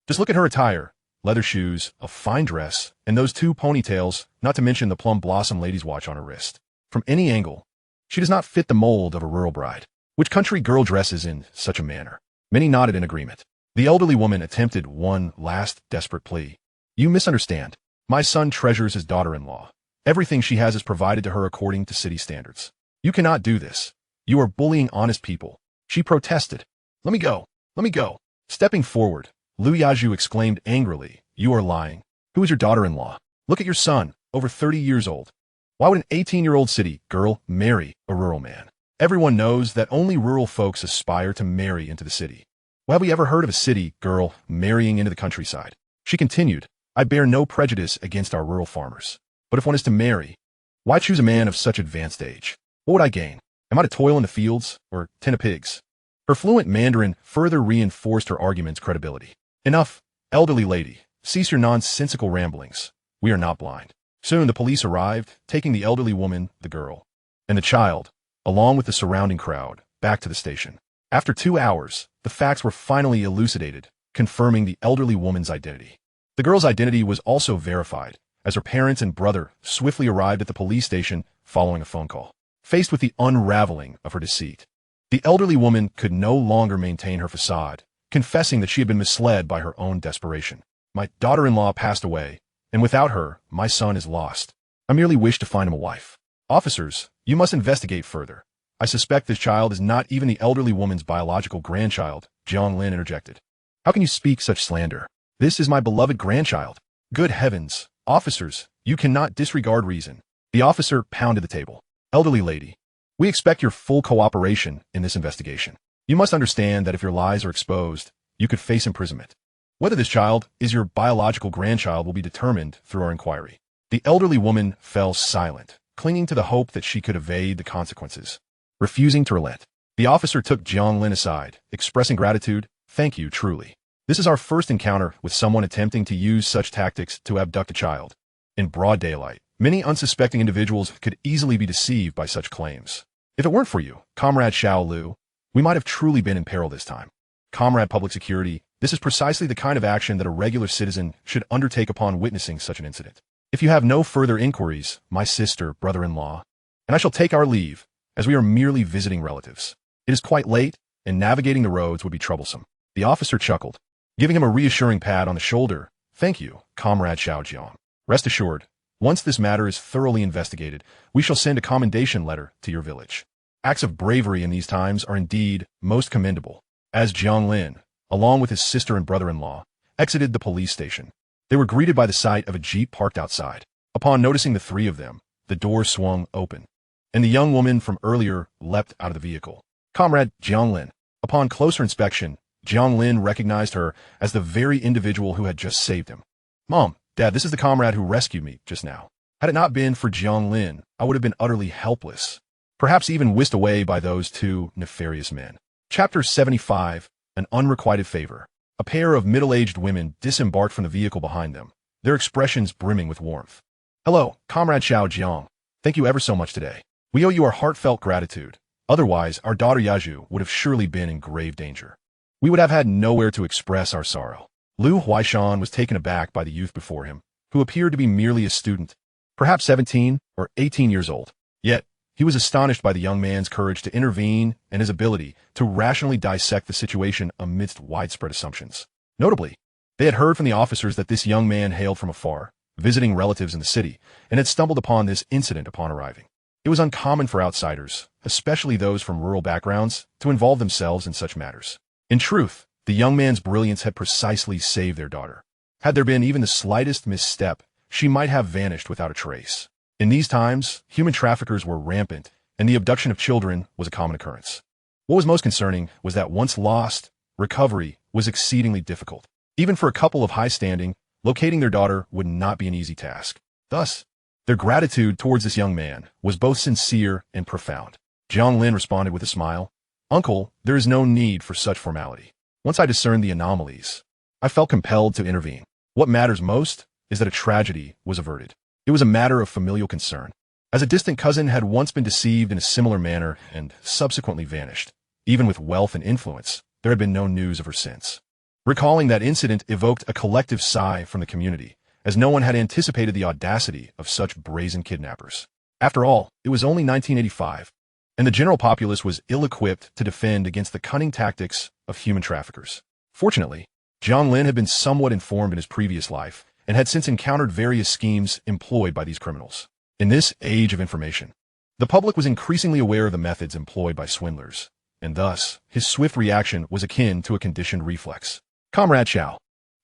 "Just look at her attire. Leather shoes, a fine dress, and those two ponytails, not to mention the plum blossom lady's watch on her wrist. From any angle, she does not fit the mold of a rural bride. Which country girl dresses in such a manner?" Many nodded in agreement. The elderly woman attempted one last desperate plea. "You misunderstand. My son treasures his daughter-in-law. Everything she has is provided to her according to city standards. You cannot do this. You are bullying honest people." She protested. "Let me go. Let me go." Stepping forward, Lu Yaju exclaimed angrily, "You are lying. Who is your daughter-in-law? Look at your son, over 30 years old. Why would an 18-year-old city girl marry a rural man? Everyone knows that only rural folks aspire to marry into the city. Well, have we ever heard of a city girl marrying into the countryside?" She continued, "I bear no prejudice against our rural farmers. But if one is to marry, why choose a man of such advanced age? What would I gain? Am I to toil in the fields or tend to pigs?" Her fluent Mandarin further reinforced her argument's credibility. "Enough, elderly lady. Cease your nonsensical ramblings. We are not blind." Soon the police arrived, taking the elderly woman, the girl, and the child, along with the surrounding crowd, back to the station. After 2 hours, the facts were finally elucidated, confirming the elderly woman's identity. The girl's identity was also verified, as her parents and brother swiftly arrived at the police station following a phone call. Faced with the unraveling of her deceit, the elderly woman could no longer maintain her facade, confessing that she had been misled by her own desperation. "My daughter-in-law passed away, and without her, my son is lost. I merely wish to find him a wife." "Officers, you must investigate further. I suspect this child is not even the elderly woman's biological grandchild," Jiang Lin interjected. "How can you speak such slander? This is my beloved grandchild." "Good heavens, officers, you cannot disregard reason." The officer pounded the table. "Elderly lady, we expect your full cooperation in this investigation. You must understand that if your lies are exposed, you could face imprisonment. Whether this child is your biological grandchild will be determined through our inquiry." The elderly woman fell silent, clinging to the hope that she could evade the consequences. Refusing to relent, the officer took Jiang Lin aside, expressing gratitude. "Thank you, truly. This is our first encounter with someone attempting to use such tactics to abduct a child. In broad daylight, many unsuspecting individuals could easily be deceived by such claims. If it weren't for you, Comrade Xiao Lu, we might have truly been in peril this time. Comrade Public Security, this is precisely the kind of action that a regular citizen should undertake upon witnessing such an incident. If you have no further inquiries, my sister, brother-in-law, and I shall take our leave, as we are merely visiting relatives. It is quite late, and navigating the roads would be troublesome. The officer chuckled, giving him a reassuring pat on the shoulder. Thank you, Comrade Xiao Jiang. Rest assured, once this matter is thoroughly investigated, we shall send a commendation letter to your village. Acts of bravery in these times are indeed most commendable. As Jiang Lin, along with his sister and brother-in-law, exited the police station, they were greeted by the sight of a jeep parked outside. Upon noticing the three of them, the door swung open, and the young woman from earlier leapt out of the vehicle. Comrade Jiang Lin. Upon closer inspection, Jiang Lin recognized her as the very individual who had just saved him. Mom, Dad, this is the comrade who rescued me just now. Had it not been for Jiang Lin, I would have been utterly helpless, perhaps even whisked away by those two nefarious men. Chapter 75, An Unrequited Favor. A pair of middle-aged women disembarked from the vehicle behind them, their expressions brimming with warmth. Hello, Comrade Xiao Jiang. Thank you ever so much today. We owe you our heartfelt gratitude. Otherwise, our daughter Yaju would have surely been in grave danger. We would have had nowhere to express our sorrow. Lu Huaishan was taken aback by the youth before him, who appeared to be merely a student, perhaps 17 or 18 years old. Yet, he was astonished by the young man's courage to intervene and his ability to rationally dissect the situation amidst widespread assumptions. Notably, they had heard from the officers that this young man hailed from afar, visiting relatives in the city, and had stumbled upon this incident upon arriving. It was uncommon for outsiders, especially those from rural backgrounds, to involve themselves in such matters. In truth, the young man's brilliance had precisely saved their daughter. Had there been even the slightest misstep, she might have vanished without a trace. In these times, human traffickers were rampant, and the abduction of children was a common occurrence. What was most concerning was that once lost, recovery was exceedingly difficult. Even for a couple of high standing, locating their daughter would not be an easy task. Thus, their gratitude towards this young man was both sincere and profound. Jiang Lin responded with a smile. Uncle, there is no need for such formality. Once I discerned the anomalies, I felt compelled to intervene. What matters most is that a tragedy was averted. It was a matter of familial concern, as a distant cousin had once been deceived in a similar manner and subsequently vanished. Even with wealth and influence, there had been no news of her since. Recalling that incident evoked a collective sigh from the community, as no one had anticipated the audacity of such brazen kidnappers. After all, it was only 1985, and the general populace was ill-equipped to defend against the cunning tactics of human traffickers. Fortunately, Jiang Lin had been somewhat informed in his previous life, and had since encountered various schemes employed by these criminals. In this age of information, the public was increasingly aware of the methods employed by swindlers, and thus, his swift reaction was akin to a conditioned reflex. Comrade Xiao,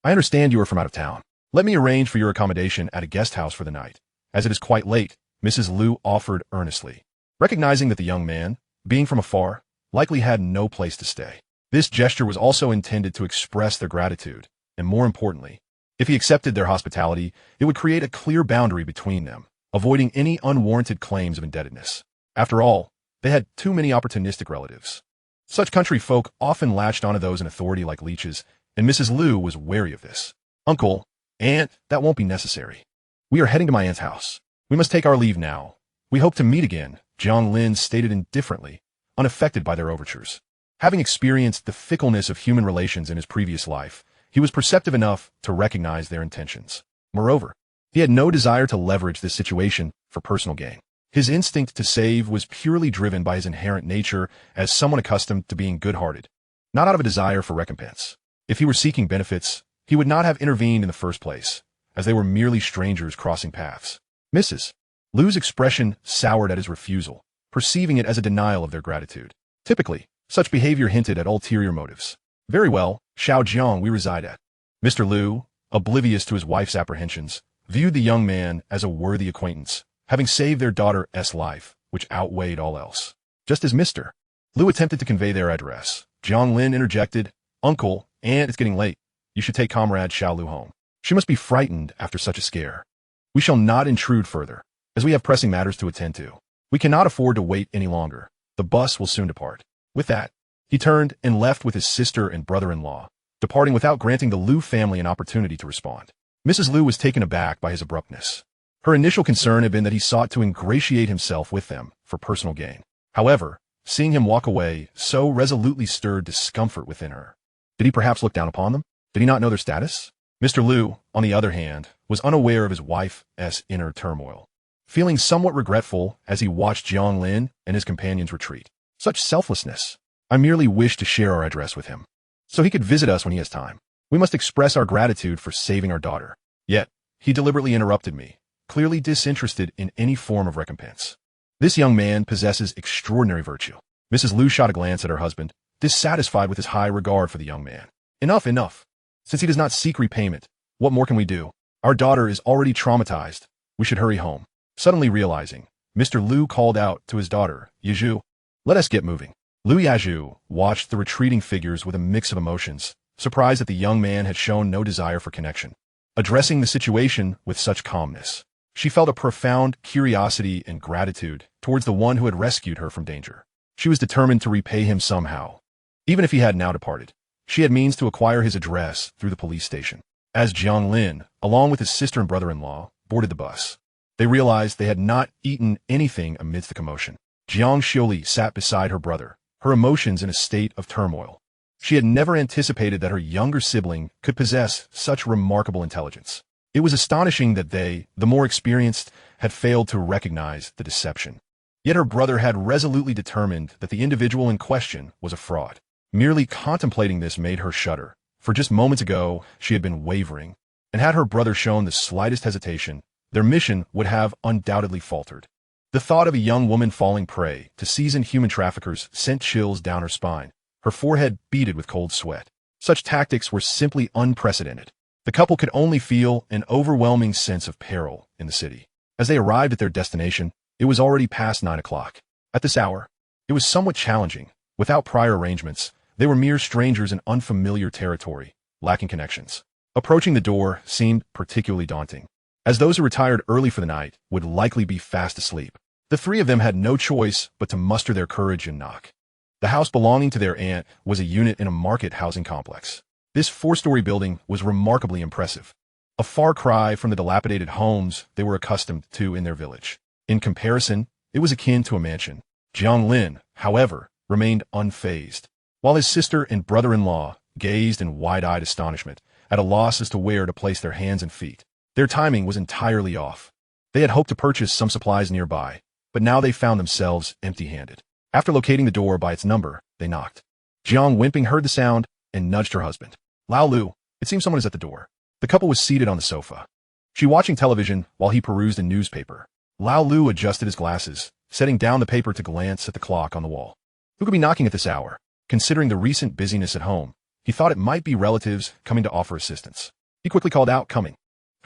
I understand you are from out of town. Let me arrange for your accommodation at a guest house for the night. As it is quite late, Mrs. Lu offered earnestly, recognizing that the young man, being from afar, likely had no place to stay. This gesture was also intended to express their gratitude, and more importantly, if he accepted their hospitality, it would create a clear boundary between them, avoiding any unwarranted claims of indebtedness. After all, they had too many opportunistic relatives. Such country folk often latched onto those in authority like leeches, and Mrs. Lu was wary of this. Uncle, Aunt, that won't be necessary. We are heading to my aunt's house. We must take our leave now. We hope to meet again, Jiang Lin stated indifferently, unaffected by their overtures. Having experienced the fickleness of human relations in his previous life, he was perceptive enough to recognize their intentions. Moreover, he had no desire to leverage this situation for personal gain. His instinct to save was purely driven by his inherent nature as someone accustomed to being good-hearted, not out of a desire for recompense. If he were seeking benefits, he would not have intervened in the first place, as they were merely strangers crossing paths. Mrs. Lu's expression soured at his refusal, perceiving it as a denial of their gratitude. Typically, such behavior hinted at ulterior motives. Very well, Shaojiang we reside at. Mr. Lu, oblivious to his wife's apprehensions, viewed the young man as a worthy acquaintance, having saved their daughter's life, which outweighed all else. Just as Mr. Lu attempted to convey their address, Jiang Lin interjected, Uncle, Aunt, it's getting late. You should take Comrade Xiao Lu home. She must be frightened after such a scare. We shall not intrude further, as we have pressing matters to attend to. We cannot afford to wait any longer. The bus will soon depart. With that, he turned and left with his sister and brother-in-law, departing without granting the Lu family an opportunity to respond. Mrs. Lu was taken aback by his abruptness. Her initial concern had been that he sought to ingratiate himself with them for personal gain. However, seeing him walk away so resolutely stirred discomfort within her. Did he perhaps look down upon them? Did he not know their status? Mr. Liu, on the other hand, was unaware of his wife's inner turmoil, feeling somewhat regretful as he watched Jiang Lin and his companions retreat. Such selflessness. I merely wish to share our address with him, so he could visit us when he has time. We must express our gratitude for saving our daughter. Yet, he deliberately interrupted me, clearly disinterested in any form of recompense. This young man possesses extraordinary virtue. Mrs. Liu shot a glance at her husband, dissatisfied with his high regard for the young man. Enough, enough. Since he does not seek repayment, what more can we do? Our daughter is already traumatized. We should hurry home. Suddenly realizing, Mr. Liu called out to his daughter, Yizhu, let us get moving. Liu Yizhu watched the retreating figures with a mix of emotions, surprised that the young man had shown no desire for connection. Addressing the situation with such calmness, she felt a profound curiosity and gratitude towards the one who had rescued her from danger. She was determined to repay him somehow. Even if he had now departed, she had means to acquire his address through the police station. As Jiang Lin, along with his sister and brother-in-law, boarded the bus, they realized they had not eaten anything amidst the commotion. Jiang Xiuli sat beside her brother, her emotions in a state of turmoil. She had never anticipated that her younger sibling could possess such remarkable intelligence. It was astonishing that they, the more experienced, had failed to recognize the deception. Yet her brother had resolutely determined that the individual in question was a fraud. Merely contemplating this made her shudder, for just moments ago she had been wavering, and had her brother shown the slightest hesitation, their mission would have undoubtedly faltered. The thought of a young woman falling prey to seasoned human traffickers sent chills down her spine, her forehead beaded with cold sweat. Such tactics were simply unprecedented. The couple could only feel an overwhelming sense of peril in the city. As they arrived at their destination, it was already past 9 o'clock. At this hour, it was somewhat challenging. Without prior arrangements, they were mere strangers in unfamiliar territory, lacking connections. Approaching the door seemed particularly daunting, as those who retired early for the night would likely be fast asleep. The three of them had no choice but to muster their courage and knock. The house belonging to their aunt was a unit in a market housing complex. This 4-story building was remarkably impressive, a far cry from the dilapidated homes they were accustomed to in their village. In comparison, it was akin to a mansion. Jiang Lin, however, remained unfazed, while his sister and brother-in-law gazed in wide-eyed astonishment, at a loss as to where to place their hands and feet. Their timing was entirely off. They had hoped to purchase some supplies nearby, but now they found themselves empty-handed. After locating the door by its number, they knocked. Jiang Wenping heard the sound and nudged her husband. Lao Lu, it seems someone is at the door. The couple was seated on the sofa, she watching television while he perused a newspaper. Lao Lu adjusted his glasses, setting down the paper to glance at the clock on the wall. Who could be knocking at this hour? Considering the recent busyness at home, he thought it might be relatives coming to offer assistance. He quickly called out, coming.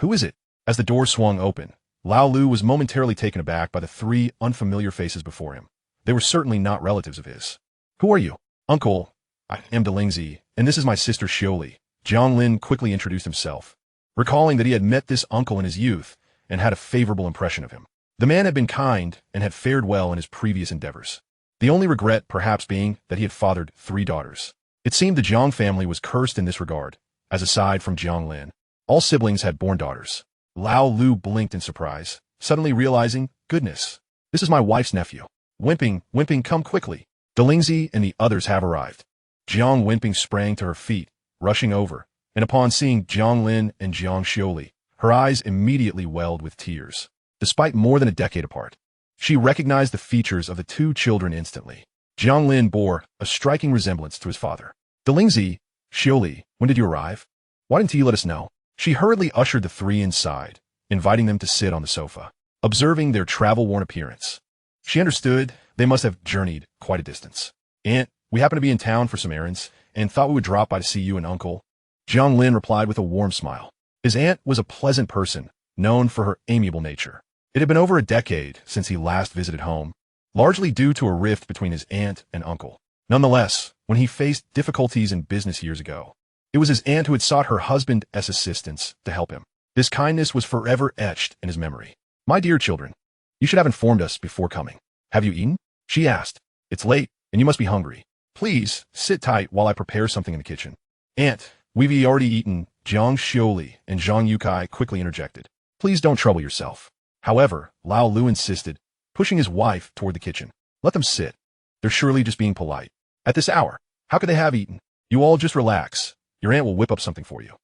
Who is it? As the door swung open, Lao Lu was momentarily taken aback by the 3 unfamiliar faces before him. They were certainly not relatives of his. Who are you? Uncle, I am Delingzi, and this is my sister Xiuli. Jiang Lin quickly introduced himself, recalling that he had met this uncle in his youth and had a favorable impression of him. The man had been kind and had fared well in his previous endeavors. The only regret perhaps being that he had fathered 3 daughters. It seemed the Jiang family was cursed in this regard, as aside from Jiang Lin, all siblings had born daughters. Lao Lu blinked in surprise, suddenly realizing, goodness, this is my wife's nephew. Wenping, come quickly. Delingzi and the others have arrived. Jiang Wenping sprang to her feet, rushing over, and upon seeing Jiang Lin and Jiang Xiuli, her eyes immediately welled with tears. Despite more than a decade apart, she recognized the features of the 2 children instantly. Jiang Lin bore a striking resemblance to his father. Delingzi, Xiuli, when did you arrive? Why didn't you let us know? She hurriedly ushered the 3 inside, inviting them to sit on the sofa. Observing their travel-worn appearance, she understood they must have journeyed quite a distance. Aunt, we happen to be in town for some errands, and thought we would drop by to see you and Uncle. Jiang Lin replied with a warm smile. His aunt was a pleasant person, known for her amiable nature. It had been over a decade since he last visited home, largely due to a rift between his aunt and uncle. Nonetheless, when he faced difficulties in business years ago, it was his aunt who had sought her husband's assistance to help him. This kindness was forever etched in his memory. My dear children, you should have informed us before coming. Have you eaten? She asked. It's late, and you must be hungry. Please, sit tight while I prepare something in the kitchen. Aunt, we've already eaten, Jiang Xiuli and Zhang Yukai quickly interjected. Please don't trouble yourself. However, Lao Lu insisted, pushing his wife toward the kitchen. Let them sit. They're surely just being polite. At this hour, how could they have eaten? You all just relax. Your aunt will whip up something for you.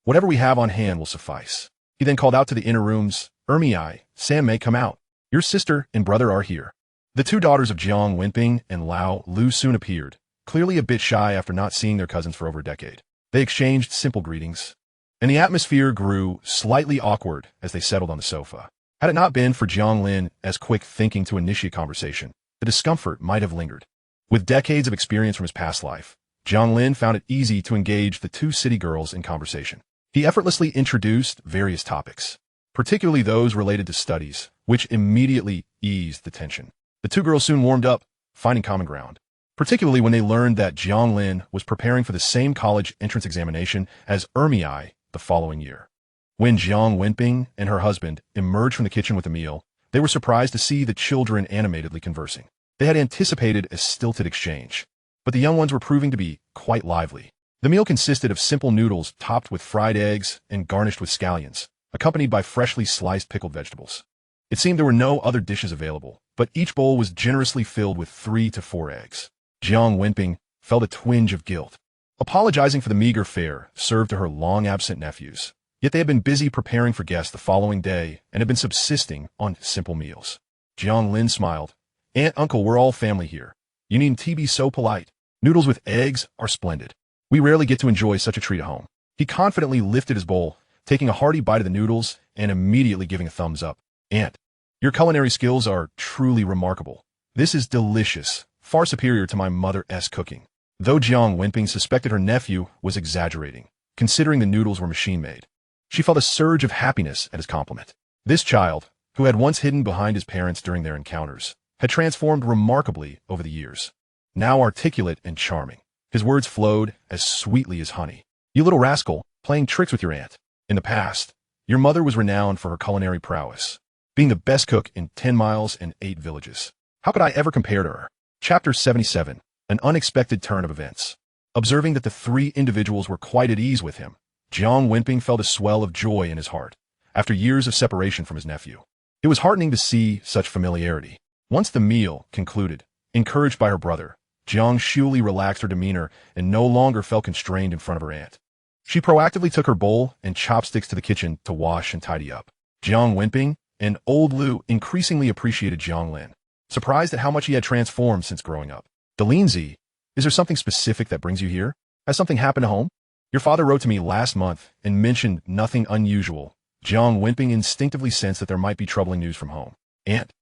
Whatever we have on hand will suffice. He then called out to the inner rooms, "Ermiai, Sam may come out. Your sister and brother are here." The two daughters of Jiang Wenping and Lao Lu soon appeared, clearly a bit shy after not seeing their cousins for over a decade. They exchanged simple greetings, and the atmosphere grew slightly awkward as they settled on the sofa. Had it not been for Jiang Lin as quick thinking to initiate conversation, the discomfort might have lingered. With decades of experience from his past life, Jiang Lin found it easy to engage the two city girls in conversation. He effortlessly introduced various topics, particularly those related to studies, which immediately eased the tension. The two girls soon warmed up, finding common ground, particularly when they learned that Jiang Lin was preparing for the same college entrance examination as Ermiai the following year. When Jiang Wenping and her husband emerged from the kitchen with a meal, they were surprised to see the children animatedly conversing. They had anticipated a stilted exchange, but the young ones were proving to be quite lively. The meal consisted of simple noodles topped with fried eggs and garnished with scallions, accompanied by freshly sliced pickled vegetables. It seemed there were no other dishes available, but each bowl was generously filled with 3 to 4 eggs. Jiang Wenping felt a twinge of guilt, apologizing for the meager fare served to her long-absent nephews. Yet they had been busy preparing for guests the following day and had been subsisting on simple meals. Jiang Lin smiled. "Aunt, uncle, we're all family here. You needn't be so polite. Noodles with eggs are splendid. We rarely get to enjoy such a treat at home." He confidently lifted his bowl, taking a hearty bite of the noodles and immediately giving a thumbs up. "Aunt, your culinary skills are truly remarkable. This is delicious, far superior to my mother's cooking." Though Jiang Wenping suspected her nephew was exaggerating, considering the noodles were machine-made, she felt a surge of happiness at his compliment. This child, who had once hidden behind his parents during their encounters, had transformed remarkably over the years. Now articulate and charming, his words flowed as sweetly as honey. "You little rascal, playing tricks with your aunt. In the past, your mother was renowned for her culinary prowess, being the best cook in 10 miles and 8 villages. How could I ever compare to her?" Chapter 77, An Unexpected Turn of Events. Observing that the three individuals were quite at ease with him, Jiang Wenping felt a swell of joy in his heart. After years of separation from his nephew, it was heartening to see such familiarity. Once the meal concluded, encouraged by her brother, Jiang Shuli relaxed her demeanor and no longer felt constrained in front of her aunt. She proactively took her bowl and chopsticks to the kitchen to wash and tidy up. Jiang Wenping and old Lu increasingly appreciated Jiang Lin, surprised at how much he had transformed since growing up. "Delinzi, is there something specific that brings you here? Has something happened at home? Your father wrote to me last month and mentioned nothing unusual." Jiang Wenping instinctively sensed that there might be troubling news from home. "Aunt,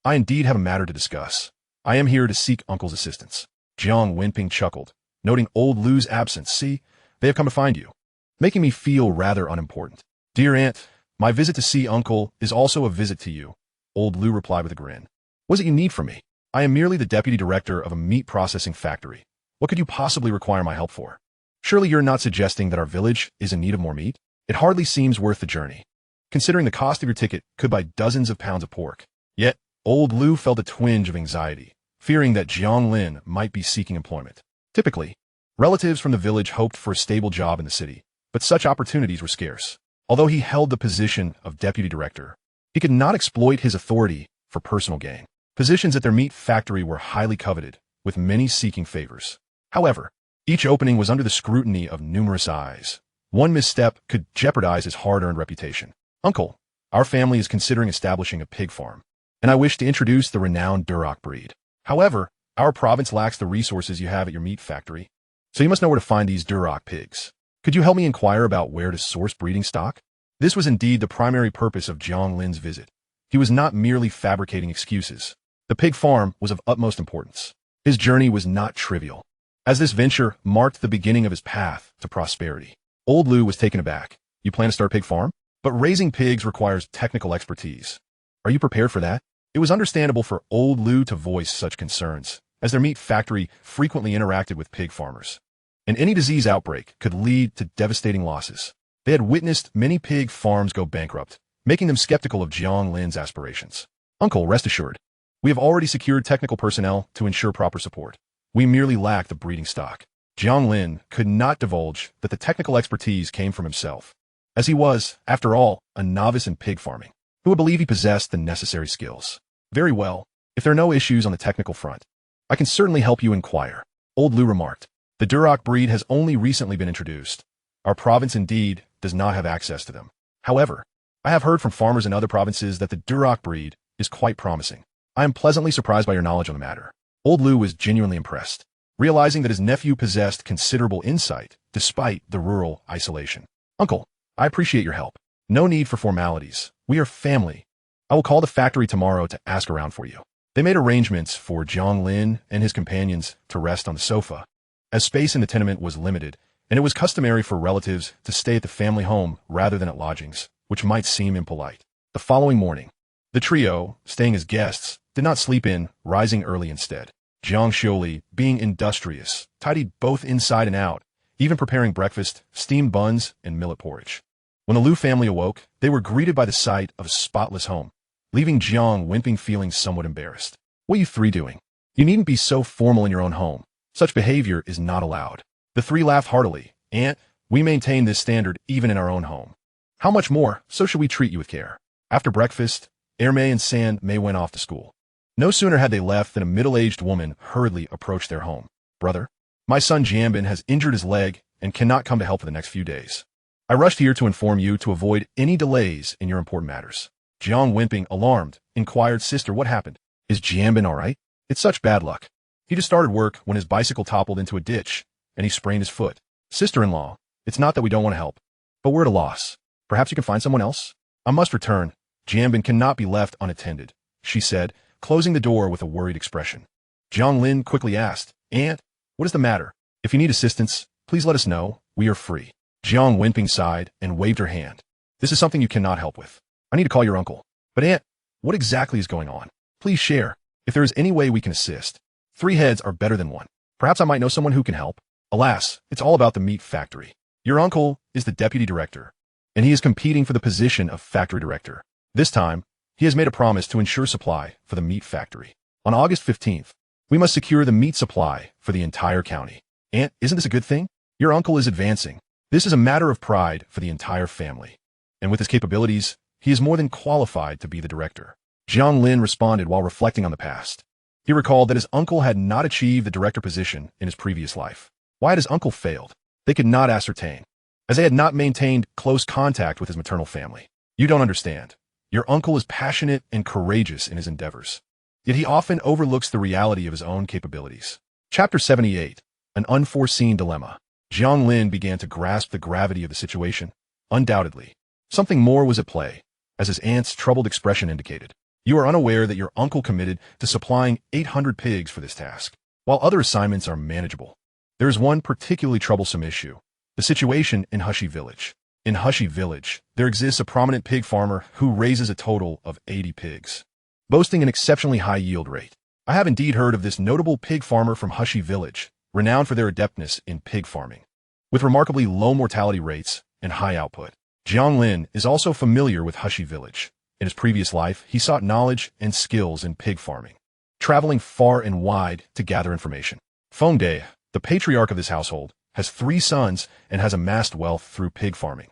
I indeed have a matter to discuss. I am here to seek uncle's assistance." Jiang Wenping chuckled, noting old Lu's absence. "See, they have come to find you, making me feel rather unimportant." "Dear aunt, my visit to see uncle is also a visit to you," old Lu replied with a grin. "What is it you need from me? I am merely the deputy director of a meat processing factory. What could you possibly require my help for? Surely you're not suggesting that our village is in need of more meat? It hardly seems worth the journey, considering the cost of your ticket could buy dozens of pounds of pork." Yet, old Lu felt a twinge of anxiety, fearing that Jiang Lin might be seeking employment. Typically, relatives from the village hoped for a stable job in the city, but such opportunities were scarce. Although he held the position of deputy director, he could not exploit his authority for personal gain. Positions at their meat factory were highly coveted, with many seeking favors. However, each opening was under the scrutiny of numerous eyes. One misstep could jeopardize his hard-earned reputation. "Uncle, our family is considering establishing a pig farm, and I wish to introduce the renowned Duroc breed. However, our province lacks the resources you have at your meat factory, so you must know where to find these Duroc pigs. Could you help me inquire about where to source breeding stock?" This was indeed the primary purpose of Jiang Lin's visit. He was not merely fabricating excuses. The pig farm was of utmost importance. His journey was not trivial, as this venture marked the beginning of his path to prosperity. Old Lu was taken aback. "You plan to start a pig farm? But raising pigs requires technical expertise. Are you prepared for that?" It was understandable for old Lu to voice such concerns, as their meat factory frequently interacted with pig farmers, and any disease outbreak could lead to devastating losses. They had witnessed many pig farms go bankrupt, making them skeptical of Jiang Lin's aspirations. "Uncle, rest assured, we have already secured technical personnel to ensure proper support. We merely lack the breeding stock." Jiang Lin could not divulge that the technical expertise came from himself, as he was, after all, a novice in pig farming, who would believe he possessed the necessary skills. "Very well, if there are no issues on the technical front, I can certainly help you inquire," old Lu remarked. "The Duroc breed has only recently been introduced. Our province indeed does not have access to them. However, I have heard from farmers in other provinces that the Duroc breed is quite promising. I am pleasantly surprised by your knowledge on the matter. Old Lu was genuinely impressed, realizing that his nephew possessed considerable insight despite the rural isolation. Uncle, I appreciate your help. No need for formalities. We are family. I will call the factory tomorrow to ask around for you. They made arrangements for Jiang Lin and his companions to rest on the sofa, as space in the tenement was limited, and it was customary for relatives to stay at the family home rather than at lodgings, which might seem impolite. The following morning, the trio, staying as guests, did not sleep in, rising early instead. Jiang Xiuli, being industrious, tidied both inside and out, even preparing breakfast, steamed buns, and millet porridge. When the Lu family awoke, they were greeted by the sight of a spotless home, leaving Jiang Wimping feeling somewhat embarrassed. What are you three doing? You needn't be so formal in your own home. Such behavior is not allowed. The three laughed heartily. Aunt, we maintain this standard even in our own home. How much more, so should we treat you with care. After breakfast, Ermei and San Mei went off to school. No sooner had they left than a middle-aged woman hurriedly approached their home. Brother, my son Jianbin has injured his leg and cannot come to help for the next few days. I rushed here to inform you to avoid any delays in your important matters. Jiang Wimping, alarmed, inquired, Sister, what happened? Is Jianbin all right? It's such bad luck. He just started work when his bicycle toppled into a ditch, and he sprained his foot. Sister-in-law, it's not that we don't want to help, but we're at a loss. Perhaps you can find someone else? I must return. Jianbin cannot be left unattended, she said, closing the door with a worried expression. Jiang Lin quickly asked, Aunt, what is the matter? If you need assistance, please let us know. We are free. Jiang Wimping sighed and waved her hand. This is something you cannot help with. I need to call your uncle. But Aunt, what exactly is going on? Please share. If there is any way we can assist. 3 heads are better than 1. Perhaps I might know someone who can help. Alas, it's all about the meat factory. Your uncle is the deputy director, and he is competing for the position of factory director. This time, he has made a promise to ensure supply for the meat factory. On August 15th, we must secure the meat supply for the entire county. Aunt, isn't this a good thing? Your uncle is advancing. This is a matter of pride for the entire family. And with his capabilities, he is more than qualified to be the director. Jiang Lin responded while reflecting on the past. He recalled that his uncle had not achieved the director position in his previous life. Why had his uncle failed? They could not ascertain, as they had not maintained close contact with his maternal family. You don't understand. Your uncle is passionate and courageous in his endeavors, yet he often overlooks the reality of his own capabilities. Chapter 78. An Unforeseen Dilemma. Jiang Lin began to grasp the gravity of the situation. Undoubtedly, something more was at play, as his aunt's troubled expression indicated. You are unaware that your uncle committed to supplying 800 pigs for this task, while other assignments are manageable. There is one particularly troublesome issue, the situation in Hushi Village. In Hushi Village, there exists a prominent pig farmer who raises a total of 80 pigs, boasting an exceptionally high yield rate. I have indeed heard of this notable pig farmer from Hushi Village, renowned for their adeptness in pig farming, with remarkably low mortality rates and high output. Jiang Lin is also familiar with Hushi Village. In his previous life, he sought knowledge and skills in pig farming, traveling far and wide to gather information. Feng Dai, the patriarch of this household, has 3 sons and has amassed wealth through pig farming,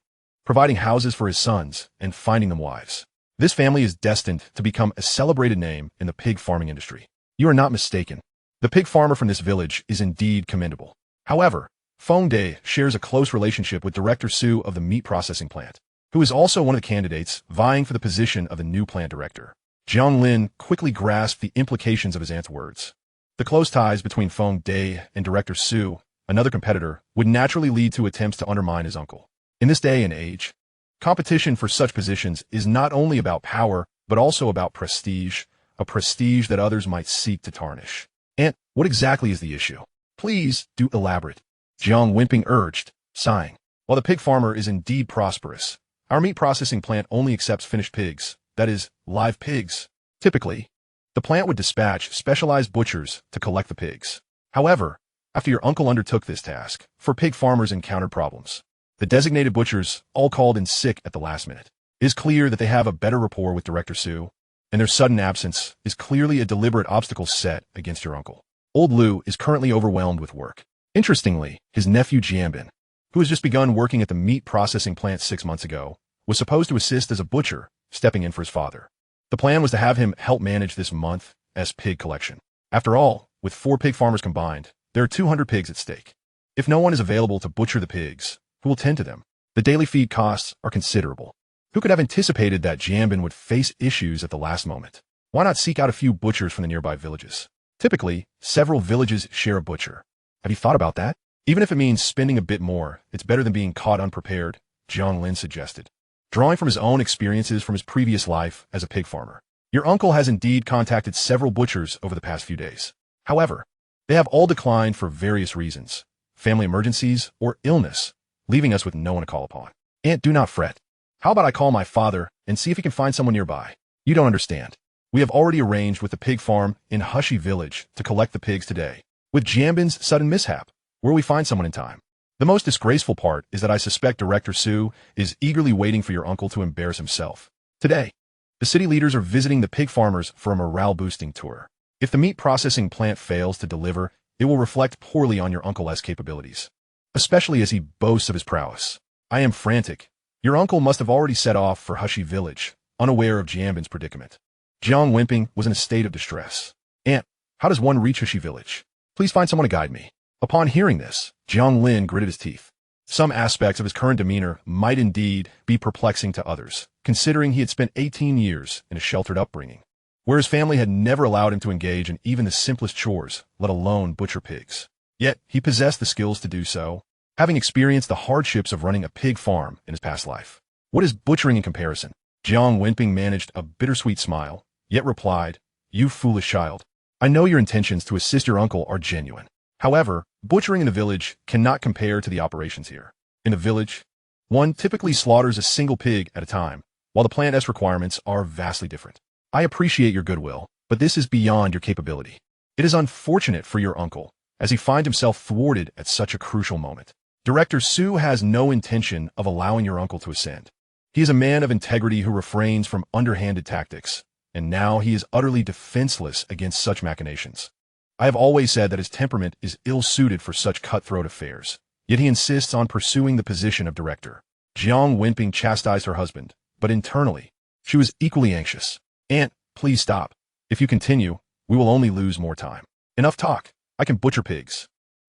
providing houses for his sons and finding them wives. This family is destined to become a celebrated name in the pig farming industry. You are not mistaken. The pig farmer from this village is indeed commendable. However, Feng Dai shares a close relationship with Director Su of the meat processing plant, who is also one of the candidates vying for the position of the new plant director. Jiang Lin quickly grasped the implications of his aunt's words. The close ties between Feng Dai and Director Su, another competitor, would naturally lead to attempts to undermine his uncle. In this day and age, competition for such positions is not only about power, but also about prestige, a prestige that others might seek to tarnish. Aunt, what exactly is the issue? Please do elaborate. Jiang Wimping urged, sighing. While the pig farmer is indeed prosperous, our meat processing plant only accepts finished pigs, that is, live pigs. Typically, the plant would dispatch specialized butchers to collect the pigs. However, after your uncle undertook this task, 4 pig farmers encountered problems. The designated butchers all called in sick at the last minute. It is clear that they have a better rapport with Director Su, and their sudden absence is clearly a deliberate obstacle set against your uncle. Old Lu is currently overwhelmed with work. Interestingly, his nephew Jianbin, who has just begun working at the meat processing plant 6 months ago, was supposed to assist as a butcher, stepping in for his father. The plan was to have him help manage this month's pig collection. After all, with 4 pig farmers combined, there are 200 pigs at stake. If no one is available to butcher the pigs, who will tend to them? The daily feed costs are considerable. Who could have anticipated that Jiang would face issues at the last moment? Why not seek out a few butchers from the nearby villages? Typically, several villages share a butcher. Have you thought about that? Even if it means spending a bit more, it's better than being caught unprepared, Jiang Lin suggested, drawing from his own experiences from his previous life as a pig farmer. Your uncle has indeed contacted several butchers over the past few days. However, they have all declined for various reasons, family emergencies or illness, leaving us with no one to call upon. Aunt, do not fret. How about I call my father and see if he can find someone nearby? You don't understand. We have already arranged with the pig farm in Hushy Village to collect the pigs today. With Jiang's sudden mishap, where will we find someone in time? The most disgraceful part is that I suspect Director Su is eagerly waiting for your uncle to embarrass himself. Today, the city leaders are visiting the pig farmers for a morale-boosting tour. If the meat processing plant fails to deliver, it will reflect poorly on your uncle's capabilities, especially as he boasts of his prowess. I am frantic. Your uncle must have already set off for Hushy Village, unaware of Jiang's predicament. Jiang Wimping was in a state of distress. Aunt, how does one reach Hushy Village? Please find someone to guide me. Upon hearing this, Jiang Lin gritted his teeth. Some aspects of his current demeanor might indeed be perplexing to others, considering he had spent 18 years in a sheltered upbringing, where his family had never allowed him to engage in even the simplest chores, let alone butcher pigs. Yet, he possessed the skills to do so, having experienced the hardships of running a pig farm in his past life. What is butchering in comparison? Jiang Wimping managed a bittersweet smile, yet replied, You foolish child. I know your intentions to assist your uncle are genuine. However, butchering in the village cannot compare to the operations here. In the village, one typically slaughters a single pig at a time, while the Plant S requirements are vastly different. I appreciate your goodwill, but this is beyond your capability. It is unfortunate for your uncle, as he finds himself thwarted at such a crucial moment. Director Su has no intention of allowing your uncle to ascend. He is a man of integrity who refrains from underhanded tactics, and now he is utterly defenseless against such machinations. I have always said that his temperament is ill-suited for such cutthroat affairs, yet he insists on pursuing the position of director. Jiang Wimping chastised her husband, but internally, she was equally anxious. Aunt, please stop. If you continue, we will only lose more time. Enough talk. I can butcher pigs.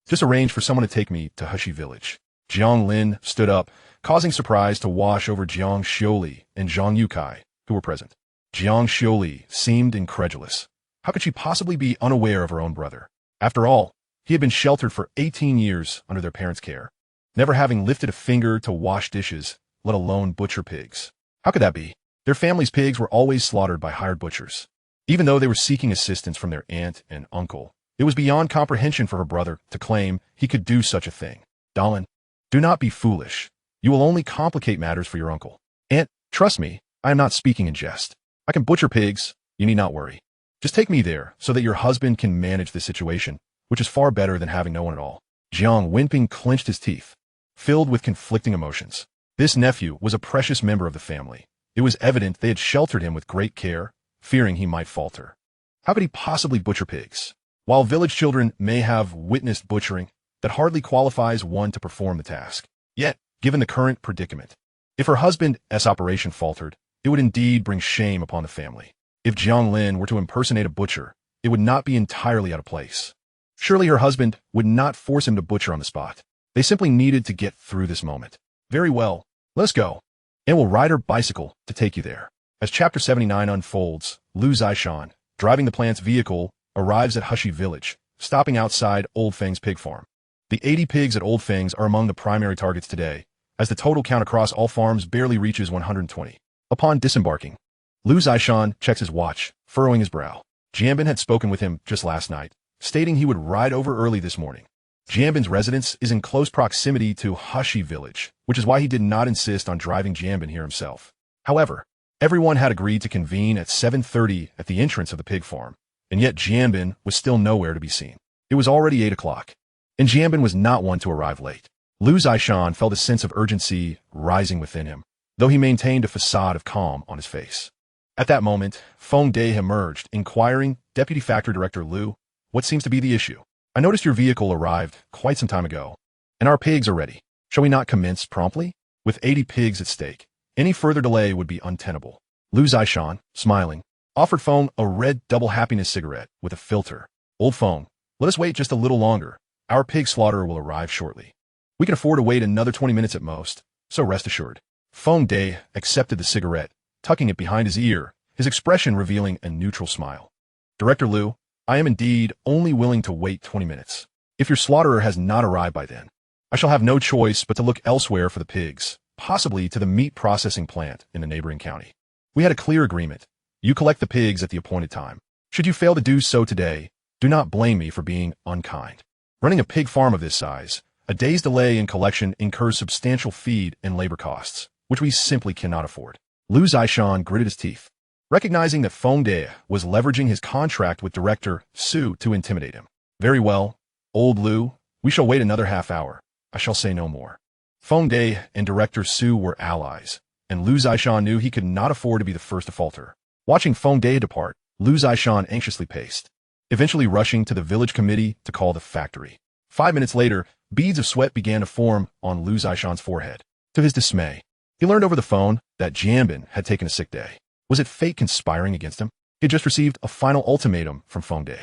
Just arrange for someone to take me to Hushy Village. Jiang Lin stood up, causing surprise to wash over Jiang Xiuli and Zhang Yukai, who were present. Jiang Xiuli seemed incredulous. How could she possibly be unaware of her own brother? After all, he had been sheltered for 18 years under their parents' care, never having lifted a finger to wash dishes, let alone butcher pigs. How could that be? Their family's pigs were always slaughtered by hired butchers. Even though they were seeking assistance from their aunt and uncle, it was beyond comprehension for her brother to claim he could do such a thing. Dalin, do not be foolish. You will only complicate matters for your uncle. Aunt, trust me, I am not speaking in jest. I can butcher pigs, you need not worry. Just take me there so that your husband can manage the situation, which is far better than having no one at all. Jiang Wimping clenched his teeth, filled with conflicting emotions. This nephew was a precious member of the family. It was evident they had sheltered him with great care, fearing he might falter. How could he possibly butcher pigs? While village children may have witnessed butchering, that hardly qualifies one to perform the task. Yet, given the current predicament, if her husband's operation faltered, it would indeed bring shame upon the family. If Jiang Lin were to impersonate a butcher, it would not be entirely out of place. Surely her husband would not force him to butcher on the spot. They simply needed to get through this moment. Very well, let's go. And we'll ride her bicycle to take you there. As Chapter 79 unfolds, Lu Zishan, driving the plant's vehicle, arrives at Hushy Village, stopping outside Old Feng's pig farm. The 80 pigs at Old Feng's are among the primary targets today, as the total count across all farms barely reaches 120. Upon disembarking, Lu Zishan checks his watch, furrowing his brow. Jianbin had spoken with him just last night, stating he would ride over early this morning. Jianbin's residence is in close proximity to Hushy Village, which is why he did not insist on driving Jianbin here himself. However, everyone had agreed to convene at 7:30 at the entrance of the pig farm, and yet Jianbin was still nowhere to be seen. It was already 8 o'clock, and Jianbin was not one to arrive late. Lu Zishan felt a sense of urgency rising within him, though he maintained a facade of calm on his face. At that moment, Feng Day emerged, inquiring, Deputy Factory Director Lu, what seems to be the issue? I noticed your vehicle arrived quite some time ago, and our pigs are ready. Shall we not commence promptly? With 80 pigs at stake, any further delay would be untenable. Lu Zishan, smiling, offered Feng a red double happiness cigarette with a filter. Old Feng, let us wait just a little longer. Our pig slaughterer will arrive shortly. We can afford to wait another 20 minutes at most. So rest assured. Feng De accepted the cigarette, tucking it behind his ear, his expression revealing a neutral smile. Director Liu, I am indeed only willing to wait 20 minutes. If your slaughterer has not arrived by then, I shall have no choice but to look elsewhere for the pigs, possibly to the meat processing plant in the neighboring county. We had a clear agreement. You collect the pigs at the appointed time. Should you fail to do so today, do not blame me for being unkind. Running a pig farm of this size, a day's delay in collection incurs substantial feed and labor costs, which we simply cannot afford. Lu Zishan gritted his teeth, recognizing that Feng De was leveraging his contract with Director Su to intimidate him. Very well, old Lu, we shall wait another half hour. I shall say no more. Feng De and Director Su were allies, and Lu Zishan knew he could not afford to be the first to falter. Watching Feng De depart, Lu Zishan anxiously paced, eventually rushing to the village committee to call the factory. 5 minutes later, beads of sweat began to form on Lu Zishan's forehead. To his dismay, he learned over the phone that Jiang Lin had taken a sick day. Was it fate conspiring against him? He had just received a final ultimatum from Feng De.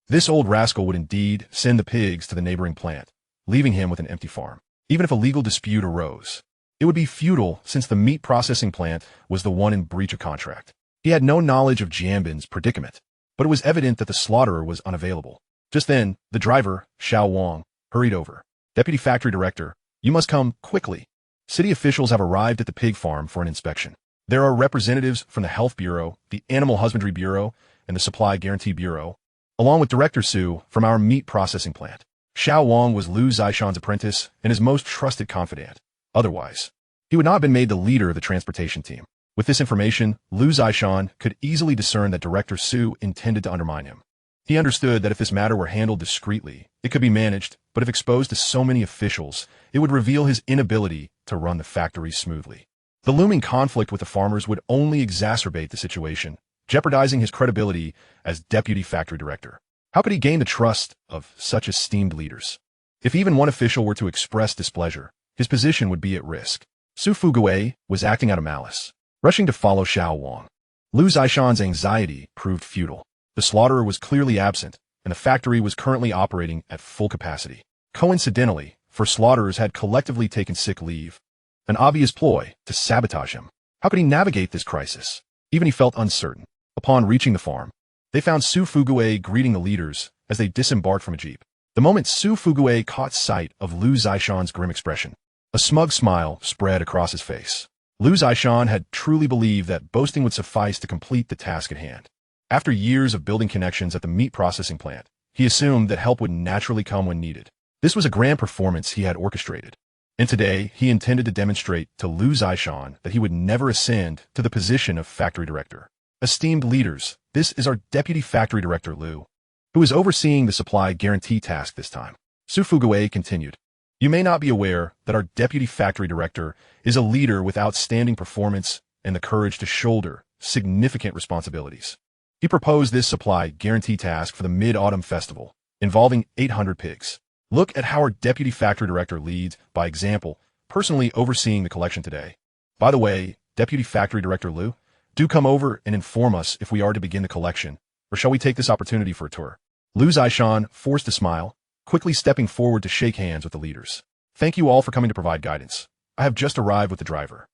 This old rascal would indeed send the pigs to the neighboring plant, leaving him with an empty farm. Even if a legal dispute arose, it would be futile since the meat processing plant was the one in breach of contract. He had no knowledge of Jiang Lin's predicament, but it was evident that the slaughterer was unavailable. Just then, the driver, Xiao Wang, hurried over. Deputy Factory Director, you must come quickly. City officials have arrived at the pig farm for an inspection. There are representatives from the Health Bureau, the Animal Husbandry Bureau, and the Supply Guarantee Bureau, along with Director Su from our meat processing plant. Xiao Wang was Lu Zishan's apprentice and his most trusted confidant. Otherwise, he would not have been made the leader of the transportation team. With this information, Lu Zishan could easily discern that Director Su intended to undermine him. He understood that if this matter were handled discreetly, it could be managed, but if exposed to so many officials, it would reveal his inability to run the factory smoothly. The looming conflict with the farmers would only exacerbate the situation, jeopardizing his credibility as Deputy Factory Director. How could he gain the trust of such esteemed leaders? If even one official were to express displeasure, his position would be at risk. Su Fugue was acting out of malice, rushing to follow Xiao Wang. Lu Zishan's anxiety proved futile. The slaughterer was clearly absent, and the factory was currently operating at full capacity. Coincidentally, for slaughterers had collectively taken sick leave, an obvious ploy to sabotage him. How could he navigate this crisis? Even he felt uncertain. Upon reaching the farm, they found Su Fugue greeting the leaders as they disembarked from a jeep. The moment Su Fugue caught sight of Lu Zishan's grim expression, a smug smile spread across his face. Lu Zishan had truly believed that boasting would suffice to complete the task at hand. After years of building connections at the meat processing plant, he assumed that help would naturally come when needed. This was a grand performance he had orchestrated. And today, he intended to demonstrate to Lu Zishan that he would never ascend to the position of factory director. Esteemed leaders, this is our Deputy Factory Director Lu, who is overseeing the supply guarantee task this time. Su Fugue continued. You may not be aware that our Deputy Factory Director is a leader with outstanding performance and the courage to shoulder significant responsibilities. He proposed this supply guarantee task for the Mid-Autumn Festival, involving 800 pigs. Look at how our Deputy Factory Director leads by example, personally overseeing the collection today. By the way, Deputy Factory Director Lu, do come over and inform us if we are to begin the collection, or shall we take this opportunity for a tour? Lu Zishan forced a smile, quickly stepping forward to shake hands with the leaders. Thank you all for coming to provide guidance. I have just arrived with the driver.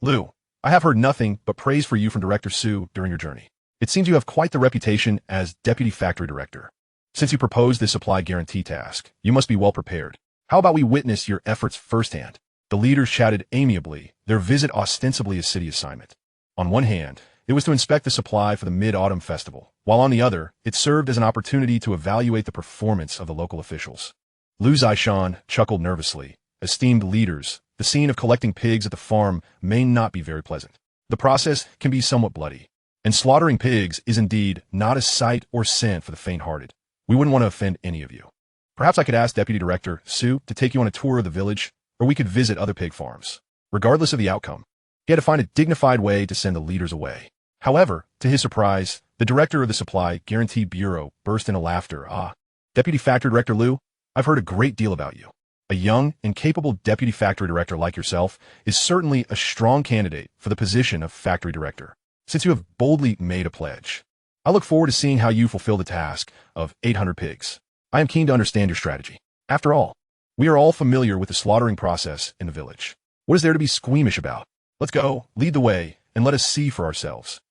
Lu, I have heard nothing but praise for you from Director Su during your journey. It seems you have quite the reputation as Deputy Factory Director. Since you proposed this supply guarantee task, you must be well prepared. How about we witness your efforts firsthand? The leaders chatted amiably, their visit ostensibly a city assignment. On one hand, it was to inspect the supply for the Mid-Autumn Festival, while on the other, it served as an opportunity to evaluate the performance of the local officials. Lu Zishan chuckled nervously. Esteemed leaders, the scene of collecting pigs at the farm may not be very pleasant. The process can be somewhat bloody. And slaughtering pigs is indeed not a sight or scent for the faint-hearted. We wouldn't want to offend any of you. Perhaps I could ask Deputy Director Su to take you on a tour of the village, or we could visit other pig farms. Regardless of the outcome, he had to find a dignified way to send the leaders away. However, to his surprise, the director of the Supply Guarantee Bureau burst into laughter. Deputy Factory Director Lu, I've heard a great deal about you. A young and capable Deputy Factory Director like yourself is certainly a strong candidate for the position of Factory Director, since you have boldly made a pledge. I look forward to seeing how you fulfill the task of 800 pigs. I am keen to understand your strategy. After all, we are all familiar with the slaughtering process in the village. What is there to be squeamish about? Let's go, lead the way, and let us see for ourselves.